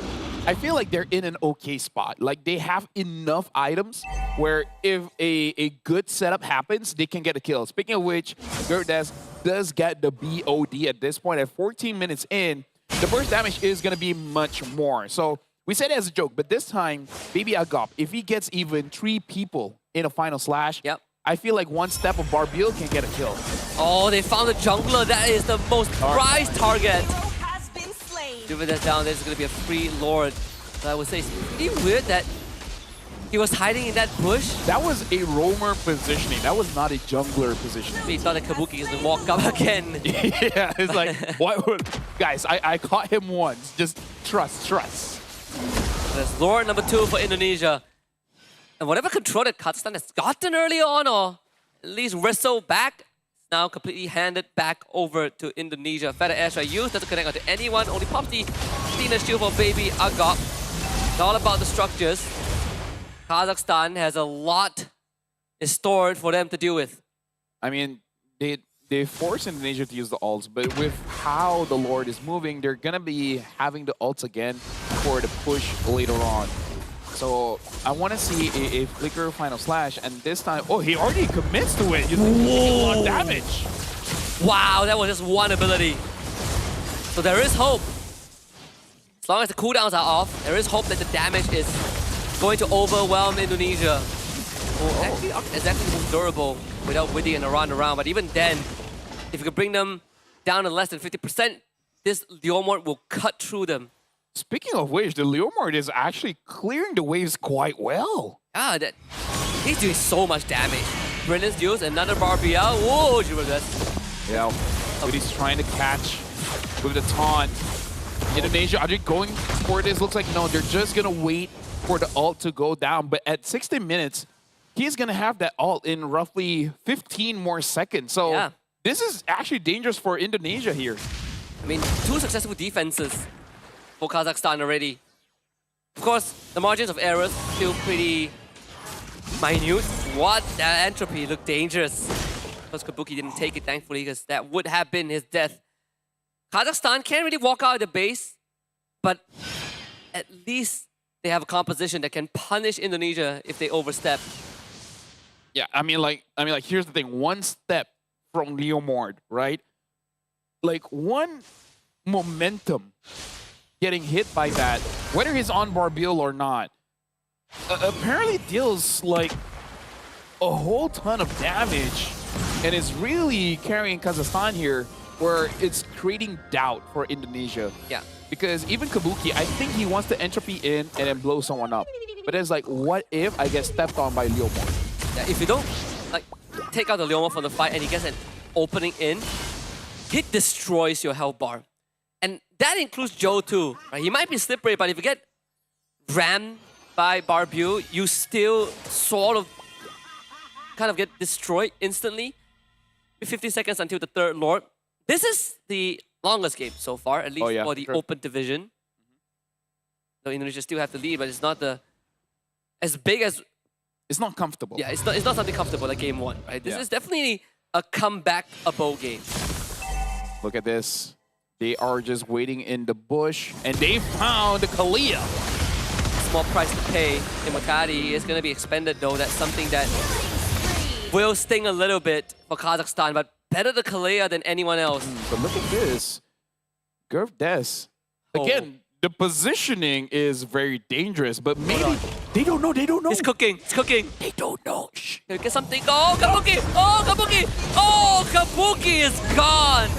I feel like they're in an okay spot. Like, they have enough items where if a good setup happens, they can get a kill. Speaking of which, Gerdes does get the BOD at this point. At 14 minutes in, the burst damage is going to be much more. So we said it as a joke, but this time, Baby Agop, if he gets even 3 people in a final slash, I feel like one step of Barbil can get a kill. Oh, they found a jungler. That is the most prized target. Even that down, there's going to be a free Lord. So I would say it's pretty weird that he was hiding in that bush. That was a roamer positioning. That was not a jungler positioning. He thought that Kabuki was going to walk up again. Yeah, it's like, what would... Guys, I caught him once. Just trust. There's Lord number 2 for Indonesia. And whatever control that Kazakhstan has gotten early on, or at least wrestled back, now completely handed back over to Indonesia. Feather Astra used doesn't connect onto anyone, only pops the Athena shield for Baby Agop. It's all about the structures. Kazakhstan has a lot in store for them to deal with. I mean, they force Indonesia to use the ults, but with how the Lord is moving, they're gonna be having the ults again for the push later on. So I want to see a flicker final slash, and this time, oh, he already commits to it. He's taking a lot of damage. Wow, that was just one ability. So there is hope. As long as the cooldowns are off, there is hope that the damage is going to overwhelm Indonesia. Actually, it's actually the most durable without Witty and around. But even then, if you could bring them down to less than 50%, this Leomord will cut through them. Speaking of which, the Leomord is actually clearing the waves quite well. Ah, he's doing so much damage. Brilliant's use, another Barbiel. Whoa, Jiragas. Yeah, but he's trying to catch with the taunt. Indonesia, are they going for this? Looks like no, they're just going to wait for the ult to go down. But at 60 minutes, he's going to have that ult in roughly 15 more seconds. So this is actually dangerous for Indonesia here. I mean, 2 successful defenses for Kazakhstan already. Of course, the margins of error still pretty minute. What? That entropy looked dangerous. Because Kabuki didn't take it, thankfully, because that would have been his death. Kazakhstan can't really walk out of the base, but at least they have a composition that can punish Indonesia if they overstep. Yeah, I mean, like, here's the thing. One step from Leomord, right? Like, one momentum getting hit by that, whether he's on Barbil or not, apparently deals like a whole ton of damage and is really carrying Kazakhstan here, where it's creating doubt for Indonesia. Yeah. Because even Kabuki, I think he wants to entropy in and then blow someone up. But it's like, what if I get stepped on by Leomord? Yeah, if you don't like take out the Leomord from the fight and he gets an opening in, it destroys your health bar. And that includes Joe too. Right? He might be slippery, but if you get rammed by Barbu, you still sort of kind of get destroyed instantly. 50 seconds until the 3rd Lord. This is the longest game so far, at least for the open division. So Indonesia still have the lead, but it's not as big as... It's not comfortable. Yeah, it's not something comfortable like game 1, right? This is definitely a comeback-able game. Look at this. They are just waiting in the bush, and they found Kalia. Small price to pay. Imakari is going to be expended, though. That's something that will sting a little bit for Kazakhstan, but better the Kalia than anyone else. But look at this. Gerdes. Again, the positioning is very dangerous, but maybe they don't know. It's cooking. They don't know. Shh. Can we get something? Oh, Kabuki! Oh, Kabuki! Oh, Kabuki is gone!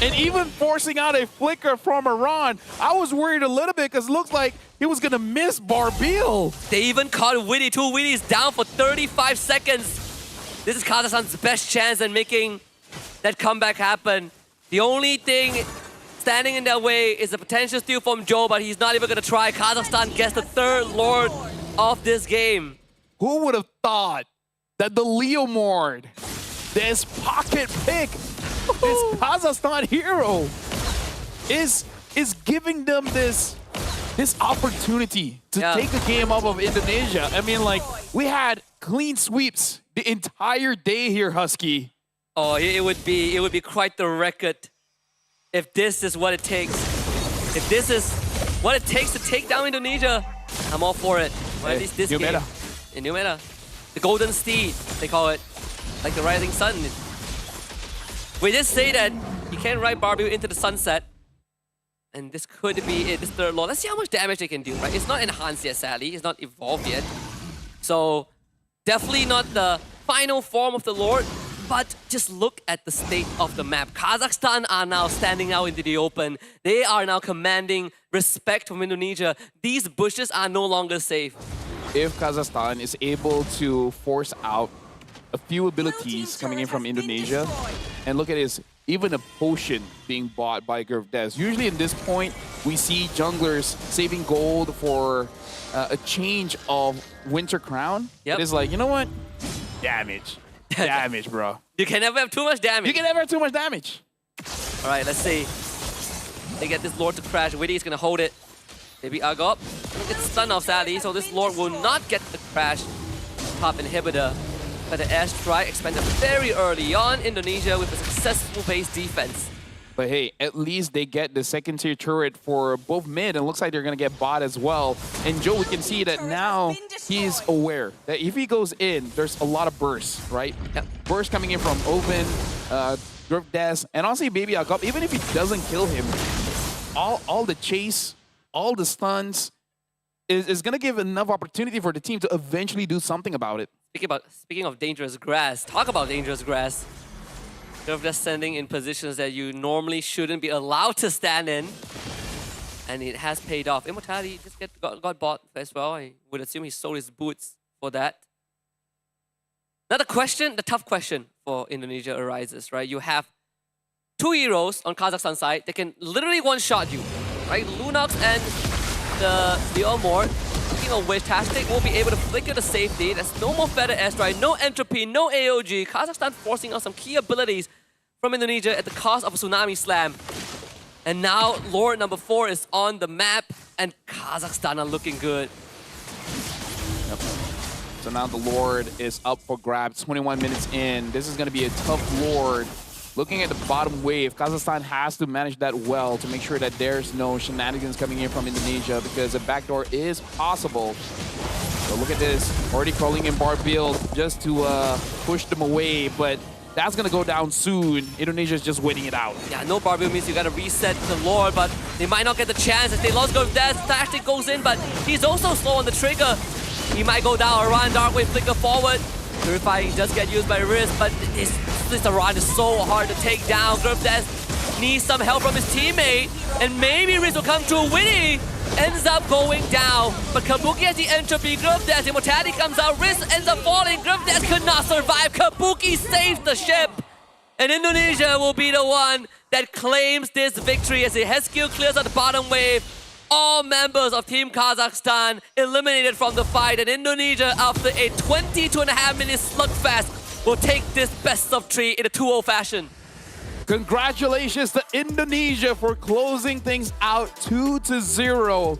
And even forcing out a flicker from Iran, I was worried a little bit because it looks like he was going to miss Barbil. They even caught Witty. 2 Witties down for 35 seconds. This is Kazakhstan's best chance at making that comeback happen. The only thing standing in their way is a potential steal from Joe, but he's not even going to try. Kazakhstan gets the third Lord. of this game. Who would have thought that the Leomord, this pocket pick, this Kazakhstan hero, is giving them this opportunity to take a game off of Indonesia? I mean, like, we had clean sweeps the entire day here, Husky. Oh, it would be quite the record if this is what it takes. If this is what it takes to take down Indonesia, I'm all for it. Or at least this new game. meta. In new meta. The Golden Steed, they call it. Like the Rising Sun. We did say that you can't ride Barbie into the sunset. And this could be it, this third lord. Let's see how much damage they can do, right? It's not enhanced yet, sadly. It's not evolved yet. So, definitely not the final form of the lord. But just look at the state of the map. Kazakhstan are now standing out into the open. They are now commanding respect from Indonesia. These bushes are no longer safe. If Kazakhstan is able to force out a few abilities coming in from Indonesia, and look at this, even a potion being bought by Gurvdes. Usually in this point, we see junglers saving gold for a change of Winter Crown. Yep. It is like, you know what? Damage. Damage, bro. You can never have too much damage. You can never have too much damage. All right, let's see. They get this lord to crash. Witty's gonna hold it. Maybe Agop. It's stun off, sadly, so this lord will not get the crash. Top inhibitor. But the airstrike expanded very early on Indonesia with a successful base defense. But hey, at least they get the second tier turret for both mid, and it looks like they're gonna get bot as well. And Joe, we can see that now he's aware that if he goes in, there's a lot of bursts, right? Yep. Bursts coming in from Open, Gurvdes, and honestly, maybe Agop, even if he doesn't kill him, all the chase, all the stuns, is gonna give enough opportunity for the team to eventually do something about it. Speaking of dangerous grass, talk about dangerous grass. They're just standing in positions that you normally shouldn't be allowed to stand in. And it has paid off. Immortality just got bought as well. I would assume he sold his boots for that. Now the tough question for Indonesia arises, right? You have two heroes on Kazakhstan side that can literally one-shot you, right? Lunox and the Leomord. Speaking of which, Tastic will be able to flicker the safety. There's no more Feather Airstrike, no Entropy, no AOG. Kazakhstan forcing out some key abilities from Indonesia at the cost of a Tsunami Slam. And now Lord number 4 is on the map, and Kazakhstan are looking good. Yep. So now the Lord is up for grabs, 21 minutes in. This is going to be a tough Lord. Looking at the bottom wave, Kazakhstan has to manage that well to make sure that there's no shenanigans coming in from Indonesia, because a backdoor is possible. So look at this, already crawling in bar build just to push them away, but that's gonna go down soon. Indonesia's just waiting it out. Yeah, no bar build means you gotta reset the Lord, but they might not get the chance if they lost Gurvdes. Tactic goes in, but he's also slow on the trigger. He might go down, Aran, Darkwave flicker forward. Purifying does get used by Riz, but this Aran is so hard to take down. Gurvdes needs some help from his teammate, and maybe Riz will come through. Witty ends up going down, but Kabuki has the entropy. Gurvdes, Immortality comes out, Riz ends up falling. Gurvdes could not survive. Kabuki saves the ship, and Indonesia will be the one that claims this victory as the Heskill clears out the bottom wave. All members of Team Kazakhstan eliminated from the fight, and Indonesia, after a 22.5-minute slugfest, will take this best of 3 in a 2-0 fashion. Congratulations to Indonesia for closing things out 2-0.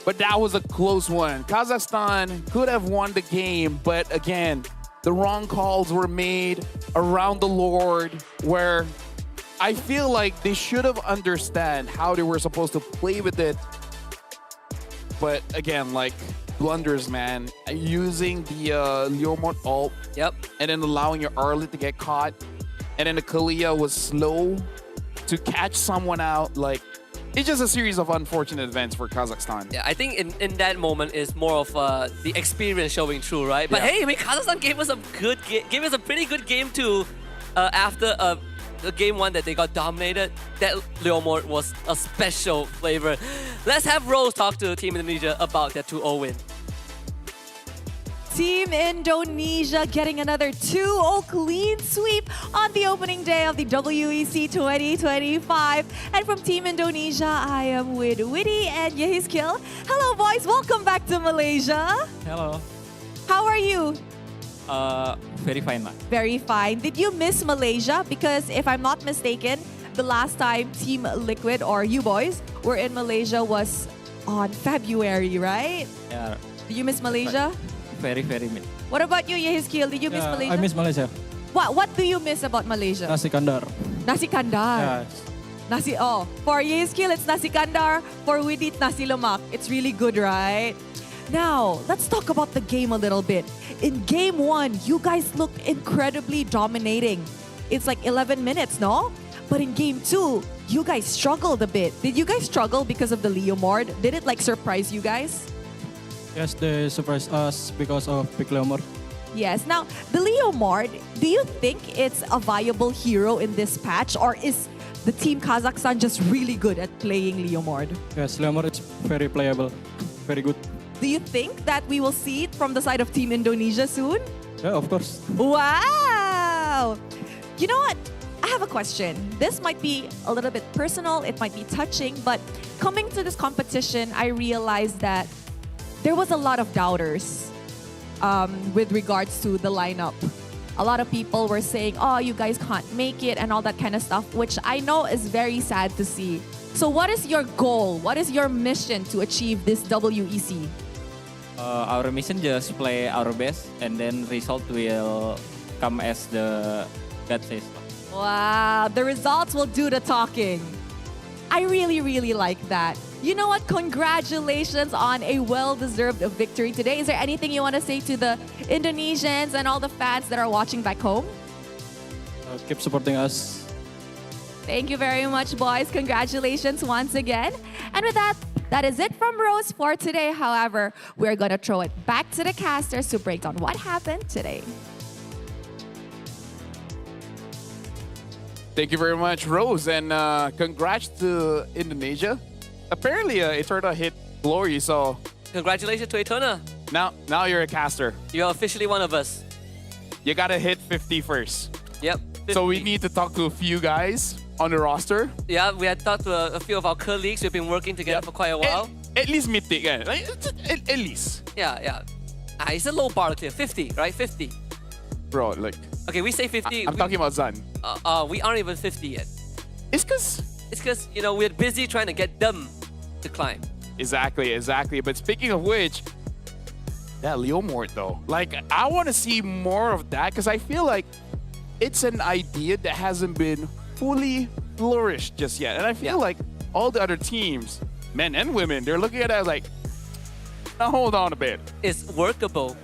But that was a close one. Kazakhstan could have won the game, but again, the wrong calls were made around the Lord, where I feel like they should have understood how they were supposed to play with it. But again, like, blunders, man. Using the Leomord ult. Yep. And then allowing your Arlet to get caught. And then the Kalia was slow to catch someone out. Like, it's just a series of unfortunate events for Kazakhstan. Yeah, I think in that moment is more of the experience showing through, right? But hey, I mean, Kazakhstan gave us a pretty good game too. After the game 1 that they got dominated, that Leomord was a special flavor. Let's have Rose talk to Team Indonesia about that 2-0 win. Team Indonesia getting another 2-0 clean sweep on the opening day of the WEC 2025. And from Team Indonesia, I am with Witty and Yehiskil. Hello, boys. Welcome back to Malaysia. Hello. How are you? Very fine, ma. Very fine. Did you miss Malaysia? Because if I'm not mistaken, the last time Team Liquid or you boys were in Malaysia was on February, right? Yeah. Did you miss Malaysia? Very miss. What about you, Yehiskil? Did you miss Malaysia? I miss Malaysia. What do you miss about Malaysia? Nasi kandar. Nasi kandar. Yes. For Yehiskil, it's nasi kandar. For Widi, it's nasi lemak. It's really good, right? Now, let's talk about the game a little bit. In game 1, you guys looked incredibly dominating. It's like 11 minutes, no? But in game 2, you guys struggled a bit. Did you guys struggle because of the Leo Mord? Did it like surprise you guys? Yes, they surprised us because of Big Leomor. Yes. Now, the Leo Mord, do you think it's a viable hero in this patch? Or is the Team Kazakhstan just really good at playing Leo Mord? Yes, Leomor is very playable. Very good. Do you think that we will see it from the side of Team Indonesia soon? Yeah, of course. Wow! You know what? I have a question. This might be a little bit personal, it might be touching, but coming to this competition, I realized that there was a lot of doubters with regards to the lineup. A lot of people were saying, oh, you guys can't make it and all that kind of stuff, which I know is very sad to see. So what is your goal? What is your mission to achieve this WEC? Our mission just play our best and then result will come as the God says. Wow, the results will do the talking. I really like that. You know what? Congratulations on a well-deserved victory today. Is there anything you want to say to the Indonesians and all the fans that are watching back home? Keep supporting us. Thank you very much, boys. Congratulations once again. And with that, that is it from Rose for today. However, we're going to throw it back to the casters to break down what happened today. Thank you very much, Rose, and congrats to Indonesia. Apparently, Eterna hit glory, so... Congratulations to Eterna. Now you're a caster. You're officially one of us. You gotta hit 50 first. Yep. 50. So we need to talk to a few guys on the roster. Yeah, we had talked to a few of our colleagues. We've been working together for quite a while. At least mythic, yeah. At least. Yeah. It's a low bar to clear. 50, right? 50. Bro, like... Okay, we say 50. I'm talking about Zan. We aren't even 50 yet. It's because, you know, we're busy trying to get them to climb. Exactly. But speaking of which, that Leo Mort though, like I want to see more of that because I feel like it's an idea that hasn't been fully flourished just yet. And I feel like all the other teams, men and women, they're looking at it like, now hold on a bit. It's workable.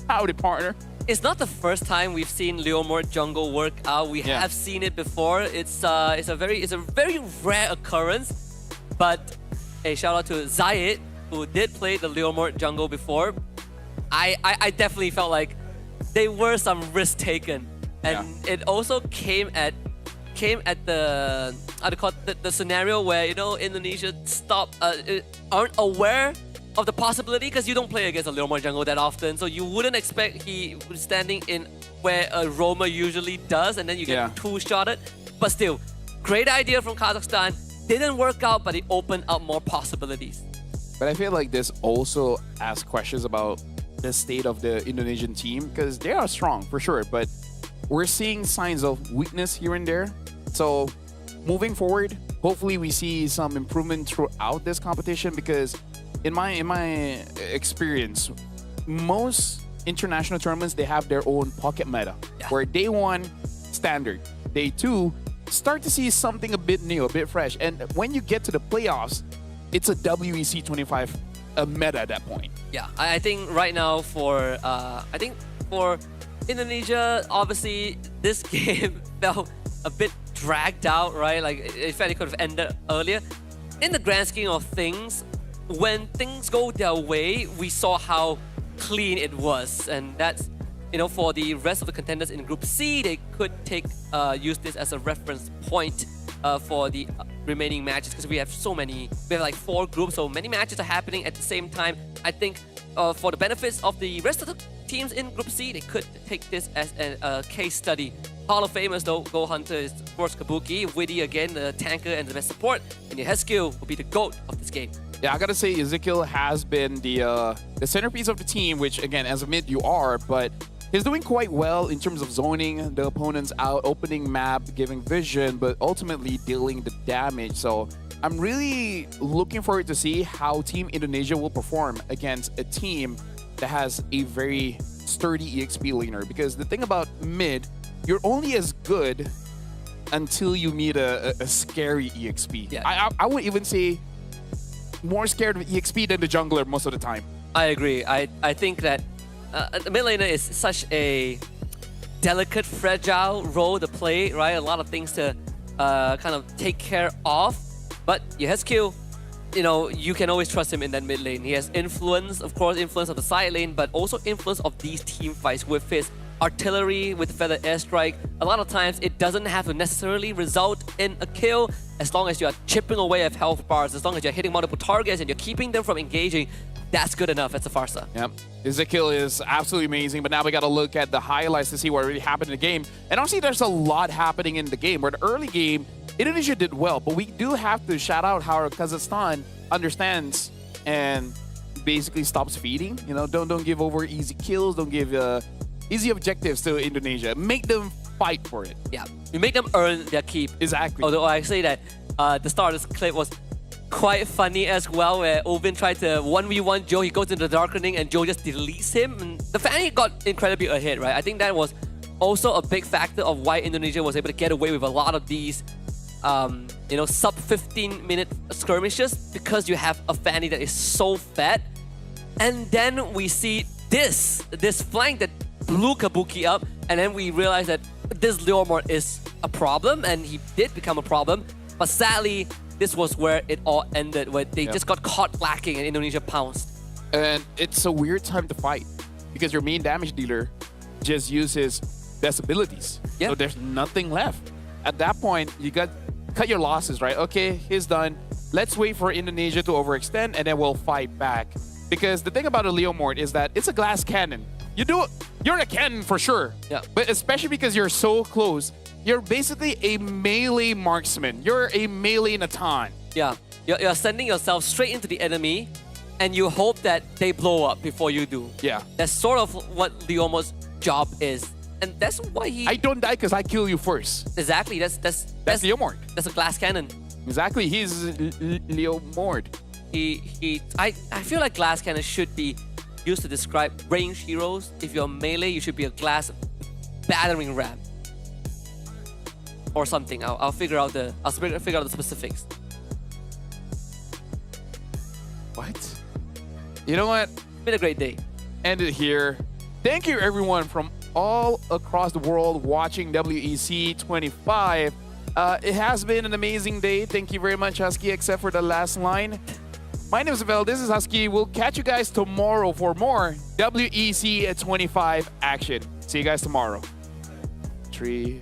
Howdy, partner. It's not the first time we've seen Leomort jungle work out. We have seen it before. It's a very rare occurrence. But a shout out to Zayed, who did play the Leomort jungle before. I definitely felt like there were some risks taken, and it also came at the the scenario where Indonesia aren't aware of the possibility because you don't play against a Leomort jungle that often, so you wouldn't expect he was standing in where a roamer usually does, and then you get two-shotted. But still, great idea from Kazakhstan. Didn't work out, but it opened up more possibilities. But I feel like this also asks questions about the state of the Indonesian team because they are strong for sure, but we're seeing signs of weakness here and there. So moving forward, hopefully we see some improvement throughout this competition because in my experience, most international tournaments, they have their own pocket meta where day 1, standard. Day 2, start to see something a bit new, a bit fresh. And when you get to the playoffs, it's a WEC 25 meta at that point. Yeah, I think right now for Indonesia, obviously this game felt a bit dragged out, right? Like it felt it could have ended earlier. In the grand scheme of things, when things go their way, we saw how clean it was, and that's for the rest of the contenders in Group C, they could use this as a reference point for the remaining matches because we have so many. We have like 4 groups, so many matches are happening at the same time. I think for the benefits of the rest of the teams in Group C, they could take this as a case study. Hall of Famers though, Go Hunter is of course Kabuki, Witty again, the tanker and the best support, and your Heskil will be the GOAT of this game. Yeah, I gotta say Ezekiel has been the centerpiece of the team, which again, as a mid you are, but he's doing quite well in terms of zoning the opponents out, opening map, giving vision, but ultimately dealing the damage. So I'm really looking forward to see how Team Indonesia will perform against a team that has a very sturdy EXP laner. Because the thing about mid, you're only as good until you meet a scary EXP. Yeah. I would even say more scared of EXP than the jungler most of the time. I agree. I think that the mid laner is such a delicate, fragile role to play, right? A lot of things to kind of take care of. But your Heskil, you know, you can always trust him in that mid lane. He has influence, of course, influence of the side lane, but also influence of these team fights with his artillery, with Feather Airstrike. A lot of times, it doesn't have to necessarily result in a kill as long as you are chipping away at health bars, as long as you're hitting multiple targets and you're keeping them from engaging. That's good enough as a Farsa. Yep. Ezekiel is absolutely amazing, but now we got to look at the highlights to see what really happened in the game. And honestly, there's a lot happening in the game. Where the early game, Indonesia did well, but we do have to shout out how Kazakhstan understands and basically stops feeding. You know, don't give over easy kills, don't give easy objectives to Indonesia. Make them fight for it. Yeah, you make them earn their keep. Exactly. Although I say that the start of this clip was quite funny as well, where Ovin tried to 1v1 Joe. He goes into the Darkening and Joe just deletes him. And the Fanny got incredibly ahead, right? I think that was also a big factor of why Indonesia was able to get away with a lot of these you know, sub 15-minute skirmishes, because you have a Fanny that is so fat. And then we see this flank that blew Kabuki up, and then we realize that this Leomord is a problem, and he did become a problem. But sadly, this was where it all ended, where they just got caught lacking and Indonesia pounced. And it's a weird time to fight because your main damage dealer just uses best abilities. Yeah. So there's nothing left. At that point, you got cut your losses, right? Okay, he's done. Let's wait for Indonesia to overextend and then we'll fight back. Because the thing about a Leomord is that it's a glass cannon. You're a cannon for sure. Yeah. But especially because you're so close, you're basically a melee marksman. You're a melee Natan. Yeah. You're sending yourself straight into the enemy and you hope that they blow up before you do. Yeah. That's sort of what Leomord's job is. And that's why he... I don't die because I kill you first. Exactly. That's Leomord. That's a glass cannon. Exactly. He's Leomord. I feel like glass cannon should be used to describe ranged heroes. If you're melee, you should be a glass battering ram or something. I'll figure out the specifics. What? You know what? Been a great day. End it here. Thank you everyone from all across the world watching WEC25. It has been an amazing day. Thank you very much, Husky, except for the last line. My name is Vel. This is Husky. We'll catch you guys tomorrow for more WEC25 action. See you guys tomorrow. 3,